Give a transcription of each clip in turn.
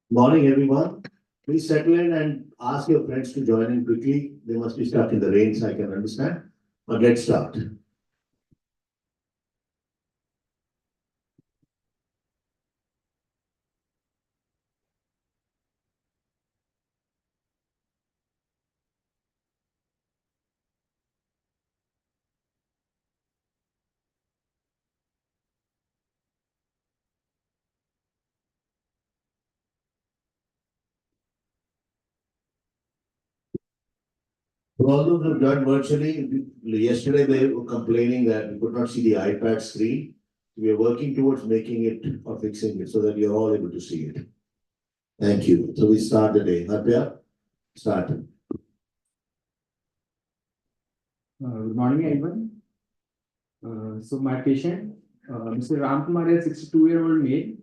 Morning, everyone. Please settle in and ask your friends to join in quickly. They must be stuck in the rain, so I can understand. But let's start. For all those who joined virtually, yesterday they were complaining that we could not see the iPad screen. We are working towards making it or fixing it so that you're all able to see it. Thank you. So we start the day. Harpya, start. Good morning, everyone. So my patient, Mr. Ramkumar, is a 62-year-old male,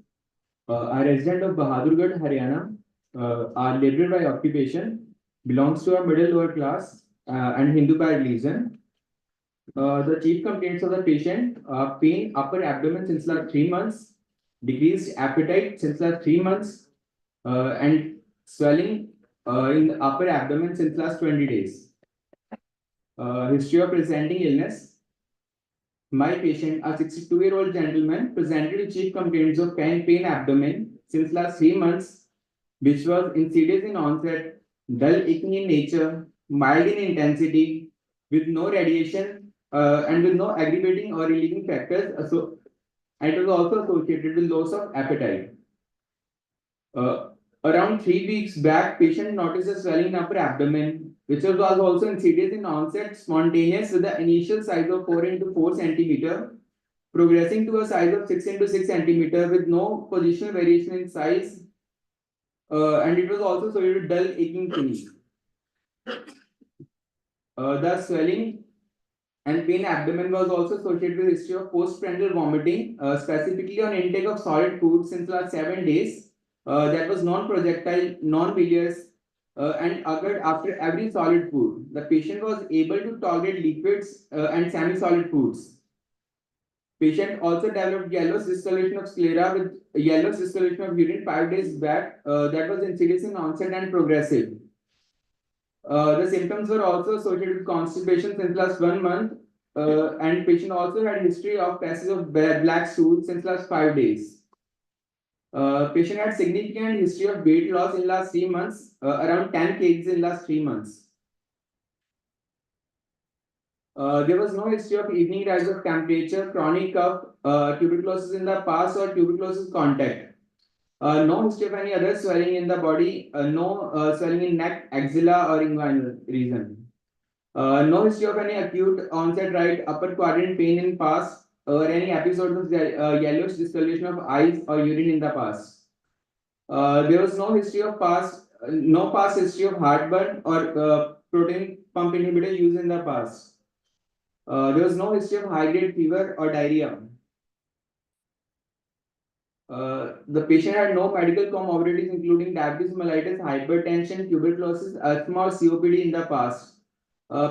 a resident of Bahadurgarh, Haryana, are labourer by occupation, belongs to a middle lower class and Hindu by religion. The chief complaints of the patient: pain upper abdomen since last 3 months, decreased appetite since last 3 months, and swelling in the upper abdomen since last 20 days. History of presenting illness. My patient, a 62-year-old gentleman, presented with chief complaints of pain abdomen since last 3 months, which was insidious in onset, dull aching in nature, mild in intensity, with no radiation and with no aggravating or relieving factors. And it was also associated with loss of appetite. Around 3 weeks back, patient noticed a swelling in upper abdomen, which was also insidious in onset, spontaneous with the initial size of 4 into 4 centimeter, progressing to a size of 6 into 6 centimeter with no positional variation in size, and it was also associated with dull aching pain. The swelling and pain abdomen was also associated with history of postprandial vomiting, specifically on intake of solid food since last 7 days. That was non-projectile, non-bilious, and occurred after every solid food. The patient was able to tolerate liquids and semi-solid foods. Patient also developed yellow distillation of sclera with yellow distillation of urine 5 days back. That was insidious in onset and progressive. The symptoms were also associated with constipation since last 1 month, and patient also had history of passage of black stool since last 5 days. Patient had significant history of weight loss in last 3 months, around 10 kg in last 3 months. There was no history of evening rise of temperature, chronic cough, tuberculosis in the past, or tuberculosis contact. No history of any other swelling in the body, no swelling in neck, axilla, or inguinal region. No history of any acute onset right upper quadrant pain in past, or any episodes of yellowish discoloration of eyes or urine in the past. There was no history of no past history of heartburn or protein pump inhibitor used in the past. There was no history of high-grade fever or diarrhea. The patient had no medical comorbidities including diabetes mellitus, hypertension, tuberculosis, asthma, or COPD in the past.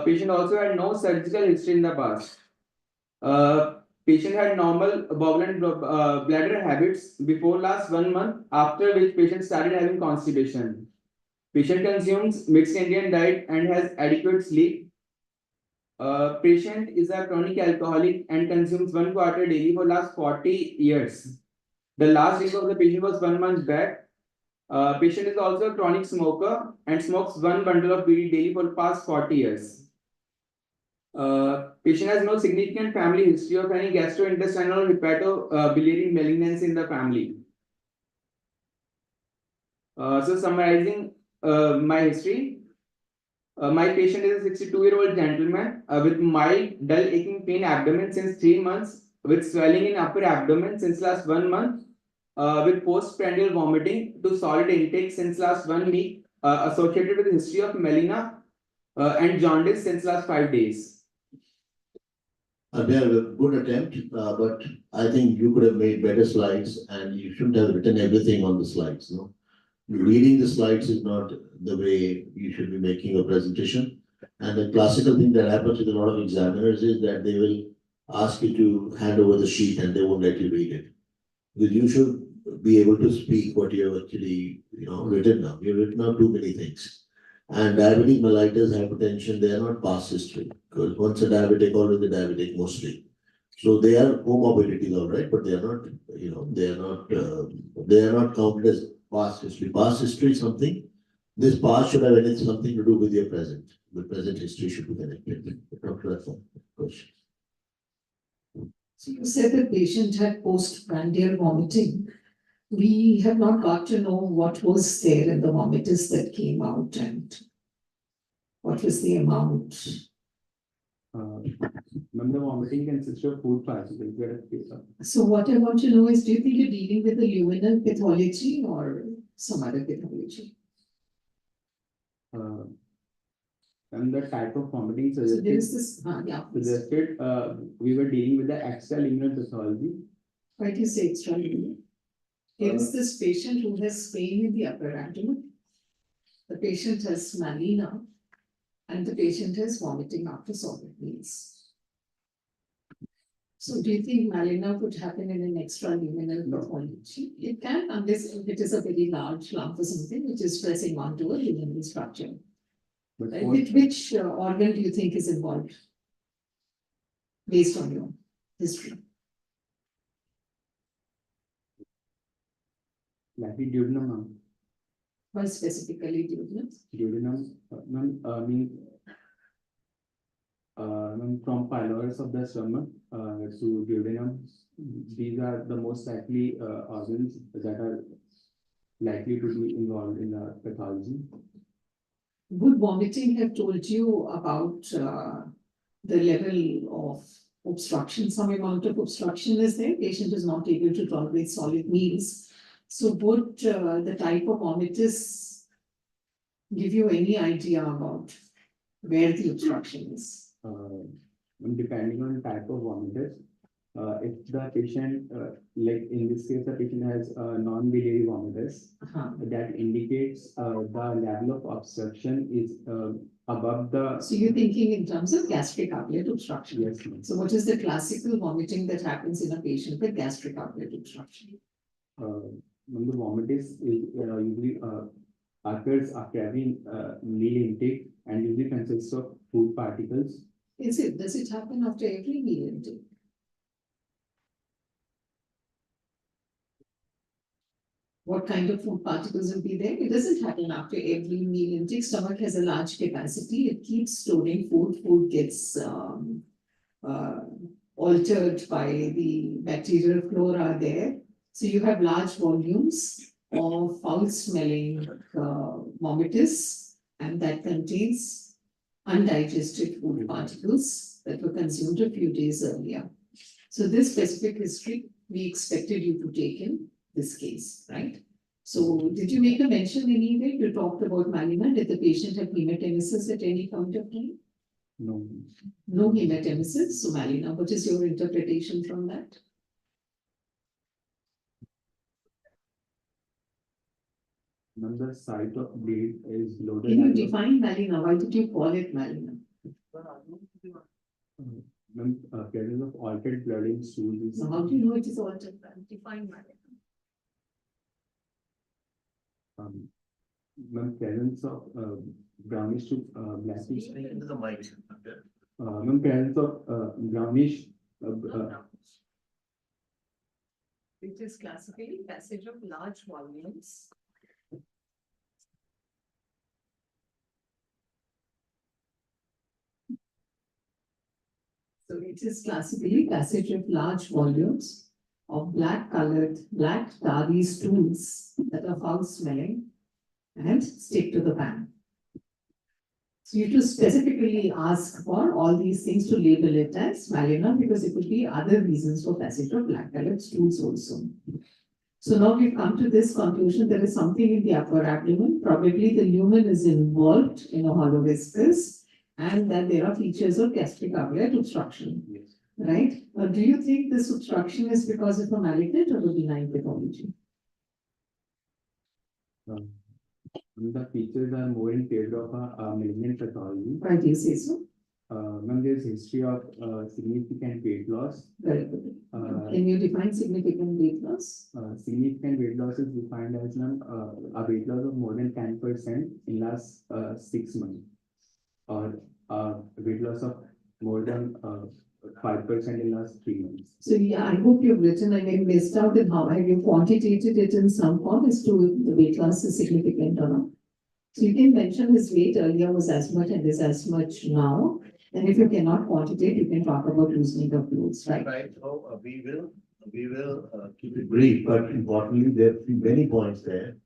Patient also had no surgical history in the past. Patient had normal bowel and bladder habits before last 1 month, after which patient started having constipation. Patient consumes mixed Indian diet and has adequate sleep. Patient is a chronic alcoholic and consumes 1 quarter daily for last 40 years. The last drink of the patient was 1 month back. Patient is also a chronic smoker and smokes 1 bundle of BD daily for the past 40 years. Patient has no significant family history of any gastrointestinal or hepatobiliary malignancy in the family. So summarizing my history, my patient is a 62-year-old gentleman with mild dull aching pain abdomen since 3 months, with swelling in upper abdomen since last 1 month, with postprandial vomiting to solid intake since last 1 week, associated with history of melena and jaundice since last 5 days. They have a good attempt, but I think you could have made better slides and you shouldn't have written everything on the slides. No? Reading the slides is not the way you should be making a presentation. And the classical thing that happens with a lot of examiners is that they will ask you to hand over the sheet and they won't let you read it. Because you should be able to speak what you have actually, written now. You've written out too many things. And diabetic mellitus, hypertension, they are not past history, because once a diabetic, always a diabetic mostly. So they are comorbidities, all right, but they are not, they are not counted as past history. Past history is something, this past should have something to do with your present. The present history should be connected. Dr. Ratha, question. So you said the patient had postprandial vomiting. We have not got to know what was there in the vomitus that came out and what was the amount. When the vomiting consists of food particles, So what I want to know is, do you think you're dealing with a luminal pathology or some other pathology? And the type of vomiting So there is this, suggested we were dealing with the extraluminal pathology. Why do you say extraluminal? Here is this patient who has pain in the upper abdomen. The patient has melena and the patient has vomiting after solid meals. So do you think melena could happen in an extraluminal pathology? It can, unless it is a very large lump or something which is pressing onto a luminal structure. But which organ do you think is involved based on your history? Likely duodenum. Why specifically duodenum? Duodenum, from pylorus of the stomach to duodenum. These are the most likely organs that are likely to be involved in the pathology. Would vomiting have told you about the level of obstruction? Some amount of obstruction is there. Patient is not able to tolerate solid meals. So would the type of vomitus give you any idea about where the obstruction is? Depending on type of vomitus, if the patient, like in this case, the patient has non-biliary vomitus, that indicates the level of obstruction is above the. So you're thinking in terms of gastric outlet obstruction? Yes. So what is the classical vomiting that happens in a patient with gastric outlet obstruction? When the vomitus is usually occurs after every meal intake and usually consists of food particles. Does it happen after every meal intake? What kind of food particles will be there? It doesn't happen after every meal intake. Stomach has a large capacity. It keeps storing food. Food gets altered by the bacterial flora there. So you have large volumes of foul-smelling vomitus, and that contains undigested food particles that were consumed a few days earlier. So this specific history, we expected you to take in this case, right? So did you make a mention anyway? You talked about melena. Did the patient have hematemesis at any point of time? No. No hematemesis. So melena, what is your interpretation from that? Another site of bleed is loaded. Can you define melena? Why did you call it melena? Presence of altered blood in stools. So how do you know it is altered blood? Define melena. Presence of brownish to blackish. Into the mic. Presence of brownish. It is classically passage of large volumes. So it is classically passage of large volumes of black tarry stools that are foul smelling and stick to the pan. So you have to specifically ask for all these things to label it as melena, because it could be other reasons for passage of black colored stools also. So now we've come to this conclusion: there is something in the upper abdomen, probably the lumen is involved in a hollow viscus, and that there are features of gastric outlet obstruction. Yes. Right? Do you think this obstruction is because of a malignant or a benign pathology? The features are more in favor of a malignant pathology. Why do you say so? Ma'am, there's history of significant weight loss. Very good. Uh, Can you define significant weight loss? Significant weight loss is defined as a weight loss of more than 10% in last 6 months, or weight loss of more than 5% in last 3 months. So yeah, I hope you've written, I may have missed out in how have you quantitated it in some form as to the weight loss is significant or not. So you can mention his weight earlier was as much and is as much now. And if you cannot quantitate, you can talk about loosening of clothes, right? Right, so we will keep it brief, but importantly, there are many points there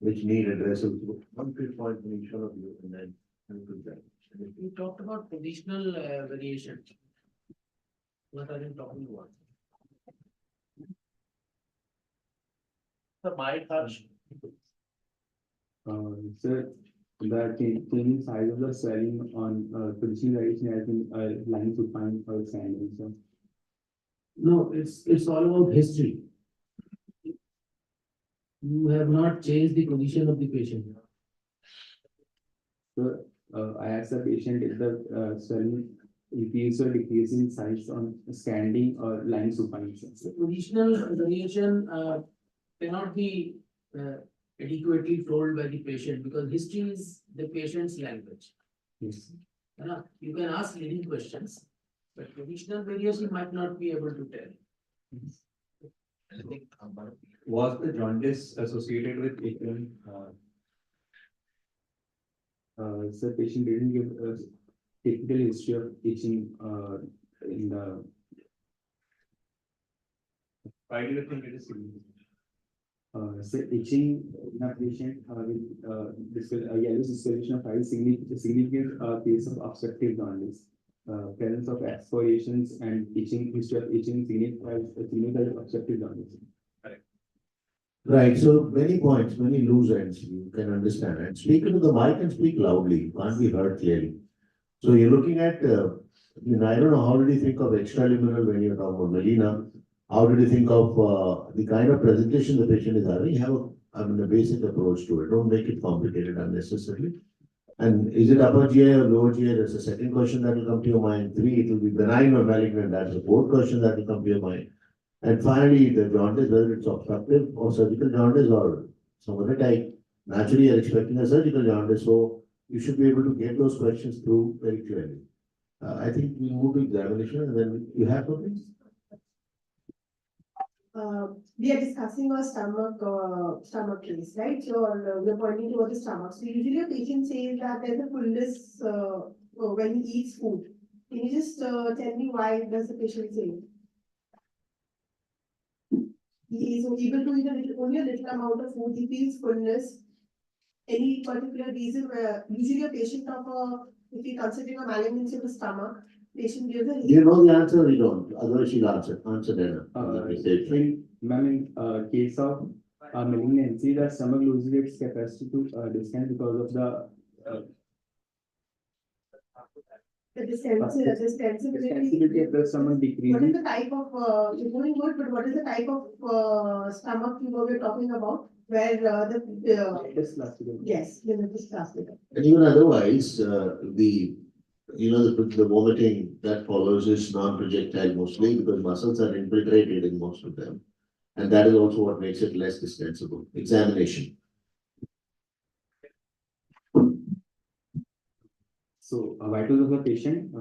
which need addressal. One quick point from each one of you, and then we'll do that. You talked about positional variation. What are you talking about? The mic, Harsh. Sir, the changing size of the swelling on positional variation has been lying supine or standing. So, No, it's all about history. You have not changed the position of the patient. so I asked the patient if the swelling increase or decrease in size on standing or lying supine. The positional variation cannot be adequately told by the patient because history is the patient's language. Yes. You can ask leading questions, but positional variation might not be able to tell. Was the jaundice associated with itching? So patient didn't give a typical history of itching in the. Why do you think it is significant? So itching in a patient with yellow discoloration of eyes, significant case of obstructive jaundice. Presence of excoriations and itching, history of itching significant obstructive jaundice. Right, so many points, many loose ends you can understand, and speak into the mic and speak loudly, you can't be heard clearly. So you're looking at, I don't know, how did you think of extraliminal when you're talking about melena? How did you think of the kind of presentation the patient is having? Have a basic approach to it, don't make it complicated unnecessarily. And is it upper GI or lower GI? That's the second question that will come to your mind. 3, it will be benign or malignant, that's the 4th question that will come to your mind. And finally, the jaundice, whether it's obstructive or surgical jaundice or some other type, naturally you're expecting a surgical jaundice, so you should be able to get those questions through very clearly. I think we move to examination and then you have something? We are discussing a stomach case, right? So we're pointing towards the stomach. So usually a patient says that there's a fullness when he eats food. Can you just tell me why does the patient say? He is able to eat only a little amount of food. He feels fullness. Any particular reason where usually a patient if you're considering a malignancy of the stomach, patient gives a. Do you know the answer or you don't? Otherwise she'll answer then. In case of malignancy, the stomach loses its capacity to distend because of the distensibility of the stomach What decreasing. is the type of, you're doing good, but what is the type of stomach tumor we're talking about? Where yes, the mucus plastical. And even otherwise, the vomiting that follows is non-projectile mostly because muscles are infiltrated in most of them. And that is also what makes it less distensible. Examination. So vitals of the patient,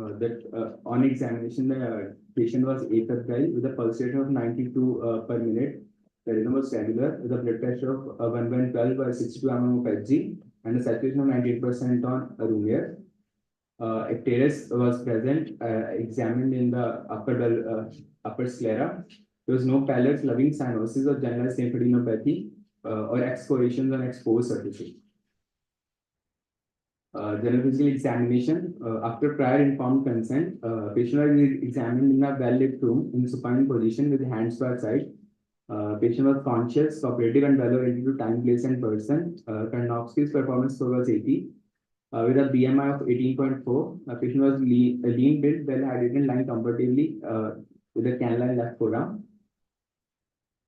on examination, the patient was afebrile with a pulse rate of 92 per minute. The rhythm was regular with a blood pressure of 112 by 62 mm of Hg and a saturation of 98% on Rumir. Icterus was present, examined in the upper sclera. There was no pallor, loving cyanosis or generalized lymphadenopathy or excoriations on exposed surfaces. General physical examination. After prior informed consent, patient was examined in a well-lit room in supine position with hands by side. Patient was conscious, cooperative, and well oriented to time, place, and person. Karnofsky's performance score was 80. With a BMI of 18.4, the patient was lean built, well hydrated, and lying comfortably with a canine left forearm.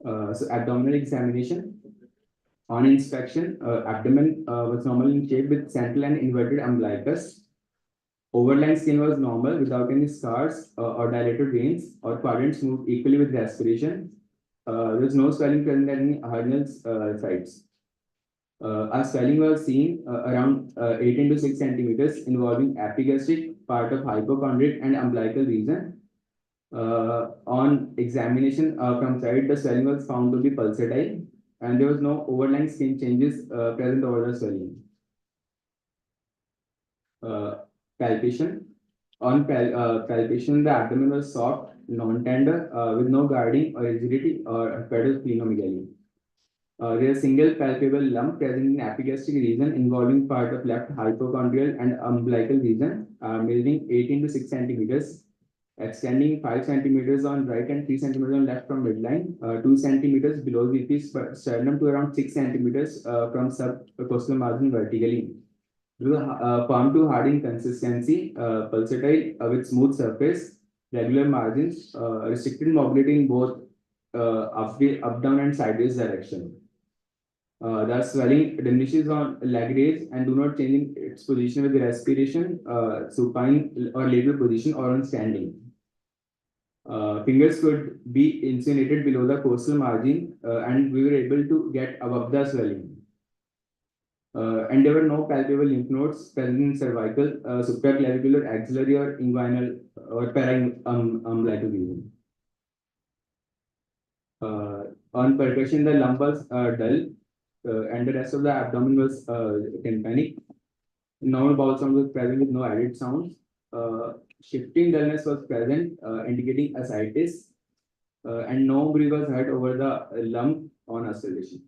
So abdominal examination. On inspection, abdomen was normally in shape with central and inverted umbilicus. Overlying skin was normal without any scars or dilated veins, or quadrants moved equally with respiration. There was no swelling present at any hernial sites. Our swelling was seen around 18 to 6 centimeters, involving epigastric, part of hypochondriac and umbilical region. On examination from side, the swelling was found to be pulsatile, and there was no overlying skin changes present over the swelling. Palpation. On palpation, the abdomen was soft, non-tender, with no guarding or rigidity or hepatosplenomegaly. There is a single palpable lump present in epigastric region involving part of left hypochondrial and umbilical region, measuring 18 to 6 centimeters, extending 5 centimeters on right and 3 centimeters on left from midline, 2 centimeters below VP sternum to around 6 centimeters from subcostal margin vertically. Palm to hard in consistency, pulsatile with smooth surface, regular margins, restricted mobility in both up, down, and sideways direction. The swelling diminishes on leg raise and do not change in its position with respiration, supine or lateral position, or on standing. Fingers could be insinuated below the costal margin, and we were able to get above the swelling. And there were no palpable lymph nodes present in cervical, supraclavicular, axillary, or inguinal or para-umbilical region. On percussion, the lump was dull, and the rest of the abdomen was tympanic. Normal bowel sound was present with no added sounds. Shifting dullness was present, indicating ascites, and no breath was heard over the lump on oscillation.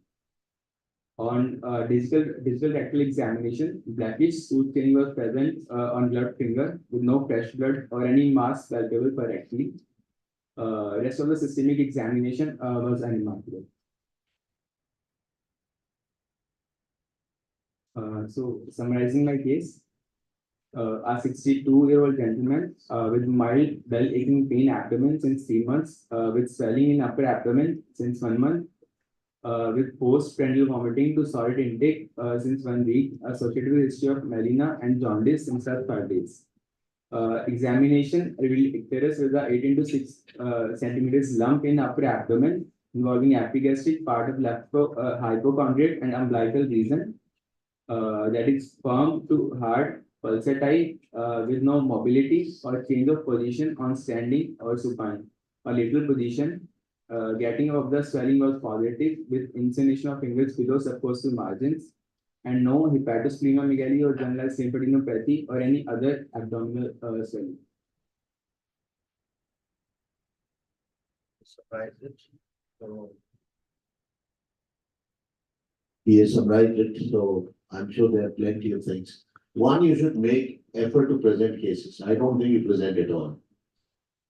On digital rectal examination, blackish smooth staining was present on gloved finger with no fresh blood or any mass palpable correctly. Rest of the systemic examination was unremarkable. So summarizing my case, a 62-year-old gentleman with mild dull aching pain abdomen since 3 months, with swelling in upper abdomen since 1 month, with postprandial vomiting to solid intake since 1 week, associated with history of melena and jaundice since 5 days. Examination revealed icterus with a 18 to 6 centimeters lump in upper abdomen involving epigastric, part of left hypochondriac and umbilical region, that is firm to hard, pulsatile, with no mobility or change of position on standing or supine or lateral position. Getting of the swelling was positive with insinuation of fingers below subcostal margins, and no hepatosplenomegaly or generalized lymphadenopathy or any other abdominal swelling. Surprised it. So he has summarized it, so I'm sure there are plenty of things. One, you should make effort to present cases. I don't think you present at all.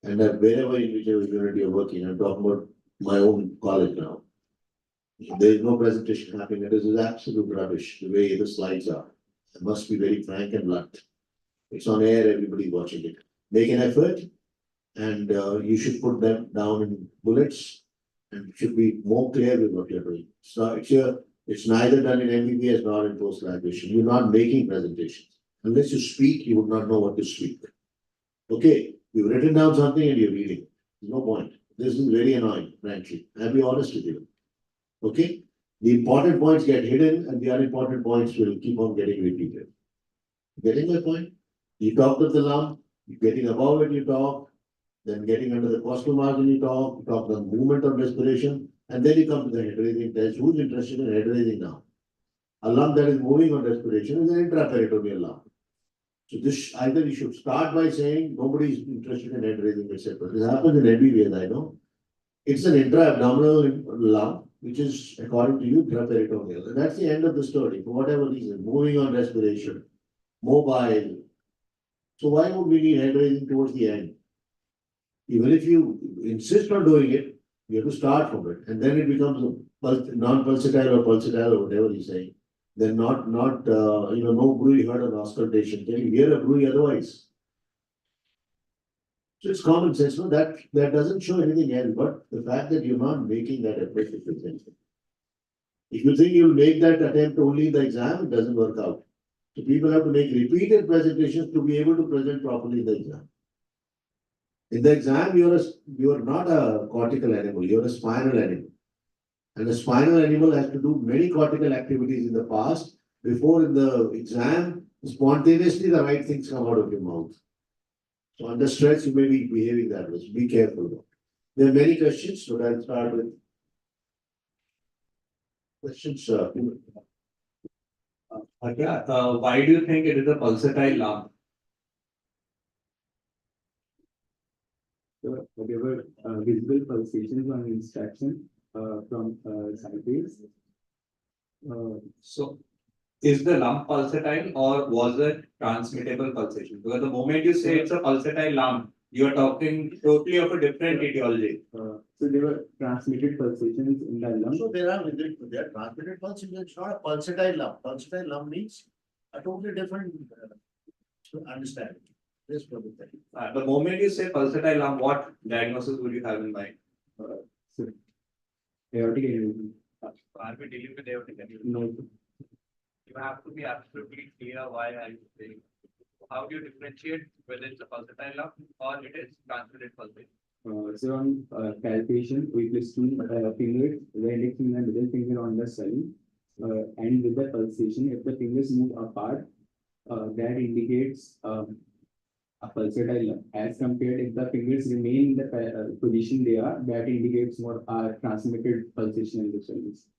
And that wherever in whichever unit you're working, I'm talking about my own college now. There is no presentation happening. This is absolute rubbish, the way the slides are. I must be very frank and blunt. It's on air, everybody's watching it. Make an effort, and you should put them down in bullets, and should be more clear with what you're doing. So it's neither done in MBBS nor in post-graduation. You're not making presentations. Unless you speak, you would not know what to speak. Okay, you've written down something and you're reading. There's no point. This is very annoying, frankly. I'll be honest with you. Okay? The important points get hidden and the unimportant points will keep on getting repeated. Getting my point? You talked of the lump, getting above it, you talk, then getting under the costal margin, you talk the movement of respiration, and then you come to the head raising test. Who's interested in head raising now? A lump that is moving on respiration is an intraperitoneal lump. So this either you should start by saying nobody is interested in head raising, etc. This happens in MBBS, I know. It's an intra-abdominal lump, which is, according to you, intraperitoneal. And that's the end of the story, for whatever reason, moving on respiration, mobile. So why would we need head raising towards the end? Even if you insist on doing it, you have to start from it. And then it becomes a non-pulsatile or pulsatile or whatever he's saying. Then no bruit heard on auscultation. Can you hear a bruit otherwise? So it's common sense, no? That doesn't show anything else, but the fact that you're not making that effort is essential. If you think you'll make that attempt only in the exam, it doesn't work out. So people have to make repeated presentations to be able to present properly in the exam. In the exam, you are not a cortical animal, you are a spinal animal. And the spinal animal has to do many cortical activities in the past before in the exam, spontaneously the right things come out of your mouth. So under stress, you may be behaving that way. So be careful. There are many questions, so I'll start with questions. Why do you think it is a pulsatile lump? So there were visible pulsations on inspection from sideways. So is the lump pulsatile or was it transmittable pulsation? Because the moment you say it's a pulsatile lump, you are talking totally of a different etiology. So there were transmitted pulsations in the lung. So there are transmitted pulses, it's not a pulsatile lump. Pulsatile lump means a totally different understanding. This probably. The moment you say pulsatile lump, what diagnosis would you have in mind? So aortic aneurysm. Are we dealing with aortic aneurysm? No. You have to be absolutely clear why are you saying. How do you differentiate whether it's a pulsatile lump or it is transmitted pulsation? So on palpation, we place two fingers, the index finger and middle finger on the sternum, and with the pulsation, if the fingers move apart, that indicates a pulsatile lump. As compared, if the fingers remain in the position they are, that indicates more transmitted pulsation in the pelvis.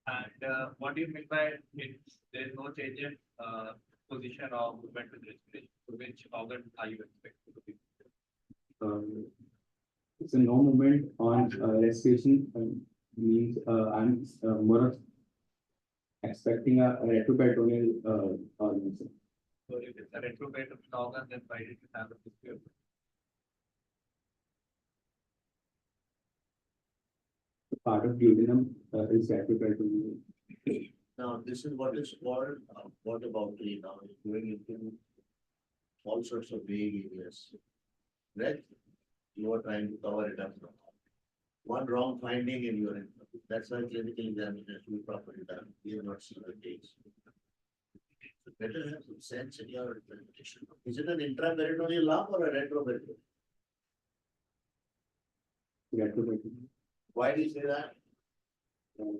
And what do you mean by there is no change in position or movement with respiration? So which organ are you expecting to be? So no movement on respiration means I'm more of expecting a retroperitoneal organism. So if it's a retroperitoneal organ, then why did you have a dispute? Part of duodenum is retroperitoneal. Now, this is what is called, what about now, it's going into all sorts of vague areas. Right? You are trying to cover it up. One wrong finding and you are in, that's why clinical examination should be properly done. We have not seen the case. So better have some sense in your presentation. Is it an intraperitoneal lump or a retroperitoneal? Retroperitoneal. Why do you say that? So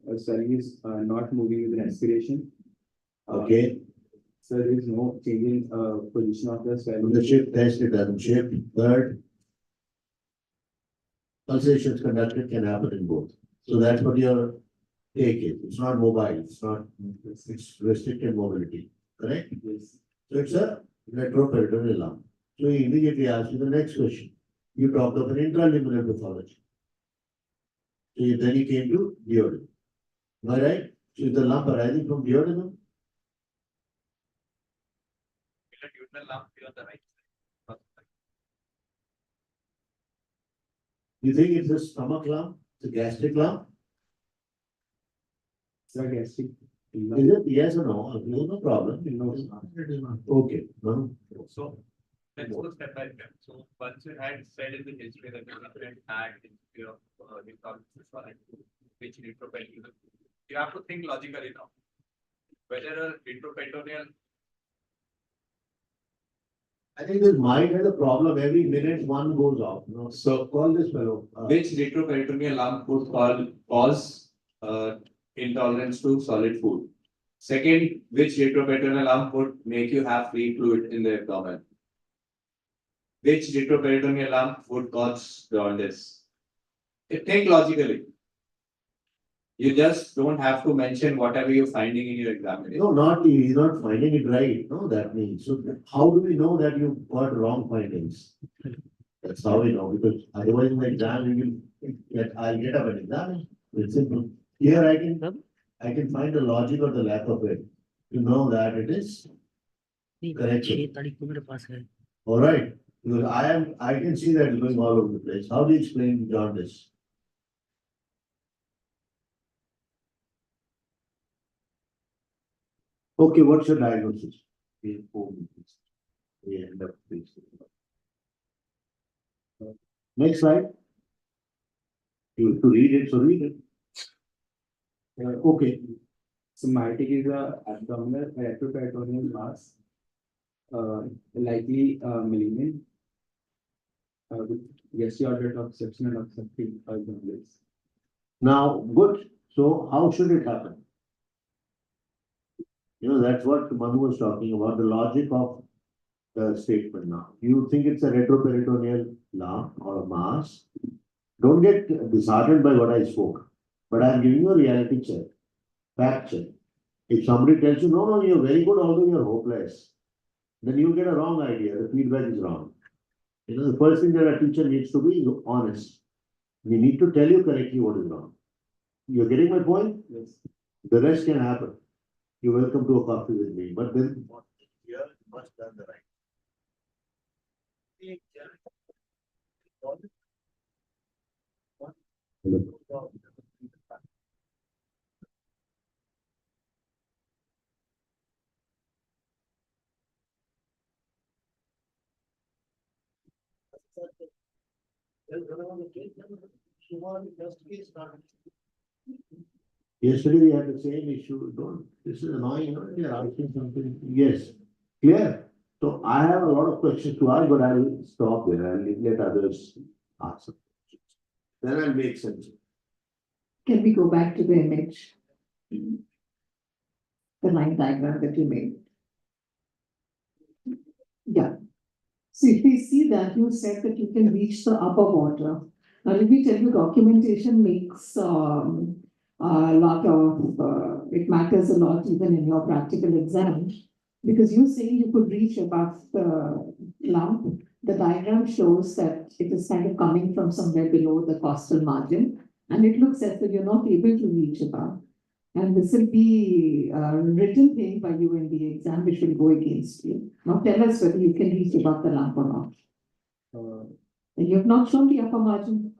the swelling is not moving with respiration. Okay, So there is no change in position of the from swelling. the shift test, it doesn't shift. Third, pulsations conducted can happen in both. So that's what your take is. It's not mobile, it's restricted mobility, correct? Yes. So it's a retroperitoneal lump. So he immediately asks you the next question. You talked of an intraliminal pathology. So then he came to duodenum. Am I right? So is the lump arising from duodenum? Duodenal lump here on the right side. You think it's a stomach lump? It's a gastric lump? So gastric. Is it yes or no? No problem. No, it's not. Okay. No. So let's go step by step. So once you had said in the history that the patient had history of which retroperitoneal, you have to think logically now. Whether a retroperitoneal. I think this mind has a problem. Every minute one goes off. No? So call this fellow. Which retroperitoneal lump would cause intolerance to solid food? Second, which retroperitoneal lump would make you have free fluid in the abdomen? Which retroperitoneal lump would cause jaundice? Think logically. You just don't have to mention whatever you're finding in your examination. No, he's not finding it right. No, that means. So how do we know that you got wrong findings? That's how we know, because otherwise in the exam I'll get up an exam. It's simple. Here I can find the logic or the lack of it to know that it is correct. All right. Because I can see that it's going all over the place. How do you explain jaundice? Okay, what's your diagnosis? We end up with this. Next slide. You have to read it, so read it. Okay. Somatic is a abdominal retroperitoneal mass, likely malignant, with gaseous obstruction and obstructing jaundice. Now, good. So how should it happen? That's what Manu was talking about, the logic of the statement now. You think it's a retroperitoneal lump or a mass. Don't get disheartened by what I spoke, but I'm giving you a reality check, fact check. If somebody tells you, no, you're very good, although you're hopeless, then you get a wrong idea. The feedback is wrong. The first thing that a teacher needs to be is honest. We need to tell you correctly what is wrong. You're getting my point? Yes. The rest can happen. You're welcome to a coffee with me, but then here you must done the right. Yesterday we had the same issue. This is annoying, they're asking something. Yes, clear. So I have a lot of questions to ask, but I'll stop there. I'll let others ask some questions. Then I'll make sense. Can we go back to the image? The line diagram that you made. Yeah. So if we see that, you said that you can reach the upper water. Now let me tell you, documentation makes a lot of, it matters a lot even in your practical exam. Because you say you could reach above the lump, the diagram shows that it is kind of coming from somewhere below the costal margin. And it looks as though you're not able to reach above. And this will be a written thing by you in the exam, which will go against you. Now tell us whether you can reach above the lump or not. And you have not shown the upper margin.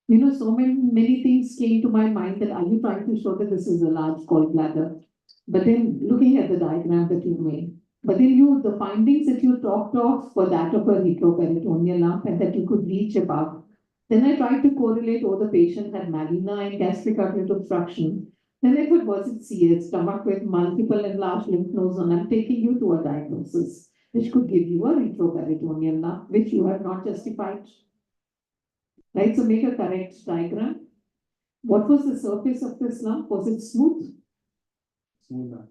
So many things came to my mind that are you trying to show that this is a large gallbladder? But then looking at the diagram that you made, but then the findings that you talked of were that of a retroperitoneal lump and that you could reach above. Then I tried to correlate, the patient had malina and gastric outlet obstruction. Then I thought, was it CS, stomach with multiple enlarged lymph nodes, and I'm taking you to a diagnosis which could give you a retroperitoneal lump, which you have not justified. Right, so make a correct diagram. What was the surface of this lump? Was it smooth? Smooth.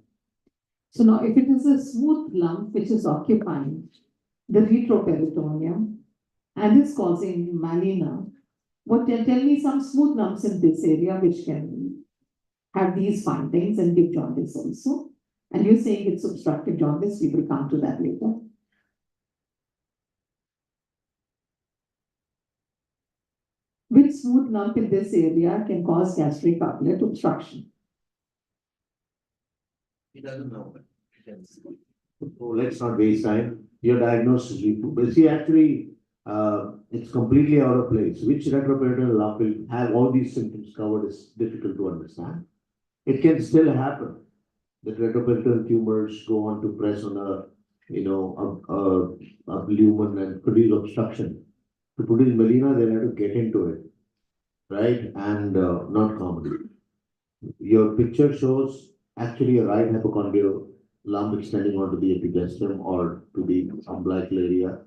So now if it is a smooth lump which is occupying the retroperitoneum and is causing malina, tell me some smooth lumps in this area which can have these findings and give jaundice also. And you're saying it's obstructive jaundice, we will come to that later. Which smooth lump in this area can cause gastric outlet obstruction? He doesn't know. So let's not waste time. Your diagnosis is but see, actually, it's completely out of place. Which retroperitoneal lump will have all these symptoms covered is difficult to understand. It can still happen that retroperitoneal tumors go on to press on a lumen and produce obstruction. To produce melena, they'll have to get into it, right? And not common. Your picture shows actually a right hypochondrial lump extending onto the epigastrium or to the umbilical area.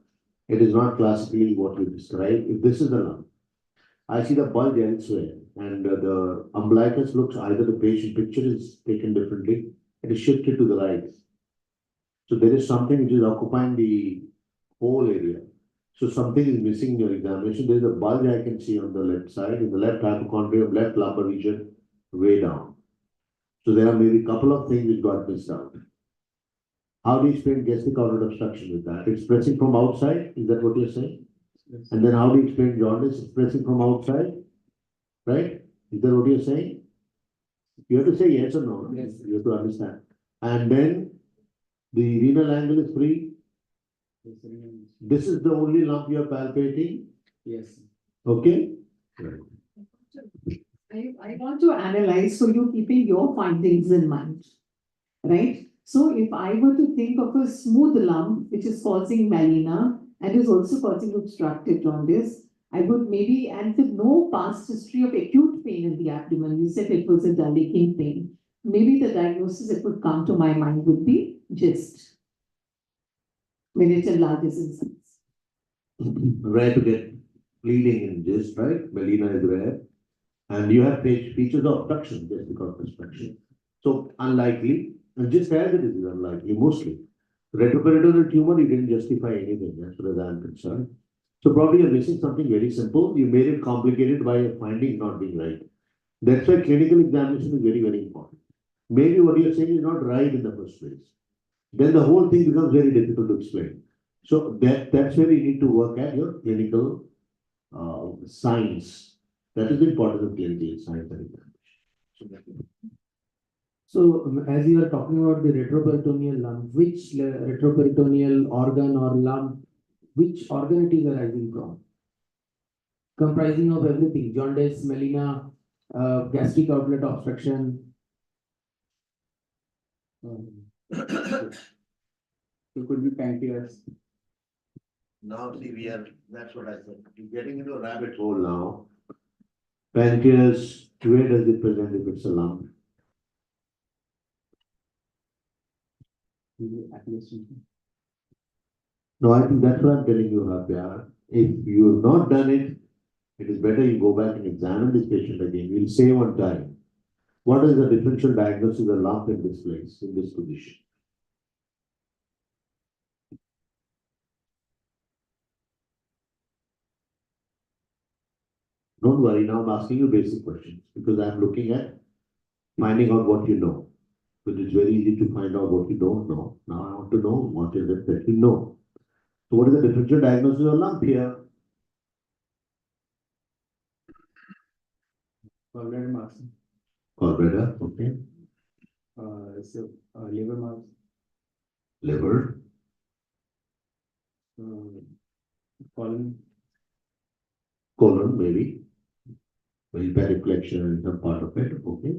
It is not classically what you describe. If this is the lump, I see the bulge elsewhere, and the umbilicus looks either the patient picture is taken differently, it is shifted to the right. So there is something which is occupying the whole area. So something is missing in your examination. There is a bulge I can see on the left side, in the left hypochondrium, left lumbar region, way down. So there are maybe a couple of things which got missed out. How do you explain gastric outlet obstruction with that? It's pressing from outside, is that what you're saying? Yes. And then how do you explain jaundice? It's pressing from outside, right? Is that what you're saying? You have to say yes or no. Yes. You have to understand. And then the renal angle is free. This is the only lump you are palpating. Yes. Okay? I want to analyze for you keeping your findings in mind, right? So if I were to think of a smooth lump which is causing melena and is also causing obstructive jaundice, I would maybe, and with no past history of acute pain in the abdomen, you said it was a dull aching pain. maybe the diagnosis that would come to my mind would be just miniature largest in size. Rare to get bleeding in this, right? Melena is rare. And you have features of obstruction, just because of obstruction. So unlikely, and just as it is unlikely, mostly. Retroperitoneal tumor, you didn't justify anything as far as I'm concerned. So probably you're missing something very simple. You made it complicated by a finding not being right. That's why clinical examination is very, very important. Maybe what you're saying is not right in the first place. Then the whole thing becomes very difficult to explain. So that's where you need to work at your clinical science. That is the importance of clinical science and examination. So, as you are talking about the retroperitoneal lump, which retroperitoneal organ or lump, which organ it is arising from? Comprising of everything, jaundice, melena, gastric outlet obstruction. It could be pancreas. Now, see, that's what I said. You're getting into a rabbit hole now. Pancreas, where does it present if it's a lump? No, I think that's what I'm telling you, Habya. If you have not done it, it is better you go back and examine this patient again. You'll save on time. What is the differential diagnosis of the lump in this place, in this position? Don't worry, now I'm asking you basic questions because I'm looking at finding out what you know. But it's very easy to find out what you don't know. Now I want to know what is it that you know. So what is the differential diagnosis of lump here? Gallbladder mass. Gallbladder, okay. Liver mass. Liver, Colon. colon, maybe. Very bad reflection in some part of it, okay.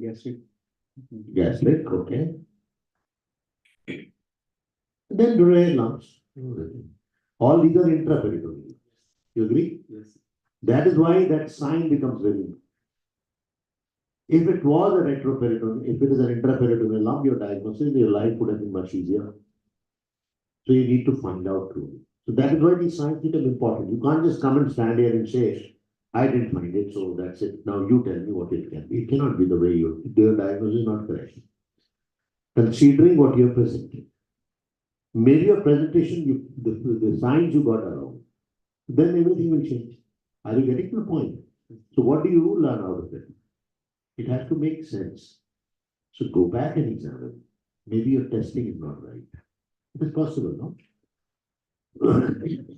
Gastric. Gastric, okay. Then rare lumps. All these are intraperitoneal. You agree? Yes. That is why that sign becomes very important. If it was a retroperitoneal, if it is an intraperitoneal lump, your diagnosis, your life would have been much easier. So you need to find out truly. So that is why these signs become important. You can't just come and stand here and say, I didn't find it, so that's it. Now you tell me what it can be. It cannot be the way your diagnosis is not correct. Considering what you have presented. Maybe your presentation, the signs you got are wrong. Then everything will change. Are you getting to the point? So what do you learn out of it? It has to make sense. So go back and examine. Maybe your testing is not right. It is possible, no?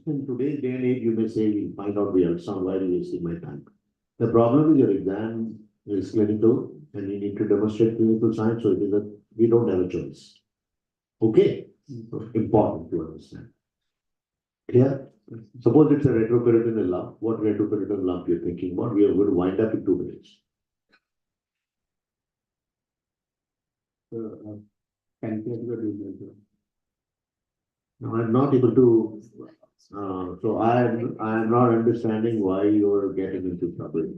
In today's day and age, you may say, we'll find out the ultrasound, why are you wasting my time? The problem is your exam is clinical and you need to demonstrate clinical science, so it is that we don't have a choice. Okay? Important to understand. Clear? Suppose it's a retroperitoneal lump. What retroperitoneal lump you're thinking about? We are going to wind up in 2 minutes. Pancreas. Now, I'm not able to, so I'm not understanding why you're getting into trouble.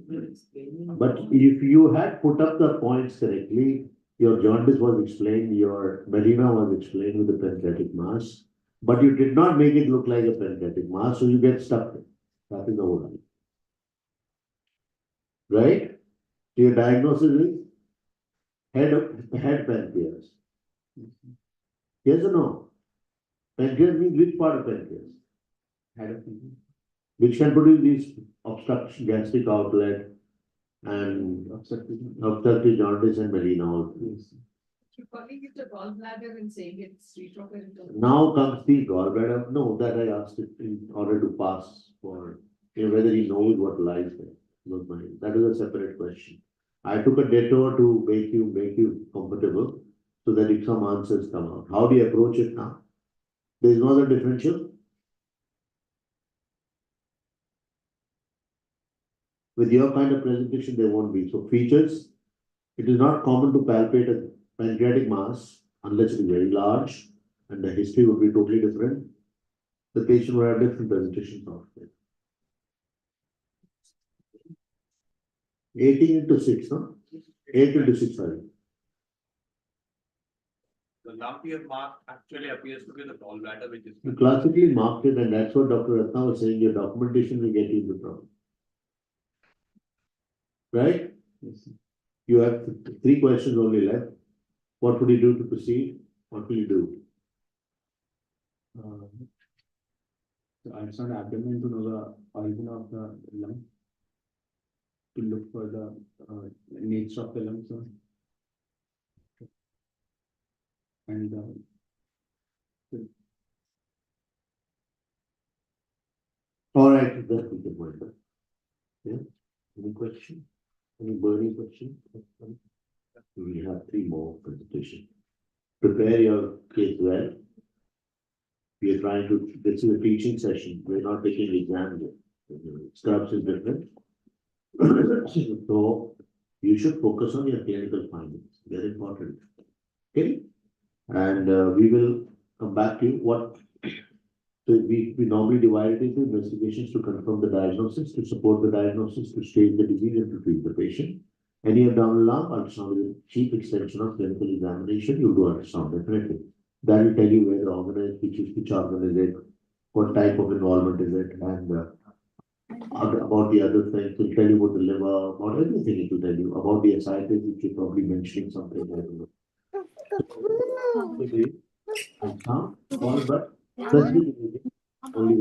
But if you had put up the points correctly, your jaundice was explained, your melena was explained with the pancreatic mass, but you did not make it look like a pancreatic mass, so you get stuck. That is the whole thing. Right? So your diagnosis is head pancreas. Yes or no? Pancreas means which part of pancreas? Head of pancreas. Which can produce these obstruction, gastric outlet, and obstructive jaundice and melena also. Yes. You're calling it a gallbladder and saying it's retroperitoneal. Now comes the gallbladder. No, that I asked it in order to pass for whether he knows what lies there. Not mine. That is a separate question. I took a detour to make you comfortable so that if some answers come out. How do you approach it now? There is no other differential. With your kind of presentation, there won't be. So features, it is not common to palpate a pancreatic mass unless it is very large and the history would be totally different. The patient will have different presentations of it. 18 into 6, no? 8 into 6, sorry. The lump you have marked actually appears to be the gallbladder, which is. You classically marked it, and that's what Dr. Ratna was saying, your documentation will get you the problem. Right? Yes. You have 3 questions only left. What would you do to proceed? What will you do? So ultrasound abdomen to know the origin of the lung, to look for the nature of the lung, so. And All right, that's the point. Yeah, any question? Any burning question? We have 3 more presentation. Prepare your case well. We are trying to, this is a teaching session, we're not taking exams. Scrubs is different. So you should focus on your clinical findings, very important. Okay? And we will come back to you. What, so we normally divide it into investigations to confirm the diagnosis, to support the diagnosis, to stage the disease and to treat the patient. Any abdominal lump, ultrasound is a chief extension of clinical examination. You do ultrasound definitely. That will tell you where the organ is, which organ is it, what type of involvement is it, and about the other things. It will tell you about the liver, about everything it will tell you, about the ascites, which you're probably mentioning something. Only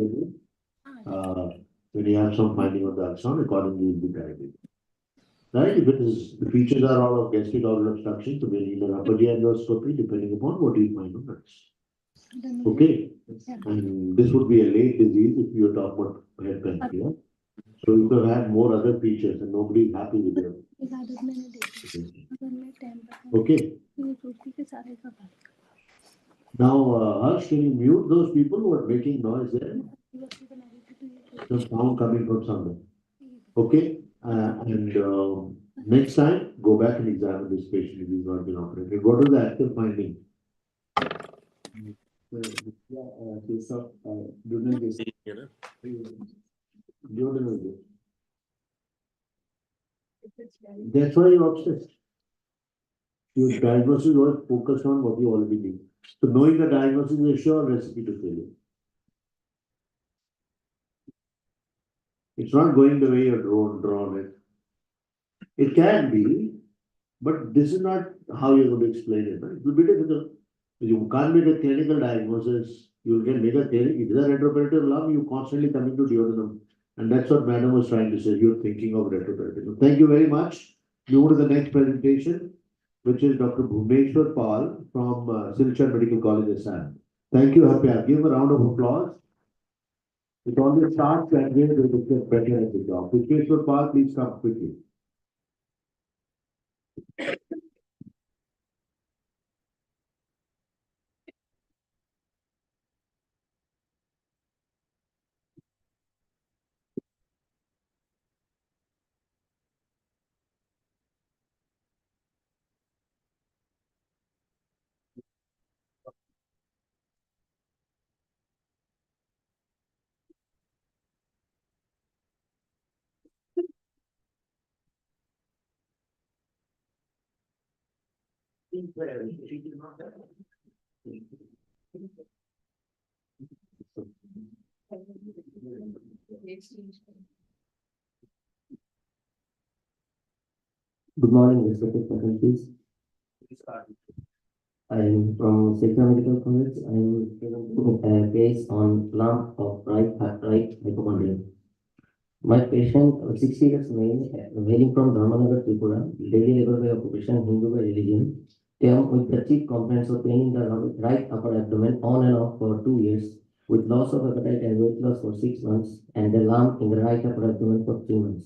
when you have some finding on the ultrasound, accordingly will be guided. Right, if it is, the features are all of gastric outlet obstruction, so we need an upper GI endoscopy depending upon what you find on that. Okay, and this would be a late disease if you talk about head pancreas. So you could have more other features and nobody is happy with them. Okay. Now, Harsh, can you mute those people who are making noise there? The sound coming from somewhere. Okay, and next time, go back and examine this patient if he's not been operated. What is the actual finding? Case of duodenal disease. Duodenal disease. That's why you're obsessed. Your diagnosis was focused on what you already did. So knowing the diagnosis is a sure recipe to failure. It's not going the way you're drawn it. It can be, but this is not how you're going to explain it. Right? It will be difficult. You can't make a clinical diagnosis. You can make a theory. If it's a retroperitoneal lump, you constantly coming to duodenum. And that's what Madam was trying to say. You're thinking of retroperitoneal. Thank you very much. Move to the next presentation, which is Dr. Bhumeshwar Pal from Silchar Medical College, Assam. Thank you, Happy. Give him a round of applause. It always starts that way, they will get better at the job. Bhumeshwar Pal, please come quickly. Good morning, respected faculties. I am from Silchar Medical College. I am presenting a case on lump of right hypochondrium. My patient, 60 years male, hailing from Dharmanagar, Tripura, daily labor by occupation, Hindu by religion, came with the chief complaints of pain in the right upper abdomen on and off for 2 years, with loss of appetite and weight loss for 6 months, and a lump in the right upper abdomen for 3 months.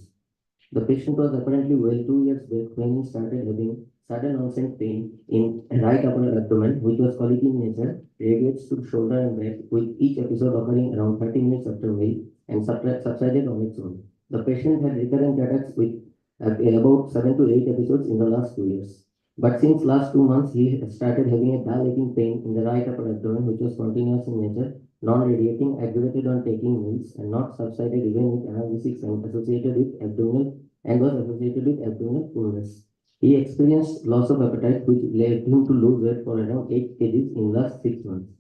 The patient was apparently well 2 years back when he started having sudden onset pain in right upper abdomen, which was colic in nature, radiates to shoulder and back, with each episode occurring around 30 minutes after meal and subsided on its own. The patient had recurrent attacks with about 7 to 8 episodes in the last 2 years. But since last 2 months, he started having a dull aching pain in the right upper abdomen, which was continuous in nature, non-radiating, aggravated on taking meals, and not subsided even with analgesics and associated with abdominal and was associated with abdominal fullness. He experienced loss of appetite, which led him to lose weight for around 8 kgs in last 6 months.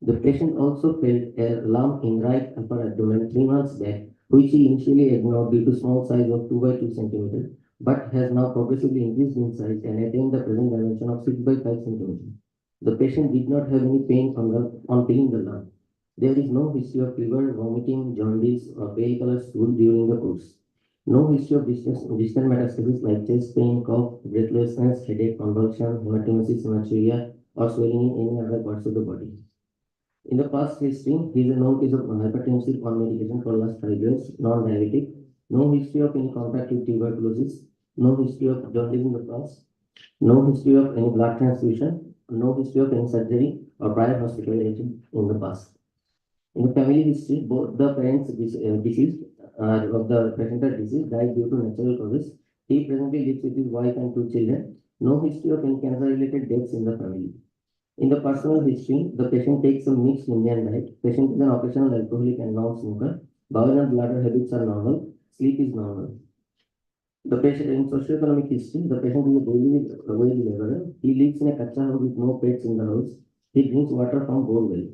The patient also felt a lump in right upper abdomen 3 months back, which he initially ignored due to small size of 2 by 2 centimeters, but has now progressively increased in size and attained the present dimension of 6 by 5 centimeters. The patient did not have any pain on peeling the lump. There is no history of fever, vomiting, jaundice, or pale color stool during the course. No history of distant metastasis like chest pain, cough, breathlessness, headache, convulsion, hematemesis, hematuria, or swelling in any other parts of the body. In the past history, he is a known case of hypertensive on medication for last 5 years, non-diabetic, no history of any contact with tuberculosis, no history of jaundice in the past, no history of any blood transfusion, no history of any surgery or prior hospitalization in the past. In the family history, both the parents deceased of the patient are deceased died due to natural causes. He presently lives with his wife and 2 children. No history of any cancer-related deaths in the family. In the personal history, the patient takes a mixed Indian diet. Patient is an occasional alcoholic and non-smoker. Bowel and bladder habits are normal. Sleep is normal. The patient in socioeconomic history, the patient is a daily wage laborer. He lives in a kacha house with no pets in the house. He drinks water from bore well.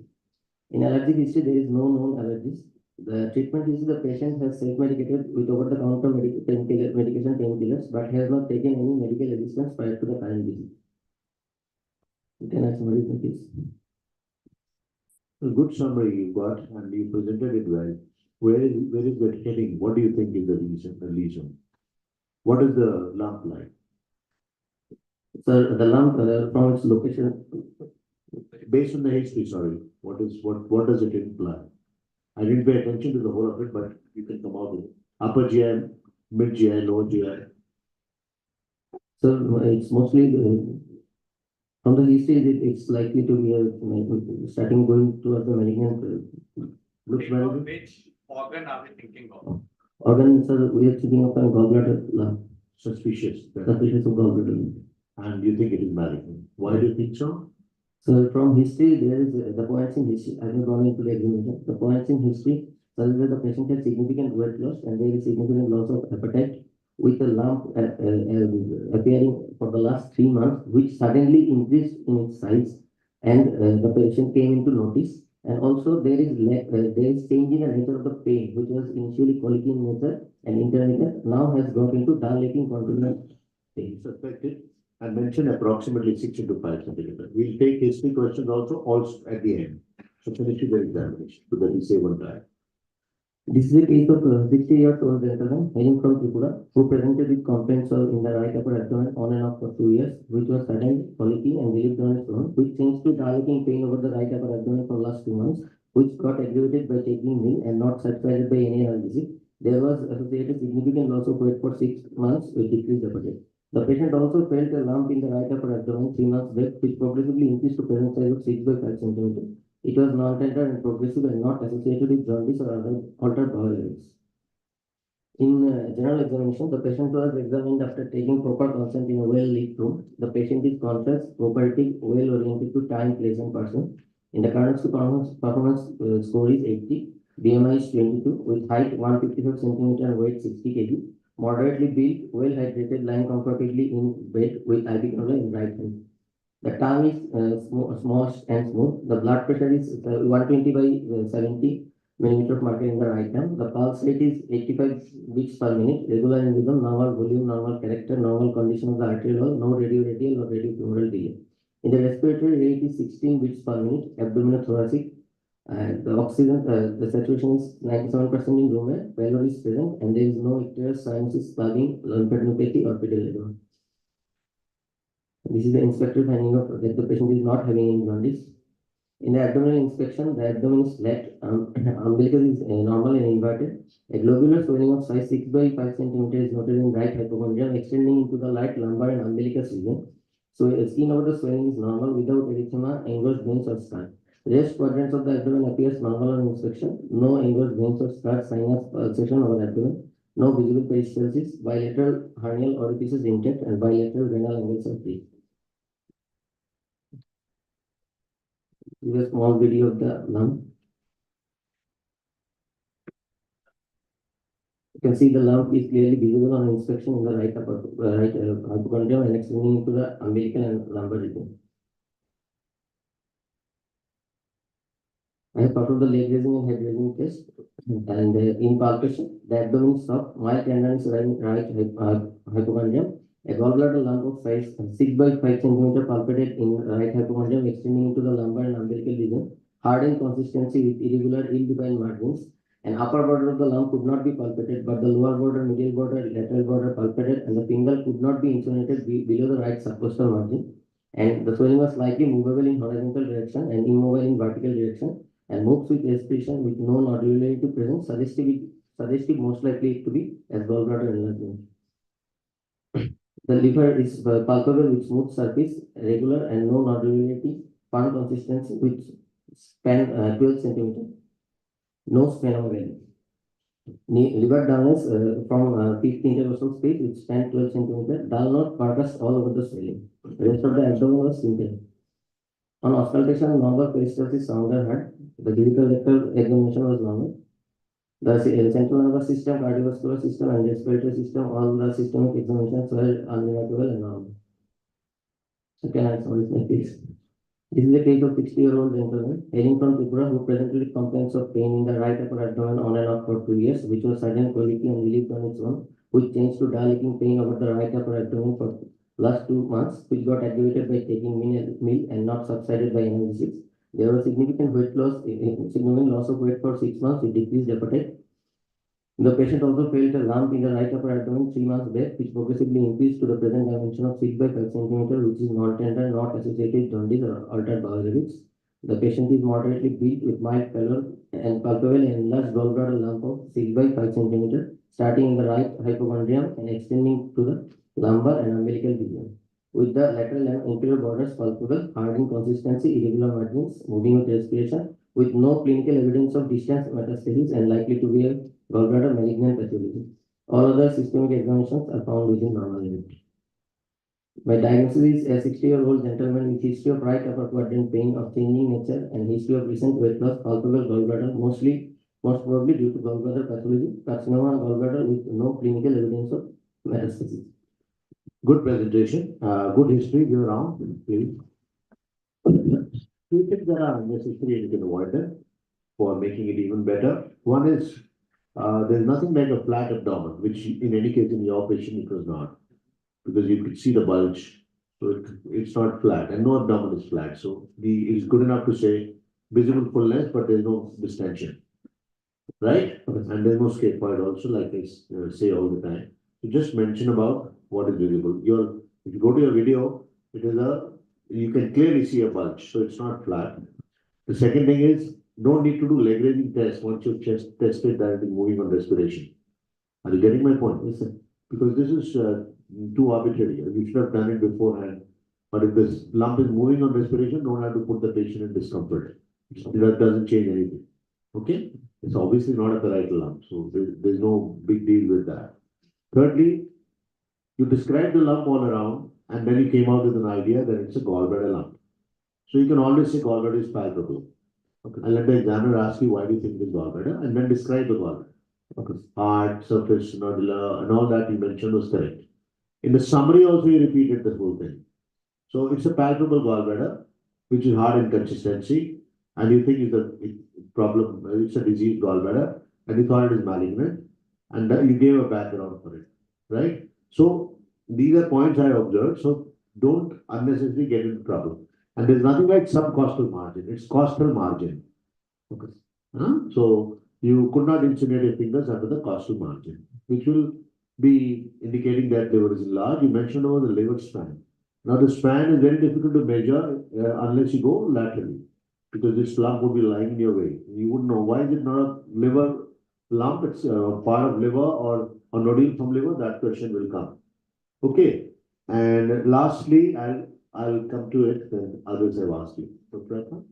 In allergic history, there is no known allergies. The treatment history, the patient has self-medicated with over-the-counter medication painkillers, but has not taken any medical assistance prior to the current visit. You can ask somebody, please. A good summary you got and you presented it well. Where is that heading? What do you think is the lesion? What is the lump like? Sir, the lump from its location, Based on the history, sorry, what does it imply? I didn't pay attention to the whole of it, but you can come out with it. Upper GI, mid GI, lower GI. so it's mostly from the history, it's likely to be starting going towards the malignant. Looks very good. Which organ are we thinking of? Organ, sir, we are thinking of a gallbladder lump, Suspicious. suspicious of gallbladder lump. And you think it is malignant. Why do you think so? So from history, there is the points in history. I have gone into the examination. The points in history suggest that the patient has significant weight loss and there is significant loss of appetite with a lump appearing for the last 3 months, which suddenly increased in its size, and the patient came into notice. And also there is change in the nature of the pain, which was initially colicky in nature and intermittent, now has got into dull aching continuous pain. Suspected and mentioned approximately 6 into 5 centimeters. We'll take history questions also at the end. So finish your examination so that we save on time. This is a case of 60-year-old gentleman hailing from Tripura who presented with complaints in the right upper abdomen on and off for 2 years, which was sudden, colicky, and relieved on its own, which changed to dilating pain over the right upper abdomen for last 2 months, which got aggravated by taking meal and not subsided by any analgesic. There was associated significant loss of weight for 6 months with decreased appetite. The patient also felt a lump in the right upper abdomen 3 months back, which progressively increased to present size of 6 by 5 centimeters. It was non-tender and progressive and not associated with jaundice or other altered bowel habits. In general examination, the patient was examined after taking proper consent in a well-lit room. The patient is conscious, cooperative, well-oriented to time, place, and person. In the current performance score is 80, BMI is 22, with height 155 centimeter and weight 60 kg. Moderately built, well-hydrated, lying comfortably in bed with IV cannula in right hand. The tongue is small and smooth. The blood pressure is 120 by 70 millimeter of mercury in the right arm. The pulse rate is 85 beats per minute, regular in rhythm, normal volume, normal character, normal condition of the arterial wall, no radial or radiofemoral delay. In the respiratory rate is 16 beats per minute, abdominal thoracic. The oxygen, the saturation is 97% in room air, pylori is present, and there is no icterus, sinuses, plugging, lymphadenopathy, or pedal edema. This is the inspector finding of that the patient is not having any jaundice. In the abdominal inspection, the abdomen is flat, umbilicus is normal and inverted. A globular swelling of size 6 by 5 centimeters is noted in right hypochondrium, extending into the right lumbar and umbilicus region. So, skin over the swelling is normal without erythema, engorged veins or scar. Rest quadrants of the abdomen appears normal on inspection. No engorged veins or scar, sign of pulsation over abdomen. No visible peristalsis. Bilateral hernial orifices intact and bilateral renal angles are free. This is a small video of the lump. You can see the lump is clearly visible on inspection in the right hypochondrium and extending into the umbilical and lumbar region. I have performed the leg raising and head raising test, and in palpation, the abdomen is soft, mild tenderness right hypochondrium. A gallbladder lump of size 6 by 5 centimeter palpated in right hypochondrium, extending into the lumbar and umbilical region. Hardened consistency with irregular, ill-defined margins. An upper border of the lump could not be palpated, but the lower border, middle border, lateral border palpated, and the pingle could not be insulated below the right subcostal margin. And the swelling was slightly movable in horizontal direction and immobile in vertical direction, and moves with respiration with no nodularity present, suggestive most likely to be as gallbladder enlargement. The liver is palpable with smooth surface, regular and no nodularity, firm consistency with span 12 centimeter. No sphenomegaly. Liver dullness from 5th intercostal space with span 12 centimeter, dull not purpose all over the swelling. The rest of the abdomen was simple. On auscultation, normal peristalsis sound are heard. The clinical rectal examination was normal. The central nervous system, cardiovascular system, and respiratory system, all the systemic examinations were unremarkable and normal. So can I solve my case? This is a case of 60-year-old gentleman hailing from Tripura who presently complains of pain in the right upper abdomen on and off for 2 years, which was sudden colicky and relieved on its own, which changed to dull aching pain over the right upper abdomen for last 2 months, which got aggravated by taking meal and not subsided by analgesics. There was significant weight loss, significant loss of weight for 6 months with decreased appetite. The patient also felt a lump in the right upper abdomen 3 months back, which progressively increased to the present dimension of 6 by 5 centimeter, which is non-tender, not associated with jaundice or altered bowel habits. The patient is moderately built with mild pallor and palpable and enlarged gallbladder lump of 6 by 5 centimeter, starting in the right hypochondrium and extending to the lumbar and umbilical region, with the lateral and inferior borders palpable, hardened consistency, irregular margins, moving with respiration, with no clinical evidence of distant metastasis and likely to be a gallbladder malignant pathology. All other systemic examinations are found within normal limit. My diagnosis is a 60-year-old gentleman with history of right upper quadrant pain of changing nature and history of recent weight loss, palpable gallbladder, most probably due to gallbladder pathology, carcinoma gallbladder with no clinical evidence of metastasis. Good presentation, good history, give around, please. Two things that are necessary and you can avoid them for making it even better. One is, there's nothing like a flat abdomen, which in any case in your patient it was not, because you could see the bulge. So it's not flat, and no abdomen is flat. So it's good enough to say visible fullness, but there's no distension, right? And there's no scaphoid also, like I say all the time. So just mention about what is visible. If you go to your video, you can clearly see a bulge, so it's not flat. The second thing is, don't need to do leg raising test once you've tested that it is moving on respiration. Are you getting my point? Yes, sir. Because this is too arbitrary. You should have done it beforehand. But if this lump is moving on respiration, don't have to put the patient in discomfort. That doesn't change anything. Okay? It's obviously not a parietal lump, so there's no big deal with that. Thirdly, you described the lump all around, and then you came out with an idea that it's a gallbladder lump. So you can always say gallbladder is palpable. Okay. And let the examiner ask you why do you think it's gallbladder, and then describe the gallbladder. Okay. Hard, surface, nodular, and all that you mentioned was correct. In the summary also you repeated the whole thing. So it's a palpable gallbladder, which is hard in consistency, and you think it's a diseased gallbladder, and you thought it is malignant, and you gave a background for it, right? So these are points I observed, so don't unnecessarily get into trouble. And there's nothing like subcostal margin, it's costal margin. Okay. So you could not insinuate your fingers under the costal margin, which will be indicating that liver is enlarged. You mentioned about the liver span. Now the span is very difficult to measure unless you go laterally, because this lump would be lying in your way. You wouldn't know why is it not a liver lump, it's part of liver or a nodule from liver, that question will come. Okay. And lastly, I'll come to it when others have asked you. Dr.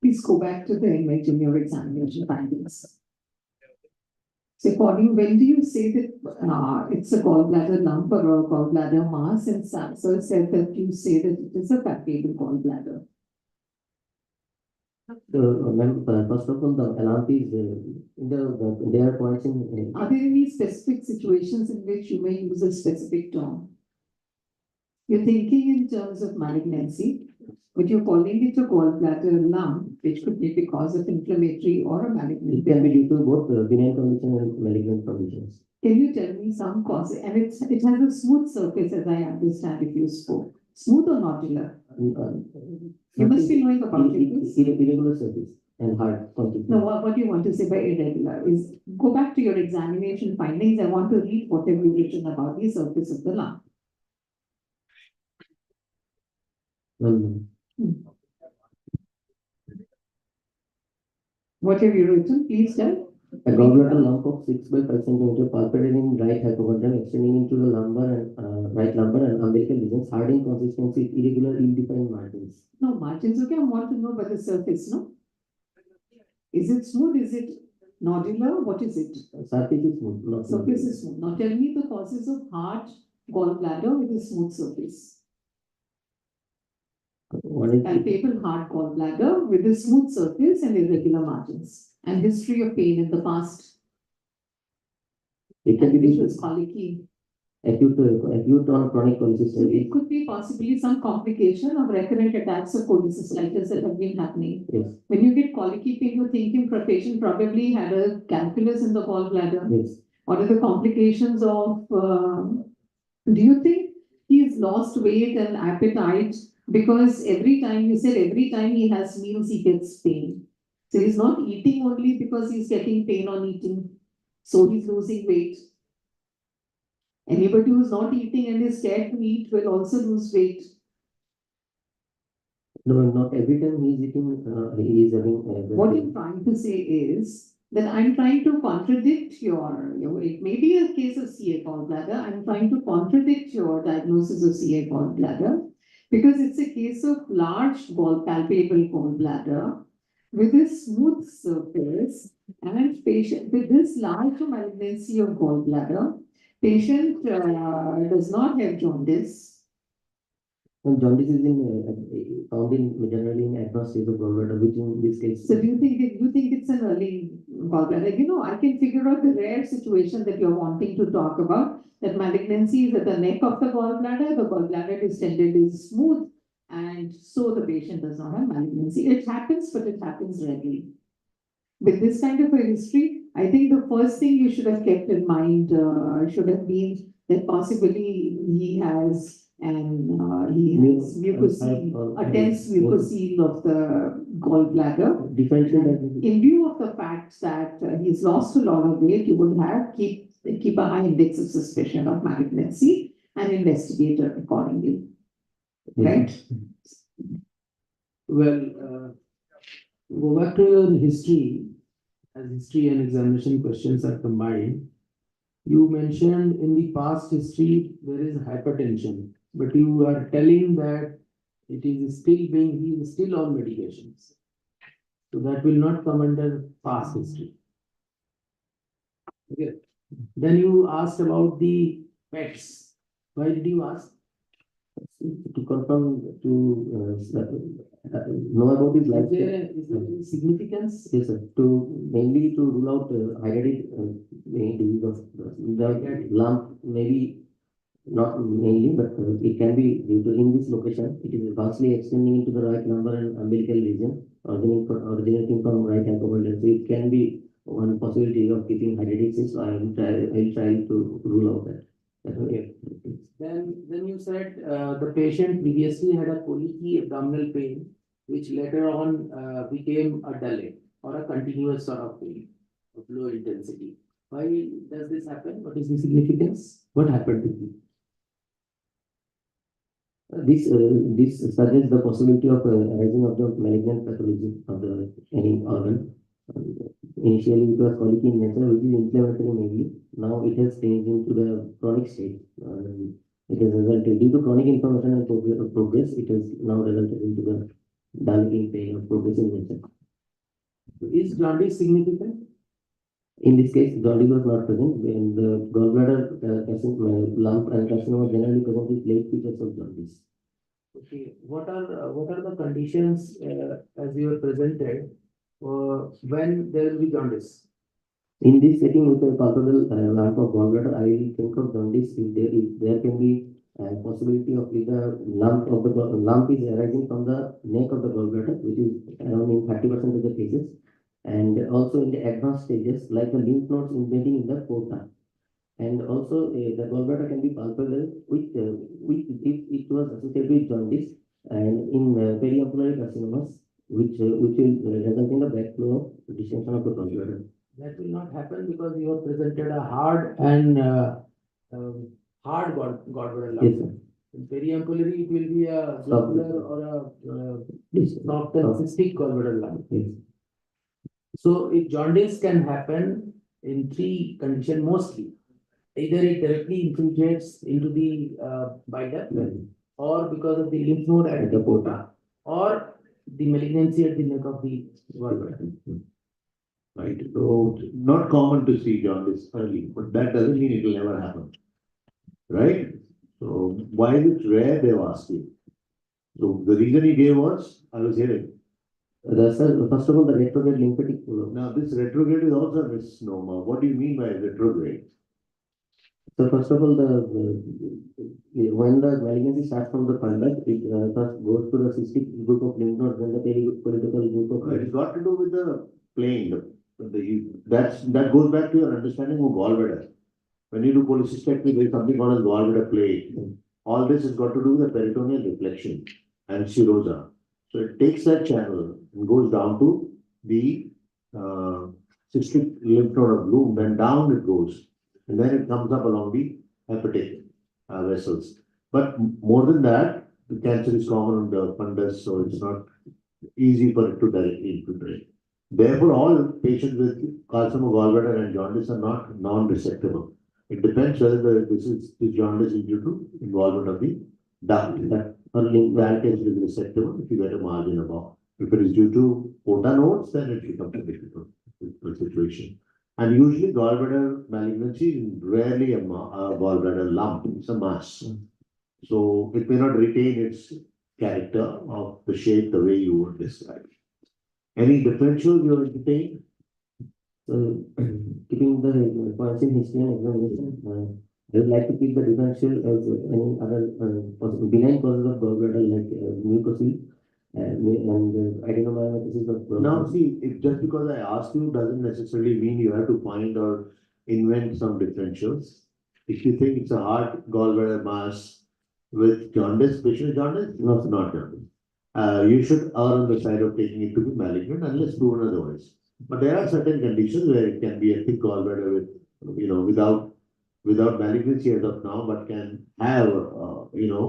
Please go back to the image in your examination findings. So when do you say that it's a gallbladder lump or a gallbladder mass, and Samson said that you say that it is a palpable gallbladder? Ma'am, first of all, the alarm is, there are points in, Are there any specific situations in which you may use a specific term? You're thinking in terms of malignancy, but you're calling it a gallbladder lump, which could be because of inflammatory or a it malignant. can be due to both benign condition and malignant conditions. Can you tell me some cause? And it has a smooth surface, as I understand if you spoke. Smooth or nodular? You must be knowing about it. Irregular surface and hard constitution. No, what you want to say by irregular is, go back to your examination findings. I want to read what have you written about the surface of the lump. What have you written? Please tell. A gallbladder lump of 6 by 5 centimeter palpated in right hypochondrium extending into the lumbar and right lumbar and umbilical regions, hard in consistency, irregular, ill-defined margins. No, margins, okay, I want to know about the surface, no? Is it smooth? Is it nodular? What is it? Surface is smooth. Not Surface is smooth. Now tell me the causes of hard gallbladder with a smooth surface. One is Palpable hard gallbladder with a smooth surface and irregular margins. And history of pain in the past. it can And be which due was to colicky. acute or chronic So cholecystitis. it could be possibly some complication of recurrent attacks of cholecystitis that have been happening. Yes, When you get colicky pain, you're thinking the patient probably had a calculus in the gallbladder. yes. What are the complications of, do you think he's lost weight and appetite? Because every time, you said every time he has meals, he gets pain. So he's not eating only because he's getting pain on eating. So he's losing weight. Anybody who's not eating and is scared to eat will also lose weight. No, not every time he is eating, he is having. What I'm trying to say is that I'm trying to contradict it may be a case of CA gallbladder. I'm trying to contradict your diagnosis of CA gallbladder because it's a case of large palpable gallbladder with a smooth surface and patient with this large malignancy of gallbladder. Patient does not have jaundice. And jaundice is found in generally in advanced stage of gallbladder, which in this case. So do you think it's an early gallbladder? You know, I can figure out the rare situation that you're wanting to talk about, that malignancy is at the neck of the gallbladder distended is smooth, and so the patient does not have malignancy. It happens, but it happens rarely. With this kind of a history, I think the first thing you should have kept in mind should have been that possibly he has mucosal, a dense mucosal of the gallbladder. Differential. In view of the fact that he's lost a lot of weight, you would have keep a high index of suspicion of malignancy and investigate it accordingly. Right? Well, go back to your history, as history and examination questions are combined. You mentioned in the past history there is hypertension, but you are telling that he is still on medications. So that will not come under past history. Okay. Then you asked about the pets. Why did you ask? To confirm, to know about his life. Is there any significance? Yes, sir. Mainly to rule out hereditary disease of the lump, maybe not mainly, but it can be due to in this location. It is vastly extending into the right lumbar and umbilical region, originating from right hypochondrium. So it can be one possibility of keeping hereditary. So I will try to rule out that. Okay. Then you said the patient previously had a colicky abdominal pain, which later on became a delay or a continuous sort of pain of low intensity. Why does this happen? What is the significance? What happened to you? This suggests the possibility of arising of the malignant pathology of any organ. Initially, it was colicky in nature, which is inflammatory mainly. Now it has changed into the chronic state. It has resulted due to chronic inflammation and progress. It has now resulted into the damaging pain of progressive nature. Is jaundice significant? In this case, jaundice was not present. When the gallbladder lump and carcinoma generally present with late features of jaundice. Okay, what are the conditions as you have presented when there will be jaundice? In this setting with a palpable lump of gallbladder, I will think of jaundice if there can be a possibility of either lump is arising from the neck of the gallbladder, which is around in 30% of the cases, and also in the advanced stages like the lymph nodes embedding in the porta. And also the gallbladder can be palpable if it was associated with jaundice and in periampullary carcinomas, which will result in the backflow of distension of the gallbladder. That will not happen because you have presented a hard and hard gallbladder lump. Yes, sir. In periampullary, it will be a globular or a soft and cystic gallbladder lump. Yes. So if jaundice can happen in three conditions mostly. Either it directly infiltrates into the bile duct, or because of the lymph node at the porta, or the malignancy at the neck of the gallbladder. Right, so not common to see jaundice early, but that doesn't mean it will never happen. Right? So why is it rare, they've asked you. So the reason he gave was, I was hearing. First of all, the retrograde lymphatic flow. Now this retrograde is also a misnomer. What do you mean by retrograde? So first of all, when the malignancy starts from the fundus, it first goes to the cystic group of lymph nodes, then the peripolitical group of. It's got to do with the plane. That goes back to your understanding of gallbladder. When you do cholecystectomy, there is something called as gallbladder plane. All this has got to do with the peritoneal deflection and serosa. So it takes that channel and goes down to the cystic lymph node of Bloom, then down it goes. And then it comes up along the hepatic vessels. But more than that, the cancer is common on the fundus, so it's not easy for it to directly infiltrate. Therefore, all patients with carcinoma gallbladder and jaundice are not non-resectable. It depends whether this jaundice is due to involvement of the duct. That that case is resectable if you get a margin above. If it is due to porta nodes, then it becomes a difficult situation. And usually gallbladder malignancy is rarely a gallbladder lump, it's a mass. So it may not retain its character of the shape the way you would describe. Any differential you are entertaining? So keeping the points in history and examination, I would like to keep the differential as any other benign causes of gallbladder like mucosal and adenomyosis of gallbladder. Now see, if just because I asked you doesn't necessarily mean you have to find or invent some differentials. If you think it's a hard gallbladder mass with jaundice, patient jaundice, no, it's not jaundice. You should err on the side of taking it to be malignant unless proven otherwise. But there are certain conditions where it can be a thick gallbladder with, without malignancy as of now, but can have,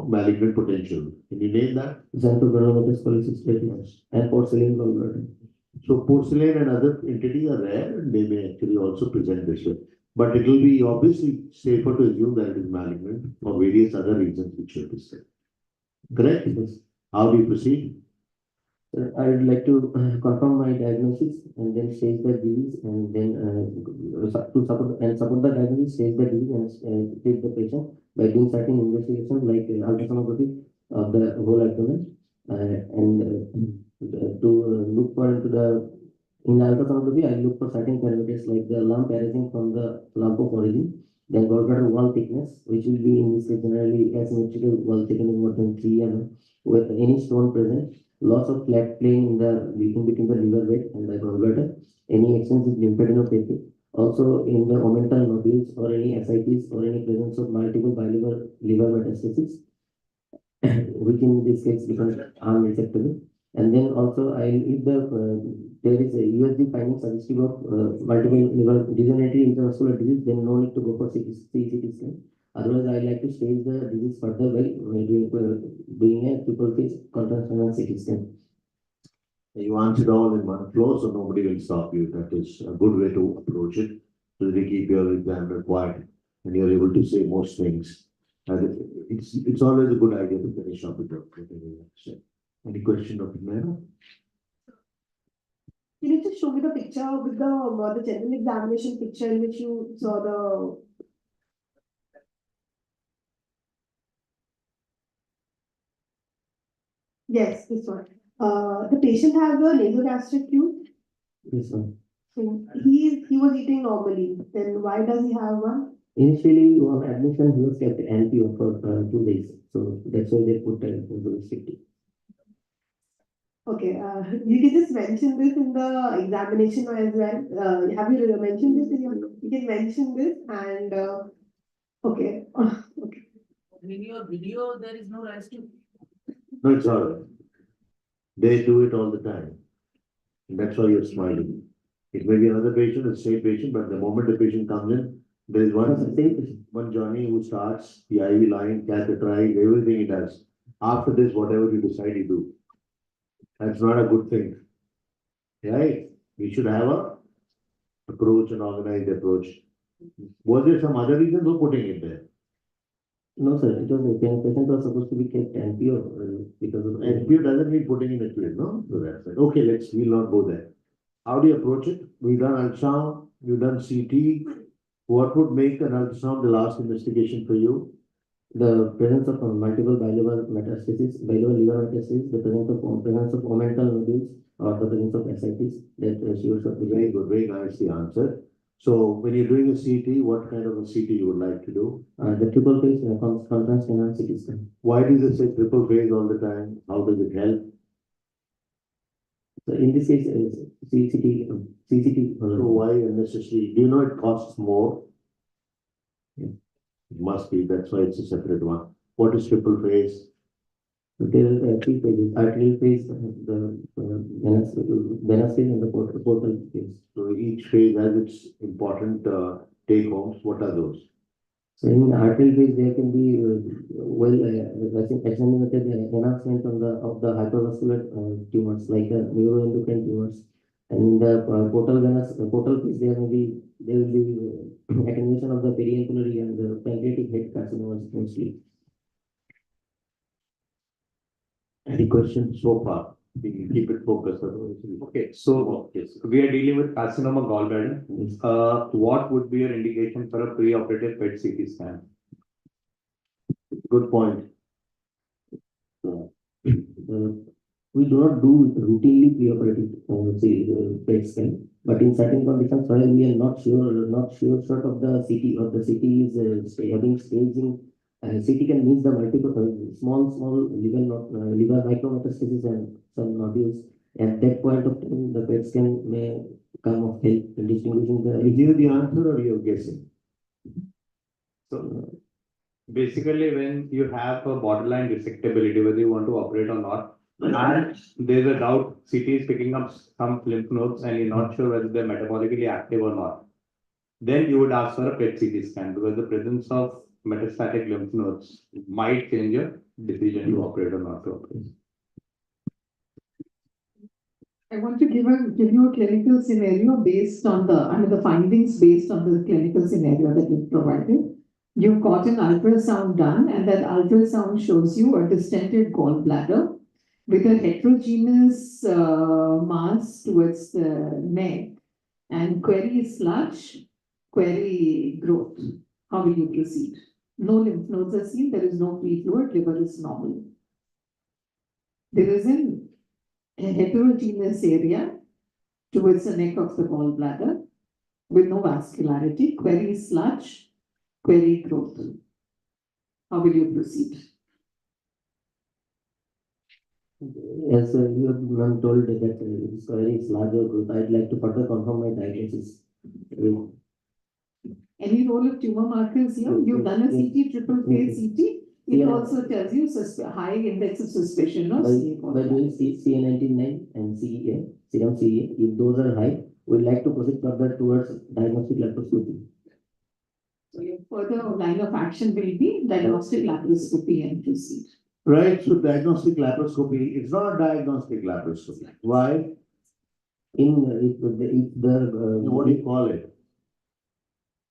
malignant potential. Can you name that? Xanthogranulomatosis polycystitis and porcelain gallbladder. So porcelain and other entities are rare and they may actually also present this way. But it will be obviously safer to assume that it is malignant for various other reasons which you have discussed. Correct? Yes. How do you proceed? I would like to confirm my diagnosis and then stage the disease and then support the diagnosis, stage the disease and treat the patient by doing certain investigations like ultrasonography of the whole abdomen to look for in the ultrasonography I look for certain parameters like the lump arising from the lump of origin, then gallbladder wall thickness, which will be in this case generally asymmetrical wall thickness more than 3 mm with any stone present. Loss of flat plane in between the liver bed and the gallbladder, any extensive lymphadenopathy, also in the omental nodules or any ascites or any presence of multiple bilinear liver metastasis, which in this case becomes unresectable. And then also, if there is a USG finding suggestive of multiple liver degenerative intravascular disease, then no need to go for CT scan. Otherwise, I like to stage the disease further by doing a triple phase contrast CT scan. You answered all in one flow, so nobody will stop you. That is a good way to approach it. So they keep your examiner quiet and you're able to say most things. And it's always a good idea to finish up with the Any question, Dr. Mehra? Can you just show me the picture with the general examination picture in which you saw the Yes, this one. The patient has a nasogastric tube. Yes, ma'am. So he was eating normally. Then why does he have one? Initially, on admission, he was kept NPO for 2 days. So that's why they put into restricted. Okay, you can just mention this in the examination as well. Have you mentioned this in your? You can mention this and okay. Okay. In your video, there is no rise to. No, it's all right. They do it all the time. That's why you're smiling. It may be another patient, a same patient, but the moment the patient comes in, there is one Johnny who starts the IV line, catheterize, everything he does. After this, whatever you decide, you do. That's not a good thing. Right? We should have a approach, an organized approach. Was there some other reason for putting it there? No, sir, it was the patient was supposed to be kept NPO because of. NPO doesn't mean putting in a fluid, no? So that's it. Okay, we'll not go there. How do you approach it? We've done ultrasound, we've done CT. What would make an ultrasound the last investigation for you? The presence of multiple bilinear metastasis, bilinear liver metastasis, the presence of omental nodules, or the presence of ascites that she was Very good, very nicely answered. So when you're doing a CT, what kind of a CT you would like to do? the triple phase contrast enhanced CT scan. Why does it say triple phase all the time? How does it help? So in this case, CCT. So why unnecessarily? Do you know it costs more? Yeah. It must be, that's why it's a separate one. What is triple phase? There are 3 phases: arterial phase, the venous phase, and the portal phase. So each phase has its important take homes. What are those? So in the arterial phase, there can be examinated enhancement of the hypervascular tumors like the neuroendocrine tumors, and in the portal phase, there will be attenuation of the periankylary and the pancreatic head carcinomas mostly. Any questions so far? We can keep it focused. Okay, so Yes. we are dealing with carcinoma gallbladder. What would be your indication for a preoperative PET CT scan? Good point. We do not do routinely preoperative PET scan, but in certain conditions where we are not sure short of the CT or the CT is having staging. CT can means the multiple small liver micrometastasis and some nodules. At that point of time, the PET scan may come of help in distinguishing Is here the answer or you're guessing? So basically, when you have a borderline resectability, whether you want to operate or not, and there's a doubt CT is picking up some lymph nodes and you're not sure whether they're metabolically active or not, then you would ask for a PET CT scan because the presence of metastatic lymph nodes might change your decision to operate or not to operate. I want to give you a clinical scenario based on the findings based on the clinical scenario that you've provided. You've got an ultrasound done, and that ultrasound shows you a distended gallbladder with a heterogeneous mass towards the neck and query sludge, query growth. How will you proceed? No lymph nodes are seen, there is no free fluid, liver is normal. There is a heterogeneous area towards the neck of the gallbladder with no vascularity, query sludge, query growth. How will you proceed? As you have told that this query is larger growth, I'd like to further confirm my diagnosis. Any role of tumor markers here? You've done a CT, triple phase CT. It also tells you high index of suspicion of By doing CA19-9 and CEA, serum CEA, if those are high, we'd like to proceed further towards diagnostic laparoscopy. So your further line of action will be diagnostic laparoscopy and proceed. Right, so diagnostic laparoscopy, it's not a diagnostic laparoscopy. Why? What do you call it?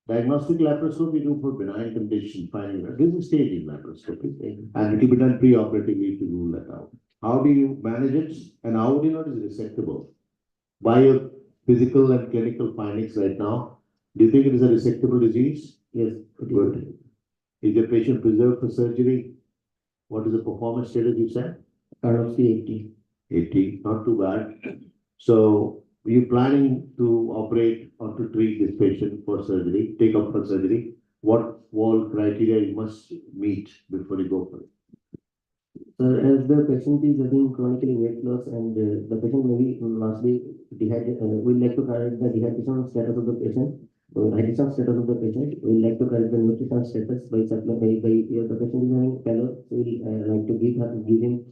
Diagnostic laparoscopy do for benign condition, finding that this is staging laparoscopy, and it will be done pre-operatively to rule that out. How do you manage it, and how do you know it is resectable? By your physical and clinical findings right now, do you think it is a resectable disease? Yes. Good. Is the patient preserved for surgery? What is the performance status you said? Karnofsky 80. 80, not too bad. So you planning to operate or to treat this patient for surgery, take up for surgery? What wall criteria you must meet before you go for it? So as the patient is having chronically weight loss and the patient maybe lastly dehydrated, we like to correct the dehydration status of the patient, hydration status of the patient. We like to correct the nutrition status by supply by the patient is having pallor. So we like to give him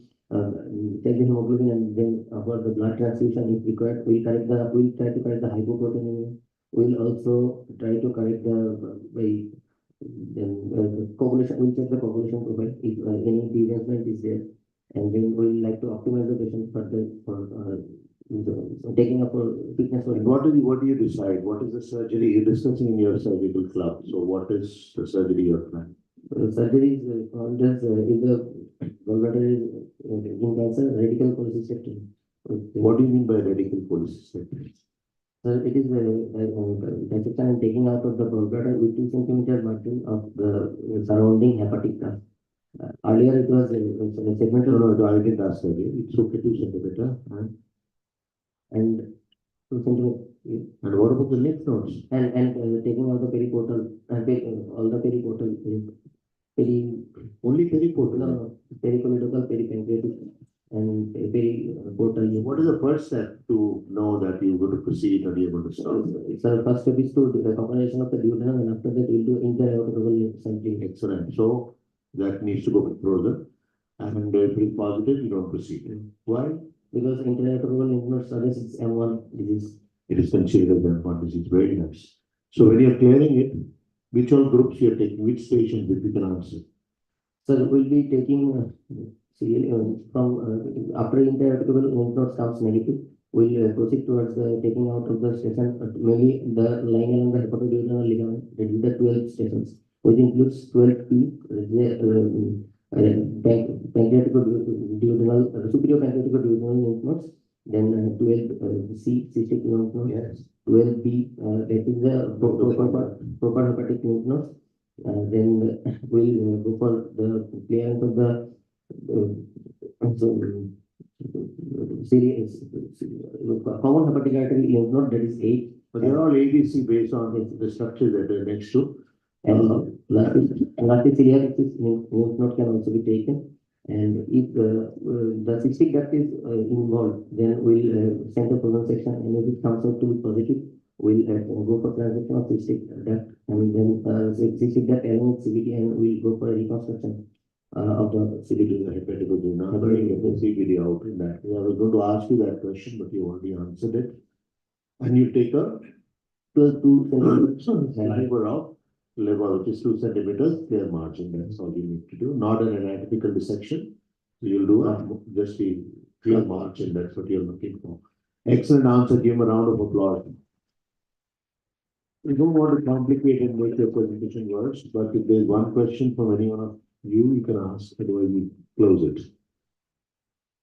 take the hemoglobin and then for the blood transfusion if required. We'll try to correct the hypoproteinemia. We'll also try to correct the by then coagulation, we'll check the coagulation profile if any derangement is there, and then we'll like to optimize the patient for taking up for fitness for. And what do you decide? What is the surgery you're discussing in your surgical club? So what is the surgery you're planning? Surgery is if the gallbladder is in cancer, radical cholecystectomy. What do you mean by radical cholecystectomy? It is dissection and taking out of the gallbladder with 2 centimeter margin of the surrounding hepatic duct. Earlier it was a No, segmental no, I didn't ask that. It's okay, 2 centimeter. and 2 centimeter. And what about the lymph nodes? And taking out the periportal, all the periportal, Only periportal. no, peripolitical, peripancreatic, and periportal. What is the first step to know that you're going to proceed or you're going to stop? So first step is to do the combination of the duodenum, and after that we'll do interaortic sampling. Excellent. So that needs to go further. And if it's positive, you don't proceed. Why? Because interaortic lymph node suggests it's M1 disease. It is considered as M1 disease. Very nice. So when you're clearing it, which all groups you're taking, which stations, if you can answer? So we'll be taking from after interaortic lymph nodes comes negative, we'll proceed towards the taking out of the station, mainly the lying along the hepatoduodenal ligament, that is the 12 stations, which includes 12P, pancreatic duodenal, superior pancreatic duodenal lymph nodes, then 12C, cystic lymph nodes, Yes. 12B, that is the proper hepatic lymph nodes. Then we'll go for the clearance of the common hepatic artery lymph node, that is 8. But they're all ABC based on the structure that they're next to. And lastly, celiac lymph node can also be taken. And if the cystic duct is involved, then we'll send a frozen section, and if it comes out to be positive, we'll go for transaction of cystic duct, and then cystic duct along with CBD, and we'll go for a reconstruction of the CBD, the hepatic duodenum. I'm going to get the CBD out in that. I was going to ask you that question, but you already answered it. And you take a 2 centimeters. fiber of level, which is 2 centimeters, clear margin. That's all you need to do. Not an anatomical dissection. So you'll do just the clear margin. That's what you're looking for. Excellent answer. Give him a round of applause. We don't want to complicate and make your presentation worse, but if there's one question from anyone of you, you can ask. Otherwise, we close it.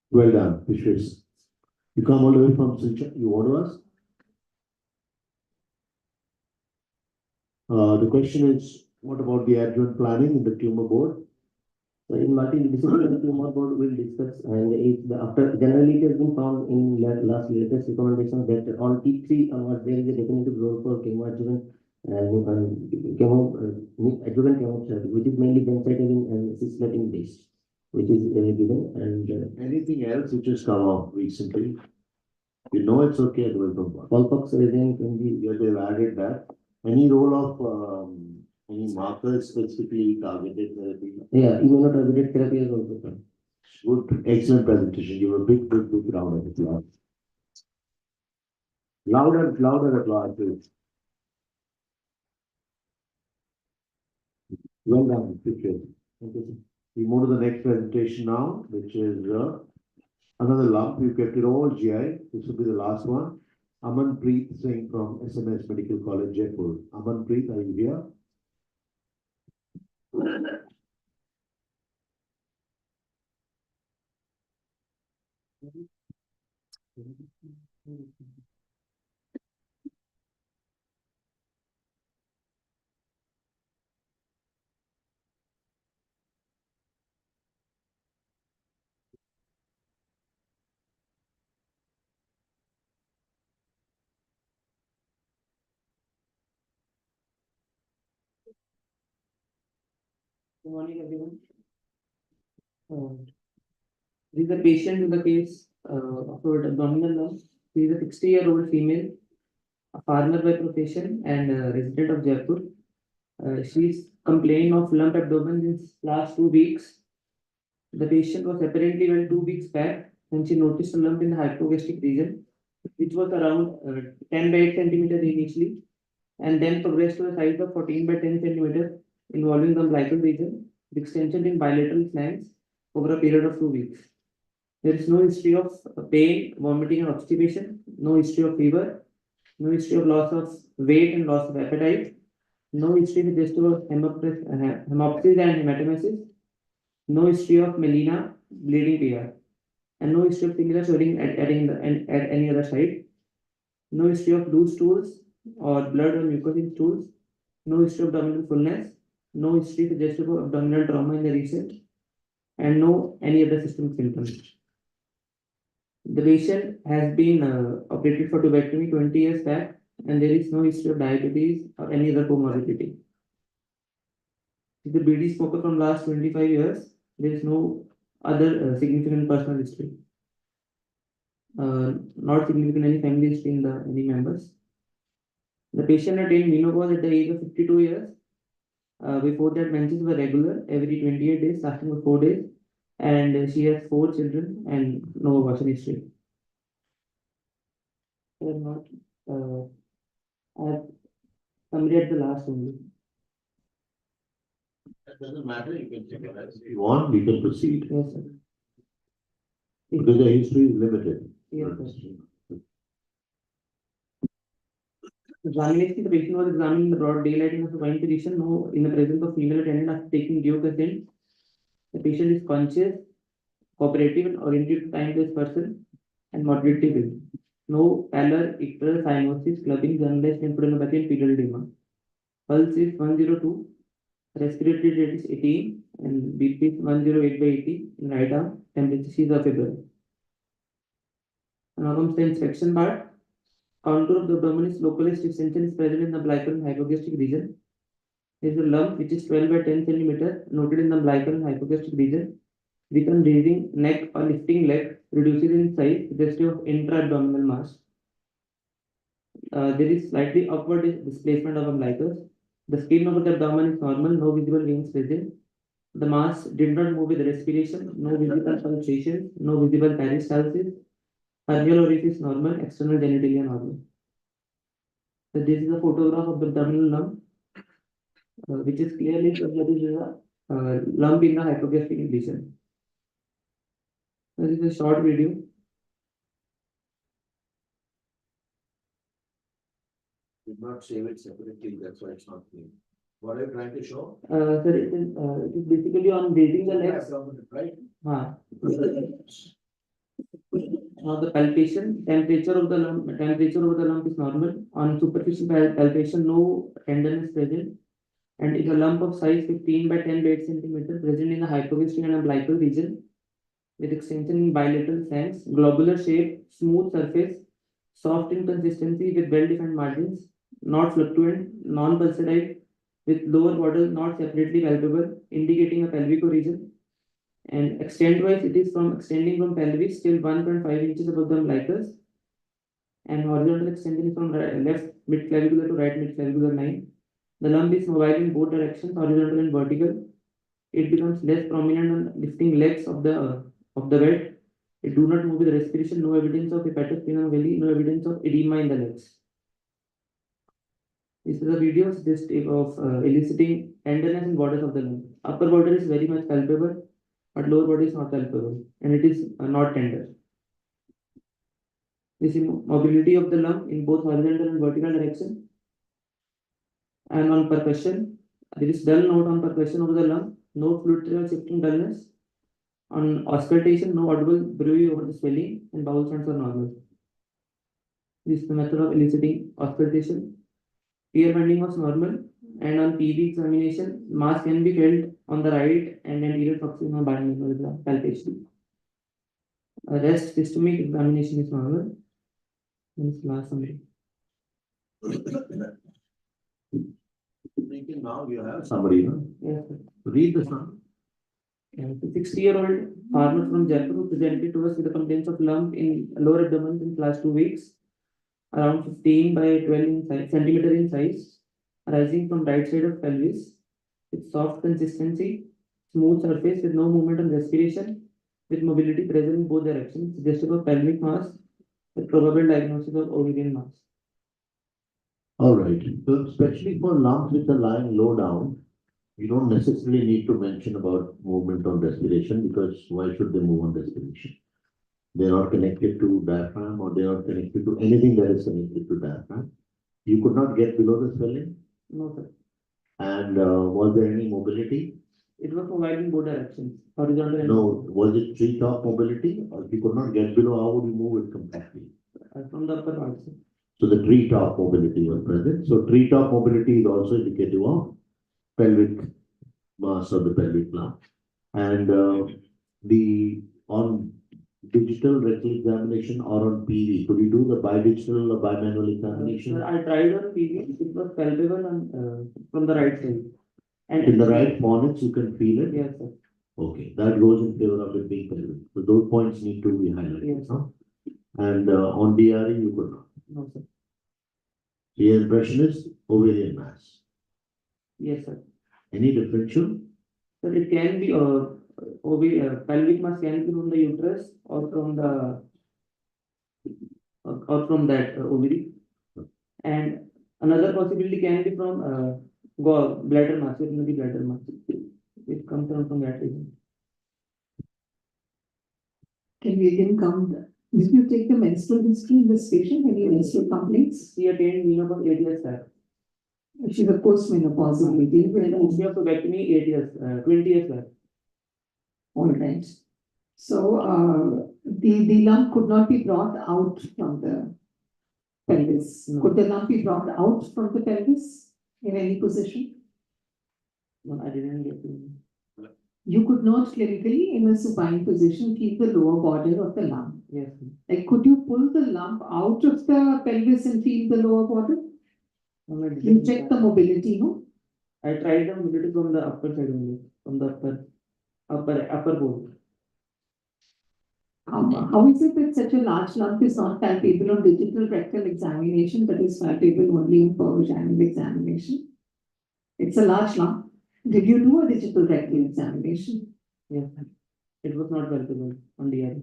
Well done, Vishwas. You come all the way from Silchar. You want to ask? The question is, what about the adjuvant planning in the tumor board? So in multidisciplinary tumor board, we'll discuss, and if after generally it has been found in latest recommendation that on T3 there is a definitive role for chemoadjuvant adjuvant chemotherapy, which is mainly gemcitabine and cisplatin based, which is given. And Anything else which has come up recently? You know it's okay, otherwise don't bother. Folpox resin can be. Yeah, they've added that. Any role of any markers specifically targeted therapy? Yeah, immunotargeted therapy is also done. Good, excellent presentation. Give a big round of applause. Louder applause, please. Well done, Vishwas. Thank you, sir. We move to the next presentation now, which is another lump. We've kept it all GI. This will be the last one. Amanpreet Singh from SMS Medical College, Jaipur. Amanpreet, are you here? Good morning, everyone. This is a patient with a case of abdominal lump. She is a 60-year-old female, a farmer by profession and a resident of Jaipur. She's complaining of lump abdomen since last 2 weeks. The patient was apparently well 2 weeks back when she noticed a lump in the hypogastric region, which was around 10 by 8 centimeters initially, and then progressed to a size of 14 by 10 centimeters involving the umbilical region, with extension in bilateral flanks over a period of 2 weeks. There is no history of pain, vomiting, or obstipation, no history of fever, no history of loss of weight and loss of appetite, no history suggestive of hemoptysis and hematemesis, no history of melena, bleeding PR, and no history of similar swelling at any other site, no history of loose stools or blood or mucus in stools, no history of abdominal fullness, no history suggestive of abdominal trauma in the recent, and no any other systemic symptoms. The patient has been operated for tubectomy 20 years back, and there is no history of diabetes or any other comorbidity. She's a BD smoker from last 25 years. There is no other significant personal history. Not significant any family history in the any members. The patient attained menopause at the age of 52 years. Before that, menses were regular every 28 days, lasting for 4 days, and she has 4 children and no abortion history. I have not. I have summary at the last only. That doesn't matter, you can check it as if you want, we can proceed, Yes, sir. because the history is limited. Yes, sir. Examination, the patient was examined in the broad daylight in a supine position, no, in the presence of female attendant after taking due consent. The patient is conscious, cooperative, and oriented to time-based person, and moderately ill. No pallor, icteral cyanosis, clubbing, journalized lymphadenopathy, and fetal edema. Pulse is 102, respiratory rate is 18, and BP is 108 by 80 in right arm, temperature is of February. Now comes the inspection part. Contour of the abdomen is localized extension is present in the umbilical and hypogastric region. There is a lump which is 12 by 10 centimeter noted in the umbilical and hypogastric region. With raising neck or lifting leg reduces in size suggestive of intra-abdominal mass. There is slightly upward displacement of umbilicus. The skin over the abdomen is normal, no visible veins present. The mass did not move with respiration, no visible pulsation, no visible peristalsis. Hernial orifice normal, external genitalia normal. So this is a photograph of the abdominal lump, which is clearly shows that this is a lump in the hypogastric region. This is a short video. Did not save it separately, that's why it's not clean. What are you trying to show? Sir, it is basically on raising the legs. Right? Now the palpation, temperature of the lump is normal. On superficial palpation, no tenderness present, and if a lump of size 15 by 10 by 8 centimeters present in the hypogastric and umbilical region, with extension in bilateral flanks, globular shape, smooth surface, soft in consistency with well-defined margins, not fluctuant, non-pulsatile, with lower border not separately palpable, indicating a pelvic region. And extent-wise, it is extending from pelvis till 1.5 inches above the umbilicus, and horizontal extension is from left mid-clavicular to right mid-clavicular line. The lump is mobile in both directions, horizontal and vertical. It becomes less prominent on lifting legs of the bed. It do not move with respiration. No evidence of hepatosplenomegaly. No evidence of edema in the legs. This is a video suggestive of eliciting tenderness in borders of the lump. Upper border is very much palpable, but lower border is not palpable, and it is not tender. This is mobility of the lump in both horizontal and vertical direction. And on percussion, there is dull note on percussion of the lump, no fluid trail shifting dullness. On auscultation, no audible bruit over the swelling, and bowel sounds are normal. This is the method of eliciting auscultation. Ear bending was normal, and on PV examination, mass can be felt on the right and anterior proximal bilateral palpation. Rest systemic examination is normal. This is last summary. Now you have somebody, no? Yes, sir. Read the sum. And the 60-year-old farmer from Jaipur who presented to us with the complaints of lump in lower abdomen in last 2 weeks, around 15 by 12 centimeter in size, arising from right side of pelvis, with soft consistency, smooth surface with no movement on respiration, with mobility present in both directions, suggestive of pelvic mass, with probable diagnosis of ovarian mass. All right, so especially for lumps which are lying low down, you don't necessarily need to mention about movement on respiration, because why should they move on respiration? They're not connected to diaphragm, or they're not connected to anything that is connected to diaphragm. You could not get below the swelling, No, sir. and was there any mobility? It was mobile in both directions, horizontal and No, was it tree-top mobility, or if you could not get below, how would you move it compactly? from the upper part, sir. So the tree-top mobility was present. So tree-top mobility is also indicative of pelvic mass of the pelvic lump. And on digital rectal examination or on PV, could you do the bidigital or bimanual examination? Sir, I tried on PV, it was palpable from the right side. And In the right fornix, you can feel it? Yes, sir. Okay, that goes in favor of it being pelvic. So those points need to be highlighted, Yes. no? And on DRE, you could not. No, sir. The impression is ovarian mass. Yes, sir. Any differential? So it can be pelvic mass can be from the uterus or from the or from that ovary, and another possibility can be from bladder mass. It may be bladder mass. It comes from that region. Can we again count? Did you take the menstrual history in this patient? Any menstrual complaints? She attained menopause 8 years back. She's a postmenopausal lady. She has vasectomy 8 years, 20 years back. All right. So, the lump could not be brought out from the pelvis. No. Could the lump be brought out from the pelvis in any position? No, I didn't get to. You could not clinically, in a supine position, feel the lower border of the lump. Yes. Like, could you pull the lump out of the pelvis and feel the lower border? No, I You didn't. check the mobility, no? I tried the mobility from the upper side only, from the upper bone. How is it that such a large lump is not palpable on digital rectal examination, but is palpable only on vaginal examination? It's a large lump. Did you do a digital rectal examination? Yes, it was not palpable on DRE.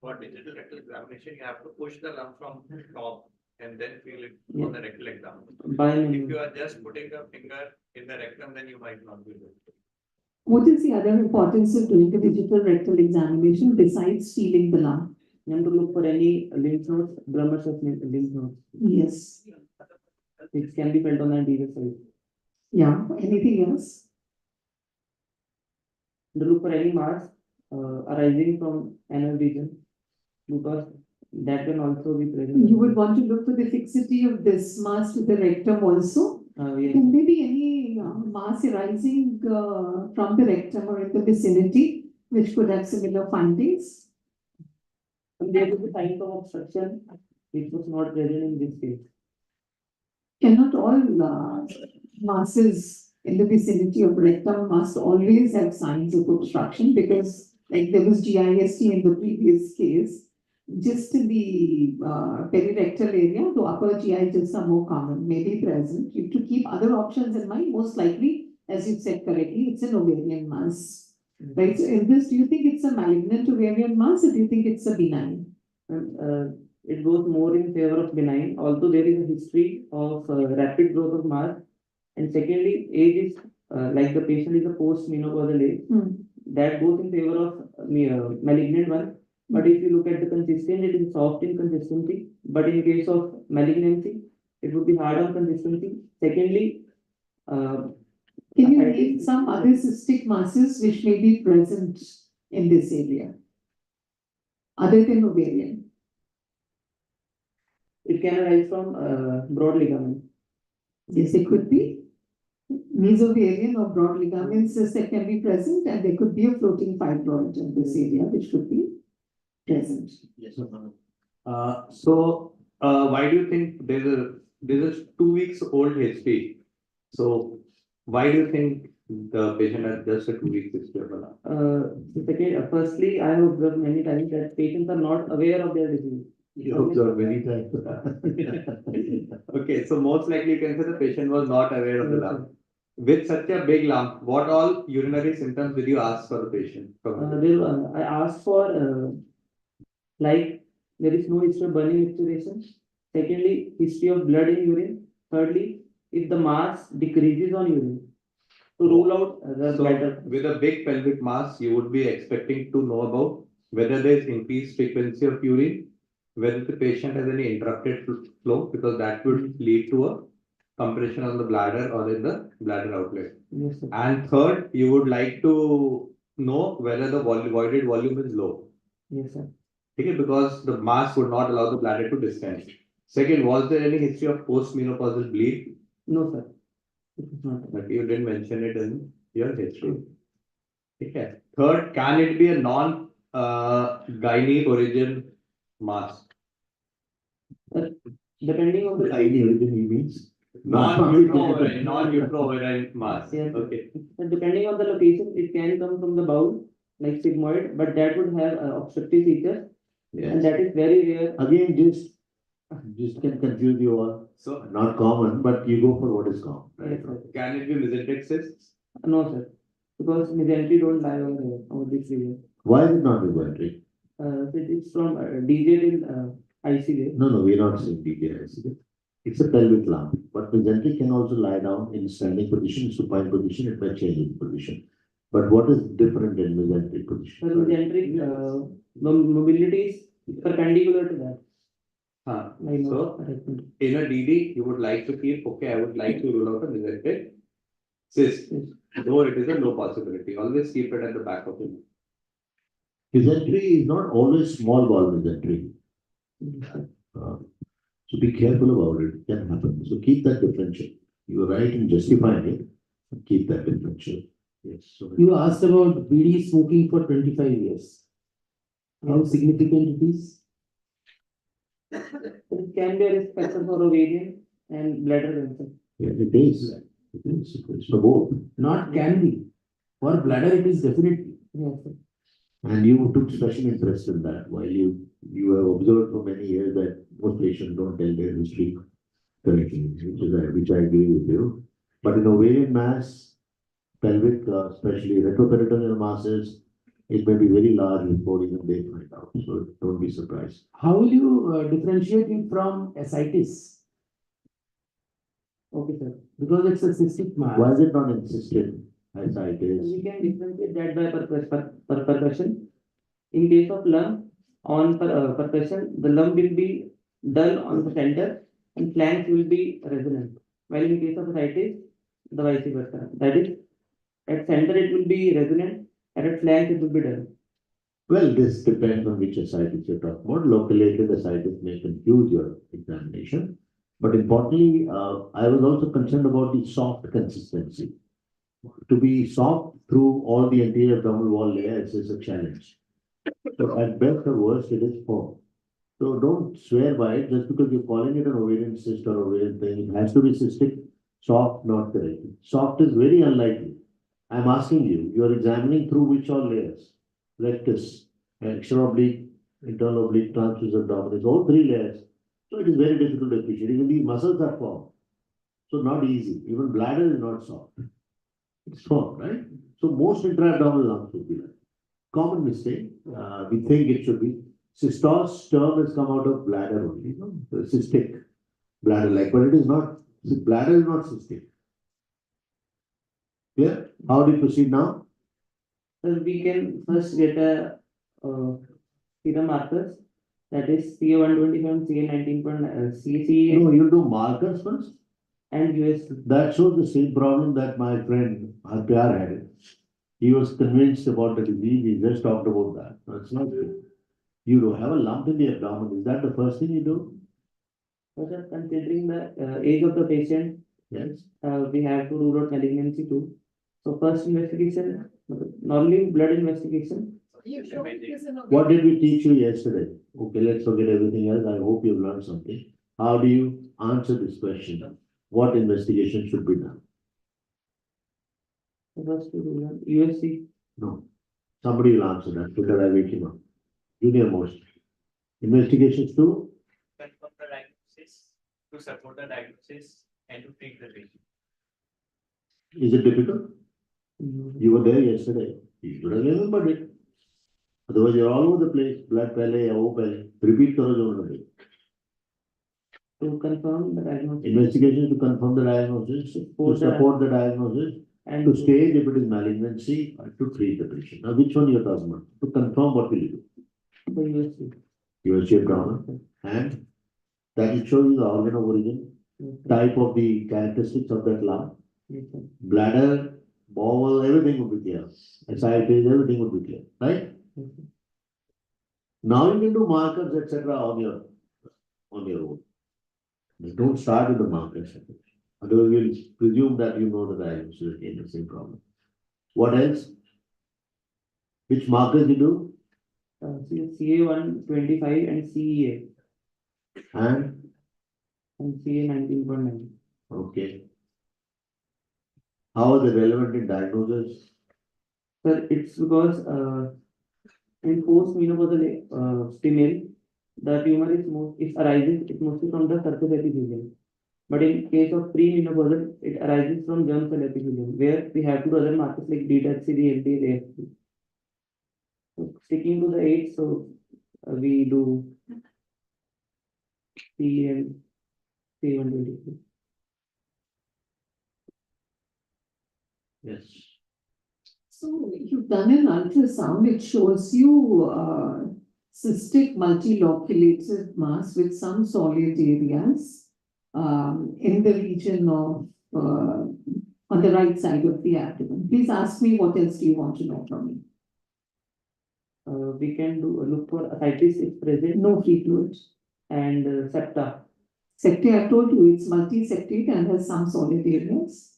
For digital rectal examination, you have to push the lump from top and then feel it Yeah. on the rectal exam. Bimanual. If you are just putting a finger in the rectum, then you might not be able to. What is the other importance of doing a digital rectal examination besides feeling the lump? You have to look for any lymph nodes, Brahmas of lymph nodes, Yes. which can be felt on the anterior side. Yeah. Anything else? To look for any mass arising from anal region, because that can also be present. You would want to look for the fixity of this mass with the rectum also. Yes. Can there be any mass arising from the rectum or in the vicinity which could have similar findings? And there is a sign of obstruction which was not present in this case. Cannot all masses in the vicinity of rectum must always have signs of obstruction, because like there was GIST in the previous case, just in the perirectal area, the upper GI just are more common, may be present. You have to keep other options in mind. Most likely, as you said correctly, it's an ovarian mass. Right, so in this, do you think it's a malignant ovarian mass, or do you think it's a benign? It goes more in favor of benign, although there is a history of rapid growth of mass. And secondly, age is like the patient is a post-menopausal age, that goes in favor of malignant one. But if you look at the consistency, it is soft in consistency. But in case of malignancy, it would be hard on consistency. Secondly, can you name some other cystic masses which may be present in this area, other than ovarian? It can arise from broad ligament. Yes, it could be mesovarian or broad ligaments that can be present, and there could be a floating fibroid in this area which could be present. Yes. Why do you think there's a 2 weeks old history? So why do you think the patient has just a 2 week history of a lump? Firstly, I have observed many times that patients are not aware of their disease. You observe many times. Okay, so most likely you can say the patient was not aware of the lump. With such a big lump, what all urinary symptoms did you ask for the patient? I asked for, like, there is no history of burning micturition. Secondly, history of blood in urine. Thirdly, if the mass decreases on urine, to rule out the So bladder. with a big pelvic mass, you would be expecting to know about whether there is increased frequency of urine, whether the patient has any interrupted flow, because that would lead to a compression on the bladder or in the bladder outlet. Yes, sir. And third, you would like to know whether the voided volume is low. Yes, sir. Okay, because the mass would not allow the bladder to distend. Second, was there any history of postmenopausal bleed? No, sir. It is not. But you didn't mention it in your history. Okay. Third, can it be a non-gynae origin mass? Depending on the. Tiny origin, he means. Non-uterovirine mass. Yes. Okay. And depending on the location, it can come from the bowel, like sigmoid, but that would have obstructive features, and Yes. that is very rare. Again, just can confuse you all. So Not common, but you go for what is common, right? Yes, sir. can it be mesenteric cysts? No, sir. Because mesentery don't lie over here, over this region. Why is it not mesenteric? It's from DJ till IC. No, we're not saying DJIC. It's a pelvic lump, but mesenteric can also lie down in standing position, supine position, it may change its position. But what is different in mesenteric So position? mesenteric mobility is perpendicular to that. Like, So in a DD, you would like to keep, okay, I would like to rule out a mesenteric cyst, though it is a low possibility. Always keep it at the back of your mind. Mesentery is not always small bowel mesentery. So be careful about it, it can happen. So keep that differential. You are right in justifying it, but keep that differential. Yes. So You asked about BD smoking for 25 years. How significant it is? It can be a risk factor for ovarian and bladder cancer. yeah, it is. It's for both. Not can be. For bladder, it is definitely. Yes, sir. And you took special interest in that while you have observed for many years that most patients don't tell their history correctly, which I agree with you. But in ovarian mass, pelvic, especially retroperitoneal masses, it may be very large before even they find out. So don't be surprised. How will you differentiate it from ascites? Okay, sir. Because it's a cystic mass. Why is it not insisted as it is? We can differentiate that by percussion. In case of lump, on percussion, the lump will be dull on the center and flanks will be resonant. While in case of ascites, the vice versa. That is, at center it will be resonant, and at flanks it will be dull. Well, this depends on which ascites you're talking about. Loculated ascites may confuse your examination. But importantly, I was also concerned about the soft consistency. To be soft through all the anterior abdominal wall layers is a challenge. So at best or worst, it is firm. So don't swear by it just because you're calling it an ovarian cyst or ovarian thing. It has to be cystic, soft, not correct. Soft is very unlikely. I'm asking you, you're examining through which all layers? Rectus, extra oblique, internal oblique, transverse abdominis, all three layers. So it is very difficult to appreciate. Even these muscles are firm. So not easy. Even bladder is not soft. It's firm, right? So most intra-abdominal lumps would be like. Common mistake. We think it should be. Cystose term has come out of bladder only, the cystic bladder like, but it is not. Bladder is not cystic. Clear? How do you proceed now? So we can first get a serum markers, that is CA127, CA19, CA No, you'll do markers first. and US. That shows the same problem that my friend Harpyar had. He was convinced about the disease. He just talked about that. That's not good. You don't have a lump in the abdomen. Is that the first thing you do? Sir, considering the age of the patient, Yes. we have to rule out malignancy too. So first investigation, normally blood investigation. What did we teach you yesterday? Okay, let's forget everything else. I hope you've learned something. How do you answer this question? What investigation should be done? First to do USC. No. Somebody will answer that, because I wake him up. Junior most. Investigations to, Confirm the diagnosis, to support the diagnosis and to treat the patient. is it difficult? You were there yesterday. You should have remembered it. Otherwise, you're all over the place. Blood pele, O pele. Repeat karo jo unhone. To confirm the diagnosis Investigation to confirm the diagnosis, to support the diagnosis, and to stage if it is malignancy, or to treat the patient. Now, which one you are talking about? To confirm what will you do? the USC. USC abdomen, and that will show you the organ of origin, type of the characteristics of that lung, Yes, sir. bladder, bowel, everything would be clear. Ascites, everything would be clear, right? Yes, sir. Now you can do markers, etc. on your own. But don't start with the markers. Otherwise, we'll presume that you know the diagnosis in the same problem. What else? Which markers you do? CA 125 and CEA And, and CA 19.9. okay. How are they relevant in diagnosis? Sir, it's because in post-menopausal female, the tumor arises mostly from the surface epithelium. But in case of pre-menopausal, it arises from germ cell epithelium, where we have to do other markers like DHCD, LDL, AFP. So sticking to the 8, so we do C and C123. Yes. So you've done an ultrasound, it shows you cystic multiloculated mass with some solid areas in the region of on the right side of the abdomen. Please ask me what else do you want to know from me? We can look for ascites if present, No free fluid. and septa. Septate, I told you, it's multisectate and has some solid areas.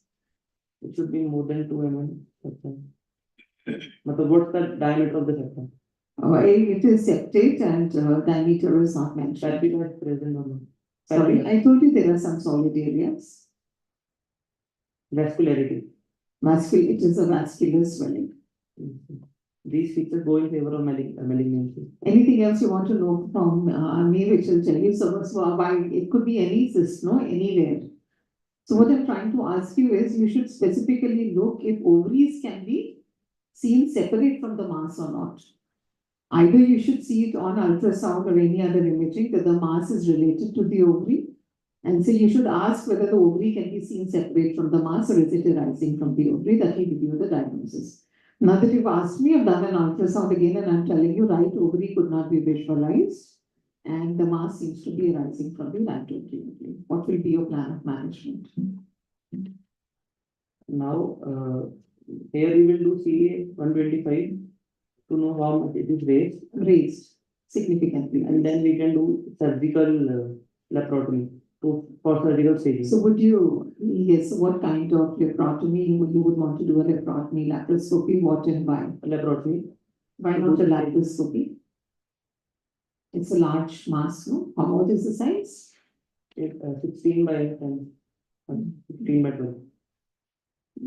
It should be more than 2 mm. septa. But what's the diameter of the septa? It is septate and diameter is not mentioned. Papilla is present or not? Sorry, Papilla. I told you there are some solid areas. Vascularity. It is a vascular swelling. These features go in favor of malignancy. Anything else you want to know from me, which will tell you so why it could be any cyst, no, anywhere. So what I'm trying to ask you is, you should specifically look if ovaries can be seen separate from the mass or not. Either you should see it on ultrasound or any other imaging that the mass is related to the ovary. And so you should ask whether the ovary can be seen separate from the mass or is it arising from the ovary. That will give you the diagnosis. Now that you've asked me, I've done an ultrasound again and I'm telling you, right ovary could not be visualized and the mass seems to be arising from the right ovary. What will be your plan of management? Now, here we will do CA 125 to know how much it is Raised significantly. and then we can do surgical laparotomy for surgical staging. So would you, yes, what kind of laparotomy you would want to do a laparotomy, laparoscopy, what and why? Laparotomy. Why not a laparoscopy? It's a large mass, no? How much is the size? 16 by 10, 16 by 12.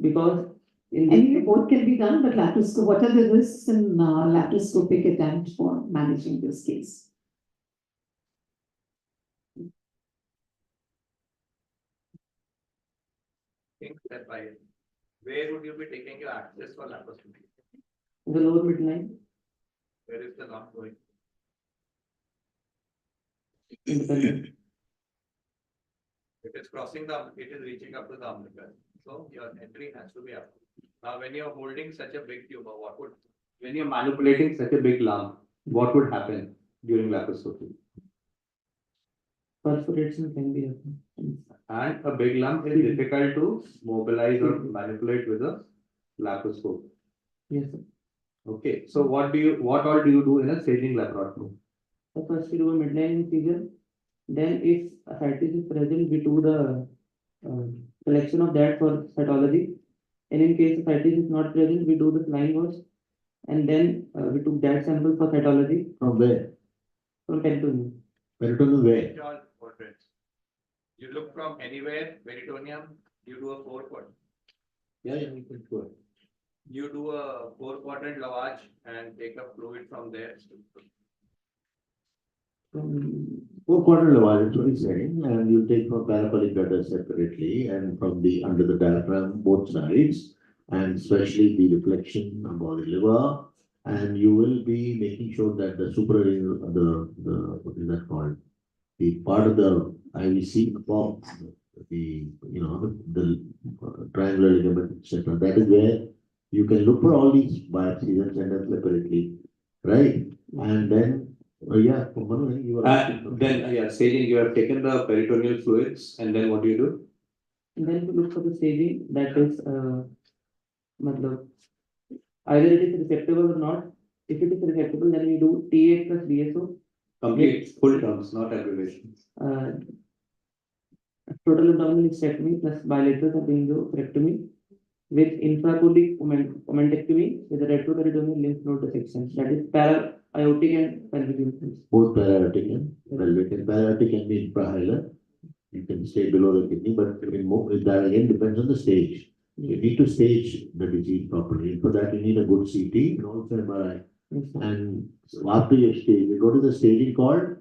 Because in Anyway, this, both can be done, but laparoscopy, what are the risks in laparoscopic attempt for managing this case? Think that by where would you be taking your access for laparoscopy? the lower midline, Where is the lump going? independent. It is crossing it is reaching up to the umbilical. So your entry has to be up. Now, when you're holding such a big tumor, when you're manipulating such a big lump, what would happen during laparoscopy? Perforation can be happening. And a big lump is difficult to mobilize or manipulate with a laparoscope. Yes, sir. Okay, so what all do you do in a staging laparoscopy? So first we do a midline incision. Then if ascites is present, we do the collection of that for cytology. And in case ascites is not present, we do the flying wash. And then we took that sample for cytology From where? from peritoneum. Peritoneum where? Which all portraits? You look from anywhere, peritoneum, you do a 4-point. Yeah, we can do it. You do a 4-quadrant lavage and take a fluid from there. From 4-quadrant lavage is what he's saying, and you take from parabolic gutter separately and from the under the diaphragm both sides, and especially the deflection about the liver, and you will be making sure that the suprarenal, what is that called? The part of the IVC above the, the triangular ligament, etc. That is where you can look for all these biopsies and send them separately, right? And then, yeah, for Manu, you are. Staging, you have taken the peritoneal fluids and then what do you do? And then to look for the staging, that is, matlab, either it is resectable or not. If it is resectable, then you do T8 plus DSO. Complete full terms, not abbreviations. Total abdominal hysterectomy plus bilateral saphengorectomy with infrapubic omentectomy with a retroperitoneal lymph node dissection. That is para-aortic and pelvic lymph nodes. Both para-aortic and pelvic, and para-aortic can be infrahilar. You can stay below the kidney, but that again depends on the stage. You need to stage the disease properly. And for that, you need a good CT and also MRI. And so after your stage, you go to the staging called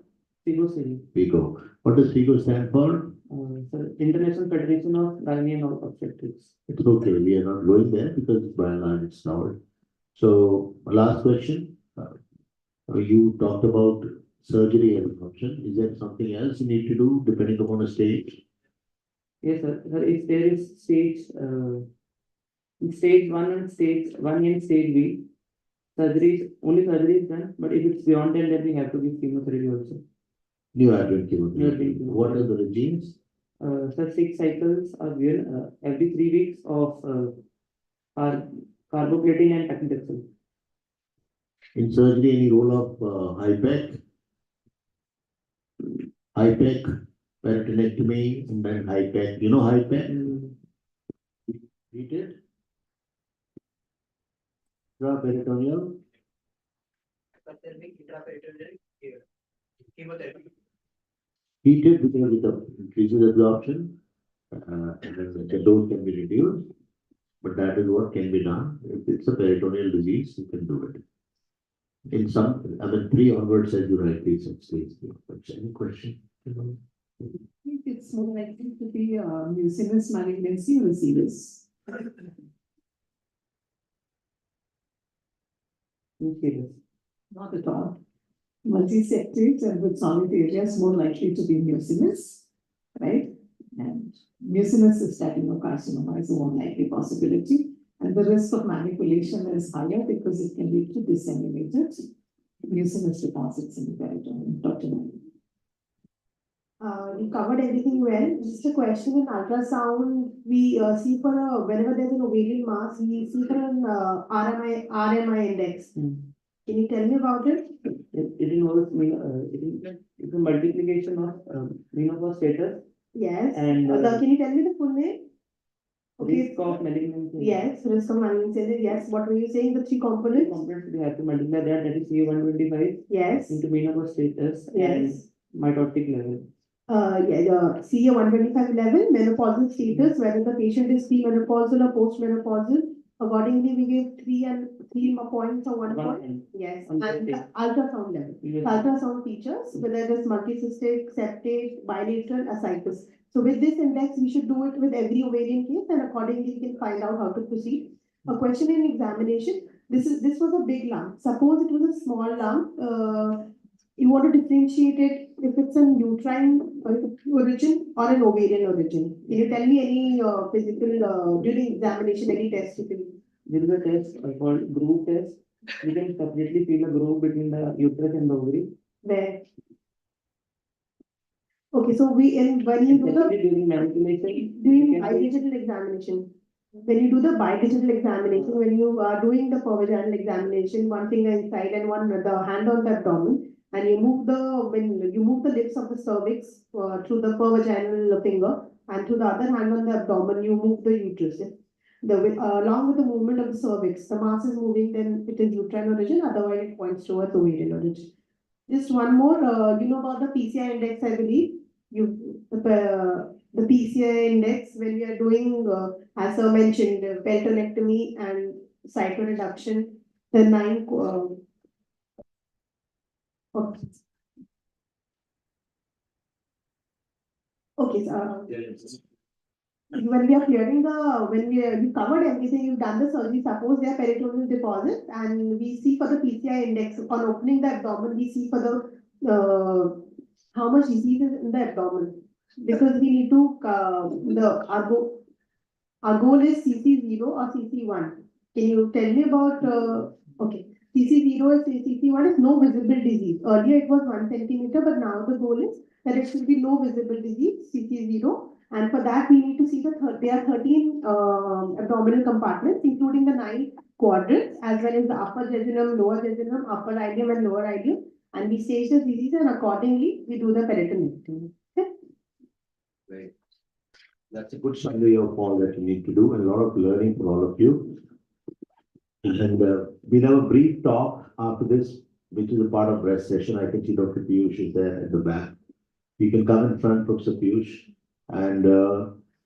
FIGO staging. FIGO. What does FIGO stand for? International Federation of Gynae and Obstetrics. It's okay. We are not going there because by and large it's covered. So last question. You talked about surgery as an option. Is there something else you need to do depending upon a stage? Yes, sir. If there is stage 1 and stage B, only surgery is done. But if it's beyond that, then we have to give chemotherapy also. Neoadjuvant chemotherapy. What are the regimes? So 6 cycles are given every 3 weeks of carboplatin and paclitaxel. In surgery, any role of HIPEC, peritonectomy, and then HIPEC. You know HIPEC? Heated? Intraperitoneal? Chemotherapy. Heated because it increases absorption, and then the dose can be reduced. But that is what can be done. If it's a peritoneal disease, you can do it. In some, 3 onwards, as you rightly said, stays. Any question? I think it's more likely to be mucinous malignancy or serous. Not at all. Multisected and with solid areas more likely to be mucinous, right? And mucinous adenocarcinoma is a more likely possibility. And the risk of manipulation is higher because it can lead to disseminated mucinous deposits in the peritoneum. Dr. Mani. You covered everything well. Just a question in ultrasound, we see for whenever there's an ovarian mass, we see for an RMI index. Can you tell me about it? It involves it's a multiplication of menopause status. Yes. And can you tell me the full name? Risk of malignancy. Yes, risk of malignancy. Yes. What were you saying? The 3 components? We have to multiply that. That is CA125. Yes. Into menopause status. Yes. And mitotic level. CA125 level, menopausal status, whether the patient is premenopausal or postmenopausal. Accordingly, we give 3 points or 1 point. Yes, and ultrasound level. Yes. Ultrasound features, whether it is multicystic, septate, bilateral, ascites. So with this index, we should do it with every ovarian case, and accordingly, we can find out how to proceed. A question in examination. This was a big lump. Suppose it was a small lump. You want to differentiate it if it's an uterine origin or an ovarian origin. Can you tell me any physical during examination, any test you can? There is a test called groove test. You can completely feel a groove between the uterus and the ovary. Where? Okay, so when you do the during manipulation, during bidigital examination. When you do the bidigital examination, when you are doing the pervaginal examination, one finger inside and the hand on the abdomen. And you move the lips of the cervix through the pervaginal finger, and through the other hand on the abdomen, you move the uterus. Along with the movement of the cervix, the mass is moving, then it is uterine origin, otherwise it points towards ovarian origin. Just one more, you know about the PCI index, I believe. The PCI index, when we are doing, as I mentioned, peritonectomy and cytoreduction, the 9, okay. Okay, so, when we are clearing the, when we covered everything, you've done the surgery, suppose they are peritoneal deposits, and we see for the PCI index, on opening the abdomen, we see for the, how much disease is in the abdomen. Because we need to, our goal is CC0 or CC1. Can you tell me about, okay, CC0 is CC1 is no visible disease. Earlier it was 1 centimeter, but now the goal is that it should be no visible disease, CC0. And for that, we need to see there are 13 abdominal compartments, including the 9 quadrants, as well as the upper jejunum, lower jejunum, upper ileum, and lower ileum. And we stage the disease, and accordingly, we do the peritoneectomy. Okay? Right. That's a good summary of all that you need to do, and a lot of learning for all of you. And we'll have a brief talk after this, which is a part of breast session. I can see Dr. Piyush is there at the back. You can come in front, Professor Piyush, and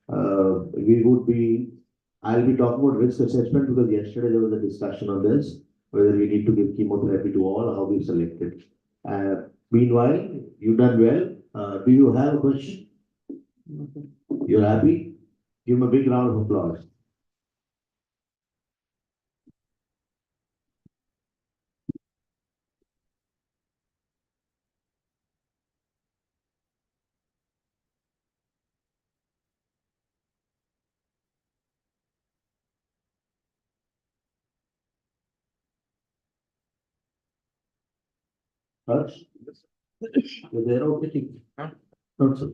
I'll be talking about risk assessment, because yesterday there was a discussion on this, whether we need to give chemotherapy to all, how we select it. Meanwhile, you've done well. Do you have a question? You're happy? Give him a big round of applause. Harsh? You're there, okay? Not so.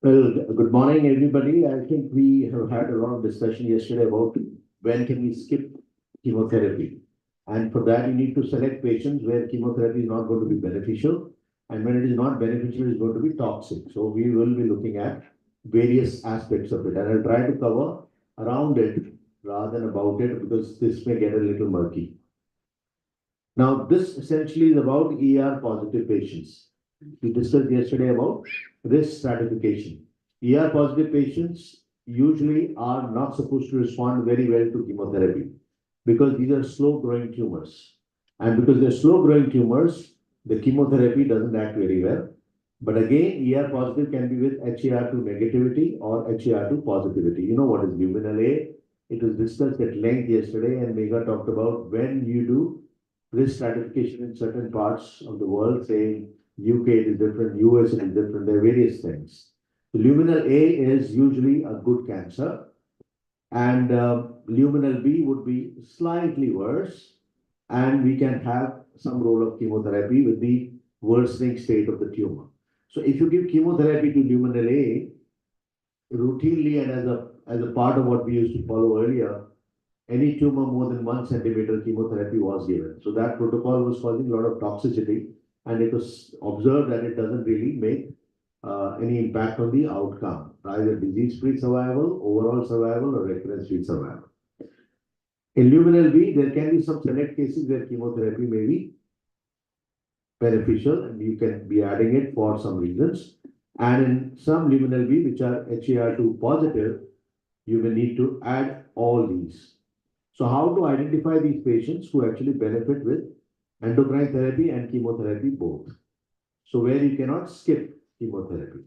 Well, good morning, everybody. I think we have had a lot of discussion yesterday about when can we skip chemotherapy. And for that, you need to select patients where chemotherapy is not going to be beneficial. And when it is not beneficial, it's going to be toxic. So we will be looking at various aspects of it. And I'll try to cover around it rather than about it, because this may get a little murky. Now, this essentially is about ER positive patients. We discussed yesterday about risk stratification. ER positive patients usually are not supposed to respond very well to chemotherapy, because these are slow growing tumors. And because they're slow growing tumors, the chemotherapy doesn't act very well. But again, ER positive can be with HER2 negativity or HER2 positivity. You know what is luminal A? It was discussed at length yesterday, and Megha talked about when you do risk stratification in certain parts of the world, saying UK it is different, US it is different, there are various things. The luminal A is usually a good cancer, and luminal B would be slightly worse, and we can have some role of chemotherapy with the worsening state of the tumor. So if you give chemotherapy to luminal A routinely and as a part of what we used to follow earlier, any tumor more than 1 centimeter chemotherapy was given. So that protocol was causing a lot of toxicity, and it was observed that it doesn't really make any impact on the outcome, either disease-free survival, overall survival, or recurrence-free survival. In luminal B, there can be some select cases where chemotherapy may be beneficial, and you can be adding it for some reasons. And in some luminal B, which are HER2 positive, you may need to add all these. So how to identify these patients who actually benefit with endocrine therapy and chemotherapy both? So where you cannot skip chemotherapy.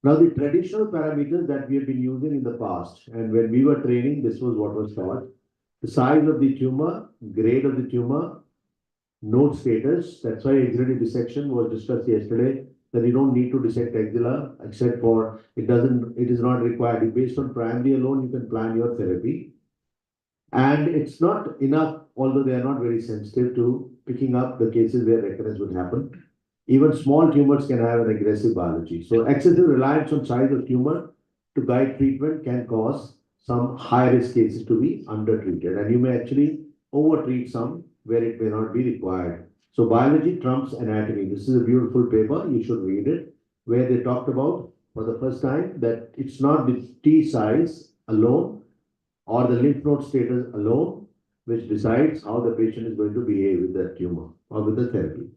Now, the traditional parameters that we have been using in the past, and when we were training, this was what was taught: the size of the tumor, grade of the tumor, node status. That's why axillary dissection was discussed yesterday, that you don't need to dissect axilla, except for it is not required. Based on primary alone, you can plan your therapy. And it's not enough, although they are not very sensitive to picking up the cases where recurrence would happen. Even small tumors can have an aggressive biology. So excessive reliance on size of tumor to guide treatment can cause some high-risk cases to be undertreated. And you may actually overtreat some where it may not be required. So biology trumps anatomy. This is a beautiful paper. You should read it, where they talked about for the first time that it's not the T size alone or the lymph node status alone which decides how the patient is going to behave with that tumor or with the therapy.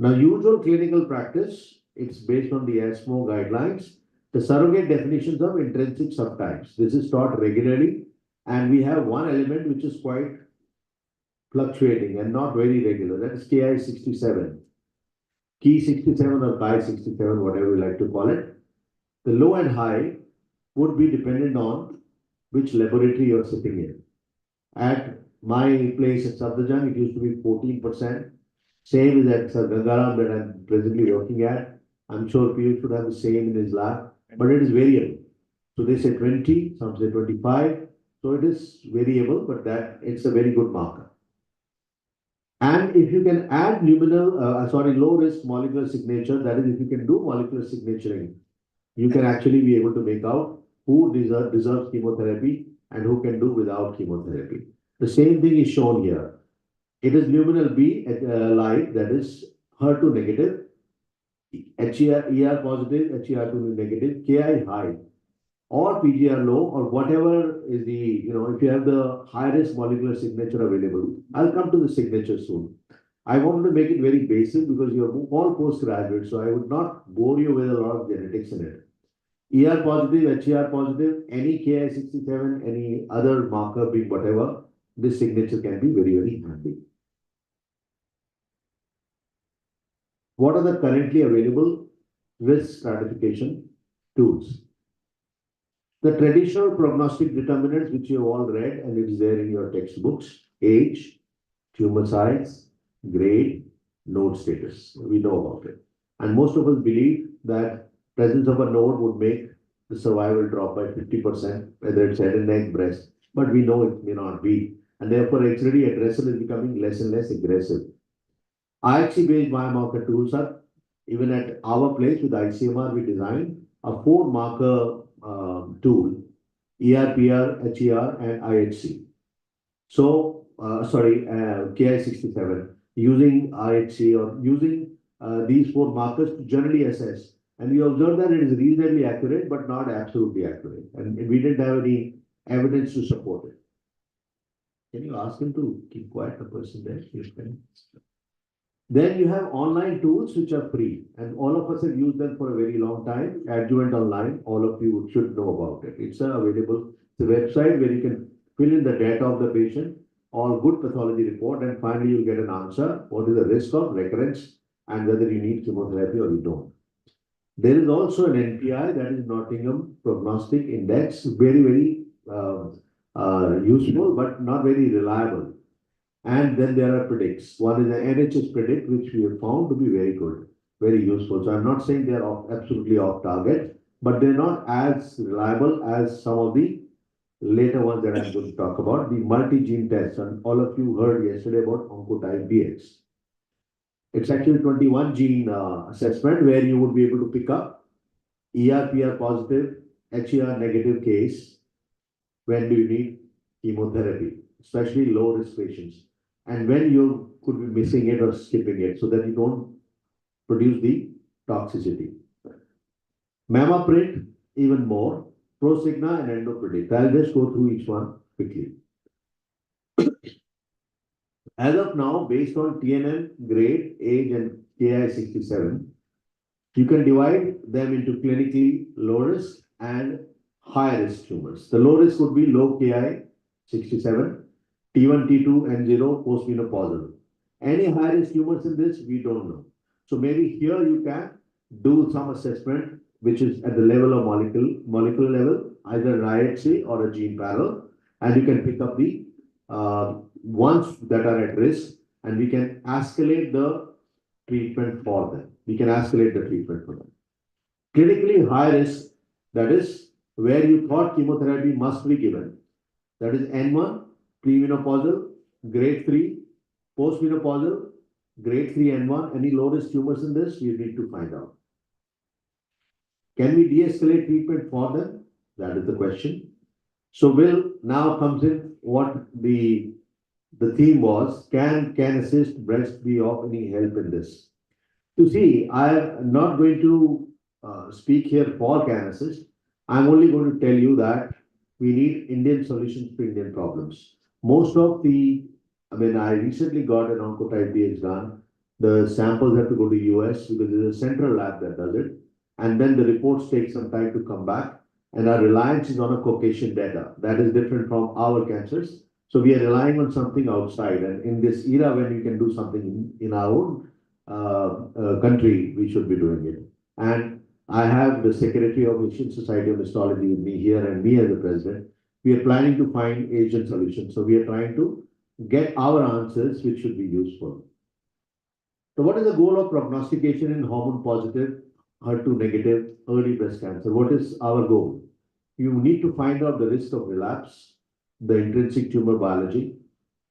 Now, usual clinical practice, it's based on the ESMO guidelines, the surrogate definitions of intrinsic subtypes. This is taught regularly, and we have one element which is quite fluctuating and not very regular. That is KI 67. Key 67 or Chi 67, whatever you like to call it. The low and high would be dependent on which laboratory you're sitting in. At my place at Safdarjung, it used to be 14%. Same is at Sir Gangaram that I'm presently working at. I'm sure Piyush should have the same in his lab, but it is variable. So they say 20, some say 25. So it is variable, but that it's a very good marker. And if you can add low risk molecular signature, that is, if you can do molecular signaturing, you can actually be able to make out who deserves chemotherapy and who can do without chemotherapy. The same thing is shown here. It is luminal B light, that is HER2 negative, ER positive, HER2 negative, KI high, or PGR low, or whatever is the, if you have the high risk molecular signature available. I'll come to the signature soon. I wanted to make it very basic because you're all postgraduates, so I would not bore you with a lot of genetics in it. ER positive, HER positive, any Ki67, any other marker being whatever, this signature can be very, very handy. What are the currently available risk stratification tools? The traditional prognostic determinants, which you have all read, and it is there in your textbooks: age, tumor size, grade, node status. We know about it. And most of us believe that presence of a node would make the survival drop by 50%, whether it's head and neck, breast, but we know it may not be. And therefore, X-ray addressal is becoming less and less aggressive. IHC-based biomarker tools are, even at our place with ICMR, we designed a 4-marker tool, ER, PR, HER, and IHC. So, Ki67, using IHC or using these 4 markers to generally assess. And we observed that it is reasonably accurate, but not absolutely accurate. And we didn't have any evidence to support it. Can you ask him to keep quiet, the person there? Then you have online tools which are free, and all of us have used them for a very long time. Adjuvant Online, all of you should know about it. It's available. It's a website where you can fill in the data of the patient, all good pathology report, and finally you'll get an answer. What is the risk of recurrence and whether you need chemotherapy or you don't. There is also an NPI, that is Nottingham Prognostic Index, very, very useful, but not very reliable. And then there are predicts. One is the NHS predict, which we have found to be very good, very useful. So I'm not saying they're absolutely off target, but they're not as reliable as some of the later ones that I'm going to talk about, the multi-gene tests. And all of you heard yesterday about Oncotype DX. It's actually 21 gene assessment where you would be able to pick up ER, PR positive, HER negative case. When do you need chemotherapy, especially low risk patients, and when you could be missing it or skipping it so that you don't produce the toxicity. MammaPrint, even more, ProSigna and EndoPredict. I'll just go through each one quickly. As of now, based on TNM, grade, age, and Ki67, you can divide them into clinically low risk and high risk tumors. The low risk would be low Ki67, T1, T2, N0, postmenopausal. Any high risk tumors in this, we don't know. So maybe here you can do some assessment, which is at the level of molecular level, either an IHC or a gene panel, and you can pick up the ones that are at risk, and we can escalate the treatment for them. We can escalate the treatment for them. Clinically high risk, that is where you thought chemotherapy must be given. That is N1, premenopausal, grade 3, postmenopausal, grade 3 N1. Any low risk tumors in this, you need to find out. Can we de-escalate treatment for them? That is the question. So Will now comes in what the theme was, can assist breast be of any help in this? You see, I am not going to speak here for can assist. I'm only going to tell you that we need Indian solutions to Indian problems. Most of I recently got an Oncotype DX done. The samples have to go to US because there's a central lab that does it. and then the reports take some time to come back. And our reliance is on a Caucasian data. That is different from our cancers. So we are relying on something outside. And in this era, when we can do something in our own country, we should be doing it. And I have the Secretary of Asian Society of Histology with me here and me as the president. We are planning to find Asian solutions. So we are trying to get our answers, which should be useful. So what is the goal of prognostication in hormone positive, HER2 negative, early breast cancer? What is our goal? You need to find out the risk of relapse, the intrinsic tumor biology,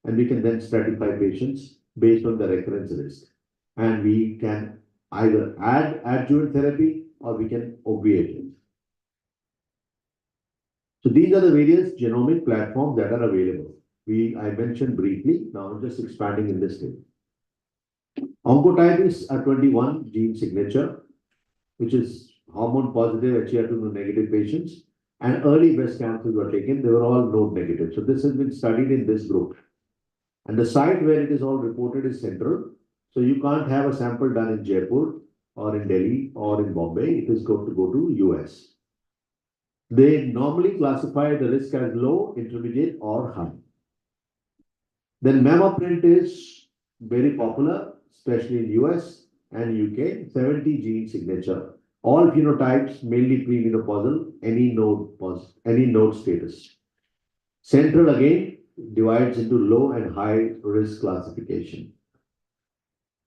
and we can then stratify patients based on the recurrence risk. And we can either add adjuvant therapy or we can obviate it. So these are the various genomic platforms that are available. I mentioned briefly, now I'm just expanding in this thing. Oncotype is a 21 gene signature, which is hormone positive HER2 negative patients, and early breast cancers were taken, they were all node negative. So this has been studied in this group. And the site where it is all reported is central. So you can't have a sample done in Jaipur or in Delhi or in Bombay. It is going to go to US. They normally classify the risk as low, intermediate, or high. Then MammaPrint is very popular, especially in US and UK, 70 gene signature. All phenotypes, mainly premenopausal, any node status. Central again divides into low and high risk classification.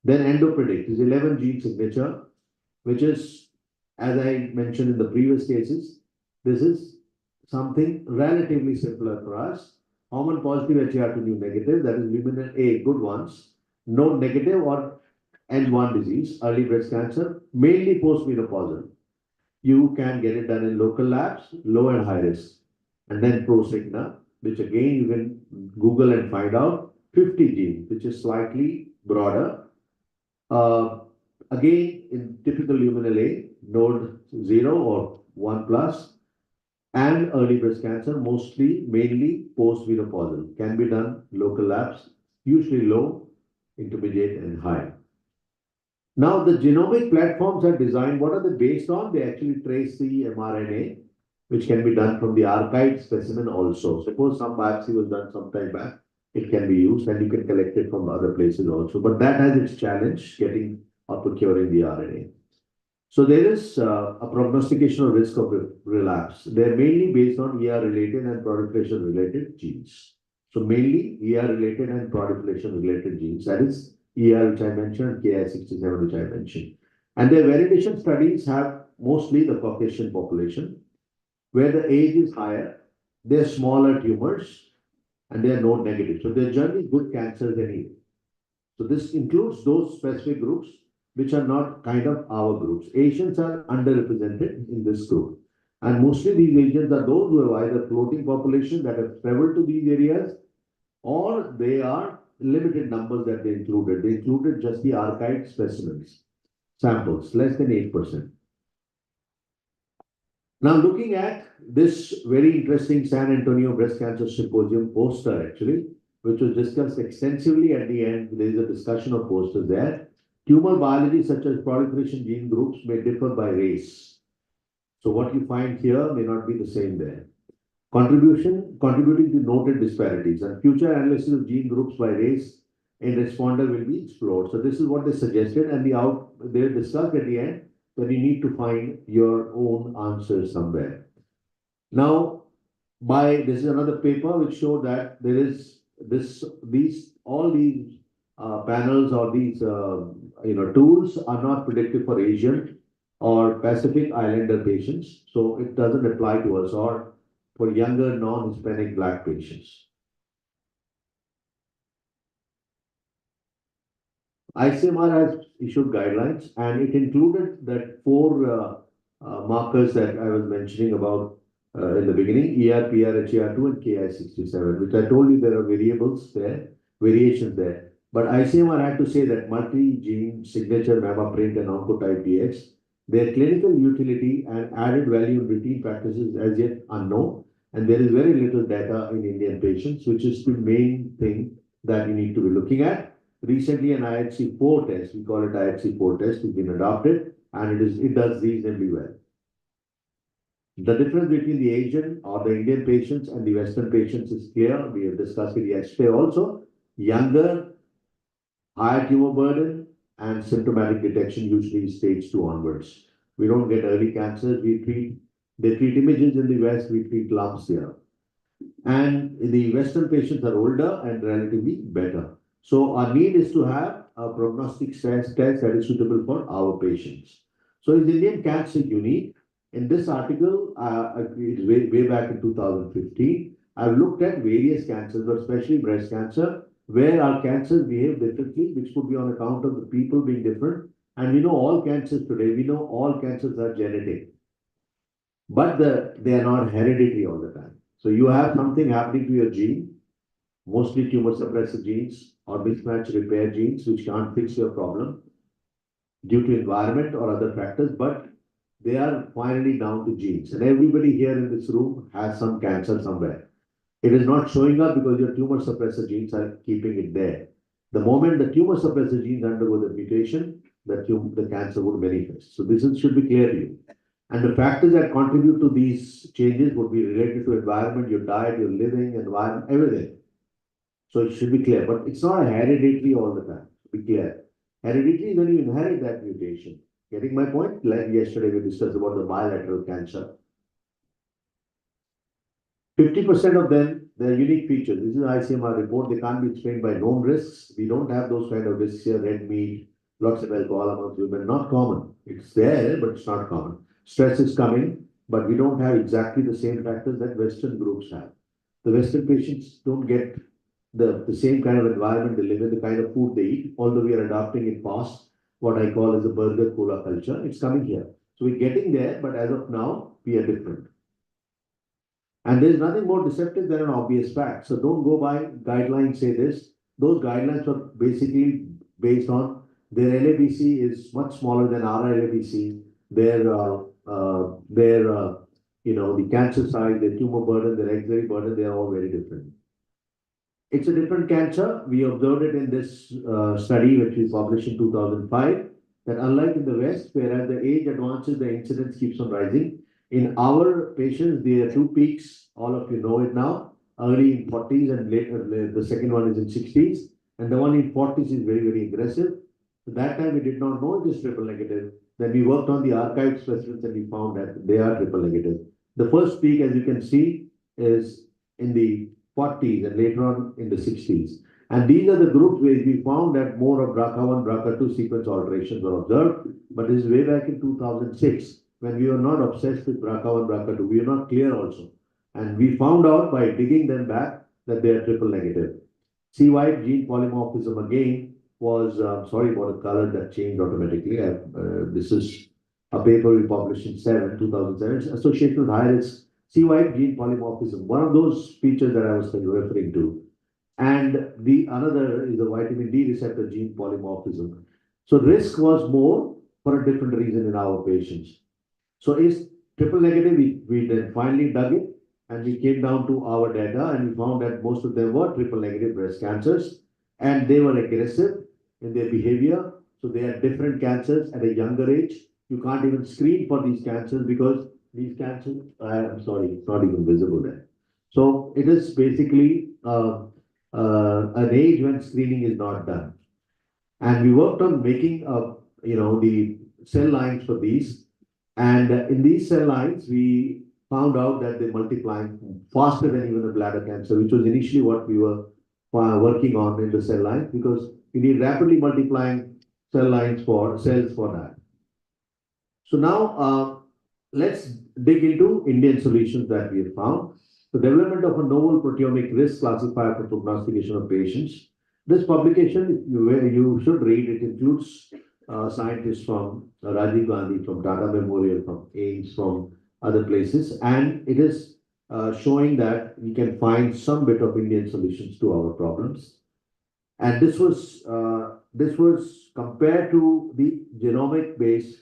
Then EndoPredict is 11 gene signature, which is, as I mentioned in the previous cases, this is something relatively simpler for us. Hormone positive HER2 negative, that is luminal A, good ones, node negative or N1 disease, early breast cancer, mainly postmenopausal. You can get it done in local labs, low and high risk. And then Prosigna, which again you can Google and find out, 50 gene, which is slightly broader. Again, in typical luminal A, node 0 or 1 plus, and early breast cancer, mainly postmenopausal, can be done local labs, usually low, intermediate, and high. Now, the genomic platforms are designed, what are they based on? They actually trace the mRNA, which can be done from the archived specimen also. Suppose some biopsy was done some time back, it can be used and you can collect it from other places also. But that has its challenge, getting or procuring the RNA. So there is a prognostication of risk of relapse. They're mainly based on ER-related and proliferation-related genes. So mainly ER-related and proliferation-related genes. That is ER, which I mentioned, Ki67, which I mentioned. And their validation studies have mostly the Caucasian population, where the age is higher, they're smaller tumors, and they are node negative. So they're generally good cancers anyway. So this includes those specific groups which are not kind of our groups. Asians are underrepresented in this group. And mostly these Asians are those who have either floating population that have traveled to these areas, or they are limited numbers that they included. They included just the archived specimens, samples, less than 8%. Now looking at this very interesting San Antonio Breast Cancer Symposium poster actually, which was discussed extensively at the end, there is a discussion of posters there. Tumor biology such as proliferation gene groups may differ by race. So what you find here may not be the same there. Contributing to noted disparities, and future analysis of gene groups by race in responder will be explored. So this is what they suggested, and they discussed at the end that you need to find your own answers somewhere. Now, this is another paper which showed that there is all these panels or these tools are not predictive for Asian or Pacific Islander patients, so it doesn't apply to us, or for younger non-Hispanic Black patients. ICMR has issued guidelines, and it included that 4 markers that I was mentioning about in the beginning, ER, PR, HER2, and Ki67, which I told you there are variations there. But ICMR had to say that multi-gene signature MammaPrint and Oncotype DX, their clinical utility and added value in routine practices as yet unknown, and there is very little data in Indian patients, which is the main thing that you need to be looking at. Recently, an IHC4 test, we call it IHC4 test, has been adopted, and it does reasonably well. The difference between the Asian or the Indian patients and the Western patients is clear. We have discussed it yesterday also. Younger, higher tumor burden, and symptomatic detection usually stage 2 onwards. We don't get early cancers. They treat images in the West, we treat lumps here. And the Western patients are older and relatively better. So our need is to have a prognostic test that is suitable for our patients. So is Indian cancer unique? In this article, it's way back in 2015, I've looked at various cancers, but especially breast cancer, where our cancers behave differently, which could be on account of the people being different. And we know all cancers today, we know all cancers are genetic, but they are not hereditary all the time. So you have something happening to your gene, mostly tumor suppressor genes or mismatch repair genes, which can't fix your problem due to environment or other factors, but they are finally down to genes. And everybody here in this room has some cancer somewhere. It is not showing up because your tumor suppressor genes are keeping it there. The moment the tumor suppressor genes undergo the mutation, the cancer would manifest. So this should be clear to you. And the factors that contribute to these changes would be related to environment, your diet, your living environment, everything. So it should be clear, but it's not a hereditary all the time. To be clear. Hereditary is when you inherit that mutation. Getting my point? Like yesterday we discussed about the bilateral cancer. 50% of them, they're unique features. This is an ICMR report. They can't be explained by known risks. We don't have those kind of risks here. Red meat, lots of alcohol amongst women, not common. It's there, but it's not common. Stress is coming, but we don't have exactly the same factors that Western groups have. The Western patients don't get the same kind of environment they live in, the kind of food they eat, although we are adopting it fast, what I call as a burger cola culture. It's coming here. So we're getting there, but as of now, we are different. And there's nothing more deceptive than an obvious fact. So don't go by guidelines say this. Those guidelines are basically based on their LABC is much smaller than our LABC. The cancer size, their tumor burden, their axillary burden, they are all very different. It's a different cancer. We observed it in this study, which we published in 2005, that unlike in the West, whereas the age advances, the incidence keeps on rising. In our patients, there are two peaks. All of you know it now. Early in 40s and later, the second one is in 60s. And the one in 40s is very, very aggressive. So that time we did not know it is triple negative. Then we worked on the archived specimens and we found that they are triple negative. The first peak, as you can see, is in the 40s and later on in the 60s. And these are the groups where we found that more of BRCA1, BRCA2 sequence alterations were observed. But this is way back in 2006, when we were not obsessed with BRCA1, BRCA2. We were not clear also. And we found out by digging them back that they are triple negative. C-white gene polymorphism again was, sorry about the color that changed automatically. This is a paper we published in 2007. It's associated with high risk C-white gene polymorphism, one of those features that I was referring to. And the another is the vitamin D receptor gene polymorphism. So risk was more for a different reason in our patients. So is triple negative, we then finally dug it and we came down to our data and we found that most of them were triple negative breast cancers and they were aggressive in their behavior. So they are different cancers at a younger age. You can't even screen for these cancers because these cancers, I'm sorry, it's not even visible there. So it is basically an age when screening is not done. And we worked on making the cell lines for these. And in these cell lines, we found out that they multiply faster than even the bladder cancer, which was initially what we were working on in the cell lines, because we need rapidly multiplying cell lines for cells for that. So now let's dig into Indian solutions that we have found. The development of a novel proteomic risk classifier for prognostication of patients. This publication, you should read, it includes scientists from Rajiv Gandhi, from Tata Memorial, from AIMS, from other places, and it is showing that we can find some bit of Indian solutions to our problems. And this was compared to the genomic-based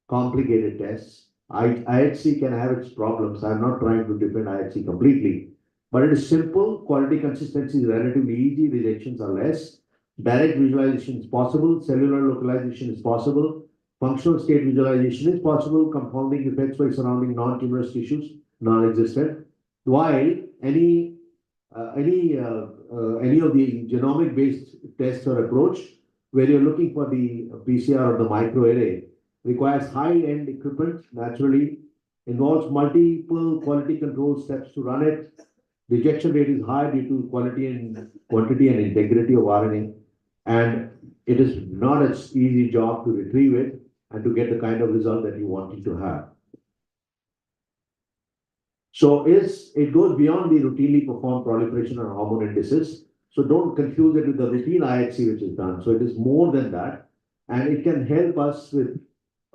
complicated tests. IHC can have its problems. I'm not trying to defend IHC completely, but it is simple. Quality consistency is relatively easy. Rejections are less. Direct visualization is possible. Cellular localization is possible. Functional state visualization is possible. Confounding effects by surrounding non-tumorous tissues non-existent. While any of the genomic-based tests or approach where you're looking for the PCR or the microarray requires high-end equipment, naturally involves multiple quality control steps to run it. Rejection rate is high due to quality and quantity and integrity of RNA, and it is not an easy job to retrieve it and to get the kind of result that you wanted to have. So it goes beyond the routinely performed proliferation and hormone indices. So don't confuse it with the routine IHC which is done. So it is more than that, and it can help us with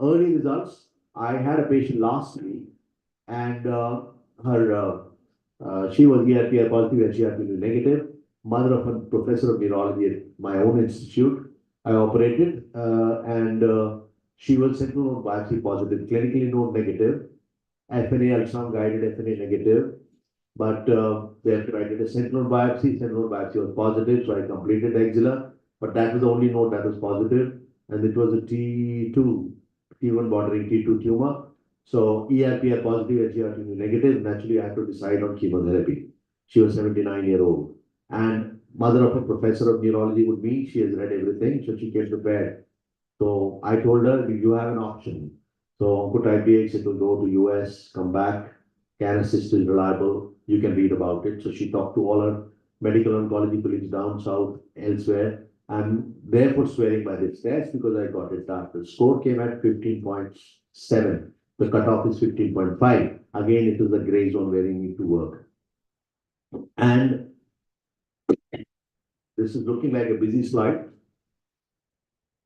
early results. I had a patient last week, and she was ERPR positive and GRP negative. Mother of a professor of neurology at my own institute. I operated, and she was sentinel node biopsy positive, clinically node negative. FNA ultrasound guided FNA negative, but therefore I did a sentinel node biopsy. Sentinel node biopsy was positive, so I completed axilla, but that was the only node that was positive, and it was a T1 bordering T2 tumor. So ERPR positive, HER2 negative. Naturally, I had to decide on chemotherapy. She was 79-year-old, and mother of a professor of neurology would be. She has read everything, so she came prepared. So I told her, you have an option. So put IPX, it will go to US, come back. Can assist is reliable. You can read about it. So she talked to all her medical oncology colleagues down south, elsewhere. I'm therefore swearing by this test because I got it done. The score came at 15.7. The cutoff is 15.5. Again, it is the gray zone where you need to work. And this is looking like a busy slide.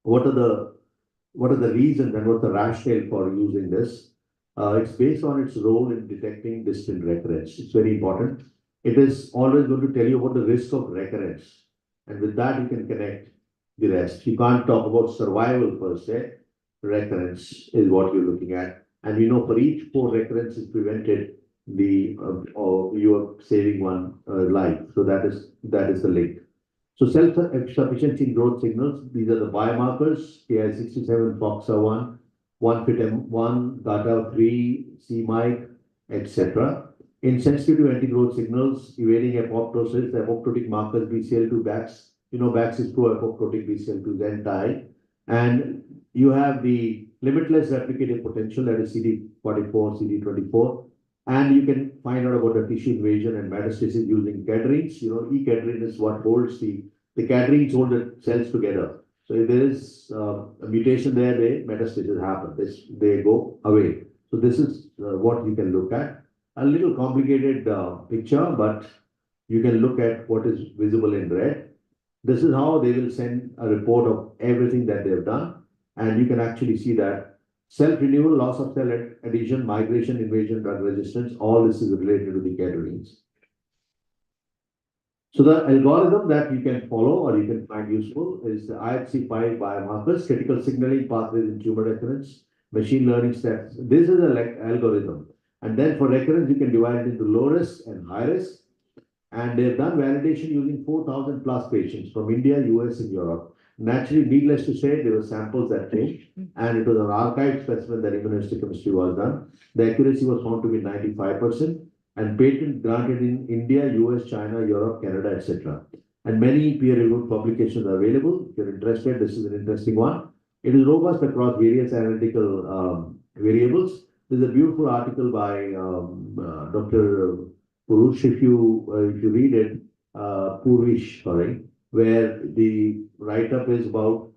What are the reasons and what's the rationale for using this? It's based on its role in detecting distant recurrence. It's very important. It is always going to tell you about the risk of recurrence. And with that, you can connect the rest. You can't talk about survival per se. Recurrence is what you're looking at. And we know for each 4 recurrences prevented, you are saving one life. So that is the link. So self-sufficiency growth signals, these are the biomarkers, Ki67, FOXA1, 1FIT-M1, GATA3, CMYC, etc. Insensitive to anti-growth signals, evading apoptosis, the apoptotic markers, BCL2, BAX. BAX is pro-apoptotic, BCL2 is anti. And you have the limitless replicative potential, that is CD44, CD24. And you can find out about the tissue invasion and metastasis using cadherines. E-cadherine is what holds the cadherines hold the cells together. So if there is a mutation there, metastasis happen. They go away. So this is what you can look at. A little complicated picture, but you can look at what is visible in red. This is how they will send a report of everything that they've done. And you can actually see that self-renewal, loss of cell adhesion, migration, invasion, drug resistance, all this is related to the cadherines. So the algorithm that you can follow or you can find useful is the IHC5 biomarkers, critical signaling pathways in tumor recurrence, machine learning steps. This is an algorithm. And then for recurrence, you can divide it into low risk and high risk. And they've done validation using 4,000 plus patients from India, US, and Europe. Naturally, needless to say, there were samples that changed, and it was an archived specimen that immunohistochemistry was done. The accuracy was found to be 95%, and patent granted in India, US, China, Europe, Canada, etc. And many peer-reviewed publications are available. If you're interested, this is an interesting one. It is robust across various analytical variables. There's a beautiful article by Dr. Purush, if you read it, Purvish, sorry, where the write-up is about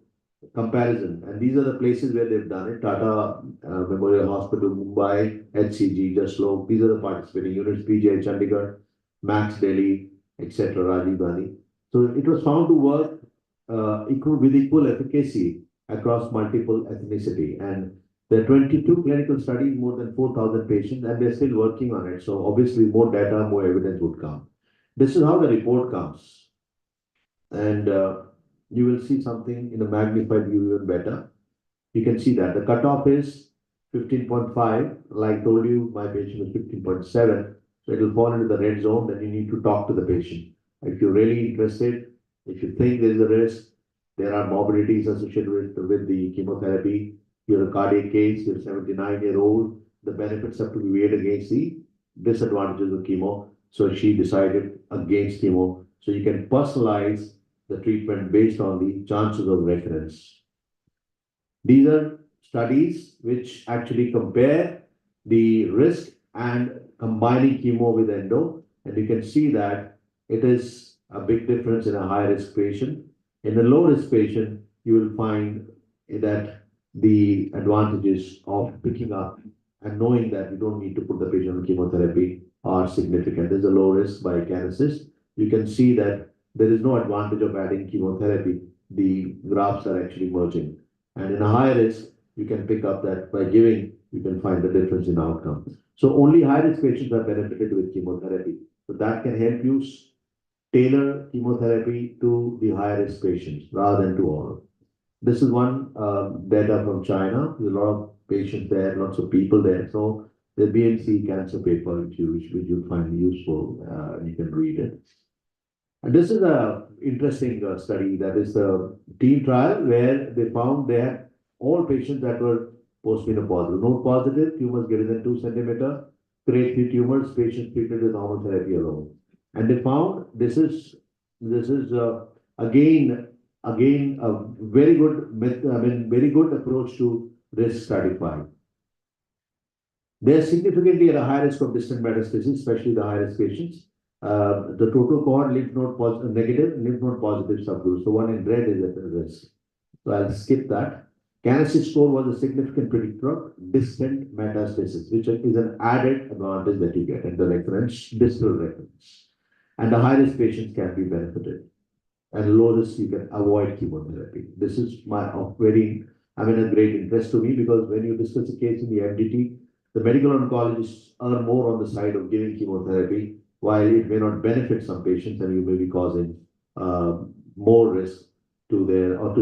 comparison. And these are the places where they've done it. Tata Memorial Hospital, Mumbai, HCG, Jaslow. These are the participating units, PJ, Chandigarh, Max Delhi, etc., Rajiv Gandhi. So it was found to work with equal efficacy across multiple ethnicity. And there are 22 clinical studies, more than 4,000 patients, and they're still working on it. So obviously more data, more evidence would come. This is how the report comes. And you will see something in a magnified view even better. You can see that the cutoff is 15.5. Like I told you, my patient is 15.7. So it will fall into the red zone. Then you need to talk to the patient. If you're really interested, if you think there's a risk, there are morbidities associated with the chemotherapy, you're a cardiac case, you're 79-year-old, the benefits have to be weighed against the disadvantages of chemo. So she decided against chemo. So you can personalize the treatment based on the chances of recurrence. These are studies which actually compare the risk and combining chemo with endo, and you can see that it is a big difference in a high-risk patient. In a low-risk patient, you will find that the advantages of picking up and knowing that you don't need to put the patient on chemotherapy are significant. There's a low risk by Kinesis. You can see that there is no advantage of adding chemotherapy. The graphs are actually merging. And in a high risk, you can pick up that by giving, you can find the difference in outcome. So only high-risk patients are benefited with chemotherapy. So that can help you tailor chemotherapy to the high-risk patients rather than to all. This is one data from China. There's a lot of patients there, lots of people there. So the BNC cancer paper, which you'll find useful, and you can read it. And this is a interesting study. That is the team trial where they found they had all patients that were postmenopausal, node positive, tumors greater than 2 centimeter, grade 3 tumors, patients treated with hormone therapy alone. And they found this is again a very good very good approach to risk stratifying. They are significantly at a high risk of distant metastasis, especially the high risk patients. The total cohort lymph node negative, lymph node positive subgroups. The one in red is at risk. So I'll skip that. Kinesis score was a significant predictor of distant metastasis, which is an added advantage that you get in the recurrence, distal recurrence. And the high risk patients can be benefited. And low risk, you can avoid chemotherapy. This is a great interest to me, because when you discuss a case in the MDT, the medical oncologists are more on the side of giving chemotherapy, while it may not benefit some patients and you may be causing more risk to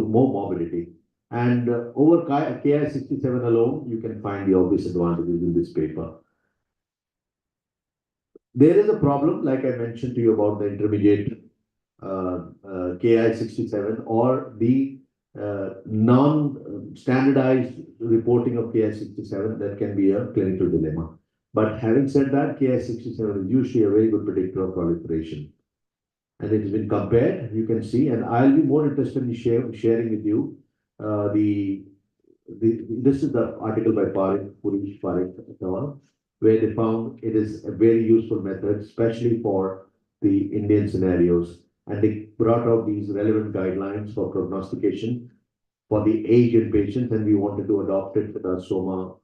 more morbidity. And over Ki-67 alone, you can find the obvious advantages in this paper. There is a problem, like I mentioned to you, about the intermediate Ki-67 or the non-standardized reporting of Ki-67. That can be a clinical dilemma. But having said that, Ki-67 is usually a very good predictor of proliferation. And it has been compared, you can see, and I'll be more interested in sharing with you this is the article by Purish Parekh et al., where they found it is a very useful method, especially for the Indian scenarios. And they brought out these relevant guidelines for prognostication for the aged patients, and we wanted to adopt it with our SOMA,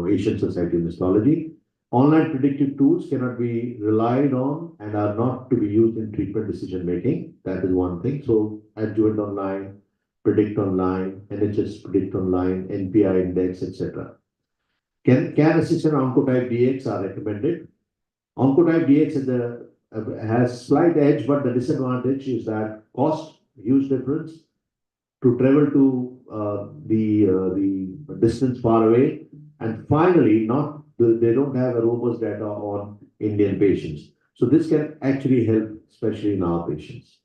Asian Society of Histology. Online predictive tools cannot be relied on and are not to be used in treatment decision making. That is one thing. So Adjuvant Online, Predict Online, NHS Predict Online, NPI Index, etc. Kinesis and Oncotype DX are recommended. Oncotype DX has slight edge, but the disadvantage is that cost, huge difference to travel to the distance far away, and finally, they don't have a robust data on Indian patients. So this can actually help, especially in our patients.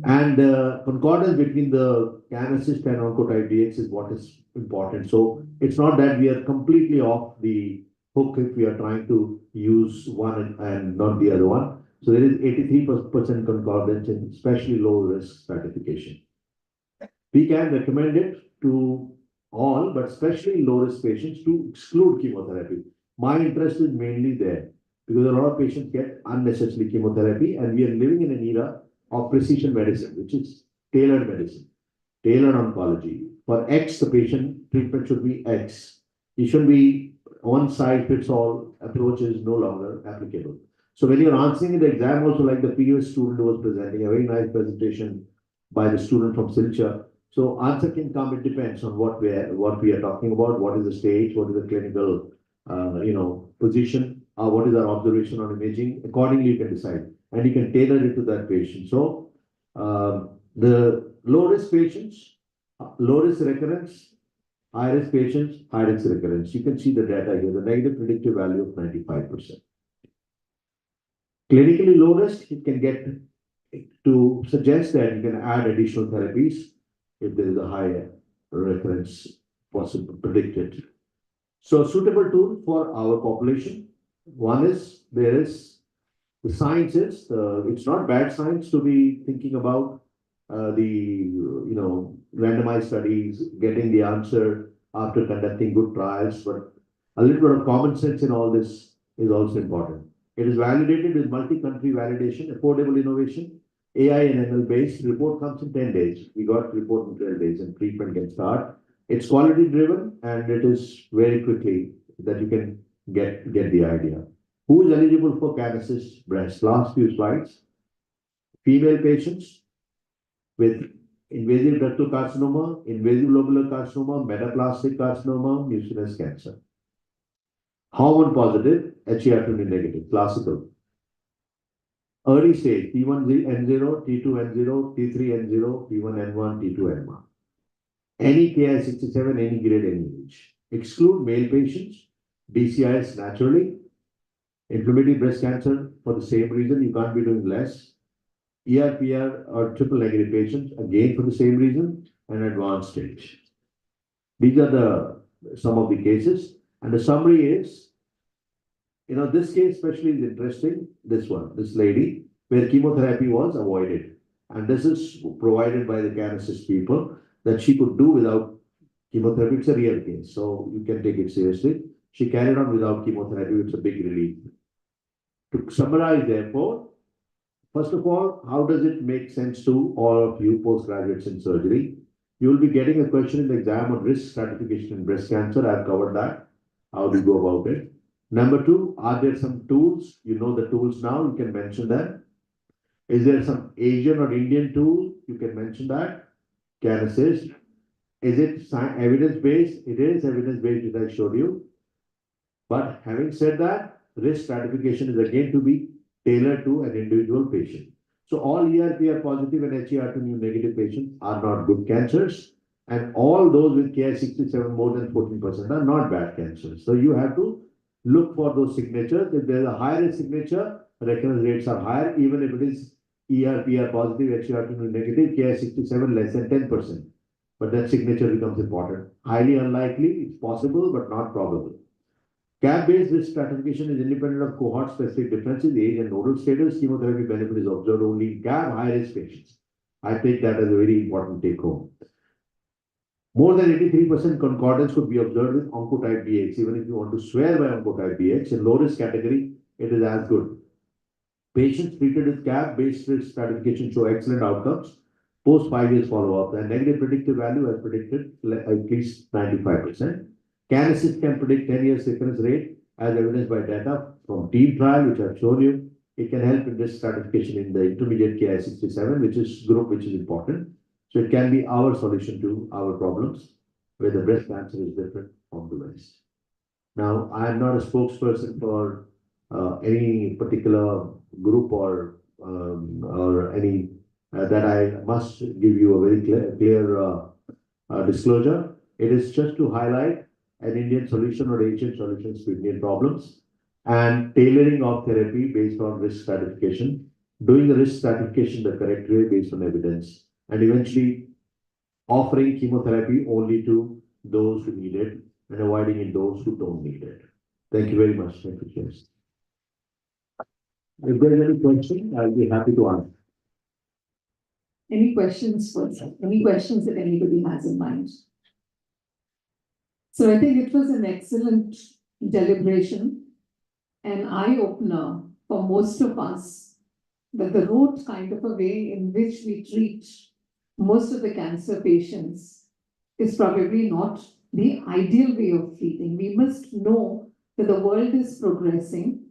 And concordance between the Kinesis and Oncotype DX is what is important. So it's not that we are completely off the hook if we are trying to use one and not the other one. So there is 83% concordance in especially low risk stratification. We can recommend it to all, but especially low risk patients, to exclude chemotherapy. My interest is mainly there, because a lot of patients get unnecessary chemotherapy, and we are living in an era of precision medicine, which is tailored medicine, tailored oncology. For X, the patient treatment should be X. It should be one size fits all approach is no longer applicable. So when you're answering the exam, also like the previous student who was presenting, a very nice presentation by the student from Silchar. So answer can come, it depends on what we are talking about, what is the stage, what is the clinical position, what is our observation on imaging. Accordingly, you can decide, and you can tailor it to that patient. So the low risk patients, low risk recurrence, high risk patients, high risk recurrence. You can see the data here, the negative predictive value of 95%. Clinically low risk, it can get to suggest that you can add additional therapies if there is a high recurrence possible predicted. So suitable tool for our population. One is there is the science is it's not bad science to be thinking about the randomized studies, getting the answer after conducting good trials, but a little bit of common sense in all this is also important. It is validated with multi-country validation, affordable innovation, AI and ML based. Report comes in 10 days. We got report in 12 days and treatment can start. It's quality driven and it is very quickly that you can get the idea. Who is eligible for can assist breast? Last few slides. Female patients with invasive ductal carcinoma, invasive lobular carcinoma, metaplastic carcinoma, mucinous cancer. Hormone positive, HER2 negative, classical. Early stage, T1N0, T2N0, T3N0, T1N1, T2N1. Any Ki67, any grade, any age. Exclude male patients, DCIS naturally. Inflammatory breast cancer for the same reason, you can't be doing less. ER/PR or triple negative patients, again for the same reason, and advanced stage. These are some of the cases. And the summary is, this case especially is interesting, this lady, where chemotherapy was avoided. And this is provided by the can assist people that she could do without chemotherapy. It's a real case, so you can take it seriously. She carried on without chemotherapy, it's a big relief. To summarize, therefore, first of all, how does it make sense to all of you postgraduates in surgery? You will be getting a question in the exam on risk stratification in breast cancer. I've covered that. How do you go about it? Number two, are there some tools? You know the tools now, you can mention them. Is there some Asian or Indian tool? You can mention that. Can assist. Is it evidence-based? It is evidence-based, as I showed you. But having said that, risk stratification is again to be tailored to an individual patient. So all ER/PR positive and HER2 negative patients are not good cancers, and all those with Ki67 more than 14% are not bad cancers. So you have to look for those signatures. If there is a higher signature, recurrence rates are higher, even if it is ER/PR positive, HER2 negative, Ki67 less than 10%. But that signature becomes important. Highly unlikely, it's possible, but not probable. CAP-based risk stratification is independent of cohort-specific differences, age and nodal status. Chemotherapy benefit is observed only in CAP high-risk patients. I take that as a very important take-home. More than 83% concordance could be observed with oncotype DX. Even if you want to swear by oncotype DX, in low-risk category, it is as good. Patients treated with CAP-based risk stratification show excellent outcomes post 5 years follow-up. The negative predictive value has predicted at least 95%. Can assist can predict 10 years recurrence rate as evidenced by data from TEAM trial, which I've shown you. It can help in risk stratification in the intermediate Ki67, which is group, which is important. So it can be our solution to our problems, where the breast cancer is different from the rest. Now, I am not a spokesperson for any particular group or any that I must give you a very clear disclosure. It is just to highlight an Indian solution or Asian solutions to Indian problems and tailoring of therapy based on risk stratification, doing the risk stratification the correct way based on evidence, and eventually offering chemotherapy only to those who need it and avoiding in those who don't need it. Thank you very much. Thank you, James. If there is any question, I'll be happy to answer. Any questions first? Any questions that anybody has in mind? So I think it was an excellent deliberation, an eye-opener for most of us, that the rote kind of a way in which we treat most of the cancer patients is probably not the ideal way of treating. We must know that the world is progressing.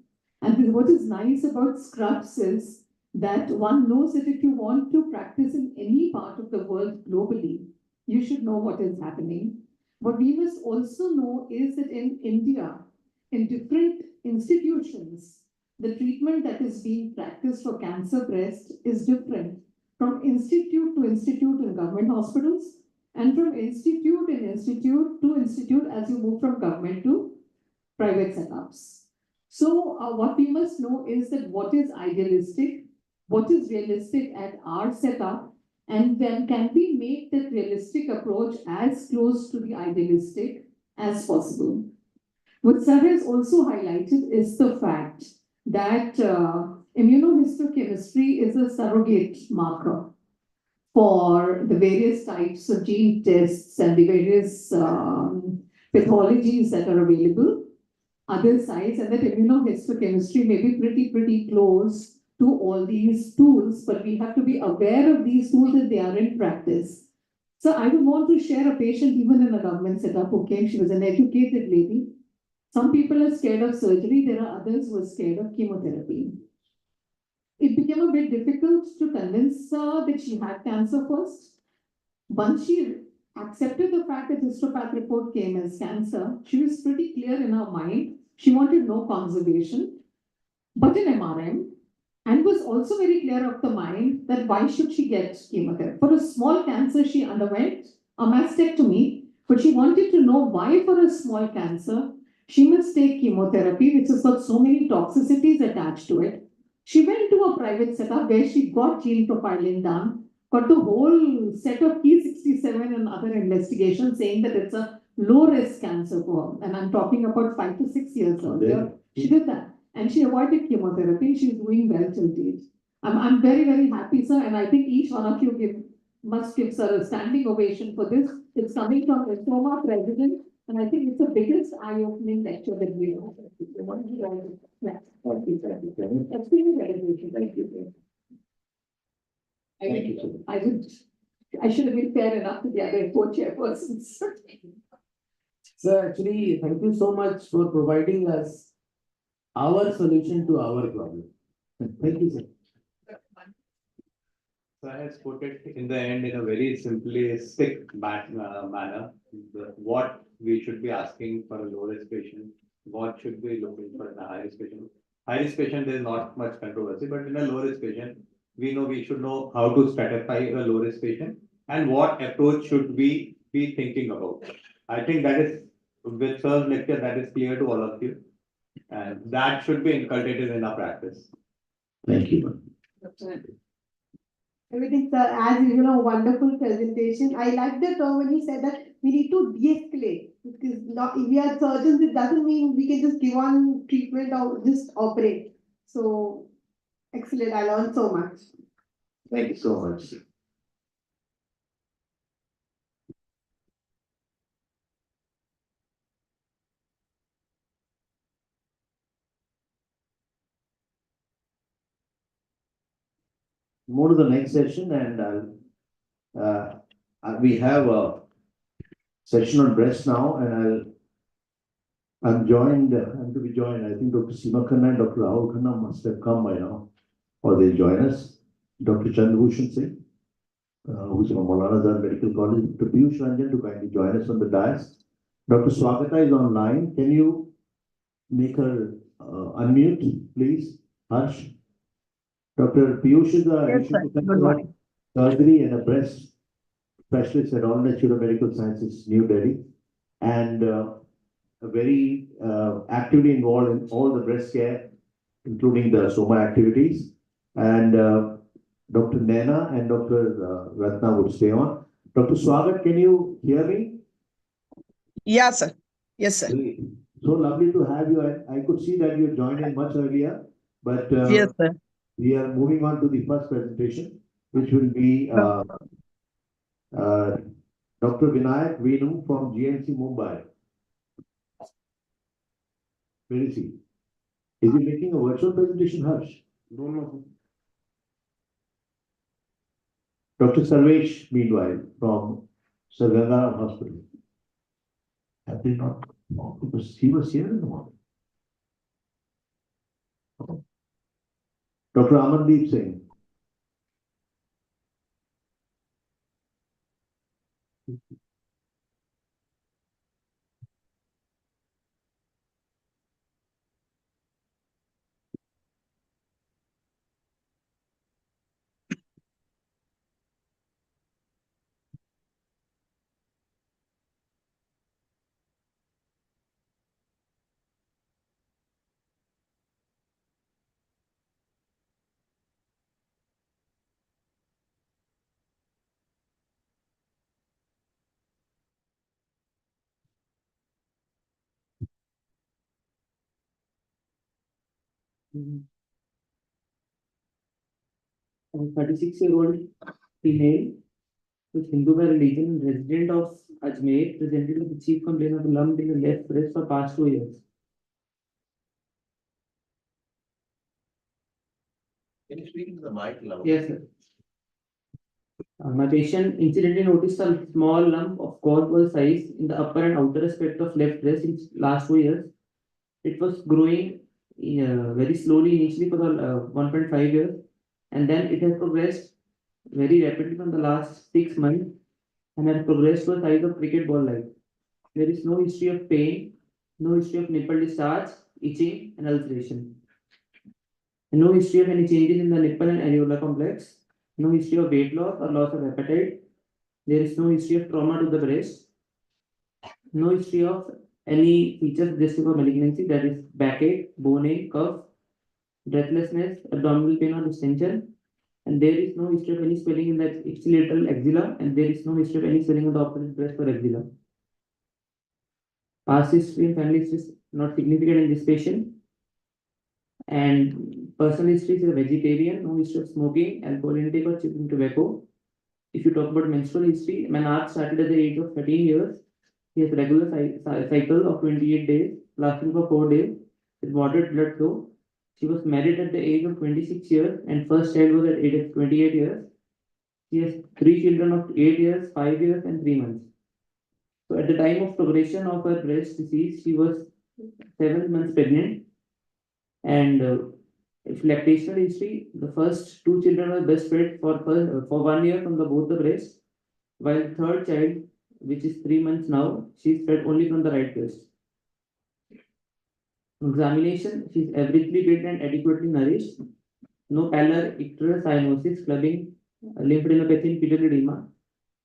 And what is nice about Scrubs is that one knows that if you want to practice in any part of the world globally, you should know what is happening. What we must also know is that in India, in different institutions, the treatment that is being practiced for cancer breast is different from institute to institute in government hospitals and from institute to institute as you move from government to private setups. So what we must know is that what is idealistic, what is realistic at our setup, And then can we make that realistic approach as close to the idealistic as possible? What Sir has also highlighted is the fact that immunohistochemistry is a surrogate marker for the various types of gene tests and the various pathologies that are available, other sites, and that immunohistochemistry may be pretty close to all these tools, but we have to be aware of these tools that they are in practice. So I would want to share a patient even in a government setup who came. She was an educated lady. Some people are scared of surgery. There are others who are scared of chemotherapy. It became a bit difficult to convince her that she had cancer first. Once she accepted the fact that histopath report came as cancer, she was pretty clear in her mind. She wanted no conservation, but an MRM, and was also very clear of the mind that why should she get chemotherapy? For a small cancer, she underwent a mastectomy, but she wanted to know why for a small cancer, she must take chemotherapy, which has got so many toxicities attached to it. She went to a private setup where she got gene profiling done, got the whole set of P67 and other investigations saying that it's a low-risk cancer for her. And I'm talking about 5 to 6 years earlier. She did that. And she avoided chemotherapy. She's doing well till date. I'm very happy, sir. And I think each one of you must give sir a standing ovation for this. It's coming from the former president. And I think it's the biggest eye-opening lecture that we have. Thank you, sir. That's been a revelation. Thank you, sir. Thank you, sir. I should have been fair enough to the other four chairpersons. Sir, actually, thank you so much for providing us our solution to our problem. Thank you, sir. So I has put it in the end in a very simplistic manner. What we should be asking for a low risk patient, what should we looking for in a high risk patient. High risk patient, there is not much controversy, but in a low risk patient, we should know how to stratify a low risk patient and what approach should we be thinking about. I think that is with Sir's lecture, that is clear to all of you. And that should be inculcated in our practice. Thank you. Everything, sir, as usual, a wonderful presentation. I like the term when you said that we need to de-escalate, because not, if we are surgeons, it doesn't mean we can just give one treatment or just operate. So, excellent. I learned so much. Thank you so much. Move to the next session, and we have a session on breast now, and I'm to be joined. I think Dr. Seema Khanna and Dr. Rahul Khanna must have come by now, or they'll join us. Dr. Chandrabhushan Singh, who's from Maulana Azhar Medical College, Dr. Piyush Ranjan to kindly join us on the dais. Dr. Swagata is online. Can you make her unmute, please? Harsh. Dr. Piyush is a surgery and a breast specialist at All Nature Medical Sciences, New Delhi, and very actively involved in all the breast care, including the Soma activities. And Dr. Naina and Dr. Ratna would stay on. Dr. Swagat, can you hear me? Yeah, sir. Yes, sir. Great. So lovely to have you. I could see that you joined in much earlier, but Yes, sir. we are moving on to the first presentation, which will be Dr. Vinayak Venu from GMC Mumbai. Where is he? Is he making a virtual presentation, Harsh? No. Dr. Sarvesh, meanwhile, from Sir Gangaram Hospital. Have they not? Oh, because he was here in the morning. Oh. Dr. Amandeep Singh. A 36-year-old female with Hindu by religion, resident of Ajmer, presented with the chief complaint of a lump in the left breast for past 2 years. Can you speak into the mic loud? Yes, sir. My patient incidentally noticed a small lump of corporal size in the upper and outer aspect of left breast in last 2 years. It was growing very slowly initially for the 1.5 years, and then it has progressed very rapidly from the last 6 months and has progressed to a size of cricket ball like. There is no history of pain, no history of nipple discharge, itching, and ulceration. And no history of any changes in the nipple and areola complex. No history of weight loss or loss of appetite. There is no history of trauma to the breast. No history of any features suggestive of malignancy, that is backache, bone ache, cough, breathlessness, abdominal pain or distension. And there is no history of any swelling in the ipsilateral axilla, and there is no history of any swelling of the opposite breast or axilla. Past history and family history is not significant in this patient. And personal history is a vegetarian, no history of smoking, alcohol intake or chewing tobacco. If you talk about menstrual history, menarche started at the age of 13 years. He has regular cycle of 28 days, lasting for 4 days, with moderate blood flow. She was married at the age of 26 years and first child was at age of 28 years. She has 3 children of 8 years, 5 years and 3 months. So at the time of progression of her breast disease, she was 7 months pregnant. And if lactational history, the first 2 children were breastfed for 1 year from both the breasts, while the third child, which is 3 months now, she is fed only from the right breast. Examination, she is averagely built and adequately nourished. No pallor, icterus, cyanosis, clubbing, lymphadenopathy, and pedal edema.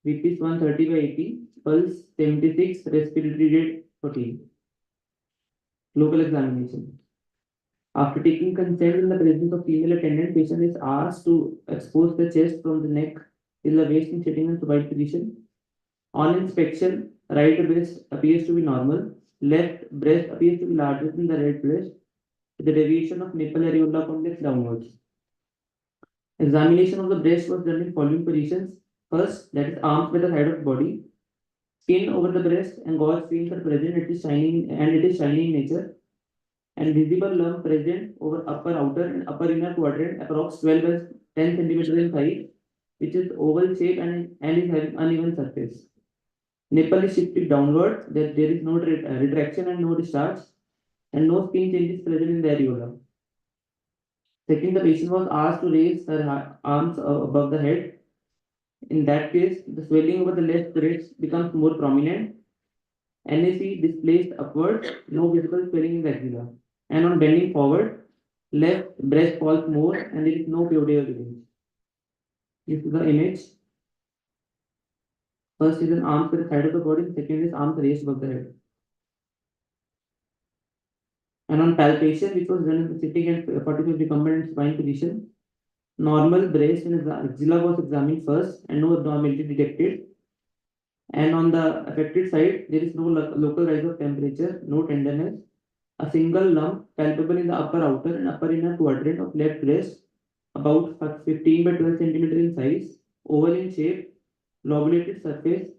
BP is 130/80, pulse 76, respiratory rate 14. Local examination. After taking consent in the presence of female attendant, patient is asked to expose the chest from the neck till the waist in sitting and supine position. On inspection, right breast appears to be normal. Left breast appears to be larger than the right breast, with the deviation of nipple areola complex downwards. Examination of the breast was done in following positions. First, that is arms by the side of body. Skin over the breast and gauze veins are present. It is shiny in nature. And visible lump present over upper outer and upper inner quadrant, approx 12 by 10 centimeters in size, which is oval shape and is having uneven surface. Nipple is shifted downward, that there is no retraction and no discharge, and no skin changes present in the areola. Second, the patient was asked to raise her arms above the head. In that case, the swelling over the left breast becomes more prominent. NAC displaced upwards, no visible swelling in the axilla. And on bending forward, left breast falls more and there is no pudendal range. This is the image. First is an arm to the side of the body, second is arms raised above the head. And on palpation, which was done in the sitting and 45 recumbent and spine position, normal breast and axilla was examined first and no abnormality detected. And on the affected side, there is no local rise of temperature, no tenderness. A single lump palpable in the upper outer and upper inner quadrant of left breast, about 15 by 12 centimeter in size, oval in shape, lobulated surface,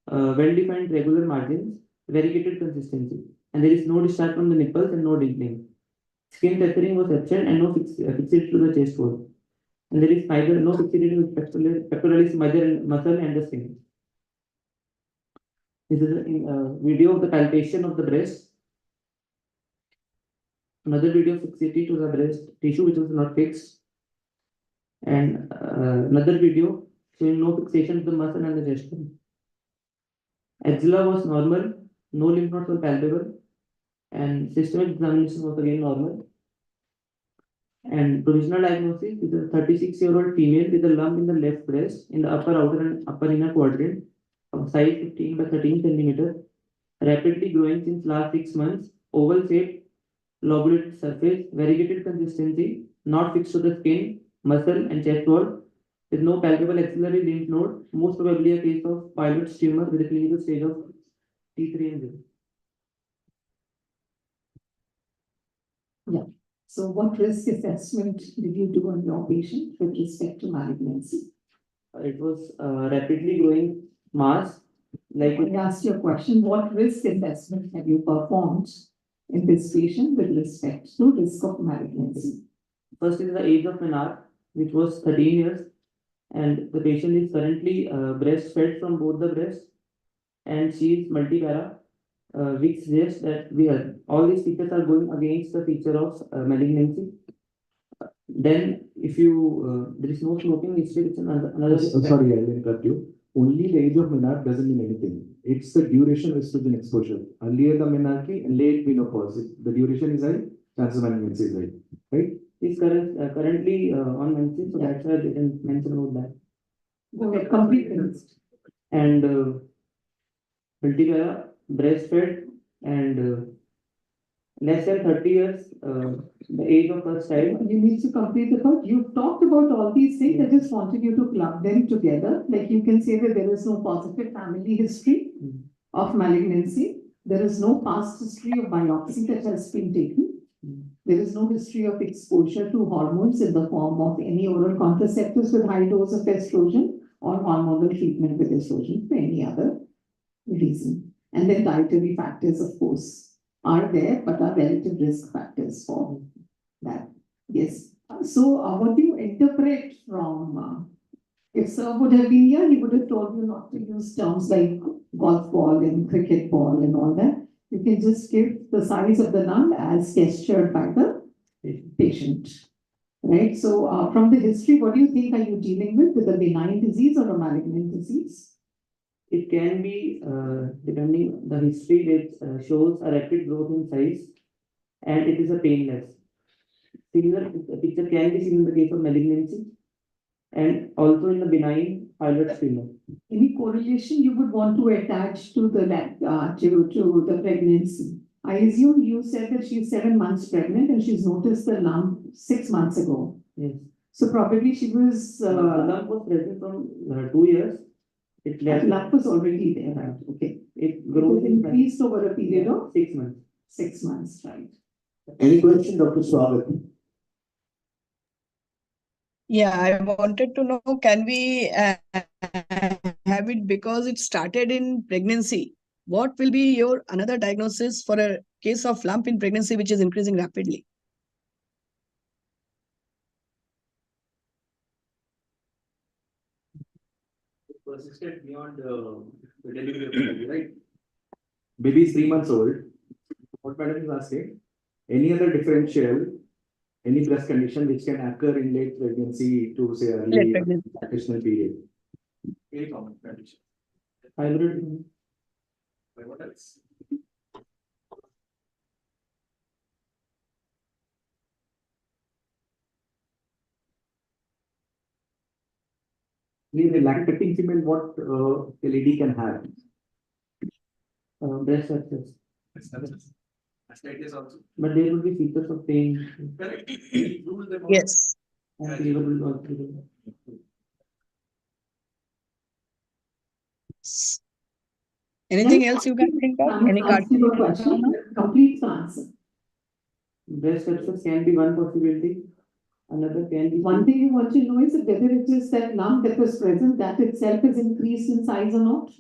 well-defined regular margins, variegated consistency, and there is no discharge from the nipples and no dimpling. Skin tethering was absent and no fixation to the chest wall, and there is neither no fixation with pectoralis muscle and the skin. This is a video of the palpation of the breast. Another video fixity to the breast tissue which was not fixed, and another video showing no fixation to the muscle and the chest wall. Axilla was normal, no lymph nodes were palpable, and systemic examination was again normal. And provisional diagnosis is a 36-year-old female with a lump in the left breast in the upper outer and upper inner quadrant of size 15 by 13 centimeters, rapidly growing since last 6 months, oval shape, lobulated surface, variegated consistency, not fixed to the skin, muscle, and chest wall, with no palpable axillary lymph node, most probably a case of pilot tumor with a clinical stage of T3 and 0. Yeah. So what risk assessment did you do on your patient with respect to malignancy? It was rapidly growing mass, like I asked you a question, what risk assessment have you performed in this patient with respect to risk of malignancy? first is the age of menarche, which was 13 years, and the patient is currently breastfed from both the breasts, and she is multipara, which suggests that all these features are going against the feature of malignancy. Then, if there is no smoking history, it's another. Sorry, I'll interrupt you. Only the age of menarche doesn't mean anything. It's the duration of estrogen exposure. Earlier the menarche, late menopause. If the duration is high, chances of malignancy is high, right? He's currently on menses, so that's why I didn't mention about that. Okay, complete list. And multipara, breastfed, and less than 30 years, the age of first child. You need to complete the thought. You've talked about all these things. I just wanted you to club them together. Like you can say that there is no positive family history of malignancy. There is no past history of biopsy that has been taken. There is no history of exposure to hormones in the form of any oral contraceptives with high dose of estrogen or hormonal treatment with estrogen for any other reason. And then dietary factors, of course, are there, but are relative risk factors for that. Yes. So what do you interpret from, if Sir would have been here, he would have told you not to use terms like golf ball and cricket ball and all that. You can just give the size of the lump as gestured by the patient. Right? So from the history, what do you think are you dealing with a benign disease or a malignant disease? It can be, depending on the history, that shows a rapid growth in size, and it is a painless. Similar picture can be seen in the case of malignancy, and also in the benign pilot tumor. Any correlation you would want to attach to the to the pregnancy? I assume you said that she's 7 months pregnant and she's noticed the lump 6 months ago. Yes. So probably she was The lump was present from 2 years. that lump was already there, right? Okay. It grows It increased over a period of 6 months. 6 months, right? Any question, Dr. Swagat? Yeah, I wanted to know, can we have it because it started in pregnancy? What will be your another diagnosis for a case of lump in pregnancy which is increasing rapidly? Persisted beyond the delivery, right? Baby is 3 months old. What madam is asking? Any other differential, any breast condition which can occur in late pregnancy to say Late early pregnancy. gestational period? Very common condition. Hybrid. But what else? The lactating female, what the lady can have? Breast abscess. Mastitis also. But there will be features of pain. Correct. We rule them out. Yes. And fever will also be there. Anything else you can think of? Any Answer your question. carcinoma? Complete answer. Breast abscess can be one possibility. Another can be. One thing you want to know is whether it is that lump that was present, that itself is increased in size or not,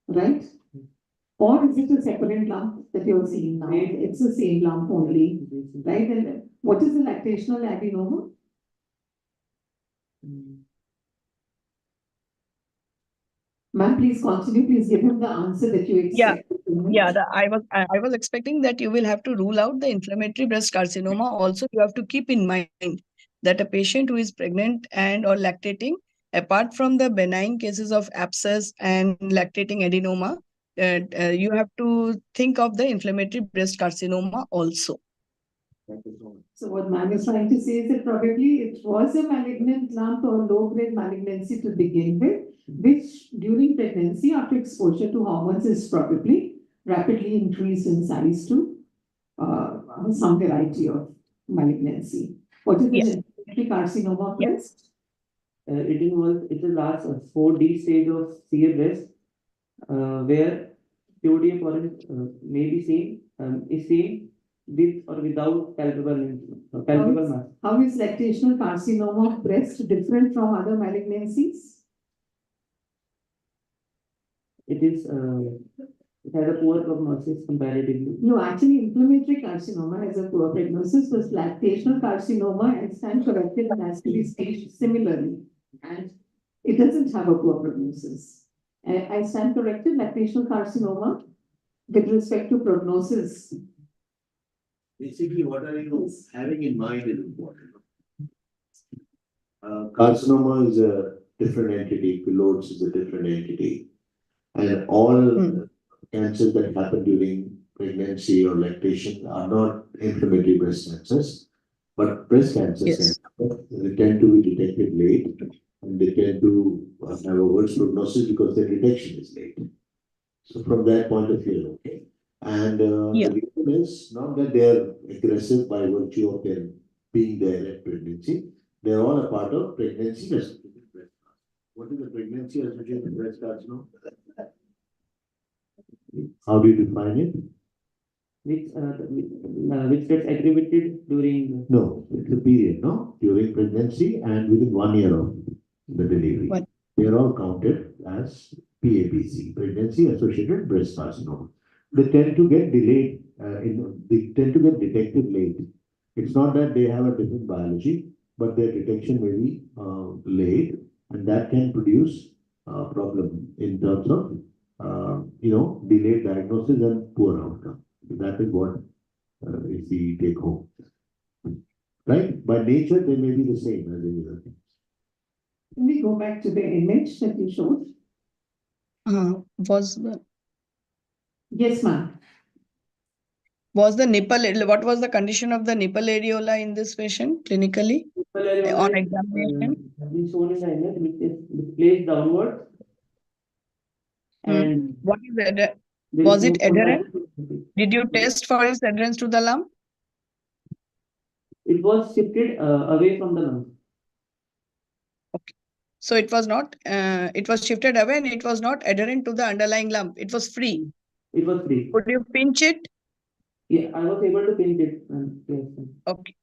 right? Or is it a separate lump that you're seeing now? It's the same lump only, right? And what is the lactational adenoma? Ma'am, please continue. Please give him the answer that you expect. Yeah, I was expecting that you will have to rule out the inflammatory breast carcinoma. Also, you have to keep in mind that a patient who is pregnant and or lactating, apart from the benign cases of abscess and lactating adenoma, you have to think of the inflammatory breast carcinoma also. So what ma'am is trying to say is that probably it was a malignant lump or low-grade malignancy to begin with, which during pregnancy after exposure to hormones is probably rapidly increased in size to some variety of malignancy. What is the inflammatory carcinoma of breast? It is last 4D stage of CA breast, where PODA foreign may be seen, is seen, with or without palpable mass? How is lactational carcinoma of breast different from other malignancies? It is, it has a poor prognosis comparatively. No, actually, inflammatory carcinoma has a poor prognosis, but lactational carcinoma and stand corrected and has to be staged similarly. And it doesn't have a poor prognosis. I stand corrected lactational carcinoma with respect to prognosis. Basically, what are you having in mind is important. Carcinoma is a different entity, pilotes is a different entity. And all cancers that happen during pregnancy or lactation are not inflammatory breast cancers, but breast cancers. Yes. They tend to be detected late, and they tend to have a worse prognosis because their detection is late. So from that point of view, okay. And Yeah. the reason is not that they are aggressive by virtue of their being there at pregnancy. They are all a part of pregnancy associated breast cancer. What is the pregnancy associated breast carcinoma? How do you define it? Which gets aggravated during. No, it's a period, no? During pregnancy and within 1 year of the delivery. What? They are all counted as PABC, pregnancy associated breast carcinoma. They tend to get delayed, they tend to get detected late. It's not that they have a different biology, but their detection may be late, and that can produce a problem in terms of delayed diagnosis and poor outcome. That is what is the take home. Right? By nature, they may be the same as any other thing. Can we go back to the image that you showed? Yes, ma'am. Was the nipple, what was the condition of the nipple areola in this patient clinically on examination? Has been shown in the image, which is displaced downward. And What is it? there Was is it no adherent? contact. Did you test for its adherence to the lump? It was shifted away from the lump. So it was not, it was shifted away and it was not adherent to the underlying lump. It was free. It was free. Could you pinch it? Yeah, I was able to pinch it. Yes. Okay.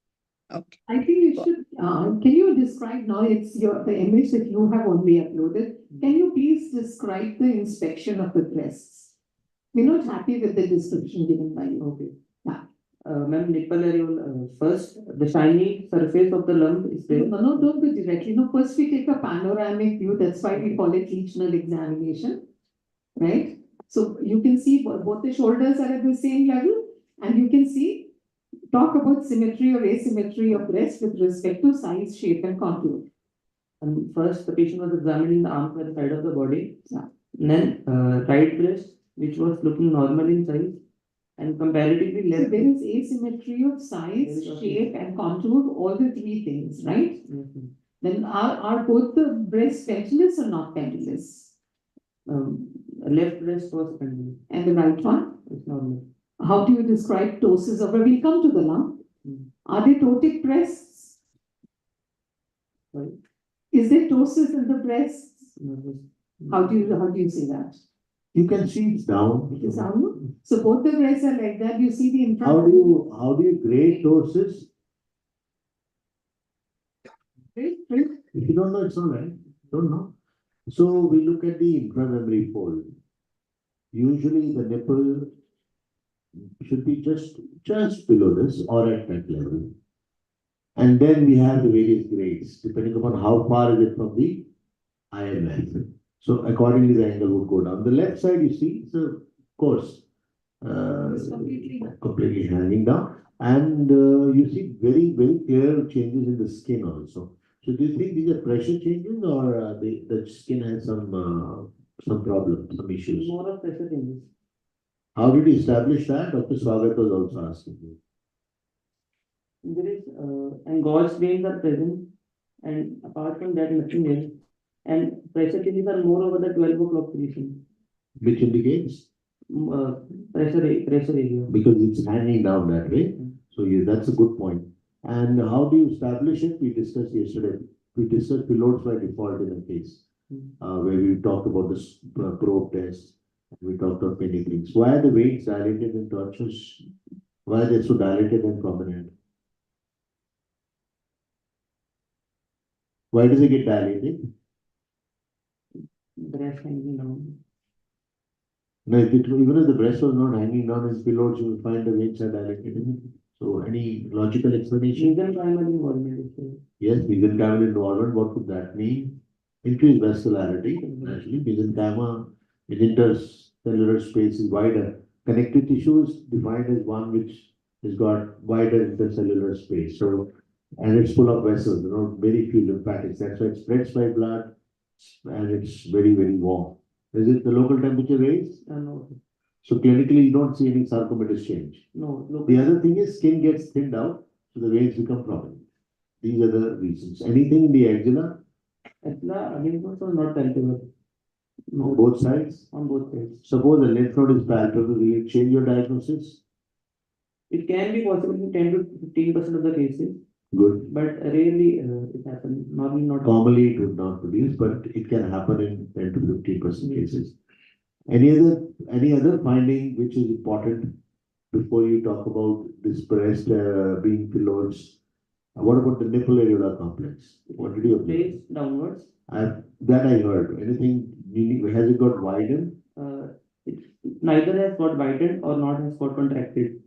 Okay. I think you should, can you describe now, it's the image that you have only uploaded. Can you please describe the inspection of the breasts? We're not happy with the description given by you. Okay. Yeah. Ma'am, nipple areola, first, the shiny surface of the lump is there. No, don't go directly. No, first we take a panoramic view. That's why we call it regional examination. Right? So you can see both the shoulders are at the same level, and you can see, talk about symmetry or asymmetry of breast with respect to size, shape, and contour. And first, the patient was examining the arm by the side of the body. Yeah. And then, right breast, which was looking normal in size, and comparatively So less. there is asymmetry of size, shape, and contour, all the three things, right? Mhm. Then are both the breasts pendulous or not pendulous? Left breast was pendulous. And the right one? It's normal. How do you describe ptosis of, we'll come to the lump. Are they ptotic breasts? Sorry? Is there ptosis in the breasts? Nervous. How do you say that? You can see it's down. It is down. So both the breasts are like that. You see the in front. How do you grade ptosis? Right? If you don't know, it's all right. Don't know. So we look at the intramammary fold. Usually the nipple should be just below this or at that level. And then we have the various grades, depending upon how far is it from the IMF. So accordingly, the angle would go down. The left side, you see, it's of course, It's completely hanging down. And you see very, very clear changes in the skin also. So do you think these are pressure changes or the skin has some problem, some issues? More of pressure changes. How did you establish that? Dr. Swagat was also asking you. There is, and gauge veins are present, and apart from that, nothing else. And pressure changes are more over the 12 o'clock position. Which indicates? Pressure area. Because it's hanging down that way. So yeah, that's a good point. And how do you establish it? We discussed yesterday. We discussed pilotes by default in a case where we talked about this probe test. We talked about many things. Why are the veins dilated in tortuous Why are they so dilated and prominent? Why does it get dilated? Breast hanging down. No, even if the breast was not hanging down as pillows, you will find the veins are dilated, isn't it? So any logical explanation? Mesenchymal involvement. Yes, mesenchymal involvement, what could that mean? Increased vascularity, naturally, mesenchyma, intercellular space is wider. Connective tissue is defined as one which has got wider intercellular space, so, and it's full of vessels, very few lymphatics, that's why it spreads by blood, and it's very, very warm. Is it the local temperature raised? No, So clinically, you don't see any sarcomatous change. no, look. The other thing is skin gets thinned out, so the veins become prominent. These are the reasons. Anything in the axilla? Axilla again was not palpable. On both sides? On both sides. Suppose the lymph node is palpable, will it change your diagnosis? It can be possible in 10 to 15% of the cases, Good. but rarely it happens. Normally not. Commonly it would not produce, but it can happen in 10 to 15% cases. Any other finding which is important before you talk about this breast being pillowed? What about the nipple areola complex? What did you observe? Place downwards. That I heard. Anything, has it got widened? It neither has got widened or not has got contracted.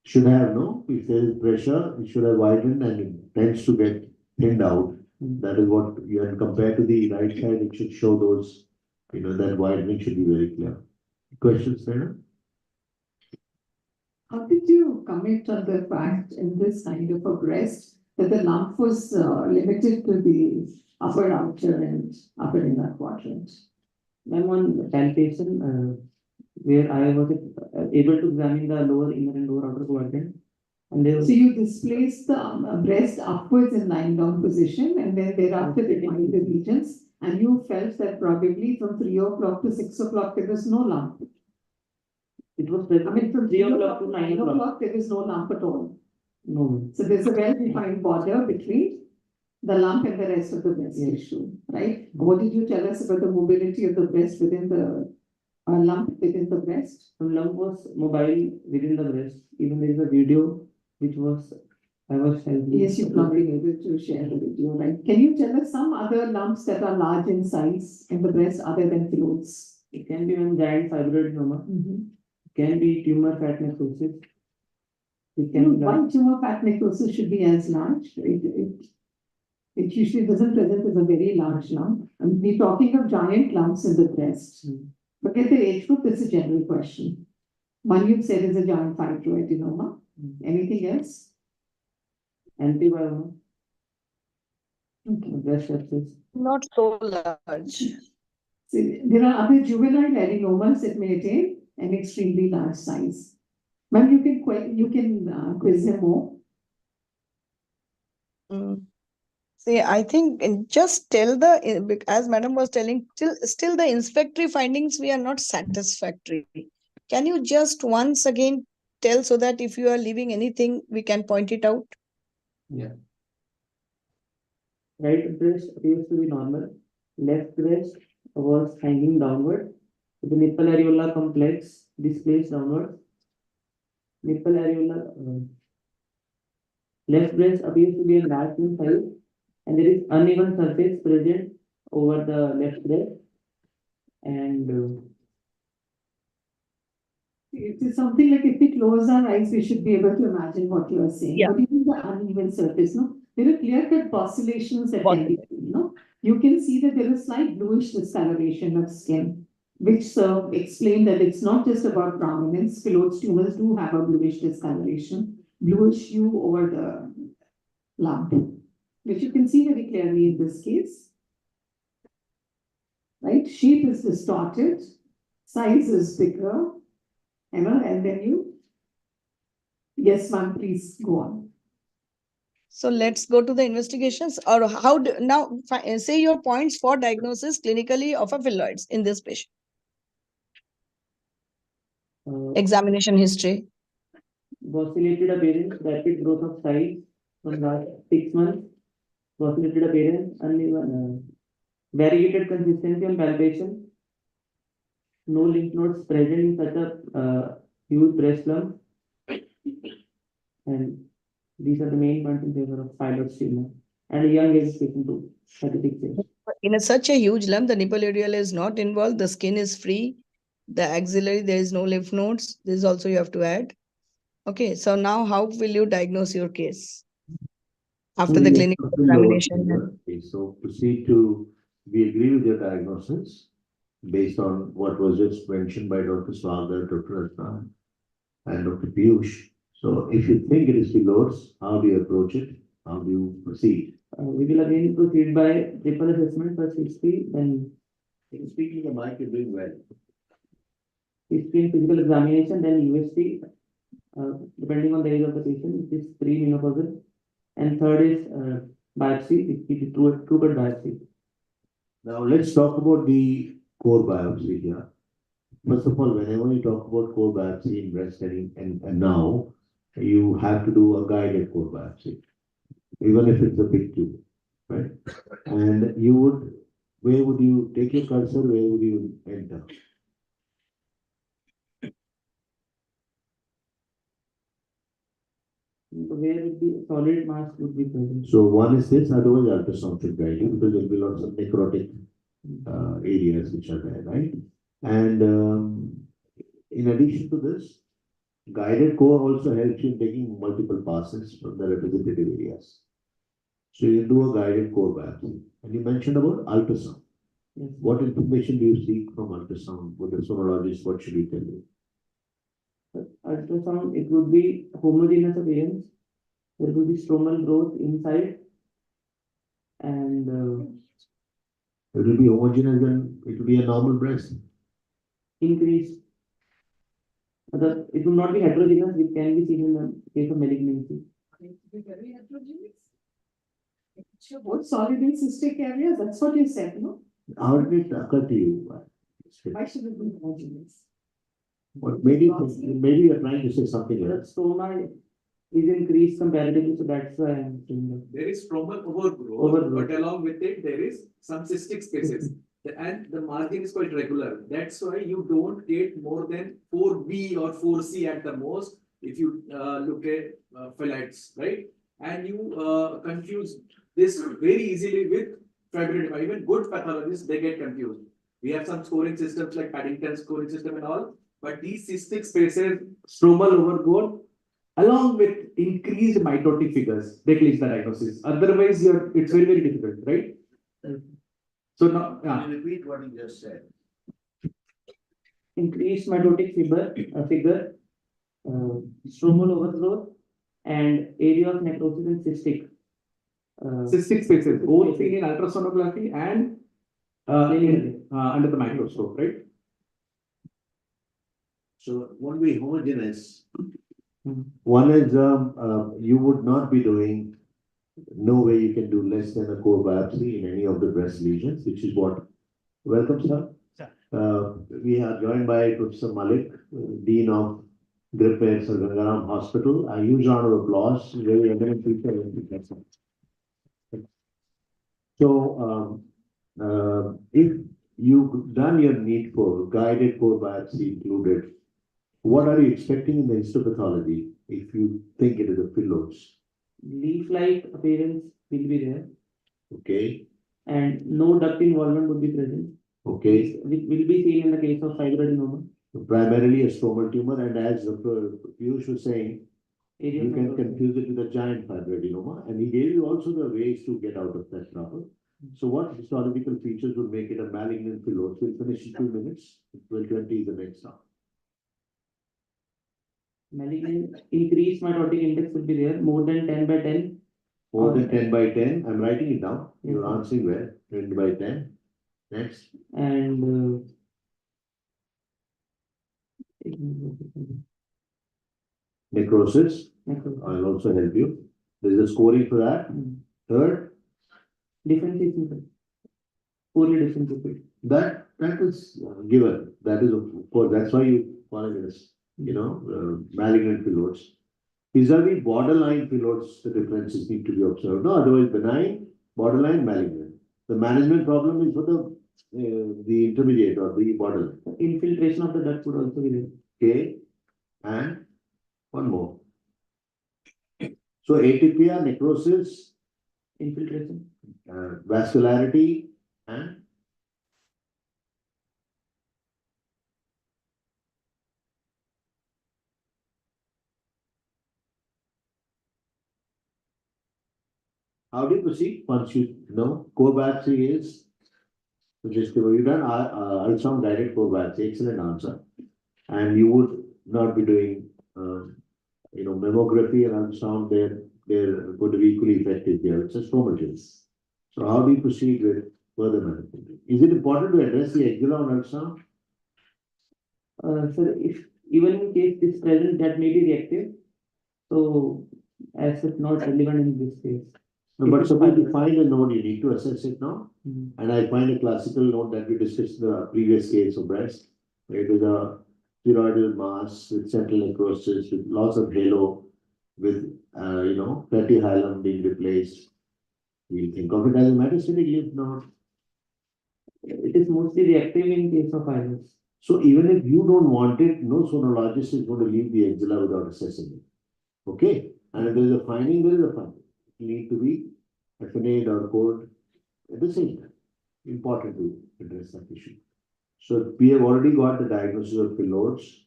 Should have, no? If there is pressure, it should have widened and it tends to get thinned out. That is what you have compared to the right side, it should show those, that widening should be very clear. Questions, Rena? How did you comment on the fact in this kind of a breast that the lump was limited to the upper outer and upper inner quadrant? Then one palpation where I was able to examine the lower inner and lower outer quadrant. And there was So you displaced the breast upwards in lying down position and then thereafter defined the regions, and you felt that probably from 3 o'clock to 6 o'clock there was no lump. it was I mean, from 3 o'clock to 9 o'clock. there is no lump at all. No. So there's a well-defined border between the lump and the rest of the breast Yes. tissue, right? What did you tell us about the mobility of the breast within the lump within the breast? The lump was mobile within the breast. Even there is a video which I was helping. Yes, you've not been able to share the video, right? Can you tell us some other lumps that are large in size in the breast other than phyllodes? It can be one giant fibroadenoma. It can be tumor fat necrosis. It can be Why tumor fat necrosis should be as large? It usually doesn't present as a very large lump. I mean, we're talking of giant lumps in the breast. But at the age group, that's a general question. One you've said is a giant fibroadenoma. Anything else? antibioma. Okay. Breast sepsis. Not so large. So there are other juvenile adenomas that may attain an extremely large size. Ma'am, you can quiz him more. See, I think just tell as Madam was telling, still the inspectory findings we are not satisfactory. Can you just once again tell so that if you are leaving anything, we can point it out? Yeah. Right breast appears to be normal. Left breast was hanging downward. The nipple areola complex displaced downward. Nipple areola. Left breast appears to be enlarged in size, and there is uneven surface present over the left breast. And It is something like if we close our eyes, we should be able to imagine what you are saying. Yeah. What do you mean the uneven surface? No, there are clear-cut oscillations that can be seen. No, you can see that there is slight bluish discoloration of skin, which explain that it's not just about prominence. Phyllodes tumors do have a bluish discoloration, bluish hue over the lump, which you can see very clearly in this case. Right, shape is distorted, size is bigger. And then you, yes, ma'am, please go on. So let's go to the investigations, or now say your points for diagnosis clinically of a phylloids in this patient. Examination history. vacillated appearance, rapid growth of size from last 6 months, vacillated appearance, uneven, variegated consistency on palpation, no lymph nodes present in such a huge breast lump, And these are the main points in favor of pilot tumor. And a young age taken to 36 years. In such a huge lump, the nipple areola is not involved. The skin is free. The axillary, there is no lymph nodes. This also you have to add. Okay, so now how will you diagnose your case after the clinical examination? Okay, so proceed to, we agree with your diagnosis based on what was just mentioned by Dr. Swagar, Dr. Ratna, and Dr. Piyush. So if you think it is pylorus, how do you approach it? How do you proceed? We will again proceed by triple assessment first history, then Speaking the mic, you're doing well. history and physical examination, then UST, depending on the age of the patient, it is pre-menopausal. And third is biopsy, it is true cut biopsy. Now let's talk about the core biopsy here. First of all, whenever you talk about core biopsy in breast and now you have to do a guided core biopsy, even if it's a big tube, right? And you would, where would you take your cursor? Where would you enter? Where would be solid mass would be present. So one is this, otherwise ultrasound should guide you because there will be lots of necrotic areas which are there, right? And in addition to this, guided core also helps you in taking multiple passes from the representative areas. So you do a guided core biopsy. And you mentioned about ultrasound. Yes. What information do you seek from ultrasound? With the sonologist, what should he tell you? Ultrasound, it would be homogeneous appearance. There will be stromal growth inside. And It will be homogeneous and it will be a normal breast. increased. It will not be heterogeneous, which can be seen in the case of malignancy. Very heterogeneous. Sure, both solid and cystic areas, that's what you said, no? How did it occur to you? Why should it be homogeneous? What maybe you're trying to say something The else. stoma is increased comparatively, so that's why I'm saying that. There is stromal overgrowth, Overgrowth. but along with it, there is some cystic spaces. And the margin is quite regular. That's why you don't get more than 4B or 4C at the most if you look at fillets, right? And you confuse this very easily with fibroadenoma. Even good pathologists, they get confused. We have some scoring systems like Paddington scoring system and all, but these cystic spaces, stromal overgrowth, along with increased mitotic figures, they clinch the diagnosis. Otherwise, it's very, very difficult, right? So now, Can you repeat what you just said? Increased mitotic figure, stromal overgrowth, and area of necrosis and cystic. cystic spaces, both seen in ultrasonography and under the microscope, right? So it won't be homogeneous. Hmm. One is, you would not be doing, no way you can do less than a core biopsy in any of the breast lesions, which is what, welcome, sir. We are joined by Professor Malik, Dean of Griffith Gangaram Hospital. A huge round of applause, very eminent teacher. So, if you've done your needful, guided core biopsy included, what are you expecting in the histopathology if you think it is a pylorus? Leaf-like appearance will be there, Okay, and no duct involvement would be present, okay. which will be seen in the case of fibroadenoma. Primarily a stromal tumor, and as Dr. Piyush was saying, Area you of can necrosis. confuse it with a giant fibroadenoma, and he gave you also the ways to get out of that trouble. So what histological features would make it a malignant pylorus? We'll finish in 2 minutes. 12:20 is the next round. Malignant increased mitotic index will be there, more than 10 by 10. More than 10 by 10, I'm writing it down. You're Yes. answering well, 10 by 10. Next. And Necrosis, necrosis. I'll also help you. There's a scoring for that. Third, Differentiation. Poorly differentiated. that is given. That is, of course, that's why you call it as, malignant pylorus. Vis-a-vis borderline pylorus, the differences need to be observed. No, otherwise benign, borderline, malignant. The management problem is for the intermediate or the borderline. Infiltration of the duct would also be there. Okay, and one more. So atypia, necrosis, Infiltration. vascularity, and how do you proceed? Once you know, core biopsy is, so just you've done ultrasound guided core biopsy, excellent answer. And you would not be doing, mammography and ultrasound, they're going to be equally effective here. It's a stromal tumor. So how do you proceed with further management? Is it important to address the axilla on ultrasound? Sir, if even in case this present, that may be reactive. So, as such, not relevant in this case. No, but suppose you find a node, you need to assess it now. Mhm. And I find a classical node that we discussed in the previous case of breast. It is a spheroidal mass with central necrosis, with loss of halo, with, fatty hilum being replaced. We think of it as a metastatic lymph node. It is mostly reactive in case of iris. So even if you don't want it, no sonologist is going to leave the axilla without assessing it. Okay? And if there is a finding, there is a finding. It need to be affinate or code at the same time. Important to address that issue. So we have already got the diagnosis of phyllodes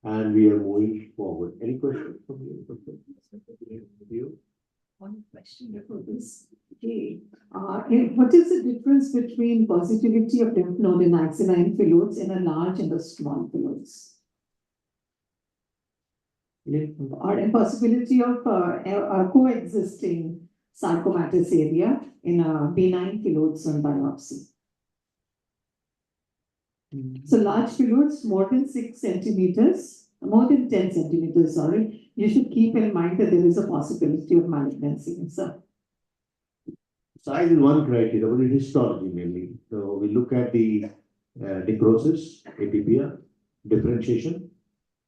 and we are moving forward. Any questions from you? One question before this. Okay, what is the difference between positivity of lymph node in axilla and phyllodes in a large and a small phyllodes? Or a possibility of a coexisting sarcomatous area in a benign phyllodes on biopsy. So large phyllodes more than 6 centimeters, more than 10 centimeters, sorry, you should keep in mind that there is a possibility of malignancy. So Size is one criteria, but it is histology mainly. So we look at the necrosis, atypia, differentiation,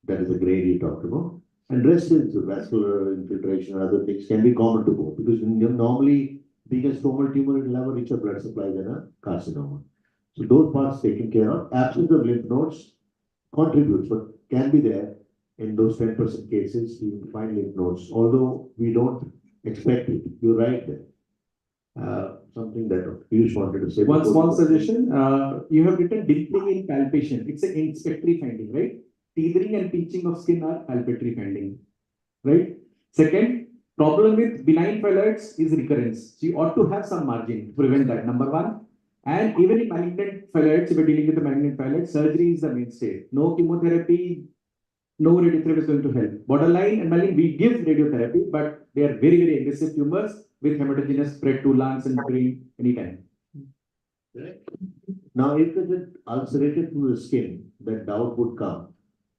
that is the grade you talked about. And rest is vascular infiltration, other things can be common to both because normally being a stromal tumor, it will have a richer blood supply than a carcinoma. So those parts taken care of. Absence of lymph nodes contributes, but can be there in those 10% cases. You will find lymph nodes, although we don't expect it. You're right there. Something that you just wanted to say. One small suggestion, you have written dimpling in palpation. It's an inspectory finding, right? Teethering and pinching of skin are palpatory finding, right? Second, problem with benign phyllodes is recurrence. So you ought to have some margin to prevent that, number one. And even in malignant phyllodes, if you're dealing with the malignant phyllodes, surgery is the mainstay. No chemotherapy, no radiotherapy is going to help. Borderline and malignant, we give radiotherapy, but they are very, very aggressive tumors with hematogenous spread to lungs and brain anytime. Now, if it is ulcerated through the skin, that doubt would come.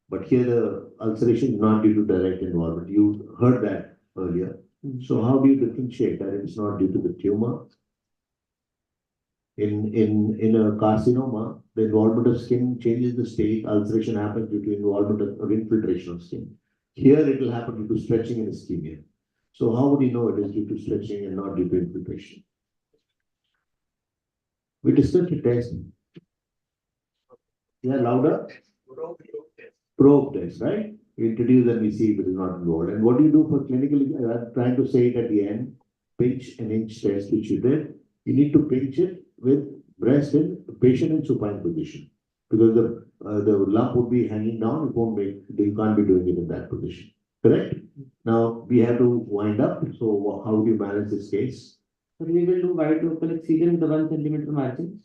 But here the ulceration is not due to direct involvement. You heard that earlier. So how do you differentiate that it's not due to the tumor? In a carcinoma, the involvement of skin changes the state. Ulceration happens due to involvement of infiltration of skin. Here it will happen due to stretching and ischemia. So how would you know it is due to stretching and not due to infiltration? We discussed the test. Yeah, louder. Probe test, right? We introduce and we see if it is not involved. And what do you do for clinically? I'm trying to say it at the end. Pinch an inch test, which you did. You need to pinch it with breast in patient in supine position because the lump would be hanging down. You can't be doing it in that position. Correct? Now we have to wind up. So how do you manage this case? So we will do wide local excision with the 1 centimeter margin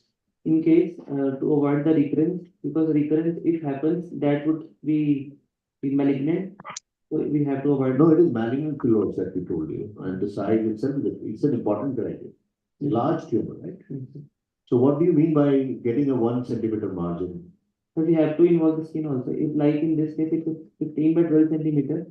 in case to avoid the recurrence, because recurrence, if happens, that would be malignant. So we have to avoid. No, it is malignant phyllodes that we told you, and the size itself it's an important criteria. Large tumor, right? So what do you mean by getting a 1 centimeter margin? So we have to involve the skin also. If like in this case, it is 15 by 12 centimeter,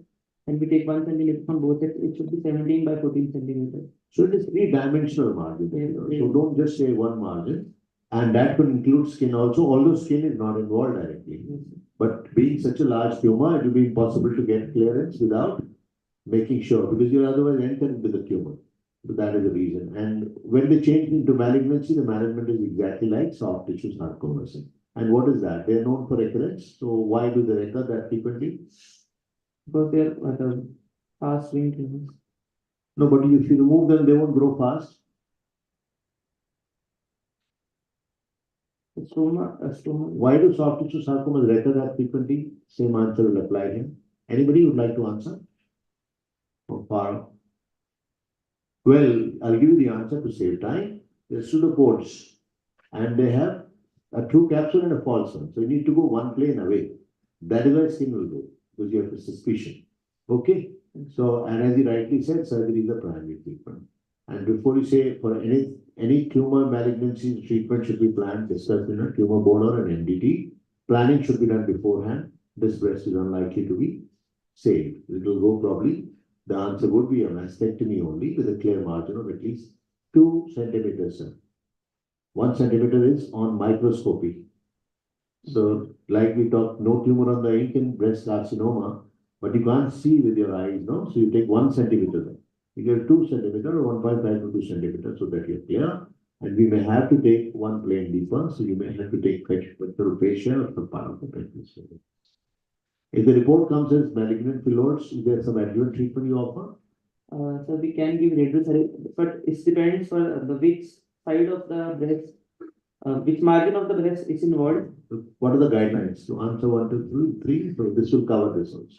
and we take 1 centimeter from both sides, it should be 17 by 14 centimeter. So it is 3-dimensional margin. So don't just say one margin. And that could include skin also, although skin is not involved directly. But being such a large tumor, it will be impossible to get clearance without making sure, because you'll otherwise enter into the tumor. So that is the reason. And when they change into malignancy, the management is exactly like soft tissue sarcoma. And what is that? They are known for recurrence. So why do they recur that frequently? Because they are fast wing tumors. No, but if you remove them, they won't grow fast. Stoma. Why do soft tissue sarcomas recur that frequently? Same answer will apply here. Anybody would like to answer? Or far? Well, I'll give you the answer to save time. They're pseudopods, and they have a true capsule and a false one. So you need to go one plane away. That is why skin will go, because you have a suspicion. Okay? So, and as you rightly said, surgery is the primary treatment. And before you say for any tumor malignancy, treatment should be planned, discussed in a tumor board or an MDT. Planning should be done beforehand. This breast is unlikely to be saved. It will go probably, the answer would be a mastectomy only with a clear margin of at least 2 centimeters. 1 centimeter is on microscopy. So, like we talked, no tumor on the ink in breast carcinoma, but you can't see with your eyes, no? So you take 1 centimeter. You get 2 centimeter or 1.5 to 2 centimeters so that you're clear. And we may have to take one plane deeper, so you may have to take vectoral fascia or some part of the pelvis. If the report comes as malignant phyllodes, is there some adjuvant treatment you offer? So we can give radiotherapy, but it depends for the which side of the breast, which margin of the breast is involved. What are the guidelines? To answer 1, 2, 3, so this will cover this also.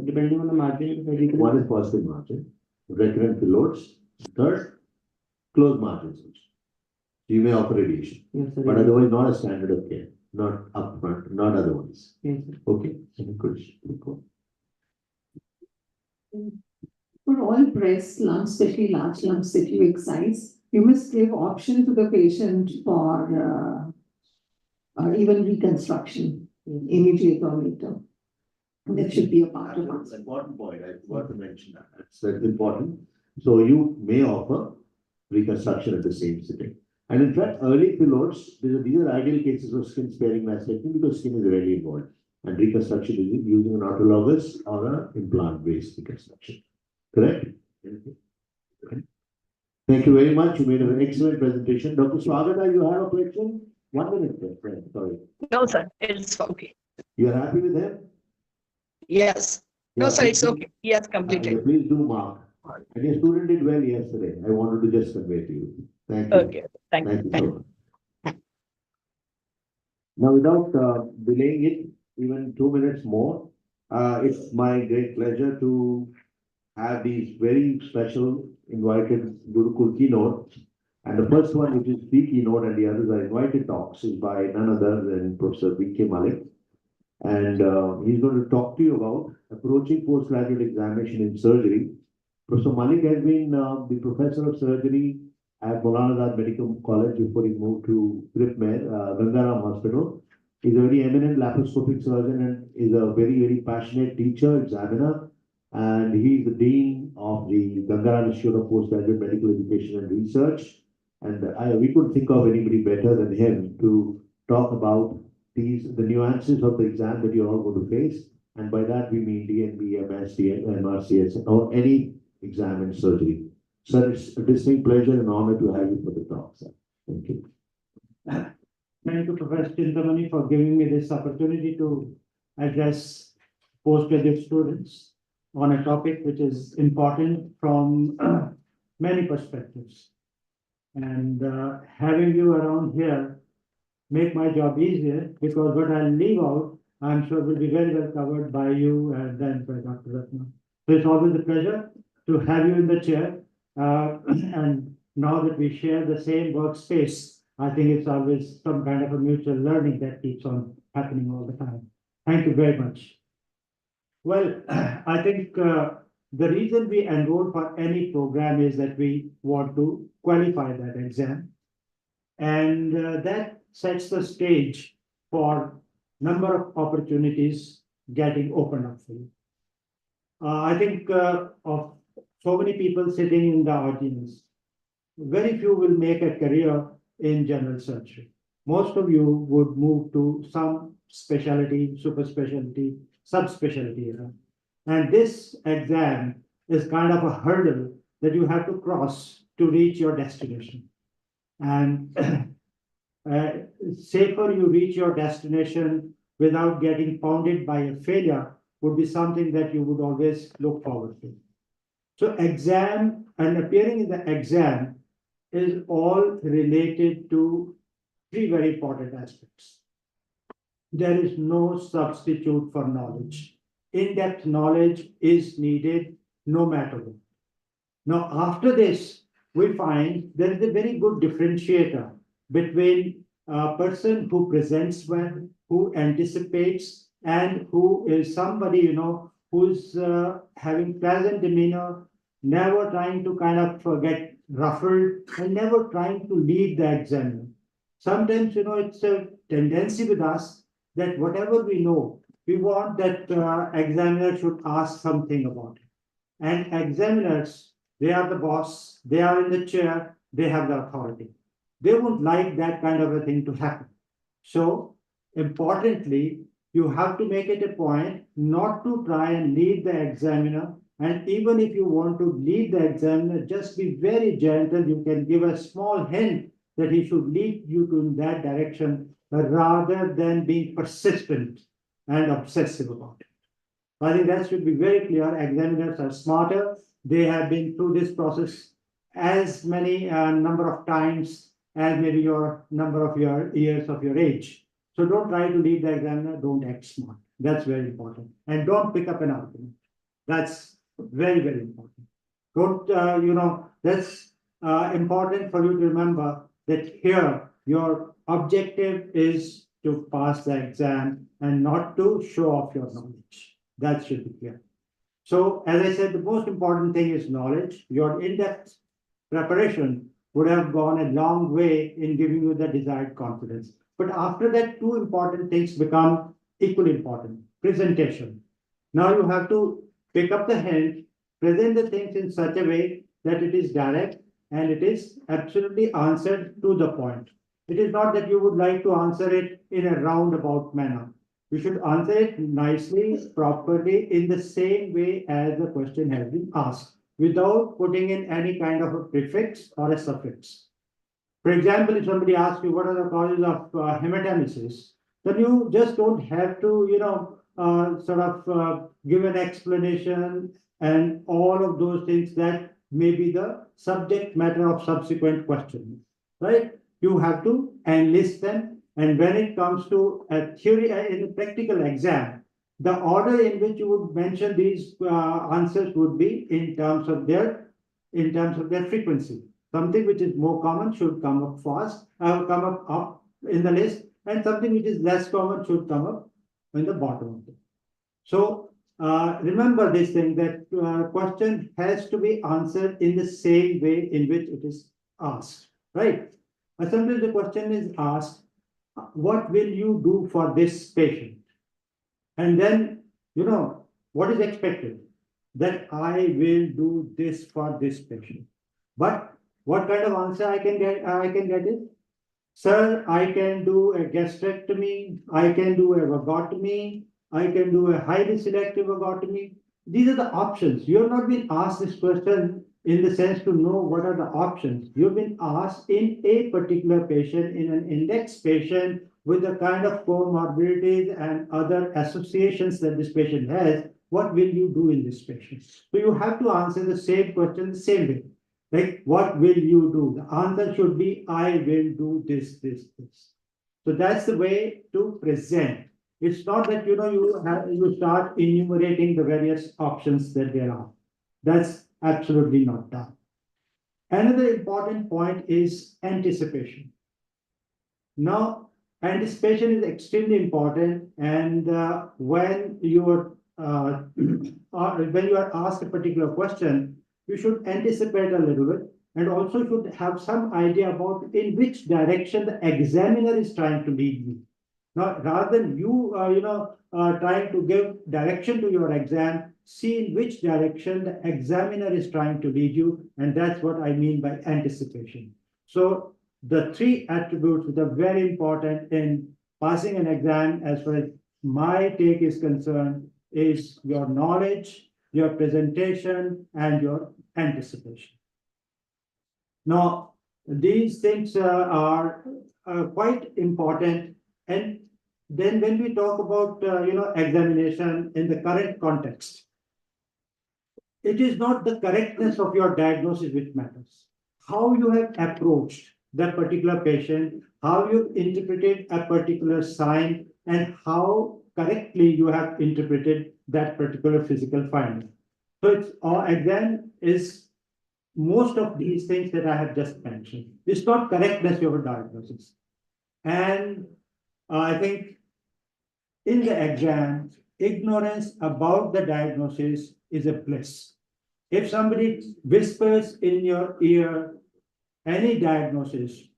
Depending on the margin, One is positive margin, recurrent phyllodes. Third, closed margins. You may offer radiation, yes, sir. but otherwise not a standard of care, not upfront, not otherwise. Yes, sir. Okay, any question? For all breast lumps, especially large lumps that you excise, you must give option to the patient for even reconstruction, immediate or later. That should be a part of That's an important point. I forgot to mention that. That's important. So you may offer reconstruction at the same sitting. And in fact, early phyllodes, these are ideal cases of skin sparing mastectomy because skin is rarely involved. And reconstruction is using an autologous or an implant based reconstruction. Correct? Okay. Thank you very much. You made an excellent presentation. Dr. Swagata, you have a question? 1 minute, friend. Sorry. No, sir, it's okay. You are happy with him? Yes. No, Yeah, sir, it's please- okay. He has completed. Please do mark. And your student did well yesterday. I wanted to just convey to you. Thank you. Okay, thank you. Thank you so much. Now, without delaying it even 2 minutes more, it's my great pleasure to have these very special invited Gurukul keynotes. And the first one, which is the keynote, and the others are invited talks, is by none other than Professor V.K. Malik. And he's going to talk to you about approaching postgraduate examination in surgery. Professor Malik has been the professor of surgery at Maulana Azad Medical College before he moved to Gripmer, Gangaram Hospital. He's a very eminent laparoscopic surgeon and is a very, very passionate teacher, examiner. And he's the dean of the Gangaram Institute of Postgraduate Medical Education and Research. And we couldn't think of anybody better than him to talk about the nuances of the exam that you're all going to face. And by that, we mean DNB, MSD, MRCS, or any exam in surgery. Sir, it's a distinct pleasure and honor to have you for the talk, sir. Thank you. Thank you, Professor Chintamani, for giving me this opportunity to address postgraduate students on a topic which is important from many perspectives. And having you around here make my job easier because what I'll leave out, I'm sure will be very well covered by you and then by Dr. Ratna. So it's always a pleasure to have you in the chair. And now that we share the same workspace, I think it's always some kind of a mutual learning that keeps on happening all the time. Thank you very much. Well, I think the reason we enroll for any program is that we want to qualify that exam. And that sets the stage for number of opportunities getting opened up for you. I think of so many people sitting in the audience, very few will make a career in general surgery. Most of you would move to some specialty, super specialty, subspecialty. And this exam is kind of a hurdle that you have to cross to reach your destination. And safer you reach your destination without getting pounded by a failure would be something that you would always look forward to. So exam and appearing in the exam is all related to three very important aspects. There is no substitute for knowledge. In-depth knowledge is needed no matter what. Now, after this, we find there is a very good differentiator between a person who presents well, who anticipates, and who is somebody, who's having pleasant demeanor, never trying to kind of get ruffled, and never trying to lead the examiner. Sometimes, it's a tendency with us that whatever we know, we want that examiner should ask something about it. And examiners, they are the boss, they are in the chair, they have the authority. They won't like that kind of a thing to happen. So, importantly, you have to make it a point not to try and lead the examiner. And even if you want to lead the examiner, just be very gentle. You can give a small hint that he should lead you to in that direction rather than being persistent and obsessive about it. I think that should be very clear. Examiners are smarter. They have been through this process as many number of times as maybe your number of your years of your age. So don't try to lead the examiner. Don't act smart. That's very important. And don't pick up an argument. That's very, very important. Don't, that's important for you to remember that here your objective is to pass the exam and not to show off your knowledge. That should be clear. So, as I said, the most important thing is knowledge. Your in-depth preparation would have gone a long way in giving you the desired confidence. But after that, two important things become equally important. Presentation. Now you have to pick up the hint, present the things in such a way that it is direct and it is absolutely answered to the point. It is not that you would like to answer it in a roundabout manner. You should answer it nicely, properly, in the same way as the question has been asked, without putting in any kind of a prefix or a suffix. For example, if somebody asks you what are the causes of hematemesis, then you just don't have to, give an explanation and all of those things that may be the subject matter of subsequent questions, right? You have to enlist them. And when it comes to a theory in a practical exam, the order in which you would mention these answers would be in terms of their frequency. Something which is more common should come up fast, come up in the list, and something which is less common should come up in the bottom of it. So remember this thing that question has to be answered in the same way in which it is asked, right? Sometimes the question is asked, what will you do for this patient? And then, what is expected? That I will do this for this patient. But what kind of answer I can get it? Sir, I can do a gastrectomy, I can do a vagotomy, I can do a highly selective vagotomy. These are the options. You have not been asked this question in the sense to know what are the options. You've been asked in a particular patient, in an index patient with the kind of comorbidities and other associations that this patient has, what will you do in this patient? So you have to answer the same question the same way. Like, what will you do? The answer should be, I will do this, this, this. So that's the way to present. It's not that, you start enumerating the various options that there are. That's absolutely not done. Another important point is anticipation. Now, anticipation is extremely important, and when you are asked a particular question, you should anticipate a little bit, and also should have some idea about in which direction the examiner is trying to lead you. Now, rather than you, trying to give direction to your exam, see in which direction the examiner is trying to lead you, and that's what I mean by anticipation. So the three attributes that are very important in passing an exam, as far as my take is concerned, is your knowledge, your presentation, and your anticipation. Now, these things are quite important, and then when we talk about, examination in the current context, it is not the correctness of your diagnosis which matters. How you have approached that particular patient, how you interpreted a particular sign, and how correctly you have interpreted that particular physical finding. So it's our exam is most of these things that I have just mentioned. It's not correctness of a diagnosis. And I think in the exam, ignorance about the diagnosis is a bliss. If somebody whispers in your ear any diagnosis,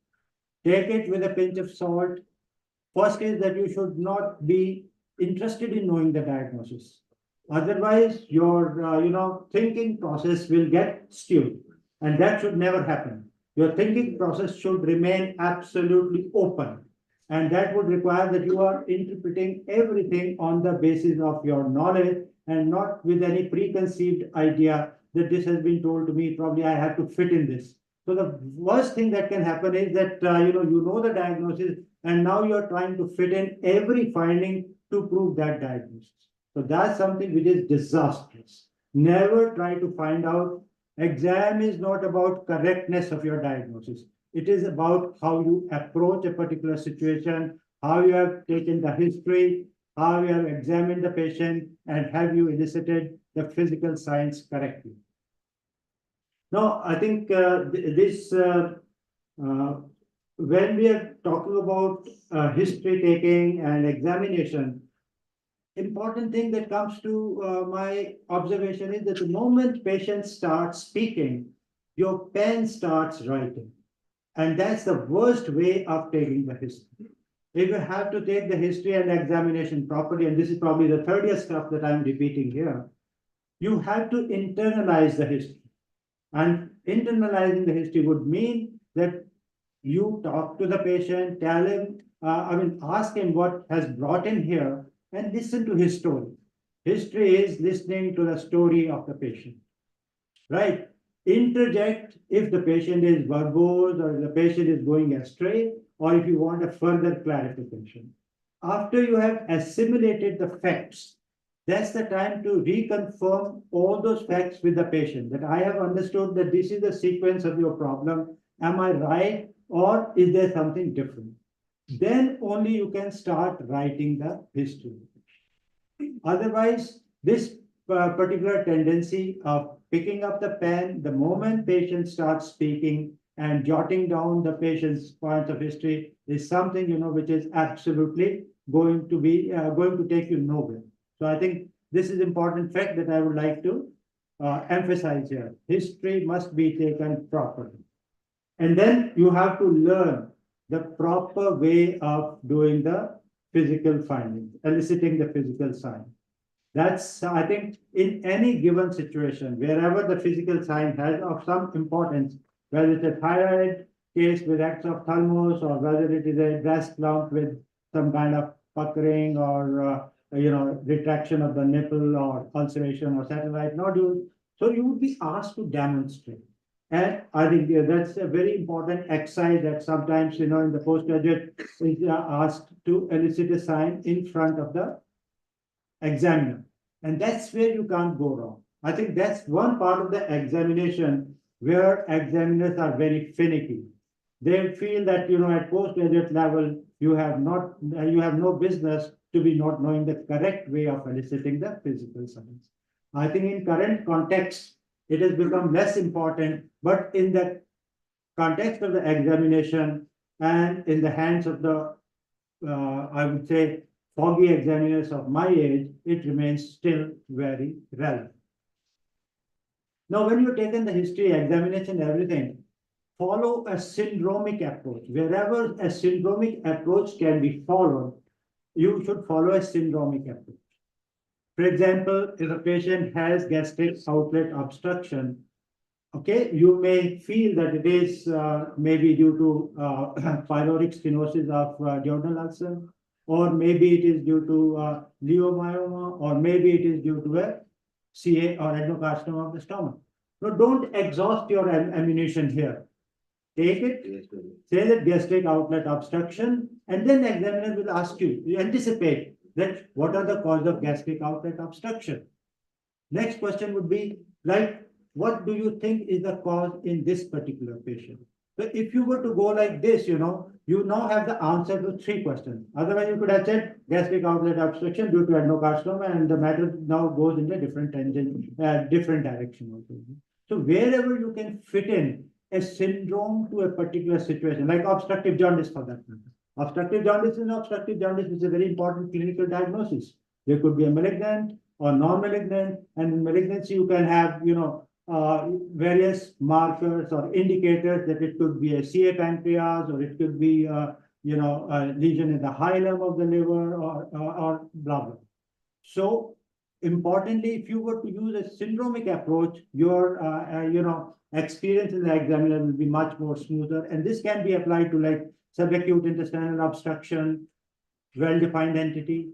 take it with a pinch of salt. First is that you should not be interested in knowing the diagnosis. Otherwise, your thinking process will get skewed, and that should never happen. Your thinking process should remain absolutely open, and that would require that you are interpreting everything on the basis of your knowledge and not with any preconceived idea that this has been told to me, probably I have to fit in this. So the worst thing that can happen is that you know the diagnosis, and now you're trying to fit in every finding to prove that diagnosis. So that's something which is disastrous. Never try to find out. Exam is not about correctness of your diagnosis. It is about how you approach a particular situation, how you have taken the history, how you have examined the patient, and have you elicited the physical signs correctly. Now, I think when we are talking about history taking and examination, important thing that comes to my observation is that the moment patient starts speaking, your pen starts writing. And that's the worst way of taking the history. If you have to take the history and examination properly, and this is probably the third year stuff that I'm repeating here, you have to internalize the history. And internalizing the history would mean that you talk to the patient, tell him, ask him what has brought him here, and listen to his story. History is listening to the story of the patient, right? Interject if the patient is verbose or the patient is going astray, or if you want a further clarification. After you have assimilated the facts, that's the time to reconfirm all those facts with the patient, that I have understood that this is the sequence of your problem. Am I right, or is there something different? Then only you can start writing the history. Otherwise, this particular tendency of picking up the pen the moment patient starts speaking and jotting down the patient's points of history is something which is absolutely going to take you nowhere. So I think this is important fact that I would like to emphasize here. History must be taken properly. And then you have to learn the proper way of doing the physical findings, eliciting the physical sign. That's, I think, in any given situation, wherever the physical sign has of some importance, whether it's a thyroid case with acts of thalamus, or whether it is a breast lump with some kind of puckering or retraction of the nipple or ulceration or satellite nodule. So you would be asked to demonstrate. And I think that's a very important exercise that sometimes, in the postgraduate is asked to elicit a sign in front of the examiner. And that's where you can't go wrong. I think that's one part of the examination where examiners are very finicky. They feel that, at postgraduate level, you have no business to be not knowing the correct way of eliciting the physical signs. I think in current context, it has become less important, but in the context of the examination and in the hands of the, I would say, foggy examiners of my age, it remains still very relevant. Now, when you've taken the history, examination, everything, follow a syndromic approach. Wherever a syndromic approach can be followed, you should follow a syndromic approach. For example, if a patient has gastric outlet obstruction, okay, you may feel that it is maybe due to pyloric stenosis of duodenal ulcer, or maybe it is due to leiomyoma, or maybe it is due to a CA or adenocarcinoma of the stomach. So don't exhaust your ammunition here. take it, say that gastric outlet obstruction, and then the examiner will ask you anticipate that what are the cause of gastric outlet obstruction. Next question would be like, what do you think is the cause in this particular patient? So if you were to go like this, you now have the answer to 3 questions. Otherwise, you could have said gastric outlet obstruction due to adenocarcinoma, and the matter now goes in a different tangent, different direction also. So wherever you can fit in a syndrome to a particular situation, like obstructive jaundice for that matter. Obstructive jaundice is a very important clinical diagnosis. There could be a malignant or non-malignant, and in malignancy you can have, various markers or indicators that it could be a CA pancreas, or it could be, a lesion in the hilum of the liver, or blah, blah. So importantly, if you were to use a syndromic approach, your, experience in the examiner will be much more smoother. And this can be applied to like subacute intestinal obstruction, well-defined entity,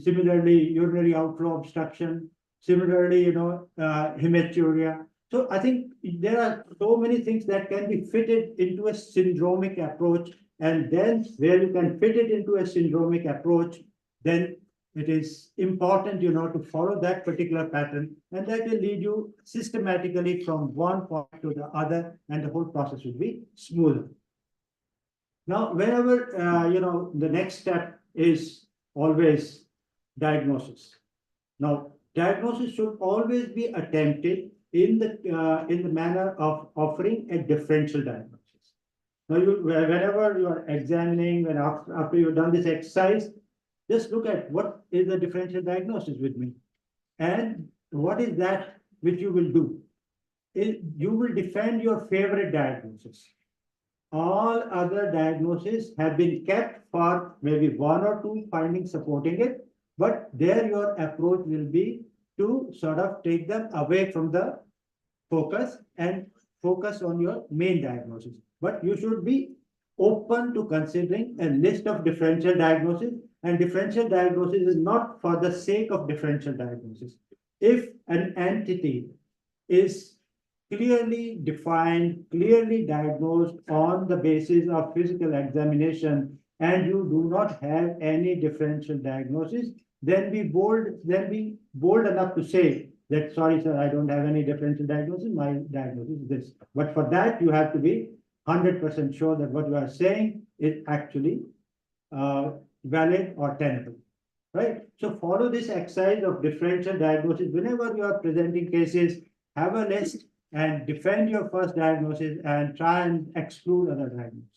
similarly urinary outflow obstruction, similarly, hematuria. So I think there are so many things that can be fitted into a syndromic approach, and then where you can fit it into a syndromic approach, then it is important, to follow that particular pattern, and that will lead you systematically from one point to the other, and the whole process will be smoother. Now, whenever, the next step is always diagnosis. Now, diagnosis should always be attempted in the manner of offering a differential diagnosis. Now, whenever you are examining, and after you've done this exercise, just look at what is the differential diagnosis with me, and what is that which you will do. You will defend your favorite diagnosis. All other diagnoses have been kept for maybe 1 or 2 findings supporting it, but there your approach will be to sort of take them away from the focus and focus on your main diagnosis. But you should be open to considering a list of differential diagnoses, and differential diagnosis is not for the sake of differential diagnosis. If an entity is clearly defined, clearly diagnosed on the basis of physical examination, and you do not have any differential diagnosis, then be bold enough to say that, sorry, sir, I don't have any differential diagnosis, my diagnosis is this. But for that, you have to be 100% sure that what you are saying is actually valid or tenable, right? So follow this exercise of differential diagnosis. Whenever you are presenting cases, have a list and defend your first diagnosis and try and exclude other diagnoses.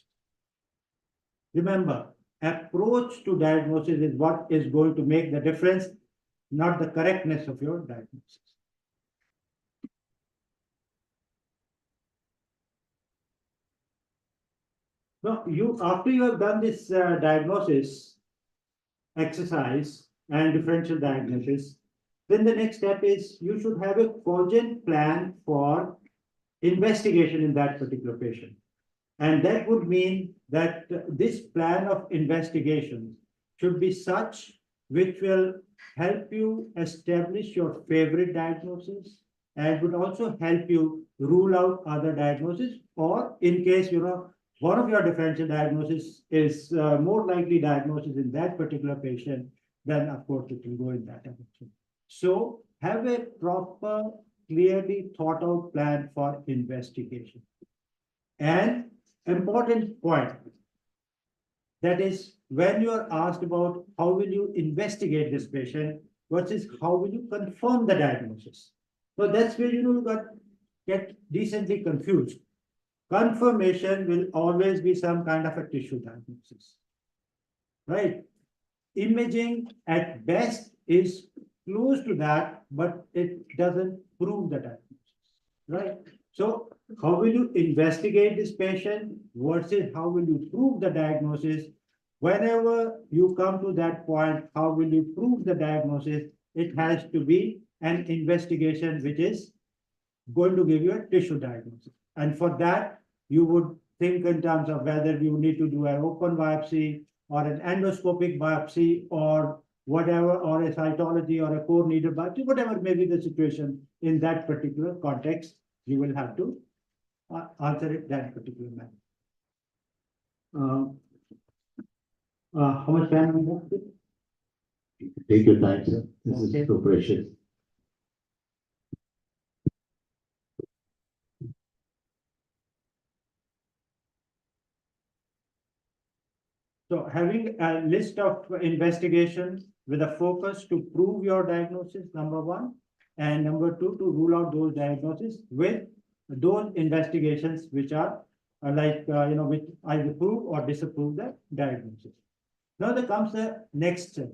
Remember, approach to diagnosis is what is going to make the difference, not the correctness of your diagnosis. Now, after you have done this diagnosis exercise and differential diagnosis, then the next step is you should have a cogent plan for investigation in that particular patient. And that would mean that this plan of investigation should be such which will help you establish your favorite diagnosis, and would also help you rule out other diagnoses, or in case, one of your differential diagnosis is more likely diagnosis in that particular patient, then of course it will go in that direction. So have a proper, clearly thought out plan for investigation. And important point, that is, when you are asked about how will you investigate this patient versus how will you confirm the diagnosis. So that's where you get decently confused. Confirmation will always be some kind of a tissue diagnosis, right? Imaging at best is close to that, but it doesn't prove the diagnosis, right? So how will you investigate this patient versus how will you prove the diagnosis? Whenever you come to that point, how will you prove the diagnosis? It has to be an investigation which is going to give you a tissue diagnosis. And for that, you would think in terms of whether you need to do an open biopsy or an endoscopic biopsy or whatever, or a cytology or a core needle biopsy, whatever may be the situation in that particular context, you will have to answer it that particular manner. How much time we have? Take your time, sir. This Okay. is so precious. So having a list of investigations with a focus to prove your diagnosis, number one, and number two, to rule out those diagnoses with those investigations which are which either prove or disapprove the diagnosis. Now there comes the next step,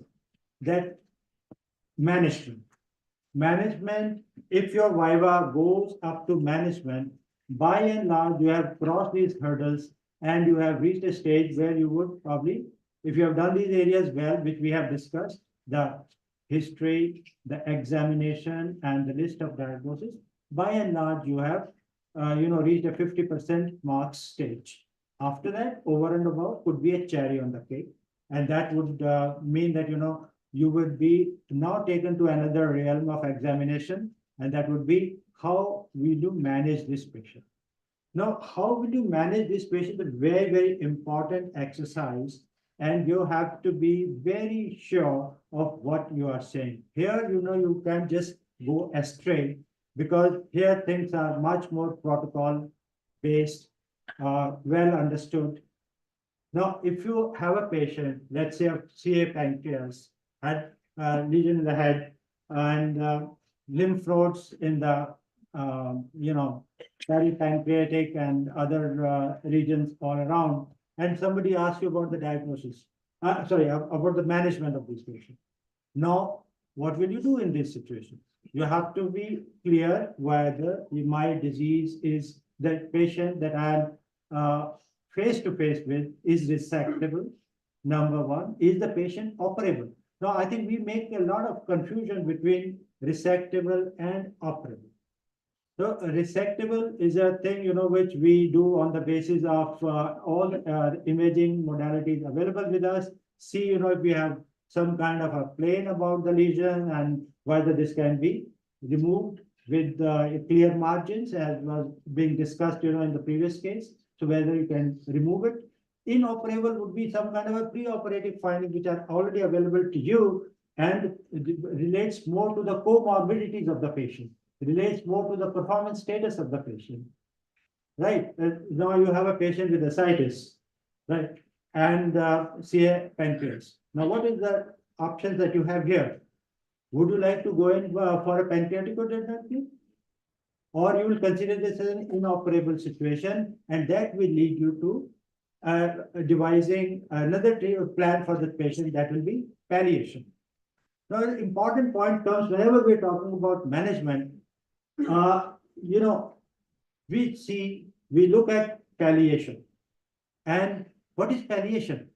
that management. Management, if your viva goes up to management, by and large, you have crossed these hurdles and you have reached a stage where you would probably, if you have done these areas well, which we have discussed, the history, the examination, and the list of diagnosis, by and large, you have reached a 50% marks stage. After that, over and above could be a cherry on the cake. And that would mean that, you would be now taken to another realm of examination, and that would be how will you manage this patient. Now, how will you manage this patient is a very, very important exercise, and you have to be very sure of what you are saying. Here, you can't just go astray, because here things are much more protocol based, well understood. Now, if you have a patient, let's say a CA pancreas, had lesion in the head and lymph nodes in the peripancreatic and other regions all around, and somebody asks you about the diagnosis, about the management of this patient. Now, what will you do in this situation? You have to be clear whether my disease is the patient that I'm face to face with is resectable. Number one, is the patient operable? Now, I think we make a lot of confusion between resectable and operable. So resectable is a thing, which we do on the basis of all imaging modalities available with us. See, if we have some kind of a plane about the lesion and whether this can be removed with clear margins, as was being discussed, in the previous case. So whether you can remove it. Inoperable would be some kind of a preoperative finding which are already available to you and relates more to the comorbidities of the patient, relates more to the performance status of the patient, right? Now you have a patient with ascites, right? And CA pancreas. Now, what is the options that you have here? Would you like to go in for a pancreatic adenopathy? Or you will consider this as an inoperable situation, and that will lead you to devising another plan for the patient, that will be palliation. Now, an important point comes whenever we're talking about management. We look at palliation. And what is palliation?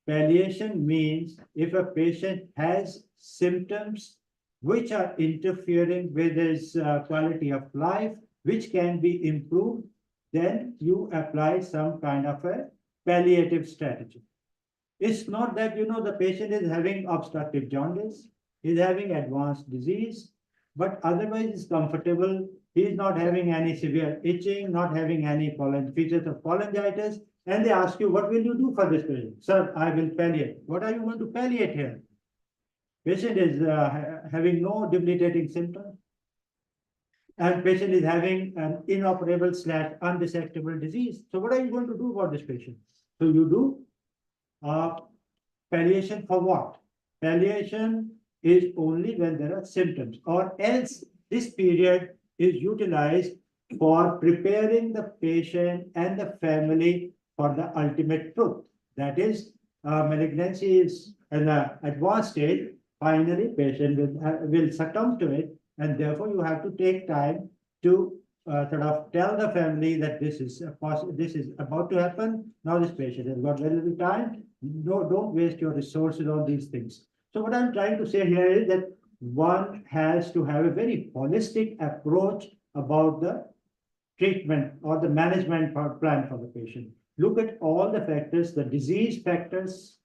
Palliation means if a patient has symptoms which are interfering with his quality of life, which can be improved, then you apply some kind of a palliative strategy. It's not that, the patient is having obstructive jaundice, he's having advanced disease, but otherwise is comfortable. He's not having any severe itching, not having any features of cholangitis, and they ask you, what will you do for this patient? Sir, I will palliate. What are you going to palliate here? Patient is having no debilitating symptoms, and patient is having an inoperable / undissectable disease. So what are you going to do for this patient? So you do palliation for what? Palliation is only when there are symptoms, or else this period is utilized for preparing the patient and the family for the ultimate truth. That is, malignancy is in an advanced stage. Finally, patient will succumb to it, and therefore you have to take time to sort of tell the family that this is about to happen. Now this patient has got very little time. No, don't waste your resources on these things. So what I'm trying to say here is that one has to have a very holistic approach about the treatment or the management plan for the patient. Look at all the factors, the disease factors,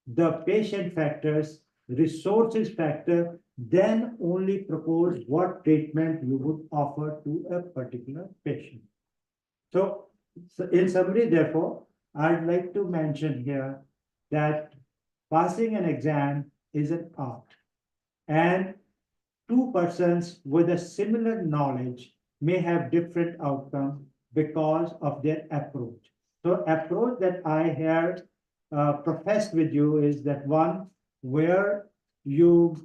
the patient factors, resources factor, then only propose what treatment you would offer to a particular patient. So in summary, therefore, I'd like to mention here that passing an exam is an art. And two persons with a similar knowledge may have different outcomes because of their approach. So approach that I have professed with you is that one where you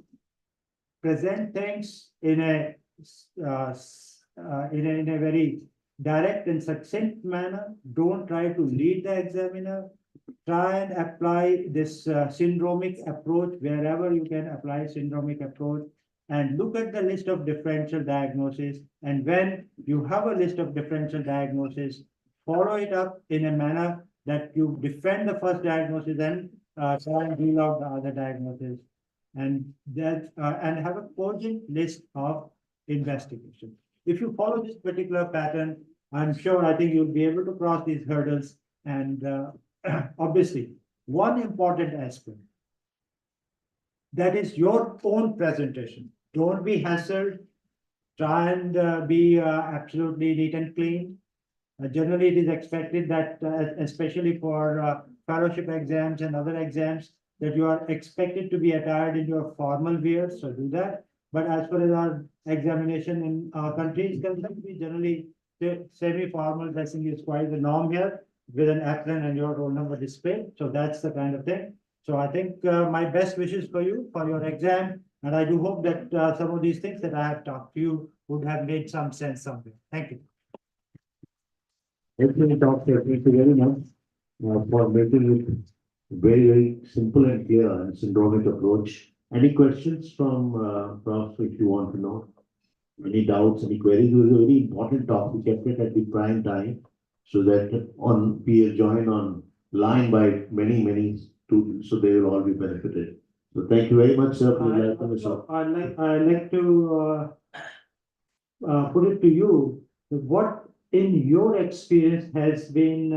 present things in a very direct and succinct manner. Don't try to lead the examiner. Try and apply this syndromic approach wherever you can apply syndromic approach, and look at the list of differential diagnosis. And when you have a list of differential diagnosis, follow it up in a manner that you defend the first diagnosis and try and rule out the other diagnosis. And that and have a cogent list of investigation. If you follow this particular pattern, I'm sure I think you'll be able to cross these hurdles. And obviously, one important aspect, that is your own presentation. Don't be hassled. Try and be absolutely neat and clean. Generally, it is expected that, especially for fellowship exams and other exams, that you are expected to be attired in your formal wear, so do that. But as far as our examination in our country is concerned, we generally say semi-formal dressing is quite the norm here, with an apron and your roll number displayed. So that's the kind of thing. So I think my best wishes for you for your exam, and I do hope that some of these things that I have talked to you would have made some sense somewhere. Thank you. Excellent talk, sir. Thank you very much for making it very, very simple and clear and syndromic approach. Any questions from Prof, if you want to know? Any doubts, any queries? It was a very important talk. We kept it at the prime time so that we are joined on line by many students, so they will all be benefited. So thank you very much, sir, for your welcome. I'd like to put it to you, what in your experience has been,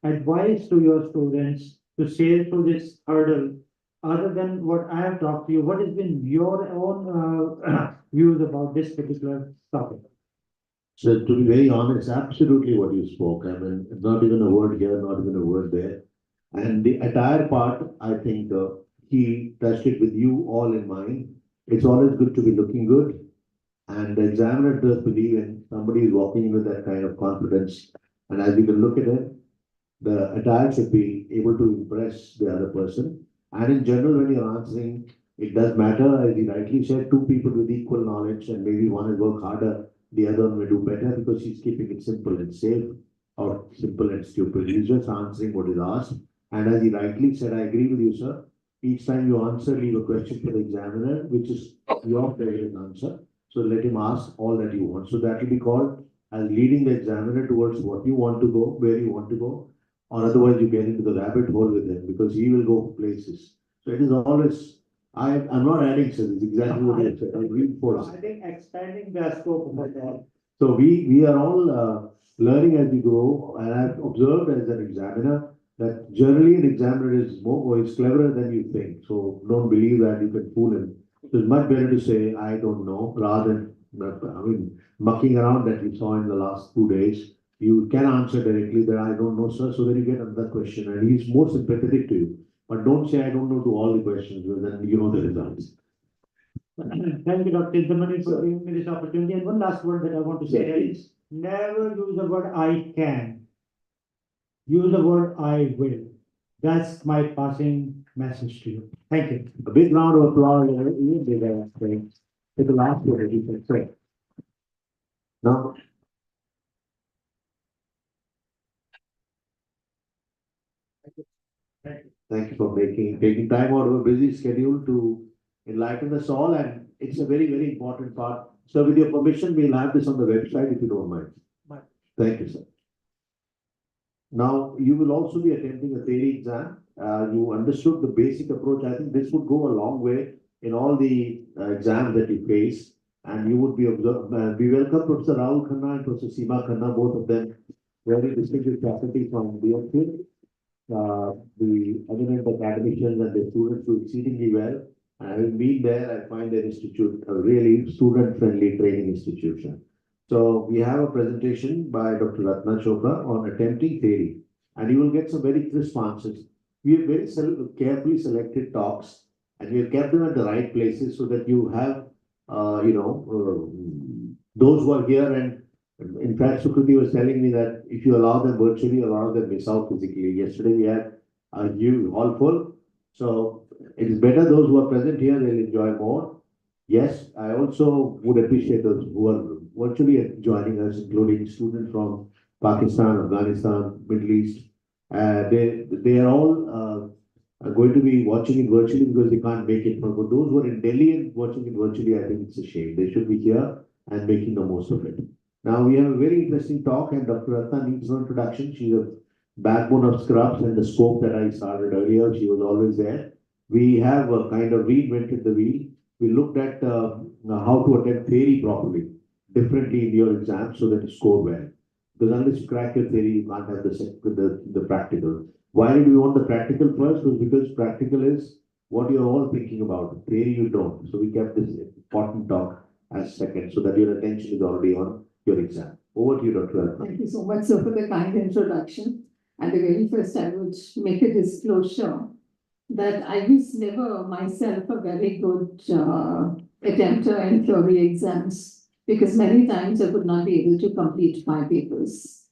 advice to your students to sail through this hurdle, other than what I have talked to you? What has been your own views about this particular topic? So to be very honest, absolutely what you spoke. I mean, not even a word here, not even a word there. And the entire part, I think he touched it with you all in mind. It's always good to be looking good. And the examiner does believe in somebody is walking in with that kind of confidence. And as you can look at it, the attire should be able to impress the other person. And in general, when you're answering, it does matter, as you rightly said, two people with equal knowledge, and maybe one will work harder, the other one will do better because she's keeping it simple and safe, or simple and stupid. He's just answering what is asked. And as he rightly said, I agree with you, sir. Each time you answer, leave a question for the examiner, which is your favorite answer. So let him ask all that you want. So that will be called as leading the examiner towards what you want to go, where you want to go, or otherwise you get into the rabbit hole with him because he will go places. So it is always, I'm not adding, sir, it's exactly what you said. I'm reinforcing. I think expanding the scope of it. So we are all learning as we grow, and I've observed as an examiner that generally an examiner is cleverer than you think. So don't believe that you can fool him. So it's much better to say, I don't know, rather than, mucking around that we saw in the last 2 days. You can answer directly that I don't know, sir, so then you get another question, and he's more sympathetic to you. But don't say I don't know to all the questions, because then you know the results. Thank you, Dr. Indramani, for giving me this opportunity. And one last word that I want to say is, never use the word I can. Use the word I will. That's my passing message to you. Thank you. A big round of applause. Even bigger, it's the last word you can say. Now, thank you for taking time out of a busy schedule to enlighten us all, and it's a very, very important part. So with your permission, we'll have this on the website if you don't mind. Thank you, sir. Now, you will also be attempting a theory exam. You understood the basic approach. I think this would go a long way in all the exams that you face, and you would be observed. We welcome Professor Rahul Khanna and Professor Seema Khanna, both of them very distinguished faculty from the eminent academicians and the students do exceedingly well. And having been there, I find their institute a really student-friendly training institution. So we have a presentation by Dr. Ratna Chopra on attempting theory, and you will get some very crisp answers. We have very carefully selected talks, and we have kept them at the right places so that you have, those who are here. And in fact, Sukriti was telling me that if you allow them virtually, a lot of them miss out physically. Yesterday we had a new hall full, so it is better those who are present here, they'll enjoy more. Yes, I also would appreciate those who are virtually joining us, including students from Pakistan, Afghanistan, Middle East. They are all going to be watching it virtually because they can't make it. But for those who are in Delhi and watching it virtually, I think it's a shame. They should be here and making the most of it. Now we have a very interesting talk, and Dr. Ratna needs no introduction. She's a backbone of Scrubs and the scope that I started earlier. She was always there. We have kind of reinvented the wheel. We looked at how to attempt theory properly, differently in your exam so that you score well. Because unless you crack your theory, you can't have the practical. Why did we want the practical first? Was because practical is what you're all thinking about. Theory you don't. So we kept this important talk as second so that your attention is already on your exam. Over to you, Dr. Ratna. Thank you so much, sir, for the kind introduction. At the very first, I would make a disclosure that I was never myself a very good attempter in theory exams because many times I would not be able to complete my papers.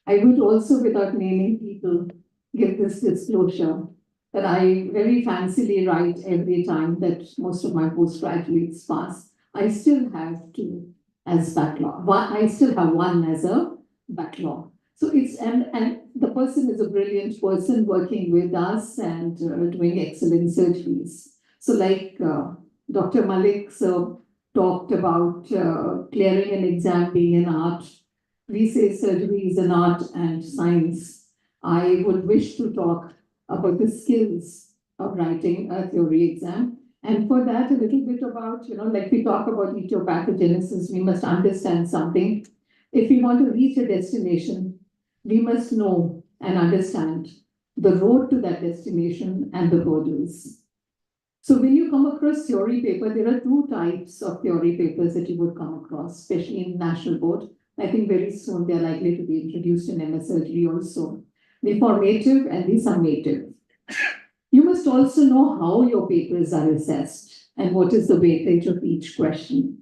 I would also, without naming people, give this disclosure that I very fancily write every time that most of my postgraduates pass. I still have two as backlog. I still have one as a backlog. So it's, and the person is a brilliant person working with us and doing excellent surgeries. So like Dr. Malik talked about clearing an exam being an art. We say surgery is an art and science. I would wish to talk about the skills of writing a theory exam. And for that, a little bit about, like we talk about etiopathogenesis, we must understand something. If we want to reach a destination, we must know and understand the road to that destination and the hurdles. So when you come across theory paper, there are two types of theory papers that you would come across, especially in national board. I think very soon they're likely to be introduced in MS surgery also. The formative and the summative. You must also know how your papers are assessed and what is the weightage of each question.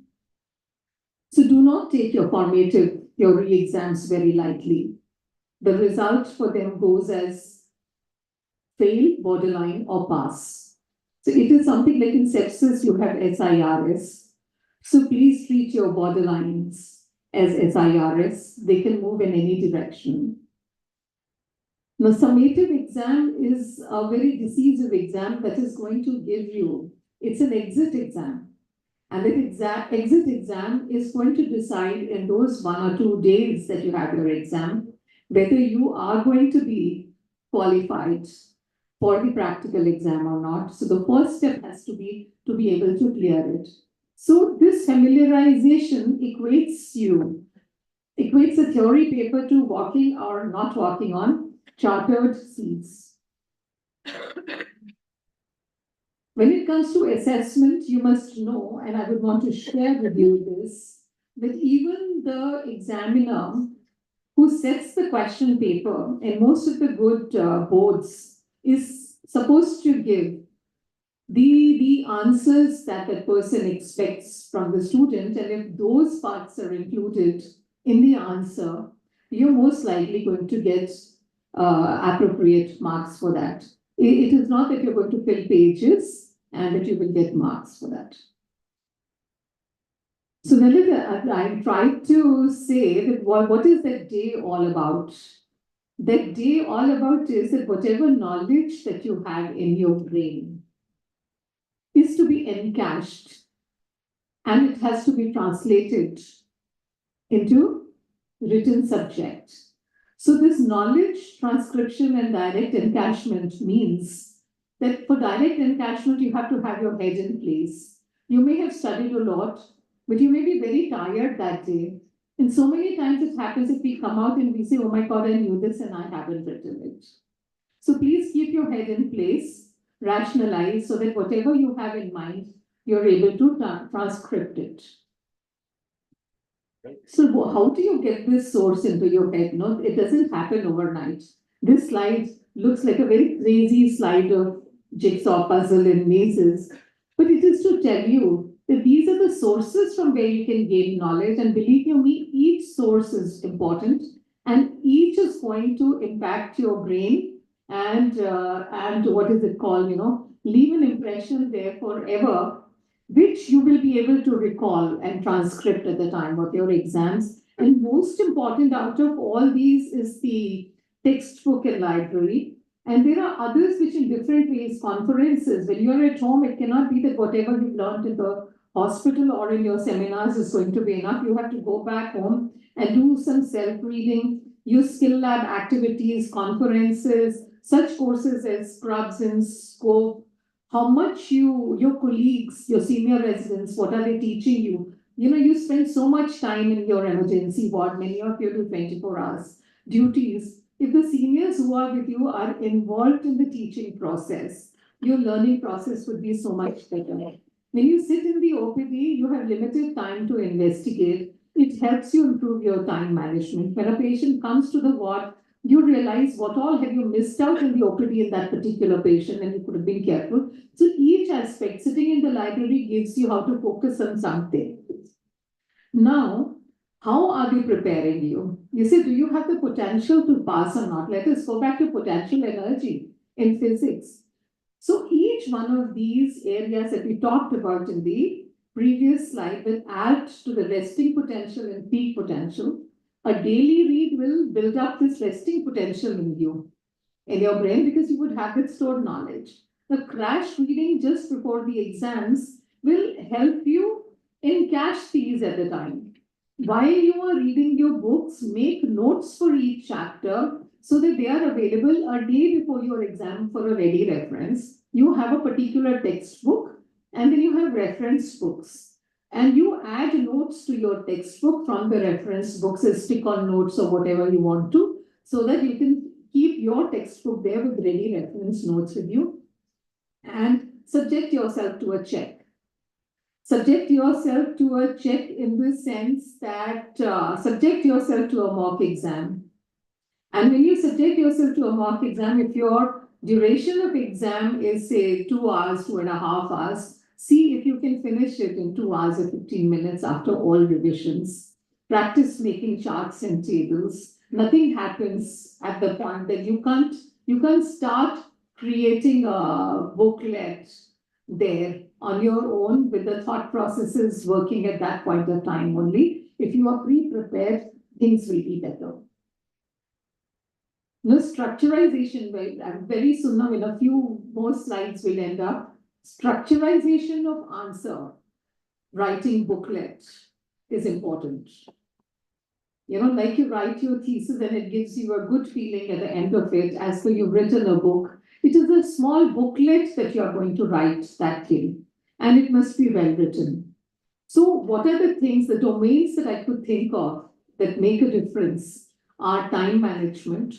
So do not take your formative theory exams very lightly. The result for them goes as fail, borderline, or pass. So it is something like in sepsis, you have SIRS. So please treat your borderlines as SIRS. They can move in any direction. Now, summative exam is a very decisive exam that is going to give you, it's an exit exam. And that exit exam is going to decide in those 1 or 2 days that you have your exam, whether you are going to be qualified for the practical exam or not. So the first step has to be able to clear it. So this familiarization equates a theory paper to walking or not walking on chartered seats. When it comes to assessment, you must know, and I would want to share with you this, that even the examiner who sets the question paper in most of the good boards is supposed to give the answers that that person expects from the student. And if those parts are included in the answer, you're most likely going to get appropriate marks for that. It is not that you're going to fill pages and that you will get marks for that. So then I tried to say that what is that day all about? That day all about is that whatever knowledge that you have in your brain is to be encashed and it has to be translated into written subject. So this knowledge transcription and direct encashment means that for direct encashment, you have to have your head in place. You may have studied a lot, but you may be very tired that day. And so many times it happens if we come out and we say, oh my God, I knew this and I haven't written it. So please keep your head in place, rationalize so that whatever you have in mind, you're able to transcript it. So how do you get this source into your head? No, it doesn't happen overnight. This slide looks like a very crazy slide of jigsaw puzzle in mazes, but it is to tell you that these are the sources from where you can gain knowledge. And believe you me, each source is important, and each is going to impact your brain and what is it called? Leave an impression there forever, which you will be able to recall and transcript at the time of your exams. And most important out of all these is the textbook and library. And there are others which in different ways, conferences. When you're at home, it cannot be that whatever you've learned in the hospital or in your seminars is going to be enough. You have to go back home and do some self-reading, use skill lab activities, conferences, such courses as Scrubs and Scope. How much your colleagues, your senior residents, what are they teaching you? You spend so much time in your emergency ward, many of you do 24 hours duties. If the seniors who are with you are involved in the teaching process, your learning process would be so much better. When you sit in the OPD, you have limited time to investigate. It helps you improve your time management. When a patient comes to the ward, you realize what all have you missed out in the OPD in that particular patient, and you could have been careful. So each aspect, sitting in the library gives you how to focus on something. Now, how are they preparing you? You say, do you have the potential to pass or not? Let us go back to potential energy in physics. So each one of these areas that we talked about in the previous slide will add to the resting potential and peak potential. A daily read will build up this resting potential in you, in your brain, because you would have it stored knowledge. The crash reading just before the exams will help you in cache these at the time. While you are reading your books, make notes for each chapter so that they are available a day before your exam for a ready reference. You have a particular textbook and then you have reference books. And you add notes to your textbook from the reference books as stick-on notes or whatever you want to, so that you can keep your textbook there with ready reference notes with you. And subject yourself to a check. Subject yourself to a check in the sense that subject yourself to a mock exam. And when you subject yourself to a mock exam, if your duration of exam is say 2 hours, 2.5 hours, see if you can finish it in 2 hours or 15 minutes after all revisions. Practice making charts and tables. Nothing happens at the point that you can't start creating a booklet there on your own with the thought processes working at that point of time only. If you are pre-prepared, things will be better. No structurization, very soon now in a few more slides we'll end up. Structurization of answer, writing booklet is important. Like you write your thesis and it gives you a good feeling at the end of it as though you've written a book. It is a small booklet that you are going to write that thing, and it must be well written. So what are the things, the domains that I could think of that make a difference are time management,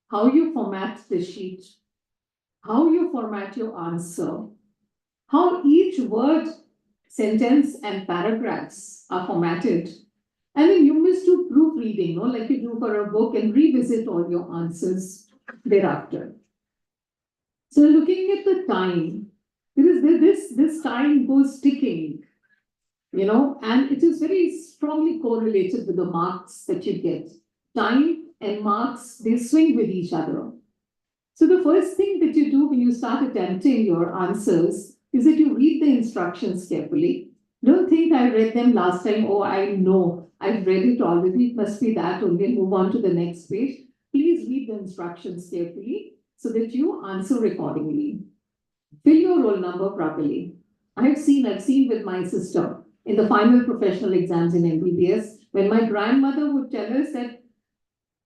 how you format the sheet, how you format your answer, how each word, sentence, and paragraphs are formatted. And then you must do proofreading, like you do for a book, and revisit all your answers thereafter. So looking at the time, because this time goes ticking, and it is very strongly correlated with the marks that you get. Time and marks, they swing with each other. So the first thing that you do when you start attempting your answers is that you read the instructions carefully. Don't think I read them last time, oh, I know, I've read it already, it must be that only, and move on to the next page. Please read the instructions carefully so that you answer accordingly. Fill your roll number properly. I've seen with my sister in the final professional exams in MBBS, when my grandmother would tell us that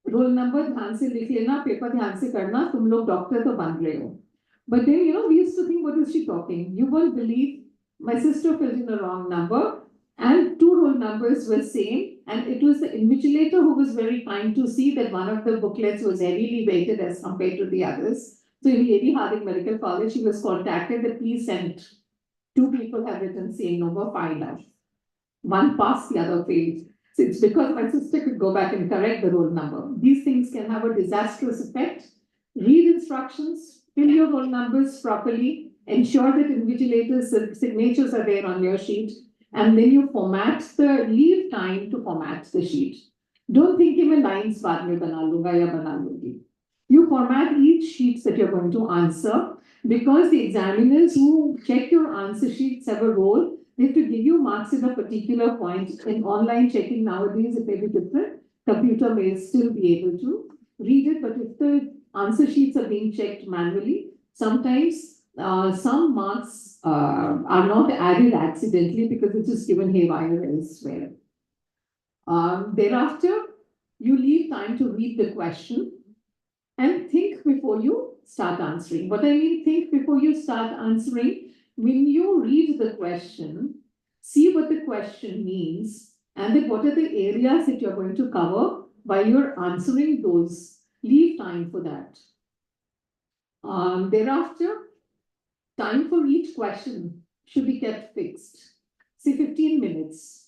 roll number ध्यान से लिख लेना, paper ध्यान से करना, तुम लोग doctor तो बन रहे हो. But then, we used to think, what is she talking? You won't believe, my sister filled in the wrong number and 2 roll numbers were same, and it was the invigilator who was very kind to see that one of the booklets was heavily weighted as compared to the others. So in Lady Harding Medical College, she was contacted that please send 2 people have written same number, find out. One passed, the other failed. So it's because my sister could go back and correct the roll number. These things can have a disastrous effect. Read instructions, fill your roll numbers properly, ensure that invigilators' signatures are there on your sheet, and then you leave time to format the sheet. Don't think in lines बाद में बना लूँगा या बना लूँगी. You format each sheets that you're going to answer, because the examiners who check your answer sheets have a role. They have to give you marks at a particular point. In online checking nowadays, it may be different. Computer may still be able to read it, but if the answer sheets are being checked manually, sometimes some marks are not added accidentally because it is given haywire elsewhere. Thereafter, you leave time to read the question and think before you start answering. What I mean, think before you start answering, when you read the question, see what the question means, and then what are the areas that you're going to cover while you're answering those. Leave time for that. Thereafter, time for each question should be kept fixed. Say 15 minutes.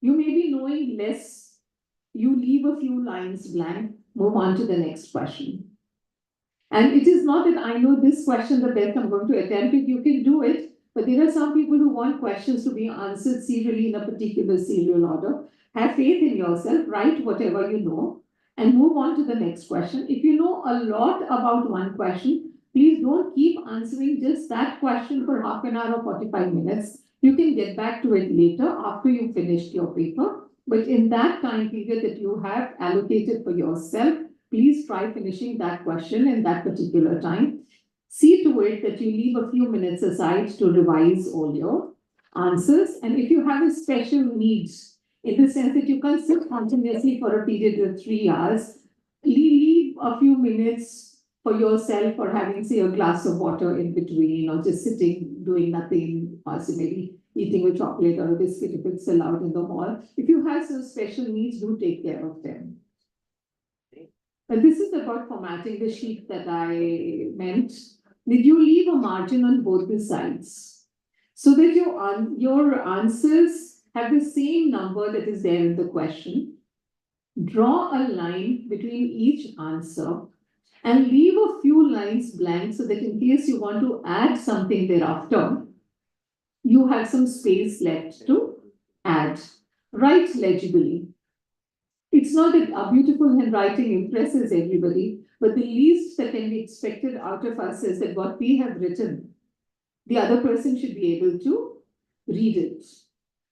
You may be knowing less. You leave a few lines blank, move on to the next question. And it is not that I know this question the best, I'm going to attempt it, you can do it, but there are some people who want questions to be answered serially in a particular serial order. Have faith in yourself, write whatever you know, and move on to the next question. If you know a lot about one question, please don't keep answering just that question for half an hour or 45 minutes. You can get back to it later after you've finished your paper. But in that time period that you have allocated for yourself, please try finishing that question in that particular time. See to it that you leave a few minutes aside to revise all your answers. And if you have a special needs, in the sense that you can't sit continuously for a period of 3 hours, leave a few minutes for yourself, or having, say, a glass of water in between, or just sitting, doing nothing, or maybe eating a chocolate or a biscuit if it's allowed in the hall. If you have some special needs, do take care of them. But this is about formatting the sheet that I meant. Did you leave a margin on both the sides so that your answers have the same number that is there in the question? Draw a line between each answer and leave a few lines blank so that in case you want to add something thereafter, you have some space left to add. Write legibly. It's not that our beautiful handwriting impresses everybody, but the least that can be expected out of us is that what we have written, the other person should be able to read it.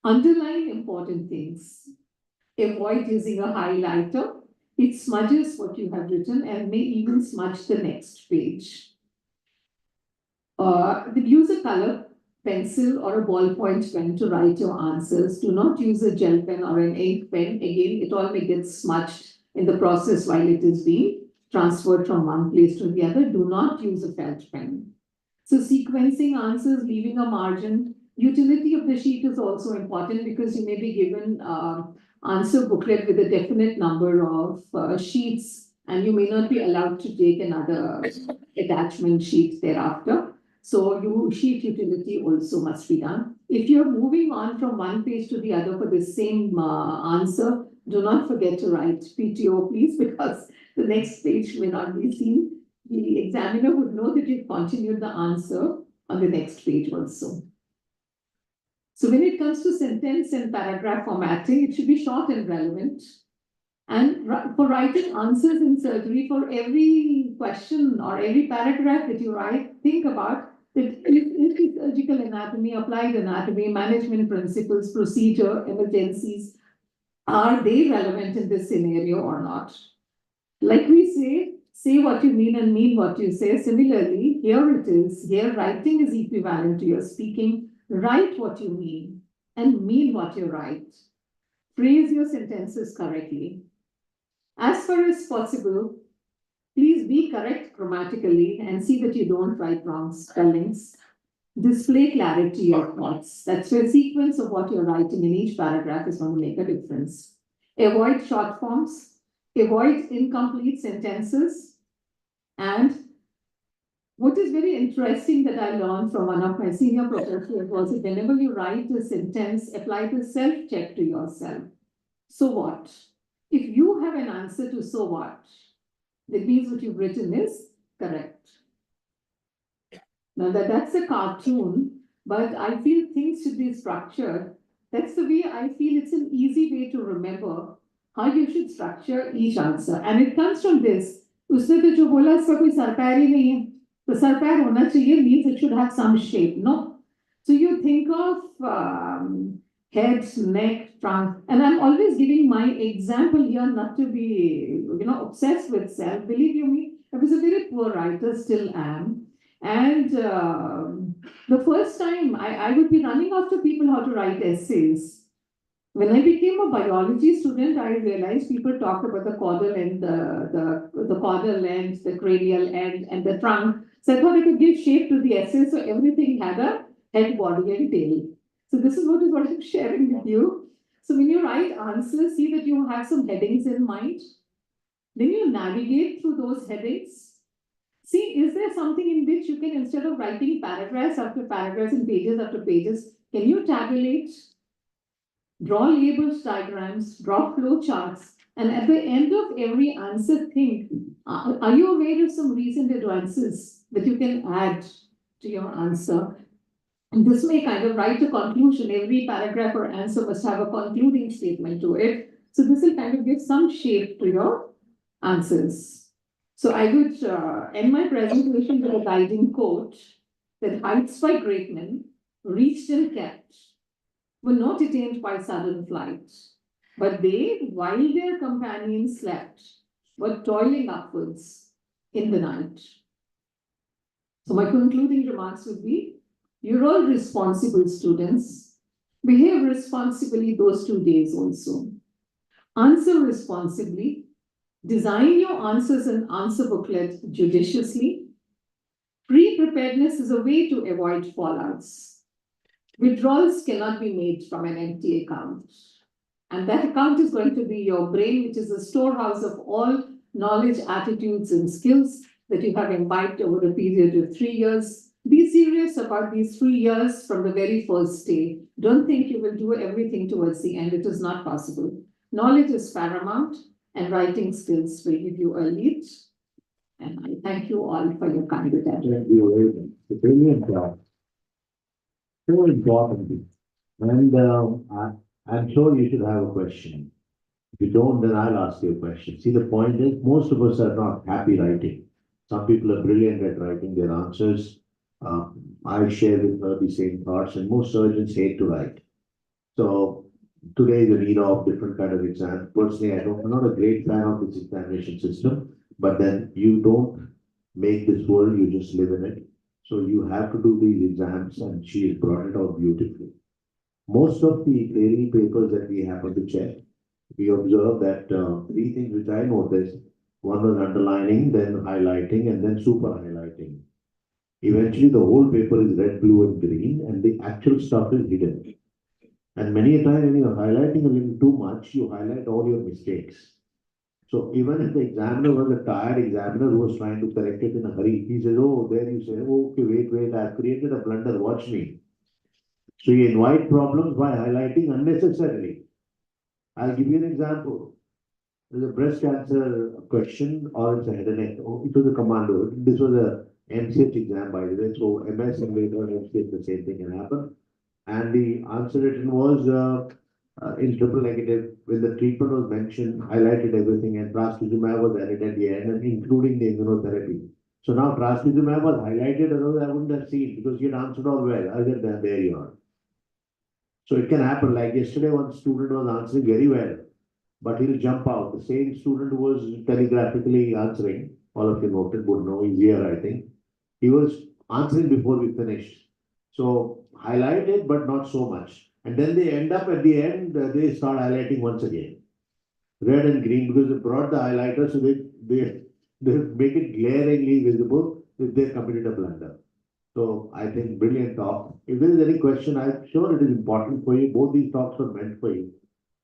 Underline important things. Avoid using a highlighter. It smudges what you have written and may even smudge the next page. Use a color pencil or a ballpoint pen to write your answers. Do not use a gel pen or an ink pen. Again, it all may get smudged in the process while it is being transferred from one place to the other. Do not use a felt pen. So sequencing answers, leaving a margin. Utility of the sheet is also important because you may be given answer booklet with a definite number of sheets, and you may not be allowed to take another attachment sheet thereafter. So sheet utility also must be done. If you're moving on from one page to the other for the same answer, do not forget to write PTO, please, because the next page may not be seen. The examiner would know that you've continued the answer on the next page also. So when it comes to sentence and paragraph formatting, it should be short and relevant. And for writing answers in surgery, for every question or every paragraph that you write, think about that is surgical anatomy, applied anatomy, management principles, procedure, emergencies, are they relevant in this scenario or not? Like we say what you mean and mean what you say. Similarly, here it is. Here writing is equivalent to your speaking. Write what you mean and mean what you write. Phrase your sentences correctly. As far as possible, please be correct grammatically and see that you don't write wrong spellings. Display clarity of thoughts. That's where sequence of what you're writing in each paragraph is going to make a difference. Avoid short forms. Avoid incomplete sentences. And what is very interesting that I learned from one of my senior professors was that whenever you write a sentence, apply the self-check to yourself. So what? If you have an answer to so what, that means what you've written is correct. Now that's a cartoon, but I feel things should be structured. That's the way I feel it's an easy way to remember how you should structure each answer. And it comes from this. उसने तो जो बोला इसका कोई सरपैर ही नहीं है. तो सरपैर होना चाहिए means it should have some shape, no? So you think of head, neck, trunk, and I'm always giving my example here not to be, obsessed with self. Believe you me, I was a very poor writer, still am. And the first time I would be running after people how to write essays. When I became a biology student, I realized people talked about the caudal end, the caudal end, the cranial end, and the trunk. So I thought I could give shape to the essay, so everything had a head, body, and tail. So this is what I'm sharing with you. So when you write answers, see that you have some headings in mind. Then you navigate through those headings. See, is there something in which you can, instead of writing paragraphs after paragraphs and pages after pages, can you tabulate, draw labels, diagrams, draw flow charts, and at the end of every answer, think, are you aware of some recent advances that you can add to your answer? And this may kind of write a conclusion. Every paragraph or answer must have a concluding statement to it. So this will kind of give some shape to your answers. So I would end my presentation with a guiding quote that heights by great men, reached and kept, were not attained by sudden flight, but they, while their companions slept, were toiling upwards in the night. So my concluding remarks would be, you're all responsible students. Behave responsibly those 2 days also. Answer responsibly. Design your answers and answer booklet judiciously. Pre-preparedness is a way to avoid fallouts. Withdrawals cannot be made from an empty account. And that account is going to be your brain, which is a storehouse of all knowledge, attitudes, and skills that you have imbibed over a period of 3 years. Be serious about these 3 years from the very first day. Don't think you will do everything towards the end. It is not possible. Knowledge is paramount, and writing skills will give you a lead. And I thank you all for your kind attention. Thank you very much. It's a brilliant job. So important. And I'm sure you should have a question. If you don't, then I'll ask you a question. See, the point is, most of us are not happy writing. Some people are brilliant at writing their answers. I share with her the same thoughts, and most surgeons hate to write. So today is an era of different kind of exams. Personally, I'm not a great fan of this examination system, but then you don't make this world, you just live in it. So you have to do these exams, and she has brought it out beautifully. Most of the training papers that we happen to check, we observe that 3 things which I noticed. One was underlining, then highlighting, and then super highlighting. Eventually, the whole paper is red, blue, and green, and the actual stuff is hidden. And many a time when you're highlighting a little too much, you highlight all your mistakes. So even if the examiner was a tired examiner who was trying to correct it in a hurry, he says, oh, there you say, oh, okay, wait, I've created a blunder, watch me. So you invite problems by highlighting unnecessarily. I'll give you an example. There's a breast cancer question, or it's a head and neck. Oh, it was a commando. This was a MCH exam, by the way. So MS and later MCH, the same thing can happen. And the answer written was in triple negative, when the treatment was mentioned, highlighted everything, and trastuzumab was added at the end, and including the immunotherapy. So now trastuzumab was highlighted, otherwise I wouldn't have seen, because you had answered all well, other than there you are. So it can happen. Like yesterday, one student was answering very well, but he'll jump out. The same student who was telegraphically answering, all of you noted, would know, he's here, I think. He was answering before we finished. So highlighted, but not so much. And then they end up at the end, they start highlighting once again. Red and green, because they brought the highlighter, so they make it glaringly visible if they committed a blunder. So I think brilliant talk. If there is any question, I'm sure it is important for you. Both these talks are meant for you.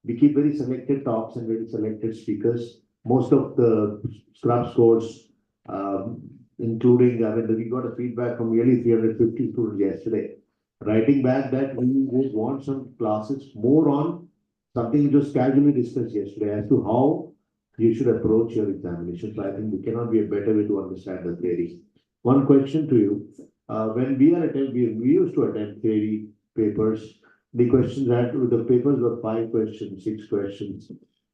We keep very selected talks and very selected speakers. Most of the scrub scores, including, we got a feedback from nearly 350 students yesterday, writing back that we would want some classes more on something we just casually discussed yesterday as to how you should approach your examination. So I think there cannot be a better way to understand the theory. One question to you, when we used to attempt theory papers, the questions the papers were 5 questions, 6 questions,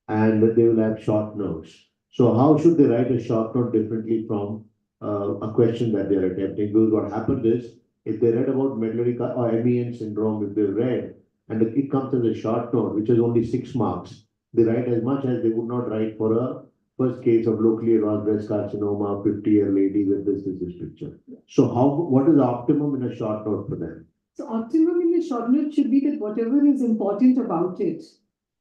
and they will have short notes. So how should they write a short note differently from a question that they are attempting? Because what happens is, if they read about medullary or MEN syndrome, if they read, and it comes as a short note, which is only 6 marks, they write as much as they would not write for a first case of locally advanced breast carcinoma, 50-year lady with this picture. So what is the optimum in a short note for them? So optimum in the short note should be that whatever is important about it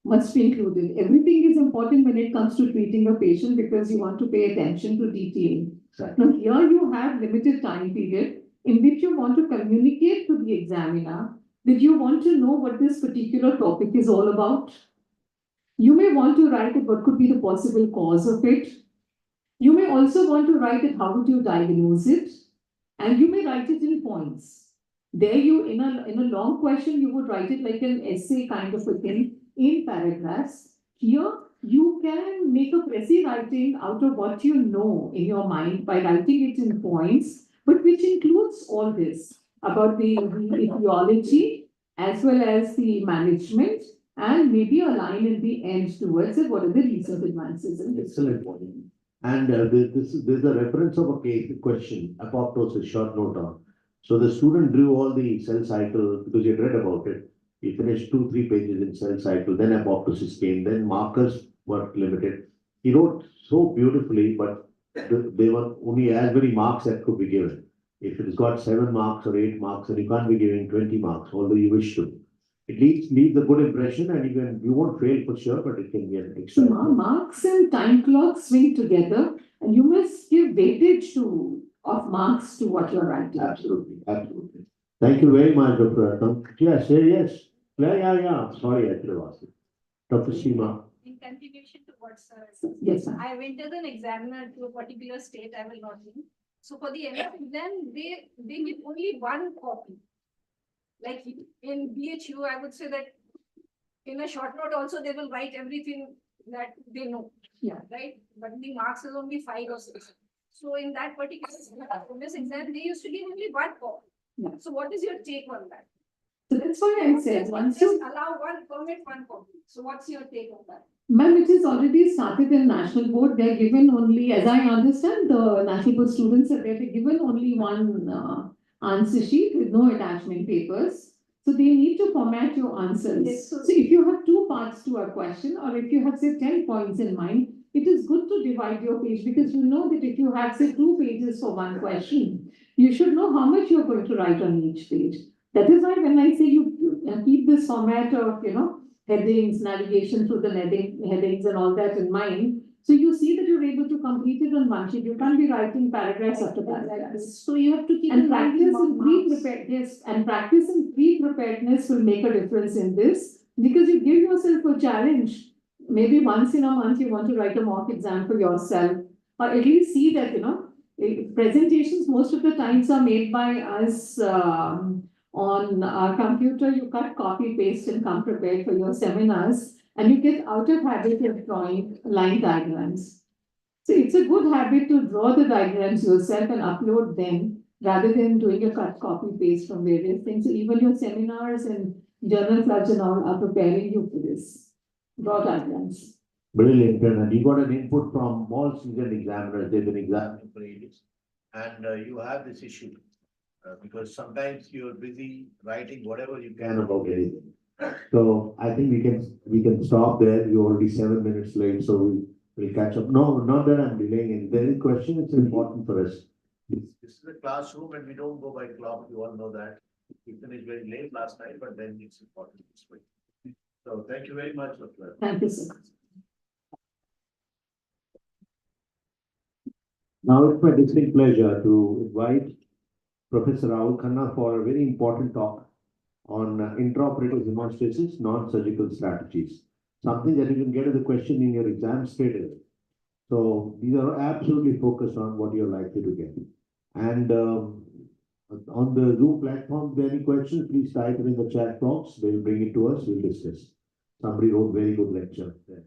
must be included. Everything is important when it comes to treating a patient because you want to pay attention to detail. Exactly. Now here you have limited time period in which you want to communicate to the examiner that you want to know what this particular topic is all about. You may want to write it, what could be the possible cause of it. You may also want to write it, how would you diagnose it? And you may write it in points. There you, in a long question, you would write it like an essay kind of a thing in paragraphs. Here, you can make a precis writing out of what you know in your mind by writing it in points, but which includes all this about the etiology as well as the management, and maybe a line in the end towards it, what are the recent advances in this. Excellent point. And there's a reference of a case question, apoptosis, short note on. So the student drew all the cell cycle because he had read about it. He finished 2-3 pages in cell cycle, then apoptosis came, then markers were limited. He wrote so beautifully, but they were only as many marks that could be given. If it has got 7 marks or 8 marks, then you can't be giving 20 marks, although you wish to. It leaves a good impression, and you won't fail for sure, but it can be an extra. Marks and time clocks swing together, and you must give weightage of marks to what you're writing. Absolutely, absolutely. Thank you very much, Dr. Atam. Yes, yes. Yeah. Sorry, I should have asked you. Dr. Seema. In continuation to what sir said. Yes, sir. I went as an examiner to a particular state, I will not name. So for the MF exam, they give only one copy. Like in BHU, I would say that in a short note also they will write everything that they know. Yeah. Right? But the marks is only 5 or 6. So in that particular MS exam, they used to give only one copy. Yeah. So what is your take on that? So that's why I said once Just you, allow one copy. So what's your take on that? ma'am, it is already started in national board. They're given only, as I understand, the national board students are given only one answer sheet with no attachment papers. So they need to format your answers. Yes, so if you have 2 parts to a question, or if you have say 10 points in mind, it is good to divide your page because you know that if you have say 2 pages for one question, you should know how much you're going to write on each page. That is why when I say you keep this format of, headings, navigation through the headings and all that in mind, so you see that you're able to complete it on one sheet. You can't be writing paragraphs after paragraphs. So you have to keep And practice in pre-preparedness, pre-preparedness will make a difference in this because you give yourself a challenge. Maybe once in a month you want to write a mock exam for yourself, or at least see that, presentations most of the times are made by us on our computer. You cut, copy, paste and come prepared for your seminars, and you get out of habit of drawing line diagrams. So it's a good habit to draw the diagrams yourself and upload them rather than doing a cut, copy, paste from various things. So even your seminars and journal clubs and all are preparing you for this. Draw diagrams. Brilliant, and you got an input from all seasoned examiners. They've been examining for ages. And you have this issue because sometimes you're busy writing whatever you can about anything. So I think we can stop there. You're already 7 minutes late, so we'll catch up. No, not that I'm delaying it. There is a question, it's important for us. This is a classroom and we don't go by clock. You all know that. We finished very late last night, but then it's important this way. So thank you very much, Dr. Thank you, sir. Now it's my distinct pleasure to invite Professor Rahul Khanna for a very important talk on intraoperative hemostasis, non-surgical strategies. Something that you can get as a question in your exam straight away. So these are absolutely focused on what you're likely to get. And on the Zoom platform, if there are any questions, please type it in the chat box. They'll bring it to us, we'll discuss. Somebody wrote very good lecture there.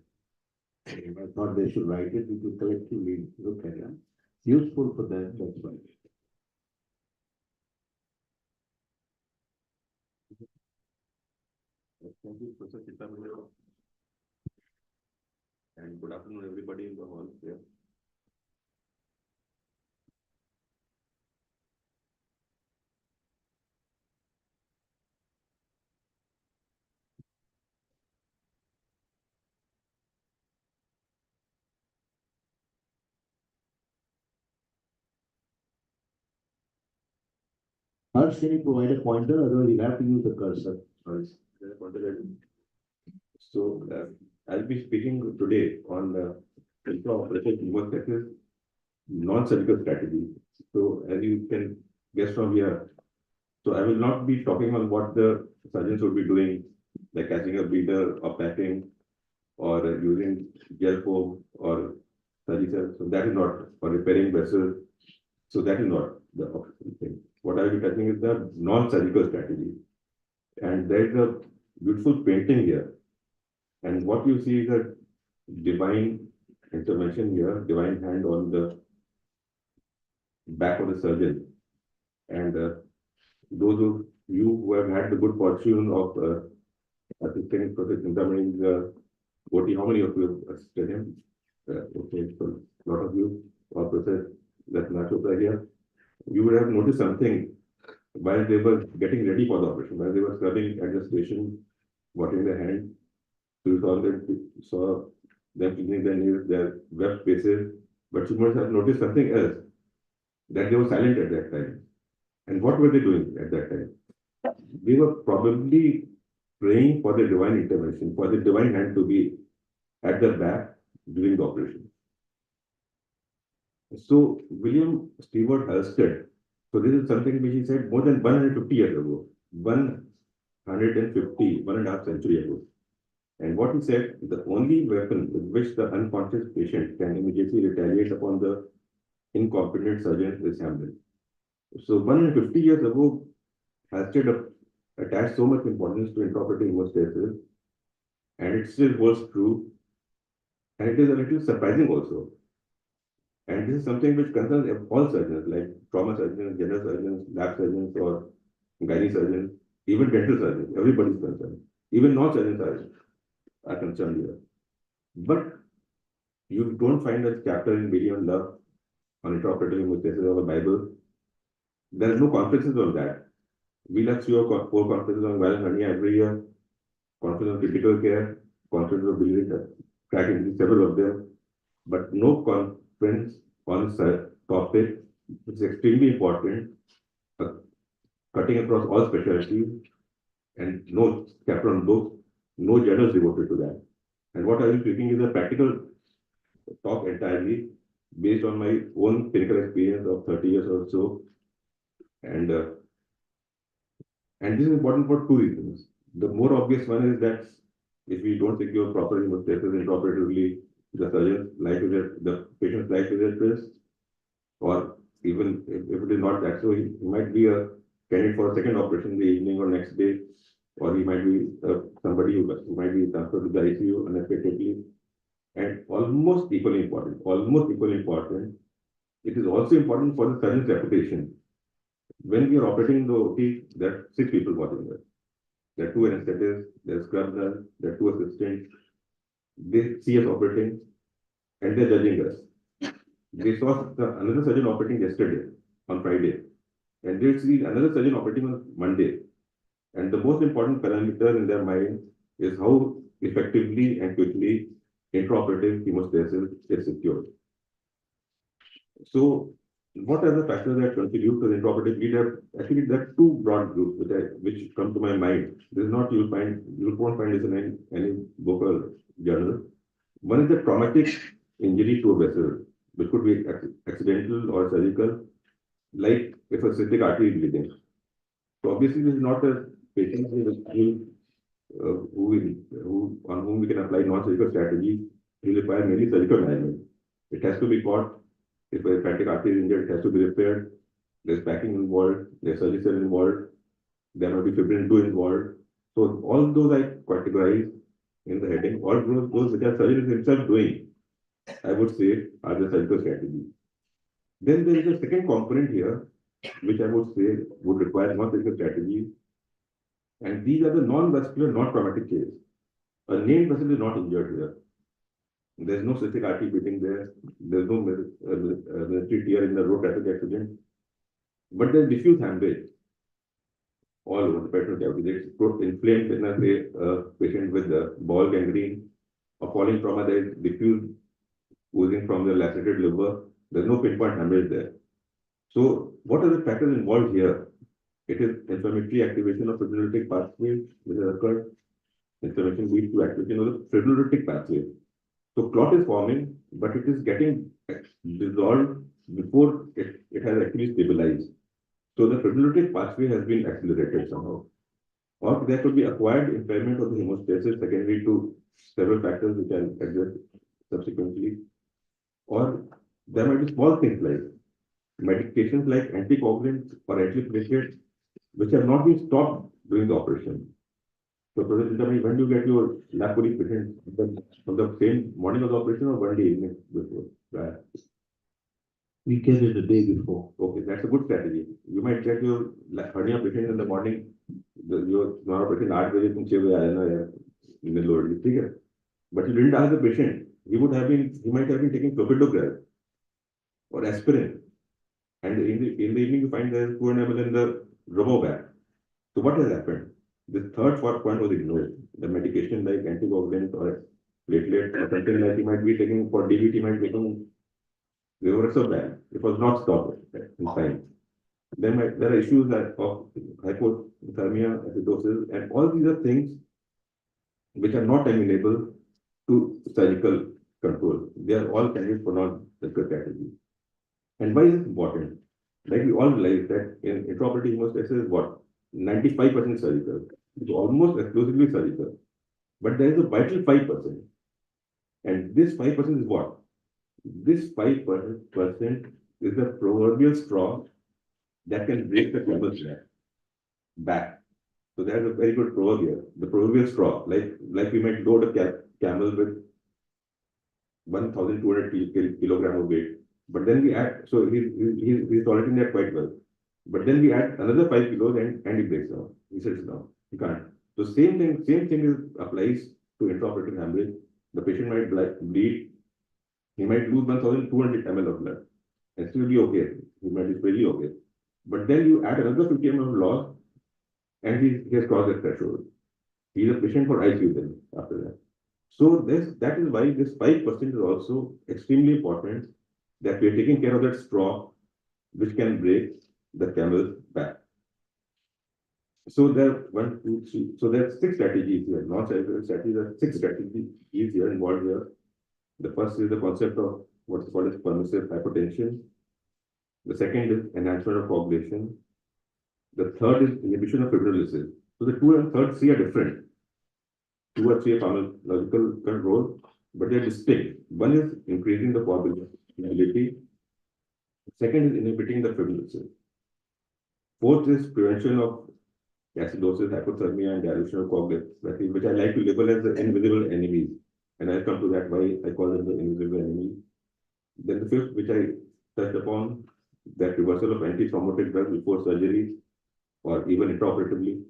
I thought they should write it, we could collectively look at it. Useful for them, that's why. Thank you, Professor Chitamani. And good afternoon, everybody in the hall here. Harsh, can you provide a pointer, otherwise you'll have to use the cursor. So, I'll be speaking today on intraoperative hemostasis non-surgical strategy. So, as you can guess from here, so I will not be talking on what the surgeons would be doing, like catching a bleeder or packing or using gel foam or surgical. So that is not, or repairing vessels. So that is not the operative thing. What I will be touching is the non-surgical strategy. And there is a beautiful painting here. And what you see is a divine intervention here, divine hand on the back of the surgeon. And those of you who have had the good fortune of assisting Professor Chintamani's OT, how many of you have assisted him? Okay, so a lot of you, or Professor Laparoscopic here, you would have noticed something while they were getting ready for the operation, while they were scrubbing at the station, washing their hands. So you saw them cleaning their nails, their web spaces, but you must have noticed something else, that they were silent at that time. And what were they doing at that time? They were probably praying for the divine intervention, for the divine hand to be at the back during the operation. So William Stewart Halstead, so this is something which he said more than 150 years ago, 150, 1.5 century ago. And what he said, the only weapon with which the unconscious patient can immediately retaliate upon the incompetent surgeon is Hamlin. So 150 years ago, Halstead attached so much importance to intraoperative hemostasis, and it still holds true. And it is a little surprising also. And this is something which concerns all surgeons, like trauma surgeons, general surgeons, lab surgeons, or gynae surgeons, even dental surgeons. Everybody is concerned. Even non-surgeons are concerned here. But you don't find a chapter in Medium Love on intraoperative hemostasis of the Bible. There is no conferences on that. We'll have 3 or 4 conferences on viral hernia every year, conference on critical care, conference on biliary tract injury, several of them, but no conference on topic, which is extremely important, cutting across all specialties, and no chapter on books, no journals devoted to that. And what I will be speaking is a practical talk entirely based on my own clinical experience of 30 years or so. And this is important for 2 reasons. The more obvious one is that if we don't secure proper hemostasis intraoperatively, the surgeon's life is at the patient's life is at risk, or even if it is not that, so he might be a candidate for a second operation in the evening or next day, or he might be somebody who might be transferred to the ICU unexpectedly. And almost equally important, it is also important for the surgeon's reputation. When we are operating the OT, there are 6 people watching us. There are 2 anesthetists, there are scrub nurse, there are 2 assistants. They see us operating and they're judging us. They saw another surgeon operating yesterday on Friday, and they see another surgeon operating on Monday. And the most important parameter in their mind is how effectively and quickly intraoperative hemostasis is secured. So, what are the factors that contribute to the intraoperative bleed? Actually, there are 2 broad groups which come to my mind. This is not you won't find this in any book or journal. One is the traumatic injury to a vessel, which could be accidental or surgical, like if a cystic artery is bleeding. So obviously, this is not a patient on whom we can apply non-surgical strategy. He requires mainly surgical management. It has to be caught. If a hepatic artery is injured, it has to be repaired. There's packing involved. There's surgical involved. There might be fibrin 2 involved. So all those I categorize in the heading, all those which are surgeons himself doing, I would say, are the surgical strategy. Then there is a second component here, which I would say would require non-surgical strategy. And these are the non-vascular, non-traumatic case. A named vessel is not injured here. There's no cystic artery beating there. There's no military tear in the road traffic accident. But there's diffuse hemorrhage all over the peritoneal cavity. It's inflamed in a patient with bowel gangrene, a falling trauma. There is diffuse oozing from the lacerated liver. There's no pinpoint hemorrhage there. So what are the factors involved here? It is inflammatory activation of fibrinolytic pathway which has occurred. Inflammation leads to activation of the fibrinolytic pathway. So clot is forming, but it is getting dissolved before it has actually stabilized. So the fibrinolytic pathway has been accelerated somehow. Or there could be acquired impairment of the hemostasis secondary to several factors which I'll address subsequently. Or there might be small things like medications like anticoagulants or antiplatelets which have not been stopped during the operation. So, Professor Chintamani, when do you get your Laparoscopic patient from the same morning of the operation or one day evening before? We get it the day before. Okay, that's a good strategy. You might get your hernia patient in the morning. Your normal patient 8 बजे तुम 6 बजे आ जाना यार email load ठीक है. But you didn't ask the patient. He might have been taking clopidogrel or aspirin, and in the evening you find there's 2 ml in the rubber bag. So what has happened? The third point was ignored. The medication like anticoagulant or platelet or something like he might be taking for DVT, might be taking Laparoscopic. It was not stopped in time. Then there are issues of hypothermia, acidosis, and all these are things which are not amenable to surgical control. They are all candidates for non-surgical strategy. And why is it important? Like we all realize that in intraoperative hemostasis is what? 95% surgical. It's almost exclusively surgical. But there is a vital 5%. And this 5% is what? This 5% is the proverbial straw that can break the camel's back. So there's a very good proverb here. The proverbial straw, like we might load a camel with 1,200 kilogram of weight. But then we add, so he's tolerating that quite well. But then we add another 5 kilos and he breaks down. He sits down. He can't. So same thing applies to intraoperative hemorrhage. The patient might bleed. He might lose 1,200 ml of blood and still be okay. He might be pretty okay. But then you add another 50 ml of loss and he has crossed the threshold. He is a patient for ICU then after that. So that is why this 5% is also extremely important, that we are taking care of that straw which can break the camel's back. So there are 6 strategies here. Non-surgical strategies are 6 strategies here involved here. The first is the concept of what is called as permissive hypotension. The second is enhancement of coagulation. The third is inhibition of fibrinolysis. So the 2 and third C are different. 2 or 3 are pharmacological control, but they are distinct. One is increasing the coagulability. Second is inhibiting the fibrinolysis. Fourth is prevention of acidosis, hypothermia, and dilution of coagulants, which I like to label as the invisible enemies. And I'll come to that why I call them the invisible enemy. Then the fifth, which I touched upon, that reversal of anti-thrombotic drugs before surgery or even intraoperatively.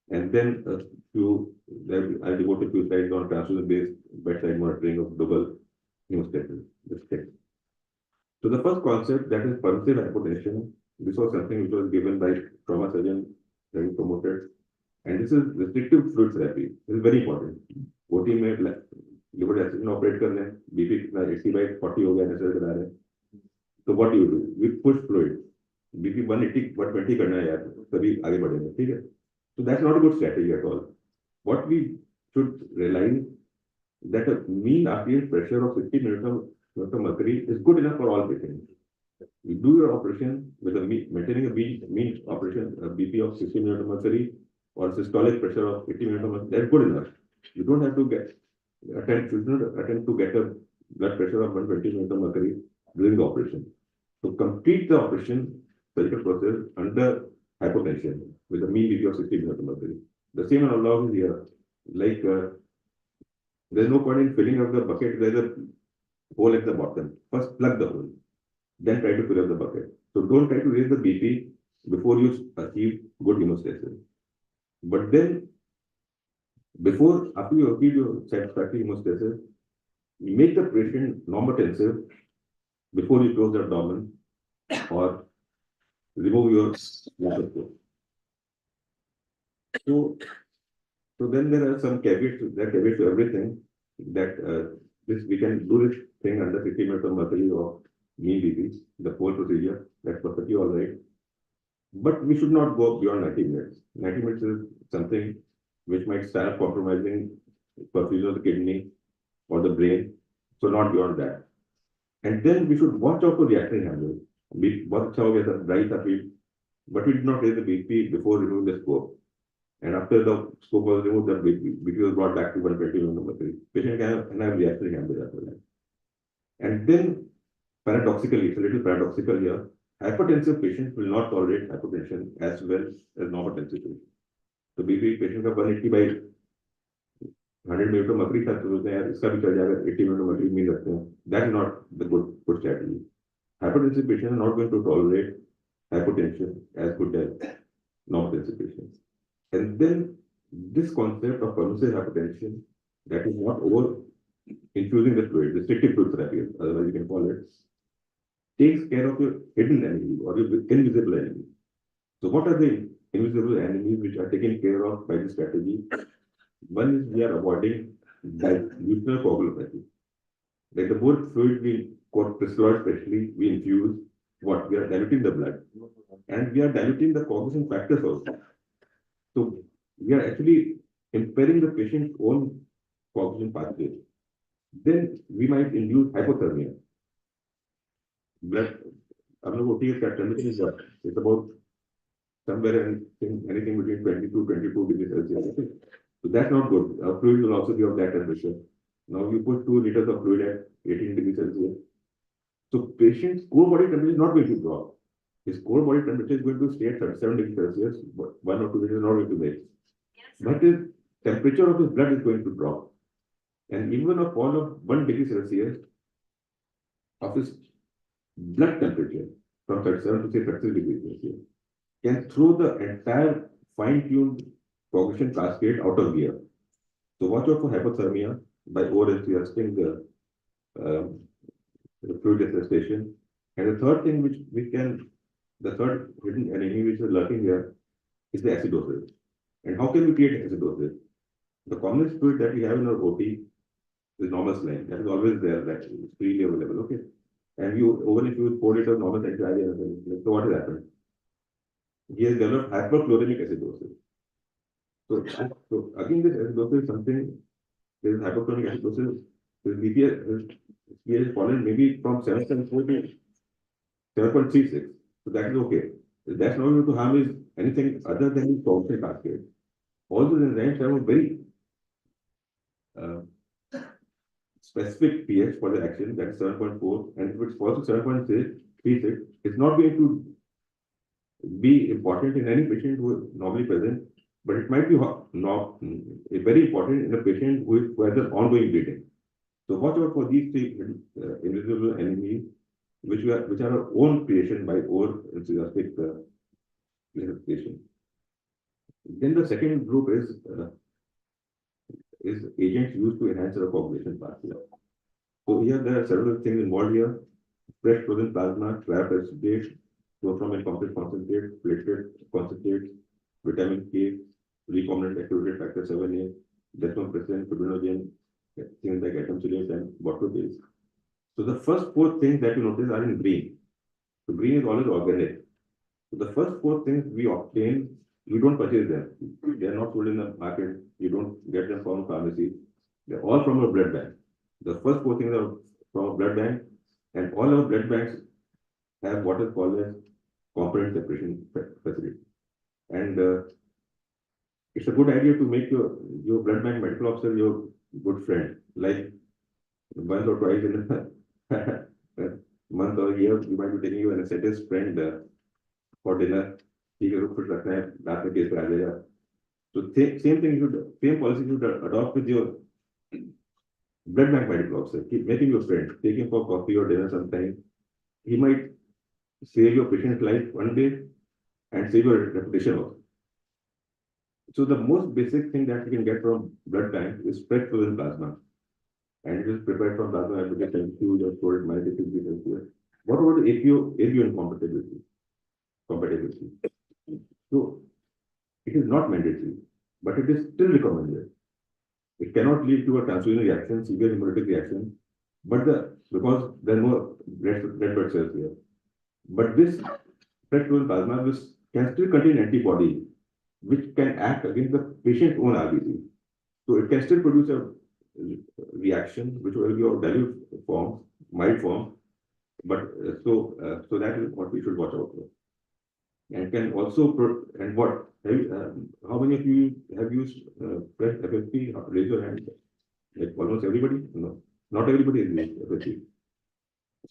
And then I'll devote a few slides on transfusion-based bedside monitoring of double hemostasis. So the first concept, that is permissive hypotension. This was something which was given by trauma surgeon, very promoted. And this is restrictive fluid therapy. This is very important. OT में liver assistant operate करने BP 80/40 हो गया natural करा रहे. So what do? We push fluid. BP 180 120 करना है यार, तभी आगे बढ़ेंगे, ठीक है? So that's not a good strategy at all. What we should realize that a mean arterial pressure of 50 millimeters of mercury is good enough for all patients. You do your operation with maintaining a mean operation BP of 60 millimeters of mercury or systolic pressure of 80 millimeters of mercury. That's good enough. You don't have to attempt to get a blood pressure of 120 millimeters of mercury during the operation. So complete the operation surgical process under hypotension with a mean BP of 60 millimeters of mercury. The same analog is here. Like There's no point in filling up the bucket, there's a hole at the bottom. First plug the hole, then try to fill up the bucket. So don't try to raise the BP before you achieve good hemostasis. But then, after you achieve your satisfactory hemostasis, make the patient normotensive before you close the abdomen or remove your laparoscope. So then there are some caveats to everything that we can do this thing under 50 minutes of mercury of mean BP, the whole procedure, that's perfectly all right. But we should not go beyond 90 minutes. 90 minutes is something which might start compromising perfusion of the kidney or the brain, so not beyond that. And then we should watch out for reacting hemorrhage. We watch out for the dry surface, but we did not raise the BP before removing the scope. And after the scope was removed, the BP was brought back to 120 mm. Patient can have reacting hemorrhage after that. And then, paradoxically, it's a little paradoxical here, hypertensive patients will not tolerate hypertension as well as normotensive patients. So BP patient का 180 by 100 minute तो मकड़ी तक सोचते हैं यार इसका भी चल जाएगा 80 मिनट मकड़ी मिल सकते हैं. That is not the good strategy. Hypertensive patients are not going to tolerate hypertension as good as normotensive patients. And then this concept of permissive hypertension that is not over infusing the fluid, restrictive fluid therapy, otherwise you can call it, takes care of your hidden enemy or your invisible enemy. So what are the invisible enemies which are taken care of by this strategy? One is we are avoiding dilutional coagulopathy. Like the more fluid we crystalloid especially, we infuse what? We are diluting the blood. And we are diluting the coagulation factors also. So we are actually impairing the patient's own coagulation pathway. Then we might induce hypothermia. Blood, temperature is what? It's about somewhere anything between 22 degrees Celsius. Okay? So that's not good. Our fluid will also be of that temperature. Now you put 2 liters of fluid at 18 degrees Celsius. So patient's core body temperature is not going to drop. His core body temperature is going to stay at 37 degrees Celsius, but 1 or 2 liters is not going to make. But his temperature of his blood is going to drop. And even a fall of 1 degree Celsius of his blood temperature from 37 to say 30 degrees Celsius can throw the entire fine-tuned coagulation cascade out of gear. So watch out for hypothermia by over-enthusiasting the fluid resuscitation. And the third thing the third hidden enemy which is lurking here is the acidosis. And how can we create acidosis? The commonest fluid that we have in our OT is normal saline. That is always there, that is freely available, okay? And you over-infuse 4 liters of normal saline, so what has happened? He has developed hyperchloremic acidosis. So again, this acidosis is something, there is hyperchloremic acidosis, his BP has fallen maybe from 7.4 to 7.36. So that is okay. That's not going to harm is anything other than the coagulation cascade. All those enzymes have a very specific pH for the action, that is 7.4, and if it falls to 7.36, it's not going to be important in any patient who is normally present, but it might be very important in a patient who has an ongoing bleeding. So watch out for these three invisible enemies, which are our own creation by over-enthusiastic resuscitation. Then the second group is agents used to enhance the coagulation pathway. So here there are several things involved here: fresh frozen plasma, cryoprecipitate, chloroform complex concentrate, platelet concentrates, vitamin K, recombinant activated factor 7A, desmopressin, fibrinogen, things like atomsulate and water base. So the first 4 things that you notice are in green. So green is always organic. So the first 4 things we obtain, we don't purchase them. They are not sold in the market. You don't get them from a pharmacy. They're all from a blood bank. The first 4 things are from a blood bank, and all our blood banks have what is called as component separation facility. And it's a good idea to make your blood bank medical officer your good friend. Like once or twice in a month or a year, you might be taking your anesthetist friend for dinner. So same policy you should adopt with your blood bank medical officer, keep making your friend, take him for coffee or dinner sometime. He might save your patient's life one day and save your reputation also. So the most basic thing that you can get from blood bank is fresh frozen plasma. And it is prepared from plasma application to your stored myelinated here. What about the APO incompatibility? Compatibility. So it is not mandatory, but it is still recommended. It cannot lead to a transfusion reaction, severe hemolytic reaction, but because there are no red blood cells here. But this fresh frozen plasma can still contain antibody, which can act against the patient's own RBC. So it can still produce a reaction, which will be of dilute form, mild form, but so that is what we should watch out for. And can also how many of you have used fresh FFP? Raise your hand. Like almost everybody? No, not everybody has used FFP.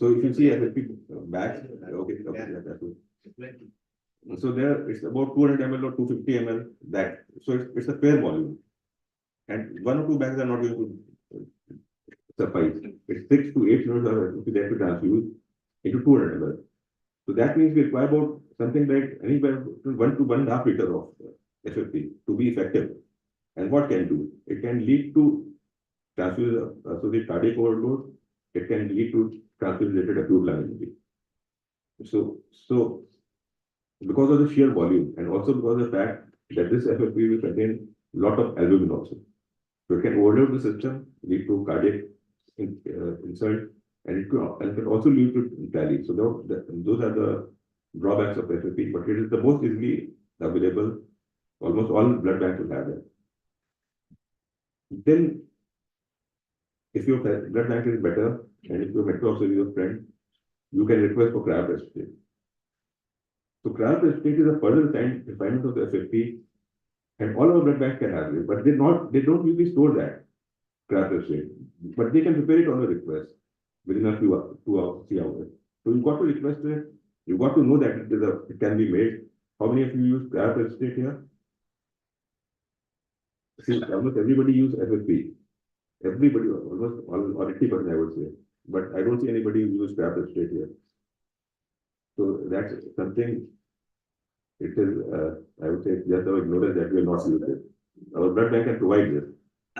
So if you see FFP bags, okay, that's good. So there it's about 200 ml or 250 ml. So it's a fair volume, and 1 or 2 bags are not going to suffice. It's 6 to 8 units are there to transfuse into 200 ml. So that means we require about something like anywhere between 1 to 1.5 liter of FFP to be effective. And what can do? It can lead to transfusion associated cardiac overload. It can lead to transfusion related acute lung injury. So because of the sheer volume and also because of the fact that this FFP will contain a lot of albumin also. So it can overload the system, lead to cardiac insult, and it can also lead to tally. So those are the drawbacks of FFP, but it is the most easily available. Almost all blood banks will have it. Then, if your blood bank is better, and if your medical officer is your friend, you can request for cryoprecipitate. So cryoprecipitate is a further refinement of the FFP, and all our blood banks can have it, but they don't usually store that cryoprecipitate, but they can prepare it on a request within a few 2 hours, 3 hours. So you got to request it. You got to know that it can be made. How many of you use cryoprecipitate here? See, almost everybody use FFP. Everybody, almost all, or 80% I would say. But I don't see anybody who use cryoprecipitate here. So that's something. It is, I would say, just our ignorance that we are not using it. Our blood bank can provide this.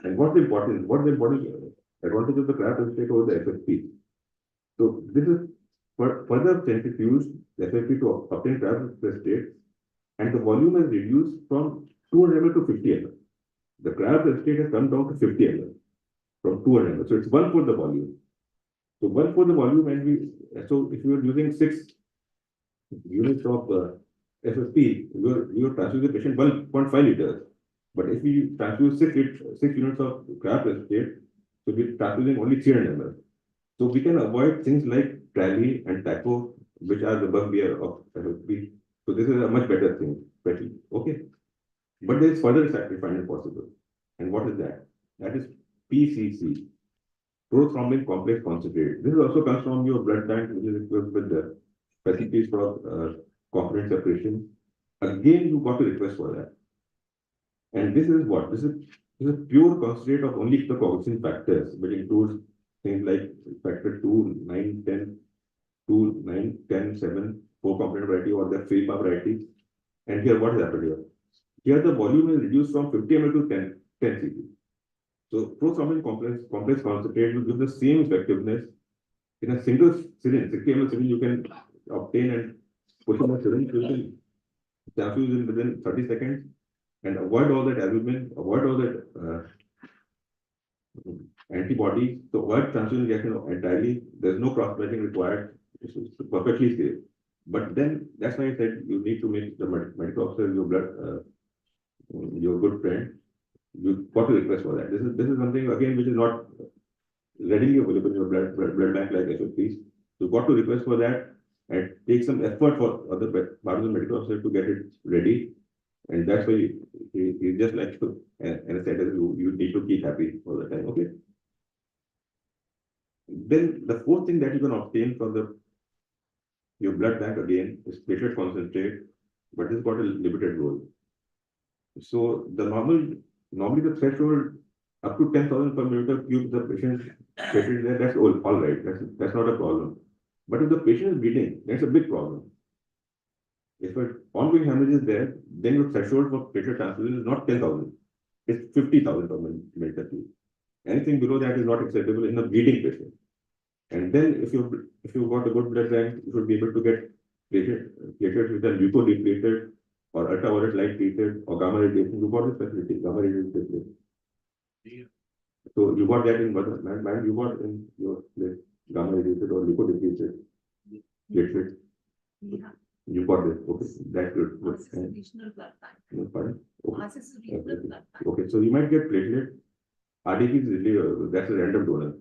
And what's the important advantage of the cryoprecipitate over the FFP? So this is further centrifuged the FFP to obtain cryoprecipitate, and the volume is reduced from 200 ml to 50 ml. The cryoprecipitate has come down to 50 ml from 200 ml. So it's 1/4 the volume. So 1/4 the volume, and so if you are using 6 units of FFP, you are transfusing the patient 1.5 liters. But if we transfuse 6 units of cryoprecipitate, so we're transfusing only 300 ml. So we can avoid things like tally and taco, which are the bugbear of FFP. So this is a much better thing, especially. Okay. But there is further refinement possible. And what is that? That is PCC, prothrombin complex concentrate. This also comes from your blood bank, which is equipped with the facilities for component separation. Again, you got to request for that. And this is what? This is pure concentrate of only the coagulation factors, which includes things like factor 2, 9, 10, 2, 9, 10, 7, 4 component variety or the FAPA variety. And here, what has happened here? Here, the volume is reduced from 50 ml to 10 cc. So, prothrombin complex concentrate will give the same effectiveness in a single syringe. 60 ml syringe you can obtain and push in the syringe, you can transfuse in within 30 seconds and avoid all that albumin, avoid all that antibody. So, avoid transfusion reaction entirely. There's no cross-matching required. It's perfectly safe. But then, that's why I said you need to make the medical officer your blood, your good friend. You got to request for that. This is something again which is not readily available in your blood bank like FFPs. So got to request for that and take some effort for other part of the medical officer to get it ready. And that's why he just like to anesthetic, you need to keep happy all the time. Okay. Then the fourth thing that you can obtain from your blood bank again is platelet concentrate, but it's got a limited role. So the normally the threshold up to 10,000 per millimeter cube, the patient platelet there, that's all right. That's not a problem. But if the patient is bleeding, that's a big problem. If an ongoing hemorrhage is there, then your threshold for platelet transfusion is not 10,000. It's 50,000 per millimeter cube. Anything below that is not acceptable in a bleeding patient. And then if you've got a good blood bank, you should be able to get platelets which are leukodepleted or ultraviolet light treated or gamma radiation. You got this facility, gamma radiation facility. So you got that in man, you got in your place, gamma radiated or leukodepleted platelets. Yeah. You got this. Okay, that's good. Ours is a regional blood bank. No, pardon? Okay. Ours is a regional blood bank. Okay, so you might get platelet. RDP is really, that's a random donor.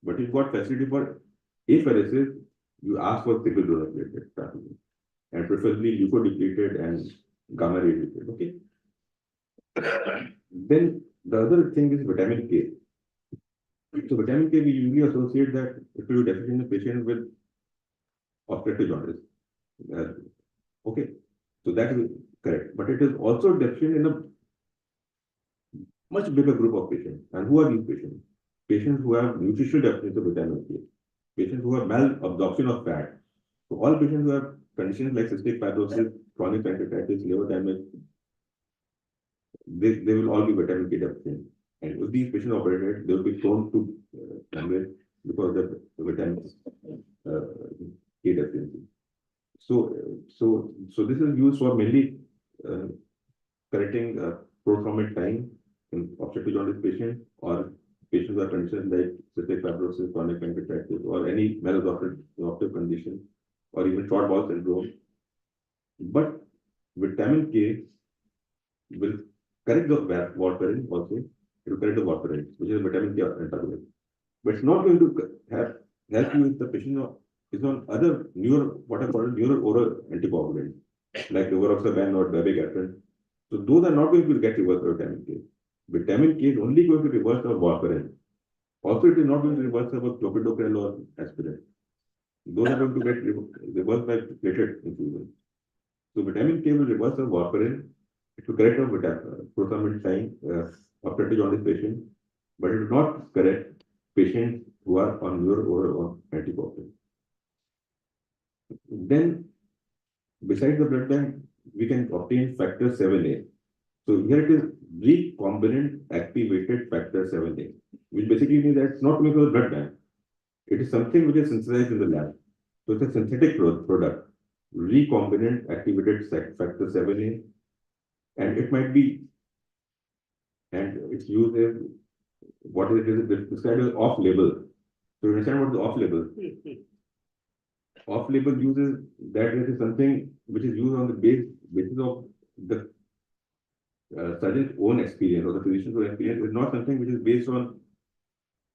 But you've got facility for apheresis, you ask for single donor platelet transfusion. And preferably leukodepleted and gamma radiated. Okay. Then the other thing is vitamin K. So vitamin K, we usually associate that if you deficient in the patient with obstructive jaundice. Okay, so that is correct. But it is also deficient in a much bigger group of patients. And who are these patients? Patients who have nutritional deficiency of vitamin K. Patients who have malabsorption of fat. So all patients who have conditions like cystic fibrosis, chronic pancreatitis, liver damage, they will all be vitamin K deficient. And if these patients are operated, they will be prone to hemorrhage because of the vitamin K deficiency. So this is used for mainly correcting prothrombin time in obstructive jaundice patients or patients who have conditions like cystic fibrosis, chronic pancreatitis, or any malabsorptive condition, or even short bowel syndrome. But vitamin K will correct the warfarin also. It will correct the warfarin, which is a vitamin K antagonist. But it's not going to help you if the patient is on other what I call newer oral anticoagulants, like rivaroxaban or dabigatran. So those are not going to get reversed by vitamin K. Vitamin K is only going to reverse our warfarin. Also, it is not going to reverse our clopidogrel or aspirin. Those are going to get reversed by platelet infusion. So vitamin K will reverse our warfarin. It will correct our prothrombin time obstructive jaundice patient, but it will not correct patients who are on newer oral anticoagulants. Then, besides the blood bank, we can obtain factor 7A. So here it is recombinant activated factor 7A, which basically means that it's not coming from the blood bank. It is something which is synthesized in the lab. So it's a synthetic product, recombinant activated factor 7A, and it might be, and its use is, what it is described as off-label. So you understand what is off-label? Off-label uses that it is something which is used on the basis of the surgeon's own experience or the physician's own experience. Is not something which is based on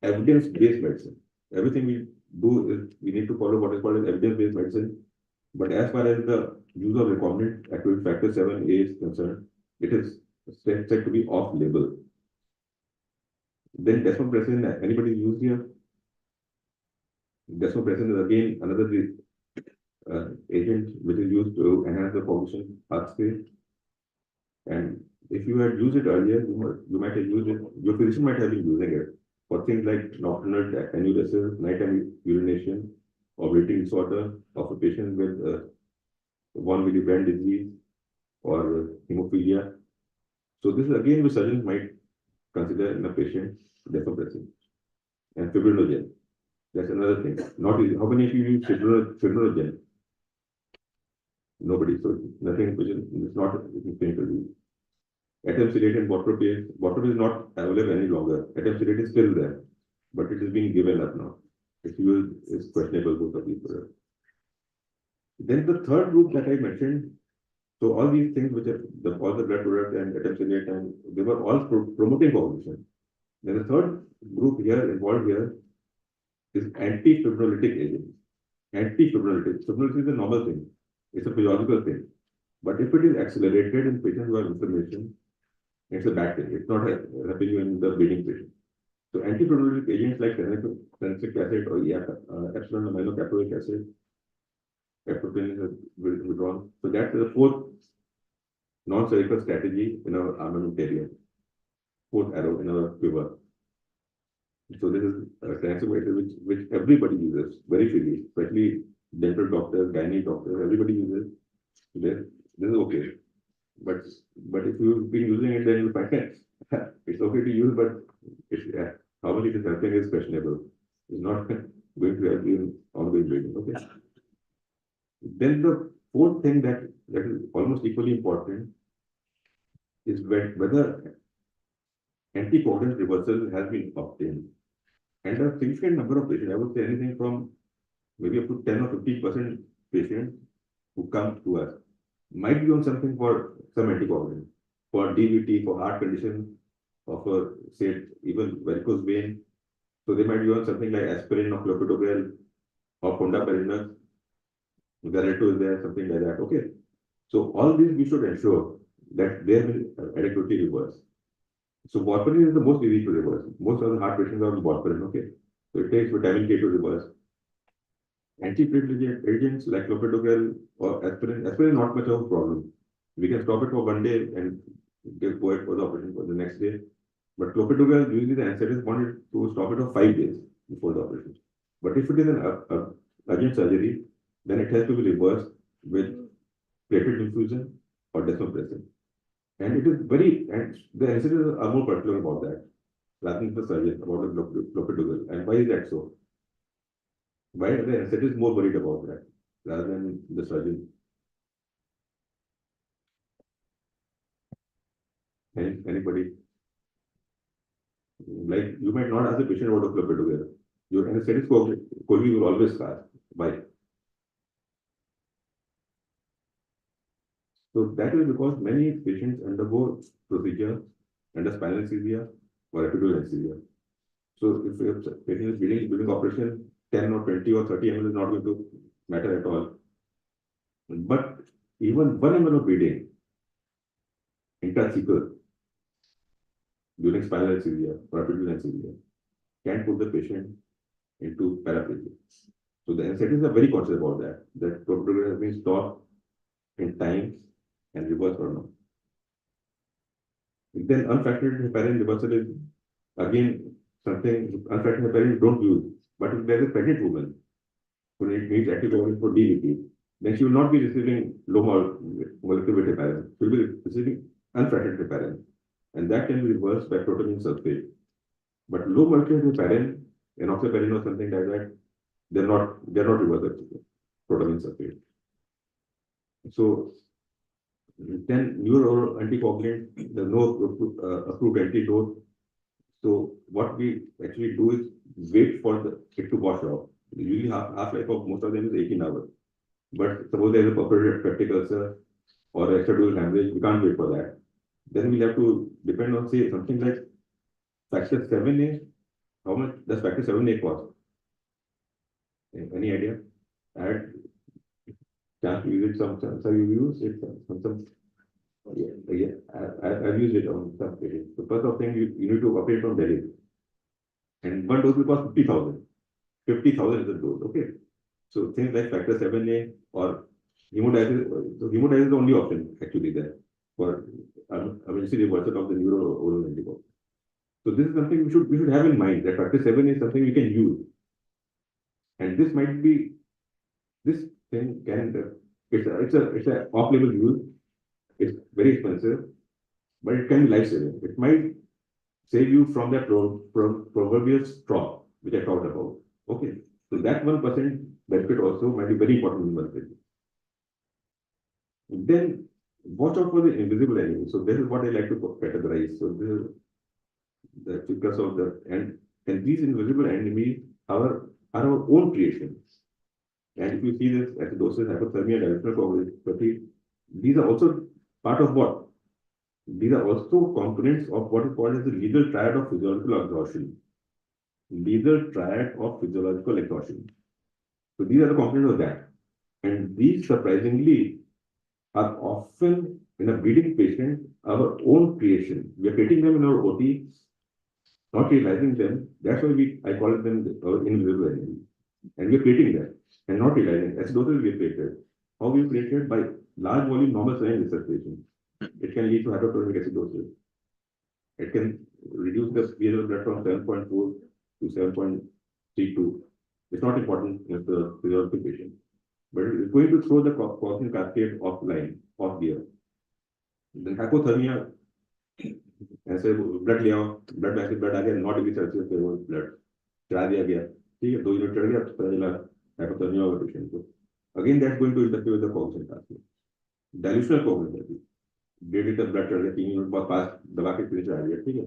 evidence-based medicine. Everything we do is we need to follow what is called as evidence-based medicine. But as far as the use of recombinant activated factor 7A is concerned, it is said to be off-label. Then desmopressin, anybody used here? Desmopressin is again another agent which is used to enhance the function pathway. And if you had used it earlier, you might have used it, your physician might have been using it for things like nocturnal enuresis, nighttime urination, or breathing disorder of a patient with von Willebrand disease or hemophilia. So this is again which surgeons might consider in a patient desmopressin. And fibrinogen, that's another thing. Not easy. How many of you use fibrinogen? Nobody. So nothing which is not clinical use. Etemcitate and botropase. Botropase is not available any longer. Etemcitate is still there, but it is being given up now. Its use is questionable, both of these products. Then the third group that I mentioned, so all these things which are all the blood products and etemcitate, and they were all promoting coagulation. Then the third group here involved here is antifibrinolytic agents. Antifibrinolytic. Fibrinolysis is a normal thing. It's a physiological thing. But if it is accelerated in patients who have inflammation, it's a bad thing. It's not happening in the bleeding patient. So antifibrinolytic agents like salicylic acid or epsilon aminocaproic acid, epinephrine is withdrawn. So that's the fourth non-surgical strategy in our armamentarium. Fourth arrow in our quiver. So this is a transformator which everybody uses very freely, especially dental doctors, gynae doctors, everybody uses. This is okay. But if you've been using it, then you'll find it. It's okay to use, but how much it is helping is questionable. It's not going to help you in ongoing bleeding. Okay. Then the fourth thing that is almost equally important is whether anticoagulant reversal has been obtained. And a significant number of patients, I would say anything from maybe up to 10 or 15% patients who come to us might be on something for some anticoagulant, for DVT, for heart condition, or for, say, even varicose vein. So they might be on something like aspirin or clopidogrel or fondaparinux. Xarelto is there, something like that. Okay. So all these we should ensure that they have been adequately reversed. So warfarin is the most easy to reverse. Most of the heart patients are on warfarin. Okay. So it takes vitamin K to reverse. Antiplatelet agents like clopidogrel or aspirin is not much of a problem. We can stop it for one day and go ahead for the operation for the next day. But clopidogrel, usually the anesthetists wanted to stop it for 5 days before the operation. But if it is an urgent surgery, then it has to be reversed with platelet infusion or desmopressin. And it is and the anesthetists are more particular about that, rather than the surgeon about the clopidogrel. And why is that so? Why are the anesthetists more worried about that rather than the surgeon? Anybody? Like you might not ask the patient about the clopidogrel. Your anesthetist colleague will always ask why. So that is because many patients undergo procedure under spinal anesthesia or epidural anesthesia. So if a patient is bleeding during operation, 10 or 20 or 30 ml is not going to matter at all. But even 1 ml of bleeding intrathecal during spinal anesthesia or epidural anesthesia can put the patient into paraplegia. So the anesthetists are very conscious about that clopidogrel has been stopped in time and reversed or not. Then unfractured heparin reversal is again something unfractured heparin don't use. But if there is a pregnant woman who needs anticoagulant for DVT, then she will not be receiving low molecular weight heparin. She will be receiving unfractured heparin. And that can be reversed by protamine sulfate. But low molecular heparin, enoxaparin or something like that, they're not reversed with protamine sulfate. So then neuro anticoagulant, there's no approved antidote. So what we actually do is wait for it to wash off. Usually half-life of most of them is 18 hours. But suppose there's a perforated peptic ulcer or extradural hemorrhage, we can't wait for that. Then we'll have to depend on, say, something like factor 7A. How much does factor 7A cost? Any idea? I had chance to use it some you use it some I've used it on some patients. The first of thing you need to operate from Delhi. And one dose will cost 50,000. 50,000 is the dose. Okay. So things like factor 7A or hemodialysis. So hemodialysis is the only option actually there for emergency reversal of the neuro-oral antibody. So this is something we should have in mind, that factor 7 is something we can use. And this might be, this thing can, it's a off-label use. It's very expensive, but it can be life-saving. It might save you from that proverbial straw, which I talked about. Okay. So that 1% benefit also might be very important in one patient. Then watch out for the invisible enemy. So this is what I like to categorize. So this is the focus of and these invisible enemies are our own creations. And if you see this acidosis, hypothermia, dilational coagulopathy, these are also part of what? These are also components of what is called as the lethal triad of physiological exhaustion. Lethal triad of physiological exhaustion. So these are the components of that. And these surprisingly are often in a bleeding patient our own creation. We are creating them in our OT, not realizing them. That's why I call them our invisible enemy. And we are creating them and not realizing. Acidosis we created. How we created? By large volume normal saline resuscitation. It can lead to hypertonic acidosis. It can reduce the pH of blood from 7.4 to 7.32. It's not important if the physiological patient, but it's going to throw the cognitive cascade offline, off gear. Then hypothermia, ऐसे blood ले आओ, blood में blood आ गया 9 degree Celsius पे वो blood चढ़ा दिया गया, ठीक है, 2 यूनिट चढ़ गया, तो पता चला हाइपोथर्मिया होगा पेशेंट को. Again that going to interfere with the cognition pathway. Dilutional cognition, 1.5 litre blood चढ़ गया, 3 यूनिट बहुत फास्ट दबा के फिर चढ़ा दिया, ठीक है,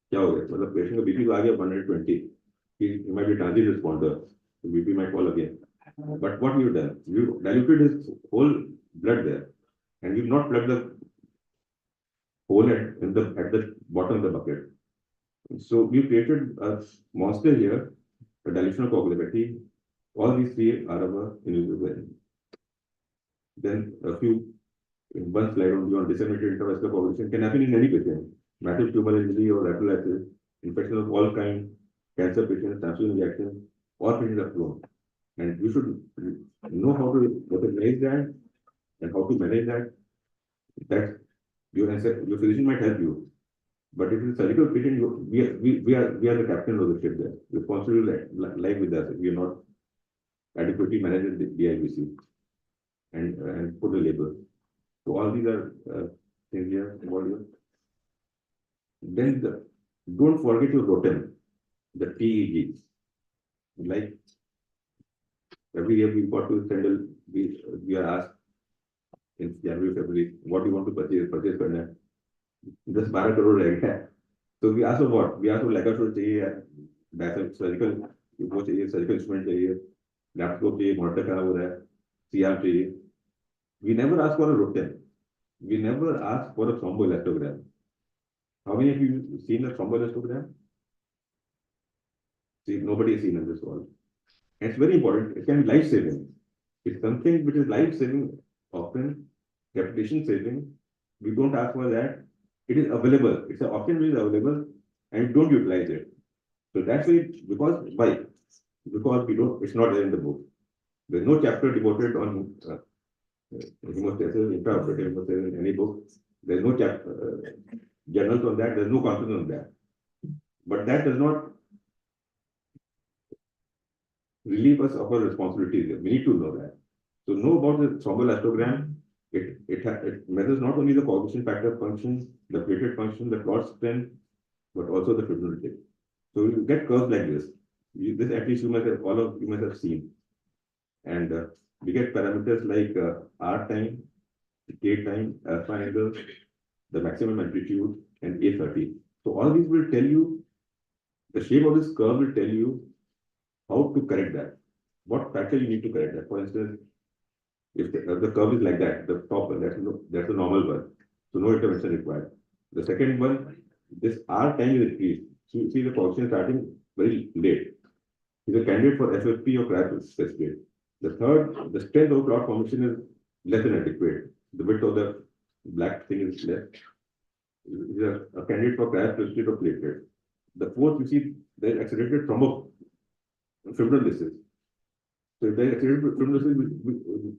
क्या हो गया, मतलब पेशेंट का बीपी आ गया 120, he might be transient responder, BP might fall again. But what you've done, you diluted his whole blood there, and you've not plugged the hole at the bottom of the bucket. So we created a monster here, a dilution of coagulability. All these three are our invisible. Then one slide on disseminated intravascular coagulation can happen in any patient. Massive tumor injury or lateral infection of all kinds, cancer patients, transfusion reaction, or patients are prone. And you should know how to recognize that and how to manage that. That your physician might help you. But if it's a surgical patient, we are the captain of the ship there. Responsible life with us if we are not adequately managed the DIBC and put the label. So all these are things here about you. Then don't forget your rotem, the TEG. Like every year we got to send we are asked in January, February, what do you want to purchase करना है? 10-12 crore रह गया. So we ask for what? We ask for laparoscopic चाहिए, surgical वो चाहिए, surgical instrument चाहिए, laparoscopic चाहिए, monitor खराब हो रहा है, CR चाहिए. We never ask for a rotem. We never ask for a thromboelastogram. How many of you seen a thromboelastogram? See, nobody has seen in this world. And it's very important. It can be life-saving. It's something which is life-saving, often reputation-saving. We don't ask for that. It is available. It's an option which is available, and don't utilize it. So that's why, why? Because we don't. It's not there in the book. There's no chapter devoted on hemostasis, intraoperative hemostasis in any book. There's no chapter journals on that. There's no conference on that. But that does not relieve us of our responsibilities. We need to know that. So know about the thromboelastogram. It measures not only the coagulation factor function, the platelet function, the clot strength, but also the fibrinolytic. So you get curves like this. This at least all of you must have seen. And we get parameters like R time, K time, alpha angle, the maximum amplitude, and A30. So all these will tell you, the shape of this curve will tell you how to correct that. What factor you need to correct that. For instance, if the curve is like that, the top one, that's a normal one. So no intervention required. The second one, this R time is increased. So you see the coagulation starting very late. It's a candidate for FFP or Krebs specific. The third, the strength of clot formation is less than adequate. The width of the black thing is less. It's a candidate for Krebs specific or platelet. The fourth, you see, there is accelerated fibrinolysis. So if there is accelerated fibrinolysis,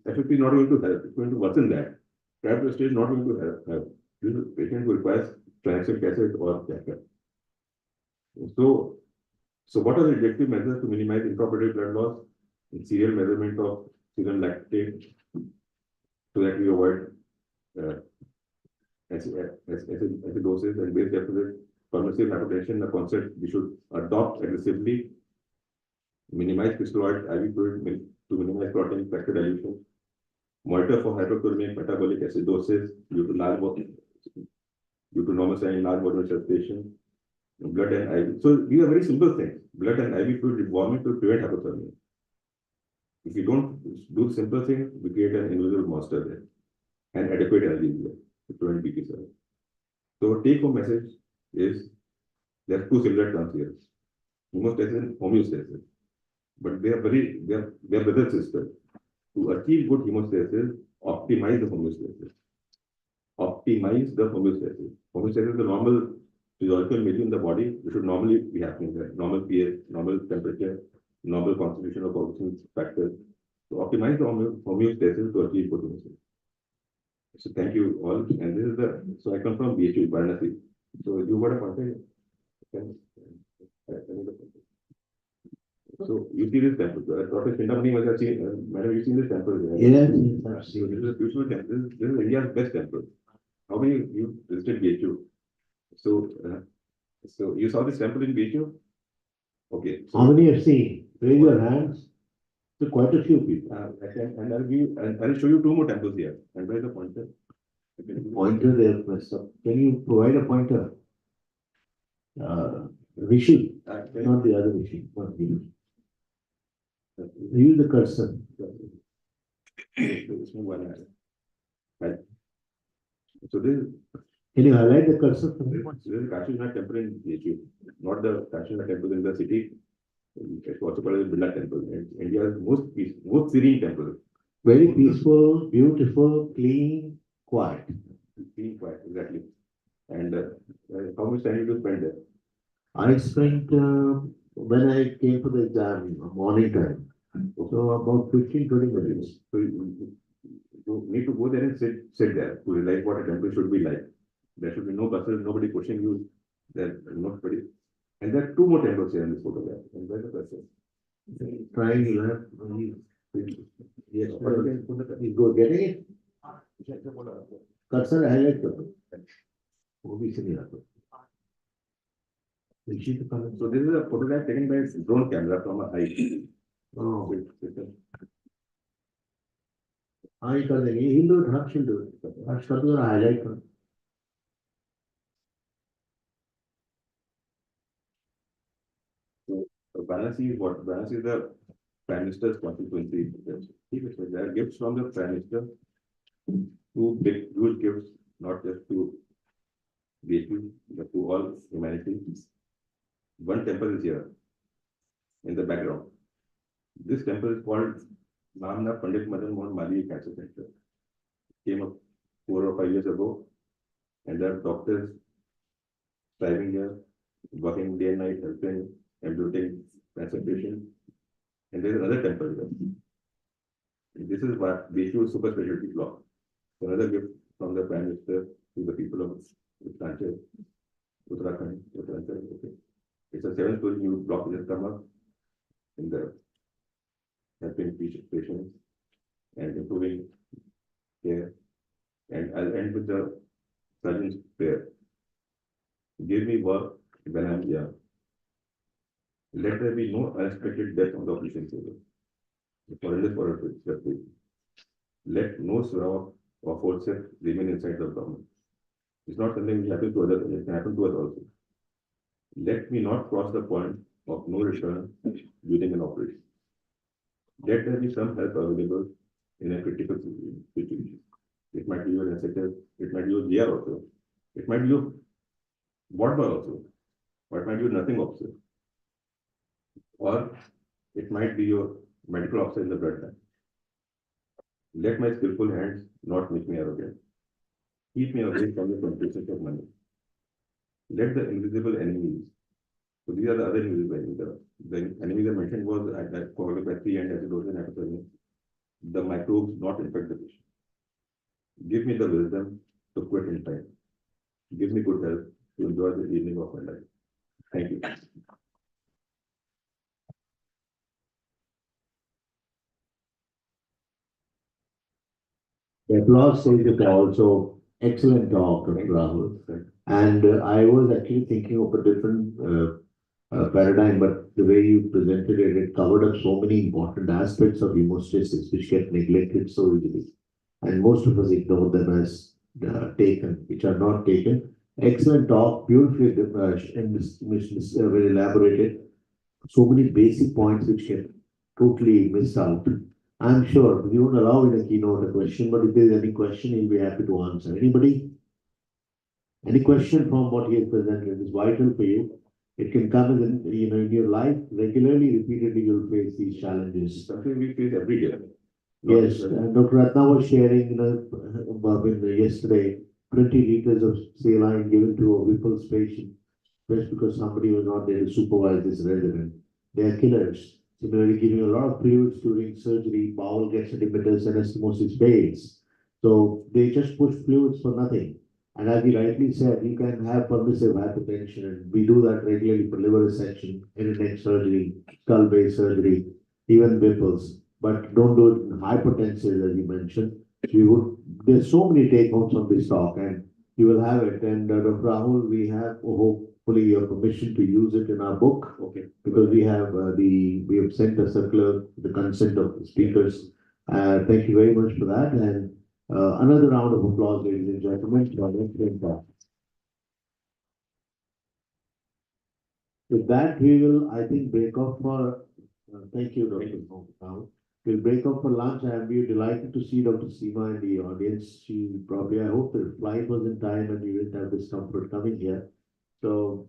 FFP is not going to help. It's going to worsen that. Krebs stage is not going to help. This is a patient who requires tranexamic acid or Jacka. So what are the objective measures to minimize intraoperative blood loss? In serial measurement of serum lactate, so that we avoid acidosis and base deficit, permissive hypertension, a concept we should adopt aggressively, minimize crystalloid IV fluid to minimize protein factor dilution, monitor for hyperthermic metabolic acidosis due to normal sign large body resuscitation, blood and IV. So these are very simple things. Blood and IV fluid involvement to prevent hypothermia. If you don't do simple things, we create an invisible monster there and adequate analgesia to prevent BP cells. So take home message is there are two similar terms here, hemostasis and homeostasis, but they are brother sisters. To achieve good hemostasis, optimize the homeostasis. Optimize the homeostasis. Homeostasis is the normal physiological medium in the body, which should normally be happening there. Normal pH, normal temperature, normal constitution of coagulation factors. So optimize the homeostasis to achieve good homeostasis. So thank you all. And this is so I come from BHU, Varanasi. So you got a contact? So you see this temple, Dr. Chintamani must have seen, madam, you seen this temple? Yes, So this is a beautiful temple. This is India's best temple. How many you visited BHU? So, so you saw this temple in BHU? Okay. So, how many have seen? Raise your hands. So quite a few people. and I'll give, and I'll show you two more temples here. And where's the pointer? Pointer there, Mr. Can you provide a pointer? Rishi, not the other Rishi, not the. Use the cursor. Right. So this Can you highlight the cursor for me? this is Kashi Vishwanath temple in BHU, not the Kashi Vishwanath temple in the city. It's also called the Birla temple. It's India's most serene temple. Very peaceful, beautiful, clean, quiet. Clean, quiet, exactly. And how much time did you spend there? I spent, when I came for the exam, morning time, so about 15-20 minutes. So you need to go there and sit there to realize what a temple should be like. There should be no buses, nobody pushing you. There nobody. And there are two more temples here in this photograph. And where's the person? Triangle, yes, you go getting it? Cursor highlight करो. वो भी इसलिए आता है. So this is a photograph taken by a drone camera from a height. Oh. हाँ ये कर देंगे. He'll do it. Harsh will do it. Harsh कर दो highlight करो. So Varanasi is what? Varanasi is the Prime Minister's constituency. So there are gifts from the Prime Minister. Two big, huge gifts, not just to BHU, but to all humanity. One temple is here in the background. This temple is called Mahamna Pandit Madan Mohan Malviya Cancer Center. Came up 4 or 5 years ago, and there are doctors striving here, working day and night, helping, amputating cancer patients. And there is another temple here. This is what BHU super specialty block. Another gift from the Prime Minister to the people of Uttarakhand. Okay. It's a 7-story new block that has come up in the helping patients and improving care. And I'll end with the surgeon's prayer. Give me work when I'm young. Let there be no unexpected death on the operation table. Let no swab or forceps remain inside the abdomen. It's not something which happens to others, it can happen to us also. Let me not cross the point of no return during an operation. Let there be some help available in a critical situation. It might be your ancestor, it might be your GR also, it might be your ward boy also, or it might be your nursing officer, or it might be your medical officer in the blood bank. Let my skillful hands not make me arrogant. Keep me away from the temptations of money. Let the invisible enemies, so these are the other invisible enemies. The enemies I mentioned was coagulopathy and acidosis and hyperthermia. The microbes not infect the patient. Give me the wisdom to quit in time. Give me good health to enjoy the evening of my life. Thank you. The applause says it also. Excellent talk, Dr. Rahul. And I was actually thinking of a different paradigm, but the way you presented it, it covered up so many important aspects of hemostasis which get neglected so easily. And most of us ignore them as taken, which are not taken. Excellent talk, beautifully very elaborated. So many basic points which get totally missed out. I'm sure we won't allow in a keynote a question, but if there's any question, he'll be happy to answer. Anybody? Any question from what he has presented is vital for you. It can come in, in your life regularly, repeatedly, you'll face these challenges. Something we face every day. Yes, and Dr. Ratna was sharing, yesterday, 20 liters of saline given to a Whipple's patient, just because somebody was not there to supervise this resident. They are killers. Similarly, giving a lot of fluids during surgery, bowel gets an impetus, anastomosis fails. So they just push fluids for nothing. And as you rightly said, you can have permissive hypertension, and we do that regularly for liver resection, head and neck surgery, skull-base surgery, even Whipples. But don't do it in hypertensive, as you mentioned. We would, there's so many take-homes on this talk, and you will have it. And Dr. Rahul, we have hopefully your permission to use it in our book. Okay. Because we have we have sent a circular, the consent of the speakers. Thank you very much for that. And another round of applause, ladies and gentlemen, for our excellent talk. With that, we will, I think, break off for, thank you, Dr. Rahul. We'll break up for lunch, and we're delighted to see Dr. Seema in the audience. She probably, I hope the flight was in time and you didn't have discomfort coming here. So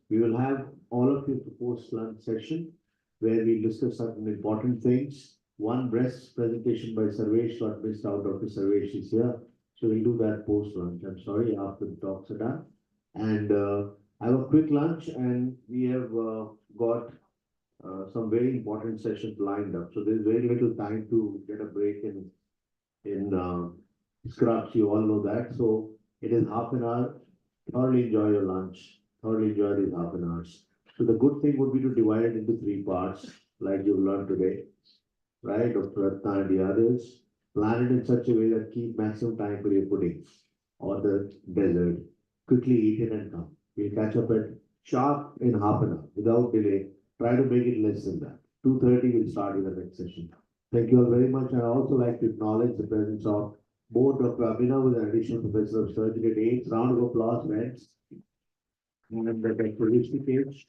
we will have all of you to post-lunch session where we discuss certain important things. One breast presentation by Sarvesh got missed out. Dr. Sarvesh is here. So we'll do that post-lunch. I'm sorry, after the talks are done. And have a quick lunch, and we have got some very important sessions lined up. So there's very little time to get a break in scrubs. You all know that. So it is half an hour. Thoroughly enjoy your lunch. Thoroughly enjoy these half an hours. So the good thing would be to divide it into 3 parts, like you've learned today, right? Dr. Ratna and the others. Plan it in such a way that keep maximum time for your pudding or the dessert. Quickly eat it and come. We'll catch up at sharp in half an hour without delay. Try to make it less than that. 2:30 we'll start with the next session. Thank you all very much. And I also like to acknowledge the presence of both Dr. Abhinav with an additional professor of surgery at AIMS. Round of applause, friends. And Dr. Page,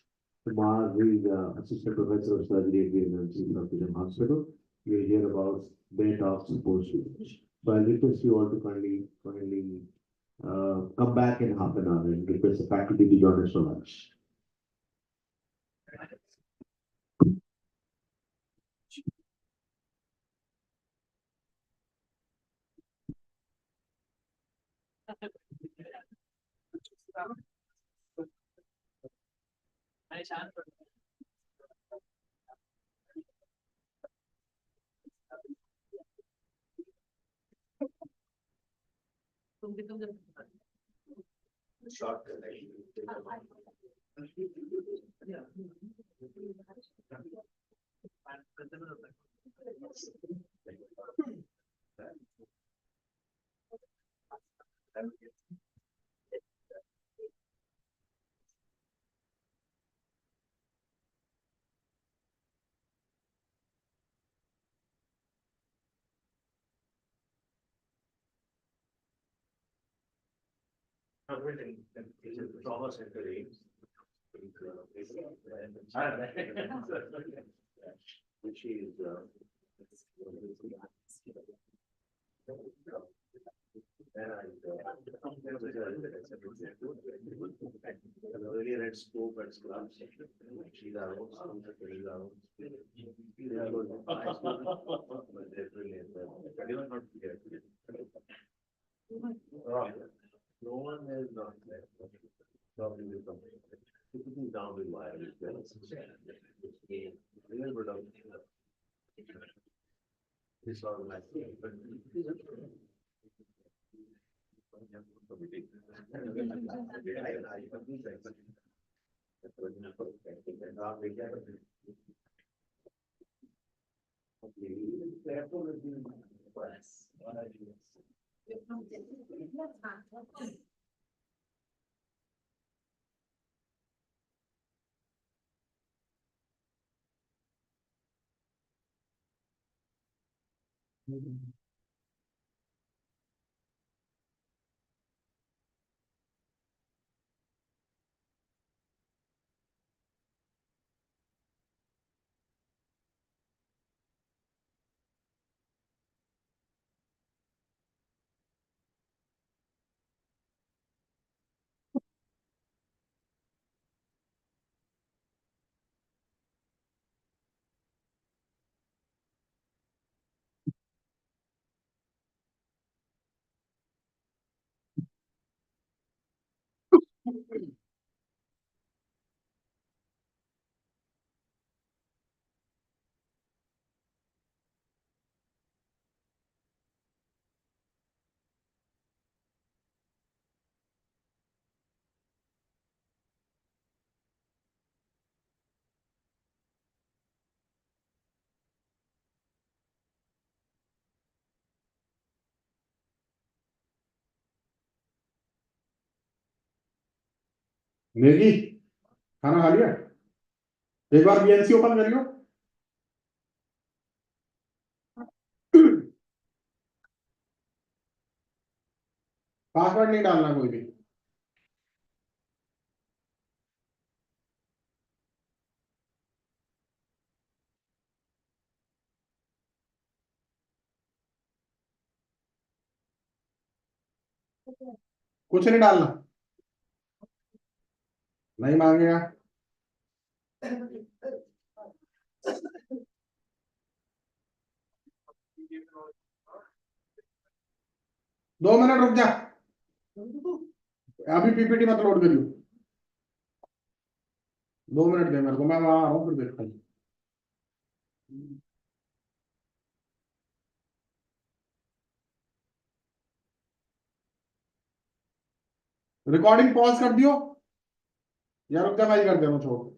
Kumar, who is assistant professor of surgery at the emergencies of the hospital. You'll hear about their talks post. So I request you all to kindly come back in half an hour and request the faculty to join us for lunch. Short trauma center aims. Which is earlier at scope at SCRUBS, she's our own student, but they're brilliant. Everyone not here. No one has not left. Probably will come. Sitting down with wire is well. Little bit of disorganization, but Negi खाना खा लिया? एक बार BNC open करियो। Password नहीं डालना कोई भी। कुछ नहीं डालना, नहीं मांगेगा। दो मिनट रुक जा, अभी पीपीटी मत लोड करियो। 2 मिनट दे मेरे को, मैं वहां आ रहा हूँ फिर देखता हूँ। रिकॉर्डिंग पॉज कर दियो या रुक जा, मैं ही कर दे रहा हूँ, छोड़।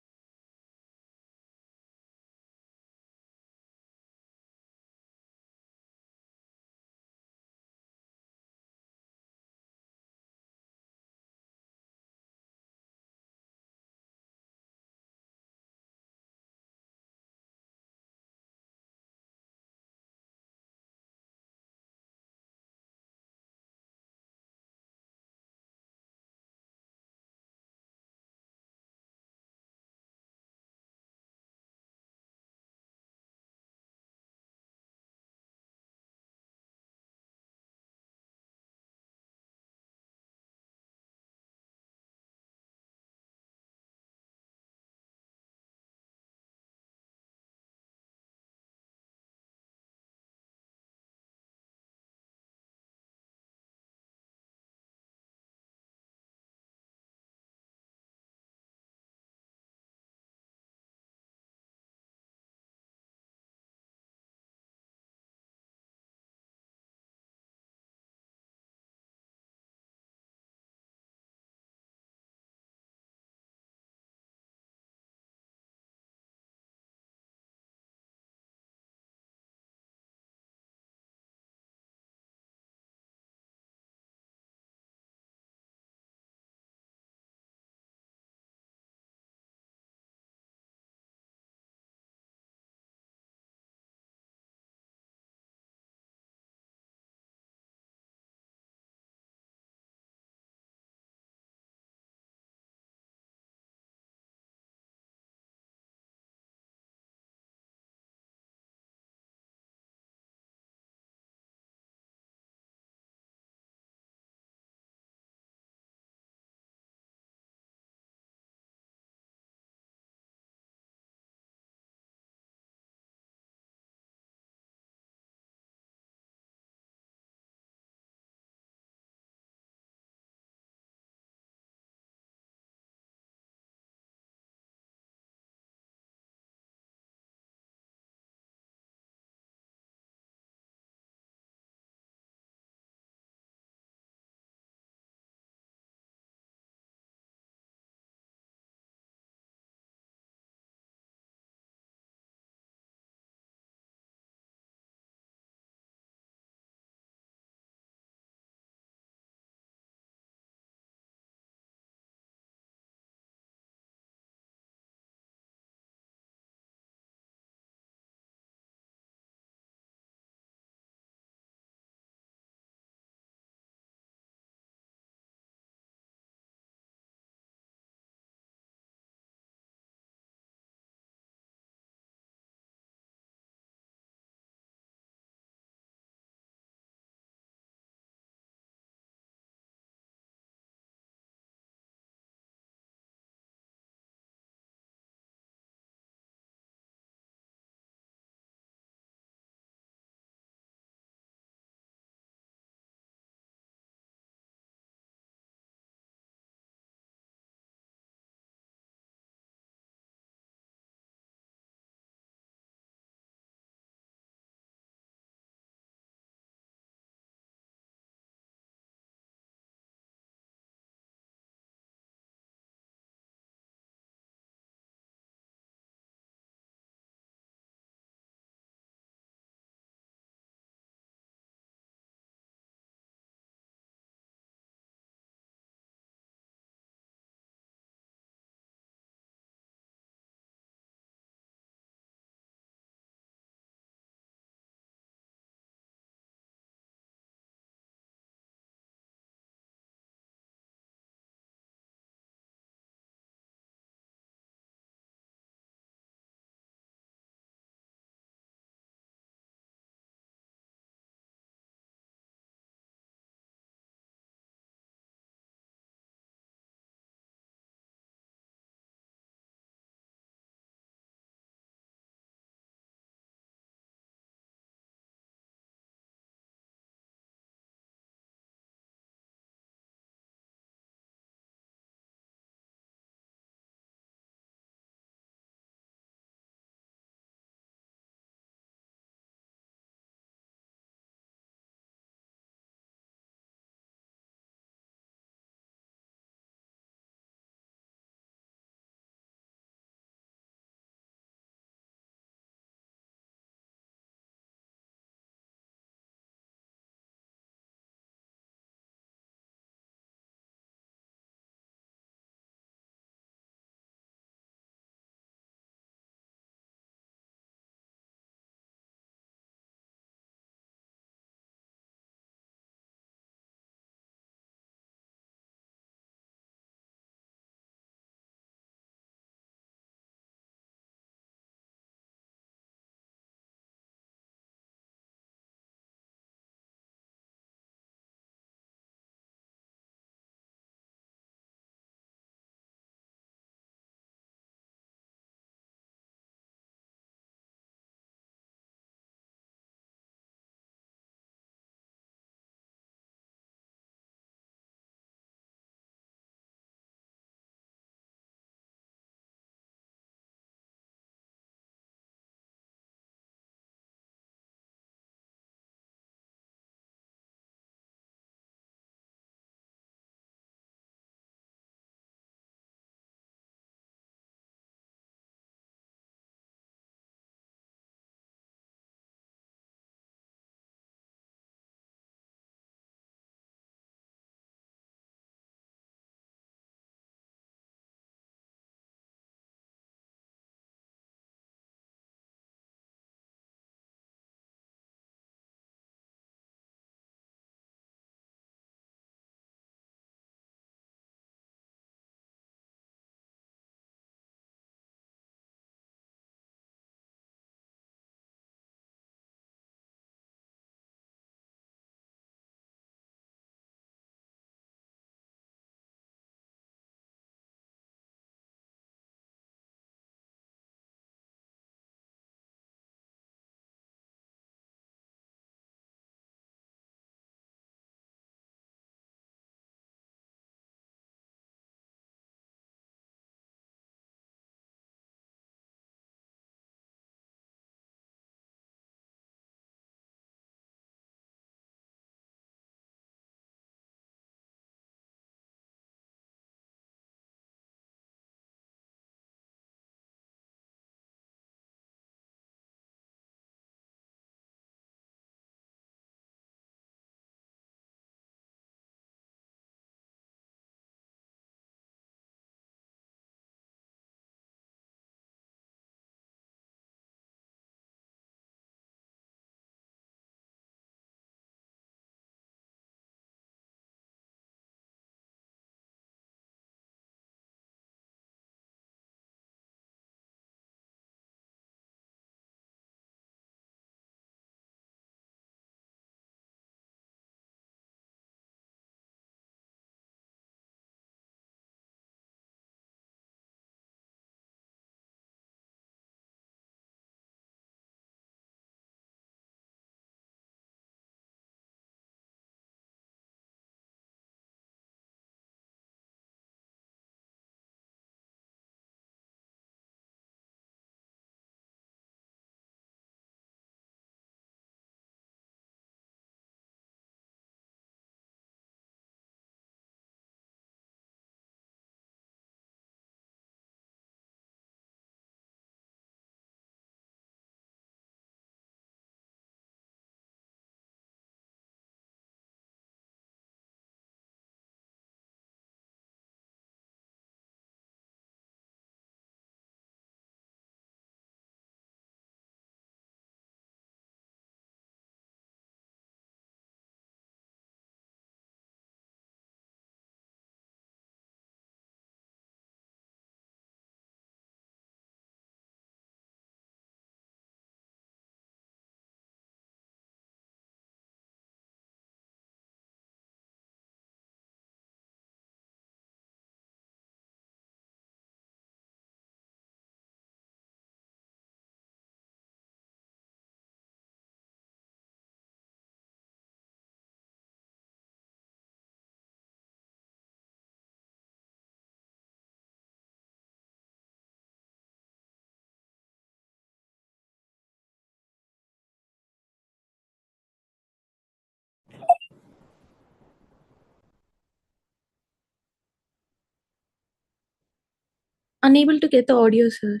Unable to get the audio, sir.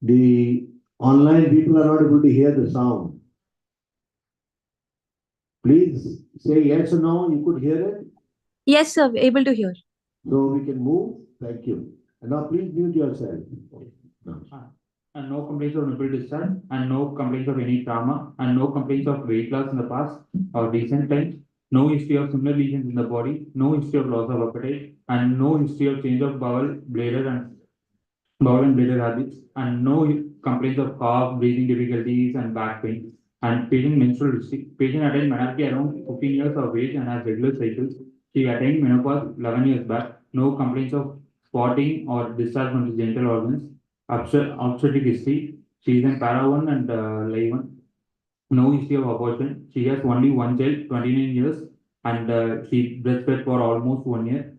The online people are not able to hear the sound. Please say yes or no, you could hear it, Yes, sir. Able to hear. so we can move. Thank you. And now please mute yourself. No. And no complaints of nipple discharge, and no complaints of any trauma, and no complaints of weight loss in the past or recent times, no history of similar lesions in the body, no history of loss of appetite, and no history of change of bowel, bladder habits, and no complaints of cough, breathing difficulties, and back pain. And patient menstrual history. Patient attained menarche around 15 years of age and has regular cycles. She attained menopause 11 years back. No complaints of spotting or discharge from the genital organs. Obstetric history. She is in para 1 and live 1. No history of abortion. She has only one child, 29 years, and she breastfed for almost 1 year.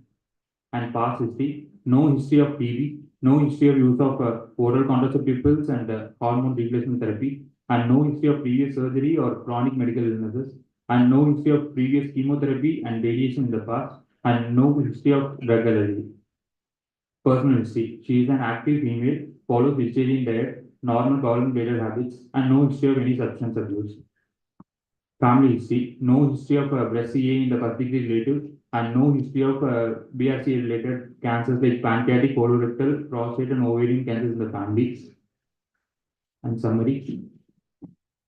And past history. No history of TB. No history of use of oral contraceptive pills and hormone replacement therapy. And no history of previous surgery or chronic medical illnesses. And no history of previous chemotherapy and radiation in the past. And no history of drug allergy. Personal history. She is an active female, follows vegetarian diet, normal bowel and bladder habits, and no history of any substance abuse. Family history. No history of breast CA in the first degree relatives, and no history of BRC related cancers like pancreatic, colorectal, prostate, and ovarian cancers in the family. And summary.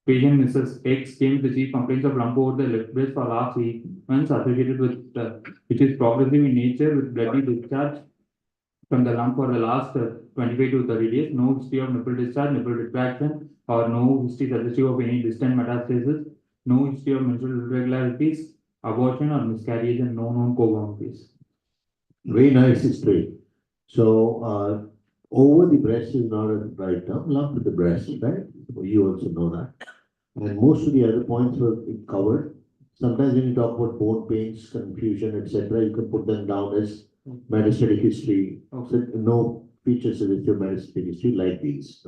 Patient Mrs. X came with the chief complaints of lump over the left breast for last 8 months associated with which is progressive in nature with bloody discharge from the lump for the last 25 to 30 days. No history of nipple discharge, nipple retraction, or no history suggestive of any distant metastasis. No history of menstrual irregularities, abortion or miscarriage, and no known comorbidities. Very nice history. So, over the breast is not a right term, lump with the breast, right? You also know that. And most of the other points were covered. Sometimes when you talk about bone pains, confusion, etc., you can put them down as metastatic history. So no features of your metastatic history like these.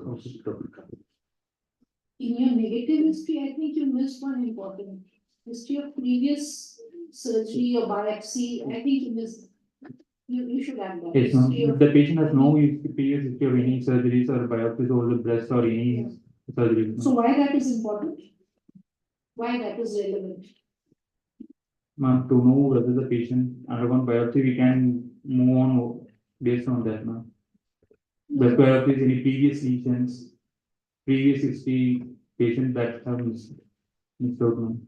In your negative history, I think you missed one important history of previous surgery or biopsy. I think you missed. You should add that. Yes, ma'am. History If of- the patient has no previous history of any surgeries or biopsies over the breast or any surgery. So why that is important? Why that is relevant? Ma'am, to know whether the patient undergone biopsy, we can move on based on that, ma'am. Breast biopsies, any previous lesions, previous history, patient that have missed out, ma'am.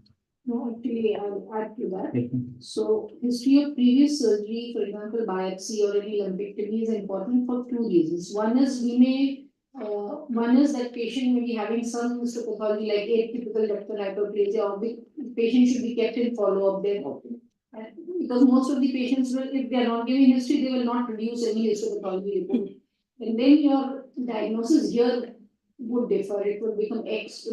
No, actually, I'll add to that. Yes, ma'am. So history of previous surgery, for example, biopsy or any lumpectomy is important for 2 reasons. One is one is that patient may be having some histopathology like atypical ductal hyperplasia, or the patient should be kept in follow-up there. Because most of the patients will, if they are not giving history, they will not produce any histopathology report. And then your diagnosis here would differ. It will become X,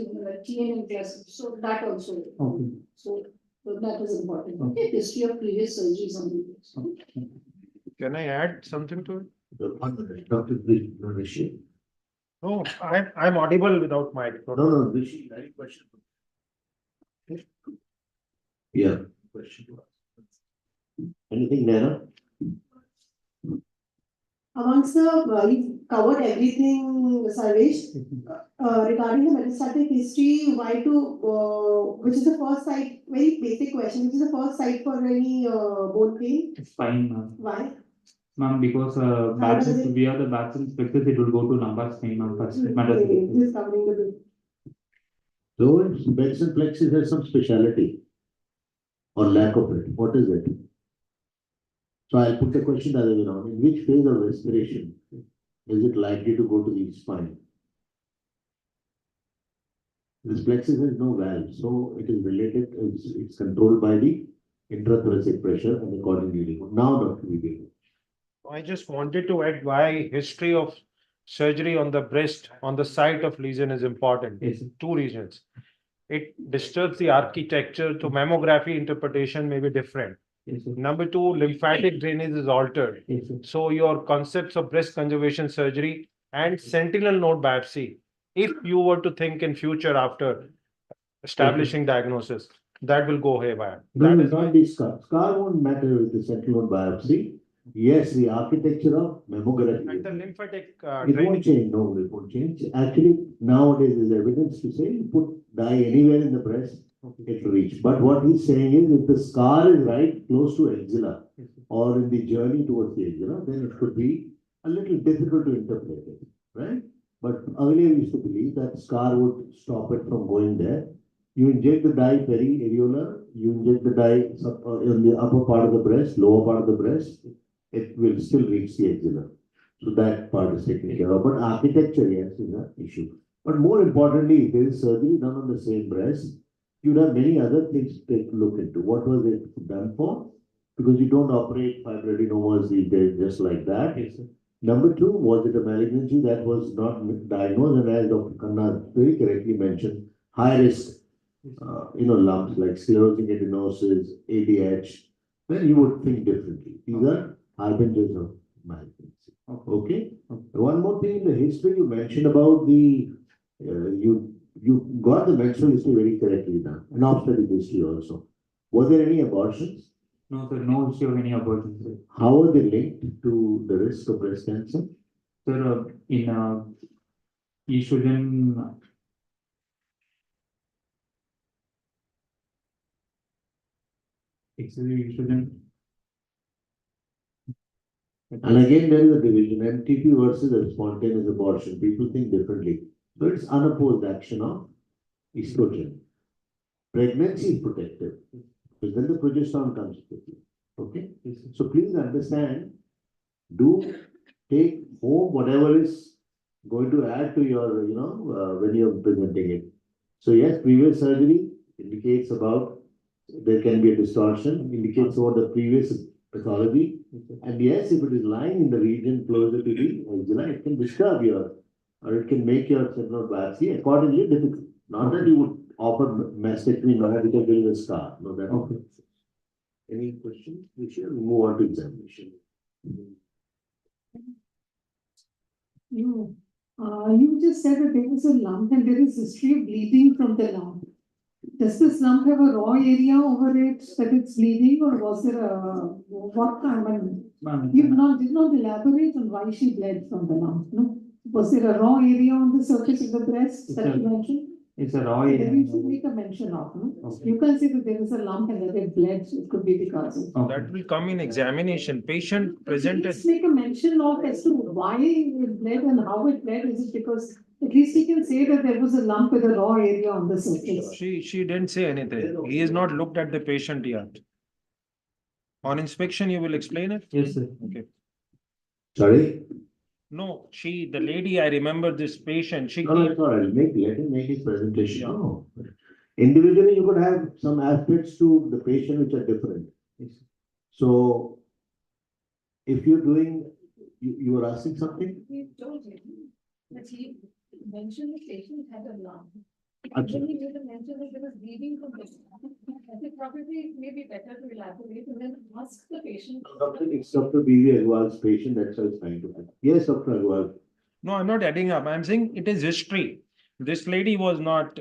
TNM class. So that also. Okay. So that is important. Okay, history of previous surgeries on the. Can I add something to it? Dr. Rishi. No, I'm audible without mic. No, Rishi, any question? Yeah. Question to ask. Anything, Nana? Amongst the, you covered everything, Sarvesh, regarding the metastatic history, which is the first site, very basic question, which is the first site for any bone pain? It's fine, ma'am. Why? Ma'am, because if we have the Batson flexus, it will go to lumbar spine, ma'am, first. Okay, just covering the bit. So, Benson plexus has some speciality or lack of it. What is it? So I'll put the question the other way around. In which phase of respiration is it likely to go to the spine? This plexus has no valve, so it is related, it's controlled by the intrathoracic pressure and accordingly. Now, Dr. Vijay. I just wanted to add why history of surgery on the breast, on the site of lesion is important. Yes. 2 reasons. It disturbs the architecture, so mammography interpretation may be different. Yes, sir. Number 2, lymphatic drainage is altered. Yes, sir. So your concepts of breast conservation surgery and sentinel node biopsy. If you were to think in future after establishing diagnosis, that will go haywire. No, That it's is not the scar. Scar won't matter with the sentinel node biopsy. Yes, the architecture of and mammography. the lymphatic It won't drainage. change, no, it won't change. Actually, nowadays there's evidence to say you put dye anywhere in the breast, it will reach. But what he's saying is if the scar is right close to axilla or in the journey towards the axilla, then it could be a little difficult to interpret it, right? But earlier we used to believe that scar would stop it from going there. You inject the dye peri-areolar, you inject the dye in the upper part of the breast, lower part of the breast, it will still reach the axilla. So that part is taken care of. But architecture, yes, is an issue. But more importantly, if there is surgery done on the same breast, you'd have many other things to take a look into. What was it done for? Because you don't operate fibroadenomas these days just like that. Yes, sir. Number two, was it a malignancy that was not diagnosed? And as Dr. Khanna very correctly mentioned, high risk, lumps like sclerosing adenosis, ADH, then you would think differently. These are harbingers of malignancy. Okay. One more thing in the history you mentioned about the you got the menstrual history very correctly now, and obstetric history also. Were there any abortions? No, sir, no issue of any abortions, sir. How are they linked to the risk of breast cancer? Sir, in estrogen, excessive estrogen. And again, there is a division, MTP versus a spontaneous abortion. People think differently. So it's unopposed action of estrogen. Pregnancy is protective, because then the progesterone comes with you. Okay? So please understand, do take home whatever is going to add to your, when you're presenting it. So yes, previous surgery indicates about, there can be a distortion, indicates about the previous pathology. And yes, if it is lying in the region closer to the axilla, it can disturb or it can make your sentinel biopsy accordingly difficult. Not that you would offer mastectomy now because there is a scar. No, that. Okay. Any questions? We should move on to examination. You just said that there was a lump and there is history of bleeding from the lump. Does this lump have a raw area over it that it's bleeding, or was there what kind? You did not elaborate on why she bled from the lump, no? Was there a raw area on the surface of the breast that you mentioned? It's a raw area. You should make a mention of, no? Okay. You can say that there is a lump and that it bled, it could be because of. That will come in examination. Patient presented. Let's make a mention of as to why it bled and how it bled. Is it because at least he can say that there was a lump with a raw area on the surface? She didn't say anything. He has not looked at the patient yet. On inspection, you will explain it? Yes, sir. Okay. Sorry? No, the lady, I remember this patient, she. No, it's all right. Let him make his presentation. Yeah. No. Individually, you could have some aspects to the patient which are different. So, if you're doing, you were asking something? We told him that he mentioned the patient had a lump. Achha. Then he made a mention that there was bleeding from the lump. I think probably may be better to elaborate and then ask the patient. It's Dr. B.V. Agarwal's patient, that's why it's trying to. Yes, Dr. Agarwal. No, I'm not adding up. I'm saying it is history. This lady was not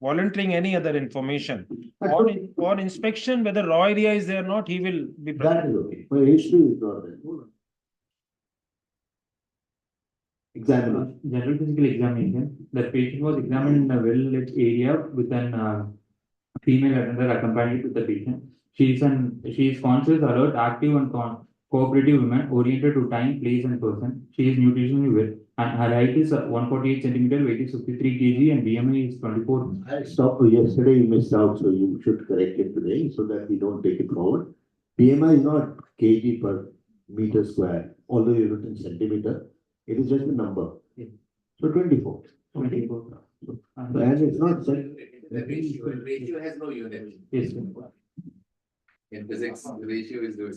volunteering any other information. On inspection, whether raw area is there or not, he will be present. That is okay. My history is not there. Examination. General physical examination. The patient was examined in a well-lit area with an female attendant accompanied with the patient. She is conscious, alert, active, and cooperative woman oriented to time, place, and person. She is nutritionally well, and her height is 148 centimeter, weight is 53 kg, and BMI is 24. I stopped yesterday, you missed out, so you should correct it today so that we don't take it forward. BMI is not kg per meter square, although you written centimeter, it is just a number. So 24. 24. And it's not said. The ratio has no unit. Yes. In physics, the ratio is zero.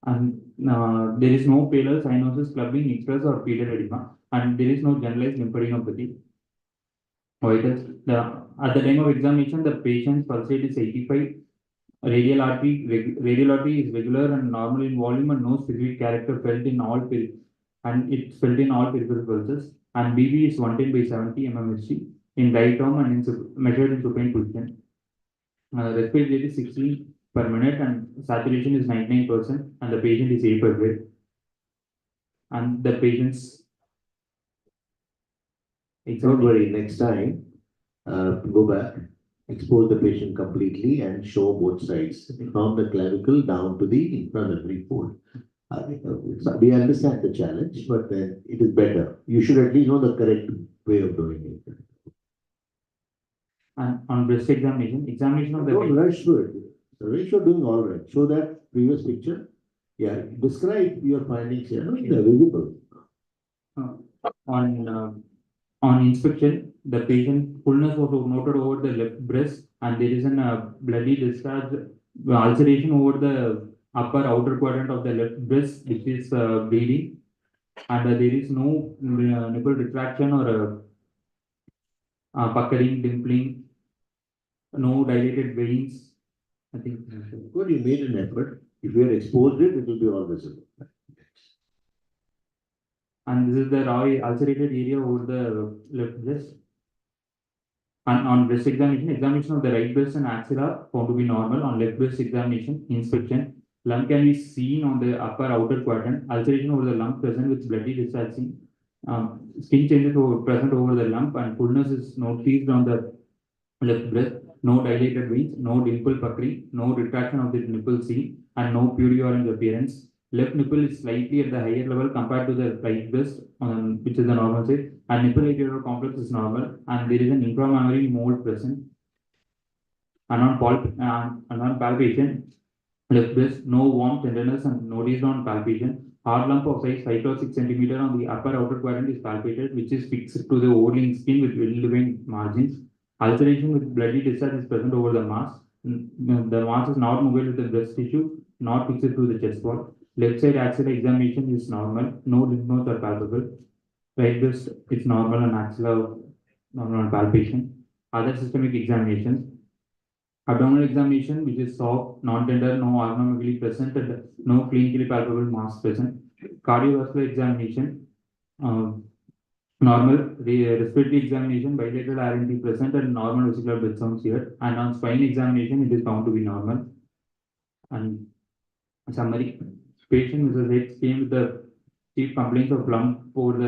And there is no paler cyanosis, clubbing, express, or fetal edema, and there is no generalized lymphadenopathy. At the time of examination, the patient's pulse rate is 85. Radial artery is regular and normal in volume, and no specific character felt in all and it's felt in all peripheral pulses. And BB is 110/70 mmHg in right arm and measured in supine position. Respiratory rate is 60 per minute and saturation is 99%, and the patient is airway. And the patient's Don't worry, next time, go back, expose the patient completely and show both sides, from the clavicle down to the inflammatory fold. We understand the challenge, but then it is better. You should at least know the correct way of doing it. And on breast examination of the Don't rush through it. The way you're doing all right. Show that previous picture. Yeah, describe your findings here. They're visible. on inspection, the patient fullness was noted over the left breast, and there is a bloody discharge, ulceration over the upper outer quadrant of the left breast, which is bleeding, and there is no nipple retraction or puckering, dimpling, no dilated veins. I think. Good, you made an effort. If you had exposed it, it will be all visible. And this is the raw ulcerated area over the left breast. And on breast examination of the right breast and axilla found to be normal. On left breast examination, inspection, lung can be seen on the upper outer quadrant. Ulceration over the lung present with bloody discharging. Skin changes present over the lump, and fullness is noticed on the left breast. No dilated veins, no dimple puckering, no retraction of the nipple seen, and no puree orange appearance. Left nipple is slightly at the higher level compared to the right breast, which is the normal side, and nipple atrial complex is normal, and there is an inframammary mold present. And on palpation, left breast, no warm tenderness and noticed on palpation. Hard lump of size 5 or 6 centimeter on the upper outer quadrant is palpated, which is fixed to the overlying skin with well-defined margins. Ulceration with bloody discharge is present over the mass. The mass is not movable with the breast tissue, not fixed to the chest wall. Left side axilla examination is normal, no lymph nodes are palpable. Right breast is normal and axilla normal on palpation. Other systemic examinations. Abdominal examination, which is soft, non-tender, no organomegaly present, and no clinically palpable mass present. Cardiovascular examination, normal. Respiratory examination, bilateral RNT present, and normal vesicular bed sounds here. And on spine examination, it is found to be normal. And summary: patient Mrs. X came with the chief complaints of lump on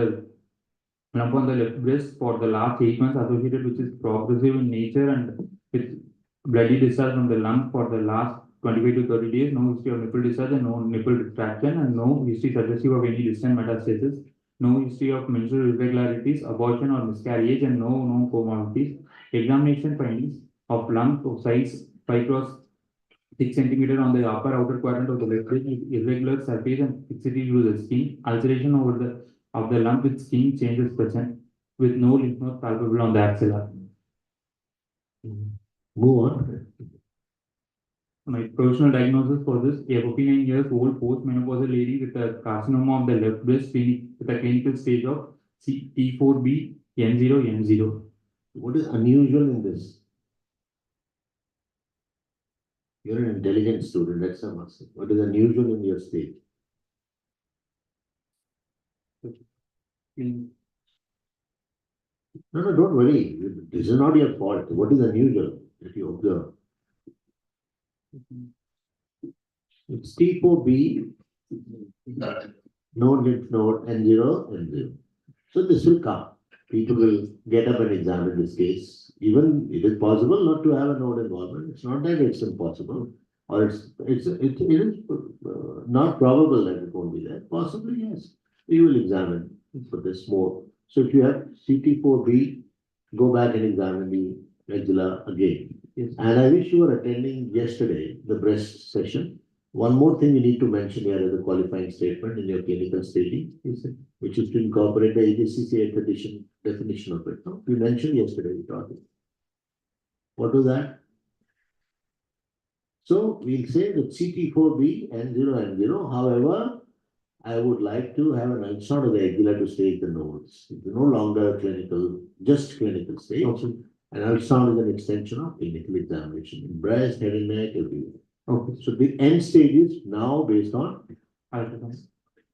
the left breast for the last 8 months, associated which is progressive in nature and with bloody discharge from the lump for the last 25 to 30 days, no history of nipple discharge and no nipple retraction, and no history suggestive of any distant metastasis, no history of menstrual irregularities, abortion or miscarriage, and no known comorbidities. Examination findings of lump of size 5 cross 6 centimeter on the upper outer quadrant of the left breast with irregular surface and fixity to the skin, ulceration over the lump with skin changes present, with no lymph nodes palpable on the axilla. Move on. My professional diagnosis for this: a 59 years old postmenopausal lady with a carcinoma of the left breast with a clinical stage of T4B N0. What is unusual in this? You're an intelligent student, that's a must. What is unusual in your state? No, don't worry. This is not your fault. What is unusual if you observe? It's T4B, no lymph node, N0. So this will come. People will get up and examine this case. Even it is possible not to have a node involvement. It's not that it's impossible, or it is not probable that it won't be there. Possibly, yes. We will examine for this more. So if you have CT4B, go back and examine the maxilla again. Yes. And I wish you were attending yesterday, the breast session. One more thing you need to mention here as a qualifying statement in your clinical staging, which is to incorporate the AJCC 8th edition definition of it. No? We mentioned yesterday, we taught it. What was that? So we'll say that CT4B N0. However, I would like to have an ultrasound of the axilla to stage the nodes. It's no longer just clinical stage. Okay. And ultrasound is an extension of clinical examination in breast, head and neck, everywhere. Okay. So the end stage is now based on Ultrasound.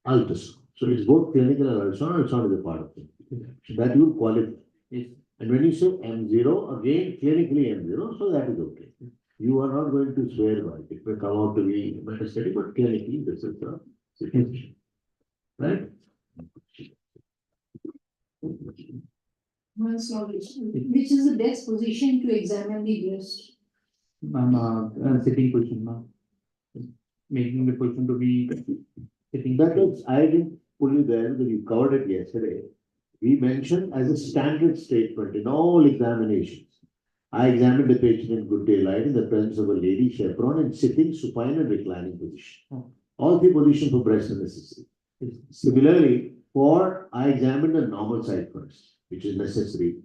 ultrasound. So it's both clinical and ultrasound is a part of it. So that you qualify. Yes. And when you say M0, again, clinically M0, so that is okay. You are not going to swear by it. It may come out to be metastatic, but clinically this is the situation. Right? Which is the best position to examine the breast? Sitting position, ma'am. Making the position to be sitting. That is, I didn't put you there because you covered it yesterday. We mentioned as a standard statement in all examinations. I examined the patient in good daylight in the presence of a lady chaperone in sitting, supine and reclining position. All three positions for breast are necessary. Similarly, I examined the normal side first, which is necessary.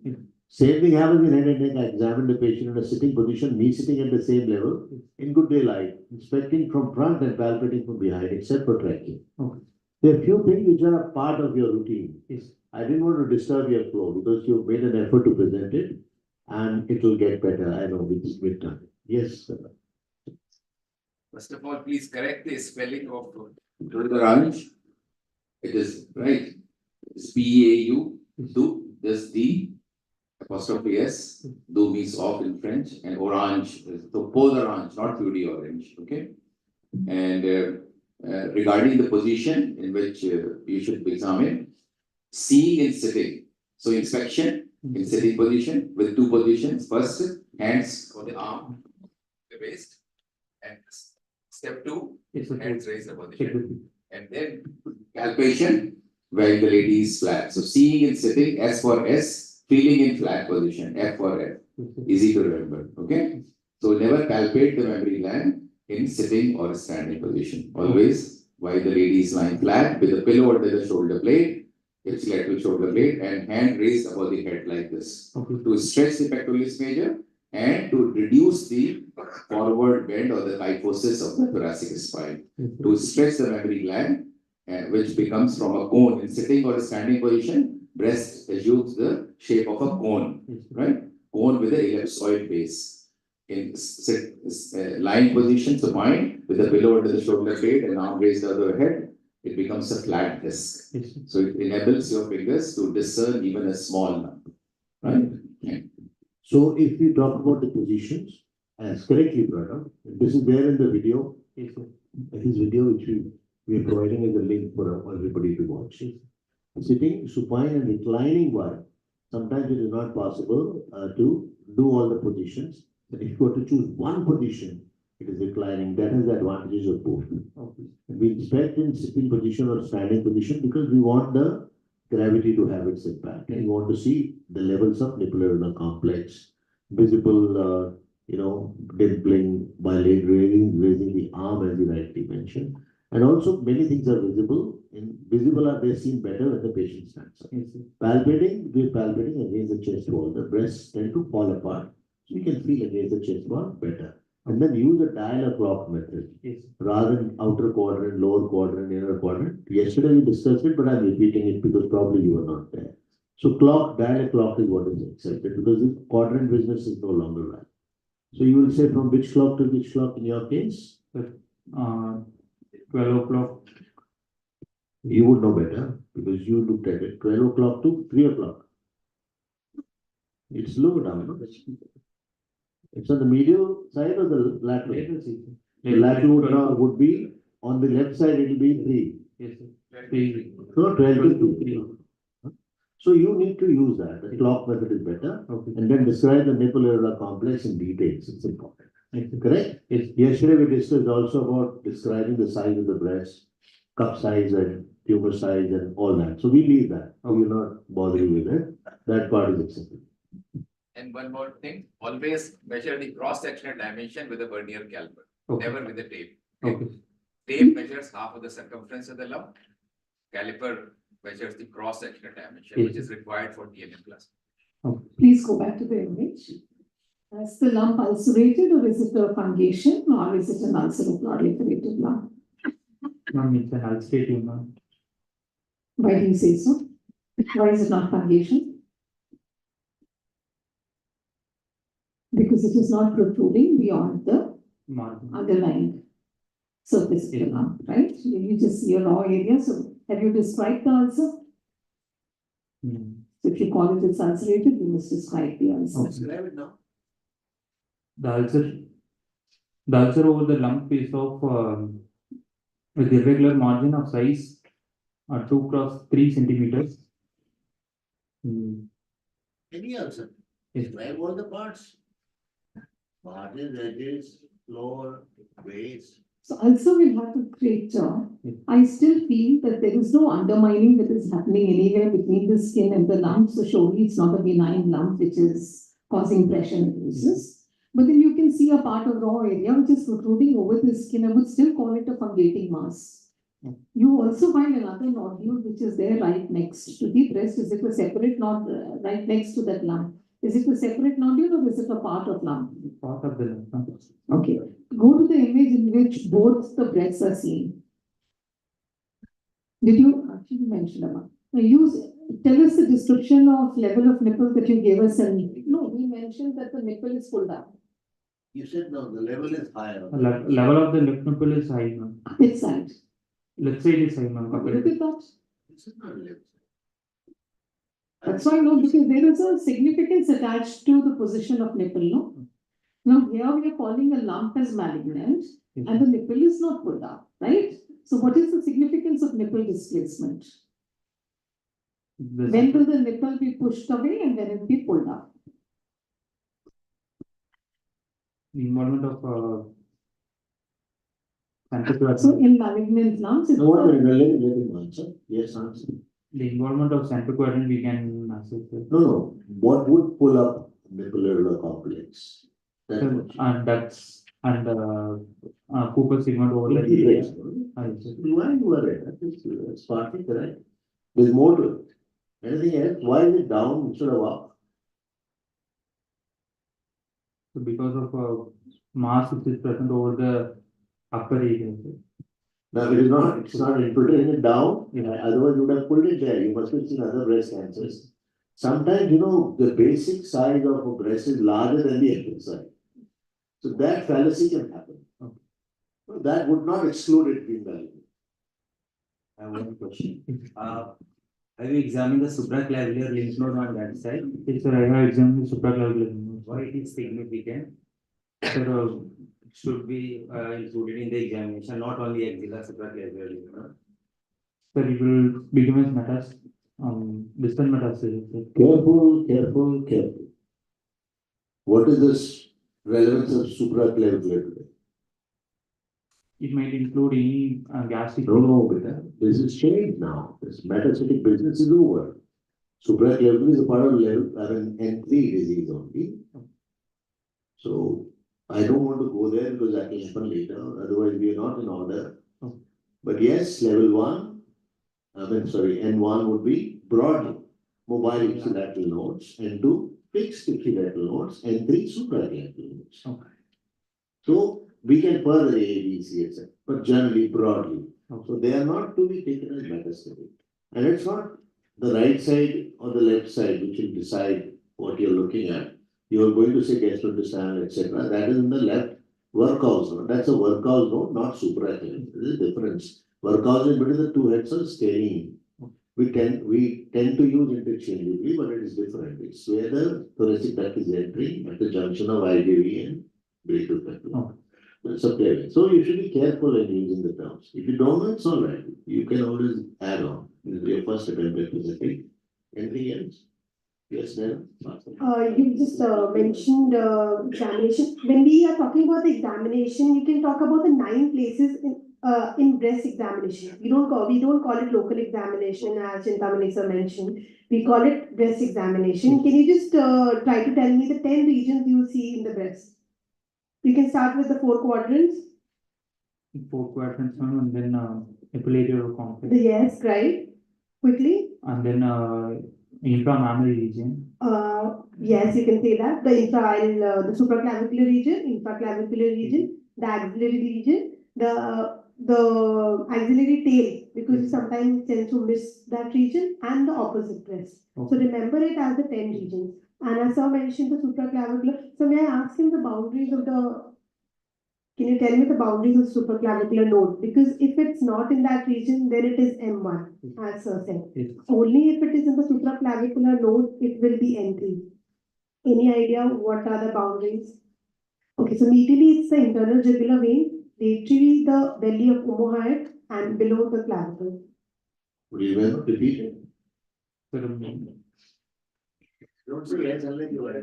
Same thing happens in head and neck. I examined the patient in a sitting position, me sitting at the same level in good daylight, inspecting from front and palpating from behind, except for trachea. There are few things which are a part of your routine. I didn't want to disturb your flow because you made an effort to present it and it will get better, I know, with time. Yes, sir. First of all, please correct the spelling of Thoracic. It is right. It's P-A-U, do, this D, apostrophe S, do means off in French, and orange, so peau orange, not purely orange, okay? And regarding the position in which you should examine, seeing and sitting. So inspection in sitting position with two positions. First, hands for the arm, the waist, and step two, hands raise the position. And then palpation where the lady is flat. So seeing and sitting, S for S, feeling in flat position, F for F. Easy to remember. Okay. So never palpate the mammary gland in sitting or standing position. Always while the lady is lying flat with a pillow under the shoulder blade, hips lateral shoulder blade, and hand raised above the head like this. To stretch the pectoralis major and to reduce the forward bend or the kyphosis of the thoracic spine. To stretch the mammary gland, which becomes from a cone in sitting or standing position, breast assumes the shape of a cone, right? Cone with an ellipsoid base. In lying position, supine with a pillow under the shoulder blade and arm raised above the head, it becomes a flat disc. So it enables your fingers to discern even a small number, right? Yeah. So if we talk about the positions, as correctly brought up, this is there in the video. This video which we are providing as a link for everybody to watch. Sitting, supine and reclining while sometimes it is not possible to do all the positions. But if you were to choose one position, it is reclining. That has the advantages of both. We inspect in sitting position or standing position because we want the gravity to have its impact. And you want to see the levels of nipple complex, visible, dimpling by leg raising the arm as you rightly mentioned. And also many things are visible. Visible are they seen better when the patient stands up. Palpating against the chest wall. The breasts tend to fall apart. So you can feel against the chest wall better. And then use the dial clock method rather than outer quadrant, lower quadrant, inner quadrant. Yesterday we discussed it, but I'm repeating it because probably you were not there. So dial clock is what is accepted because the quadrant business is no longer right. So you will say from which clock to which clock in your case? 12 o'clock. You would know better because you looked at it. 12 o'clock to 3 o'clock. It's lower down, no? It's on the medial side or the lateral? The lateral would be on the left side, it will be 3. Yes, sir. 3. So 12 to 3. So you need to use that. The clock method is better. And then describe the nipple areola complex in details. It's important. Correct? Yesterday we discussed also about describing the size of the breast, cup size and tumor size and all that. So we leave that. We will not bother you with it. That part is accepted. And one more thing, always measure the cross-sectional dimension with a vernier caliper, never with a tape. Tape measures half of the circumference of the lump. Caliper measures the cross-sectional dimension, which is required for DNA plus. Please go back to the image. Is the lump ulcerated or is it a fungation or is it an ulcerative proliferative lump? It's an ulcerative lump. Why do you say so? Why is it not fungation? Because it is not protruding beyond the underlying. surface of the lump, right? You just see a raw area. So have you described the ulcer? So if you call it it's ulcerated, you must describe the ulcer. Describe it now. The ulcer over the lump is of with irregular margin of size 2 cross 3 centimeters. Any ulcer. Yes. Describe all the parts. Margins, edges, floor, base. So ulcer will have a great job. I still feel that there is no undermining that is happening anywhere between the skin and the lump. So surely it's not a benign lump which is causing pressure and bruises. But then you can see a part of raw area which is protruding over the skin. I would still call it a fungating mass. You also find another nodule which is there right next to the breast. Is it a separate nodule right next to that lump? Is it a separate nodule or is it a part of lump? Part of the lump. Okay. Go to the image in which both the breasts are seen. Did you actually mention about? Tell us the description of level of nipple that you gave us. And no, we mentioned that the nipple is pulled up. You said no, the level is higher. Level of the left nipple is high, ma'am. Which side? Let's say it is high, ma'am. Look at that. This is not left. That's why no, because there is a significance attached to the position of nipple, no? Now here we are calling a lump as malignant and the nipple is not pulled up, right? So what is the significance of nipple displacement? When will the nipple be pushed away and when it will be pulled up? The involvement of So in malignant lumps, it's No, let him answer. Yes, answer. the involvement of centroquadrant we can assess it. No. What would pull up nipple complex? That's Cooper segment over the area. Why you are right? It's partly correct. There's more to it. Anything else? Why is it down instead of up? So because of mass which is present over the upper area. Now, it's not infiltrating it down. Otherwise, you would have pulled it there. You must have seen other breast cancers. Sometimes, the basic size of a breast is larger than the actual size. So that fallacy can happen. So that would not exclude it being valid. I have one question. Have you examined the supraclavicular lymph node on that side? Yes, sir, I have examined the supraclavicular lymph node. Why it is significant? Sir, it should be included in the examination, not only axilla supraclavicular lymph node. Sir, it will become as distant metastasis. Careful. What is this relevance of supraclavicular today? It might include any gastric. No, beta. This is changed now. This metastatic business is over. Supraclavicular is a part of N3 disease only. So I don't want to go there because that will happen later. Otherwise, we are not in order. But yes, N1 would be broad mobile ipsilateral nodes, N2 fixed ipsilateral nodes, N3 supraclavicular nodes. Okay. So we can further A, B, C, etc. But generally, broadly. So they are not to be taken as metastatic. And it's not the right side or the left side which will decide what you're looking at. You are going to say gastrointestinal, etc. That is in the left workhouse node. That's a workhouse node, not supraclavicular. There is a difference. Workhouse is between the two heads of scalene. We tend to use interchangeably, but it is different. It's where the thoracic duct is entering at the junction of IJV and brachial duct. That's a clear. So you should be careful in using the terms. If you don't know, it's all right. You can always add on. This is your first attempt at presenting. Anything else? Yes, then. You just mentioned examination. When we are talking about the examination, you can talk about the 9 places in breast examination. We don't call it local examination as Chintamani sir mentioned. We call it breast examination. Can you just try to tell me the 10 regions you see in the breast? You can start with the 4 quadrants. 4 quadrants, and then epilateral complex. Yes, right. Quickly. And then inframammary region. Yes, you can say that. The supraclavicular region, infraclavicular region, the axillary region, the axillary tail, because you sometimes tend to miss that region, and the opposite breast. So remember it as the 10 regions. And as I mentioned, the supraclavicular. So may I ask him the boundaries of the Can you tell me the boundaries of supraclavicular node? Because if it's not in that region, then it is M1, as Sir said. Yes. Only if it is in the supraclavicular node, it will be N3. Any idea what are the boundaries? Okay, so medially it's the internal jugular vein, laterally the belly of omohyoid, and below the clavicle. Would you remember, repeat it? Don't say yes, unless you are.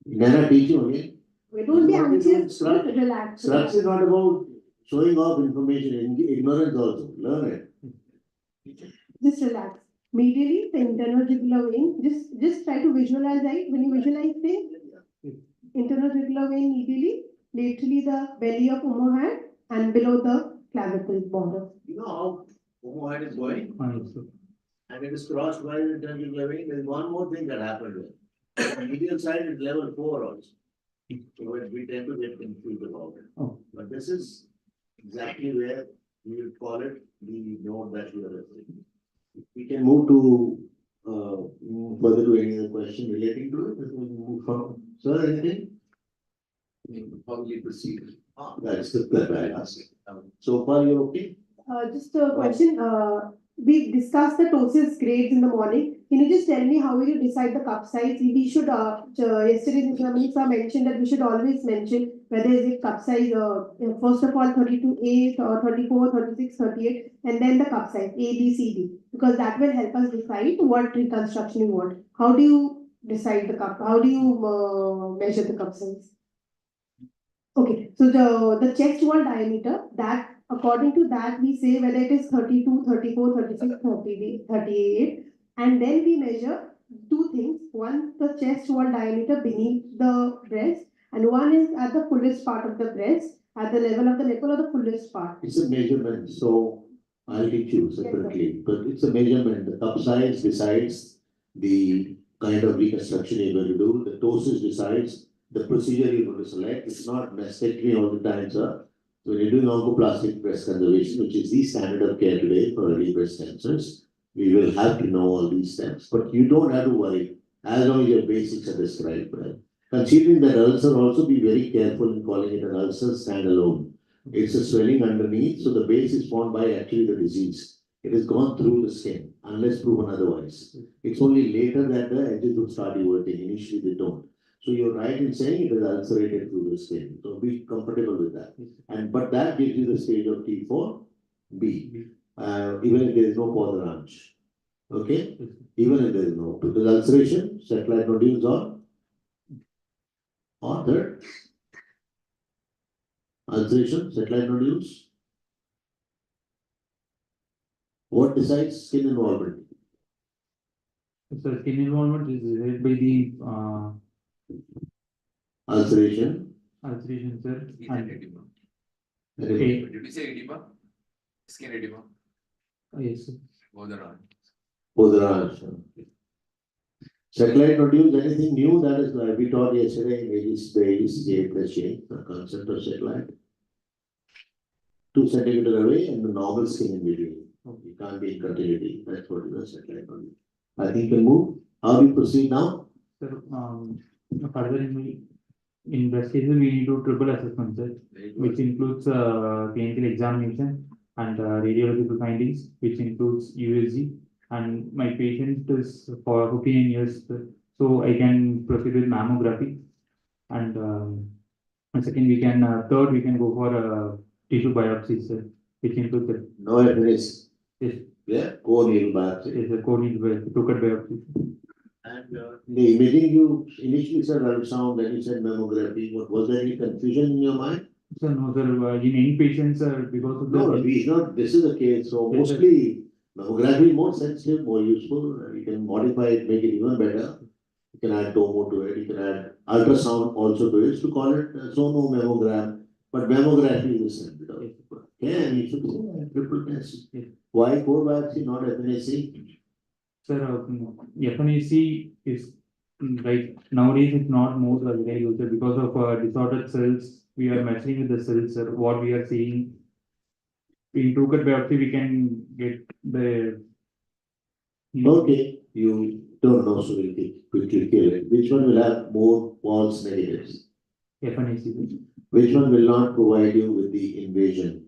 Nana, teach you again. Don't be anxious, Scrub- just relax. Scrubs is not about showing off information, ignorance also, learn it. Just relax. Medially, the internal jugular vein, just try to visualize, right? When you visualize the internal jugular vein medially, laterally the belly of omohyoid, and below the clavicle border. You know how omohyoid is going? And it is crossed by the internal jugular vein. There is one more thing that happened there. The medial side is level 4 also. So we tend to get confused about it. Oh. But this is exactly where we would call it the node that we are referring. We can move to further to any other question relating to it. We will move forward. Sir, anything? How we proceed? That is the I asked. So far, you're okay? Just a question. We discussed the ptosis grades in the morning. Can you just tell me how will you decide the cup size? We should, yesterday Mr. Sir mentioned that we should always mention whether is it cup size, first of all 32/8 or 34, 36, 38, and then the cup size A, B, C, D, because that will help us decide what reconstruction you want. How do you decide the cup? How do you measure the cup size? Okay, so the chest wall diameter, that according to that we say whether it is 32, 34, 36, 30, 38, and then we measure two things. One, the chest wall diameter beneath the breast, and one is at the fullest part of the breast, at the level of the nipple or the fullest part. It's a measurement, so I'll teach you separately, but it's a measurement. The cup size decides the kind of reconstruction you're going to do. The ptosis decides the procedure you're going to select. It's not mastectomy all the time, sir. So when you're doing oncoplastic breast conservation, which is the standard of care today for early breast cancers, we will have to know all these steps. But you don't have to worry as long as your basics are described well. Considering that ulcer, also be very careful in calling it an ulcer standalone. It's a swelling underneath, so the base is formed by actually the disease. It has gone through the skin, unless proven otherwise. It's only later that the edges will start everting. Initially, they don't. So you're right in saying it is ulcerated through the skin. So be comfortable with that. But that gives you the stage of T4B. Even if there is no Potherange. Okay? Even if there is no, because ulceration, satellite nodules or third. Ulceration, satellite nodules. What decides skin involvement? So skin involvement is led by the Ulceration. ulceration, sir. And Edema. Okay. Did we say edema? Skin edema? Yes, sir. Potherange. Satellite nodules, anything new that is like we taught yesterday in ADCJ plus change, the concept of satellite. 2 centimeters away and the normal skin in between. You can't be in continuity. That's what is a satellite nodule. I think we'll move. How do we proceed now? Sir, further in breast cases, we need to triple assessment, sir, which includes clinical examination and radiological findings, which includes USG. And my patient is for 15 years, sir. So I can proceed with mammography. And second, third, we can go for tissue biopsy, sir, which includes the. No evidence. Yes. Yeah, core-needle biopsy. Yes, a core-needle biopsy. And the imaging you initially said ultrasound, then you said mammography. What was there any confusion in your mind? Sir, no, sir. In any patients, sir, because of No, we not. This is the case. So Yes, mostly mammography is more sensitive, more useful. You can modify it, make it even better. You can add tomo to it. You can add ultrasound also to it. To call it sono mammogram, but mammography is the same. Yeah, and you should say triple test. Yes. Why core biopsy, not FNAC? Sir, FNAC is like nowadays it's not more very used because of disordered cells. We are measuring with the cells, sir. What we are seeing in two-cut biopsy, we can get the. Okay, you don't know, so we'll quickly kill it. Which one will have more false negatives? FNAC. Which one will not provide you with the invasion?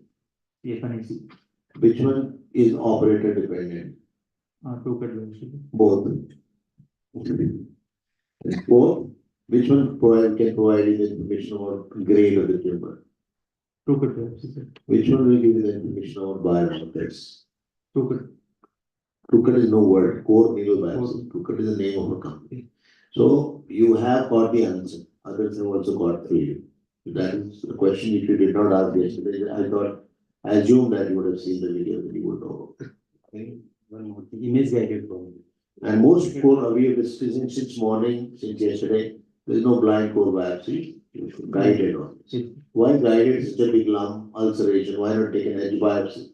FNAC. Which one is operator dependent? Both. Both. Which one can provide you the information about grade of the tumor? Which one will give you the information about biomarkers? Crooked is no word, core needle biopsy. Crooked is the name of a company. So you have got the answer. Others have also got through you. That is a question if you did not ask yesterday. I assume that you would have seen the video that you would know. One more thing, image guided problem. And most core we have discussed since morning, since yesterday, there is no blind core biopsy. Guided on this. Why guided such a big lump ulceration? Why not take an edge biopsy?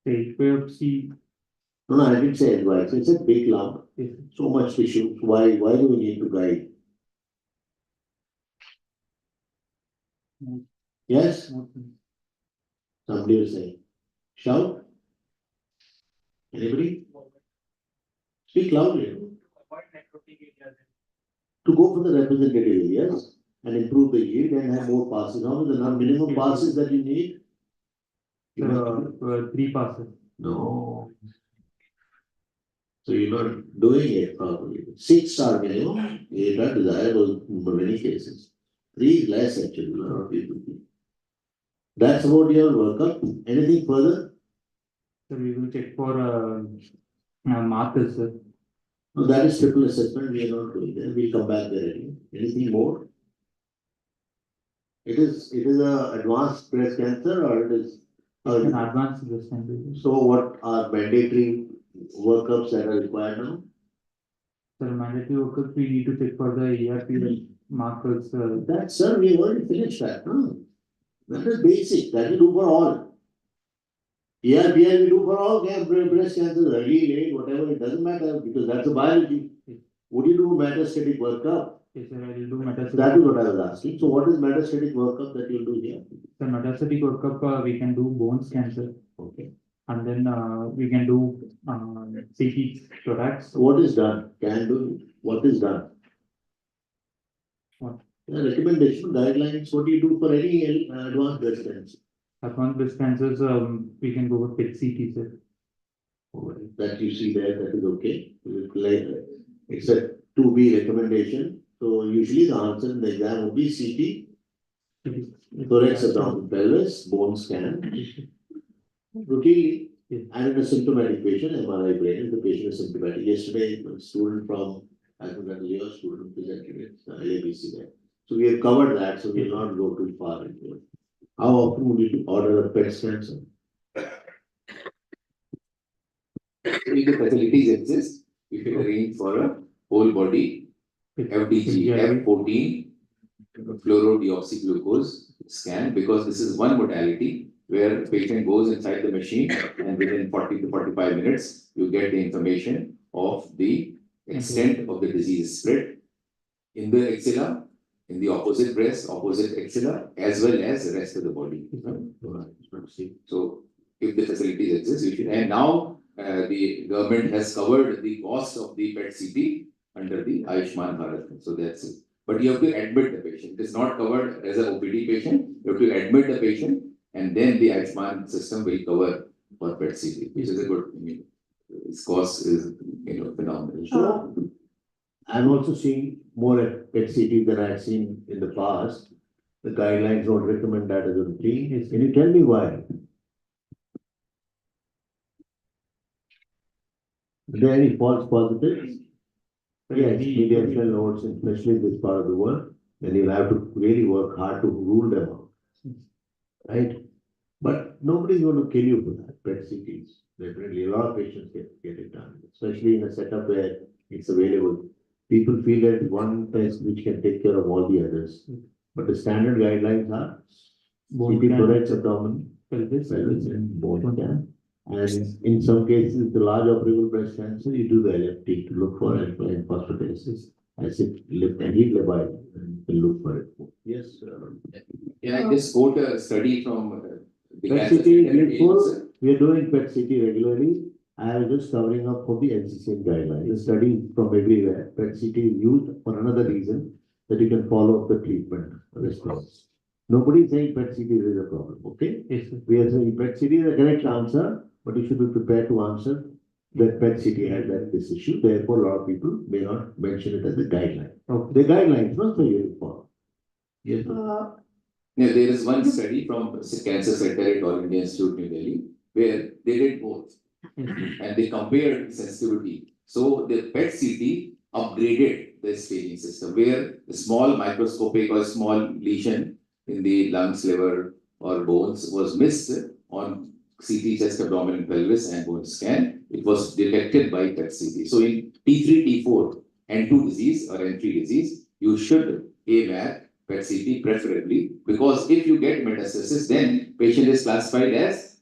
Biopsy. No, I didn't say edge biopsy. It's a big lump. So much tissue. Why do we need to guide? Yes? Somebody will say. Shout. Anybody? Speak loudly. To go for the representative areas and improve the yield and have more passes. How is the minimum passes that you need? 3 passes. No. So you're not doing it properly. 6 are minimum, 8 are desirable in many cases. 3 is less actually, a lot of people think. That's about your workup. Anything further? So we will check for markers, sir. No, that is triple assessment. We are not doing that. We'll come back there again. Anything more? It is a advanced breast cancer or it is An advanced breast cancer. so what are mandatory workups that are required now? So mandatory workup, we need to check for the ERP markers. That sir, we have already finished that, no? That is basic, that we do for all. ERPR we do for all breast cancer, early, late, whatever, it doesn't matter because that's a biology. Would you do metastatic workup? Yes, sir, I will do metastatic. That is what I was asking. So what is metastatic workup that you'll do here? The metastatic workup, we can do bones cancer. Okay. And then we can do CT thorax. What is done? Can do. What is done? What? Recommendation, guidelines, what do you do for any advanced breast cancer? Advanced breast cancers, we can go with PET CT, sir. That you see there, that is okay. It's a 2B recommendation. So usually the answer in the exam will be CT, thorax, abdominal, pelvis, bone scan. Routinely, and in a symptomatic patient, MRI brain, if the patient is symptomatic. Yesterday, a student from, I think that was your student presented it, LABC there. So we have covered that, so we will not go too far into it. How often would you order a PET scan, sir? If the facilities exist, you can arrange for a whole body FDG, F14 fluorodeoxyglucose scan, because this is one modality where the patient goes inside the machine and within 40 to 45 minutes, you get the information of the extent of the disease spread in the axilla, in the opposite breast, opposite axilla, as well as the rest of the body. So if the facilities exist, you should, and now the government has covered the cost of the PET CT under the Ayushman Bharat. So that's it. But you have to admit the patient. It is not covered as an OPD patient. You have to admit the patient, and then the Ayushman system will cover for PET CT, which is a good, its cost is, phenomenal. So I'm also seeing more at PET CT than I've seen in the past. The guidelines don't recommend that as a routine. Can you tell me why? Are there any false positives? Yes, maybe I shall notes, especially in this part of the world, then you'll have to really work hard to rule them out. Right? But nobody's going to kill you for that. PET CTs, definitely. A lot of patients get it done, especially in a setup where it's available. People feel that one test which can take care of all the others. But the standard guidelines are CT, thorax, abdomen, pelvis, and bone scan. And in some cases, the large operable breast cancer, you do the LFT to look for alkaline phosphatases, acid lift and heat labile, and you look for it. Yes. Can I just quote a study from the PET cancer CT, we are doing PET CT regularly. I was just covering up for the NCCN guidelines. The study from everywhere. PET CT is used for another reason. that you can follow up the treatment response. Nobody is saying PET CT is a problem, okay? Yes, sir. We are saying PET CT is the correct answer, but you should be prepared to answer that PET CT had this issue. Therefore, a lot of people may not mention it as a guideline. Okay. The guidelines, not the uniform. Yes. Yeah, there is one study from Cancer Center at All India Institute, New Delhi, where they did both and they compared sensitivity. So the PET CT upgraded the staging system, where the small microscopic or small lesion in the lungs, liver, or bones was missed on CT, chest, abdomen, pelvis, and bone scan. It was detected by PET CT. So in T3, T4, N2 disease or N3 disease, you should aim at PET CT preferably, because if you get metastasis, then patient is classified as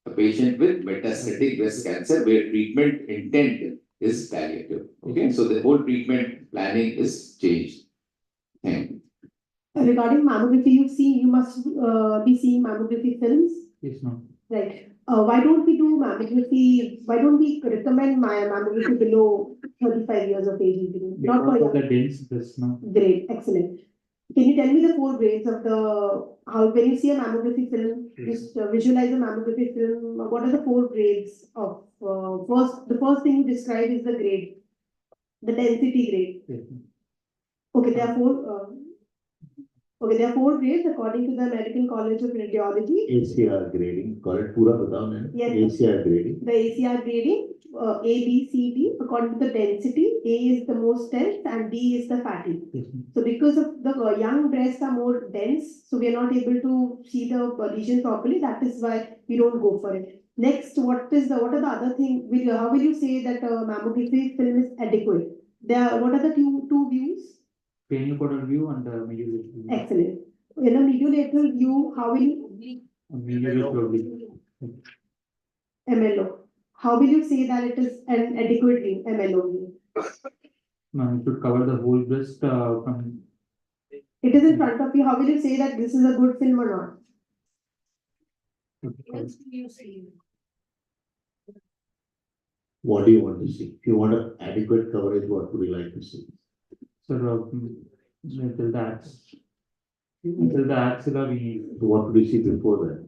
a patient with metastatic breast cancer, where treatment intent is palliative. Okay, so the whole treatment planning is changed. Thank you. Regarding mammography, you must be seeing mammography films. Yes, ma'am. Right. Why don't we do mammography? Why don't we recommend my mammography below 35 years of age? Not for Because of the young. dense breast, ma'am. Great, excellent. Can you tell me the 4 grades of when you see a mammography film, just visualize a mammography film, what are the 4 grades of, the first thing you describe is the grade, the density grade. Yes, ma'am. Okay, there are 4 grades according to the American College of Radiology. ACR grading, correct? Pura batao na? Yes. ACR grading. The ACR grading, A, B, C, D, according to the density, A is the most dense and D is the fatty. Yes, ma'am. So because of the young breasts are more dense, so we are not able to see the lesion properly. That is why we don't go for it. Next, what are the other things? How will you say that mammography film is adequate? What are the two views? Penile view and medial view. Excellent. In a mediolateral view, how will you Medial view. MLO? How will you say that it is an adequate view, MLO view? Ma'am, it should cover the whole breast from. It is in front of you. How will you say that this is a good film or not? What do you want to see? If you want an adequate coverage, what would you like to see? Sir, until the axilla we need. What would you see before that?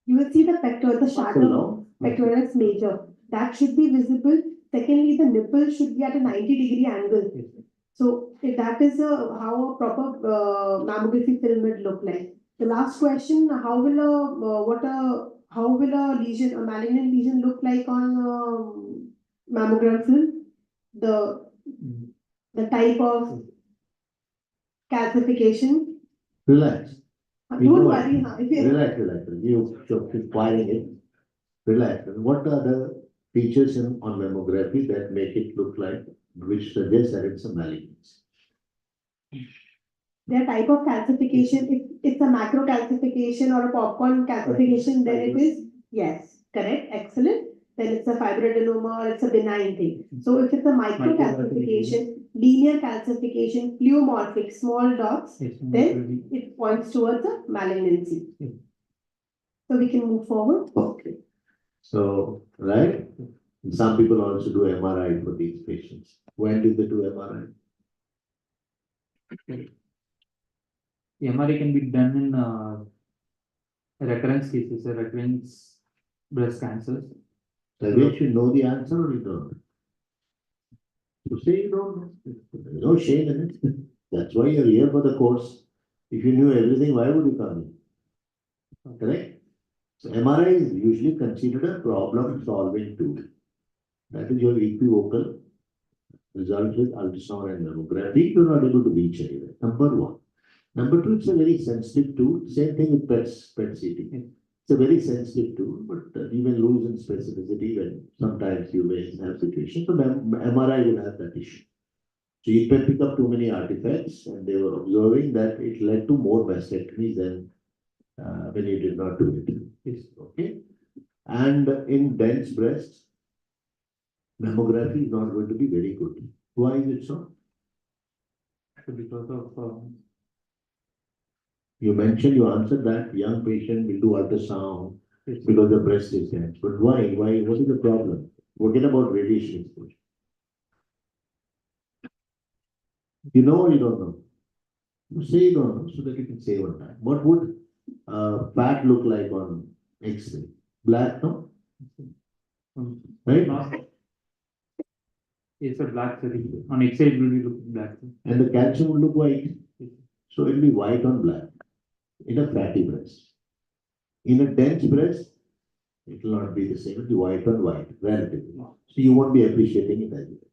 You will see the pectoral, the shadow, No. pectoralis major. That should be visible. Secondly, the nipple should be at a 90-degree angle. So if that is how a proper mammography film would look like. The last question: how will a lesion, a malignant lesion, look like on mammogram film? The type of calcification. Relax. Don't worry. Relax. You're acquiring it. Relax. What are the features on mammography that make it look like, which suggests that it's a malignancy? Their type of calcification, if it's a macro calcification or a popcorn calcification, then it is, yes, correct, excellent. Then it's a fibroadenoma or it's a benign thing. So if it's a micro calcification, linear calcification, pleomorphic, small dots, then it points towards a malignancy. So we can move forward. Okay. So, right? Some people also do MRI for these patients. When do they do MRI? MRI can be done in recurrence cases, recurrence breast cancers. So they should know the answer or you don't? You say you don't know. There's no shame in it. That's why you're here for the course. If you knew everything, why would you come in? Correct? So MRI is usually considered a problem-solving tool. That is your equivocal result with ultrasound and mammography. You're not able to reach anywhere. Number 1. Number 2, it's a very sensitive tool. Same thing with PET CT. It's a very sensitive tool, but you may lose in specificity when sometimes you may have situations. So MRI will have that issue. So you can pick up too many artifacts, and they were observing that it led to more mastectomies than when you did not do it. Yes. Okay. And in dense breasts, mammography is not going to be very good. Why is it so? Because of you mentioned, you answered that young patient will do ultrasound because the breast is dense. But why? Why? What is the problem? Forget about radiation exposure. You know or you don't know? You say you don't know so that you can save on time. What would fat look like on X-ray? Black, no? Right? Yes, sir, black, sir. On X-ray, it will be looking black. Sir. And the calcium will look white. So it will be white on black in a fatty breast. In a dense breast, it will not be the same. It will be white on white, relatively. So you won't be appreciating it as well.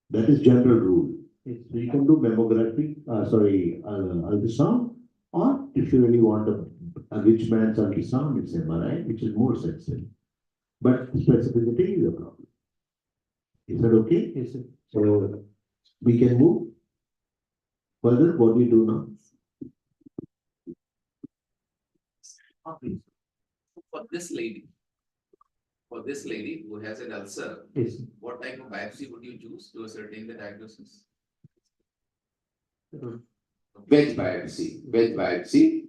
That is general rule. So you can do mammography, ultrasound, or if you really want a rich man's ultrasound, it's MRI, which is more sensitive. But specificity is a problem. Is that okay? Yes, sir. So we can move further. What do we do now? For this lady who has an ulcer, Yes. what type of biopsy would you choose to ascertain the diagnosis? Wedge biopsy,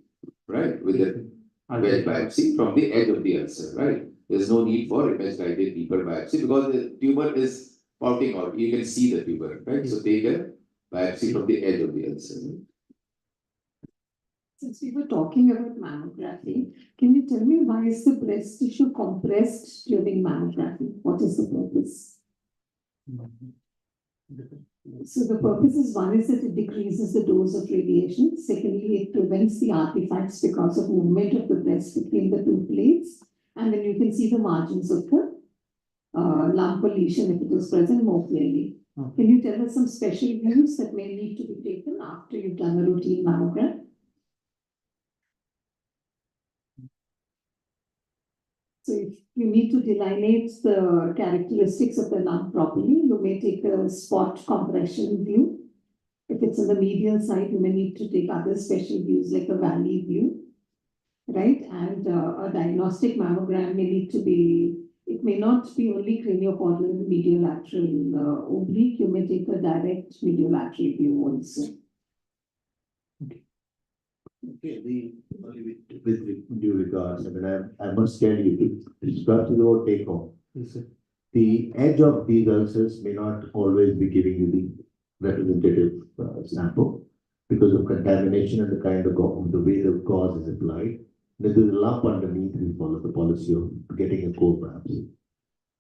right? With the wedge biopsy from the edge of the ulcer, right? There's no need for image guided deeper biopsy because the tumor is spouting out. You can see the tumor, right? So take a biopsy from the edge of the ulcer. Since we were talking about mammography, can you tell me why is the breast tissue compressed during mammography? What is the purpose? So the purpose is, one is that it decreases the dose of radiation. Secondly, it prevents the artifacts because of movement of the breast between the two plates. And then you can see the margins of the lump or lesion if it is present more clearly. Can you tell us some special views that may need to be taken after you've done a routine mammogram? So if you need to delineate the characteristics of the lump properly, you may take a spot compression view. If it's on the medial side, you may need to take other special views like a valley view, right? And a diagnostic mammogram may need to be, it may not be only craniocaudal mediolateral oblique, you may take a direct mediolateral view also. Okay, with due regards, I mean, I must tell you, it's got to go take home. Yes, sir. The edge of these ulcers may not always be giving you the representative sample because of contamination and the kind of the way the gauze is applied. There's a lump underneath, we follow the policy of getting a core biopsy.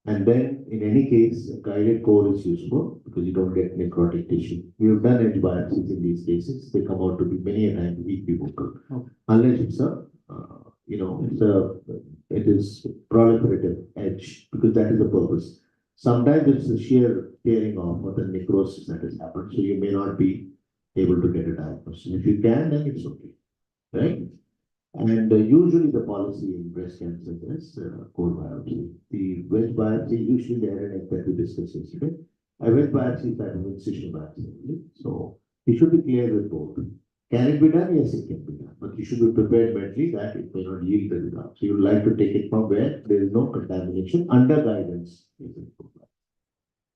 And then, in any case, a guided core is useful because you don't get necrotic tissue. We have done edge biopsies in these cases. They come out to be many a time equivocal. Okay. Unless it's it is proliferative edge because that is the purpose. Sometimes it's the sheer tearing off or the necrosis that has happened. So you may not be able to get a diagnosis. If you can, then it's okay, right? And usually the policy in breast cancer is core biopsy. The wedge biopsy, usually the head and neck that we discussed yesterday. A wedge biopsy is type of incision biopsy. So you should be clear with both. Can it be done? Yes, it can be done. But you should be prepared mentally that it may not yield the result. So you would like to take it from where there is no contamination under guidance.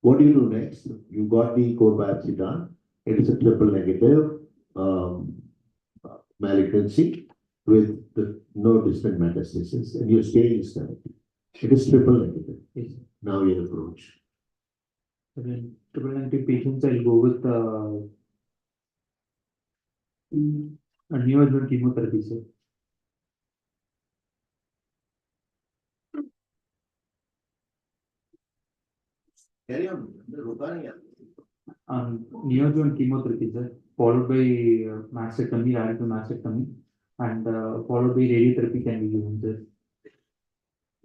What do you do next? You got the core biopsy done. It is a triple negative malignancy with no distant metastasis, and your stage is correct. It is triple negative. Yes. Now your approach. Again, triple negative patients, I'll go with a neoadjuvant chemotherapy, sir. Carry on. Neoadjuvant chemotherapy, sir, followed by mastectomy, radical mastectomy, and followed by radiotherapy can be given, sir.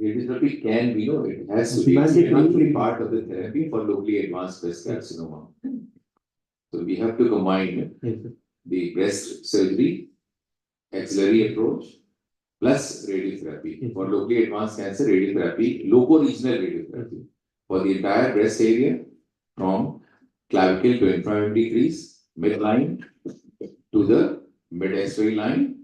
Radiotherapy can be, it has to be, it cannot be part of the therapy for locally advanced breast carcinoma. So we have to combine the breast surgery, axillary approach, plus radiotherapy. For locally advanced cancer, radiotherapy, loco-regional radiotherapy. For the entire breast area, from clavicle to inframammary crease, midline to the mid-x-ray line,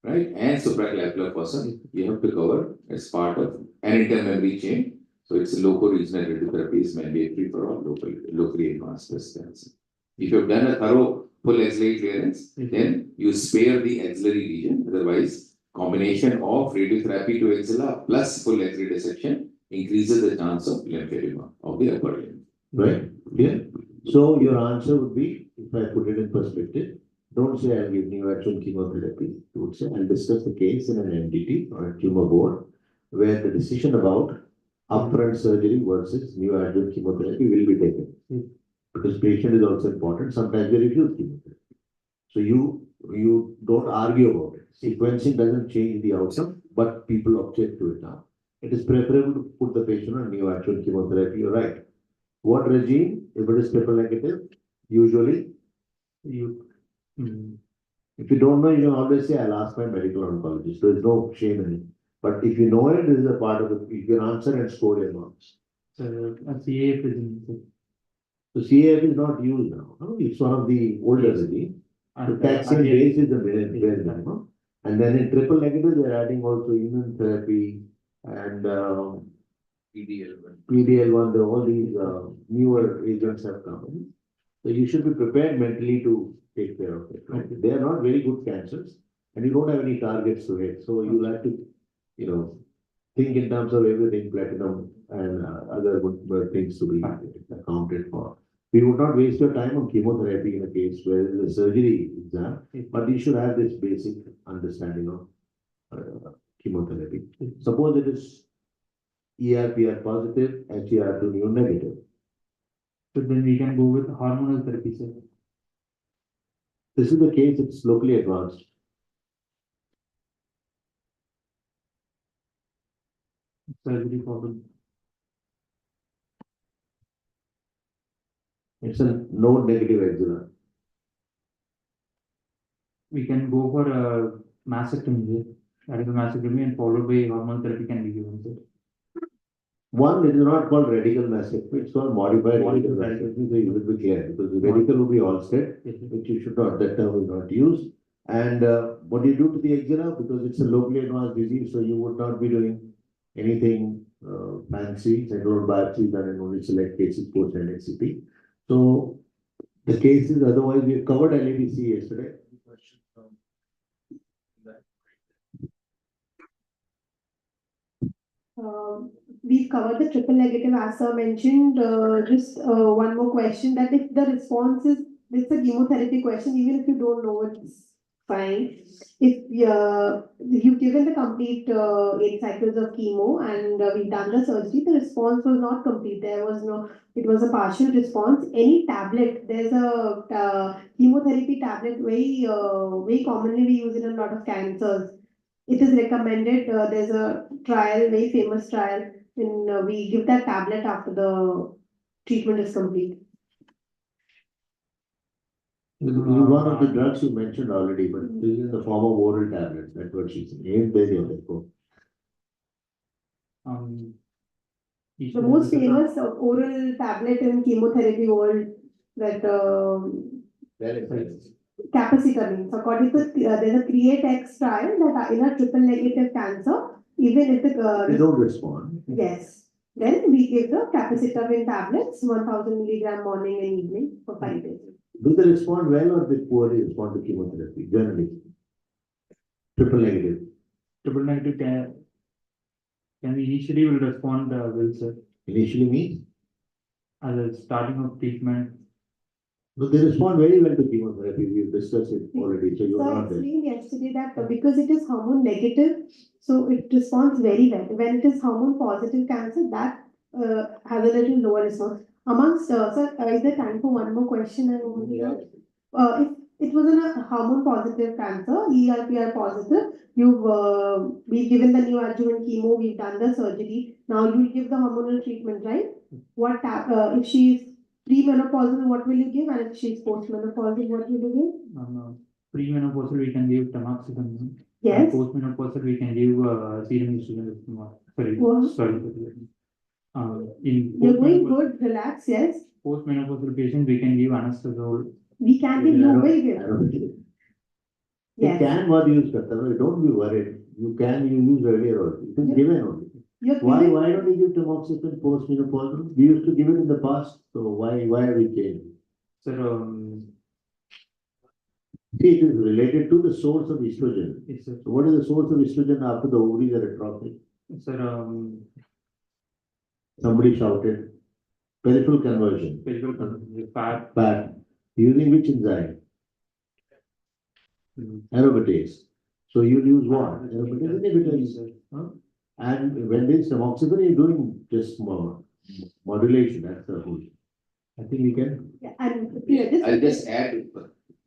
right? And supraclavicular fossa, you have to cover as part of an intermemory chain. So it's a loco-regional radiotherapy is mandatory for all locally advanced breast cancer. If you have done a thorough full axillary clearance, then you spare the axillary region. Otherwise, combination of radiotherapy to axilla plus full axillary dissection increases the chance of lymphedema of the upper limb. Right? Yeah. So your answer would be if I put it in perspective, don't say I'll give neoadjuvant chemotherapy. You would say I'll discuss the case in an MDT or a tumor board where the decision about upfront surgery versus neoadjuvant chemotherapy will be taken. Because patient is also important. Sometimes they refuse chemotherapy. So you don't argue about it. Sequencing doesn't change the outcome, but people object to it now. It is preferable to put the patient on neoadjuvant chemotherapy. You're right. What regime? If it is triple negative, usually if you don't know, you can always say, I'll ask my medical oncologist. There is no shame in it. But if you know it, this is a part of it. You can answer and score your marks. So CAF is So CAF is not used now. No? It's one of the older regime. So taxane base is the bare minimum. And then in triple negative, they're adding also immune therapy and PD-L1, all these newer agents have come in. So you should be prepared mentally to take care of it. Right? They are not very good cancers and you don't have any targets to hit. So you'll have to, think in terms of everything, platinum and other good things to be accounted for. We would not waste your time on chemotherapy in a case where the surgery exam, but you should have this basic understanding of chemotherapy. Suppose it is ER/PR positive, HER2 neo negative. So then we can go with hormonal therapy, sir. This is the case, it's locally advanced. Surgery followed. It's a node negative axilla. We can go for a mastectomy, radical mastectomy, and followed by hormonal therapy can be given, sir. One, it is not called radical mastectomy, it's called modified radical mastectomy, so you will be clear, because the radical will be all set, which you should not, that term is not used. And what do you do to the axilla? Because it's a locally advanced disease, so you would not be doing anything fancy, sentinel biopsy done in only select cases post NHCP. So the cases, otherwise we have covered LABC yesterday. We've covered the triple negative as sir mentioned. Just one more question, that if the response is, this is a chemotherapy question, even if you don't know, it's fine. If you've given the complete 8 cycles of chemo and we've done the surgery, the response was not complete. There was no, it was a partial response. Any tablet, there's a chemotherapy tablet, very commonly we use it in a lot of cancers. It is recommended, there's a trial, very famous trial, and we give that tablet after the treatment is complete. This is one of the drugs you mentioned already, but this is in the form of oral tablets. That's what she's saying. The most famous oral tablet in chemotherapy world that capacitor means. According to there's a CREATE-X trial that in a triple negative cancer, even if they don't respond. Yes. Then we give the capacitor tablets, 1000 milligram morning and evening for 5 days. Do they respond well or they poorly respond to chemotherapy generally? Triple negative. Triple negative can initially will respond well, sir. Initially means? As a starting of treatment. No, they respond very well to chemotherapy. We've discussed it already, so you are not there. I explained yesterday that because it is hormone negative, so it responds very well. When it is hormone positive cancer, that has a little lower response. Amongst, sir, is there time for one more question? If it was in a hormone positive cancer, ER/PR positive, we've given the neoadjuvant chemo, we've done the surgery. Now you will give the hormonal treatment, right? What if she is premenopausal, what will you give? And if she is postmenopausal, what will you give? Premenopausal, we can give tamoxifen. Yes. Postmenopausal, we can give serum estrogen. You're going good, relax, yes. Postmenopausal patients, we can give anastrozole. We can give, you will give. Yes. You can what use, don't be worried. You use earlier also. It is given only. Why don't you give tamoxifen postmenopausal? We used to give it in the past, so why have we changed? Sir, see, it is related to the source of estrogen. Yes, sir. So what is the source of estrogen after the ovaries are atrophic? Sir, somebody shouted. Peripheral conversion. Peripheral conversion. Fat. Using which enzyme? Aromatase. So you use what? Aromatase inhibitors. Huh? And when this tamoxifen, you're doing just modulation. That's the whole. I think we can. Yeah, and I'll just add,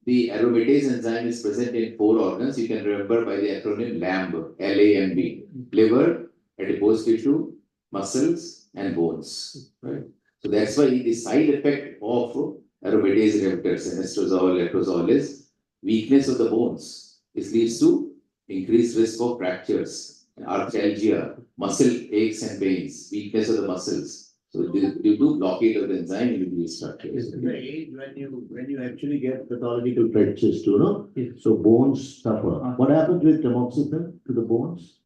the aromatase enzyme is present in 4 organs. You can remember by the acronym LAMB, L-A-M-B, liver, adipose tissue, muscles, and bones. Right. So that's why the side effect of aromatase inhibitors, anastrozole, letrozole, is weakness of the bones. This leads to increased risk of fractures, arthralgia, muscle aches and pains, weakness of the muscles. So due to blockade of the enzyme, you will structure. This is the age when you actually get pathological fractures too, no? So bones suffer. What happens with tamoxifen to the bones?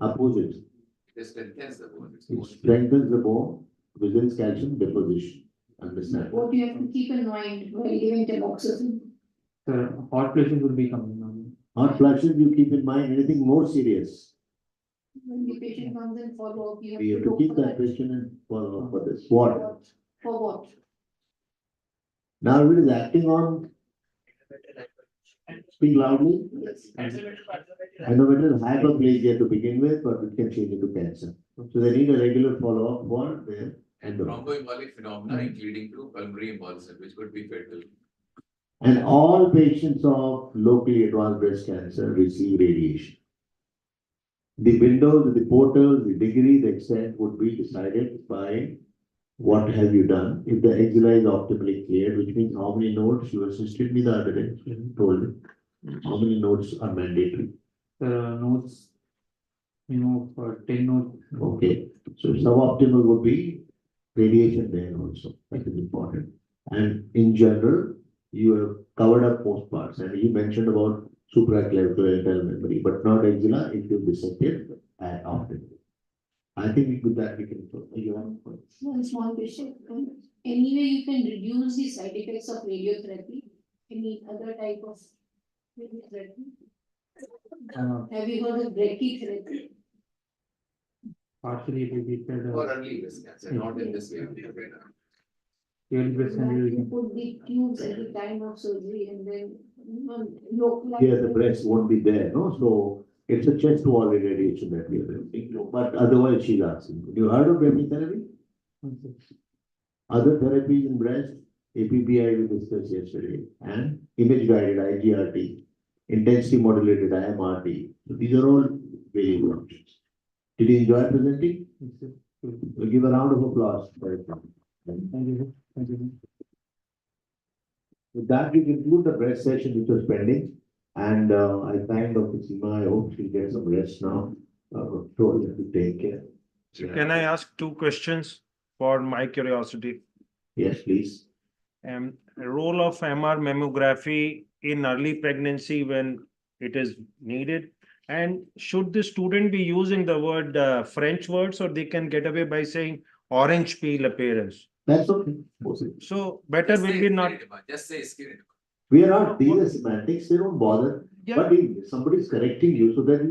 Opposite. It strengthens the bone. It strengthens the bone, results calcium deposition. Understand? What you have to keep in mind while giving tamoxifen? Hot flashes will be coming on. Hot flashes, you keep in mind anything more serious. When the patient comes and follow up, We have to keep that patient and follow up for this. What? For what? Now if it is acting on, speak loudly. Endometrial hyperplasia to begin with, but it can change into cancer. So they need a regular follow-up for their And thromboembolic phenomena, including to pulmonary embolism, which could be fatal. And all patients of locally advanced breast cancer receive radiation. The windows, the portals, the degree, the extent would be decided by what have you done. If the axilla is optimally cleared, which means how many nodes you assisted me the other day, told me. How many nodes are mandatory? Notes, for 10 notes. Okay, so suboptimal would be radiation there also. That is important. And in general, you have covered up most parts, and you mentioned about supraclavicular internal memory, but not axilla if you dissected often. I think with that we can. One small question. Any way you can reduce the side effects of radiotherapy? Any other type of radiotherapy? Have you heard of brachytherapy? Partially related. For early breast cancer, not in this way. You put the tubes at the time of surgery and then localize. Here the breast won't be there, no? So it's a chest wall irradiation that we are doing. But otherwise she's asking. You heard of brachytherapy? Other therapies in breast, APPI we discussed yesterday, and image guided IGRT, intensity modulated IMRT. So these are all very good options. Did you enjoy presenting? We'll give a round of applause for it. Thank you. Thank you. With that, we conclude the breast session which was pending. And I thank Dr. Seema. I hope she'll get some rest now. Sure, you have to take care. So can I ask 2 questions for my curiosity? Yes, please. Role of MR mammography in early pregnancy when it is needed, and should the student be using the word French words, or they can get away by saying orange peel appearance? That's okay. So better will be not. Just say skin. We are not, these are semantics, they don't bother. Yeah. But if somebody is correcting you so that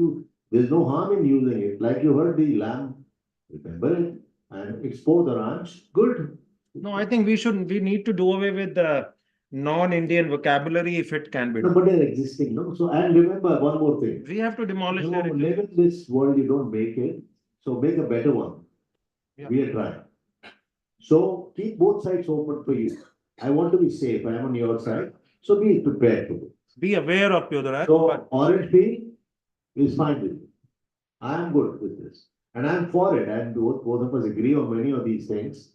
there's no harm in using it. Like you heard the lamb, remember it, and expose the ranch, good. No, I think we need to do away with the non-Indian vocabulary if it can be No, done. but they're existing, no? So, and remember one more thing. We have to demolish No, their live in this world, you don't make it, so make a better one. Yeah. We are trying. So keep both sides open for you. I want to be safe, I am on your side, so be prepared to. Be aware of Yodharaj. So orange peel is fine with me. I am good with this. And I am for it, and both of us agree on many of these things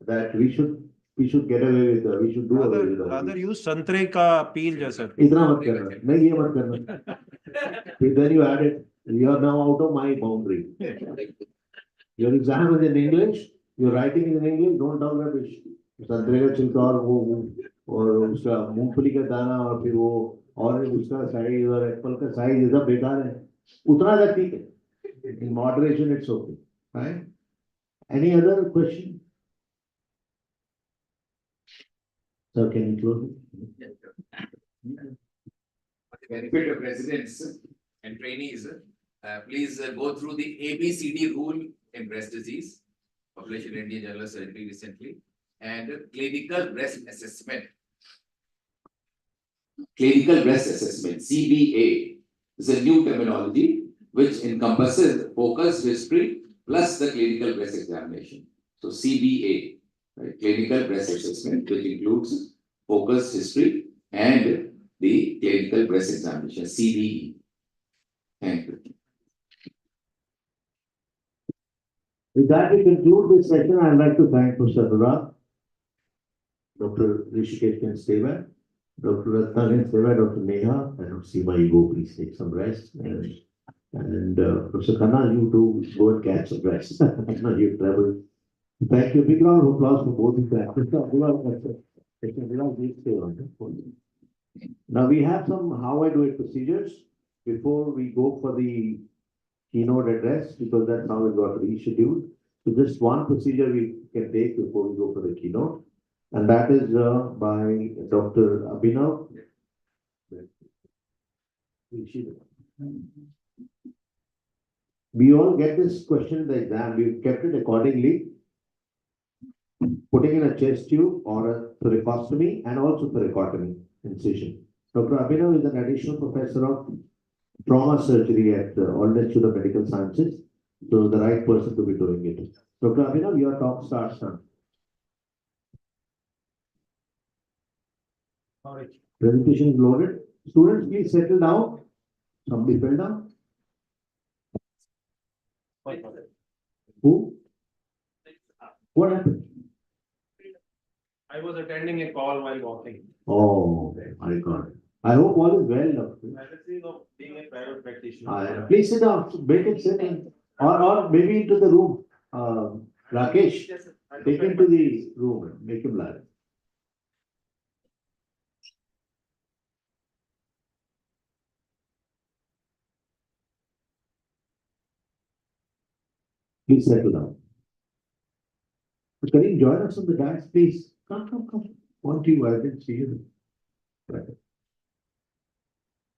that we should get away with, we should do away with. Rather use संतरे का peel जैसा. इतना मत करना, नहीं ये मत करना. Then you add it, you are now out of my boundary. Your exam is in English, your writing is in English, don't talk rubbish. संतरे का छिलका और उसका मूंगफली का दाना और फिर वो और उसका साइज और एप्पल का साइज ये सब बेकार है. उतना तक ठीक है. In moderation, it's okay. Right? Any other question? So can you close it? For the benefit of residents and trainees, please go through the ABCD rule in breast disease, published in Indian Journal of Surgery recently. and clinical breast assessment. Clinical breast assessment, CBA, is a new terminology which encompasses focused history plus the clinical breast examination. So CBA, right, clinical breast assessment, which includes focused history and the clinical breast examination, CBE. Thank you. With that, we conclude this session. I'd like to thank Mr. Anurag, Dr. Rishikesh can stay back, Dr. Ratna can stay back, Dr. Neha, and Dr. Seema, you go, please take some rest. And Professor Khanna, you too, go and catch some rest. I know you've traveled. Thank you. Big round of applause for both of them. Mr. Anurag, please stay on. Now we have some how I do it procedures before we go for the keynote address, because that's how it got rescheduled. So just one procedure we can take before we go for the keynote, and that is by Dr. Abhinav. We all get this question in the exam. We've kept it accordingly, putting in a chest tube or a thoracostomy and also thoracotomy incision. Dr. Abhinav is an additional professor of trauma surgery at All Institute of Medical Sciences, so the right person to be doing it. Dr. Abhinav, your talk starts now. Presentation is loaded. Students, please settle down. Somebody fell down. Who? What happened? I was attending a call while walking. Oh, I got it. I hope all is well, doctor. Privacy of being a private practitioner. Please sit down, make it sit in, or maybe into the room. Rakesh, take him to the room and make him lie. Please settle down. Can you join us on the dance, please? Come. Want you, I didn't see you. Right.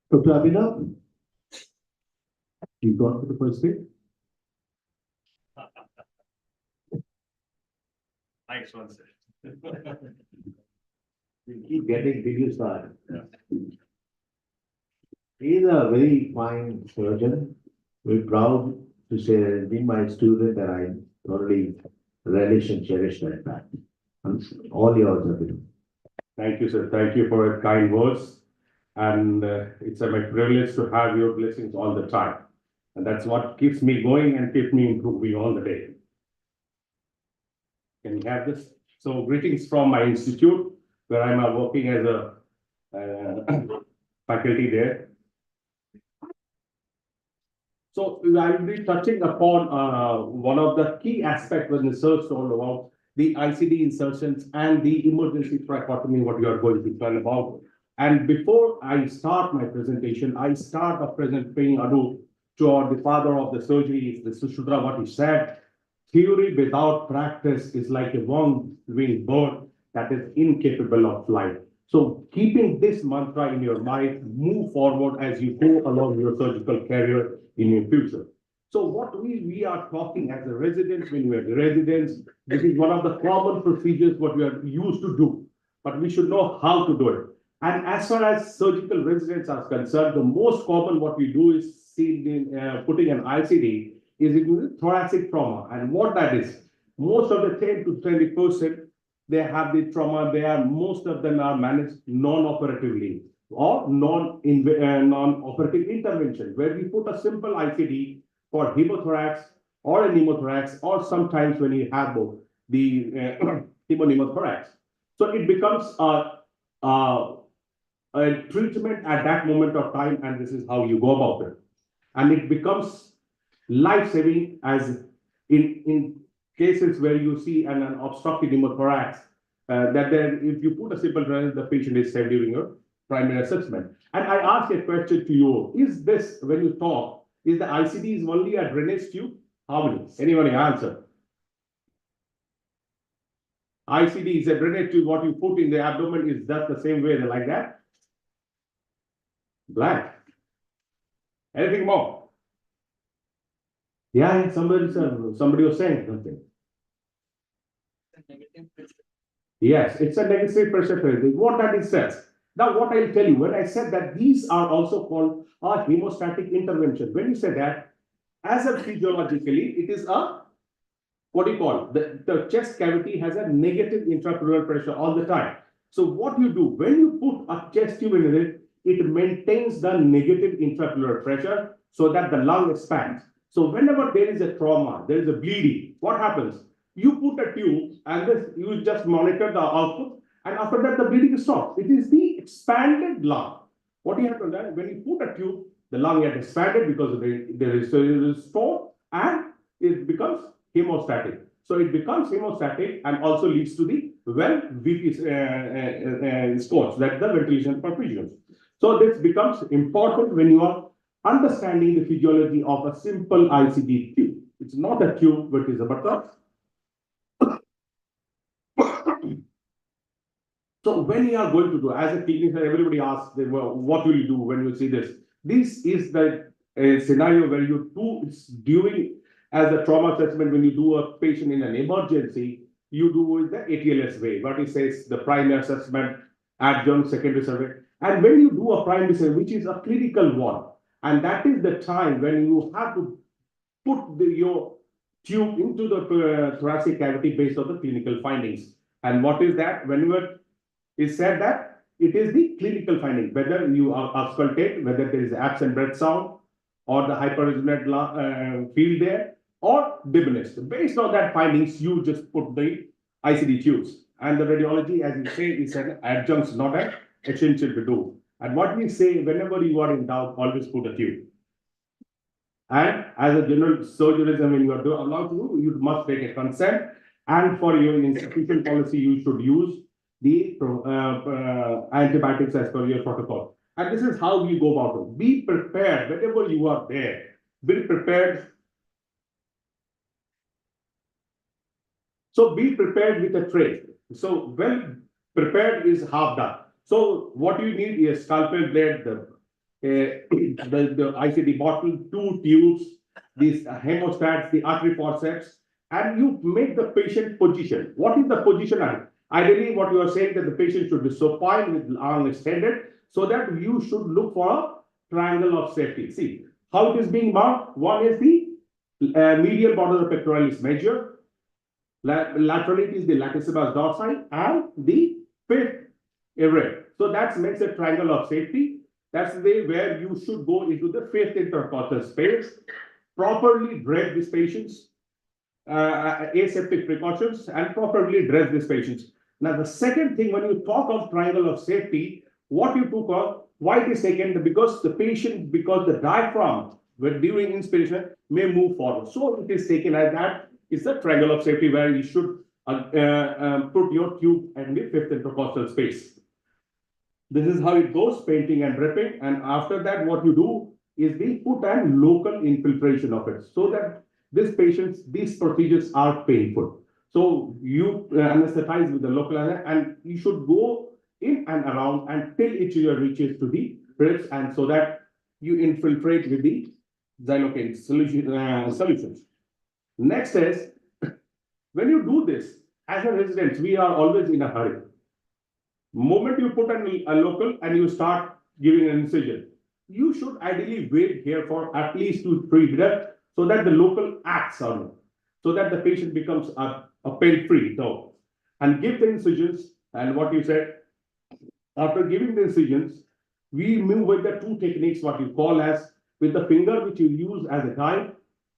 Dr. Abhinav, you've gone for the first bit? Thanks, one sir. You keep getting video star. He is a very fine surgeon. We're proud to say that he's been my student, and I thoroughly relish and cherish that fact. All yours, Abhinav. Thank you, sir. Thank you for your kind words. And it's my privilege to have your blessings all the time. And that's what keeps me going and keeps me improving all the day. Can you have this? So greetings from my institute, where I'm working as a faculty there. So I'll be touching upon one of the key aspects when research all about the ICD insertions and the emergency tracheotomy, what you are going to learn about. And before I start my presentation, I start a present paying ado to the father of the surgery, the Sushruta, what he said. Theory without practice is like a one-winged bird that is incapable of flight. So keeping this mantra in your mind, move forward as you go along your surgical career in your future. So what we are talking as a residents, when we are residents, this is one of the common procedures what we are used to do, but we should know how to do it. And as far as surgical residents are concerned, the most common what we do is seen in putting an ICD is in thoracic trauma. And what that is, most of the 10 to 20%, they have the trauma. Most of them are managed non-operatively or non-operative intervention, where we put a simple ICD for hemothorax or a pneumothorax, or sometimes when you have both the pneumothorax. So it becomes a treatment at that moment of time, and this is how you go about it. And it becomes life-saving, as in cases where you see an obstructed pneumothorax, that then if you put a simple drainage, the patient is saved during your primary assessment. And I ask a question to you, is this, when you talk, is the ICD is only a drainage tube? How many? Anybody answer? ICD is a drainage tube, what you put in the abdomen is just the same way, like that? Blank. Anything more? Yeah, somebody was saying something. Yes, it's a negative pressure threshold. What that it says. Now, what I'll tell you, when I said that these are also called a hemostatic intervention, when you say that, as a physiologically, it is a, what do you call, the chest cavity has a negative intrapleural pressure all the time. So what you do, when you put a chest tube in it, it maintains the negative intrapleural pressure so that the lung expands. So whenever there is a trauma, there is a bleeding, what happens? You put a tube and this, you just monitor the output, and after that the bleeding stops. It is the expanded lung. What you have to learn, when you put a tube, the lung gets expanded because there is store, and it becomes hemostatic. So it becomes hemostatic and also leads to the VP scores, that the ventilation perfusions. So this becomes important when you are understanding the physiology of a simple ICD tube. It's not a tube, but it's a buttock. So when you are going to do, as a clinician, everybody asks, well, what will you do when you see this? This is the scenario where you do, it's during, as a trauma assessment, when you do a patient in an emergency, you do it the ATLS way. What it says, the primary assessment, adjunct, secondary survey. And when you do a primary survey, which is a clinical one, and that is the time when you have to put your tube into the thoracic cavity based on the clinical findings. And what is that? Whenever it said that it is the clinical finding, whether you are auscultate, whether there is absent breath sound, or the hyperresonant field there, or diminished. Based on that findings, you just put the ICD tubes. And the radiology, as you say, is an adjunct, not an essential to do. And what we say, whenever you are in doubt, always put a tube. And as a general surgeon, when you are allowed to, you must take a consent. And for your institution policy, you should use the antibiotics as per your protocol. And this is how we go about it. Be prepared whenever you are there. Be prepared. So be prepared with a tray. So well prepared is half done. So what you need is scalpel blade, the ICD bottle, 2 tubes, these hemostats, the artery forceps, and you make the patient position. What is the position? Ideally, what you are saying that the patient should be supine with arm extended, so that you should look for a triangle of safety. See how it is being marked. One is the medial border of pectoralis major. Laterally, it is the latissimus dorsi and the fifth array. So that makes a triangle of safety. That's the way where you should go into the fifth intercostal space, properly drape these patients, aseptic precautions, and properly dress these patients. Now, the second thing, when you talk of triangle of safety, what you took of, why it is taken, because the patient, because the diaphragm, when during inspiration, may move forward. So it is taken as that. It's a triangle of safety where you should put your tube in the fifth intercostal space. This is how it goes, painting and draping. And after that, what you do is the put and local infiltration of it, so that these patients, these procedures are painful. So you anesthetize with the local, and you should go in and around until it reaches to the ribs, and so that you infiltrate with the xylocaine solutions. Next is, when you do this, as a resident, we are always in a hurry. Moment you put a local and you start giving an incision, you should ideally wait here for at least 2 to 3 minutes so that the local acts on it, so that the patient becomes a pain-free though, and give the incisions. And what you said, after giving the incisions, we move with the 2 techniques, what you call as with the finger, which you use as a guide,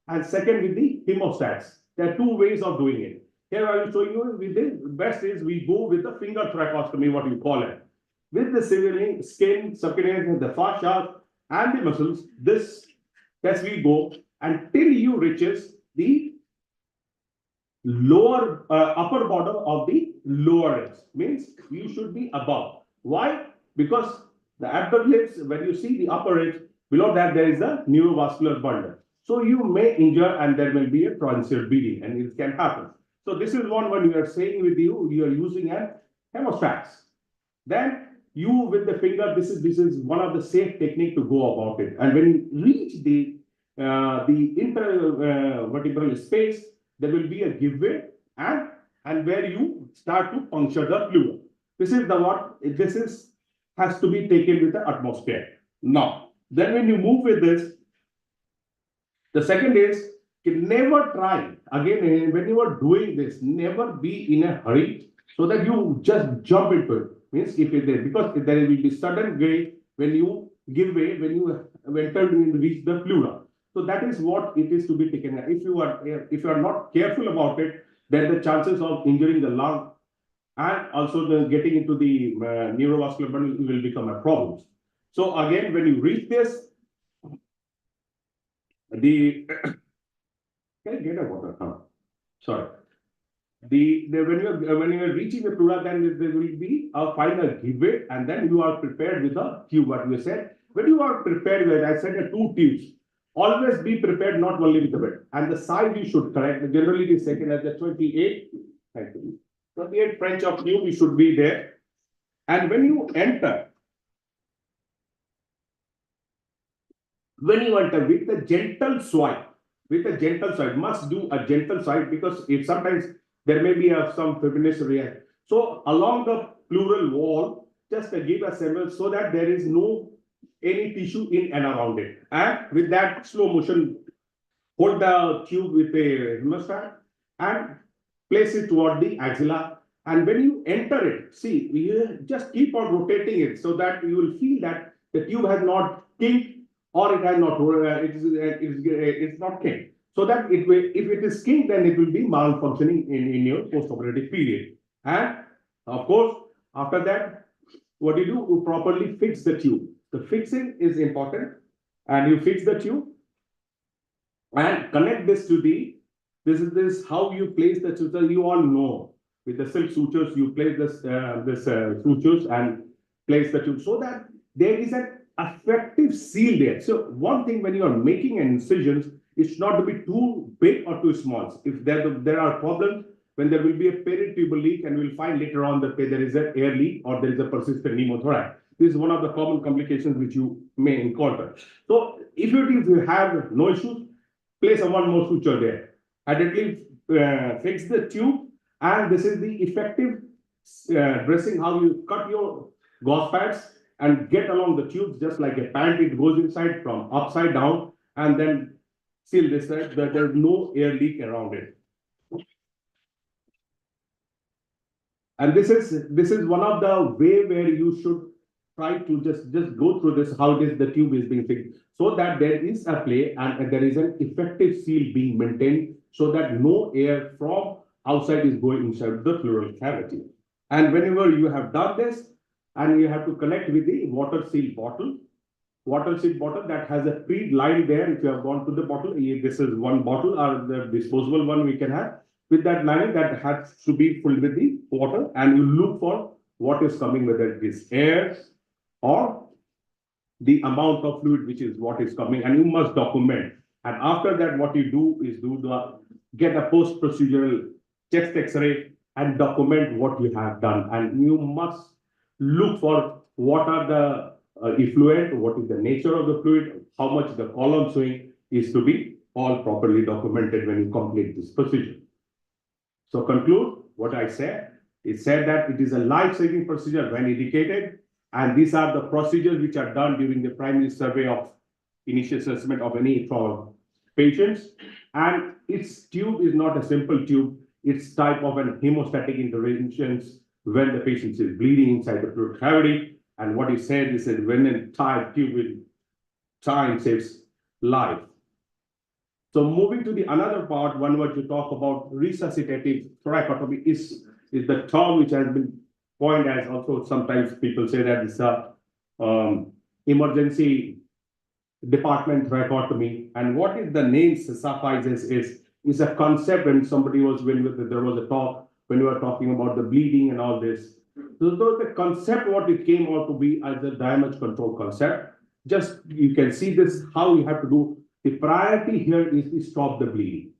and second with the hemostats. There are 2 ways of doing it. Here I will show you with the best is we go with the finger tracheostomy, what you call it. With the skin, subcutaneous, the fascia, and the muscles, this, as we go until you reaches the lower, upper border of the lower ribs. Means you should be above. Why? Because the abdominal, when you see the upper ribs, below that there is a neurovascular bundle. So you may injure and there will be a transient bleeding, and it can happen. So this is one when you are saying with you are using a hemostats. Then you with the finger, this is one of the safe technique to go about it. And when you reach the intervertebral space, there will be a give way, and and where you start to puncture the pleura. This is has to be taken with the utmost care. Now, then when you move with this, the second is never try again when you are doing this, never be in a hurry so that you just jump into it. Means if it is because there will be sudden way when you give way when you enter and reach the pleura. So that is what it is to be taken. If you are not careful about it, then the chances of injuring the lung and also the getting into the neurovascular bundle will become a problem. So again, when you reach this, can I get a water? Sorry. When you are reaching the pleura, then there will be a final give way, and then you are prepared with the tube. What you said, when you are prepared with, I said, 2 tubes. Always be prepared, not only with the bed, and the size you should correct. Generally, it is taken as the 28. Thank you. 28 French of tube, you should be there. And when you enter with a gentle swipe, must do a gentle swipe because if sometimes there may be some fibrillation reaction. So along the pleural wall, just give a symbol so that there is no any tissue in and around it. And with that slow motion, hold the tube with a hemostat and place it toward the axilla. And when you enter it, see, you just keep on rotating it so that you will feel that the tube has not kinked or it has not, it's not kinked. So that if it is kinked, then it will be malfunctioning in your postoperative period. And of course, after that, what you do, you properly fix the tube. The fixing is important, and you fix the tube and connect this to this is how you place the suture. You all know with the silk sutures, you place this sutures and place the tube so that there is an effective seal there. So one thing when you are making an incisions, it's not to be too big or too small. If there are problems, when there will be a peritubal leak, and we'll find later on that there is an air leak or there is a persistent pneumothorax. This is one of the common complications which you may encounter. So if you have no issues, place one more suture there. Adequately fix the tube, and this is the effective dressing, how you cut your gauze pads and get along the tubes just like a pant. It goes inside from upside down and then seal this side that there's no air leak around it. And this is one of the way where you should try to just go through this, how the tube is being fixed, so that there is a play and there is an effective seal being maintained so that no air from outside is going inside the pleural cavity. And whenever you have done this, and you have to connect with the water seal bottle that has a feed line there. If you have gone to the bottle, this is one bottle or the disposable one we can have. With that line that has to be filled with the water, and you look for what is coming, whether it is air or the amount of fluid which is what is coming, and you must document. And after that, what you do is get a post-procedural chest X-ray and document what you have done. And you must look for what are the effluent, what is the nature of the fluid, how much the column swing is to be all properly documented when you complete this procedure. So conclude what I said. It said that it is a life-saving procedure when indicated, and these are the procedures which are done during the primary survey of initial assessment of any for patients. And its tube is not a simple tube. It's type of an hemostatic interventions when the patient is bleeding inside the pleural cavity. And what he said is that when a tight tube with time saves life. So moving to the another part, one word to talk about resuscitative thoracotomy is the term which has been coined as, also sometimes people say that it's a emergency department thoracotomy. And what is the name suffices is a concept. When somebody was there was a talk when we were talking about the bleeding and all this. So the concept, what it came out to be as a damage control concept. Just you can see this how you have to do. The priority here is to stop the bleeding.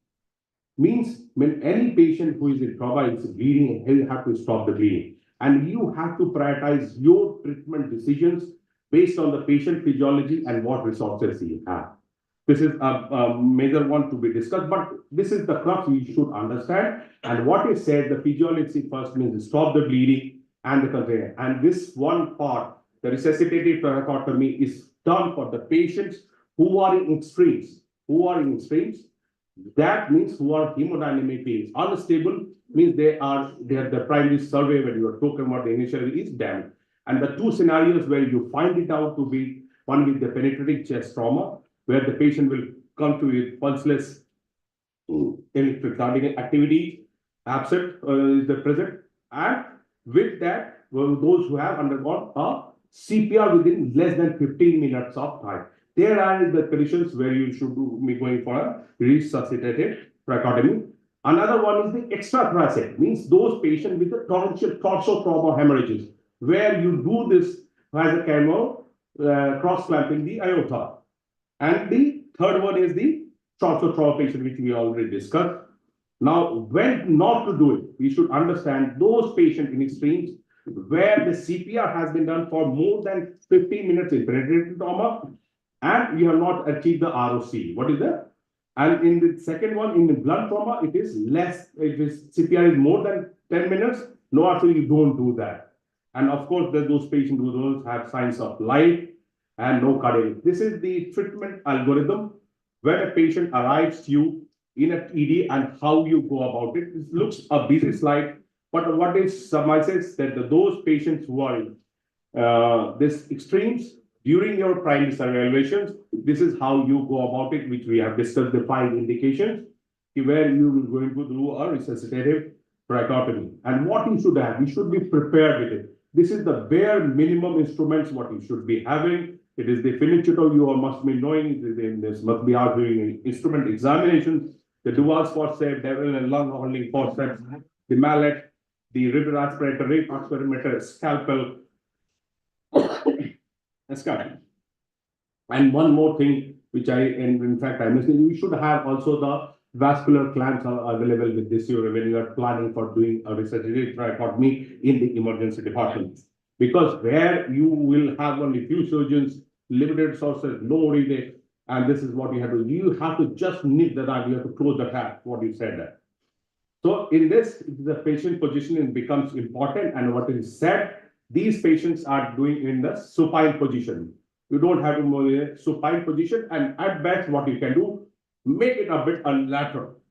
Means when any patient who is in trauma is bleeding, you have to stop the bleeding. And you have to prioritize your treatment decisions based on the patient physiology and what resources you have. This is a major one to be discussed, but this is the crux you should understand. And what is said, the physiology first means stop the bleeding and the container. And this one part, the resuscitative thoracotomy, is done for the patients who are in extremes. That means who are hemodynamically unstable, means they are the primary survey when you are talking about the initially is damaged. And the two scenarios where you find it out to be, one with the penetrating chest trauma, where the patient will come to with pulseless electric cardiac activity absent is the present, and with that, those who have undergone a CPR within less than 15 minutes of time. There are the conditions where you should be going for a resuscitated thoracotomy. Another one is the extra-thoracic, means those patients with the torso trauma hemorrhages, where you do this as a camo, cross-clamping the aorta. And the third one is the torso trauma patient, which we already discussed. Now, when not to do it, we should understand those patients in extremes where the CPR has been done for more than 15 minutes in penetrating trauma, and we have not achieved the ROC. What is that? And in the second one, in the blunt trauma, it is less. If CPR is more than 10 minutes, no, actually you don't do that. And of course, those patients who don't have signs of life and no cardiac. This is the treatment algorithm when a patient arrives to you in a ED and how you go about it. It looks a busy slide, but what is summarizes that those patients who are in this extremes during your primary survey evaluations, this is how you go about it, which we have discussed the 5 indications where you will going to do a resuscitative thoracotomy. And what you should have, you should be prepared with it. This is the bare minimum instruments what you should be having. It is the Finicito you all must be knowing. This must be doing instrument examinations, the dual forceps, devil and lung holding forceps, the mallet, the river aspirator, rate experimenter, scalpel, and one more thing, which in fact I missed, you should have also the vascular clamps are available with this when you are planning for doing a resuscitative thoracotomy in the emergency department. Because where you will have only few surgeons, limited sources, no relay, and this is what you have to do. You have to just nip the knife, you have to close the tap, what you said there. So in this, the patient positioning becomes important, and what is said, these patients are doing in the supine position. You don't have to move in a supine position, and at best, what you can do, make it a bit lateral.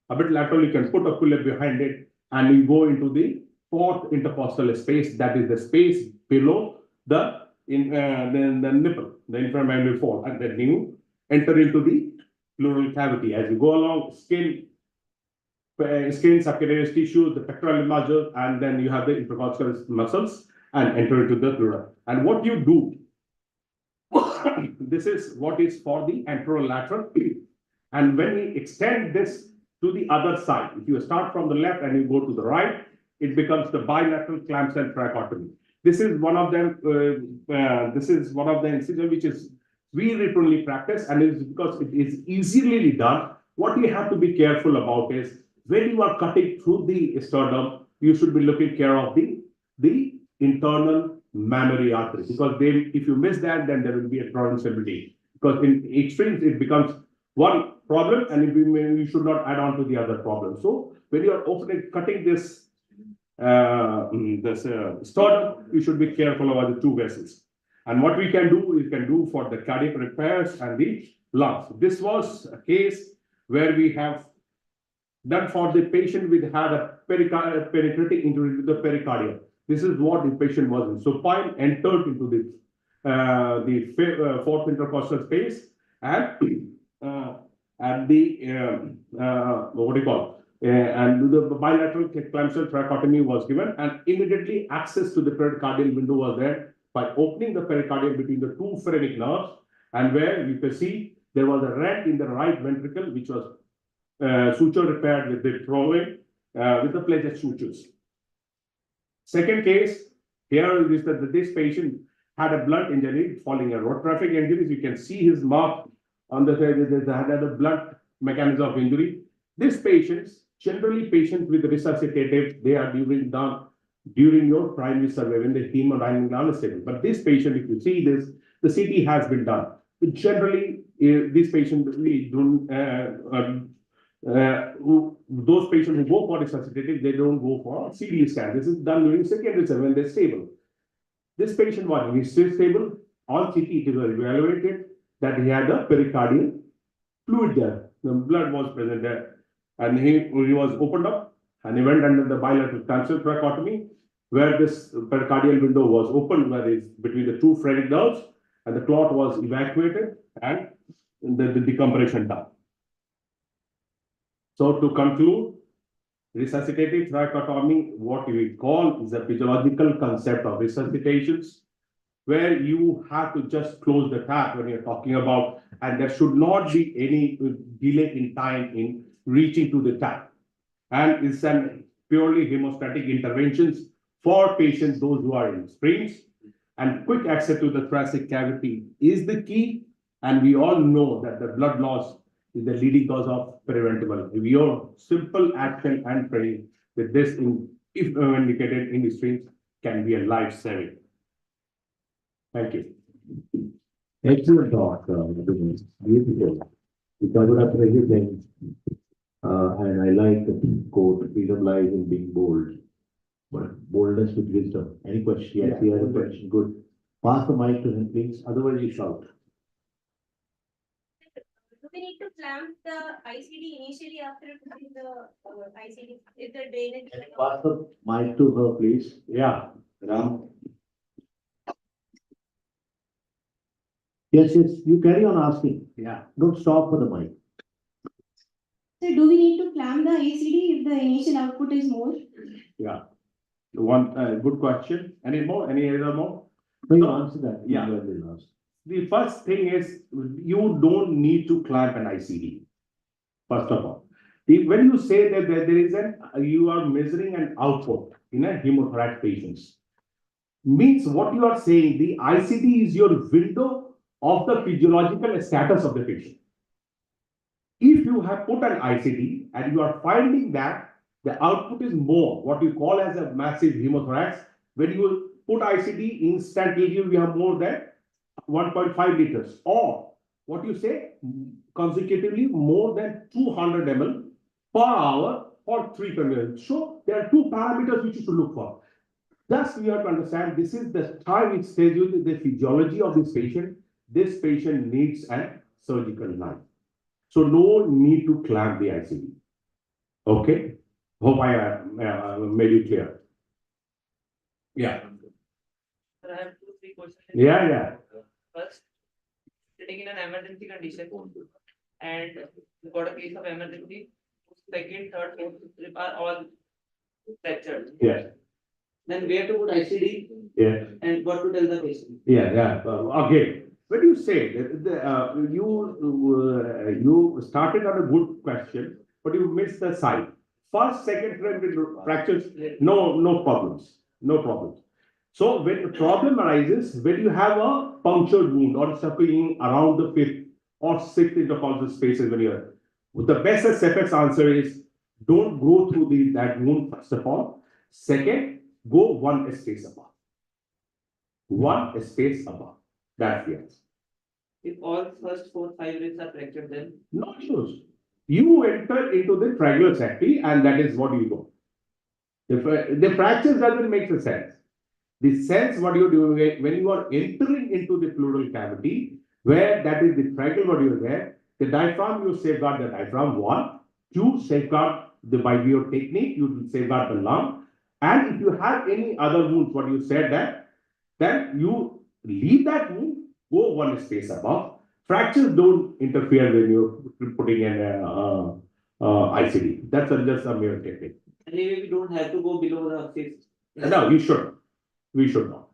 A bit lateral, you can put a pulley behind it, and you go into the 4th intercostal space, that is the space below the nipple, the inframammary fold, and then you enter into the pleural cavity. As you go along, skin, subcutaneous tissue, the pectoral muscle, and then you have the intercostal muscles, and enter into the pleura. And what you do, this is what is for the anterolateral. And when we extend this to the other side, if you start from the left and you go to the right, it becomes the bilateral clamshell thoracotomy. This is one of them. This is one of the incisions which is very frequently practiced, and it is because it is easily done. What you have to be careful about is when you are cutting through the sternum, you should be looking care of the internal mammary artery, because if you miss that, then there will be a transmissibility. Because in extremes, it becomes one problem, and you should not add on to the other problem. So when you are cutting this sternum, you should be careful about the 2 vessels. And what we can do for the cardiac repairs and the lungs. This was a case where we have done for the patient with had a penetrating injury to the pericardium. This is what the patient was in. Supine entered into the 4th intercostal space, and the the bilateral clamshell thoracotomy was given, and immediately access to the pericardial window was there by opening the pericardium between the 2 phrenic nerves, and where you can see there was a rent in the right ventricle, which was suture repaired with the throwing with the pledget sutures. Second case, here is that this patient had a blunt injury following a road traffic injury. You can see his mark on the side, had a blunt mechanism of injury. These patients, generally patients with resuscitative, they are done during your primary survey when the hemodynamic is unstable. But this patient, if you see this, the CT has been done. But generally, these patients, we don't, those patients who go for resuscitative, they don't go for CT scan. This is done during secondary surgery when they're stable. This patient was initially stable. On CT, it was evaluated that he had a pericardial fluid there. The blood was present there. And he was opened up and he went under the bilateral transverse thoracotomy, where this pericardial window was opened, where it's between the two phrenic nerves, and the clot was evacuated and the decompression done. So to conclude, resuscitative thoracotomy, what we call is a physiological concept of resuscitations, where you have to just close the tap when you're talking about, and there should not be any delay in time in reaching to the tap. And it's an purely hemostatic interventions for patients, those who are in sprains, and quick access to the thoracic cavity is the key. And we all know that the blood loss is the leading cause of preventable. Your simple action and training with this, if indicated in the streams, can be a life-saving. Thank you. Excellent talk, beautiful. You covered up everything. And I like the quote, freedom lies in being bold. But boldness with wisdom. Any question? Yes, he has a question. Good. Pass the mic to him, please. Otherwise, you shout. Do we need to clamp the ICD initially after putting the ICD? If the drainage. Pass the mic to her, please. Yeah. Ram. Yes, you carry on asking. Yeah. Don't stop for the mic. So do we need to clamp the ICD if the initial output is more? Yeah. One good question. Any more? Any other more? No, you answer that. Yeah. The first thing is you don't need to clamp an ICD. First of all, when you say that there is you are measuring an output in a hemothorax patients, means what you are saying, the ICD is your window of the physiological status of the patient. If you have put an ICD and you are finding that the output is more, what you call as a massive hemothorax, when you put ICD, instantly you have more than 1.5 liters, or what you say, consecutively more than 200 ml per hour or 3 minutes. So there are two parameters which you should look for. Thus, we have to understand this is the time it tells you the physiology of this patient. This patient needs a surgical knife. So no need to clamp the ICD. Okay. Hope I made it clear. Yeah. I have 2-3 questions. Yeah. First, sitting in an emergency condition and you got a case of emergency, second, third, fourth, fifth are all fractured. Yeah. Then where to put ICD? Yeah. And what to tell the patient? Yeah. Again, when you say you started on a good question, but you missed the side. First, second fractures, no problems. So when the problem arises, when you have a punctured wound or something around the fifth or sixth intercostal spaces, when you're, the best and safest answer is don't go through that wound first of all. Second, go one space above. One space above. That's the answer. If all first 4-5 ribs are fractured, then no issues. You enter into the triangular cavity, and that is what you go. The fractures doesn't make sense. The sense what you're doing when you are entering into the pleural cavity, where that is the triangle what you're there, the diaphragm, you safeguard the diaphragm, 1. 2, safeguard by your technique, you safeguard the lung. And if you have any other wounds, what you said that, then you leave that wound, go one space above. Fractures don't interfere when you're putting in ICD. That's just a mere technique. anyway we don't have to go below the 6th. No, you should. We should not.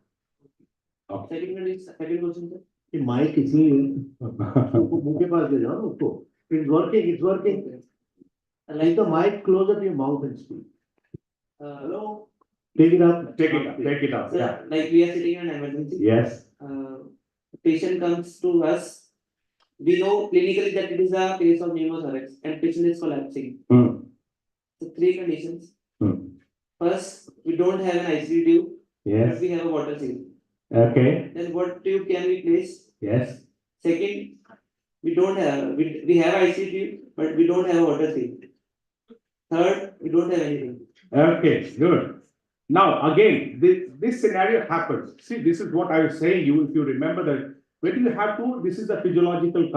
Okay. Second question, sir. The mic is it's working. Like the mic closer to your mouth and speak. Hello. Take it up. Take it up. Sir, Yeah. like we are sitting in an emergency. Yes. Patient comes to us. We know clinically that it is a case of pneumothorax and patient is collapsing. So 3 conditions. First, we don't have an ICD tube. Yes. But we have a water seal. Okay. Then what tube can we place? Yes. Second, we don't have, we have ICD, but we don't have water seat. Third, we don't have anything. Okay, good. Now, again, this scenario happens. See, this is what I was saying you, if you remember that, when you have to, this is the physiological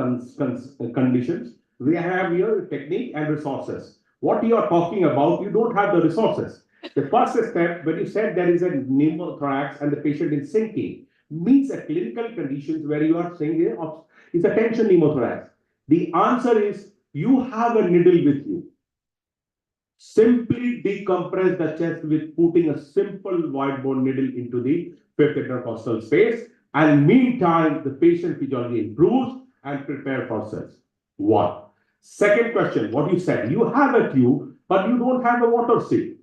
conditions. We have here technique and resources. What you are talking about, you don't have the resources. The first step, when you said there is a pneumothorax and the patient is sinking, means a clinical conditions where you are saying here is a tension pneumothorax. The answer is you have a needle with you. Simply decompress the chest with putting a simple wide bone needle into the fifth intercostal space, and meantime the patient physiology improves and prepare for cells. One. Second question, what you said, you have a tube, but you don't have a water seat.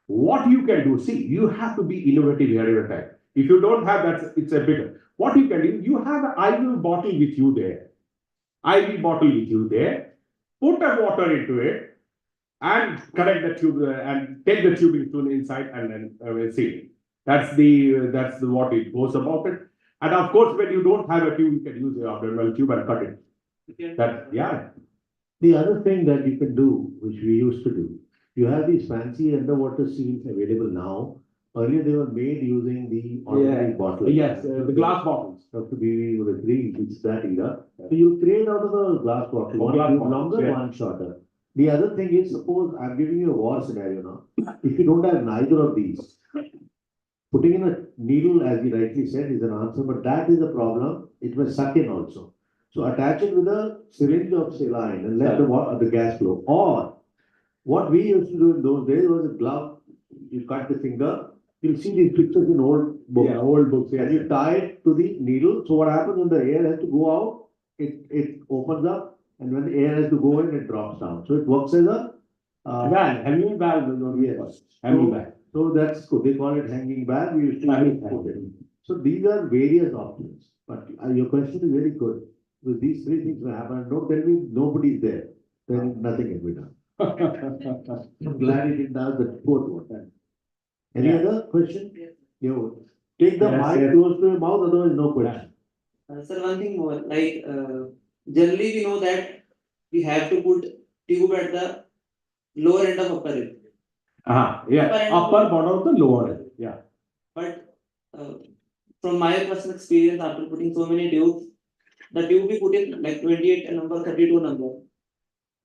What you can do, see, you have to be innovative here every time. If you don't have that, it's a bigger. What you can do, you have an IV bottle with you there. IV bottle with you there. Put a water into it and connect the tube and take the tube into the inside and then seal it. That's the what it goes about it. And of course, when you don't have a tube, you can use the abdominal tube and cut it. That, yeah. The other thing that you can do, which we used to do, you have these fancy underwater seals available now. Earlier they were made using the ordinary bottle. Yes, the glass bottles. Dr. BV would agree, it's that era. So you create out of the glass bottle, one longer, one shorter. The other thing is, suppose I'm giving you a war scenario now. If you don't have neither of these, putting in a needle, as you rightly said, is an answer, but that is a problem. It will suck in also. So attach it with a syringe of saline and let the gas flow. Or what we used to do in those days was a glove. You cut the finger. You'll see these pictures in old books. Yeah, old books. And you tie it to the needle. So what happens when the air has to go out, it opens up. And when the air has to go in, it drops down. So it works as a valve, hanging valve. Yes. Hanging valve. So that's good. They call it hanging valve. We used to put it. So these are various options. But your question is very good. With these three things will happen. Don't tell me nobody's there. Then nothing can be done. I'm glad you didn't ask the fourth one. Any other question? You take the mic close to your mouth, otherwise no question. Sir, one thing more, like generally we know that we have to put tube at the lower end of upper rib. Yeah, upper bottom of the lower rib. Yeah. But from my personal experience, after putting so many tubes, the tube we put in like 28 number, 32 number.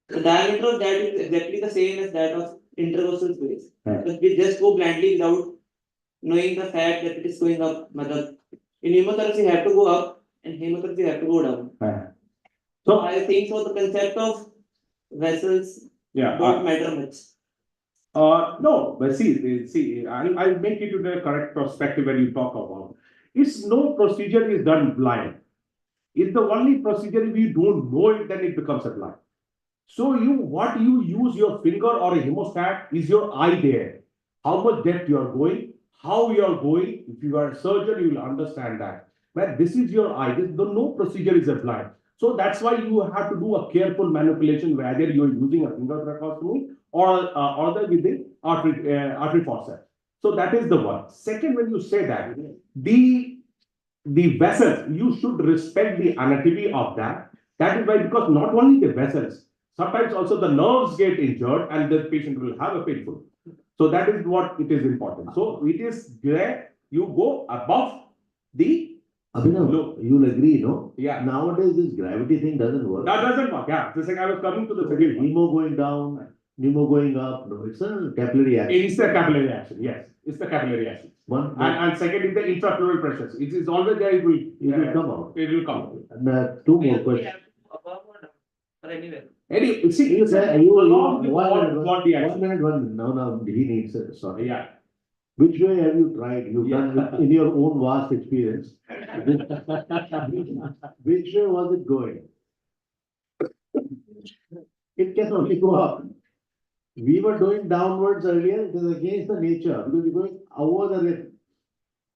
The diameter of that is exactly the same as that of intercostal space. But we just go blindly without knowing the fact that it is going up. In pneumothorax, you have to go up, and hemothorax, you have to go down. So I think so. The concept of vessels don't matter much. No, but see, I'll make it to the correct perspective when you talk about. It's no procedure is done blind. If the only procedure if you don't know it, then it becomes a blind. So what you use your finger or a hemostat is your eye there. How much depth you are going, how you are going. If you are a surgeon, you will understand that. But this is your eye. No procedure is a blind. So that's why you have to do a careful manipulation, whether you are using a finger tracheostomy or with the artery forceps. So that is the one. Second, when you say that, the vessels, you should respect the anatomy of that. That is why, because not only the vessels, sometimes also the nerves get injured and the patient will have a painful. So that is what it is important. So it is there, you go above the Abhinav, you'll agree, no? Yeah. Nowadays, this gravity thing doesn't work. That doesn't work, yeah. Just like I was coming to the second one. Hemo going down, pneumo going up. No, it's a capillary action. It's the capillary action, yes. It's the capillary action. And second is the intrapleural pressures. It is always there, it will come out. It will come out. And two more questions. Anyway, see, one minute. No, he needs it. Sorry. Yeah. Which way have you tried? You've done in your own vast experience. Which way was it going? It can only go up. We were doing downwards earlier. It is against the nature because you're going over the left.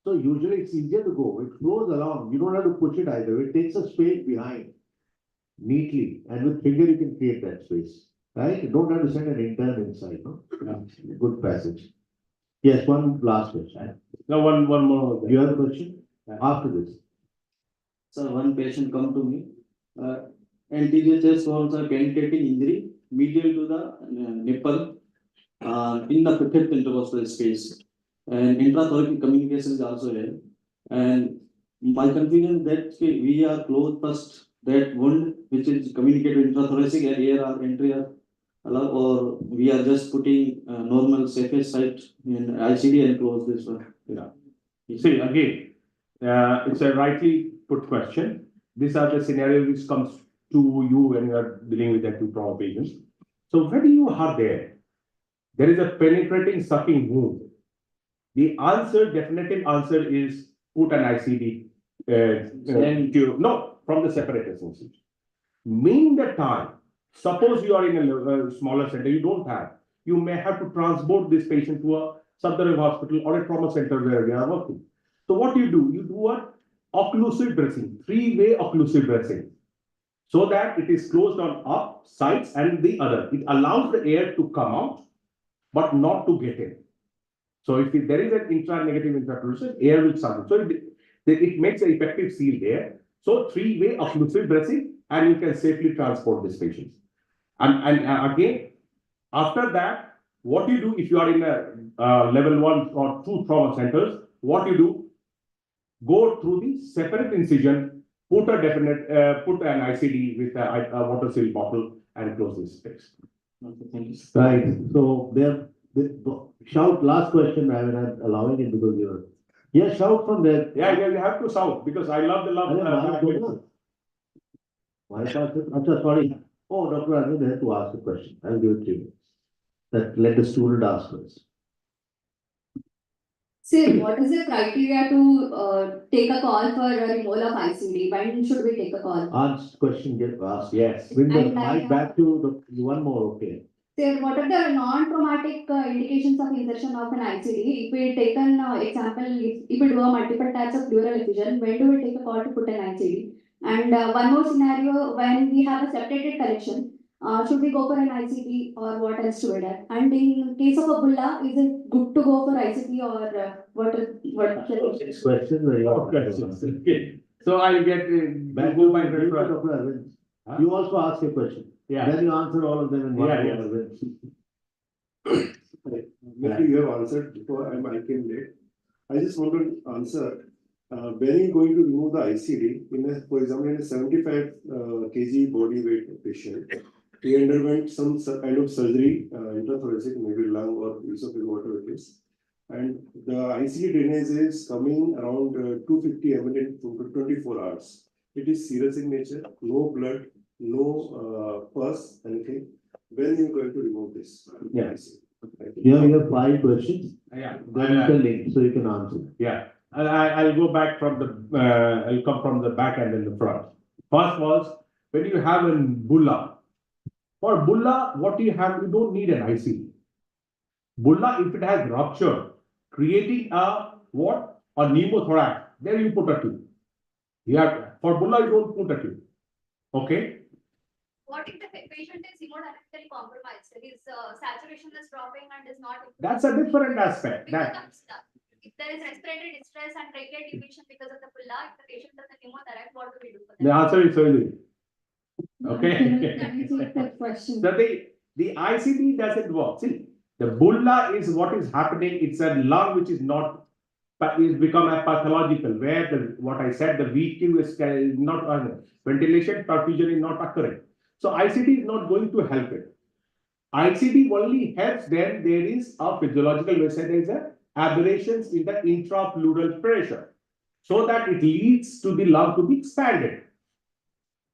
So usually it's easier to go. It flows along. You don't have to push it either. It takes a space behind neatly, and with finger you can create that space. Right? You don't have to send an intern inside. No? Yeah. Good passage. Yes, one last question. No, one more. You have a question? After this. So one patient come to me. anterior chest walls are penetrating injury medial to the nipple in the fifth intercostal space. And intrathoracic communication is also there. And my confusion that we are closed first that wound which is communicated intrathoracic and air or entry are allowed, or we are just putting normal safest site in ICD and close this one. Yeah. You see, again, it's a rightly put question. These are the scenarios which comes to you when you are dealing with acute trauma patients. So when you are there is a penetrating sucking wound. The answer, definitive answer is put an ICD no, from the separators institute. Mean the time, suppose you are in a smaller center, you don't have, you may have to transport this patient to a subdermal hospital or a trauma center where we are working. So what you do a occlusive dressing, three-way occlusive dressing, so that it is closed on up, sides and the other. It allows the air to come out, but not to get in. So if there is an intra-negative intrapulsion, air will circulate. So it makes an effective seal there. So three-way occlusive dressing, and you can safely transport these patients. And again, after that, what you do if you are in a level 1 or 2 trauma centers, what you do, go through the separate incision, put an ICD with a water seal bottle and close this space. Right, so shout last question, I will not allowing it because you're, yeah, shout from there. Yeah, you have to shout because I love the love. Why not? Sorry. Oh, Dr. Arvind, they have to ask a question. I'll give it to you. Let the student ask first. Sir, what is the criteria to take a call for a removal of ICD? When should we take a call? Ask question, get asked, yes. Bring the mic back to the one more, okay. Sir, what are the non-traumatic indications of insertion of an ICD? If we take an example, if we do a multiple types of pleural effusion, when do we take a call to put an ICD? And one more scenario, when we have a separated collection, should we go for an ICD or what else to be done? And in case of a bulla, is it good to go for ICD or what? Questions. Okay. So I'll get back to my Dr. Arvind. You also ask a question. Yeah. Then you answer all of them in one go. Maybe you have answered before I came late. I just want to answer, when you're going to remove the ICD, for example, in a 75 kg body weight patient, he underwent some kind of surgery, intrathoracic, maybe lung or esophagus, whatever it is. And the ICD drainage is coming around 250 ml in 24 hours. It is serious in nature, no blood, no pus, anything. When you going to remove this? Yeah. You have 5 questions. Yeah. Then you can link, so you can answer. Yeah. And I'll go back from the, I'll come from the back and in the front. First was, when you have a bulla, for bulla, what you have, you don't need an ICD. Bulla, if it has rupture, creating a what? A pneumothorax, there you put a tube. You have, for bulla, you don't put a tube. Okay? What if the patient is hemodynamically compromised? His saturation is dropping and is not. That's a different aspect. If there is respiratory distress and trachea depression because of the bulla, if the patient has a pneumothorax, what do we do for that? The answer is surgery. Okay. Question. So the ICD doesn't work. See, the bulla is what is happening. It's a lung which is not, is become a pathological, where what I said, the VQ is not ventilation, perfusion is not occurring. So ICD is not going to help it. ICD only helps when there is a physiological, there is a aberrations in the intrapleural pressure, so that it leads to the lung to be expanded.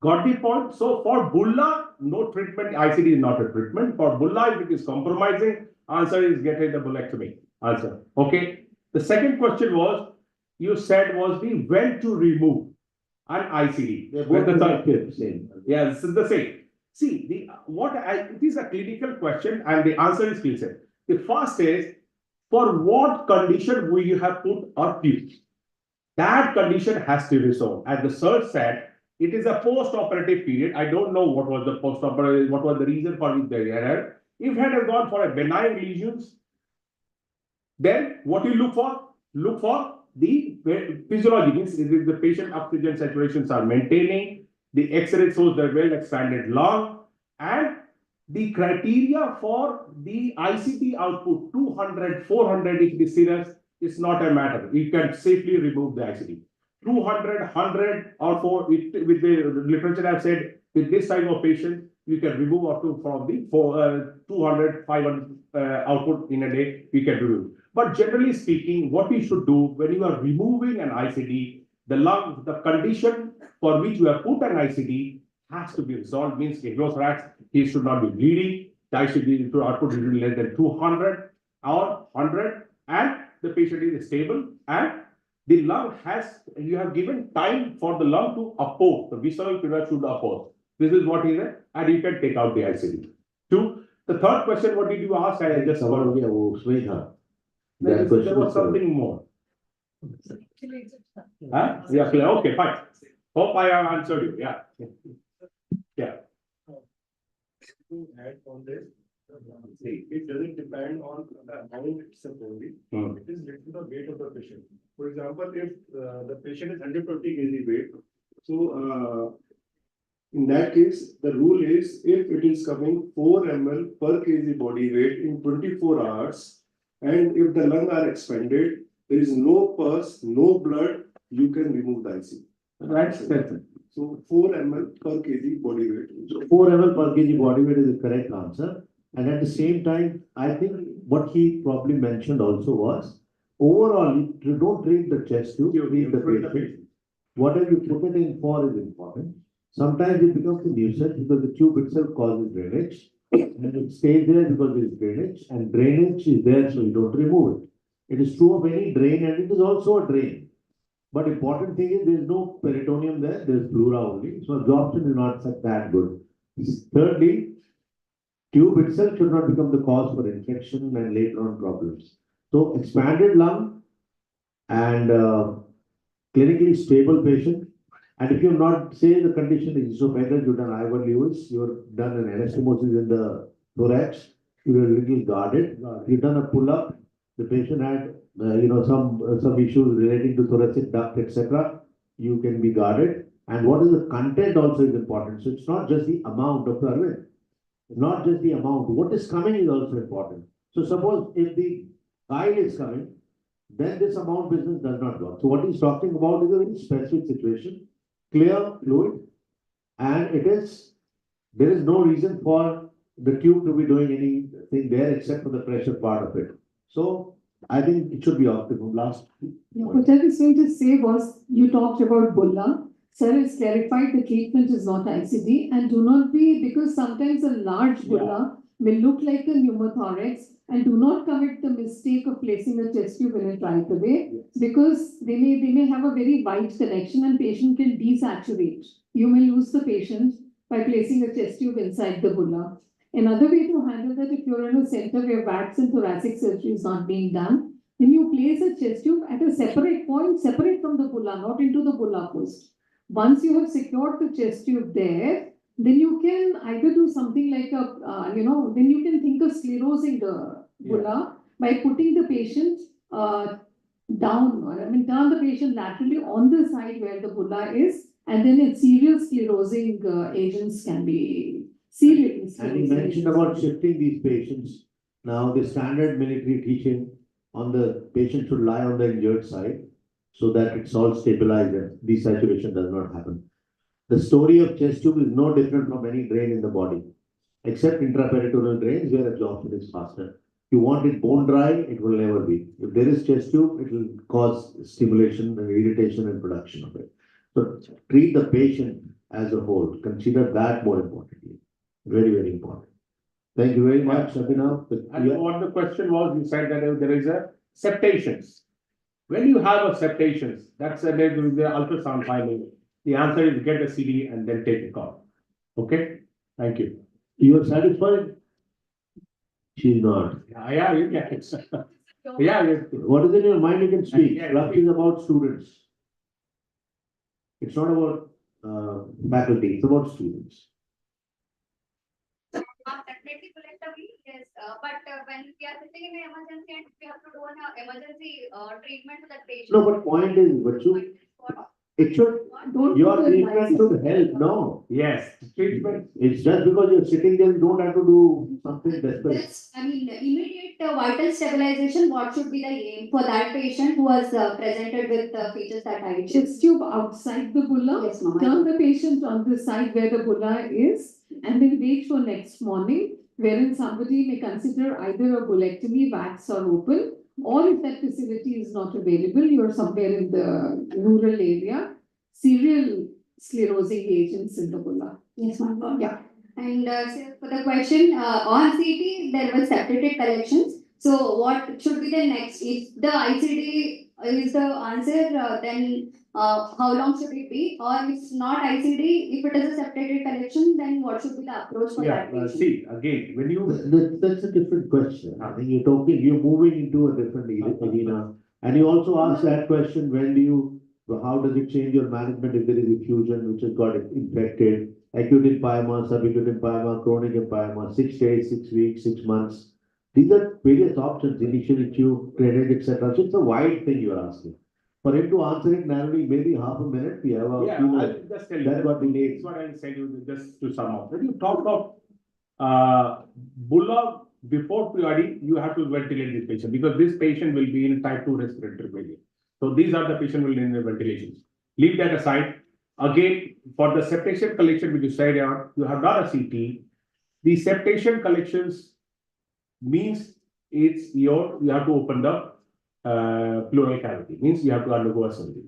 Got the point? So for bulla, no treatment. ICD is not a treatment. For bulla, if it is compromising, answer is getting the bullectomy. Answer. Okay. The second question was, you said was the when to remove an ICD. Yeah, this is the same. See, it is a clinical question and the answer is clear. The first is, for what condition will you have put a tube? That condition has to resolve. As the search said, it is a post-operative period. I don't know what was the post-operative, what was the reason for the error. If it had gone for a benign lesions, then what you look for? Look for the physiology, means if the patient oxygen saturations are maintaining, The X-ray shows the well-expanded lung, and the criteria for the ICT output 200, 400 if it is serious is not a matter. You can safely remove the ICT. 200, 100 or with the literature I've said, with this type of patient, you can remove up to from the 200, 500 output in a day, we can remove. But generally speaking, what you should do when you are removing an ICD, the lung, the condition for which you have put an ICD has to be resolved, means hemothorax, he should not be bleeding, the ICD to output should be less than 200 or 100, and the patient is stable, and the lung has, you have given time for the lung to oppose, the visceral period should oppose. This is what is it, and you can take out the ICD. Two, the third question, what did you ask? I just forgot. There was something more. Huh? Yeah, clear. Okay, fine. Hope I have answered you. Yeah. Yeah. To add on this, see, it doesn't depend on the amount itself only. It is linked to the weight of the patient. For example, if the patient is 120 kg weight, so in that case, the rule is if it is coming 4 ml per kg body weight in 24 hours, and if the lungs are expanded, there is no pus, no blood, you can remove the IC. That's perfect. So 4 ml per kg body weight. So 4 ml per kg body weight is the correct answer. And at the same time, I think what he probably mentioned also was, overall, you don't treat the chest tube, you treat the patient. Whatever you put it in for is important. Sometimes it becomes a nuisance because the tube itself causes drainage. And it stays there because there is drainage, and drainage is there, so you don't remove it. It is true of any drain, and it is also a drain. But important thing is there is no peritoneum there, there is pleura only, so absorption is not that good. Thirdly, tube itself should not become the cause for infection and later on problems. So expanded lung and clinically stable patient. And if you have not, say the condition is esophageal, you've done Ivan Lewis, you've done an anastomosis in the thorax, you were a little guarded, you've done a pull-up, the patient had some issues relating to thoracic duct, etc. You can be guarded. And what is the content also is important. So it's not just the amount, Dr. Arvind, not just the amount. What is coming is also important. So suppose if the bile is coming, then this amount business does not work. So what he's talking about is a very specific situation. Clear fluid, and there is no reason for the tube to be doing anything there except for the pressure part of it. So I think it should be optimum. Last. What I was going to say was, you talked about bulla. Sir has clarified the treatment is not ICD, and do not be, because sometimes a large bulla may look like a pneumothorax, and do not commit the mistake of placing a chest tube in it right away, because they may have a very wide connection and patient can desaturate. You may lose the patient by placing a chest tube inside the bulla. Another way to handle that, if you're in a center where VATS and thoracic surgery is not being done, then you place a chest tube at a separate point, separate from the bulla, not into the bulla post. Once you have secured the chest tube there, then you can either do something like then you can think of sclerosing the bulla by putting the patient down, or turn the patient laterally on the side where the bulla is, and then serial sclerosing agents can be serious. And he mentioned about shifting these patients. Now, the standard military teaching on the patient should lie on the injured side so that it's all stabilized and desaturation does not happen. The story of chest tube is no different from any drain in the body, except intraperitoneal drains where absorption is faster. If you want it bone dry, it will never be. If there is chest tube, it will cause stimulation and irritation and production of it. So treat the patient as a whole. Consider that more importantly. Very, very important. Thank you very much, Abhinav. And what the question was, you said that there is a septations. When you have a septations, that's the ultrasound finding. The answer is get a CD and then take a call. Okay? Thank you. You are satisfied? She's not. Yeah, you get it. Yeah. What is in your mind, you can speak. Yeah, Scrubs is about students. It's not about faculty, it's about students. Definitely collectively, yes. But when we are sitting in an emergency and we have to do an emergency treatment to that patient. No, but point is, Vachu, It should, Don't your do the treatment advice. should help, no? Yes, treatment. It's just because you're sitting there, you don't have to do something desperate. That's, I mean, immediate vital stabilization, what should be the aim for that patient who was presented with features that I Chest tube outside the bulla. Yes, ma'am. Turn the patient on the side where the bulla is, and then wait for next morning, wherein somebody may consider either a bullectomy, wax or open, or if that facility is not available, you're somewhere in the rural area, serial sclerosing agents in the bulla. Yes, ma'am. Yeah. And so for the question, on CT, there were separated collections. So what should be the next? If the ICD is the answer, then how long should it be? Or if it's not ICD, if it is a separated collection, then what should be the approach for Yeah, that patient? see, again, when you, That's a different question. I think you're moving into a different arena. And you also asked that question, how does it change your management if there is effusion which has got infected? Acute empyema, subacute empyema, chronic empyema, 6 days, 6 weeks, 6 months. These are various options, initial issue, drainage, etc. So it's a wide thing you're asking. For him to answer it narrowly, maybe half a minute, we have a yeah, few I'll minutes. just tell you. That's what we need. That's what I'll tell you, just to sum up. When you talk of bulla before PRD, you have to ventilate this patient because this patient will be in type 2 respiratory failure. So these are the patient will need ventilation. Leave that aside. Again, for the septation collection which you said out, you have got a CT. The septation collections means you have to open the pleural cavity, means you have to undergo a surgery.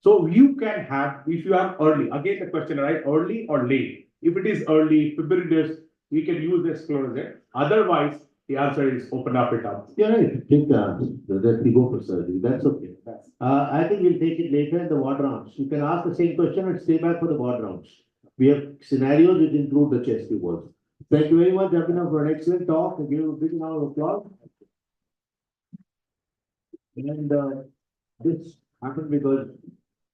So you can have, if you have early, again the question, right, early or late. If it is early, fibrillars, we can use the sclerosant. Otherwise, the answer is open up it up. You're right, take the answer, that we go for surgery, that's okay. I think we'll take it later in the ward rounds. You can ask the same question and stay back for the ward rounds. We have scenarios which include the chest tube also. Thank you very much, Abdominal, for an excellent talk. Give a big round of applause. And this happened because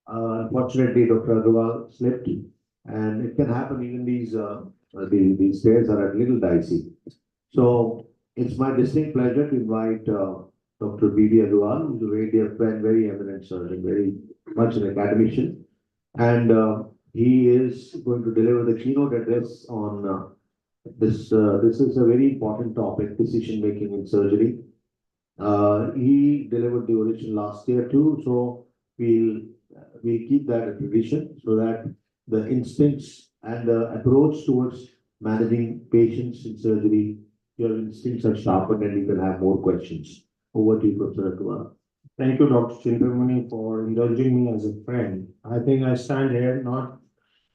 unfortunately Dr. Agarwal slipped, and it can happen even these stairs are a little dicey. So it's my distinct pleasure to invite Dr. B.D. Agarwal, who's a very dear friend, very eminent surgeon, very much an academician. And he is going to deliver the keynote address on this. This is a very important topic, decision making in surgery. He delivered the original last year too, so we'll keep that a tradition so that the instincts and the approach towards managing patients in surgery, your instincts are sharpened and you can have more questions. Over to you, Professor Agarwal. Thank you, Dr. Chindramani, for indulging me as a friend. I think I stand here not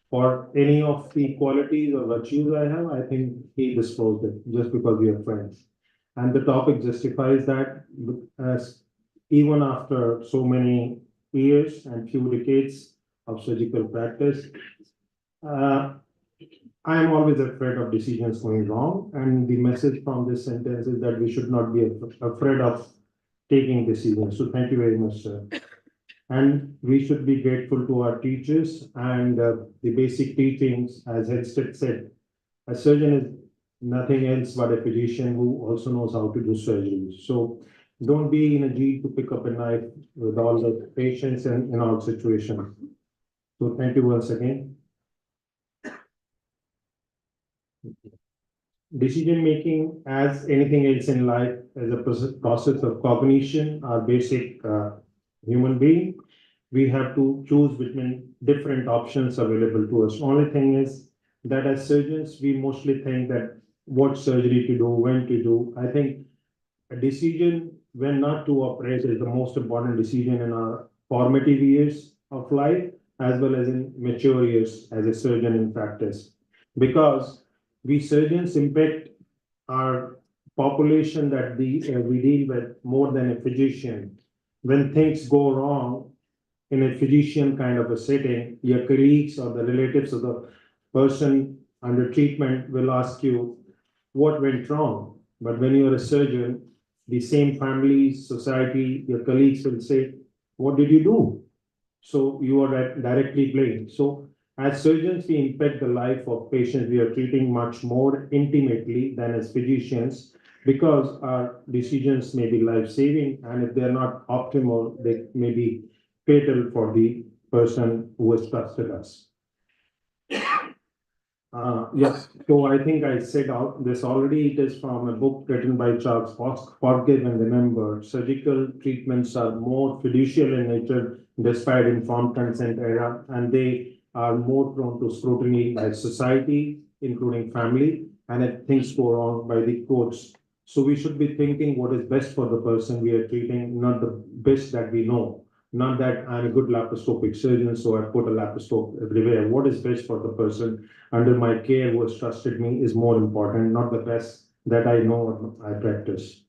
for any of the qualities or virtues I have. I think he disclosed it just because we are friends. And the topic justifies that, as even after so many years and few decades of surgical practice, I am always afraid of decisions going wrong. And the message from this sentence is that we should not be afraid of taking decisions. So thank you very much, sir. And we should be grateful to our teachers and the basic teachings, as Helsted said. A surgeon is nothing else but a physician who also knows how to do surgery. So don't be in a G to pick up a knife with all the patients and in all situations. So thank you once again. Decision making, as anything else in life, is a process of cognition, our basic human being. We have to choose between different options available to us. Only thing is that as surgeons, we mostly think that what surgery to do, when to do. I think a decision when not to operate is the most important decision in our formative years of life, as well as in mature years as a surgeon in practice. Because we surgeons impact our population that we deal with more than a physician. When things go wrong in a physician kind of a setting, your colleagues or the relatives of the person under treatment will ask you what went wrong. But when you're a surgeon, the same family, society, your colleagues will say, what did you do? So you are directly blamed. So as surgeons, we impact the life of patients we are treating much more intimately than as physicians, because our decisions may be life-saving, and if they're not optimal, they may be fatal for the person who has trusted us. Yes, so I think I said out this already. It is from a book written by Charles Fosk, Forgive and Remember. Surgical treatments are more fiducial in nature despite informed consent era, and they are more prone to scrutiny by society, including family, and if things go wrong by the courts. So we should be thinking what is best for the person we are treating, not the best that we know. Not that I'm a good laparoscopic surgeon, so I put a laparoscope everywhere. What is best for the person under my care who has trusted me is more important, not the best that I know or I practice.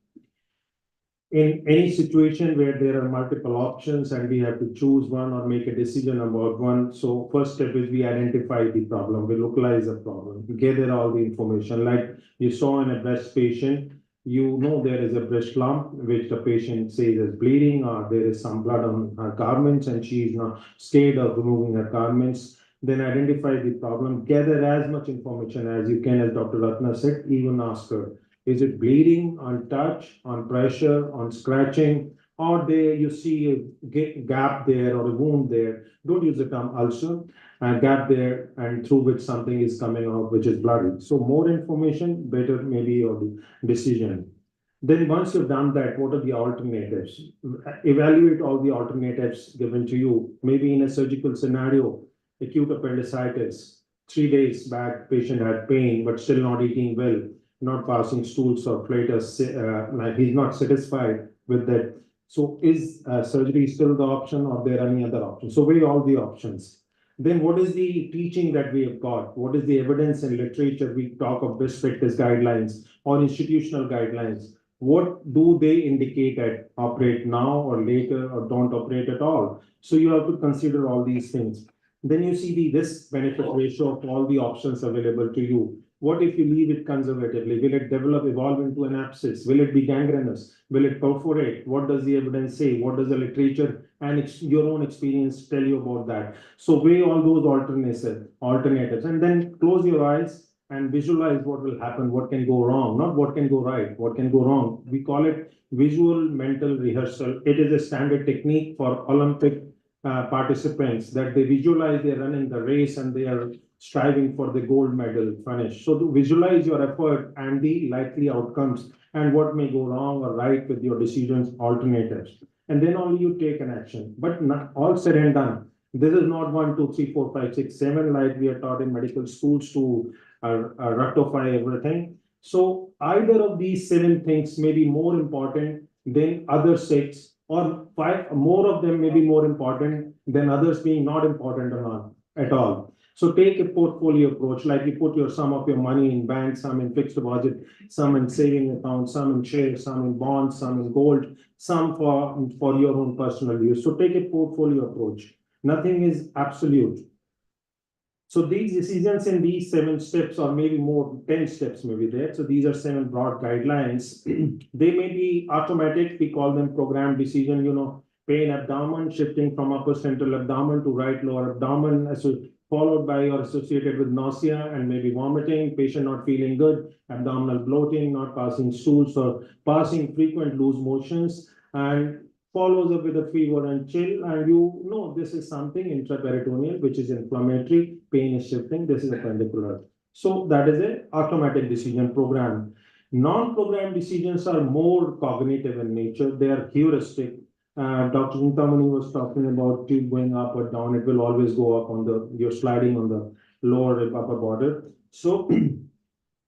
In any situation where there are multiple options and we have to choose one or make a decision about one, so first step is we identify the problem, we localize the problem, we gather all the information. Like you saw in a breast patient, you know there is a breast lump which the patient says is bleeding, or there is some blood on her garments and she is not scared of removing her garments. Then identify the problem, gather as much information as you can, as Dr. Ratna said, even ask her, is it bleeding on touch, on pressure, on scratching, or there you see a gap there or a wound there? Don't use the term ulcer, a gap there and through which something is coming out which is bloody. So more information, better maybe your decision. Then once you've done that, what are the alternatives? Evaluate all the alternatives given to you. Maybe in a surgical scenario, acute appendicitis, 3 days back, patient had pain but still not eating well, not passing stools or flatus, like he's not satisfied with that. So is surgery still the option, or there any other options? So weigh all the options. Then what is the teaching that we have got? What is the evidence and literature? We talk of best practice guidelines or institutional guidelines. What do they indicate at operate now or later or don't operate at all? So you have to consider all these things. Then you see the risk benefit ratio of all the options available to you. What if you leave it conservatively? Will it evolve into an abscess? Will it be gangrenous? Will it perforate? What does the evidence say? What does the literature and your own experience tell you about that? So weigh all those alternatives, and then close your eyes and visualize what will happen, what can go wrong, not what can go right, what can go wrong. We call it visual mental rehearsal. It is a standard technique for Olympic participants, that they visualize they're running the race and they are striving for the gold medal finish. So to visualize your effort and the likely outcomes and what may go wrong or right with your decisions, alternatives. And then only you take an action. But not all said and done. This is not 1, 2, 3, 4, 5, 6, 7 like we are taught in medical schools to rectify everything. So either of these 7 things may be more important than other 6, or 5, more of them may be more important than others being not important or not at all. So take a portfolio approach, like you put some of your money in bank, some in fixed deposit, some in saving account, some in shares, some in bonds, some in gold, some for your own personal use. So take a portfolio approach. Nothing is absolute. So these decisions in these 7 steps, or maybe more, 10 steps maybe there. So these are 7 broad guidelines. They may be automatic. We call them programmed decision, pain abdomen, shifting from upper central abdomen to right lower abdomen, followed by or associated with nausea and maybe vomiting, patient not feeling good, abdominal bloating, not passing stools or passing frequent loose motions, and follows up with a fever and chill, and you know this is something intraperitoneal, which is inflammatory, pain is shifting, this is appendicular. So that is an automatic decision program. Non-programmed decisions are more cognitive in nature, they are heuristic. Dr. Chintamani was talking about tube going up or down, it will always go up you're sliding on the lower rib upper border. So,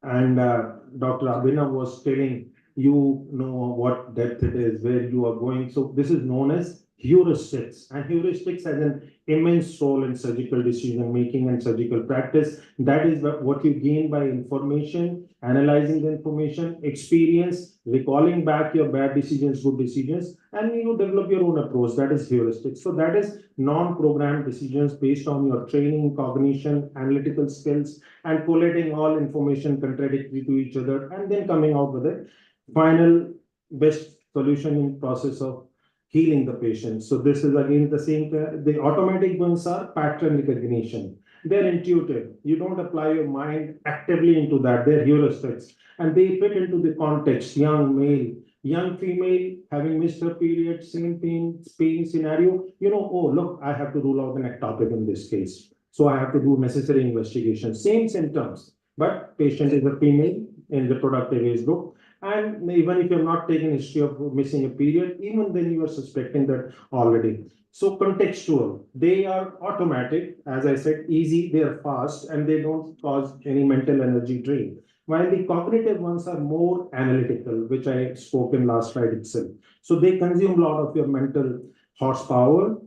and Dr. Abhinav was telling you know what depth it is, where you are going. So this is known as heuristics, and heuristics has an immense role in surgical decision making and surgical practice. That is what you gain by information, analyzing the information, experience, recalling back your bad decisions, good decisions, and you develop your own approach. That is heuristics. So that is non-programmed decisions based on your training, cognition, analytical skills, and collating all information contradictory to each other, and then coming out with a final best solution in process of healing the patient. So this is again the same. The automatic ones are pattern recognition. They're intuitive. You don't apply your mind actively into that. They're heuristics, and they fit into the context. Young male young female having missed her period, same pain scenario, oh, look, I have to rule out an ectopic in this case. So I have to do necessary investigation, same symptoms, but patient is a female in reproductive age group. And even if you have not taken history of missing a period, even then you are suspecting that already. So contextual, they are automatic, as I said, easy, they are fast, and they don't cause any mental energy drain. While the cognitive ones are more analytical, which I spoke in last slide itself. So they consume a lot of your mental horsepower.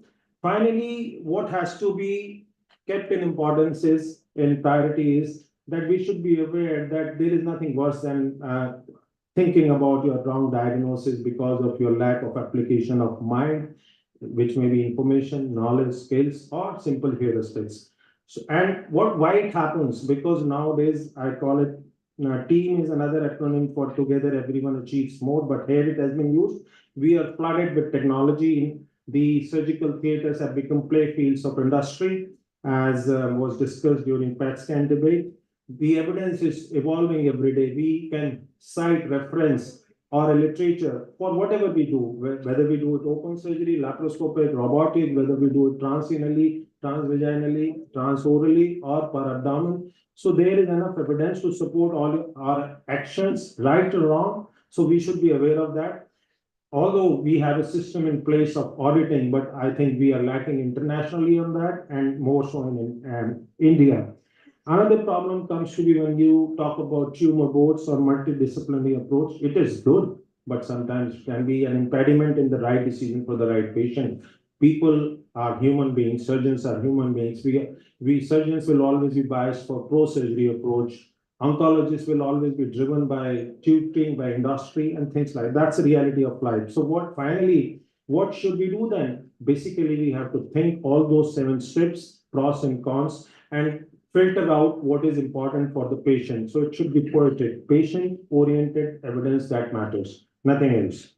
Finally, what has to be kept in importance is, in priority is, that we should be aware that there is nothing worse than thinking about your wrong diagnosis because of your lack of application of mind, which may be information, knowledge, skills, or simple heuristics. So, and why it happens? Because nowadays I call it team is another acronym for together everyone achieves more, but here it has been used. We are flooded with technology. The surgical theaters have become play fields of industry, as was discussed during PET scan debate. The evidence is evolving every day. We can cite reference or a literature for whatever we do, whether we do it open surgery, laparoscopic, robotic, whether we do it transanally, transvaginally, transorally, or per abdomen. So there is enough evidence to support all our actions, right or wrong. So we should be aware of that. Although we have a system in place of auditing, but I think we are lacking internationally on that, and more so in India. Another problem comes to be when you talk about tumor boards or multidisciplinary approach. It is good, but sometimes can be an impediment in the right decision for the right patient. People are human beings, surgeons are human beings. We surgeons will always be biased for pro-surgery approach. Oncologists will always be driven by tutoring, by industry and things like that. That's the reality of life. So what should we do then? Basically, we have to think all those 7 steps, pros and cons, and filter out what is important for the patient. So it should be poetic, patient-oriented evidence that matters, nothing else.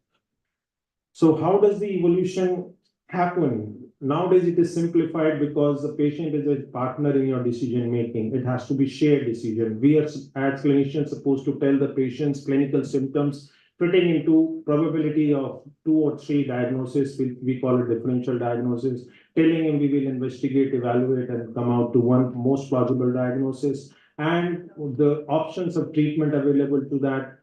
So how does the evolution happen? Nowadays, it is simplified because the patient is a partner in your decision making. It has to be shared decision. We are, as clinicians, supposed to tell the patient's clinical symptoms fitting into probability of 2 or 3 diagnoses. We call it differential diagnosis. Telling him we will investigate, evaluate, and come out to one most plausible diagnosis, and the options of treatment available to that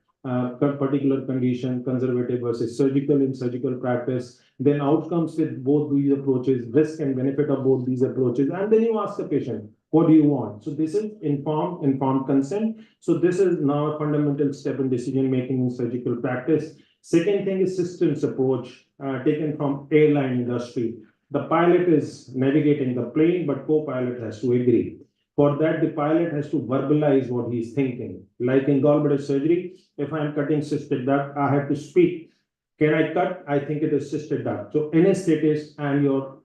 particular condition, conservative versus surgical in surgical practice, then outcomes with both these approaches, risk and benefit of both these approaches, and then you ask the patient, what do you want? So this is informed consent. So this is now a fundamental step in decision making in surgical practice. Second thing is systems approach taken from airline industry. The pilot is navigating the plane, but co-pilot has to agree. For that, the pilot has to verbalize what he's thinking. Like in gallbladder surgery, if I'm cutting cystic duct, I have to speak. Can I cut? I think it is cystic duct. So anesthetist and your,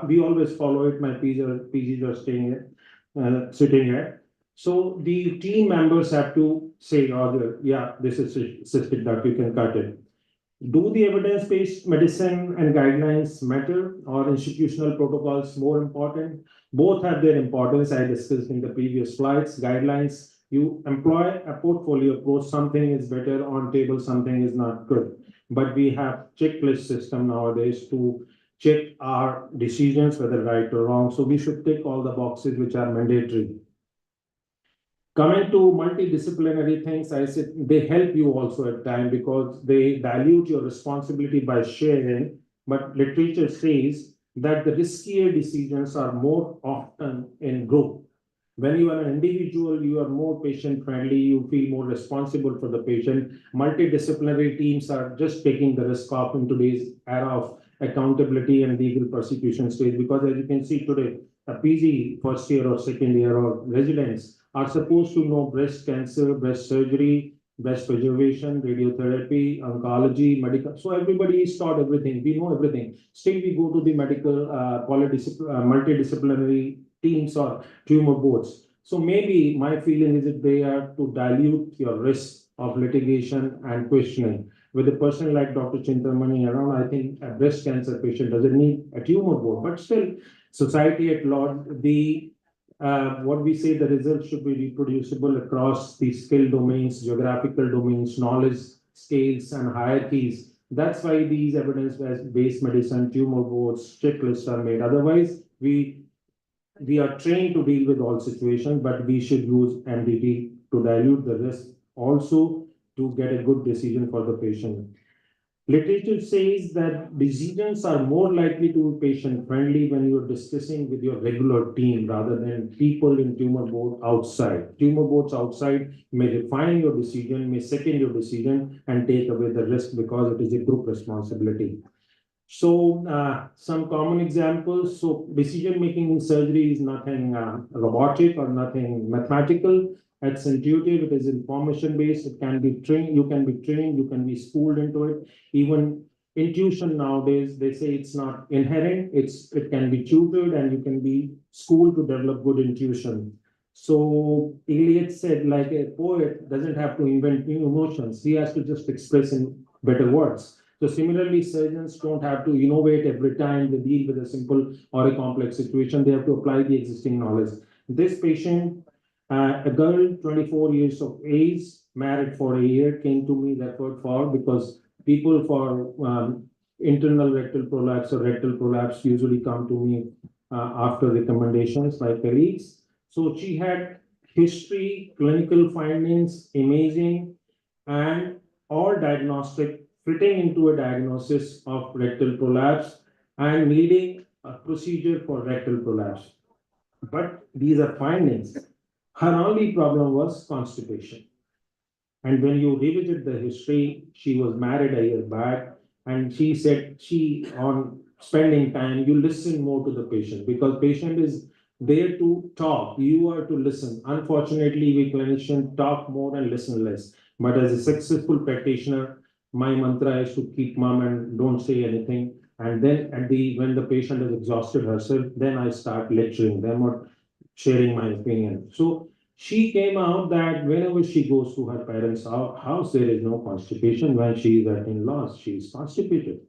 we always follow it. My PGs are staying here, sitting here. So the team members have to say, oh, yeah, this is cystic duct, you can cut it. Do the evidence-based medicine and guidelines matter, or institutional protocols more important? Both have their importance. I discussed in the previous slides. Guidelines, you employ a portfolio approach. Something is better on table, something is not good. But we have checklist system nowadays to check our decisions, whether right or wrong. So we should tick all the boxes which are mandatory. Coming to multidisciplinary things, I said they help you also at times because they dilute your responsibility by sharing. But literature says that the riskier decisions are more often in group. When you are an individual, you are more patient-friendly, you feel more responsible for the patient. Multidisciplinary teams are just taking the risk off in today's era of accountability and legal persecution stage. Because as you can see today, a PG first year or second year or residents are supposed to know breast cancer, breast surgery, breast preservation, radiotherapy, oncology, medical. So everybody is taught everything. We know everything. Still, we go to the medical multidisciplinary teams or tumor boards. So maybe my feeling is that they are to dilute your risk of litigation and questioning. With a person like Dr. Chintamani around, I think a breast cancer patient doesn't need a tumor board, but still, society at large, what we say, the results should be reproducible across the skill domains, geographical domains, knowledge scales and hierarchies. That's why these evidence-based medicine, tumor boards, checklists are made. Otherwise, we are trained to deal with all situations, but we should use MDT to dilute the risk, also to get a good decision for the patient. Literature says that decisions are more likely to be patient-friendly when you're discussing with your regular team rather than people in tumor board outside. Tumor boards outside may refine your decision, may second your decision, and take away the risk because it is a group responsibility. So some common examples. So decision-making in surgery is nothing robotic or nothing mathematical. It's intuitive, it is information-based, it can be trained, you can be trained, you can be schooled into it. Even intuition nowadays, they say it's not inherent, it can be tutored and you can be schooled to develop good intuition. So Eliot said, like a poet doesn't have to invent new emotions, he has to just express in better words. So similarly, surgeons don't have to innovate every time they deal with a simple or a complex situation, they have to apply the existing knowledge. This patient, a girl, 24 years of age, married for a year, came to me referred for because people for internal rectal prolapse or rectal prolapse usually come to me after recommendations by colleagues. So she had history, clinical findings, imaging, and all diagnostic fitting into a diagnosis of rectal prolapse and needing a procedure for rectal prolapse. But these are findings. Her only problem was constipation. And when you revisit the history, she was married a year back, and she said on spending time, you listen more to the patient because patient is there to talk. You are to listen. Unfortunately, we clinicians talk more and listen less. But as a successful practitioner, my mantra is to keep mum and don't say anything. And then when the patient has exhausted herself, then I start lecturing them or sharing my opinion. So she came out that whenever she goes to her parents' house, there is no constipation. When she is at in-laws, she is constipated.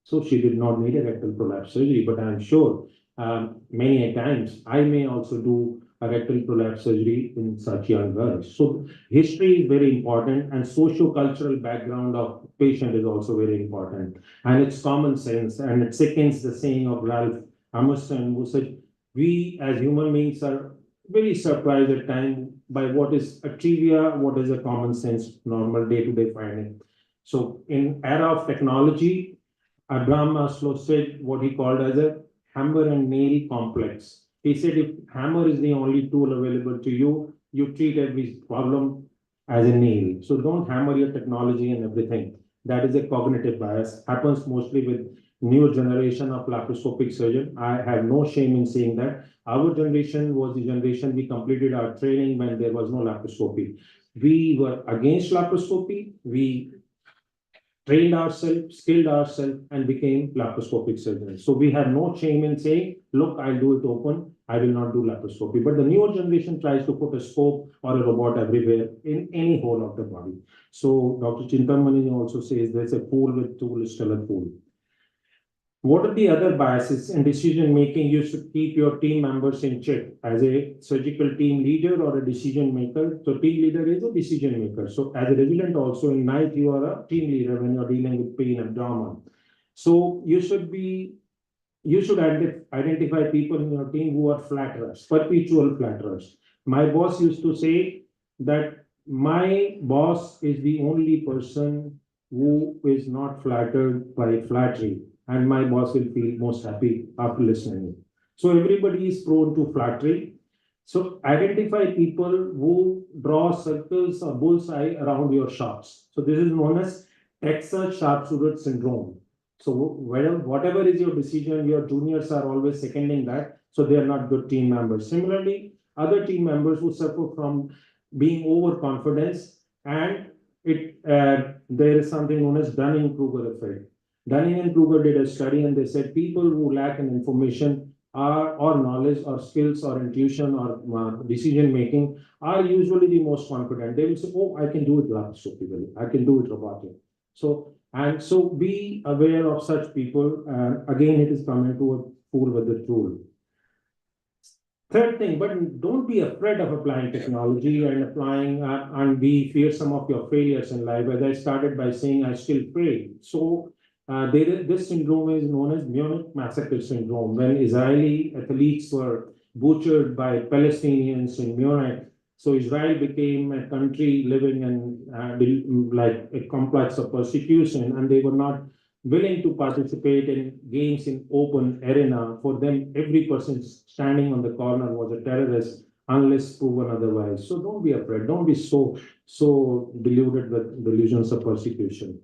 So she did not need a rectal prolapse surgery, but I'm sure many a times I may also do a rectal prolapse surgery in such young girls. So history is very important, and socio-cultural background of patient is also very important. And it's common sense, and it seconds the saying of Ralph Emerson, who said, we as human beings are very surprised at times by what is a trivia, what is a common sense, normal day-to-day finding. So in era of technology, Abraham Maslow said what he called as a hammer and nail complex. He said if hammer is the only tool available to you, you treat every problem as a nail. So don't hammer your technology and everything. That is a cognitive bias. Happens mostly with new generation of laparoscopic surgeon. I have no shame in saying that. Our generation was the generation we completed our training when there was no laparoscopy. We were against laparoscopy. We trained ourselves, skilled ourselves, and became laparoscopic surgeons. So we have no shame in saying, look, I'll do it open. I will not do laparoscopy. But the newer generation tries to put a scope or a robot everywhere in any hole of the body. So Dr. Chintamani also says there's a pool with tool is still a pool. What are the other biases in decision making? You should keep your team members in check as a surgical team leader or a decision maker. So team leader is a decision maker. So as a resident also in night, you are a team leader when you're dealing with pain abdomen. So you should identify people in your team who are flatterers, perpetual flatterers. My boss used to say that my boss is the only person who is not flattered by flattery. And my boss will feel most happy after listening. So everybody is prone to flattery. So identify people who draw circles or bullseye around your shots. So this is known as Texas sharpshooter syndrome. So whatever is your decision, your juniors are always seconding that. So they are not good team members. Similarly, other team members who suffer from being overconfidence, and there is something known as Dunning-Kruger effect. Dunning and Kruger did a study and they said people who lack in information or knowledge or skills or intuition or decision making are usually the most confident. They will say, oh, I can do it laparoscopically, I can do it robotically. So be aware of such people. Again, it is coming to a fool with the tool. Third thing, but don't be afraid of applying technology and applying and we fear some of your failures in life. As I started by saying, I still pray. So this syndrome is known as Munich massacre syndrome. When Israeli athletes were butchered by Palestinians in Munich, so Israel became a country living in like a complex of persecution, and they were not willing to participate in games in open arena. For them, every person standing on the corner was a terrorist unless proven otherwise. So don't be afraid. Don't be so deluded with delusions of persecution.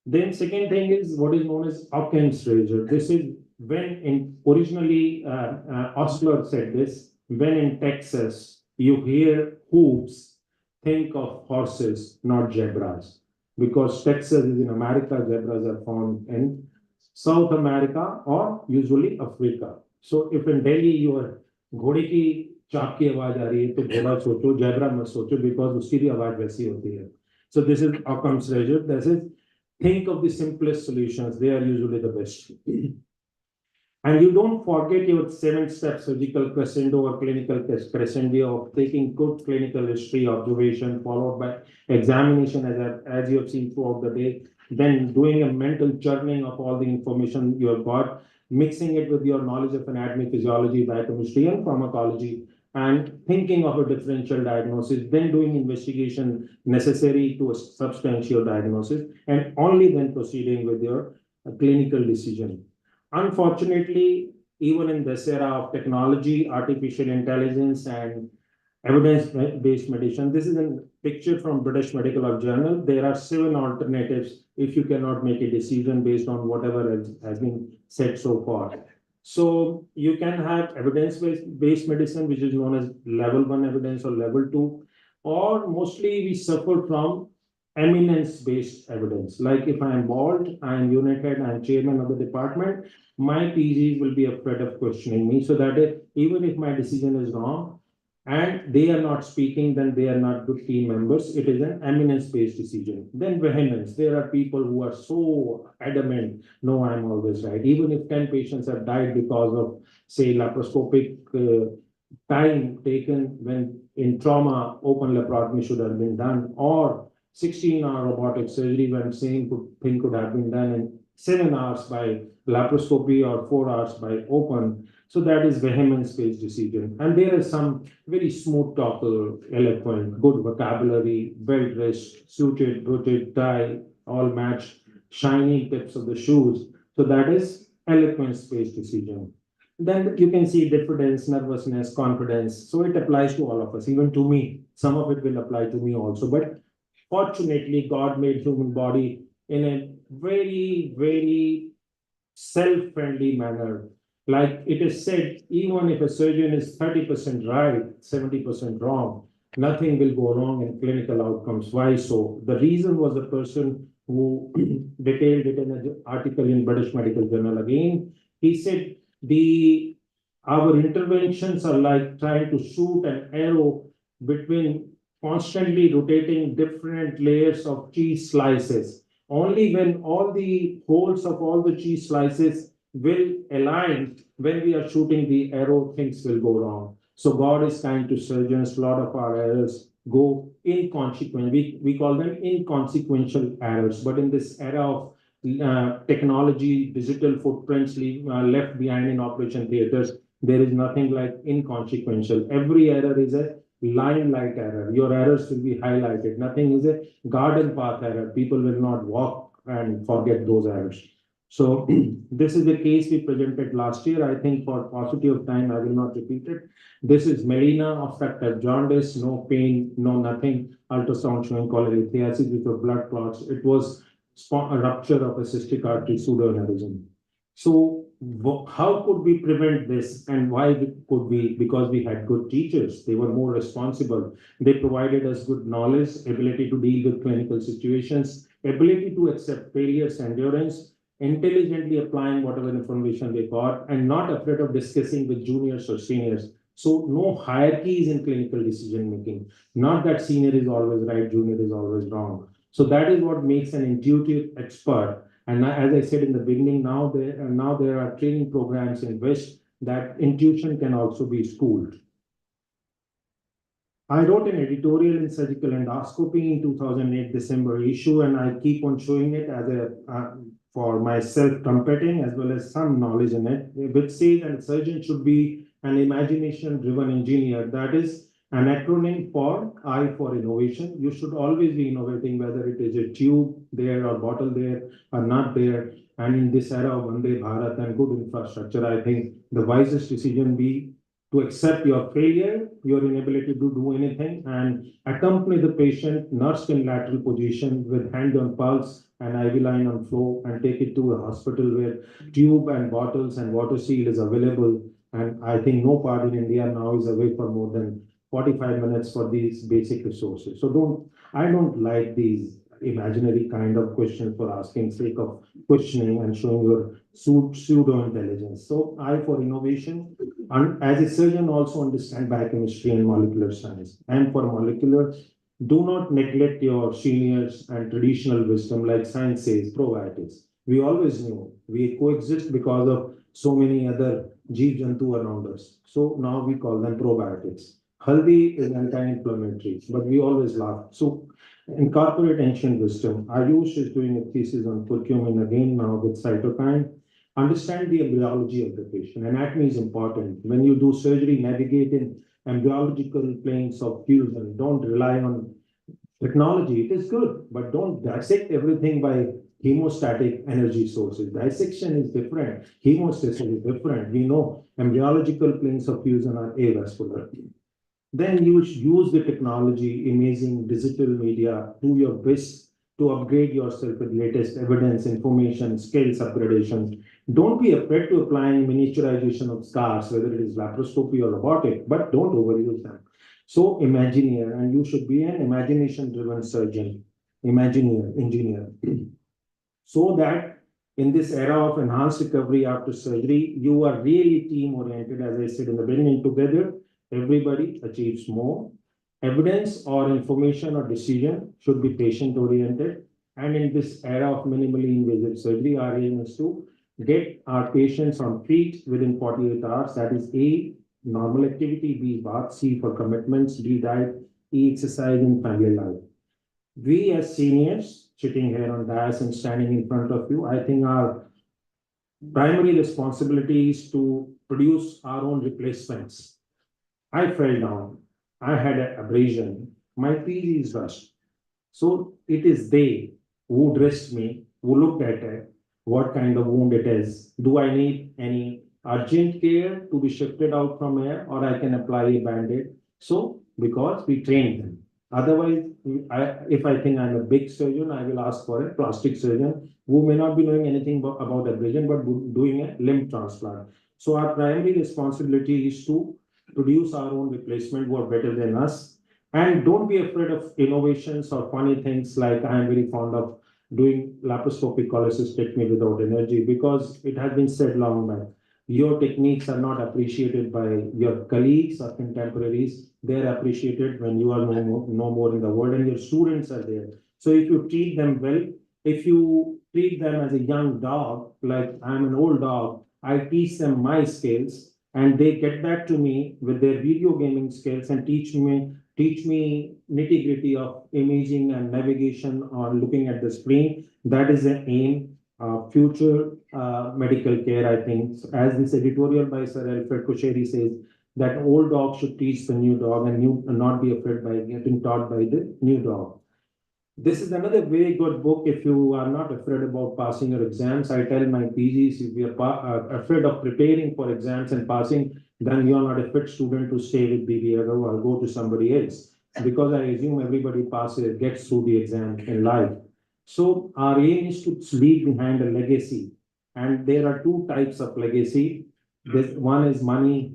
Then second thing is what is known as Occam's razor. This is when originally Osler said this, when in Texas you hear hooves, think of horses, not zebras. Because Texas is in America, zebras are found in South America or usually Africa. So if in Delhi you are घोड़े की चाप की आवाज आ रही है तो घोड़ा सोचो, zebra मत सोचो, because उसकी भी आवाज वैसी होती है. So this is Occam's razor. This is think of the simplest solutions. They are usually the best. And you don't forget your 7-step surgical crescendo or clinical crescendo of taking good clinical history observation followed by examination as you have seen throughout the day, then doing a mental churning of all the information you have got, mixing it with your knowledge of anatomy, physiology, biochemistry, and pharmacology, and thinking of a differential diagnosis, then doing investigation necessary to substantiate diagnosis, and only then proceeding with your clinical decision. Unfortunately, even in this era of technology, artificial intelligence, and evidence-based medicine, this is a picture from British Medical Journal. There are 7 alternatives if you cannot make a decision based on whatever has been said so far. So you can have evidence-based medicine, which is known as level 1 evidence or level 2, or mostly we suffer from eminence-based evidence. Like if I am bald, I am unit head, I am chairman of the department, my PGs will be afraid of questioning me. So that even if my decision is wrong and they are not speaking, then they are not good team members. It is an eminence-based decision. Then vehemence. There are people who are so adamant, no, I'm always right. Even if 10 patients have died because of, say, laparoscopic time taken when in trauma, open laparotomy should have been done, or 16-hour robotic surgery when same thing could have been done in 7 hours by laparoscopy or 4 hours by open. So that is vehemence-based decision. And there is some very smooth talker, eloquent, good vocabulary, well-dressed, suited, booted, tie, all matched, shiny tips of the shoes. So that is eloquence-based decision. Then you can see diffidence, nervousness, confidence. So it applies to all of us, even to me. Some of it will apply to me also. But fortunately, God made human body in a very, very self-friendly manner. Like it is said, even if a surgeon is 30% right, 70% wrong, nothing will go wrong in clinical outcomes. Why so? The reason was the person who detailed it in an article in British Medical Journal again. He said, our interventions are like trying to shoot an arrow between constantly rotating different layers of cheese slices. Only when all the holes of all the cheese slices will align when we are shooting the arrow, things will go wrong. So God is kind to surgeons. A lot of our errors go inconsequential. We call them inconsequential errors. But in this era of technology, digital footprints left behind in operation theaters, there is nothing like inconsequential. Every error is a limelight error. Your errors will be highlighted. Nothing is a garden path error. People will not walk and forget those errors. So this is the case we presented last year. I think for paucity of time, I will not repeat it. This is melena, obstructive jaundice, no pain, no nothing. Ultrasound showing cholelithiasis with blood clots. It was a rupture of a cystic artery pseudoaneurysm. So how could we prevent this, and why could we? Because we had good teachers. They were more responsible. They provided us good knowledge, ability to deal with clinical situations, ability to accept failures, endurance, intelligently applying whatever information they got, and not afraid of discussing with juniors or seniors. So no hierarchies in clinical decision making. Not that senior is always right, junior is always wrong. So that is what makes an intuitive expert. And as I said in the beginning, now there are training programs in West that intuition can also be schooled. I wrote an editorial in Surgical Endoscopy in 2008 December issue, and I keep on showing it as for my self-competing as well as some knowledge in it, which says that a surgeon should be an imagination-driven engineer. That is an acronym for I for innovation. You should always be innovating, whether it is a tube there or bottle there or not there. And in this era of Vande Bharat and good infrastructure, I think the wisest decision be to accept your failure, your inability to do anything, and accompany the patient nursed in lateral position with hand on pulse and IV line on flow, and take it to a hospital where tube and bottles and water seal is available. And I think no part in India now is away for more than 45 minutes for these basic resources. So I don't like these imaginary kind of questions for asking sake of questioning and showing your pseudo intelligence. So I for innovation, and as a surgeon also understand biochemistry and molecular science. And for molecular, do not neglect your seniors and traditional wisdom, like science says, probiotics. We always knew we coexist because of so many other jeev jantu around us. So now we call them probiotics. Haldi is anti-inflammatory, but we always laugh. So incorporate ancient wisdom. Ayush is doing a thesis on curcumin again now with cytokine. Understand the embryology of the patient. Anatomy is important. When you do surgery, navigate in embryological planes of fusion. Don't rely on technology. It is good, but don't dissect everything by hemostatic energy sources. Dissection is different. Hemostasis is different. We know embryological planes of fusion are avascular. Then you should use the technology, imaging, digital media to your best to upgrade yourself with latest evidence, information, skills upgradation. Don't be afraid to apply miniaturization of scars, whether it is laparoscopy or robotic, but don't overuse them. So Imagineer, and you should be an imagination-driven surgeon, Imagineer, engineer. So that in this era of enhanced recovery after surgery, you are really team-oriented, as I said in the beginning, together, everybody achieves more. Evidence or information or decision should be patient-oriented. And in this era of minimally invasive surgery, our aim is to get our patients on feet within 48 hours. That is A, normal activity, B, bath, C for commitments, D, diet, E, exercise, and family life. We as seniors, sitting here on dais and standing in front of you, I think our primary responsibility is to produce our own replacements. I fell down. I had an abrasion. My PG is rushed. So it is they who dressed me, who looked at it, what kind of wound it is. Do I need any urgent care to be shifted out from here, or I can apply a band-aid? So because we trained them. Otherwise, if I think I'm a big surgeon, I will ask for a plastic surgeon who may not be knowing anything about abrasion, but doing a limb transplant. So our primary responsibility is to produce our own replacement who are better than us. And don't be afraid of innovations or funny things like I am very fond of doing laparoscopic cholecystectomy without energy, because it has been said long back. Your techniques are not appreciated by your colleagues or contemporaries. They're appreciated when you are no more in the world and your students are there. So if you treat them well, if you treat them as a young dog, like I'm an old dog, I teach them my skills, and they get back to me with their video gaming skills and teach me nitty-gritty of imaging and navigation or looking at the screen. That is the aim of future medical care, I think. As this editorial by Sir Alfred Kosheri says, that old dog should teach the new dog and not be afraid by getting taught by the new dog. This is another very good book if you are not afraid about passing your exams. I tell my PGs, if you are afraid of preparing for exams and passing, then you are not a fit student to stay with BBA or go to somebody else. Because I assume everybody passes, gets through the exam in life. So our aim is to leave behind a legacy. And there are two types of legacy. One is money,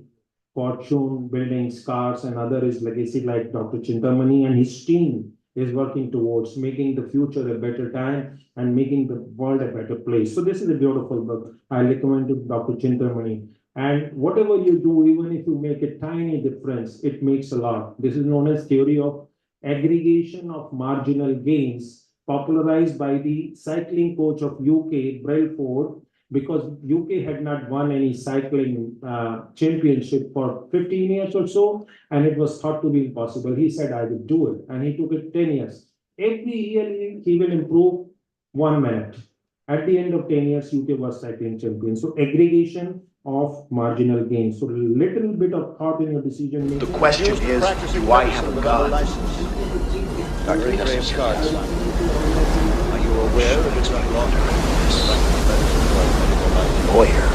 fortune, buildings, cars, and other is legacy like Dr. Chintamani and his team is working towards making the future a better time and making the world a better place. So this is a beautiful book. I recommend to Dr. Chintamani. And whatever you do, even if you make a tiny difference, it makes a lot. This is known as theory of aggregation of marginal gains, popularized by the cycling coach of UK, Brailsford. because UK had not won any cycling championship for 15 years or so, and it was thought to be impossible. He said, I will do it, and he took it 10 years. Every year he will improve 1 minute. At the end of 10 years, UK was cycling champion. So aggregation of marginal gains. So little bit of thought in your decision making. The question is, do I have a gun? Dr. Hesses, are you aware of its water? Lawyer.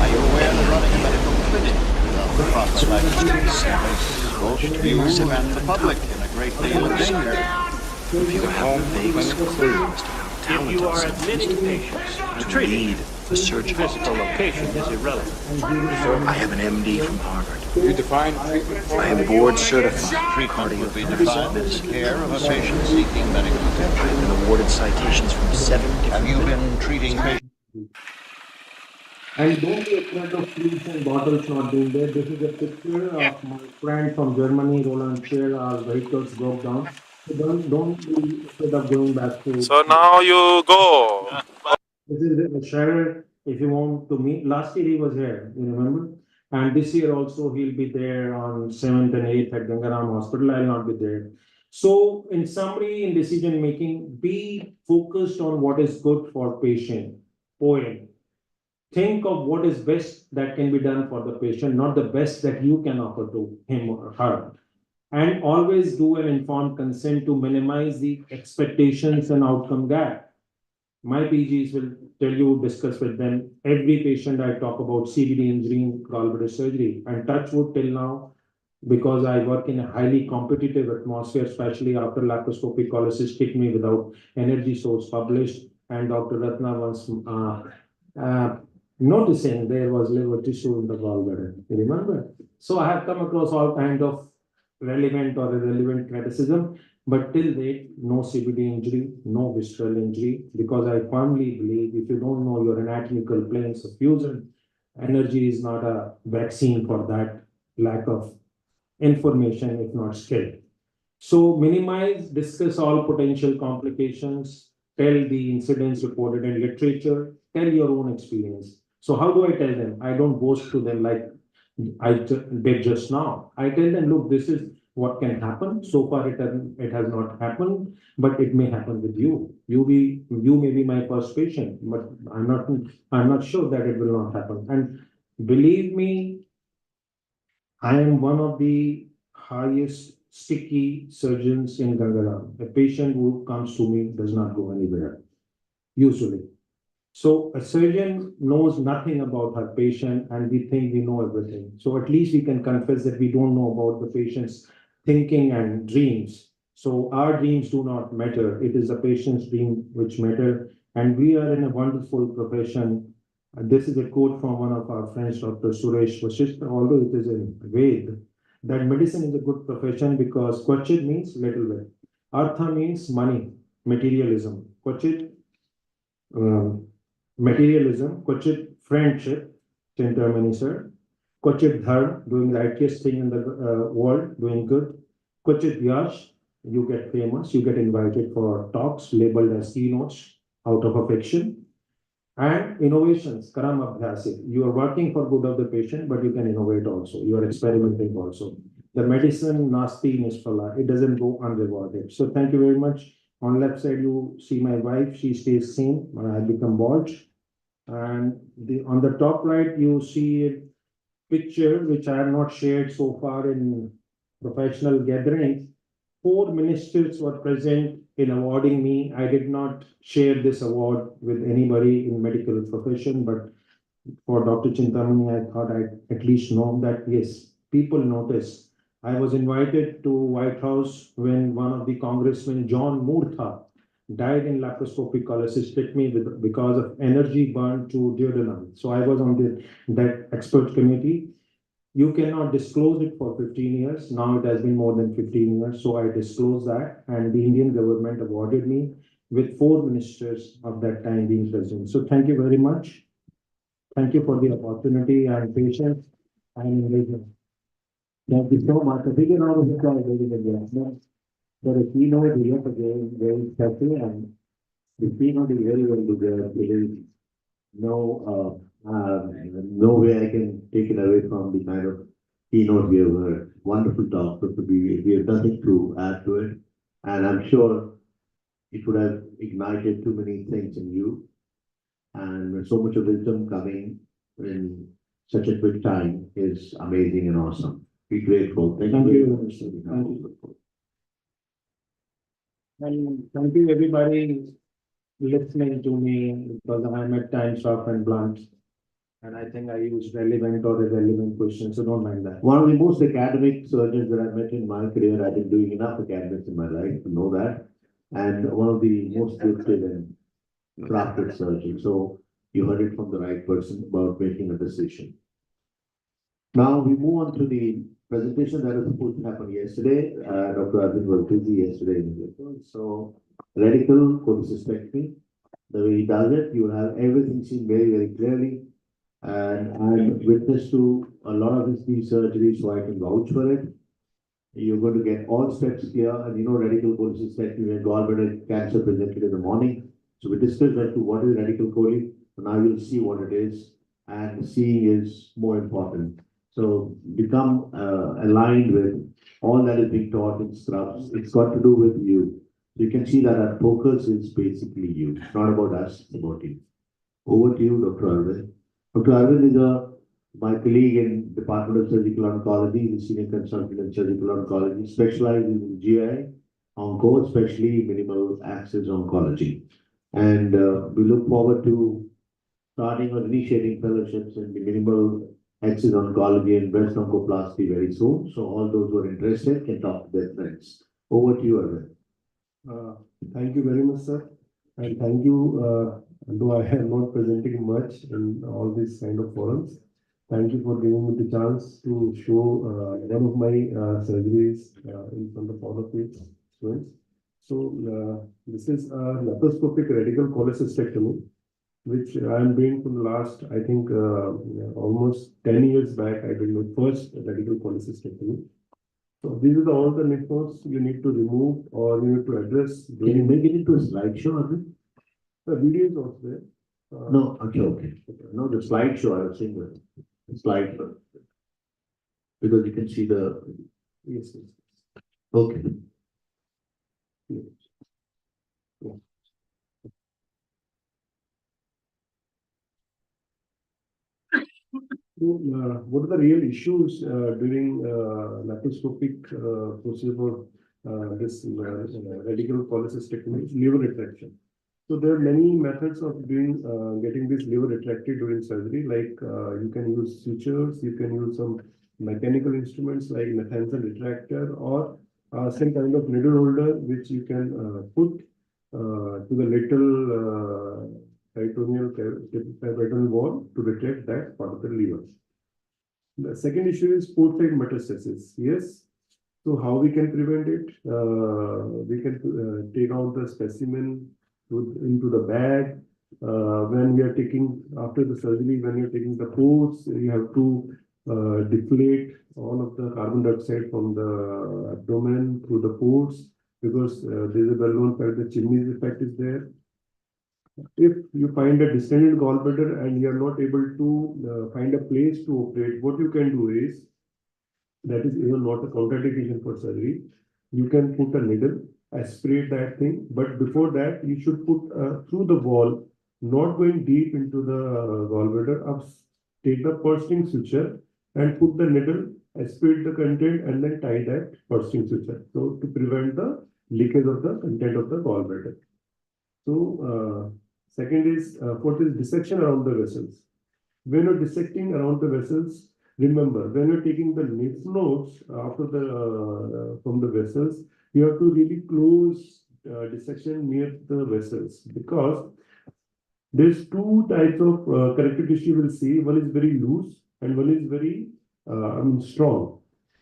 Are you aware that running a medical clinic without prophylactic most views and the public in a great deal of danger? If you have vague clues If you are admitting patients to treat, the surgical physical location is irrelevant. I have an MD from Harvard. You define treatment for I am board certified. Treatment would be defined as care of a patient seeking medical attention. I've been awarded citations from 7 different. Have you been treating patients? And don't be afraid of fluids and bottles not being there. This is a picture of my friend from Germany, Roland Scheer. Our vehicles broke down. So don't be afraid of going back to. So now you go. This is a Scherer. If you want to meet, last year he was here, you remember? And this year also he'll be there on 7th and 8th at Gangaram Hospital. I'll not be there. So in summary, in decision making, be focused on what is good for patient. Point. Think of what is best that can be done for the patient, not the best that you can offer to him or her. And always do an informed consent to minimize the expectations and outcome gap. My PGs will tell you, discuss with them, every patient I talk about CVD injury in gallbladder surgery, and touch wood till now, because I work in a highly competitive atmosphere, especially after laparoscopic cholecystectomy without energy source published, and Dr. Ratna once noticing there was liver tissue in the gallbladder. You remember? So I have come across all kind of relevant or irrelevant criticism, but till date, no CVD injury, no visceral injury, because I firmly believe if you don't know your anatomical planes of fusion, energy is not a vaccine for that lack of information, if not skill. So minimize, discuss all potential complications, tell the incidents reported in literature, tell your own experience. So how do I tell them? I don't boast to them like I did just now. I tell them, look, this is what can happen. So far, it has not happened, but it may happen with you. You may be my first patient, but I'm not sure that it will not happen. And believe me, I am one of the highest sticky surgeons in Gangaram. A patient who comes to me does not go anywhere, usually. So a surgeon knows nothing about her patient and we think we know everything. So at least we can confess that we don't know about the patient's thinking and dreams. So our dreams do not matter. It is the patient's dream which matter. And we are in a wonderful profession. This is a quote from one of our friends, Dr. Suresh Vasishtha, although it is in Ved, that medicine is a good profession because Kwachit means little bit. Artha means money, materialism. Kwachit, materialism, Kwachit friendship, Chintamani sir, Kwachit dharma, doing the righteous thing in the world, doing good, Kwachit yash, you get famous, you get invited for talks labeled as keynotes out of affection, and innovations, karam abhyasi, you are working for good of the patient, but you can innovate also, you are experimenting also. The medicine, nasti nispala, it doesn't go unrewarded. So thank you very much. On left side, you see my wife, she stays same, I have become bald. And on the top right, you see a picture which I have not shared so far in professional gatherings. 4 ministers were present in awarding me. I did not share this award with anybody in medical profession, but for Dr. Chintamani, I thought I'd at least know that yes, people notice. I was invited to White House when one of the congressmen, John Murtha, died in laparoscopic cholecystectomy because of energy burned to duodenum. So I was on that expert committee. You cannot disclose it for 15 years. Now it has been more than 15 years. So I disclosed that, and the Indian government awarded me with 4 ministers of that time being present. So thank you very much. Thank you for the opportunity and patience and engagement. Thank you so much. A big round of applause, ladies and gentlemen. For a keynote, we have again very happy and The keynote is very well prepared. There is no way I can take it away from the kind of keynote we have heard. Wonderful talk, but we have nothing to add to it. And I'm sure it would have ignited too many things in you. And so much of wisdom coming in such a quick time is amazing and awesome. Be grateful. Thank you. And thank you everybody listening to me because I'm at times soft and blunt. And I think I use relevant or irrelevant questions, so don't mind that. One of the most academic surgeons that I've met in my career, I've been doing enough academics in my life to know that. And one of the most gifted and crafted surgeons. So you heard it from the right person about making a decision. Now we move on to the presentation that was supposed to happen yesterday. Dr. Arvind was busy yesterday in the so radical cholecystectomy. The way he does it, you will have everything seen very, very clearly. And I'm witness to a lot of these surgeries, so I can vouch for it. You're going to get all steps clear, and you know radical cholecystectomy and gallbladder cancer presented in the morning. So we discussed as to what is radical chole. Now you'll see what it is, and seeing is more important. So become aligned with all that is being taught in SCRUBS. It's got to do with you. You can see that our focus is basically you. It's not about us, it's about you. Over to you, Dr. Arvind. Dr. Arvind is my colleague in Department of Surgical Oncology. He's a senior consultant in surgical oncology, specializing in GI, onco, especially minimal access oncology. And we look forward to starting or initiating fellowships in the minimal access oncology and breast oncoplasty very soon. So all those who are interested can talk to their friends. Over to you, Arvind. Thank you very much, sir. And thank you, though I am not presenting much in all these kind of forums. Thank you for giving me the chance to show one of my surgeries in front of all of you students. So this is a laparoscopic radical cholecystectomy, which I am doing for the last, I think, almost 10 years back. I did my first radical cholecystectomy. So these are all the lymph nodes you need to remove or you need to address. Can you make it into a slideshow, Arvind? The video is also there. No, okay. No, the slideshow, I was saying the slide. Because you can see the. Yes. Okay. Yeah. What are the real issues during laparoscopic procedure for this radical cholecystectomy? Liver retraction. So there are many methods of doing getting this liver retracted during surgery. Like you can use sutures, you can use some mechanical instruments like Nathanson retractor, or some kind of needle holder which you can put to the little peritoneal wall to retract that part of the liver. The second issue is port-side metastasis. Yes. So how we can prevent it? We can take out the specimen into the bag. When we are taking, after the surgery, when you're taking the ports, you have to deflate all of the carbon dioxide from the abdomen through the ports, because there's a well-known fact that chimney's effect is there. If you find a distended gallbladder and you are not able to find a place to operate, what you can do is, that is even not a contraindication for surgery, you can put a needle, aspirate that thing, but before that you should put through the wall, not going deep into the gallbladder, take the pursing suture and put the needle, aspirate the content and then tie that pursing suture. So to prevent the leakage of the content of the gallbladder. So second is, fourth is dissection around the vessels. When you're dissecting around the vessels, remember, when you're taking the lymph nodes after the from the vessels, you have to really close dissection near the vessels, because there's two types of connective tissue you will see. One is very loose and one is very strong.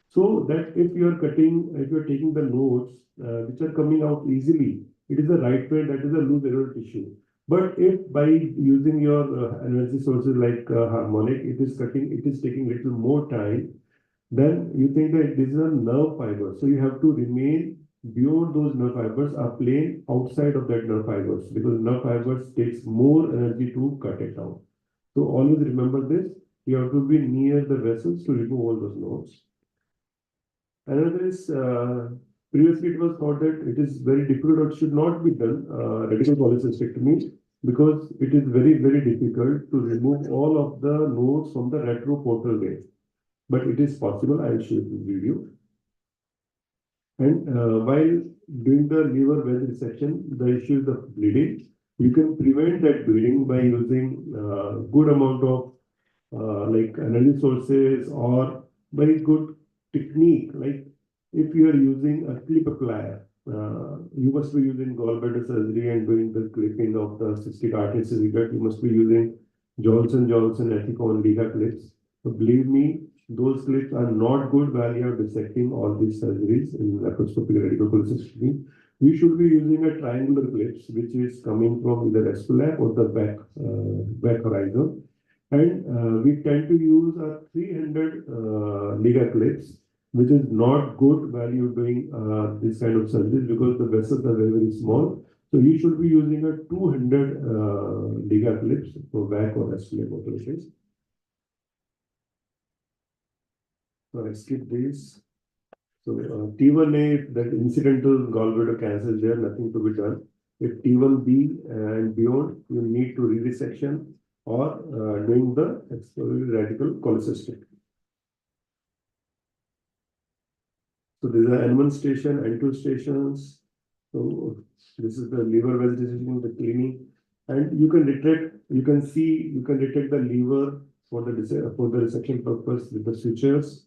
So that if you are taking the nodes which are coming out easily, it is the right way, that is a loose aerial tissue. But if by using your energy sources like harmonic, it is taking little more time, then you think that this is a nerve fiber. So you have to remain beyond those nerve fibers are plain outside of that nerve fibers, because nerve fibers takes more energy to cut it out. So always remember this, you have to be near the vessels to remove all those nodes. Another is, previously it was thought that it is very difficult or should not be done, radical cholecystectomy, because it is very, very difficult to remove all of the nodes from the retroportal vein. But it is possible. I will show you this video. And while doing the liver wedge resection, the issue is of bleeding. You can prevent that bleeding by using good amount of like energy sources, or very good technique. Like if you are using a clip applier, you must be using gallbladder surgery and doing the clipping of the cystic arteries. You must be using Johnson Ethicon Liga clips. So believe me, those clips are not good while you are dissecting all these surgeries in laparoscopic radical cholecystectomy. You should be using a triangular clips, which is coming from either esculap or the back horizon. And we tend to use a 300 Liga clips, which is not good while you're doing this kind of surgeries, because the vessels are very, very small. So you should be using a 200 Liga clips for back or esculap operations. So I skip this. So T1A, that incidental gallbladder cancer is there, nothing to be done. If T1B and beyond, you need to re-resection or doing the exploratory radical cholecystectomy. So these are N1 station, N2 stations. So this is the liver wedge decision, the cleaning, and you can retract. You can see, you can retract the liver for the resection purpose with the sutures.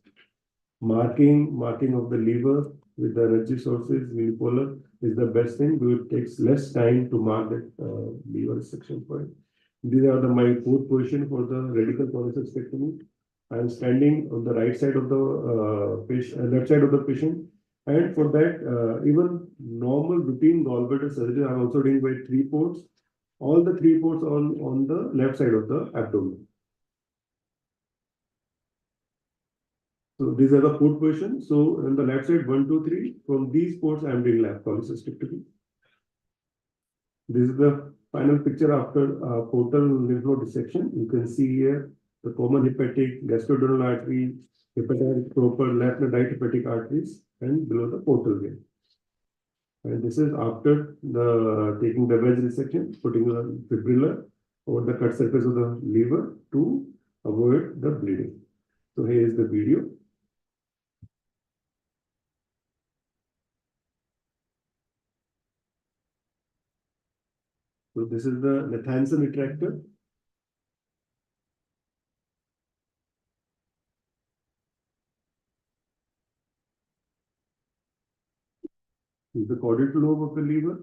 Marking of the liver with the energy sources, unipolar, is the best thing, because it takes less time to mark that liver section point. These are my fourth position for the radical cholecystectomy. I am standing on the right side of the patient, left side of the patient, and for that, even normal routine gallbladder surgery, I am also doing by 3 ports. All the 3 ports on the left side of the abdomen. So these are the port position. So on the left side, 1, 2, 3. From these ports, I am doing lap cholecystectomy. This is the final picture after portal lymph node dissection. You can see here the common hepatic, gastroduodenal artery, hepatic proper, left and right hepatic arteries, and below the portal vein. And this is after the taking the wedge resection, putting a fibrillar over the cut surface of the liver to avoid the bleeding. So here is the video. So this is the Nathanson retractor. This is the caudal lobe of the liver.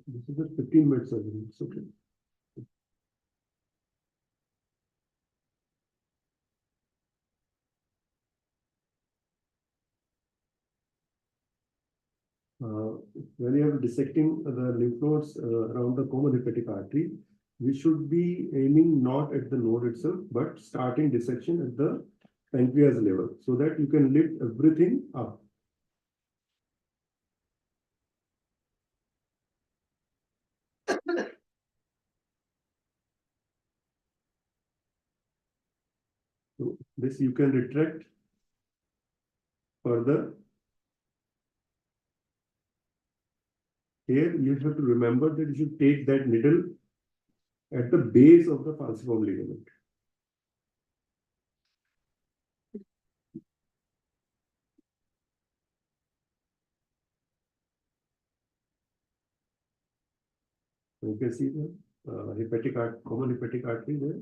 This is a 15-minute surgery. It's okay. When you are dissecting the lymph nodes around the common hepatic artery, we should be aiming not at the node itself, but starting dissection at the pancreas level, so that you can lift everything up. So this you can retract further. Here you have to remember that you should take that needle at the base of the falciform ligament. You can see the common hepatic artery there.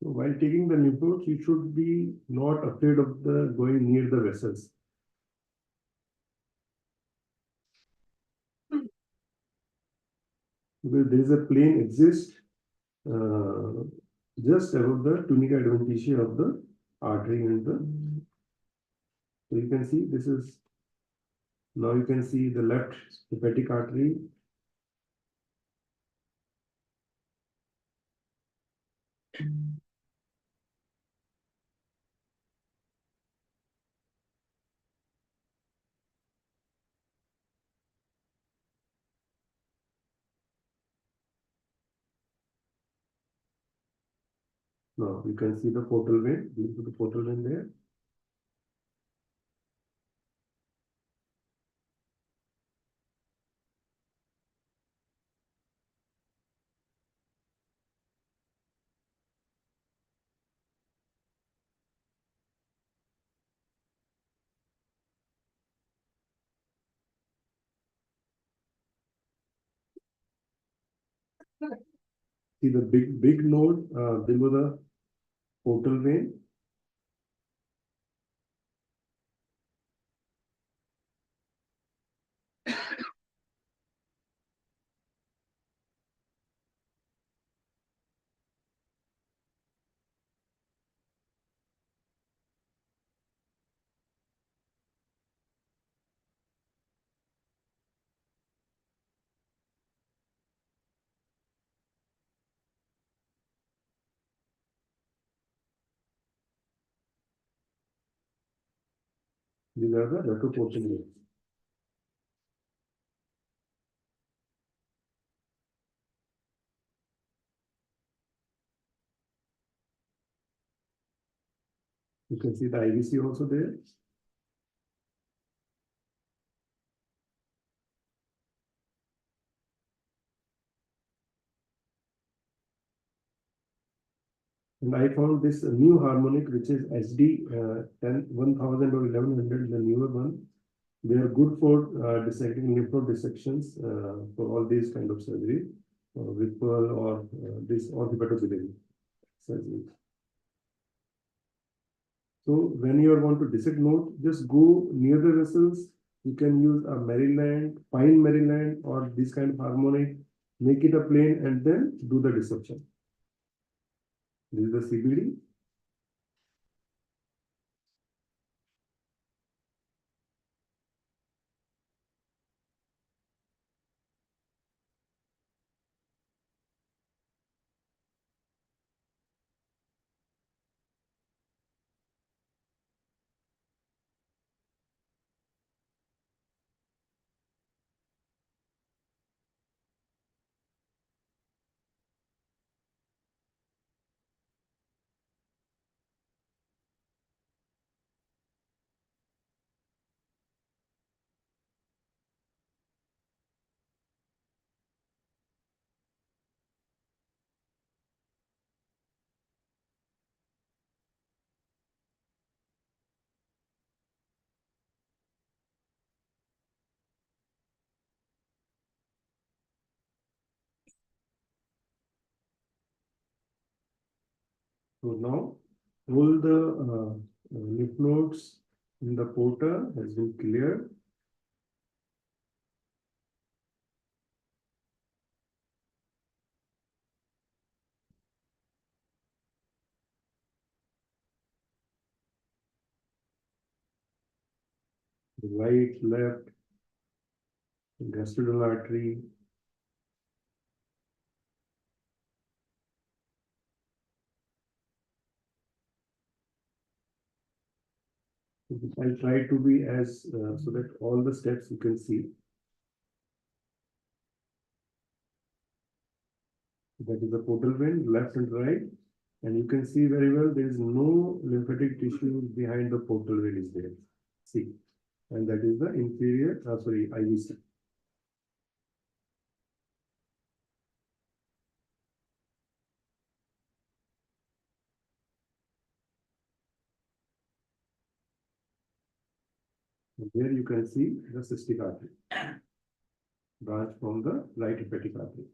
So while taking the lymph nodes, you should be not afraid of the going near the vessels. Because there is a plane exists just above the tunica adventitia of the artery and the. So you can see this is. Now you can see the left hepatic artery. Now you can see the portal vein. You put the portal vein there. See the big node below the portal vein. These are the retroportal veins. You can see the IVC also there. And I found this new harmonic, which is SD 1000 or 1100, the newer one. They are good for dissecting lymph node dissections for all these kind of surgery, Whipple or this or hepatobiliary surgery. So when you want to dissect node, just go near the vessels. You can use a Maryland, fine Maryland, or this kind of harmonic, make it a plane and then do the dissection. This is the CBD. So now all the lymph nodes in the porta has been cleared. The right, left, gastrodental artery. I'll try to be as so that all the steps you can see. That is the portal vein, left and right. And you can see very well there is no lymphatic tissue behind the portal vein is there. See, and that is the inferior, IVC. Here you can see the cystic artery, branch from the right hepatic artery.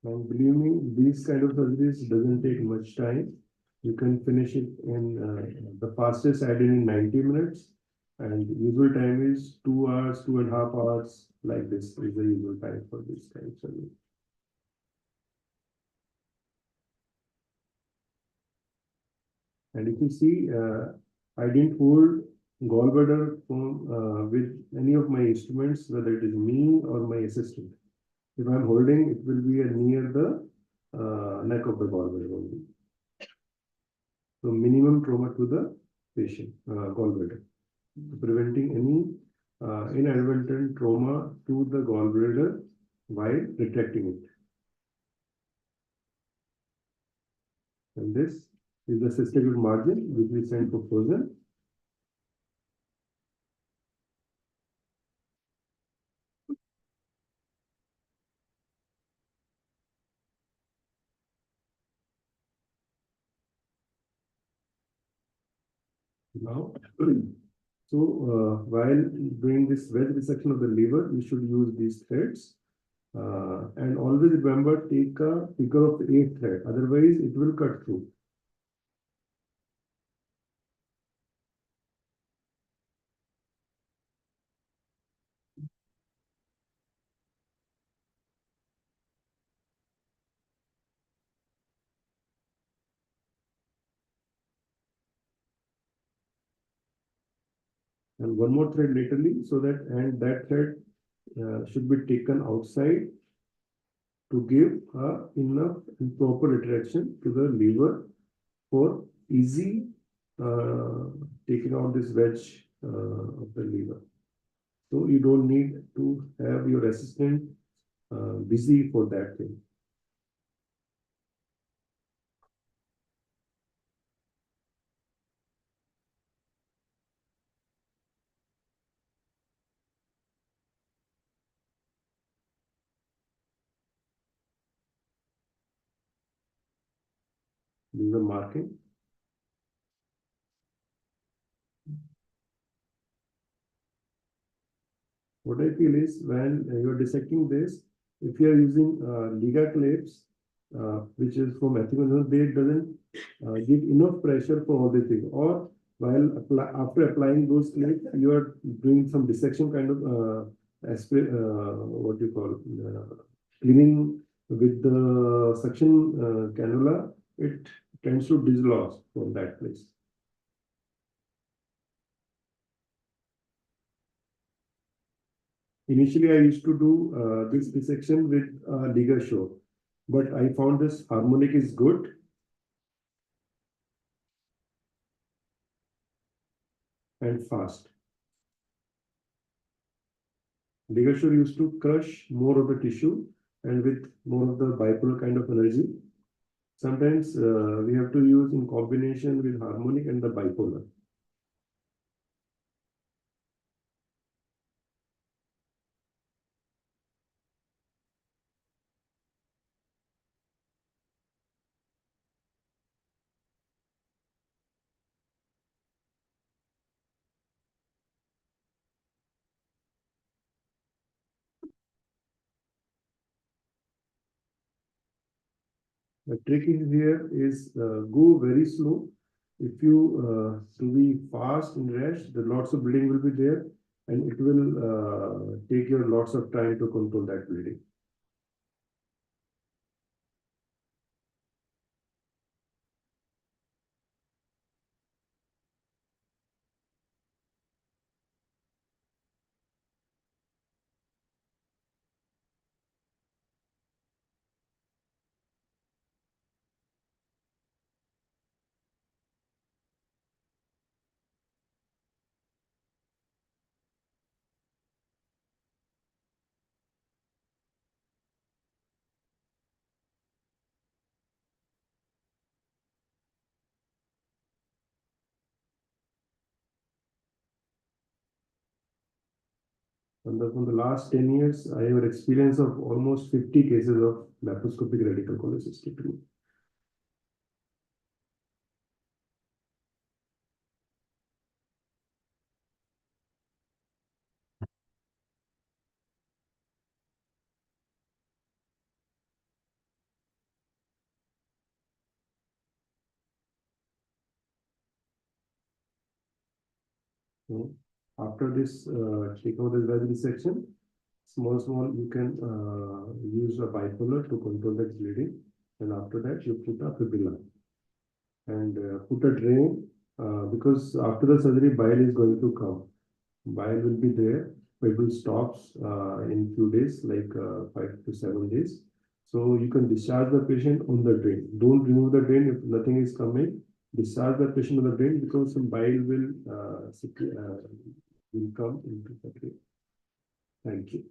And believe me, these kind of surgeries doesn't take much time. You can finish it in the fastest I did in 90 minutes. And usual time is 2 hours, 2.5 hours, like this is the usual time for this kind of surgery. And if you see, I didn't hold gallbladder with any of my instruments, whether it is me or my assistant. If I'm holding, it will be near the neck of the gallbladder only. So minimum trauma to the patient, gallbladder, preventing any inadvertent trauma to the gallbladder while retracting it. And this is the systemic margin which we send for frozen. Now, so while doing this wedge dissection of the liver, you should use these threads. And always remember, take a figure of 8 thread, otherwise it will cut through. And one more thread laterally, so that that thread should be taken outside to give enough and proper retraction to the liver for easy taking out this wedge of the liver. So you don't need to have your assistant busy for that thing. This is the marking. What I feel is when you're dissecting this, if you are using Liga clips, which is from ethical, they doesn't give enough pressure for all the things. Or while after applying those clips, you are doing some dissection kind of what you call cleaning with the suction cannula, it tends to dislodge from that place. Initially, I used to do this dissection with Liga show, but I found this harmonic is good. And fast. Ligature used to crush more of the tissue and with more of the bipolar kind of energy. Sometimes we have to use in combination with harmonic and the bipolar. The trick here is go very slow. If you to be fast and rash, the lots of bleeding will be there, and it will take you lots of time to control that bleeding. From the last 10 years, I have experience of almost 50 cases of laparoscopic radical cholecystectomy. So after this, take out the valve section, small, you can use a bipolar to control the bleeding. And after that, you put a fibula and put a drain because after the surgery, bile is going to come. Bile will be there, but it will stop in few days, like 5 to 7 days. So you can discharge the patient on the drain. Don't remove the drain if nothing is coming. Discharge the patient on the drain because some bile will come into the drain. Thank you.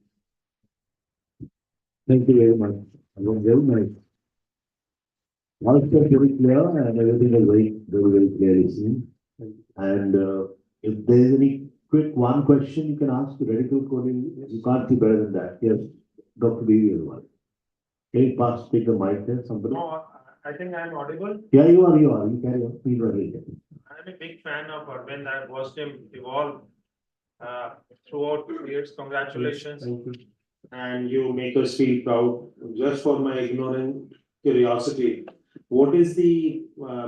Thank you very much. It was very nice. Now it's very clear and everything is very clearly seen. And if there is any quick one question you can ask the radical coding, you can't see better than that. Yes, Dr. B. Can you take the mic there, somebody? No, I think I'm audible. Yeah, you are. You carry on. Please I'm a big fan of Arvind. I've watched him evolve throughout the years. Congratulations. Thank you. And you make us feel proud. Just for my ignorant curiosity, what is the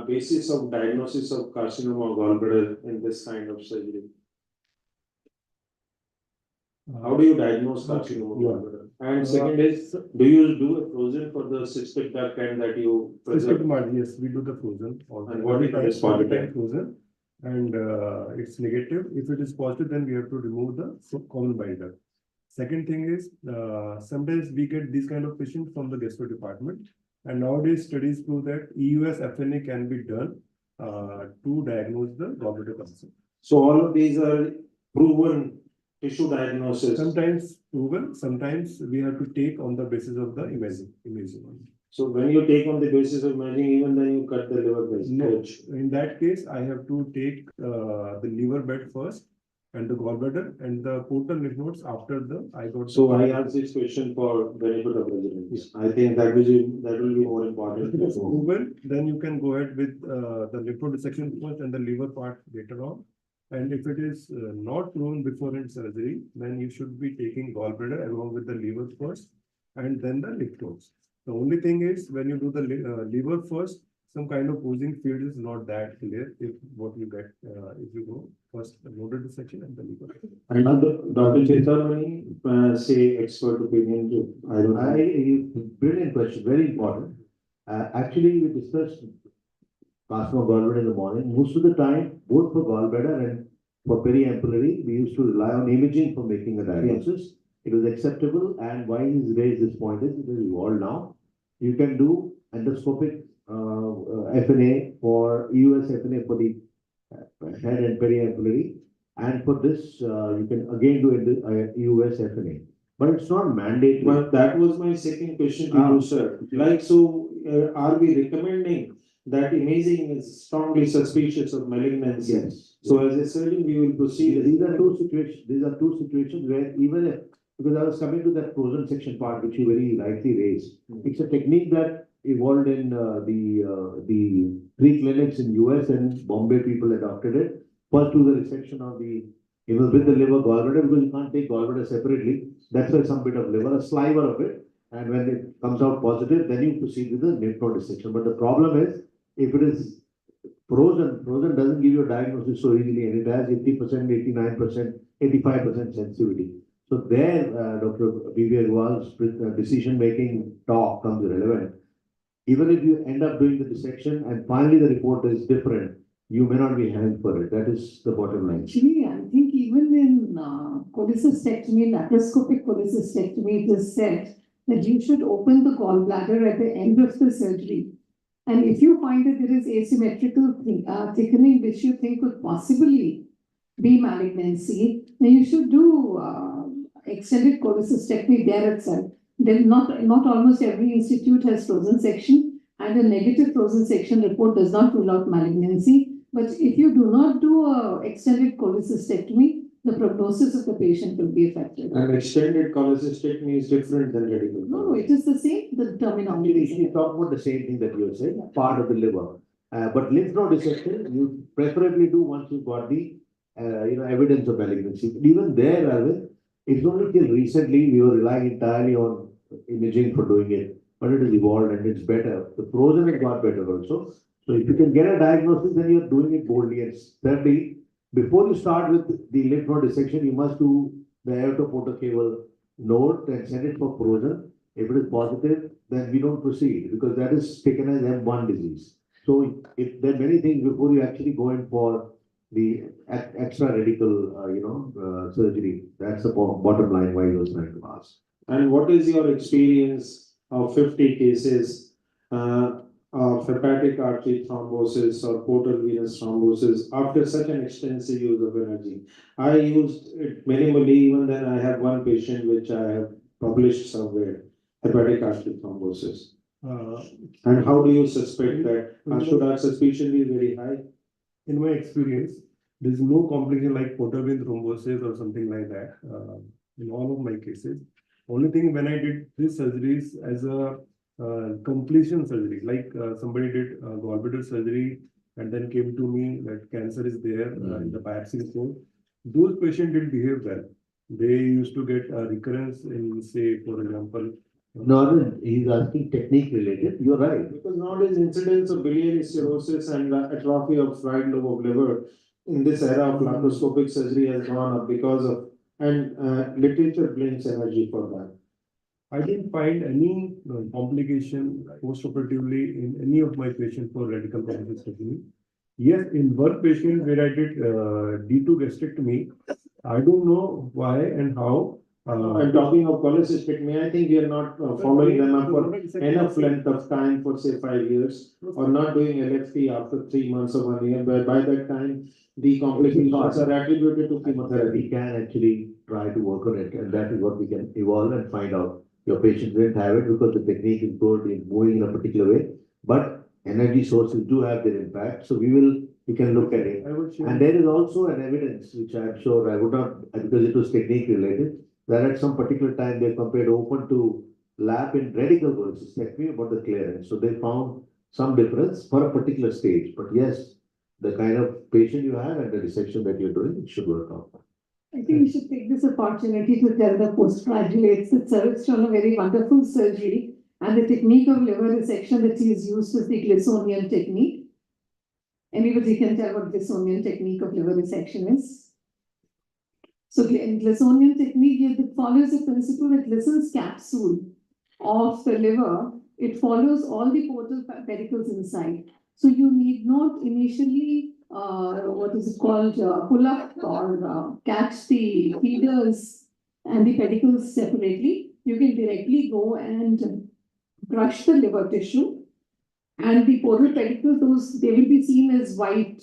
basis of diagnosis of carcinoma of gallbladder in this kind of surgery? How do you diagnose carcinoma of gallbladder? And second is, do you do a frozen for the cystic duct and that you preserve? Cystic margin, yes, we do the frozen. And what if it is positive? Frozen, and it's negative. If it is positive, then we have to remove the common bile duct. Second thing is, sometimes we get this kind of patient from the gastro department, and nowadays studies prove that EUS FNA can be done to diagnose the gallbladder cancer. So all of these are proven tissue diagnosis. Sometimes proven, sometimes we have to take on the basis of the imaging. So when you take on the basis of imaging, even then you cut the liver base. No, in that case, I have to take the liver bed first and the gallbladder and the portal lymph nodes after the I got. So I asked this question for benefit of residents. I think that will be more important. If it is proven, then you can go ahead with the lymph node dissection first and the liver part later on. And if it is not proven before in surgery, then you should be taking gallbladder along with the liver first and then the lymph nodes. The only thing is when you do the liver first, some kind of posing field is not that clear if what you get if you go first the nodal dissection and the liver. And Dr. Chetamani, say expert opinion too. I don't know. Brilliant question, very important. Actually, we discussed carcinoma of gallbladder in the morning. Most of the time, both for gallbladder and for periampullary, we used to rely on imaging for making a diagnosis. Yes. It was acceptable, and why he's raised this point is it has evolved now. You can do endoscopic FNA for EUS FNA for the head and periampullary, and for this you can again do EUS FNA. But it's not mandatory. But that was my second question to you, sir. Like, so are we recommending that imaging is strongly suspicious of malignancy? Yes. So as a surgeon, we will proceed. These are two situations where even if, because I was coming to that frozen section part, which you very rightly raised. It's a technique that evolved in the 3 clinics in US and Bombay people adopted it. First to the resection of the, with the liver gallbladder, because you can't take gallbladder separately. That's why some bit of liver, a sliver of it. And when it comes out positive, then you proceed with the lymph node dissection. But the problem is, if it is frozen doesn't give you a diagnosis so easily, and it has 80%, 89%, 85% sensitivity. So there, Dr. B.V. Agarwal's decision-making talk comes relevant. Even if you end up doing the dissection and finally the report is different, you may not be held for it. That is the bottom line. Actually, I think even in cholecystectomy, laparoscopic cholecystectomy, it is said that you should open the gallbladder at the end of the surgery. And if you find that there is asymmetrical thickening, which you think could possibly be malignancy, then you should do extended cholecystectomy there itself. Then not almost every institute has frozen section, and a negative frozen section report does not rule out malignancy. But if you do not do a extended cholecystectomy, the prognosis of the patient will be affected. And extended cholecystectomy is different than radical. No, it is the same, the terminology. We talk about the same thing that you are saying, part of the liver. But lymph node dissection, you preferably do once you've got the evidence of malignancy. Even there, Arvind, it's only till recently we were relying entirely on imaging for doing it, but it has evolved and it's better. The frozen has got better also. So if you can get a diagnosis, then you're doing it boldly. And thirdly, before you start with the lymph node dissection, you must do the aortoportocaval node and send it for frozen. If it is positive, then we don't proceed because that is taken as M1 disease. So if there are many things before you actually go in for the extra radical, surgery. That's the bottom line why I was trying to ask. And what is your experience of 50 cases of hepatic artery thrombosis or portal venous thrombosis after such an extensive use of energy? I used it minimally, even then I have one patient which I have published somewhere, hepatic artery thrombosis. And how do you suspect that? Should our suspicion be very high? In my experience, there is no complication like portal vein thrombosis or something like that in all of my cases. Only thing when I did these surgeries as a completion surgery, like somebody did gallbladder surgery and then came to me that cancer is there in the biopsy report. Those patients did behave well. They used to get a recurrence in, say, for example. No, he's asking technique related. You're right. Because nowadays incidence of biliary cirrhosis and atrophy of right lobe of liver in this era of laparoscopic surgery has gone up because of, and literature blames energy for that. I didn't find any complication post-operatively in any of my patients for radical cholecystectomy. Yes, in one patient where I did D2 gastrectomy, I don't know why and how. I'm talking of cholecystectomy. I think we are not following them up for enough length of time for say 5 years, or not doing LFT after 3 months or 1 year. But by that time, the complications are attributed to chemotherapy. We can actually try to work on it, and that is what we can evolve and find out. Your patient didn't have it because the technique is good in moving in a particular way, but energy sources do have their impact. So we can look at it. And there is also an evidence, which I'm sure I would not, because it was technique related, that at some particular time they compared open to lap in radical cholecystectomy about the clearance. So they found some difference for a particular stage. But yes, the kind of patient you have and the dissection that you're doing, it should work out. I think we should take this opportunity to tell the postgraduates that sir has shown a very wonderful surgery, and the technique of liver resection that he has used is the Glissonian technique. Anybody can tell what Glissonian technique of liver resection is? So in Glissonian technique, it follows the principle that Glisson's capsule of the liver, it follows all the portal pedicles inside. So you need not initially pull up or catch the feeders and the pedicles separately. You can directly go and crush the liver tissue, and the portal pedicles, they will be seen as white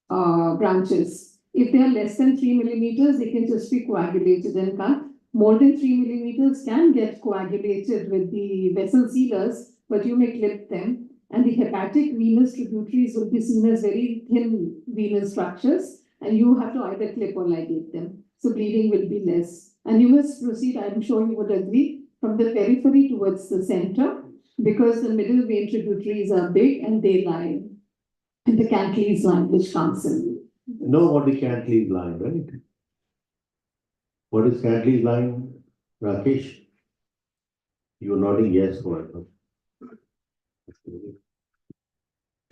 branches. If they are less than 3 millimeters, they can just be coagulated and cut. More than 3 millimeters can get coagulated with the vessel sealers, but you may clip them. And the hepatic venous tributaries will be seen as very thin venous structures, and you have to either clip or ligate them. So bleeding will be less. And you must proceed, I'm sure you would agree, from the periphery towards the center, because the middle vein tributaries are big and they lie in the Cantley's line, which comes in. Know what the Cantley's line, right? What is Cantley's line, Rakesh? You're nodding yes for it.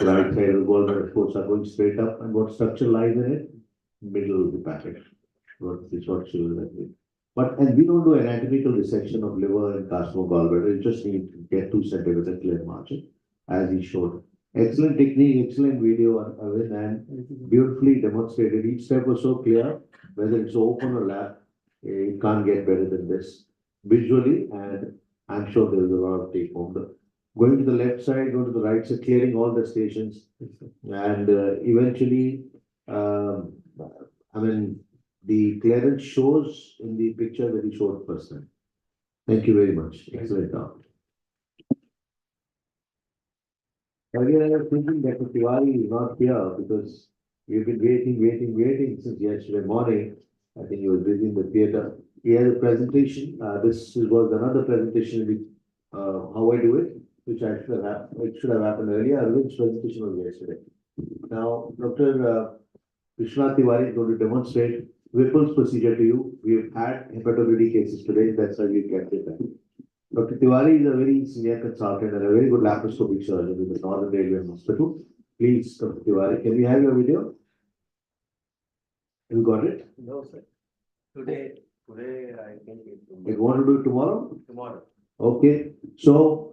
Right side of the gallbladder, of course, are going straight up, and what structure lies in it? Middle of the packet. What the structure is like. But and we don't do anatomical dissection of liver and carcinoma gallbladder. You just need to get 2 centimeter clear margin, as he showed. Excellent technique, excellent video, and beautifully demonstrated. Each step was so clear, whether it's open or lap, it can't get better than this visually, and I'm sure there was a lot of take home. Going to the left side, going to the right side, clearing all the stations, and eventually, the clearance shows in the picture that he showed first time. Thank you very much. Excellent talk. Earlier, I was thinking that Tiwari is not here because we've been waiting since yesterday morning. I think he was busy in the theater. He had a presentation. This was another presentation which how I do it, which it should have happened earlier. Which presentation was yesterday. Now, Dr. Vishwanath Tiwari is going to demonstrate Whipple's procedure to you. We have had hepatology cases today. That's why we kept it. Dr. Tiwari is a very senior consultant and a very good laparoscopic surgeon with the Northern Railway Hospital. Please, Dr. Tiwari, can we have your video? You got it? No, sir. Today, I think You want to do it tomorrow? tomorrow. Okay, so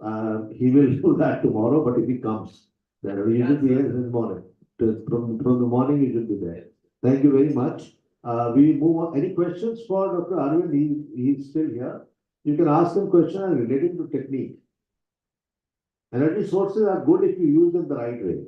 he will do that tomorrow, but if he comes, then he should be here in the morning. From the morning, he should be there. Thank you very much. We move on. Any questions for Dr. Arvind? He's still here. You can ask him questions relating to technique. Energy sources are good if you use them the right way.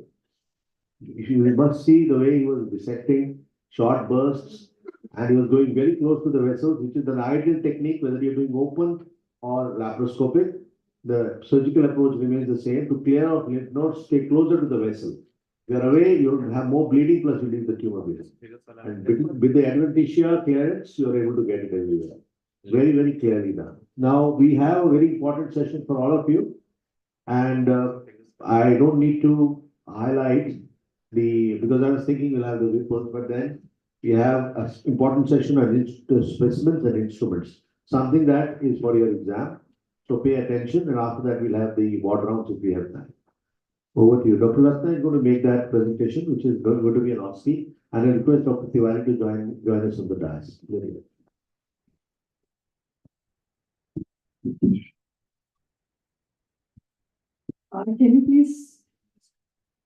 You must see the way he was dissecting short bursts, and he was going very close to the vessels, which is an ideal technique, whether you're doing open or laparoscopic. The surgical approach remains the same. To clear out lymph nodes, stay closer to the vessel. If you're away, you'll have more bleeding, plus you leave the tumor bleeding. And with the adventitia clearance, you're able to get it everywhere. Very, very clearly done. Now, we have a very important session for all of you. And I don't need to highlight because I was thinking we'll have the reports, but then we have an important session on specimens and instruments, something that is for your exam. So pay attention, and after that we'll have the ward rounds if we have time. Over to you. Dr. Ratna is going to make that presentation, which is going to be an OSCE, and I request Dr. Tiwari to join us on the dais. Can you please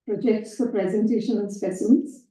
project the presentation on specimens?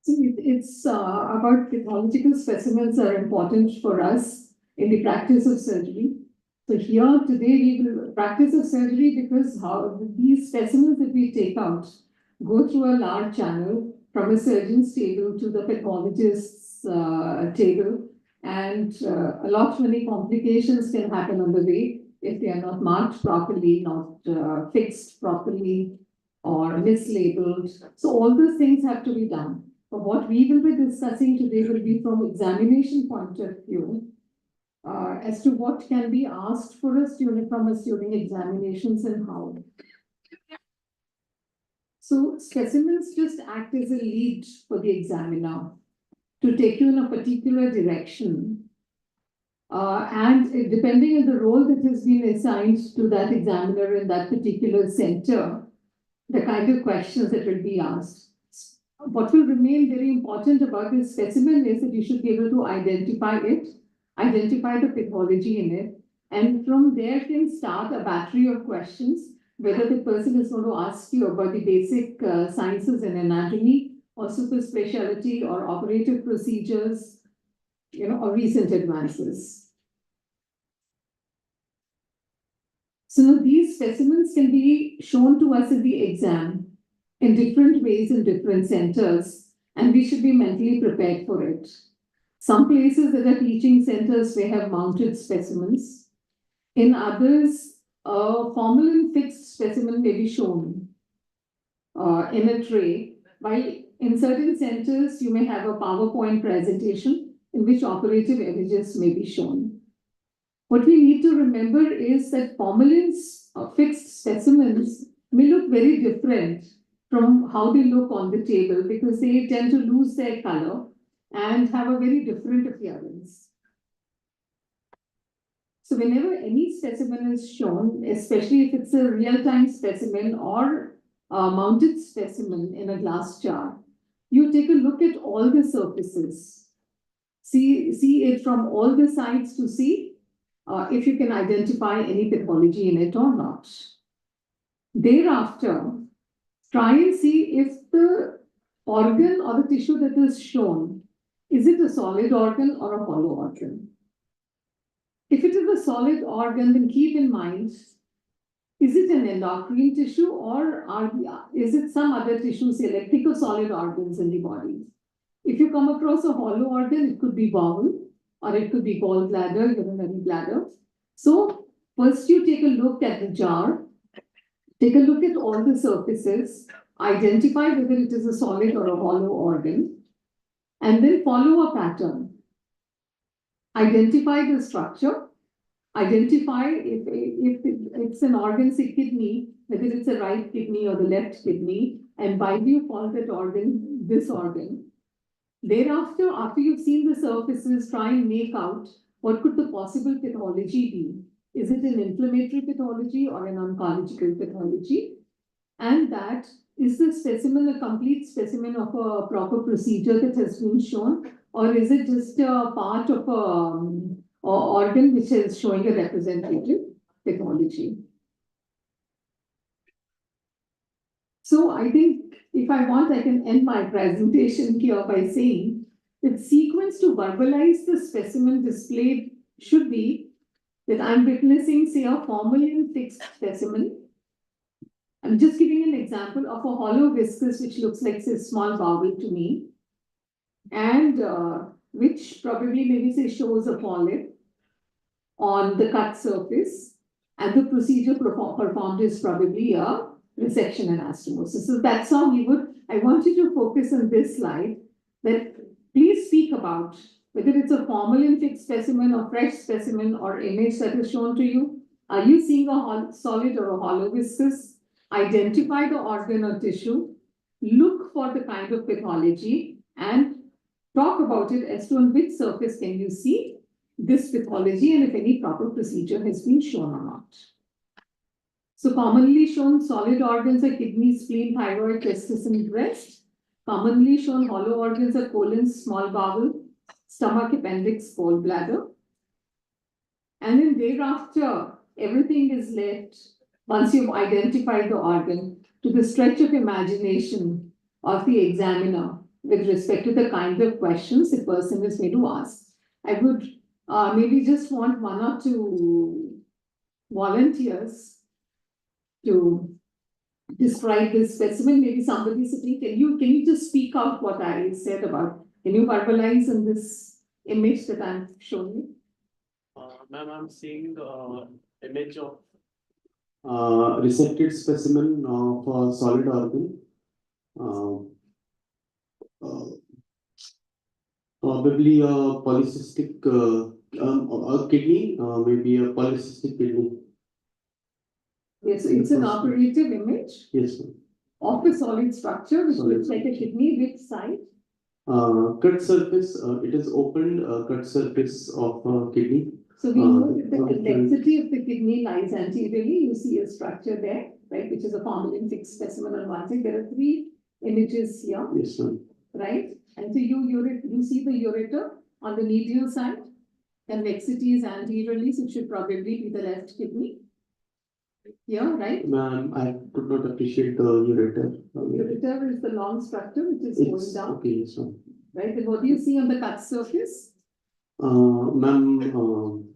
It's about pathological specimens are important for us in the practice of surgery. So here today we will practice of surgery because how these specimens that we take out go through a large channel from a surgeon's table to the pathologist's table, and a lot many complications can happen on the way if they are not marked properly, not fixed properly, or mislabeled. So all those things have to be done. But what we will be discussing today will be from examination point of view, as to what can be asked for a student from us during examinations and how. So specimens just act as a lead for the examiner to take you in a particular direction. And depending on the role that has been assigned to that examiner in that particular center, the kind of questions that will be asked. What will remain very important about this specimen is that you should be able to identify it, identify the pathology in it, and from there can start a battery of questions, whether the person is going to ask you about the basic sciences and anatomy, or super specialty, or operative procedures, or recent advances. So now these specimens can be shown to us in the exam in different ways in different centers, and we should be mentally prepared for it. Some places that are teaching centers may have mounted specimens. In others, a formalin fixed specimen may be shown in a tray, while in certain centers you may have a PowerPoint presentation in which operative images may be shown. What we need to remember is that formalin's fixed specimens may look very different from how they look on the table, because they tend to lose their color and have a very different appearance. So whenever any specimen is shown, especially if it's a real-time specimen or a mounted specimen in a glass jar, you take a look at all the surfaces. See it from all the sides to see if you can identify any pathology in it or not. Thereafter, try and see if the organ or the tissue that is shown, is it a solid organ or a hollow organ? If it is a solid organ, then keep in mind, is it an endocrine tissue or is it some other tissue, say like thicker solid organs in the body? If you come across a hollow organ, it could be bowel or it could be gallbladder, urinary bladder. So first you take a look at the jar take a look at all the surfaces, identify whether it is a solid or a hollow organ, and then follow a pattern. Identify the structure, identify if it's an organ, say kidney, whether it's a right kidney or the left kidney, and why do you call that organ this organ? Thereafter, after you've seen the surfaces, try and make out what could the possible pathology be. Is it an inflammatory pathology or an oncological pathology? And that, is the specimen a complete specimen of a proper procedure that has been shown? Or is it just a part of an organ which is showing a representative pathology? So I think if I want, I can end my presentation here by saying that sequence to verbalize the specimen displayed should be that I'm witnessing, say, a formally and fixed specimen. I'm just giving an example of a hollow viscous which looks like a small bowel to me, and which probably maybe say shows a polyp on the cut surface, and the procedure performed is probably a resection anastomosis. So that's how we would, I want you to focus on this slide, that please speak about whether it's a formalin fixed specimen or fresh specimen or image that is shown to you. Are you seeing a solid or a hollow viscous? Identify the organ or tissue, look for the kind of pathology, and talk about it as to on which surface can you see this pathology and if any proper procedure has been shown or not. So commonly shown solid organs are kidney, spleen, thyroid, testis, and breast. Commonly shown hollow organs are colon, small bowel, stomach, appendix, gallbladder. And then thereafter, everything is left, once you've identified the organ, to the stretch of imagination of the examiner with respect to the kind of questions the person is made to ask. I would maybe just want one or two volunteers to describe this specimen. Maybe somebody sitting, can you just speak out what I said about, can you verbalize in this image that I'm showing you? Ma'am, I'm seeing the image of Resected specimen of a solid organ. Probably a polycystic a kidney, maybe a polycystic kidney. Yes, it's an operative image. Yes, ma'am. Of a solid structure which looks like a kidney. Which side? Cut surface, it is opened cut surface of kidney. So we know that the complexity of the kidney lies anteriorly. You see a structure there, right, which is a formalin fixed specimen on one side. There are three images here. Yes, ma'am. Right? And so you see the ureter on the medial side. Convexity is anteriorly, so it should probably be the left kidney. Yeah, right? Ma'am, I could not appreciate the ureter. Ureter is the long structure which is going down. Okay, yes, ma'am. Right? And what do you see on the cut surface? Ma'am,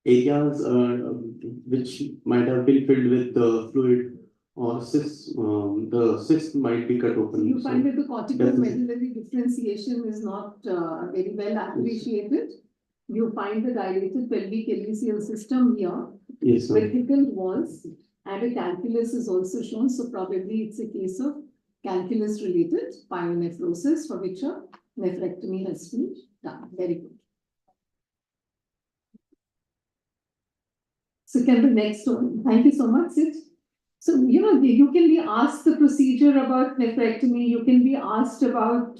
areas which might have been filled with fluid or cysts, the cyst might be cut open. So you find that the corticomedullary differentiation is not very well appreciated. You find the dilated pelvic ileal system here. Yes, ma'am. Vertical walls, and a calculus is also shown. So probably it's a case of calculus related pyonephrosis for which a nephrectomy has been done. Very good. So can the next one? Thank you so much, Sid. So, you know, you can be asked the procedure about nephrectomy. You can be asked about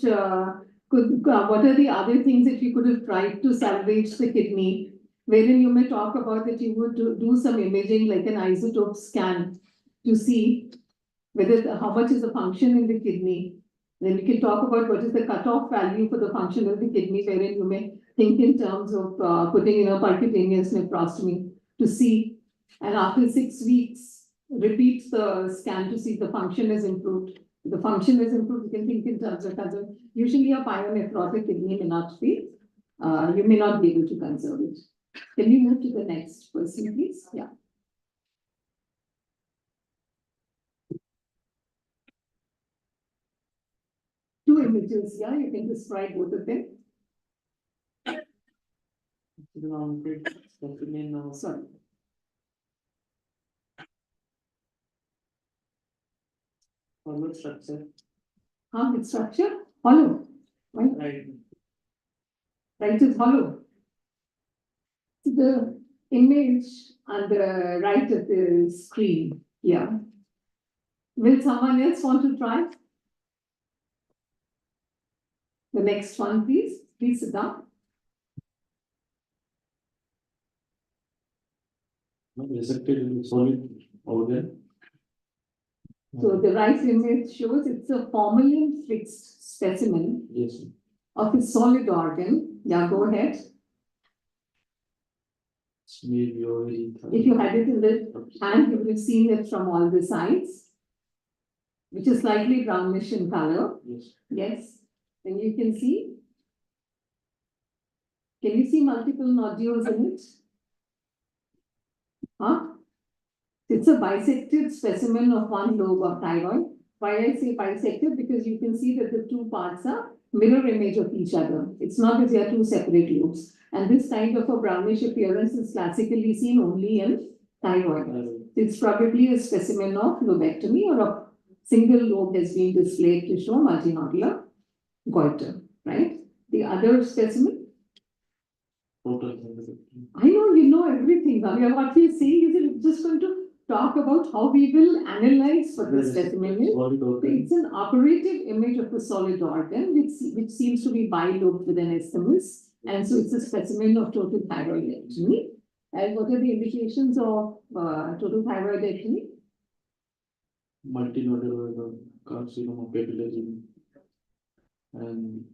what are the other things that you could have tried to salvage the kidney, wherein you may talk about that you would do some imaging like an isotope scan to see whether how much is the function in the kidney. Then you can talk about what is the cutoff value for the function of the kidney, wherein you may think in terms of putting in a percutaneous nephrostomy to see, and after 6 weeks, repeat the scan to see if the function is improved. If the function is improved, you can think in terms of conserve. Usually a pyonephrotic kidney may not be, you may not be able to conserve it. Can we move to the next person, please? Yeah. Two images, yeah, you can describe both of them. Sorry. Hollow structure. Its structure? Hollow. Right? Right. Right is hollow. The image on the right of the screen here. Will someone else want to try? The next one, please. Please sit down. Resected in solid organ. So the right image shows it's a formalin fixed specimen Yes. of a solid organ. Yeah, go ahead. Maybe already. If you had it in the hand, you would have seen it from all the sides, which is slightly brownish in color. Yes. Yes. And you can see. Can you see multiple nodules in it? Huh? It's a bisected specimen of one lobe of thyroid. Why I say bisected? Because you can see that the two parts are mirror image of each other. It's not as they are two separate lobes. And this kind of a brownish appearance is classically seen only in thyroid. It's probably a specimen of lobectomy, or a single lobe has been displayed to show multinodular goiter, right? The other specimen? I know you know everything. What we are saying is that we're just going to talk about how we will analyze what the specimen is. It's an operative image of a solid organ, which seems to be bilobed with an isthmus. And so it's a specimen of total thyroidectomy. And what are the indications of total thyroidectomy? Multinodular carcinoma papillary and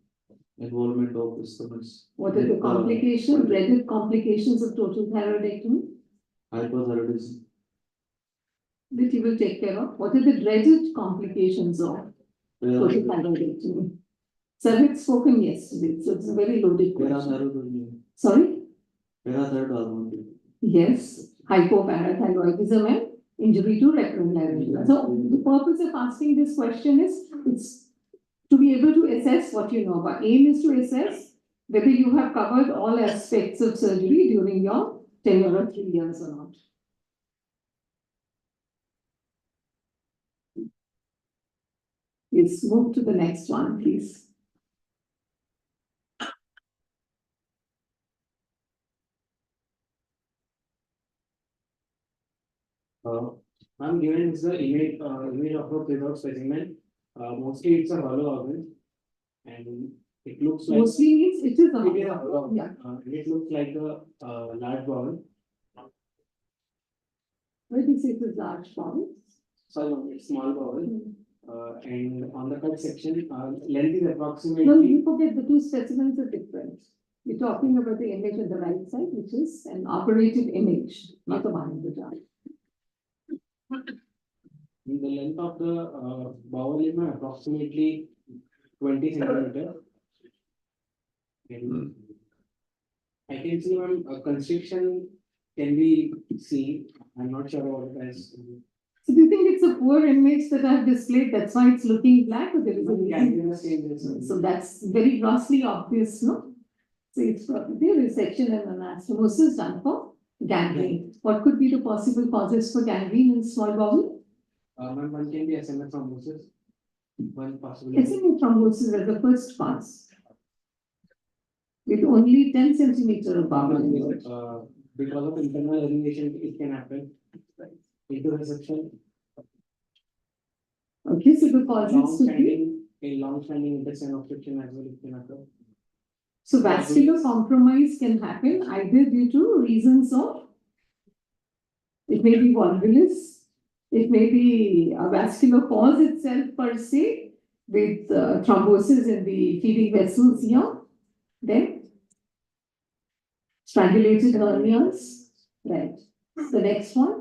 involvement of isthmus. What are the complications, dreaded complications of total thyroidectomy? Hypothyroidism. That you will take care of. What are the dreaded complications of total thyroidectomy? Sir had spoken yesterday, so it's a very loaded question. Sorry? Parathyroid. Yes, hypoparathyroidism and injury to recurrent laryngeal. So the purpose of asking this question is, it's to be able to assess what you know. But aim is to assess whether you have covered all aspects of surgery during your tenure of 3 years or not. Let's move to the next one, please. I'm given is the image of a preserved specimen. Mostly it's a hollow organ, and it looks like. Mostly means it is a It is a hollow. hollow. Yeah. It looks like a large bowel. Where do you say it is large bowel? Sorry, it's small bowel. And on the cut section, length is approximately. No, you forget the two specimens are different. You're talking about the image on the right side, which is an operative image, not the one in the chart. The length of the bowel is approximately 20 centimeter. And I can see a constriction can be seen. I'm not sure what it is. So do you think it's a poor image that I've displayed? That's why it's looking black, or there is a reason? So that's very grossly obvious, no? So it's probably a resection and anastomosis done for gangrene. What could be the possible causes for gangrene in small bowel? One can be SMA thrombosis. One possibility. SMA thrombosis is the first cause. With only 10 centimeter of bowel. Because of internal herniation, it can happen. Into resection. Okay, so the causes could be a long-standing intestinal obstruction as well, it can occur. So vascular compromise can happen either due to reasons of, it may be volvulus, it may be a vascular cause itself per se, with thrombosis in the feeding vessels here. Then strangulated hernias, right? The next one.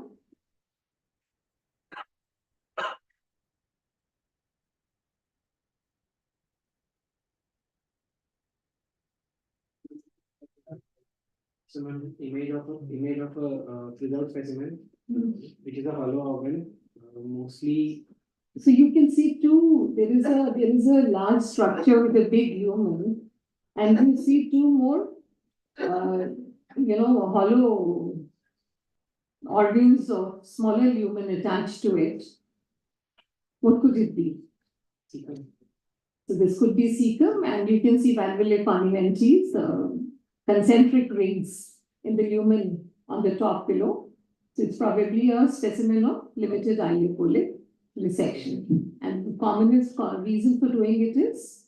So an image of a preserved specimen, which is a hollow organ, mostly. So you can see two. There is a large structure with a big lumen, and you see two more, hollow organs of smaller lumen attached to it. What could it be? So this could be cecum, and you can see valvular conventives, concentric rings in the lumen on the top below. So it's probably a specimen of limited ileopolic resection. And the commonest reason for doing it is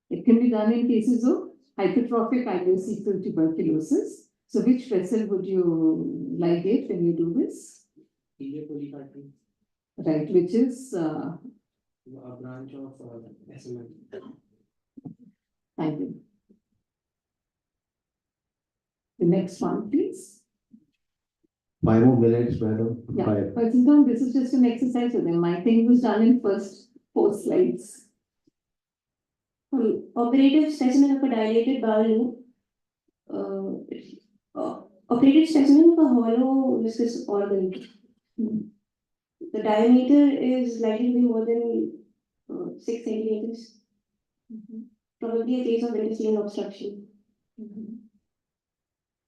it can be done in cases of hypertrophic ileocecal tuberculosis. So which vessel would you ligate when you do this? Right, which is A branch of SMN. thank you. The next one, please. 5 more minutes, madam. Yeah, 5. but Sinton, this is just an exercise for them. My thing was done in first 4 slides. Operative specimen of a dilated bowel loop. Operative specimen of a hollow viscous organ. The diameter is likely to be more than 6 centimeters. Probably a case of intestinal obstruction.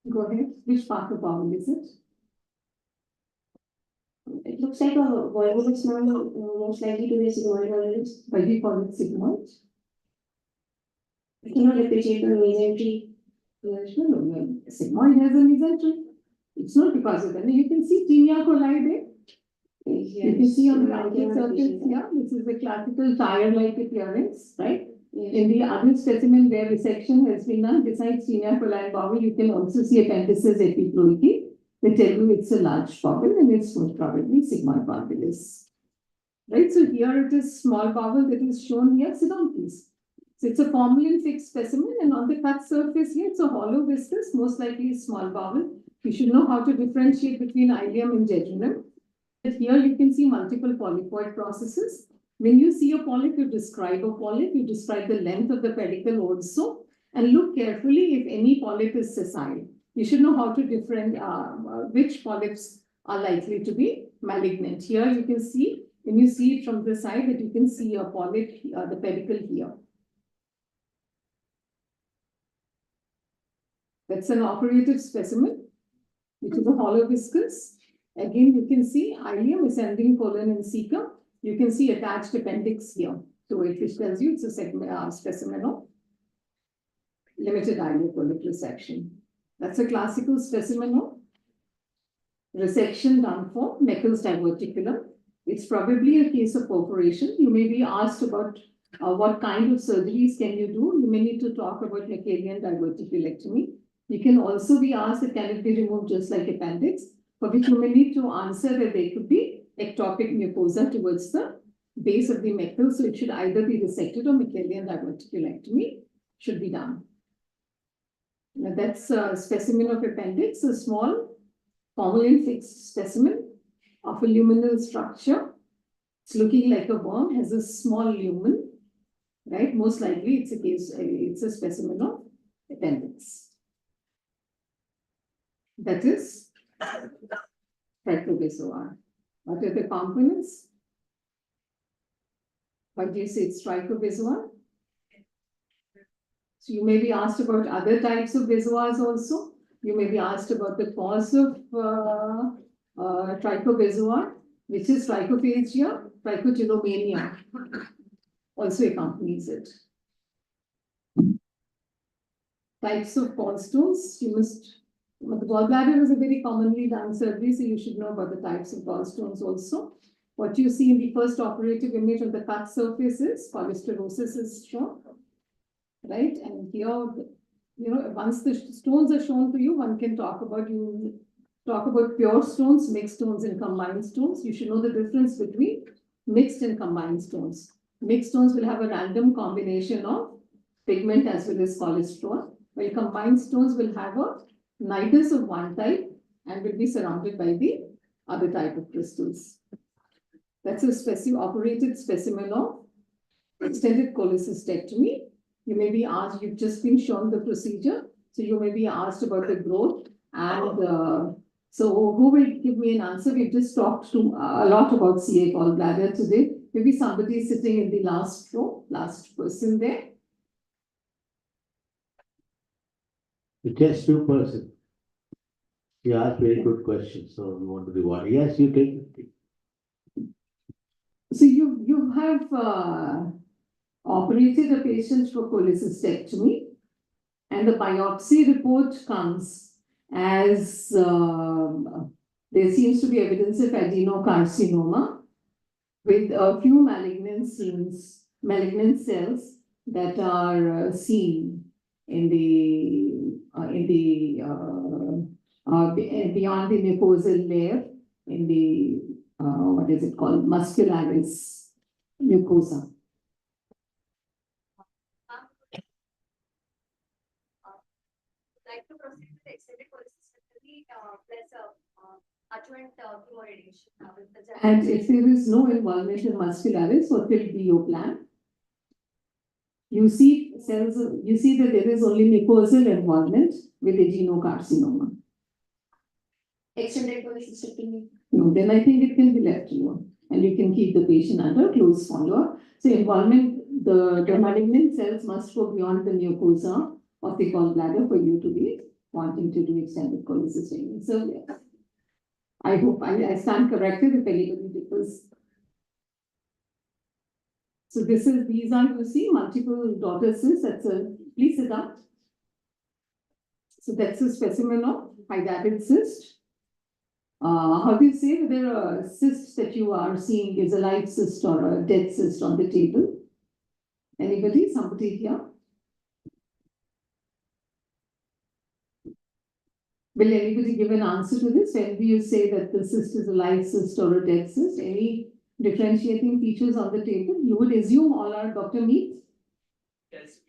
Go ahead. Which part of bowel is it? It looks like a volvulus now, most likely to be a sigmoid volvulus. Why do you call it sigmoid? I cannot appreciate the mesentery. No. Sigmoid has a mesentery. It's not because of that. You can see tinea coli there. You can see on the outlet surface here, this is the classical tire-like appearance, right? In the other specimen where resection has been done, besides tinea coli and bowel, you can also see appendices epiploidy. They tell you it's a large bowel and it's most probably sigmoid volvulus. Right, so here it is small bowel that is shown here. Sit down, please. So it's a formalin fixed specimen, and on the cut surface here, it's a hollow viscous, most likely small bowel. You should know how to differentiate between ileum and jejunum. But here you can see multiple polypoid processes. When you see a polyp, you describe a polyp, you describe the length of the pedicle also, and look carefully if any polyp is sessile. You should know how to differentiate which polyps are likely to be malignant. Here you can see, when you see it from the side, that you can see a polyp, the pedicle here. That's an operative specimen, which is a hollow viscous. Again, you can see ileum, ascending colon, and cecum. You can see attached appendix here to it, which tells you it's a specimen of limited ileopolic resection. That's a classical specimen of resection done for Meckel's diverticulum. It's probably a case of perforation. You may be asked about what kind of surgeries can you do. You may need to talk about Meckelian diverticulectomy. You can also be asked that can it be removed just like appendix, for which you may need to answer that there could be ectopic mucosa towards the base of the Meckel. So it should either be resected or Meckelian diverticulectomy should be done. Now that's a specimen of appendix, a small formalin fixed specimen of a luminal structure. It's looking like a worm, has a small lumen, right? Most likely it's a specimen of appendix. That is trichobezoar. What are the components? Why do you say it's trichobezoar? So you may be asked about other types of bezoars also. You may be asked about the cause of trichobezoar, which is trichophagia, trichotillomania. Also accompanies it. Types of gallstones, the gallbladder is a very commonly done surgery, so you should know about the types of gallstones also. What you see in the first operative image on the cut surface is cholesterosis is shown. Right, and here, once the stones are shown to you, one can talk about pure stones, mixed stones, and combined stones. You should know the difference between mixed and combined stones. Mixed stones will have a random combination of pigment as well as cholesterol, while combined stones will have a nidus of one type and will be surrounded by the other type of crystals. That's a operated specimen of extended cholecystectomy. You may be asked, you've just been shown the procedure, so you may be asked about the growth. And so who will give me an answer? We've just talked a lot about CA gallbladder today. Maybe somebody sitting in the last row, last person there. The chest tube person. You asked very good questions, so we want to reward. Yes, you take it. So you have operated a patient for cholecystectomy, and the biopsy report comes as there seems to be evidence of adenocarcinoma with a few malignant cells that are seen in the beyond the mucosal layer in the what is it called, muscularis mucosa. Like to proceed with extended cholecystectomy plus adjuvant chemoradiation with the And if there is no involvement in muscularis, what will be your plan? You see cells, you see that there is only mucosal involvement with adenocarcinoma. Extended cholecystectomy. No, then I think it can be left alone, and you can keep the patient under close follow-up. So involvement, the malignant cells must go beyond the mucosa of the gallbladder for you to be wanting to do extended cholecystectomy. So yes, I hope I stand corrected if anybody differs. So these are, you see, multiple daughter cysts. Please sit down. So that's a specimen of hydatid cyst. How do you say whether a cyst that you are seeing is a live cyst or a dead cyst on the table? Anybody? Somebody here? Will anybody give an answer to this? When do you say that the cyst is a live cyst or a dead cyst? Any differentiating features on the table? You would assume all are Dr. Mead? Yes.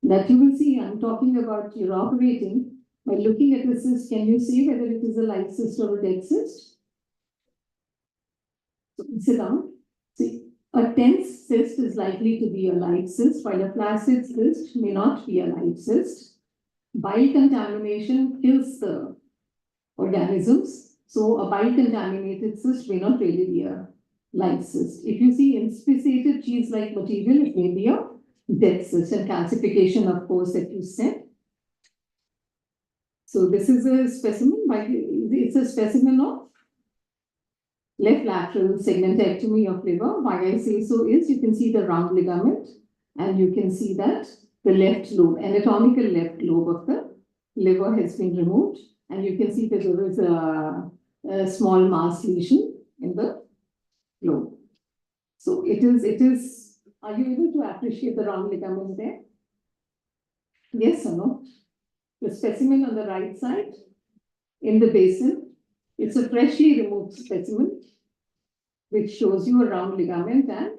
That you will see. I'm talking about your operating. By looking at the cyst, can you see whether it is a live cyst or a dead cyst? So sit down. See, a tense cyst is likely to be a live cyst, while a flaccid cyst may not be a live cyst. Bile contamination kills the organisms, so a bile contaminated cyst may not really be a live cyst. If you see inspissated cheese-like material, it may be a dead cyst, and calcification, of course, that you said. So this is a specimen, it's a specimen of left lateral segmentectomy of liver. Why I say so is you can see the round ligament, and you can see that the left lobe, anatomical left lobe of the liver has been removed, and you can see that there is a small mass lesion in the lobe. So it is, are you able to appreciate the round ligament there? Yes or no? The specimen on the right side in the basin, it's a freshly removed specimen which shows you a round ligament and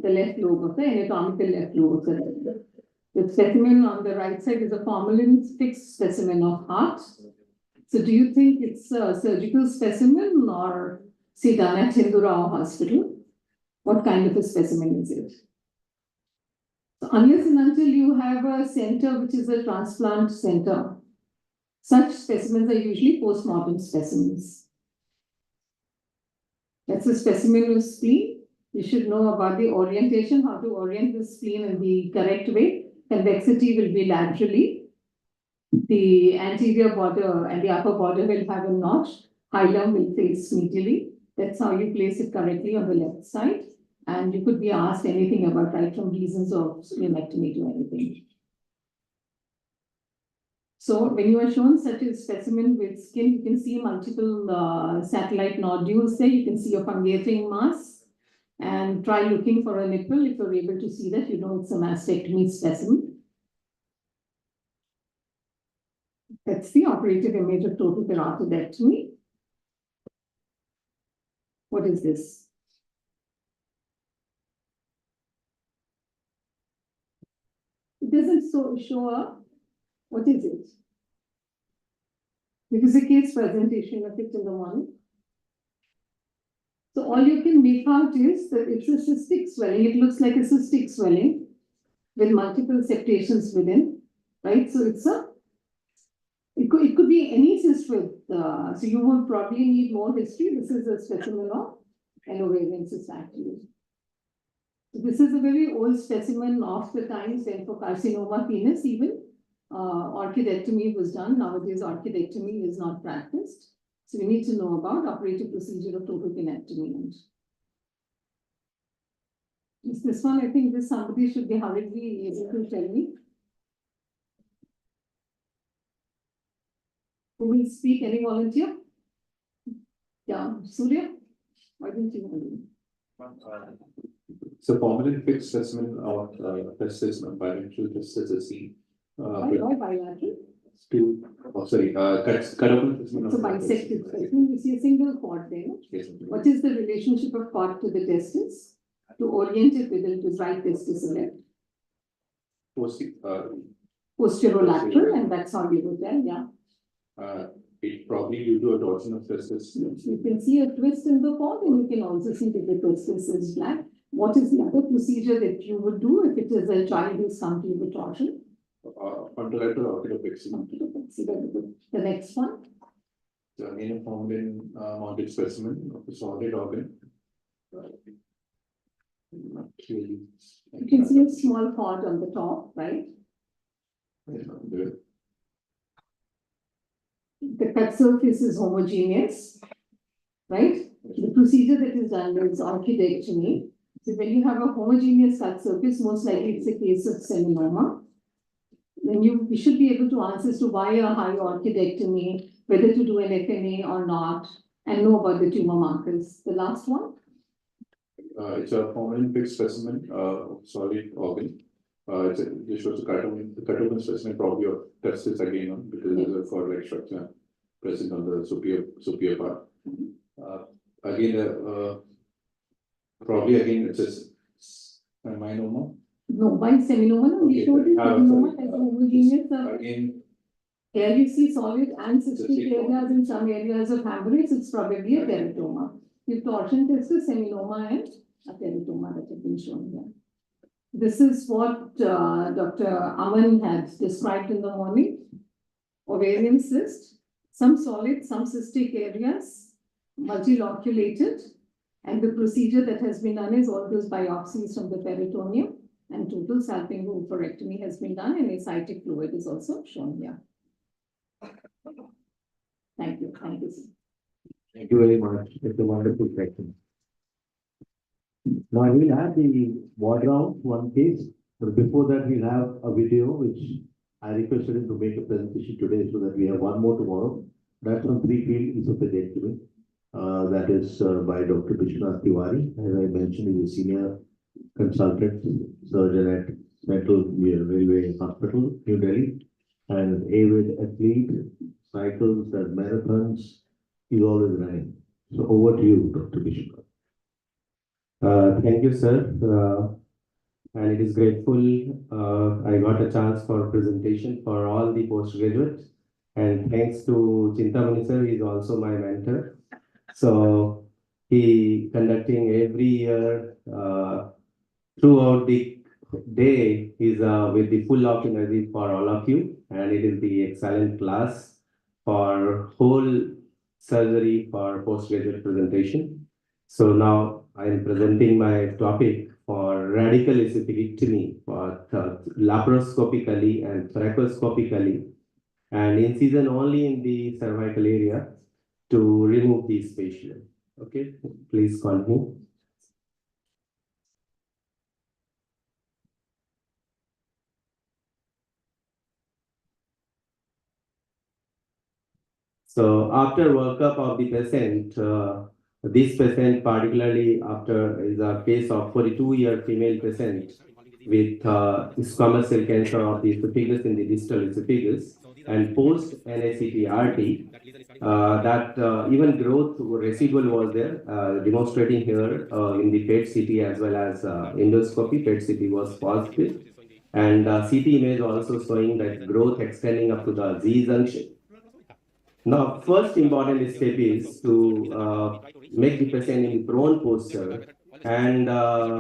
the left lobe of the anatomical left lobe of the liver. The specimen on the right side is a formalin fixed specimen of heart. So do you think it's a surgical specimen or say done at Hindurao Hospital? What kind of a specimen is it? So unless and until you have a center which is a transplant center, such specimens are usually post-mortem specimens. That's a specimen of spleen. You should know about the orientation, how to orient the spleen in the correct way. Convexity will be laterally. The anterior border and the upper border will have a notch. Hilum will face medially. That's how you place it correctly on the left side. And you could be asked anything about right from reasons of splenectomy to anything. So when you are shown such a specimen with skin, you can see multiple satellite nodules there. You can see a fungating mass. And try looking for a nipple. If you're able to see that, you know it's a mastectomy specimen. That's the operative image of total keratodectomy. What is this? It doesn't show up. What is it? Because the case presentation of it in the morning. So all you can make out is that it's a cystic swelling. It looks like a cystic swelling with multiple septations within, right? So it could be any cyst with, so you would probably need more history. This is a specimen of an ovarian cyst actually. So this is a very old specimen of the times when for carcinoma penis even, orchidectomy was done. Nowadays, orchidectomy is not practiced. So we need to know about operative procedure of total penectomy. And this one, I think this somebody should be hurriedly able to tell me. Who will speak? Any volunteer? Yeah, Surya? Why don't you? So formalin fixed specimen of testis and bilateral testis is seen. Why bilateral? Cut open specimen of So bisected specimen, you see a single cord there. Yes. What is the relationship of cord to the testis? To orient it whether it is right testis or left? Posterolateral, and that's how we do that, yeah. It probably due to a torsion of testis. You can see a twist in the cord, and you can also see that the testis is black. What is the other procedure that you would do if it is a child who's come to you with torsion? Contralateral orchidopexy. The next one. The main formalin mounted specimen of the solid organ. You can see a small cord on the top, right? The cut surface is homogeneous, right? The procedure that is done is orchidectomy. So when you have a homogeneous cut surface, most likely it's a case of seminoma. Then you should be able to answer as to why a high orchidectomy, whether to do an FNA or not, and know about the tumor markers. The last one. It's a formalin fixed specimen of solid organ. It shows the cut open specimen probably of testis again, because there's a cord-like structure present on the superior part. Probably again it's a seminoma. No, why seminoma? No, we showed you seminoma as a homogeneous. Again, here you see solid and cystic areas in some areas of hemorrhage. It's probably a teratoma. If torsion testis, seminoma, and a teratoma that have been shown here. This is what Dr. Aman had described in the morning. Ovarian cyst, some solid, some cystic areas, multiloculated, and the procedure that has been done is all those biopsies from the peritoneum, and total salpingo-oophorectomy has been done, and ascitic fluid is also shown here. Thank you. Thank you, sir. Thank you very much. It's a wonderful section. Now we'll have the ward round, one case, but before that we'll have a video which I requested him to make a presentation today so that we have one more tomorrow. That's on three-field esophageal. That is by Dr. Vishnath Tiwari. As I mentioned, he's a senior consultant surgeon at Central Railway Hospital, New Delhi, and avid athlete, cycles, does marathons. He's always running. So over to you, Dr. Vishnath. Thank you, sir. And it is grateful I got a chance for presentation for all the postgraduates. And thanks to Chintamani sir, he is also my mentor. So he conducting every year throughout the day is with the full of energy for all of you. And it is the excellent class for whole surgery for postgraduate presentation. So now I am presenting my topic for radical esophagectomy for laparoscopically and thoracoscopically, and incision only in the cervical area to remove the fascia. Okay, please continue. So after workup of the patient, this patient, particularly after is a case of 42-year female patient with squamous cell cancer of the esophagus in the distal esophagus and post NACT-RT, that even growth residual was there, demonstrating here in the PET CT as well as endoscopy. PET CT was positive, and CT image also showing that growth extending up to the Z junction. Now, first important step is to make the patient in prone posture, and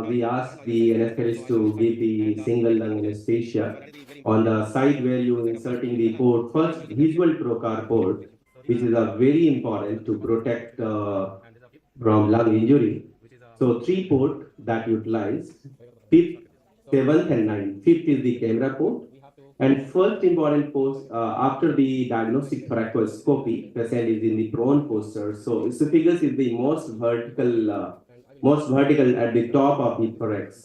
we ask the anesthetist to give the single lung anesthesia on the side where you are inserting the port. First, visual trocar port, which is very important to protect from lung injury. So 3 ports that utilize, 5th, 7th, and 9th. 5th is the camera port, And first important post after the diagnostic thoracoscopy, patient is in the prone posture. So esophagus is the most vertical at the top of the thorax.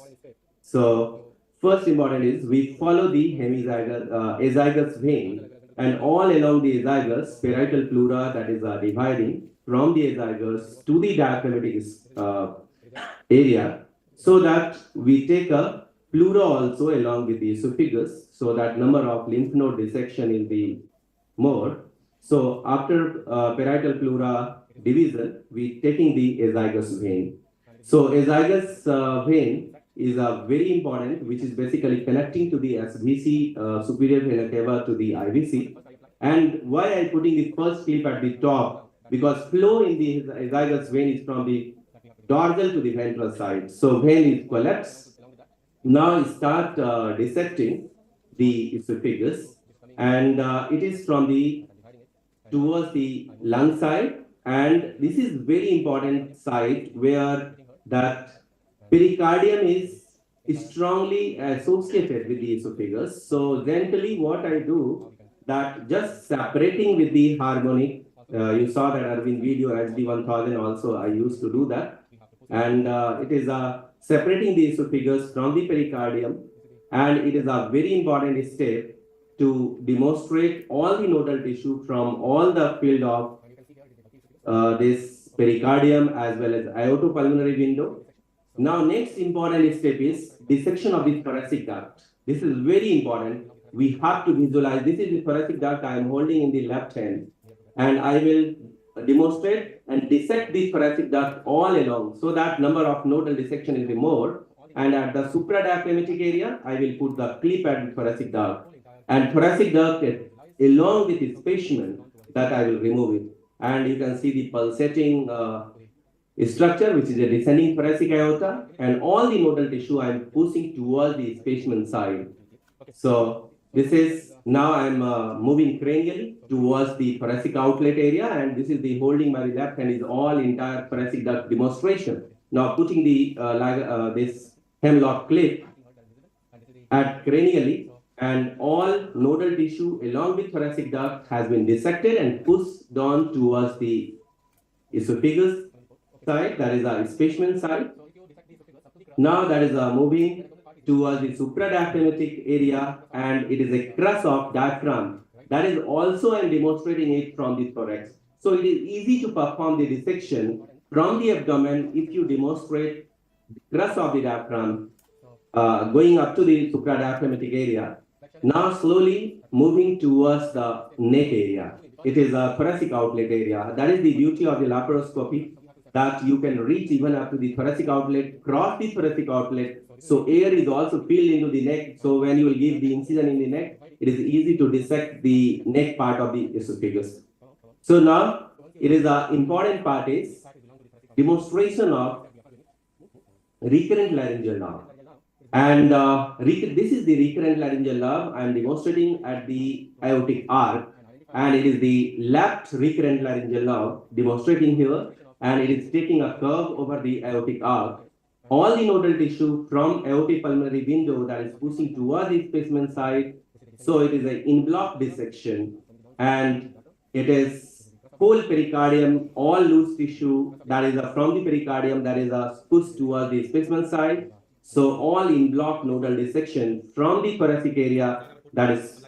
So first important is we follow the azygous vein, and all along the azygous parietal pleura that is dividing from the azygous to the diaphragmatic area, so that we take a pleura also along with the esophagus, so that number of lymph node dissection will be more. So after parietal pleura division, we taking the azygous vein. So azygous vein is a very important, which is basically connecting to the SVC superior vena cava to the IVC. And why I putting the first clip at the top, because flow in the azygous vein is from the dorsal to the ventral side. So vein is collapsed. Now start dissecting the esophagus, and it is from the towards the lung side, and this is very important site where that pericardium is strongly associated with the esophagus. So gently what I do, that just separating with the harmonic, you saw that Arvind video HD1000 also I used to do that, and it is separating the esophagus from the pericardium, and it is a very important step to demonstrate all the nodal tissue from all the field of this pericardium as well as aortopulmonary window. Now next important step is dissection of the thoracic duct. This is very important. We have to visualize, this is the thoracic duct I am holding in the left hand, and I will demonstrate and dissect the thoracic duct all along, so that number of nodal dissection will be more. And at the supradiaphragmatic area, I will put the clip at the thoracic duct, and thoracic duct along with the specimen that I will remove it. And you can see the pulsating structure, which is a descending thoracic aorta, and all the nodal tissue I am pushing towards the specimen side. So this is, now I am moving cranially towards the thoracic outlet area, and this is the holding by the left hand is all entire thoracic duct demonstration. Now putting the this hemlock clip at cranially, and all nodal tissue along with thoracic duct has been dissected and pushed down towards the esophagus side, that is a specimen side. Now that is moving towards the supradiaphragmatic area, and it is a crus of diaphragm. That is also I am demonstrating it from the thorax. So it is easy to perform the dissection from the abdomen if you demonstrate the crus of the diaphragm going up to the supradiaphragmatic area. Now slowly moving towards the neck area. It is a thoracic outlet area. That is the beauty of the laparoscopy, that you can reach even up to the thoracic outlet, cross the thoracic outlet. So air is also filled into the neck. So when you will give the incision in the neck, it is easy to dissect the neck part of the esophagus. So now it is an important part is demonstration of recurrent laryngeal nerve. And this is the recurrent laryngeal nerve I am demonstrating at the aortic arc, and it is the left recurrent laryngeal nerve demonstrating here, and it is taking a curve over the aortic arc. All the nodal tissue from aortic pulmonary window that is pushing towards the specimen side. So it is an in-block dissection, and it is whole pericardium, all loose tissue that is from the pericardium that is pushed towards the specimen side. So all in-block nodal dissection from the thoracic area that is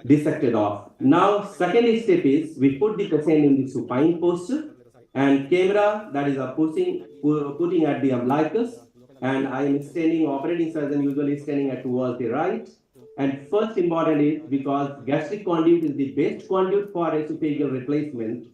dissected off. Now second step is we put the patient in the supine posture, and camera that is putting at the umbilicus, and I am standing, operating surgeon usually standing at towards the right. And first important is because gastric conduit is the best conduit for esophageal replacement.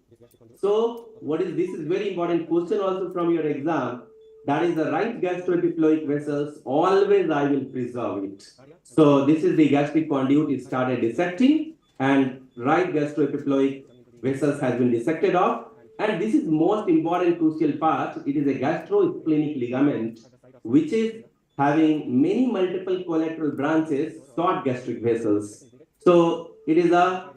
So what is this is very important question also from your exam. That is the right gastroepiploic vessels, always I will preserve it. So this is the gastric conduit, it started dissecting, and right gastroepiploic vessels has been dissected off. And this is most important crucial part. It is a gastrosplenic ligament, which is having many multiple collateral branches, short gastric vessels. So it is a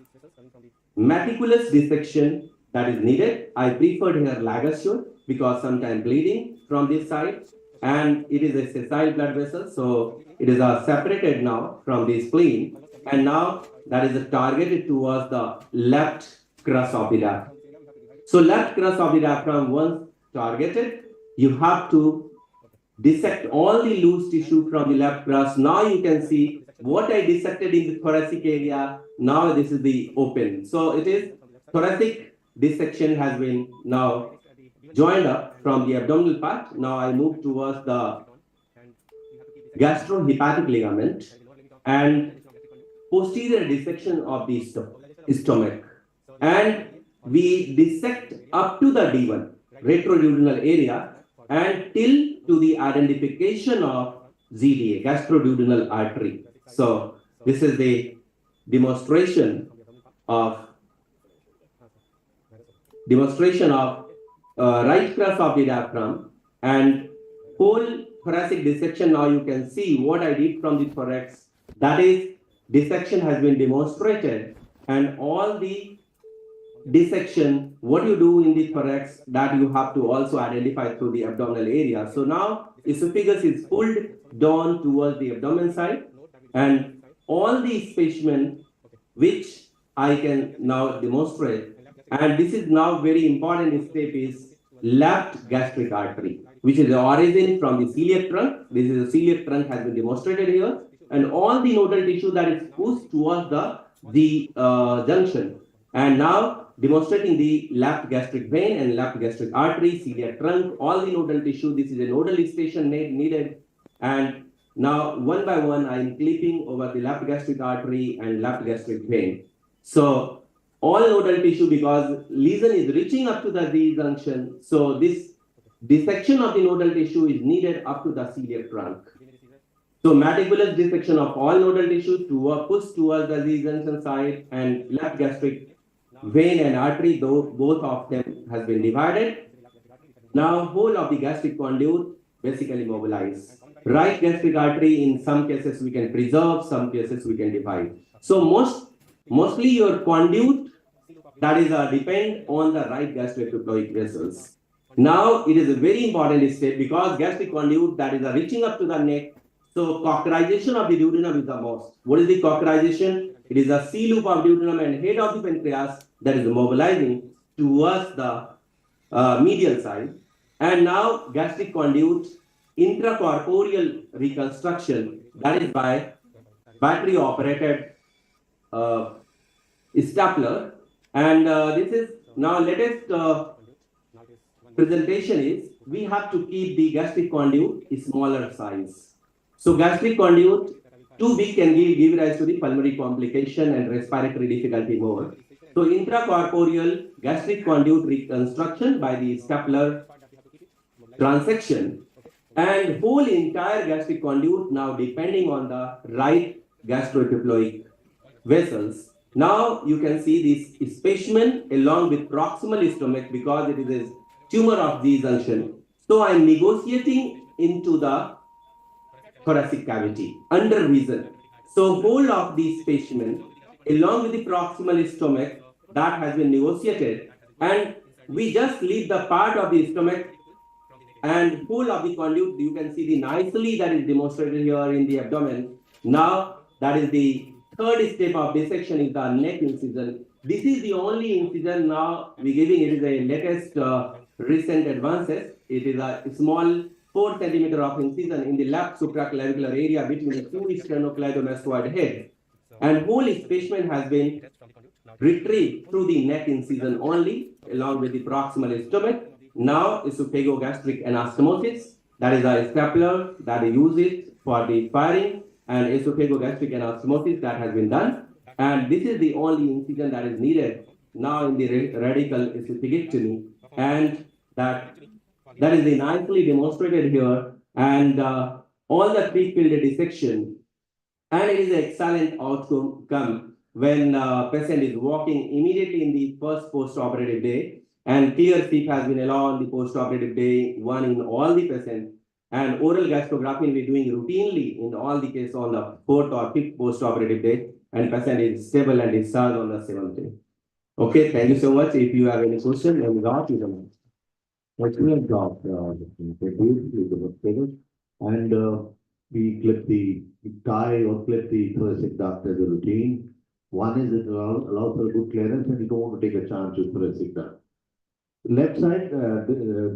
meticulous dissection that is needed. I preferred here ligature because sometimes bleeding from this side, and it is a sessile blood vessel. So it is separated now from the spleen, And now that is targeted towards the left crus of the diaphragm. So left crus of the diaphragm, once targeted, you have to dissect all the loose tissue from the left crus. Now you can see what I dissected in the thoracic area. Now this is the open. So it is thoracic dissection has been now joined up from the abdominal part. Now I move towards the gastrohepatic ligament and posterior dissection of the stomach. And we dissect up to the D1, retroduodenal area, and till to the identification of ZDA, gastroduodenal artery. So this is the demonstration of right crus of the diaphragm and whole thoracic dissection. Now you can see what I did from the thorax. That is, dissection has been demonstrated, and all the dissection, what you do in the thorax, that you have to also identify through the abdominal area. So now esophagus is pulled down towards the abdomen side, and all the specimen which I can now demonstrate, and this is now very important step, is left gastric artery, which is the origin from the celiac trunk. This is the celiac trunk has been demonstrated here, and all the nodal tissue that is pushed towards the junction, and now demonstrating the left gastric vein and left gastric artery, celiac trunk, all the nodal tissue. This is a nodal station needed, and now one by one I am clipping over the left gastric artery and left gastric vein. So all nodal tissue, because lesion is reaching up to the Z junction, so this dissection of the nodal tissue is needed up to the celiac trunk. So meticulous dissection of all nodal tissue to push towards the Z junction side, and left gastric vein and artery, though both of them has been divided. Now whole of the gastric conduit basically mobilized. Right gastric artery, in some cases we can preserve, some cases we can divide. So mostly your conduit, that is depend on the right gastroepiploic vessels. Now it is a very important step, because gastric conduit that is reaching up to the neck. So cauterization of the duodenum is the most. What is the cauterization? It is a C loop of duodenum and head of the pancreas that is mobilizing towards the medial side. And now gastric conduit intracorporeal reconstruction, that is by battery operated stapler. And this is now latest presentation is we have to keep the gastric conduit smaller size. So gastric conduit too big can give rise to the pulmonary complication and respiratory difficulty more. So intracorporeal gastric conduit reconstruction by the stapler transection, and whole entire gastric conduit now depending on the right gastroepiploic vessels. Now you can see this specimen along with proximal stomach, because it is a tumor of the junction. So I am negotiating into the thoracic cavity under vision. So whole of the specimen along with the proximal stomach that has been negotiated, and we just leave the part of the stomach and whole of the conduit. You can see the nicely that is demonstrated here in the abdomen. Now that is the third step of dissection, is the neck incision. This is the only incision now we giving. It is a latest recent advances. It is a small 4 centimeter of incision in the left supraclavicular area between the two sternocleidomastoid heads, and whole specimen has been retrieved through the neck incision only along with the proximal stomach. Now esophagogastric anastomosis, that is a stapler that use it for the firing, and esophagogastric anastomosis that has been done, and this is the only incision that is needed now in the radical esophagectomy, and that is nicely demonstrated here, and all the three-field dissection, and it is an excellent outcome when patient is walking immediately in the first post-operative day, and clear sleep has been allowed on the post-operative day 1 in all the patients, and oral gastrography we are doing routinely in all the cases on the 4th or 5th post-operative day, and patient is stable and discharged on the 7th day. Okay, thank you so much. If you have any question, let me go to them. Excellent job, and we tie or clip the thoracic duct as a routine. One is it allows for a good clearance and you don't want to take a chance with thoracic duct. Left side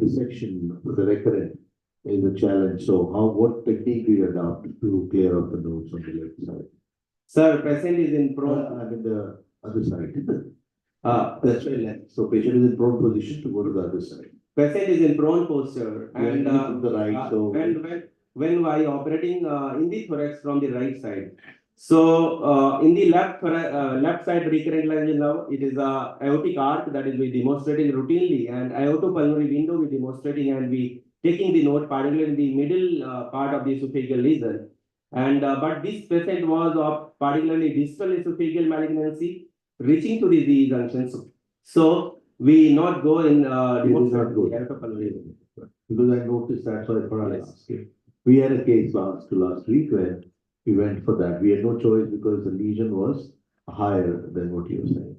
dissection for the recurrent is a challenge. So what technique do you adopt to clear up the nodes on the left side? Sir, patient is in prone. I mean the other side. That's right. Left. So patient is in prone position to go to the other side. Patient is in prone posture and to the right. So when I operating in the thorax from the right side. So in the left side recurrent line now, it is a aortic arc that is we demonstrating routinely, and aortopulmonary window we demonstrating, and we taking the node particularly in the middle part of the esophageal lesion. And but this patient was of particularly distal esophageal malignancy reaching to the Z junctions. So we not go in because I noticed that. Sorry for asking. We had a case last week where we went for that. We had no choice because the lesion was higher than what you were saying.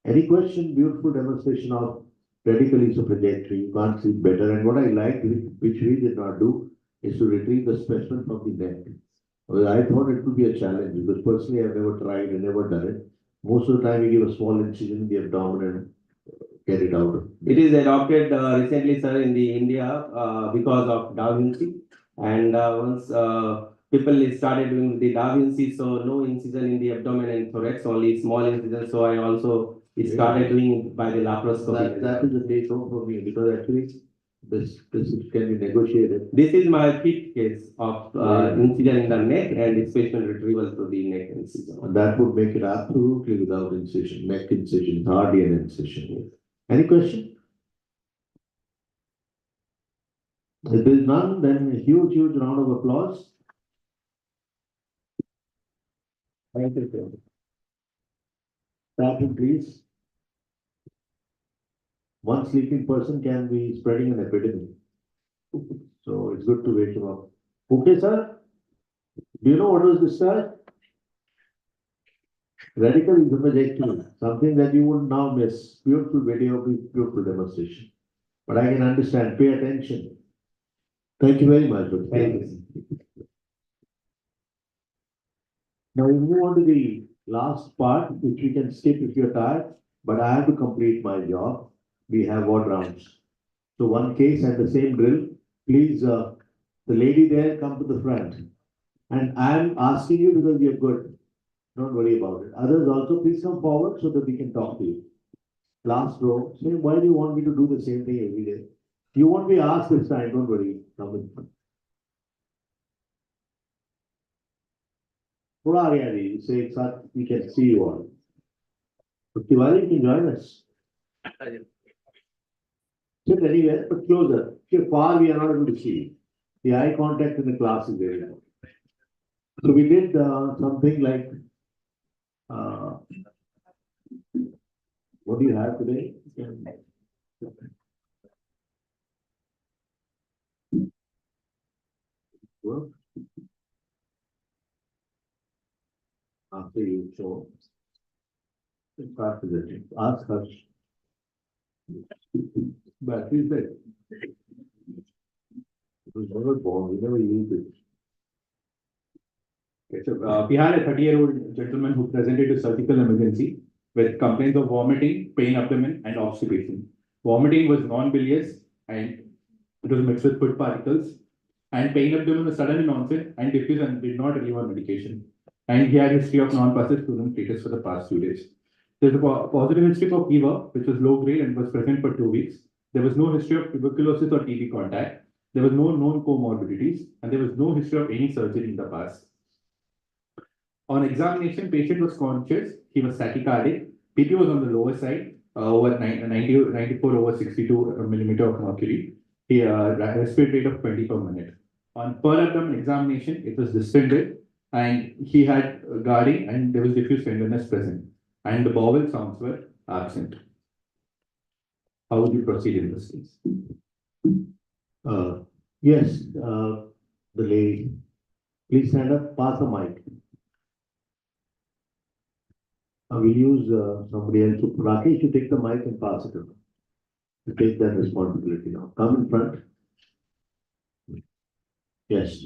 Any question? Beautiful demonstration of radical esophagectomy. You can't see better. And what I liked, which we did not do, is to retrieve the specimen from the neck. Well, I thought it would be a challenge because personally I've never tried and never done it. Most of the time we give a small incision in the abdomen and get it out. It is adopted recently, sir, in the India because of Da Vinci. And once people started doing the Da Vinci, so no incision in the abdomen and thorax, only small incision. So I also started doing by the laparoscopic. That is a take home for me because actually this can be negotiated. This is my fifth case of incision in the neck and specimen retrieval through the neck incision. And that would make it absolutely without incision, neck incision, hardly an incision. Any question? If there is none, then a huge round of applause. Thank you, sir. Tap in, please. One sleeping person can be spreading an epidemic. So it's good to wake him up. Okay, sir. Do you know what was this, sir? Radical esophagectomy, something that you would now miss. Beautiful video, beautiful demonstration. But I can understand. Pay attention. Thank you very much. Thank you. Now we move on to the last part, which we can skip if you're tired, but I have to complete my job. We have odd rounds. So one case and the same drill. Please, the lady there, come to the front. And I'm asking you because you're good. Don't worry about it. Others also, please come forward so that we can talk to you. Last row, say, why do you want me to do the same thing every day? You won't be asked this time, don't worry. Come in. Say, we can see you all. But Tiwari, you can join us. Sit anywhere, but closer. If you're far, we are not able to see you. The eye contact in the class is very important. So we did something like, what do you have today? Work. After you show, start presenting. Ask her. Battery is dead. It was never born. We never used it. Okay, so we had a 30-year-old gentleman who presented to surgical emergency with complaints of vomiting, pain abdomen, and obstipation. Vomiting was non-bilious and it was mixed with food particles. And pain abdomen was sudden in onset and diffuse and did not relieve on medication. And he had a history of non-passive fluent status for the past few days. There's a positive history of fever, which was low grade and was present for 2 weeks. There was no history of tuberculosis or TB contact. There was no known comorbidities, and there was no history of any surgery in the past. On examination, patient was conscious. He was tachycardic. PP was on the lower side, over 94 over 62 millimeter of mercury. He respiratory rate of 20 per minute. On per abdomen examination, it was distended, and he had guarding, and there was diffuse tenderness present, and the bowel sounds were absent. How would you proceed in this case? Yes, the lady. Please stand up, pass the mic. We'll use somebody else. Rakesh, you take the mic and pass it on. You take that responsibility now. Come in front. Yes.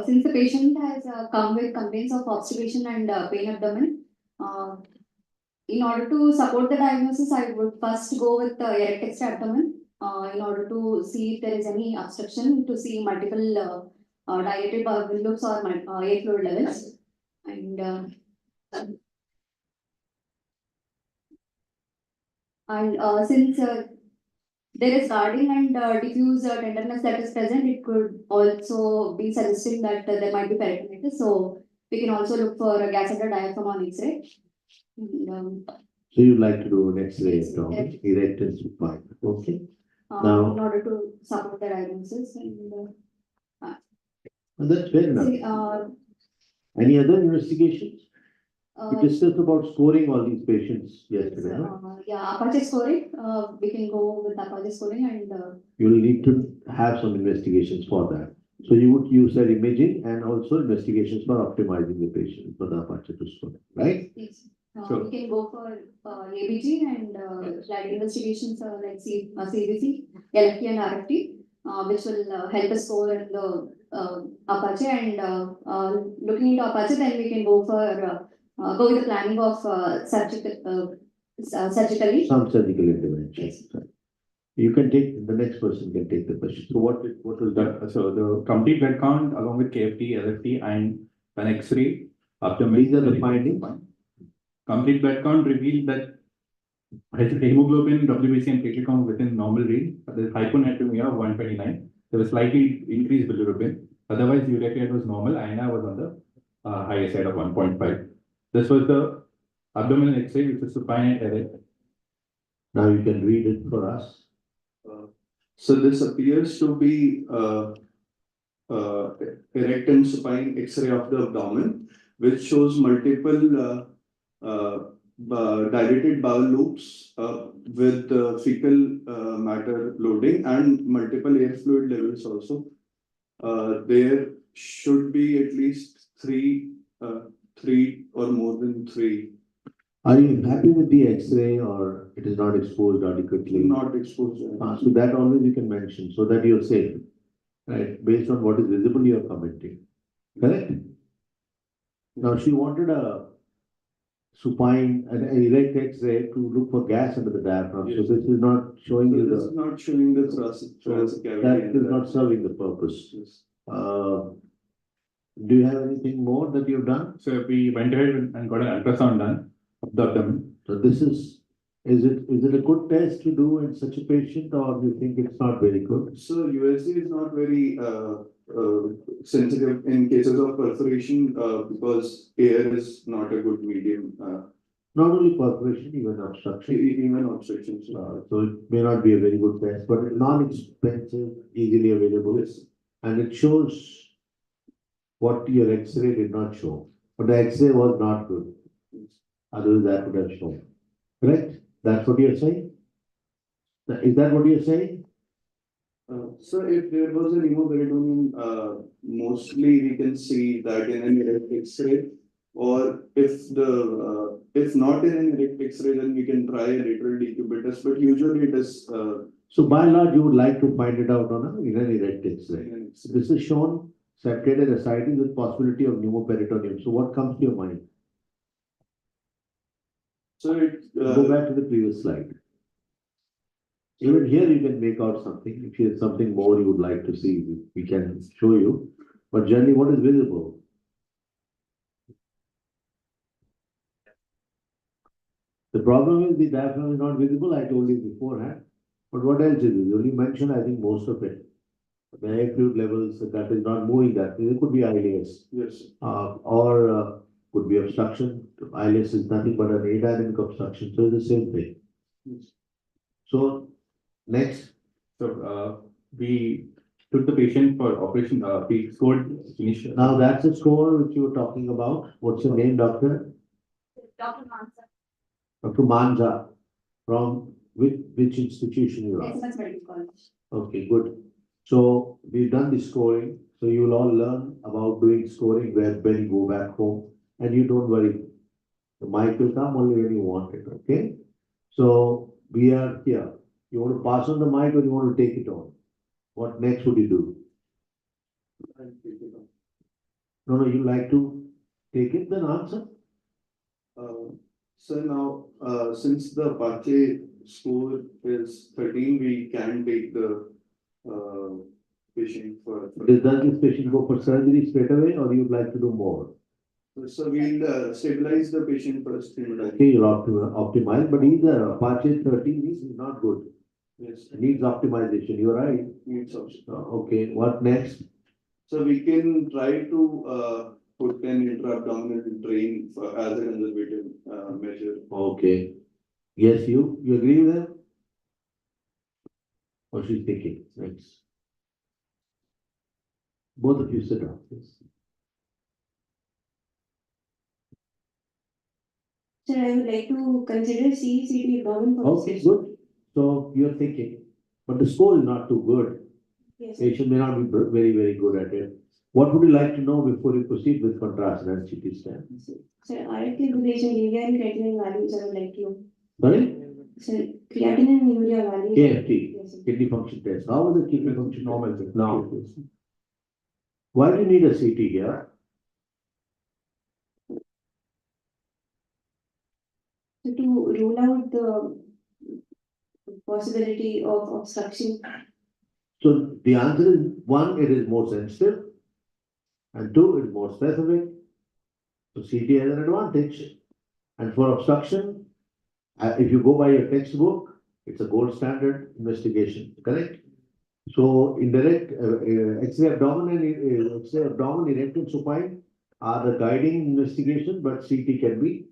Since the patient has come with complaints of obstipation and pain abdomen, in order to support the diagnosis, I would first go with erect X-ray abdomen in order to see if there is any obstruction, to see multiple dilated bowel loops or air fluid levels. And since there is guarding and diffuse tenderness that is present, it could also be suggesting that there might be peritonitis. So we can also look for a gas under diaphragm on X-ray. So you'd like to do an X-ray abdomen, erect and supine, okay? Now, in order to support the diagnosis. that's fair enough. Any other investigations? We discussed about scoring all these patients yesterday, no? Yeah, Apache scoring. We can go with Apache scoring and. You will need to have some investigations for that. So you would use their imaging and also investigations for optimizing the patient for the Apache scoring, right? Yes. We can go for ABG and slide investigations like CBC, LFT and RFT, which will help us score in the Apache. And looking into Apache, then we can go for go with the planning of surgically. Some surgical intervention. Yes. You can take, the next person can take the question. So what was that? So the complete blood count along with KFT, LFT and an X-ray abdomen. These are the findings. Complete blood count revealed that hemoglobin, WBC and platelet count within normal range. There is hyponatremia of 129. There was slightly increased bilirubin. Otherwise, urea creatinine was normal. INR was on the higher side of 1.5. This was the abdominal X-ray, which is supine and erect. Now you can read it for us. So this appears to be erect and supine X-ray of the abdomen, which shows multiple dilated bowel loops with fecal matter loading and multiple air fluid levels also. There should be at least three or more than three. Are you happy with the X-ray or it is not exposed adequately? Not exposed. So that always you can mention so that you're safe, right? Based on what is visible, you're commenting, correct? Now she wanted a supine, an erect X-ray to look for gas under the diaphragm. Yes. So this is not showing you This is not showing the thoracic cavity. that is not serving the purpose. Yes. Do you have anything more that you've done? So we went ahead and got an ultrasound done of the abdomen. So this is it a good test to do in such a patient or do you think it's not very good? So USG is not very sensitive in cases of perforation because air is not a good medium. Not only perforation, even obstruction. Even obstruction. So it may not be a very good test, but it's non-expensive, easily available. Yes. And it shows what your X-ray did not show. But the X-ray was not good. Otherwise, that would have shown. Correct? That's what you're saying? Is that what you're saying? So if there was an hemoglobin, mostly we can see that in an erect X-ray, or if not in an erect X-ray, then we can try a lateral decubitus, but usually it is. So by and large, you would like to find it out on in an erect X-ray. This is shown septated ascites with possibility of pneumoperitoneum. So what comes to your mind? So it go back to the previous slide. Even here you can make out something. If you have something more you would like to see, we can show you. But generally, what is visible? The problem is the diaphragm is not visible. I told you beforehand. But what else is it? You only mentioned, I think, most of it. The air fluid levels that is not moving. That it could be ileus. Yes. Or could be obstruction. Ileus is nothing but an adynamic obstruction. So it's the same thing. Yes. So next. So we took the patient for operation. We scored initial. Now that's a score which you were talking about. What's your name, doctor? Dr. Mansa. Dr. Manza. From which institution you are? SMS Medical College. Okay, good. So we've done the scoring. So you will all learn about doing scoring when you go back home. And you don't worry. The mic will come only when you want it. Okay. So we are here. You want to pass on the mic or you want to take it on? What next would you do? No, you like to take it, then answer. So now, since the Apache score is 13, we can take the patient for. Does this patient go for surgery straight away or you'd like to do more? So we'll stabilize the patient first. Okay, you'll optimize, but either Apache 13 is not good. Yes. Needs optimization, you're right. Needs option. Okay, what next? So we can try to put an intra-abdominal drain as a conservative measure. Okay. Yes, you agree with them? Or she's thinking, next. Both of you sit down, please. Sir, I would like to consider CT abdomen for this Okay, patient. good. So you're thinking, but the score is not too good. Yes, sir. Patient may not be very, very good at it. What would you like to know before you proceed with contrast and CT scan? Sir, RFK patient urea and creatinine values I would like to know. Sorry? Sir, creatinine and urea values. KFT, Yes, sir. kidney function test. How is the kidney function normal? Now, why do you need a CT here? So to rule out the possibility of obstruction. So the answer is one, it is more sensitive, and two, it is more specific. So CT has an advantage. And for obstruction, if you go by your textbook, it's a gold standard investigation, correct? So indirect X-ray abdomen and X-ray abdomen, erect and supine are the guiding investigation, but CT can be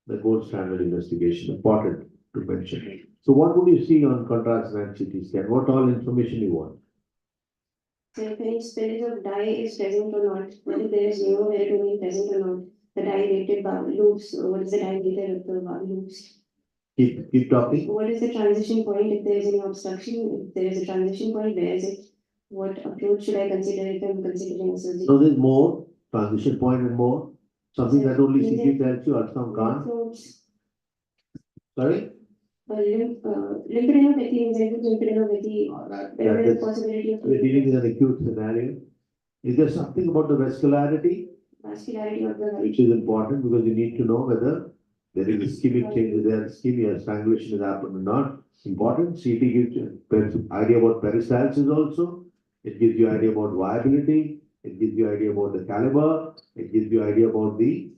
the gold standard investigation. Important to mention. So what would you see on contrast and CT scan? What all information you want? So if any spillage of dye is present or not, whether there is pneumoperitoneum present or not, the dilated bowel loops, what is the diameter of the bowel loops? Keep talking. What is the transition point if there is any obstruction? If there is a transition point, where is it? What approach should I consider if I'm considering a surgery? So there's more, transition point and more. Something that only CT tells you, ultrasound can't. Nodes, Sorry? lymphadenopathy, insensitive lymphadenopathy, there is a possibility of We're dealing with an acute scenario. Is there something about the vascularity? vascularity of the Which is important because you need to know whether there is ischemic change, there is ischemia, strangulation has happened or not. Important. CT gives you idea about peristalsis also. It gives you idea about viability. It gives you idea about the caliber. It gives you idea about the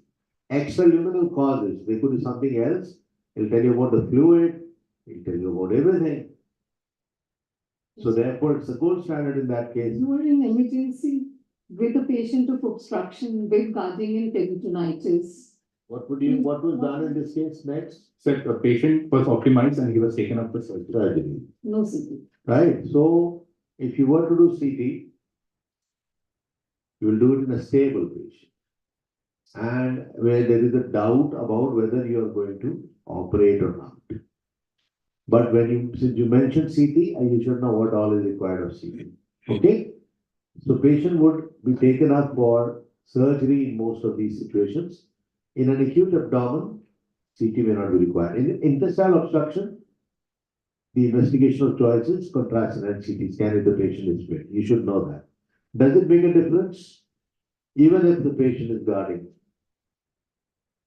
extraluminal causes. They could be something else. It'll tell you about the fluid. It'll tell you about everything. So therefore, it's a gold standard in that case. You are in emergency with a patient of obstruction with guarding and peritonitis. What was done in this case next? Sir, the patient was optimized and he was taken up for surgery. No CT. Right. So if you were to do CT, you will do it in a stable patient. And where there is a doubt about whether you are going to operate or not. But since you mentioned CT, you should know what all is required of CT. Okay? So patient would be taken up for surgery in most of these situations. In an acute abdomen, CT may not be required. In intestinal obstruction, the investigational choices, contrast and CT scan if the patient is fit. You should know that. Does it make a difference? Even if the patient is guarding.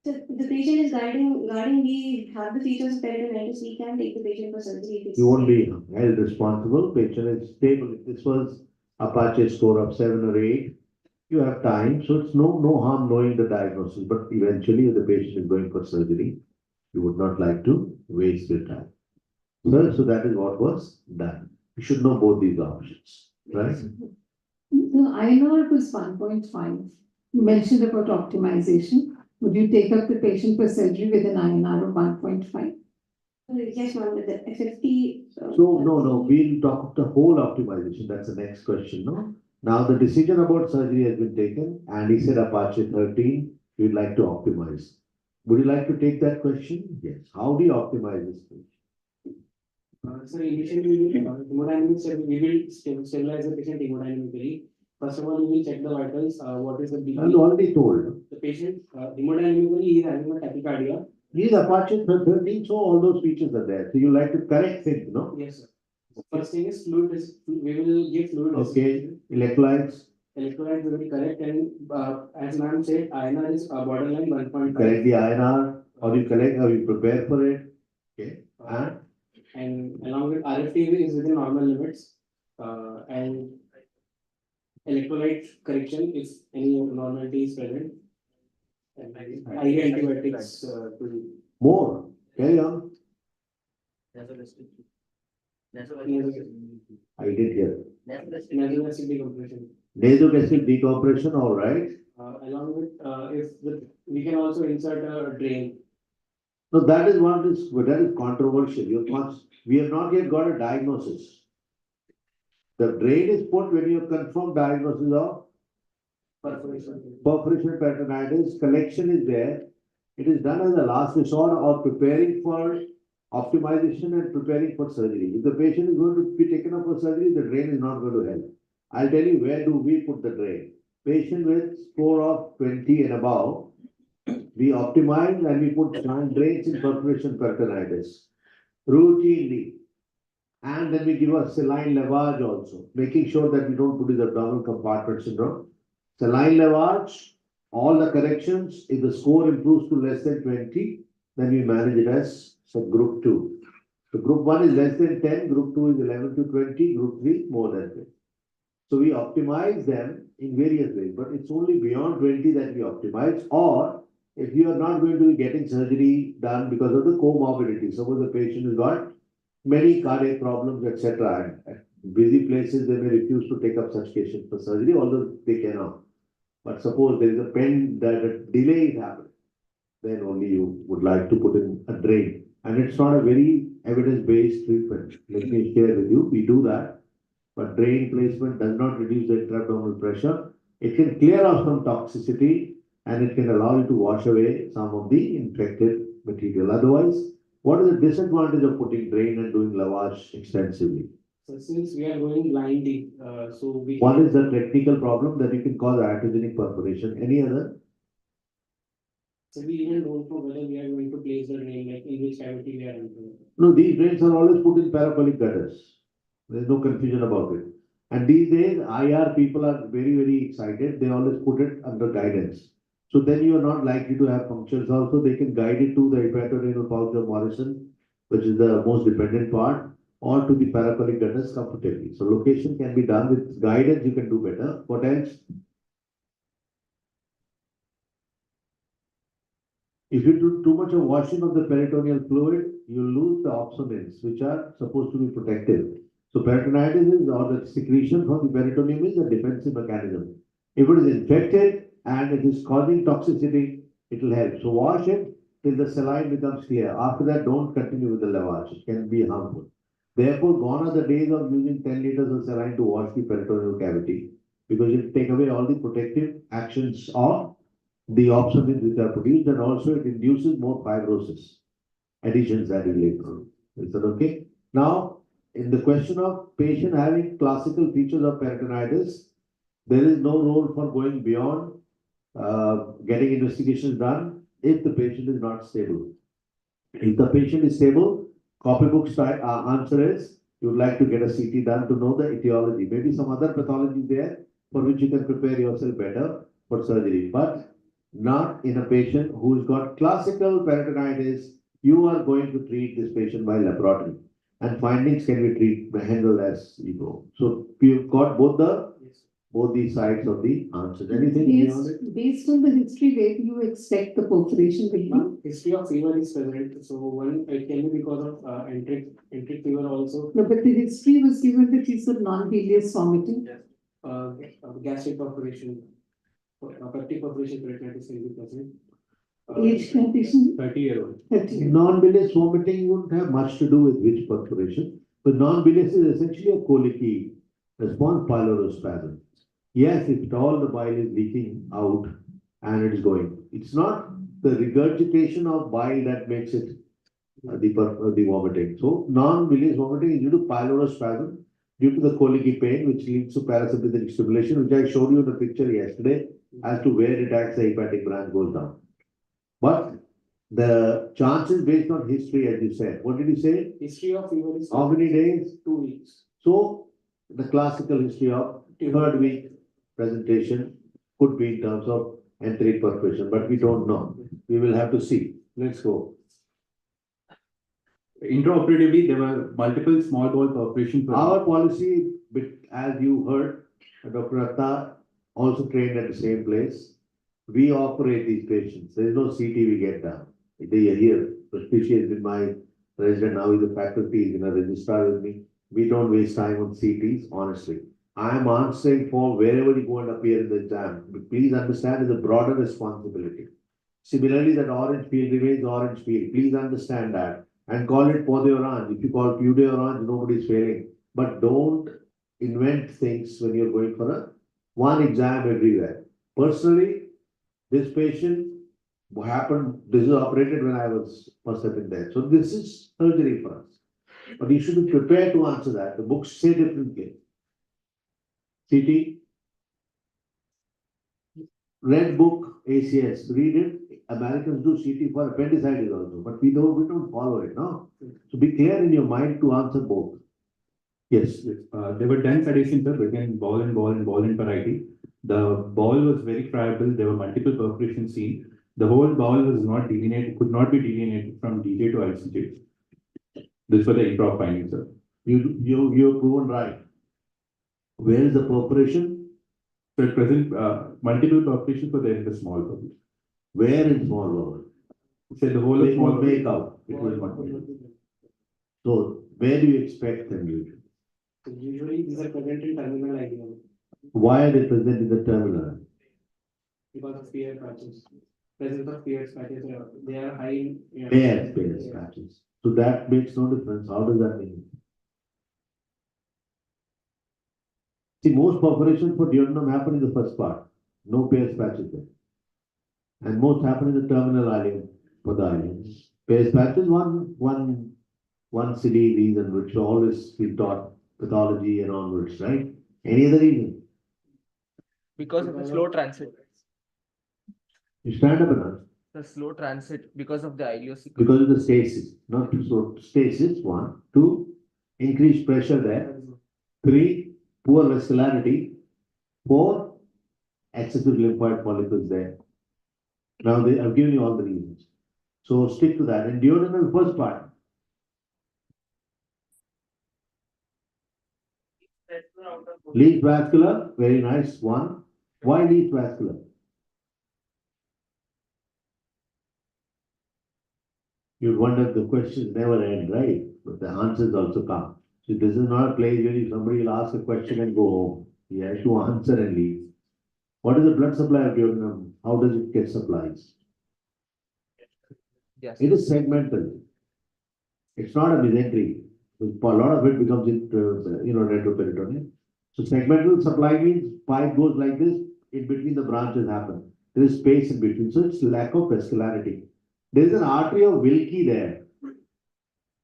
So if the patient is guarding, we have the features of peritonitis, we can take the patient for surgery. If it's You won't be held responsible. Patient is stable. If this was Apache score of 7 or 8, you have time. So it's no harm knowing the diagnosis. But eventually, if the patient is going for surgery, you would not like to waste your time. So that is what was done. You should know both these options, right? The INR was 1.5. You mentioned about optimization. Would you take up the patient for surgery with an INR of 1.5? Yes, ma'am, with the 50. So no, we'll talk the whole optimization. That's the next question, no? Now the decision about surgery has been taken and he said Apache 13, we'd like to optimize. Would you like to take that question? Yes. How do you optimize this patient? So initially, hemodynamics, we will stabilize the patient hemodynamically. First of all, we will check the vitals. What is the BP? I've already told. The patient hemodynamically is having a tachycardia. These Apache 13, so all those features are there. So you like to correct things, no? Yes, sir. First thing is fluid, we will give fluid. Okay, electrolytes, Electrolytes will be correct and as ma'am said, INR is borderline 1.5. correct the INR, how you collect, how you prepare for it. Okay, And along with RFT is within normal limits. And electrolyte correction if any abnormality is present. And IV antibiotics to more, carry on. I did hear. nasal acid decompression. Nasogastric decompression, all right. Along with we can also insert a drain. So that is controversial. We have not yet got a diagnosis. The drain is put when you confirm diagnosis of perforation peritonitis. Collection is there. It is done as a last resort or preparing for optimization and preparing for surgery. If the patient is going to be taken up for surgery, the drain is not going to help. I'll tell you where do we put the drain. Patient with score of 20 and above, we optimize and we put drains in perforation peritonitis routinely. And then we give a saline lavage also, making sure that we don't produce abdominal compartment syndrome. Saline lavage, all the corrections, if the score improves to less than 20, then we manage it as group 2. So group 1 is less than 10, group 2 is 11 to 20, group 3 more than 20. So we optimize them in various ways, but it's only beyond 20 that we optimize, or if you are not going to be getting surgery done because of the comorbidity. Suppose the patient has got many cardiac problems, etc. And at busy places, they may refuse to take up such patients for surgery, although they cannot. But suppose there is a delay is happening, then only you would like to put in a drain. And it's not a very evidence-based treatment. Let me share with you, we do that. But drain placement does not reduce the intra-abdominal pressure. It can clear out some toxicity and it can allow you to wash away some of the infected material. Otherwise, what is the disadvantage of putting drain and doing lavage extensively? So since we are going blindly, One is the technical problem that you can cause iatrogenic perforation. Any other? So we even don't know whether we are going to place the drain, like in which cavity we are entering. No, these drains are always put in parabolic gutters. There's no confusion about it. And these days, IR people are very, very excited. They always put it under guidance. So then you are not likely to have punctures also. They can guide it to the hepatorenal pouch of Morrison, which is the most dependent part, or to the parabolic gutters comfortably. So location can be done with guidance, you can do better. What else? If you do too much of washing of the peritoneal fluid, you lose the opsonins, which are supposed to be protective. So peritonitis is, or the secretion from the peritoneum is a defensive mechanism. If it is infected and it is causing toxicity, it will help. So wash it till the saline becomes clear. After that, don't continue with the lavage. It can be harmful. Therefore, gone are the days of using 10 liters of saline to wash the peritoneal cavity, because it take away all the protective actions of the opsonins which are produced, and also it induces more fibrosis, adhesions that will later on. Is that okay? Now, in the question of patient having classical features of peritonitis, there is no role for going beyond getting investigations done if the patient is not stable. If the patient is stable, copybook answer is you would like to get a CT done to know the etiology. Maybe some other pathology there for which you can prepare yourself better for surgery, but not in a patient who's got classical peritonitis. You are going to treat this patient by laboratory, and findings can be handled as you go. So we've got both the sides of the answers. Anything beyond it? Based on the history, where do you expect the perforation will be? History of fever is present, so one it can be because of enteric fever also. No, but the history was given that he said non-bilious vomiting. Gastric perforation, peptic perforation peritonitis can be present. Age condition? 30-year-old. Non-bilious vomiting wouldn't have much to do with which perforation, but non-bilious is essentially a colicky response, pylorospasm. Yes, if all the bile is leaking out and it is going, it's not the regurgitation of bile that makes it the vomiting. So non-bilious vomiting is due to pylorospasm, due to the colicky pain, which leads to parasympathetic stimulation, which I showed you in the picture yesterday as to where it acts, the hepatic branch goes down. But The chances based on history, as you said, what did you say? History of fever is. How many days? 2 weeks. So the classical history of third week presentation could be in terms of enteric perforation, but we don't know. We will have to see. Let's go. Intraoperatively, there were multiple small bowel perforations. Our policy, as you heard, Dr. Atta also trained at the same place. We operate these patients. There is no CT we get done. They are here. Patricia has been my resident now is a faculty, is in a registrar with me. We don't waste time on CTs, honestly. I am answering for wherever you go and appear in the exam. But please understand it's a broader responsibility. Similarly, that orange field remains orange field. Please understand that and call it Pode Orange. If you call Pude Orange, nobody's failing. But don't invent things when you're going for one exam everywhere. Personally, this patient happened, this is operated when I was first sitting there. So this is surgery for us. But you should be prepared to answer that. The books say differently. CT, Red Book, ACS, read it. Americans do CT for appendicitis also, but we don't follow it, no? So be clear in your mind to answer both. Yes. There were dense adhesions between ball and parietal. The ball was very friable. There were multiple perforations seen. The whole ball was not delineated, could not be delineated from DJ to ICJ. This was the intra findings, sir. You're proven right. Where is the perforation? So at present, multiple perforations were there in the small bowel. Where in small bowel? So the whole of small bowel. Make out. It will not make out. So where do you expect them usually? Usually these are present in terminal idea. Why are they present in the terminal? Because of fear patches. Presence of fear patches, they are high in. Pairs patches. So that makes no difference. How does that mean? See, most perforations for duodenum happen in the first part. No pairs patches there. And most happen in the terminal ileum for the ileum. Pairs patches, one silly reason which always we taught pathology and onwards, right? Any other reason? Because of the slow transit. You stand up and answer. The slow transit because of the ileocecal. Because of the stasis, not too slow. Stasis, 1. 2, increased pressure there. 3, poor vascularity. 4, excessive lymphoid follicles there. Now I've given you all the reasons. So stick to that. And duodenal first part. Least vascular, very nice. 1. Why least vascular? You'd wonder the questions never end, right? But the answers also come. So this is not a place where somebody will ask a question and go home. He has to answer and leave. What is the blood supply of duodenum? How does it get supplies? Yes. It is segmental. It's not a mesentery. A lot of it becomes retroperitoneal. So segmental supply means pipe goes like this, in between the branches happen. There is space in between, so it's lack of vascularity. There is an artery of Wilkie there,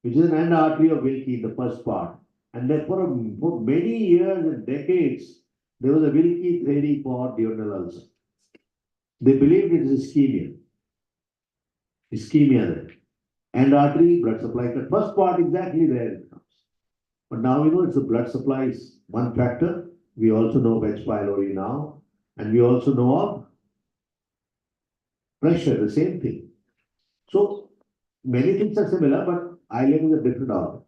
which is an end artery of Wilkie in the first part. And therefore, for many years and decades, there was a Wilkie theory for duodenal ulcer. They believed it is ischemia. Ischemia there. End artery, blood supply cut. First part, exactly there it comes. But now we know it's the blood supply is one factor. We also know of H. pylori now. And we also know of pressure, the same thing. So many things are similar, but ileum is a different organ.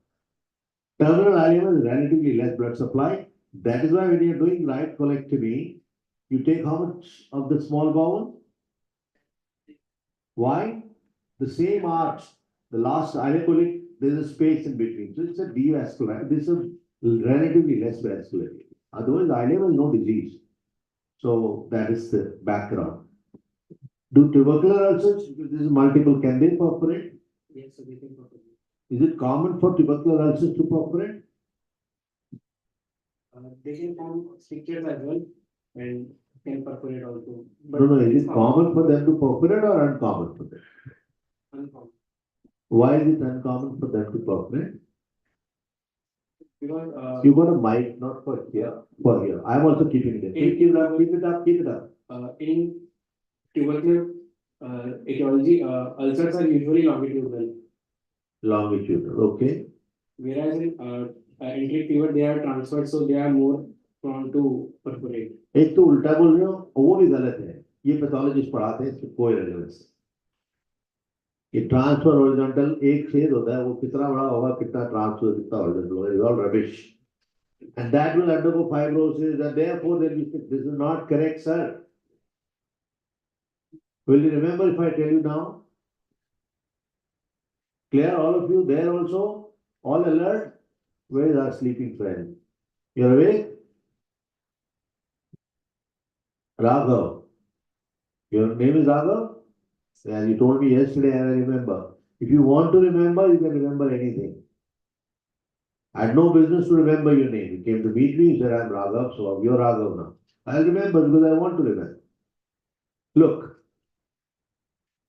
Terminal ileum is relatively less blood supply. That is why when you are doing right colectomy, you take how much of the small bowel? Why? The same arch, the last ileocolic, there is a space in between. So it's a devascular. This is relatively less vascularity. Otherwise, ileum is no disease. So that is the background. Do tubercular ulcers, because this is multiple, can they perforate? Yes, so they can perforate. Is it common for tubercular ulcers to perforate? They can form strictures as well and can perforate also. But No, is it common for them to perforate or uncommon for them? Uncommon. Why is it uncommon for them to perforate? Because You got a mic, not for here, for here. I'm also keeping it. Keep it up, keep it up, keep it up. In tubercular etiology, ulcers are usually longitudinal, Longitudinal, okay. whereas in enteric fever, they are transferred, so they are more prone to perforate. एक तो उल्टा बोल रहे हो वो भी गलत है ये पैथोलॉजिस्ट पढ़ाते हैं इसमें कोई रेलेवेंस ये ट्रांसफर हॉरिजॉन्टल एक छेद होता है वो कितना बड़ा होगा कितना ट्रांसफर कितना हॉरिजॉन्टल होगा is all rubbish and that will undergo fibrosis and therefore there will be, this is not correct sir. Will you remember if I tell you now? Clear all of you there also? All alert? Where is our sleeping friend? You're awake? Raghav. Your name is Raghav? Yeah, you told me yesterday and I remember. If you want to remember, you can remember anything. I had no business to remember your name. You came to meet me, you said, I'm Raghav, so you're Raghav now. I'll remember because I want to remember. Look,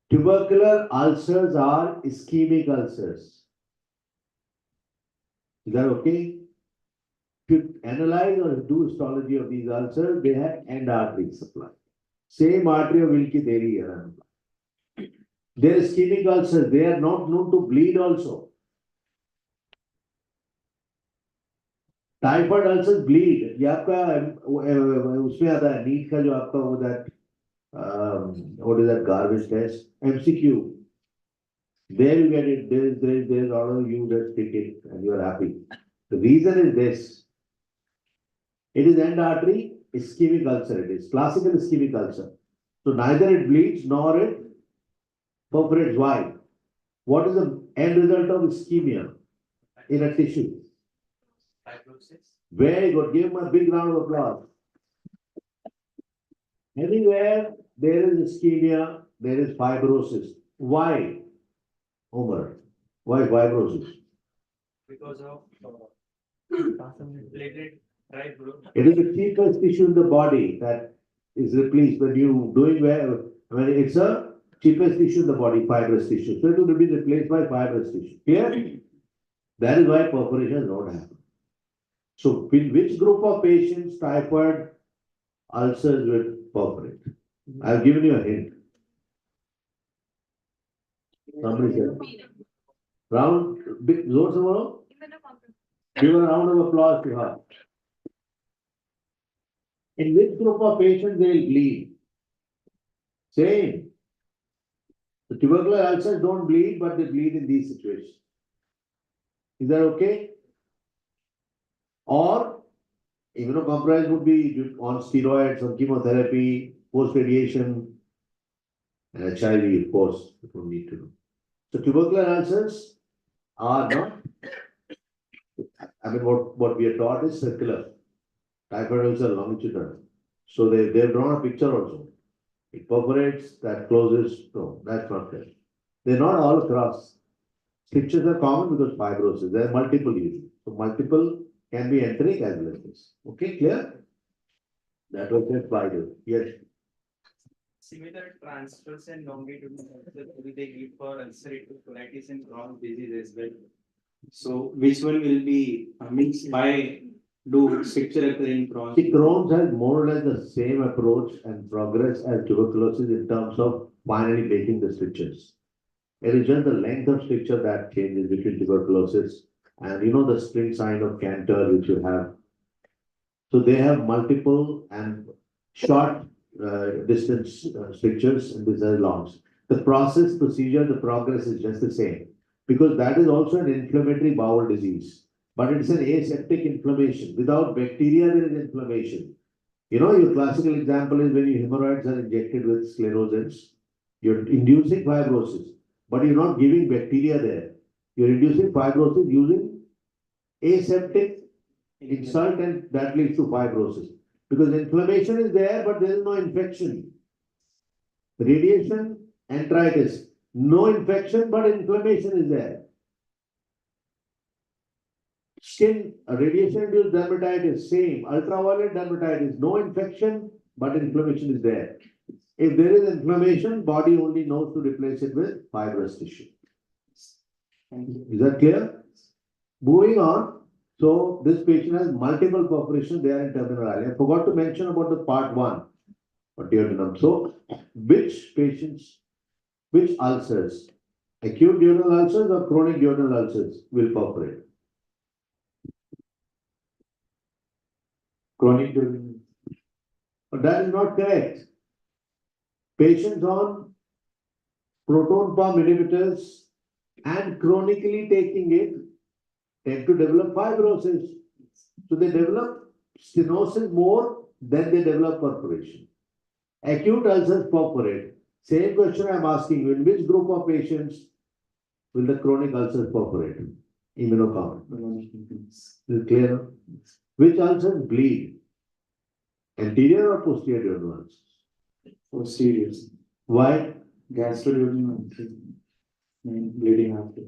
tubercular ulcers are ischemic ulcers. Is that okay? To analyze or do histology of these ulcers, they have end artery supply. Same artery of Wilkie Dairy here. They are ischemic ulcers. They are not known to bleed also. Typhoid ulcers bleed. ये आपका उसमें आता है NEET का जो आपका वो that what is that garbage test MCQ. There you get it. There is all of you just take it and you are happy. The reason is this. It is end artery ischemic ulcer. It is classical ischemic ulcer. So neither it bleeds nor it perforates. Why? What is the end result of ischemia in a tissue? Very good. Give him a big round of applause. Anywhere there is ischemia, there is fibrosis. Why? Homer. Why fibrosis? Because of related right growth. It is the cheapest tissue in the body that is replaced when you doing well. When it's a cheapest tissue in the body, fibrous tissue. So it will be replaced by fibrous tissue. Clear? That is why perforation does not happen. So, in which group of patients typhoid ulcers will perforate? I have given you a hint. Somebody said. Round, big, zor se bolo. Give a round of applause to her. In which group of patients they will bleed? Same. The tubercular ulcers don't bleed, but they bleed in these situations. Is that okay? Or immunocompromised would be on steroids, on chemotherapy, post-radiation, and HIV, of course, you don't need to know. So tubercular ulcers are not, I mean, what we are taught is circular. Typhoid ulcer longitudinal. So they've drawn a picture also. It perforates, that closes. No, that's not there. They're not all across. Strictures are common because fibrosis. There are multiple usually. So multiple can be enteric as well as this. Okay, clear? That was just by the yes. Similar transfers and longitudinal ulcers will they lead for ulcerative colitis and Crohn's disease as well. So which one will be mixed by do stricture occur in Crohn's? See, Crohn's has more or less the same approach and progress as tuberculosis in terms of finally making the strictures. It is just the length of stricture that changes between tuberculosis and the spring sign of Cantor which you have. So they have multiple and short distance strictures and these are longs. The process, procedure, the progress is just the same because that is also an inflammatory bowel disease. But it's an aseptic inflammation. Without bacteria, there is inflammation. Your classical example is when your hemorrhoids are injected with sclerosants, you're inducing fibrosis, but you're not giving bacteria there. You're inducing fibrosis using aseptic insult and that leads to fibrosis. Because inflammation is there, but there is no infection. Radiation, enteritis, no infection, but inflammation is there. Skin, radiation-induced dermatitis, same. Ultraviolet dermatitis, no infection, but inflammation is there. If there is inflammation, body only knows to replace it with fibrous tissue. Is that clear? Moving on. So this patient has multiple perforations there in terminal area. I forgot to mention about the part 1. So which patients Which ulcers? Acute duodenal ulcers or chronic duodenal ulcers will perforate? Chronic duodenal. But that is not correct. Patients on proton pump inhibitors and chronically taking it tend to develop fibrosis. So they develop stenosis more than they develop perforation. Acute ulcers perforate. Same question I am asking you, in which group of patients will the chronic ulcers perforate? Immunocomp. Is it clear? Which ulcers bleed? Anterior or posterior duodenal ulcers? Posterior. Why? Gastroduodenal. Bleeding after.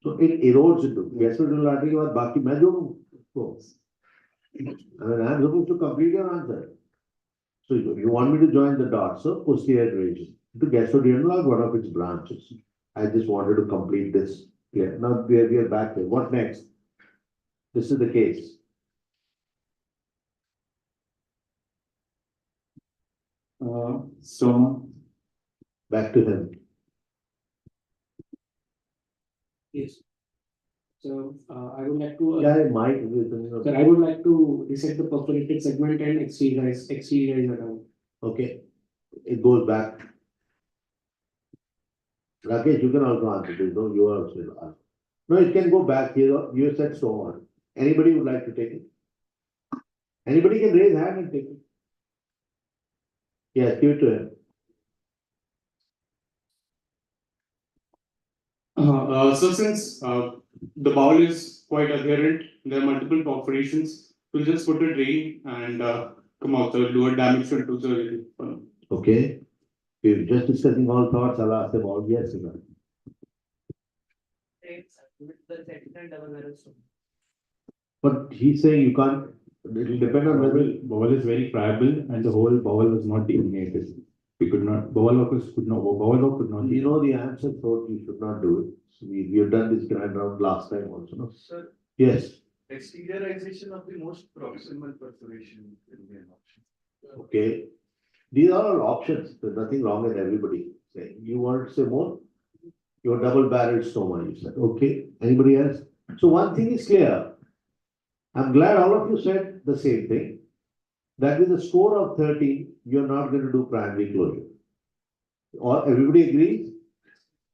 So it erodes into gastroduodenal artery or baki मैं जोड़ूं? I mean, I am supposed to complete your answer. So you want me to join the dots, so posterior region to gastroduodenal or one of its branches. I just wanted to complete this. Yeah, now we are back here. What next? This is the case. Stoma. Back to him. Yes. So I would like to. Yeah, Mike. Sir, I would like to dissect the perforated segment and exteriorize it out. Okay. It goes back. Rakesh, you can also answer this. No, you are also answer. No, it can go back here. You said stoma. Anybody would like to take it? Anybody can raise hand and take it. Yes, give it to him. So since the bowel is quite adherent, there are multiple perforations, we'll just put a drain and come out, so do a damage control surgery. Okay. We're just discussing all thoughts. I'll ask them all. Yes, sir. But he's saying you can't, it will depend on whether. Bowel is very friable and the whole bowel was not eliminated. We could not, bowel work could not. You know the answer, so you should not do it. So we have done this grand round last time also, no? Sir, Yes, exteriorization of the most proximal perforation will be an option. okay. These are all options. There's nothing wrong with everybody saying. You want to say more? Your double-barreled stoma, you said. Okay. Anybody else? So one thing is clear. I'm glad all of you said the same thing. That with a score of 13, you're not going to do primary closure. Or everybody agrees?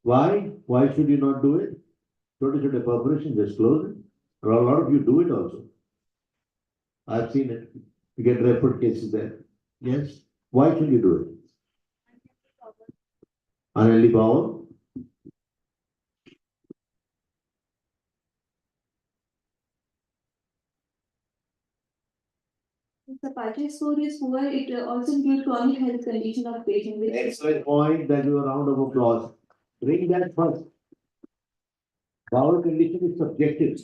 Why? Why should you not do it? Don't you should a perforation, just close it. Or a lot of you do it also. I've seen it. You get referred cases there. Yes. Why should you do it? Unhealthy bowel. If the Patrick score is poor, it also includes chronic health condition of patient. Excellent point. That you a round of applause. Bring that first. Bowel condition is subjective.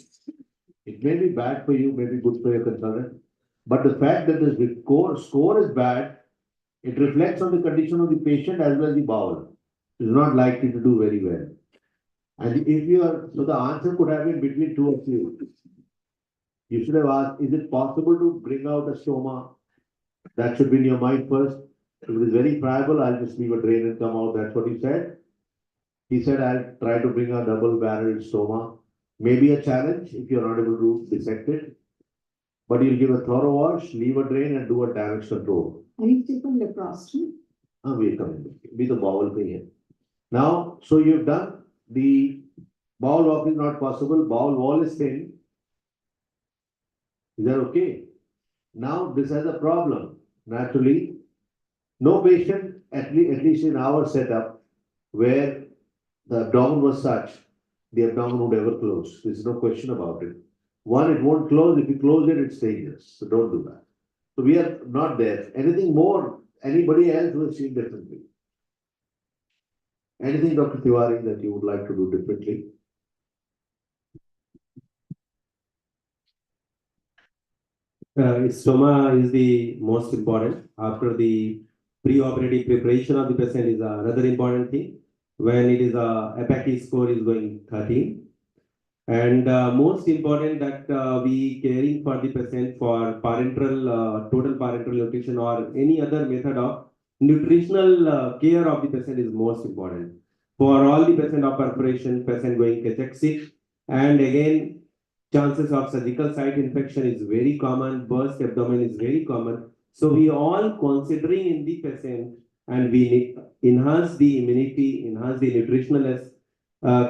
It may be bad for you, may be good for your consultant. But the fact that the score is bad, it reflects on the condition of the patient as well as the bowel. It is not likely to do very well. And if you are, so the answer could have been between two of you. You should have asked, is it possible to bring out a stoma? That should be in your mind first. If it is very friable, I'll just leave a drain and come out. That's what he said. He said, I'll try to bring a double-barreled stoma. Maybe a challenge if you're not able to dissect it. But you'll give a thorough wash, leave a drain, and do a damage control. Are you taking laparoscopy? We're coming back. Be the bowel here. Now, so you've done the bowel walk is not possible. Bowel wall is thin. Is that okay? Now, this has a problem. Naturally, no patient, at least in our setup, where the abdomen was such, the abdomen would ever close. There's no question about it. One, it won't close. If you close it, it's dangerous. So don't do that. So we are not there. Anything more, anybody else will see differently. Anything, Dr. Tiwari, that you would like to do differently? Stoma is the most important. After the pre-operative preparation of the patient is another important thing. When it is APAC score is going 13. And most important that we caring for the patient for parenteral, total parenteral nutrition or any other method of nutritional care of the patient is most important. For all the patient of perforation, patient going cachexic, and again, chances of surgical site infection is very common, burst abdomen is very common. So we all considering in the patient, and we enhance the immunity, enhance the nutritional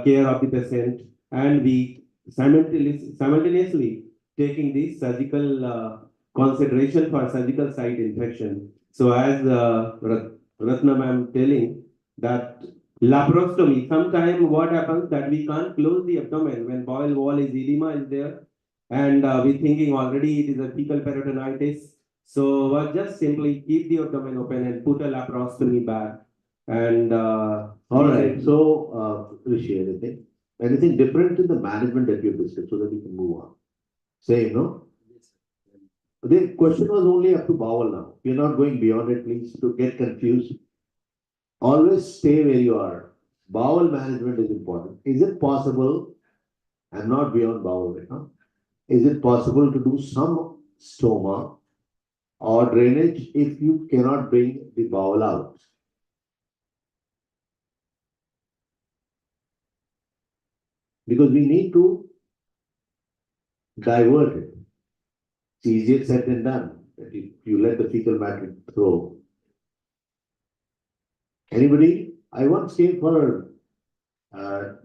care of the patient, and we simultaneously taking the surgical consideration for surgical site infection. So as Ratna ma'am telling that laparoscopy, sometimes what happens that we can't close the abdomen when bowel wall is edema is there, and we thinking already it is a fecal peritonitis. So just simply keep the abdomen open and put a laparoscopy back. And all right, so Rishi, anything different in the management that you've discussed so that we can move on? Same, no? The question was only up to bowel now. We're not going beyond it, please, to get confused. Always stay where you are. Bowel management is important. Is it possible, I'm not beyond bowel right now, is it possible to do some stoma or drainage if you cannot bring the bowel out? Because we need to divert it. It's easier said than done. If you let the fecal matter throw. Anybody? I once came for an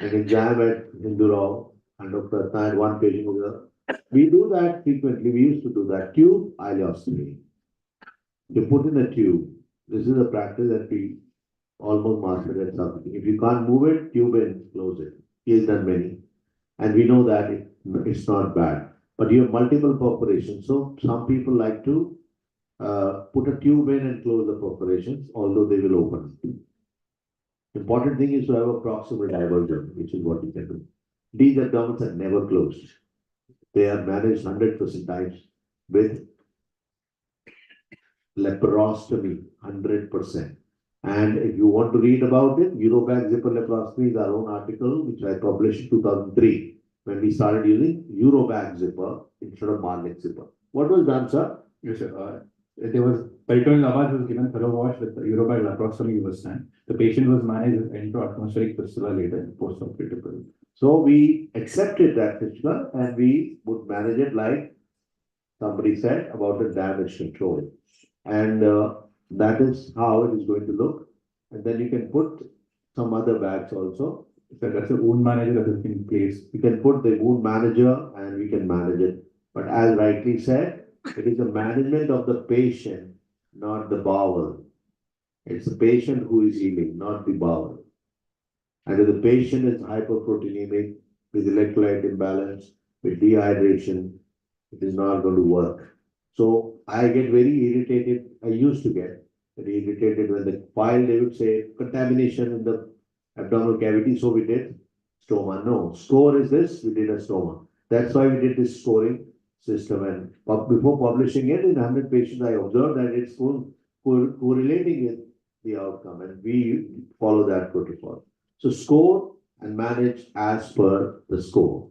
exam at Hindurao, and Dr. Ratna had one patient over there. We do that frequently. We used to do that. Tube ileostomy. You put in a tube. This is a practice that we almost mastered at something. If you can't move it, tube in, close it. He has done many. And we know that it's not bad. But you have multiple perforations. So some people like to put a tube in and close the perforations, although they will open. Important thing is to have a proximal diversion, which is what you can do. These abdomens are never closed. They are managed 100% times with laparoscopy, 100%. And if you want to read about it, Eurobag zipper laparoscopy is our own article, which I published in 2003, when we started using Eurobag zipper instead of Marlin zipper. What was done, sir? Yes, sir. There was peritoneal lavage was given thorough wash with Eurobag laparoscopy was done. The patient was managed with enteroatmospheric fistula later in post-operative period. So we accepted that fistula and we would manage it like somebody said about the damage control. And that is how it is going to look. And then you can put some other bags also. So that's a wound manager that has been placed. You can put the wound manager and we can manage it. But as rightly said, it is the management of the patient, not the bowel. It's the patient who is healing, not the bowel. And if the patient is hyperproteinemic, with electrolyte imbalance, with dehydration, it is not going to work. So I get very irritated. I used to get very irritated when the file they would say contamination in the abdominal cavity. So we did stoma. No, score is this, we did a stoma. That's why we did this scoring system. And before publishing it in 100 patients, I observed that it's correlating with the outcome, and we follow that protocol. So score and manage as per the score.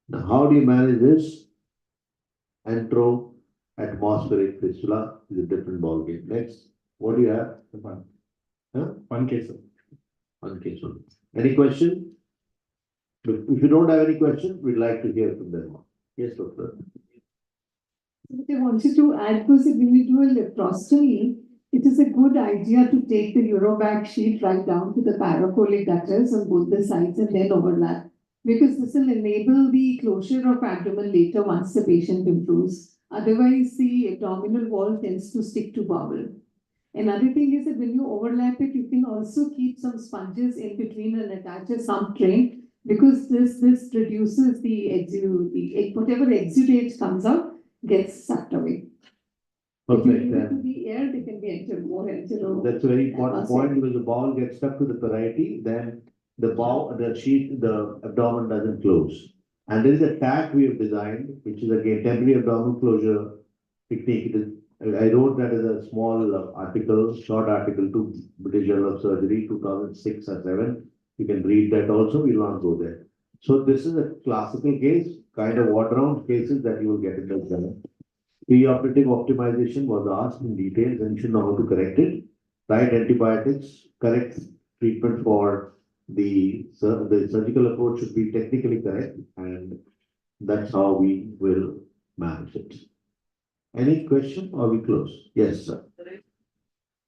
Now, how do you manage this? Atmospheric fistula is a different ballgame. Next, what do you have? One. Huh? One case. One case only. Any question? If you don't have any question, we'd like to hear from them. Yes, doctor. If they wanted to add, because when we do a laparoscopy, it is a good idea to take the Eurobag sheet right down to the paracolic gutters on both the sides and then overlap, because this will enable the closure of abdomen later once the patient improves. Otherwise, the abdominal wall tends to stick to bowel. Another thing is that when you overlap it, you can also keep some sponges in between and attach a sump drain, because this reduces the whatever exudate comes out gets sucked away. Perfect. If you leave it to the air, they can be That's a very important point, because the bowel gets stuck to the parietal, then the abdomen doesn't close. And there is a tack we have designed, which is again temporary abdominal closure technique. I wrote that as a small article, short article to British Journal of Surgery, 2006 or 7. You can read that also, we will not go there. So this is a classical case, kind of water-round cases that you will get in the exam. Preoperative optimization was asked in details, and you should know how to correct it. Right antibiotics, correct treatment for the surgical approach should be technically correct, and that's how we will manage it. Any question or we close? Yes, sir.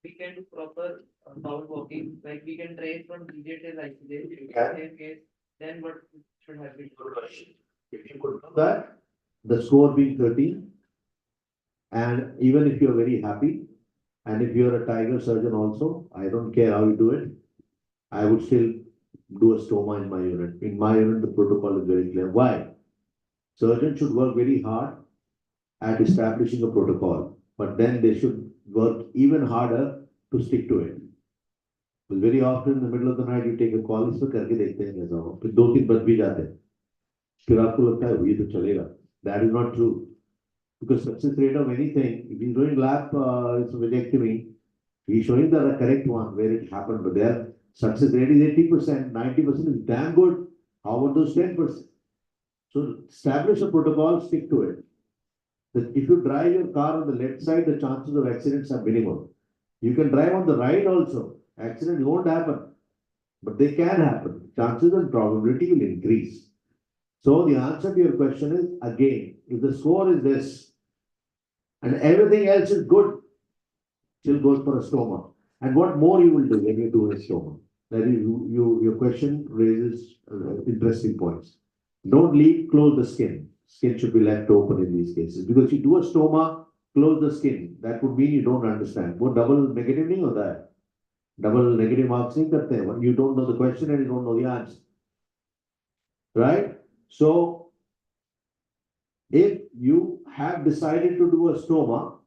We can do proper foul walking, like we can train from DJ till ICJ. can. Case, then what should happen? If you could do that, the score being 13, and even if you're very happy, and if you're a tiger surgeon also, I don't care how you do it, I would still do a stoma in my unit. In my unit, the protocol is very clear. Why? Surgeons should work very hard at establishing a protocol, but then they should work even harder to stick to it. Because very often in the middle of the night, you take a call, इसमें करके देखते हैं कैसा हो, फिर 2-3 बज भी जाते हैं, फिर आपको लगता है ये तो चलेगा. That is not true. Because success rate of anything, if he's doing lap vasectomy, he's showing the correct one where it happened, but their success rate is 80%, 90% is damn good. How about those 10%? So establish a protocol, stick to it. That if you drive your car on the left side, the chances of accidents are minimal. You can drive on the right also. Accidents won't happen, but they can happen. Chances and probability will increase. So the answer to your question is, again, if the score is this and everything else is good, still goes for a stoma. And what more you will do when you do a stoma? That is, your question raises interesting points. Don't close the skin. Skin should be left open in these cases. Because you do a stoma, close the skin. That would mean you don't understand. What double negative नहीं होता है. Double negative marks नहीं करते हैं. You don't know the question and you don't know the answer. Right? So, if you have decided to do a stoma,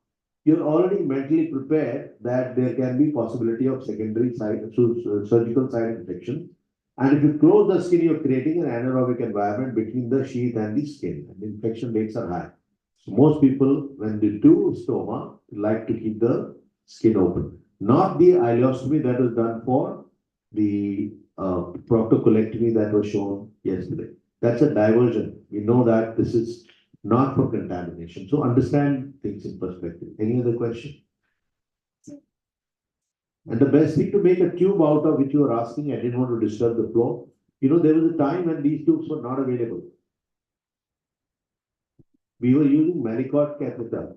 you're already mentally prepared that there can be possibility of secondary surgical side infection. And if you close the skin, you're creating an anaerobic environment between the sheath and the skin, and the infection rates are high. So most people, when they do stoma, like to keep the skin open. Not the ileostomy that was done for the proctocolectomy that was shown yesterday. That's a diversion. We know that this is not for contamination. So understand things in perspective. Any other question? And the best thing to make a tube out of which you are asking, I didn't want to disturb the flow. You know, there was a time when these tubes were not available. We were using Malicot catheter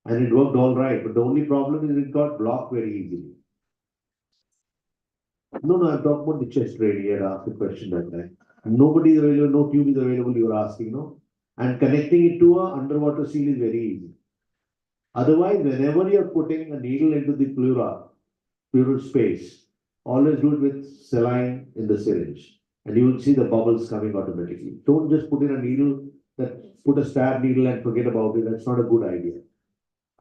and it worked all right. But the only problem is it got blocked very easily. No, I'm talking about the chest drain. You had asked the question that time. Nobody is available, no tube is available, you are asking, no? And connecting it to a underwater seal is very easy. Otherwise, whenever you are putting a needle into the pleural space, always do it with saline in the syringe. And you will see the bubbles coming automatically. Don't just put in a needle, put a stab needle and forget about it. That's not a good idea.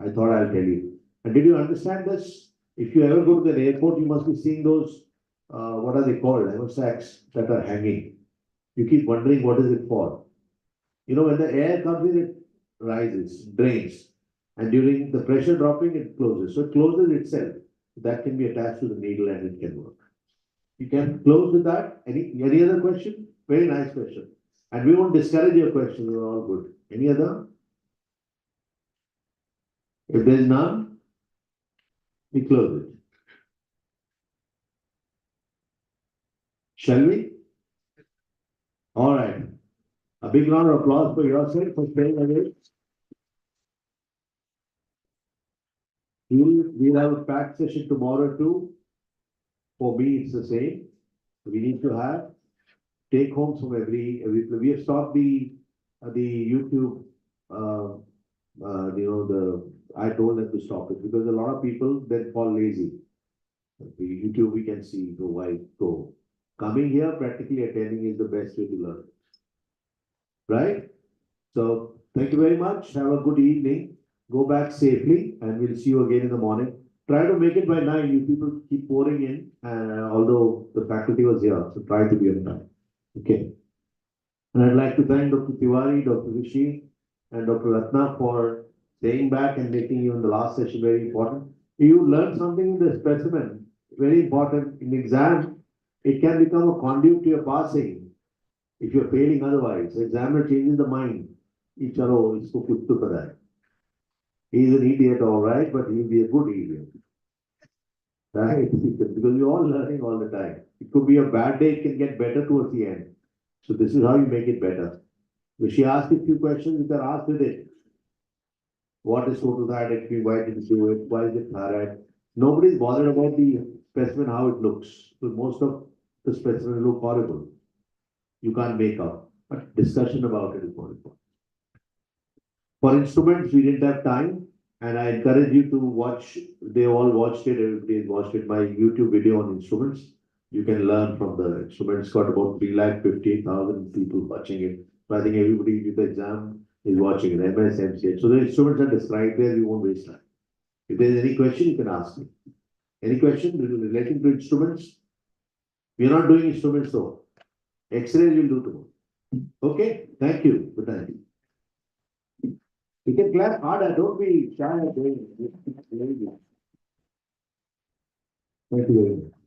I thought I'll tell you. And did you understand this? If you ever go to the airport, you must be seeing those, what are they called? Hemostats that are hanging. You keep wondering what is it for. You know, when the air comes in, it rises, drains. And during the pressure dropping, it closes. So it closes itself. That can be attached to the needle and it can work. You can close with that. Any other question? Very nice question. And we won't discourage your questions. They're all good. Any other? If there is none, we close it. Shall we? All right. A big round of applause for yourself for staying awake. We'll have a packed session tomorrow too. For me, it's the same. We need to have take homes from every we have stopped the YouTube. I told them to stop it because a lot of people then fall lazy. The YouTube we can see go. Coming here, practically attending is the best way to learn. Right? So thank you very much. Have a good evening. Go back safely and we'll see you again in the morning. Try to make it by 9. You people keep pouring in, although the faculty was here, so try to be on time. Okay. And I'd like to thank Dr. Tiwari, Dr. Rishi, and Dr. Ratna for staying back and making even the last session very important. You learned something in the specimen, very important. In the exam, it can become a conduit to your passing if you're failing otherwise. The examiner changes the mind. He's an idiot, all right, but he'll be a good idiot. Right, because we're all learning all the time. It could be a bad day, it can get better towards the end. So this is how you make it better. So she asked a few questions, which are asked with it. What is photothyroidectomy? Why did you do it? Why is it thyroid? Nobody's bothered about the specimen, how it looks. So most of the specimen look horrible. You can't make out, but discussion about it is more important. For instruments, we didn't have time, and I encourage you to watch. They all watched it. Everybody watched it. My YouTube video on instruments. You can learn from the instruments. Got about 3,50,000 people watching it. So I think everybody with the exam is watching it. MS, MCH. So the instruments are described there. We won't waste time. If there is any question, you can ask me. Any question relating to instruments? We are not doing instruments though. X-rays we'll do tomorrow. Okay, thank you. Good night. You can clap harder, don't be shy. Thank you very much.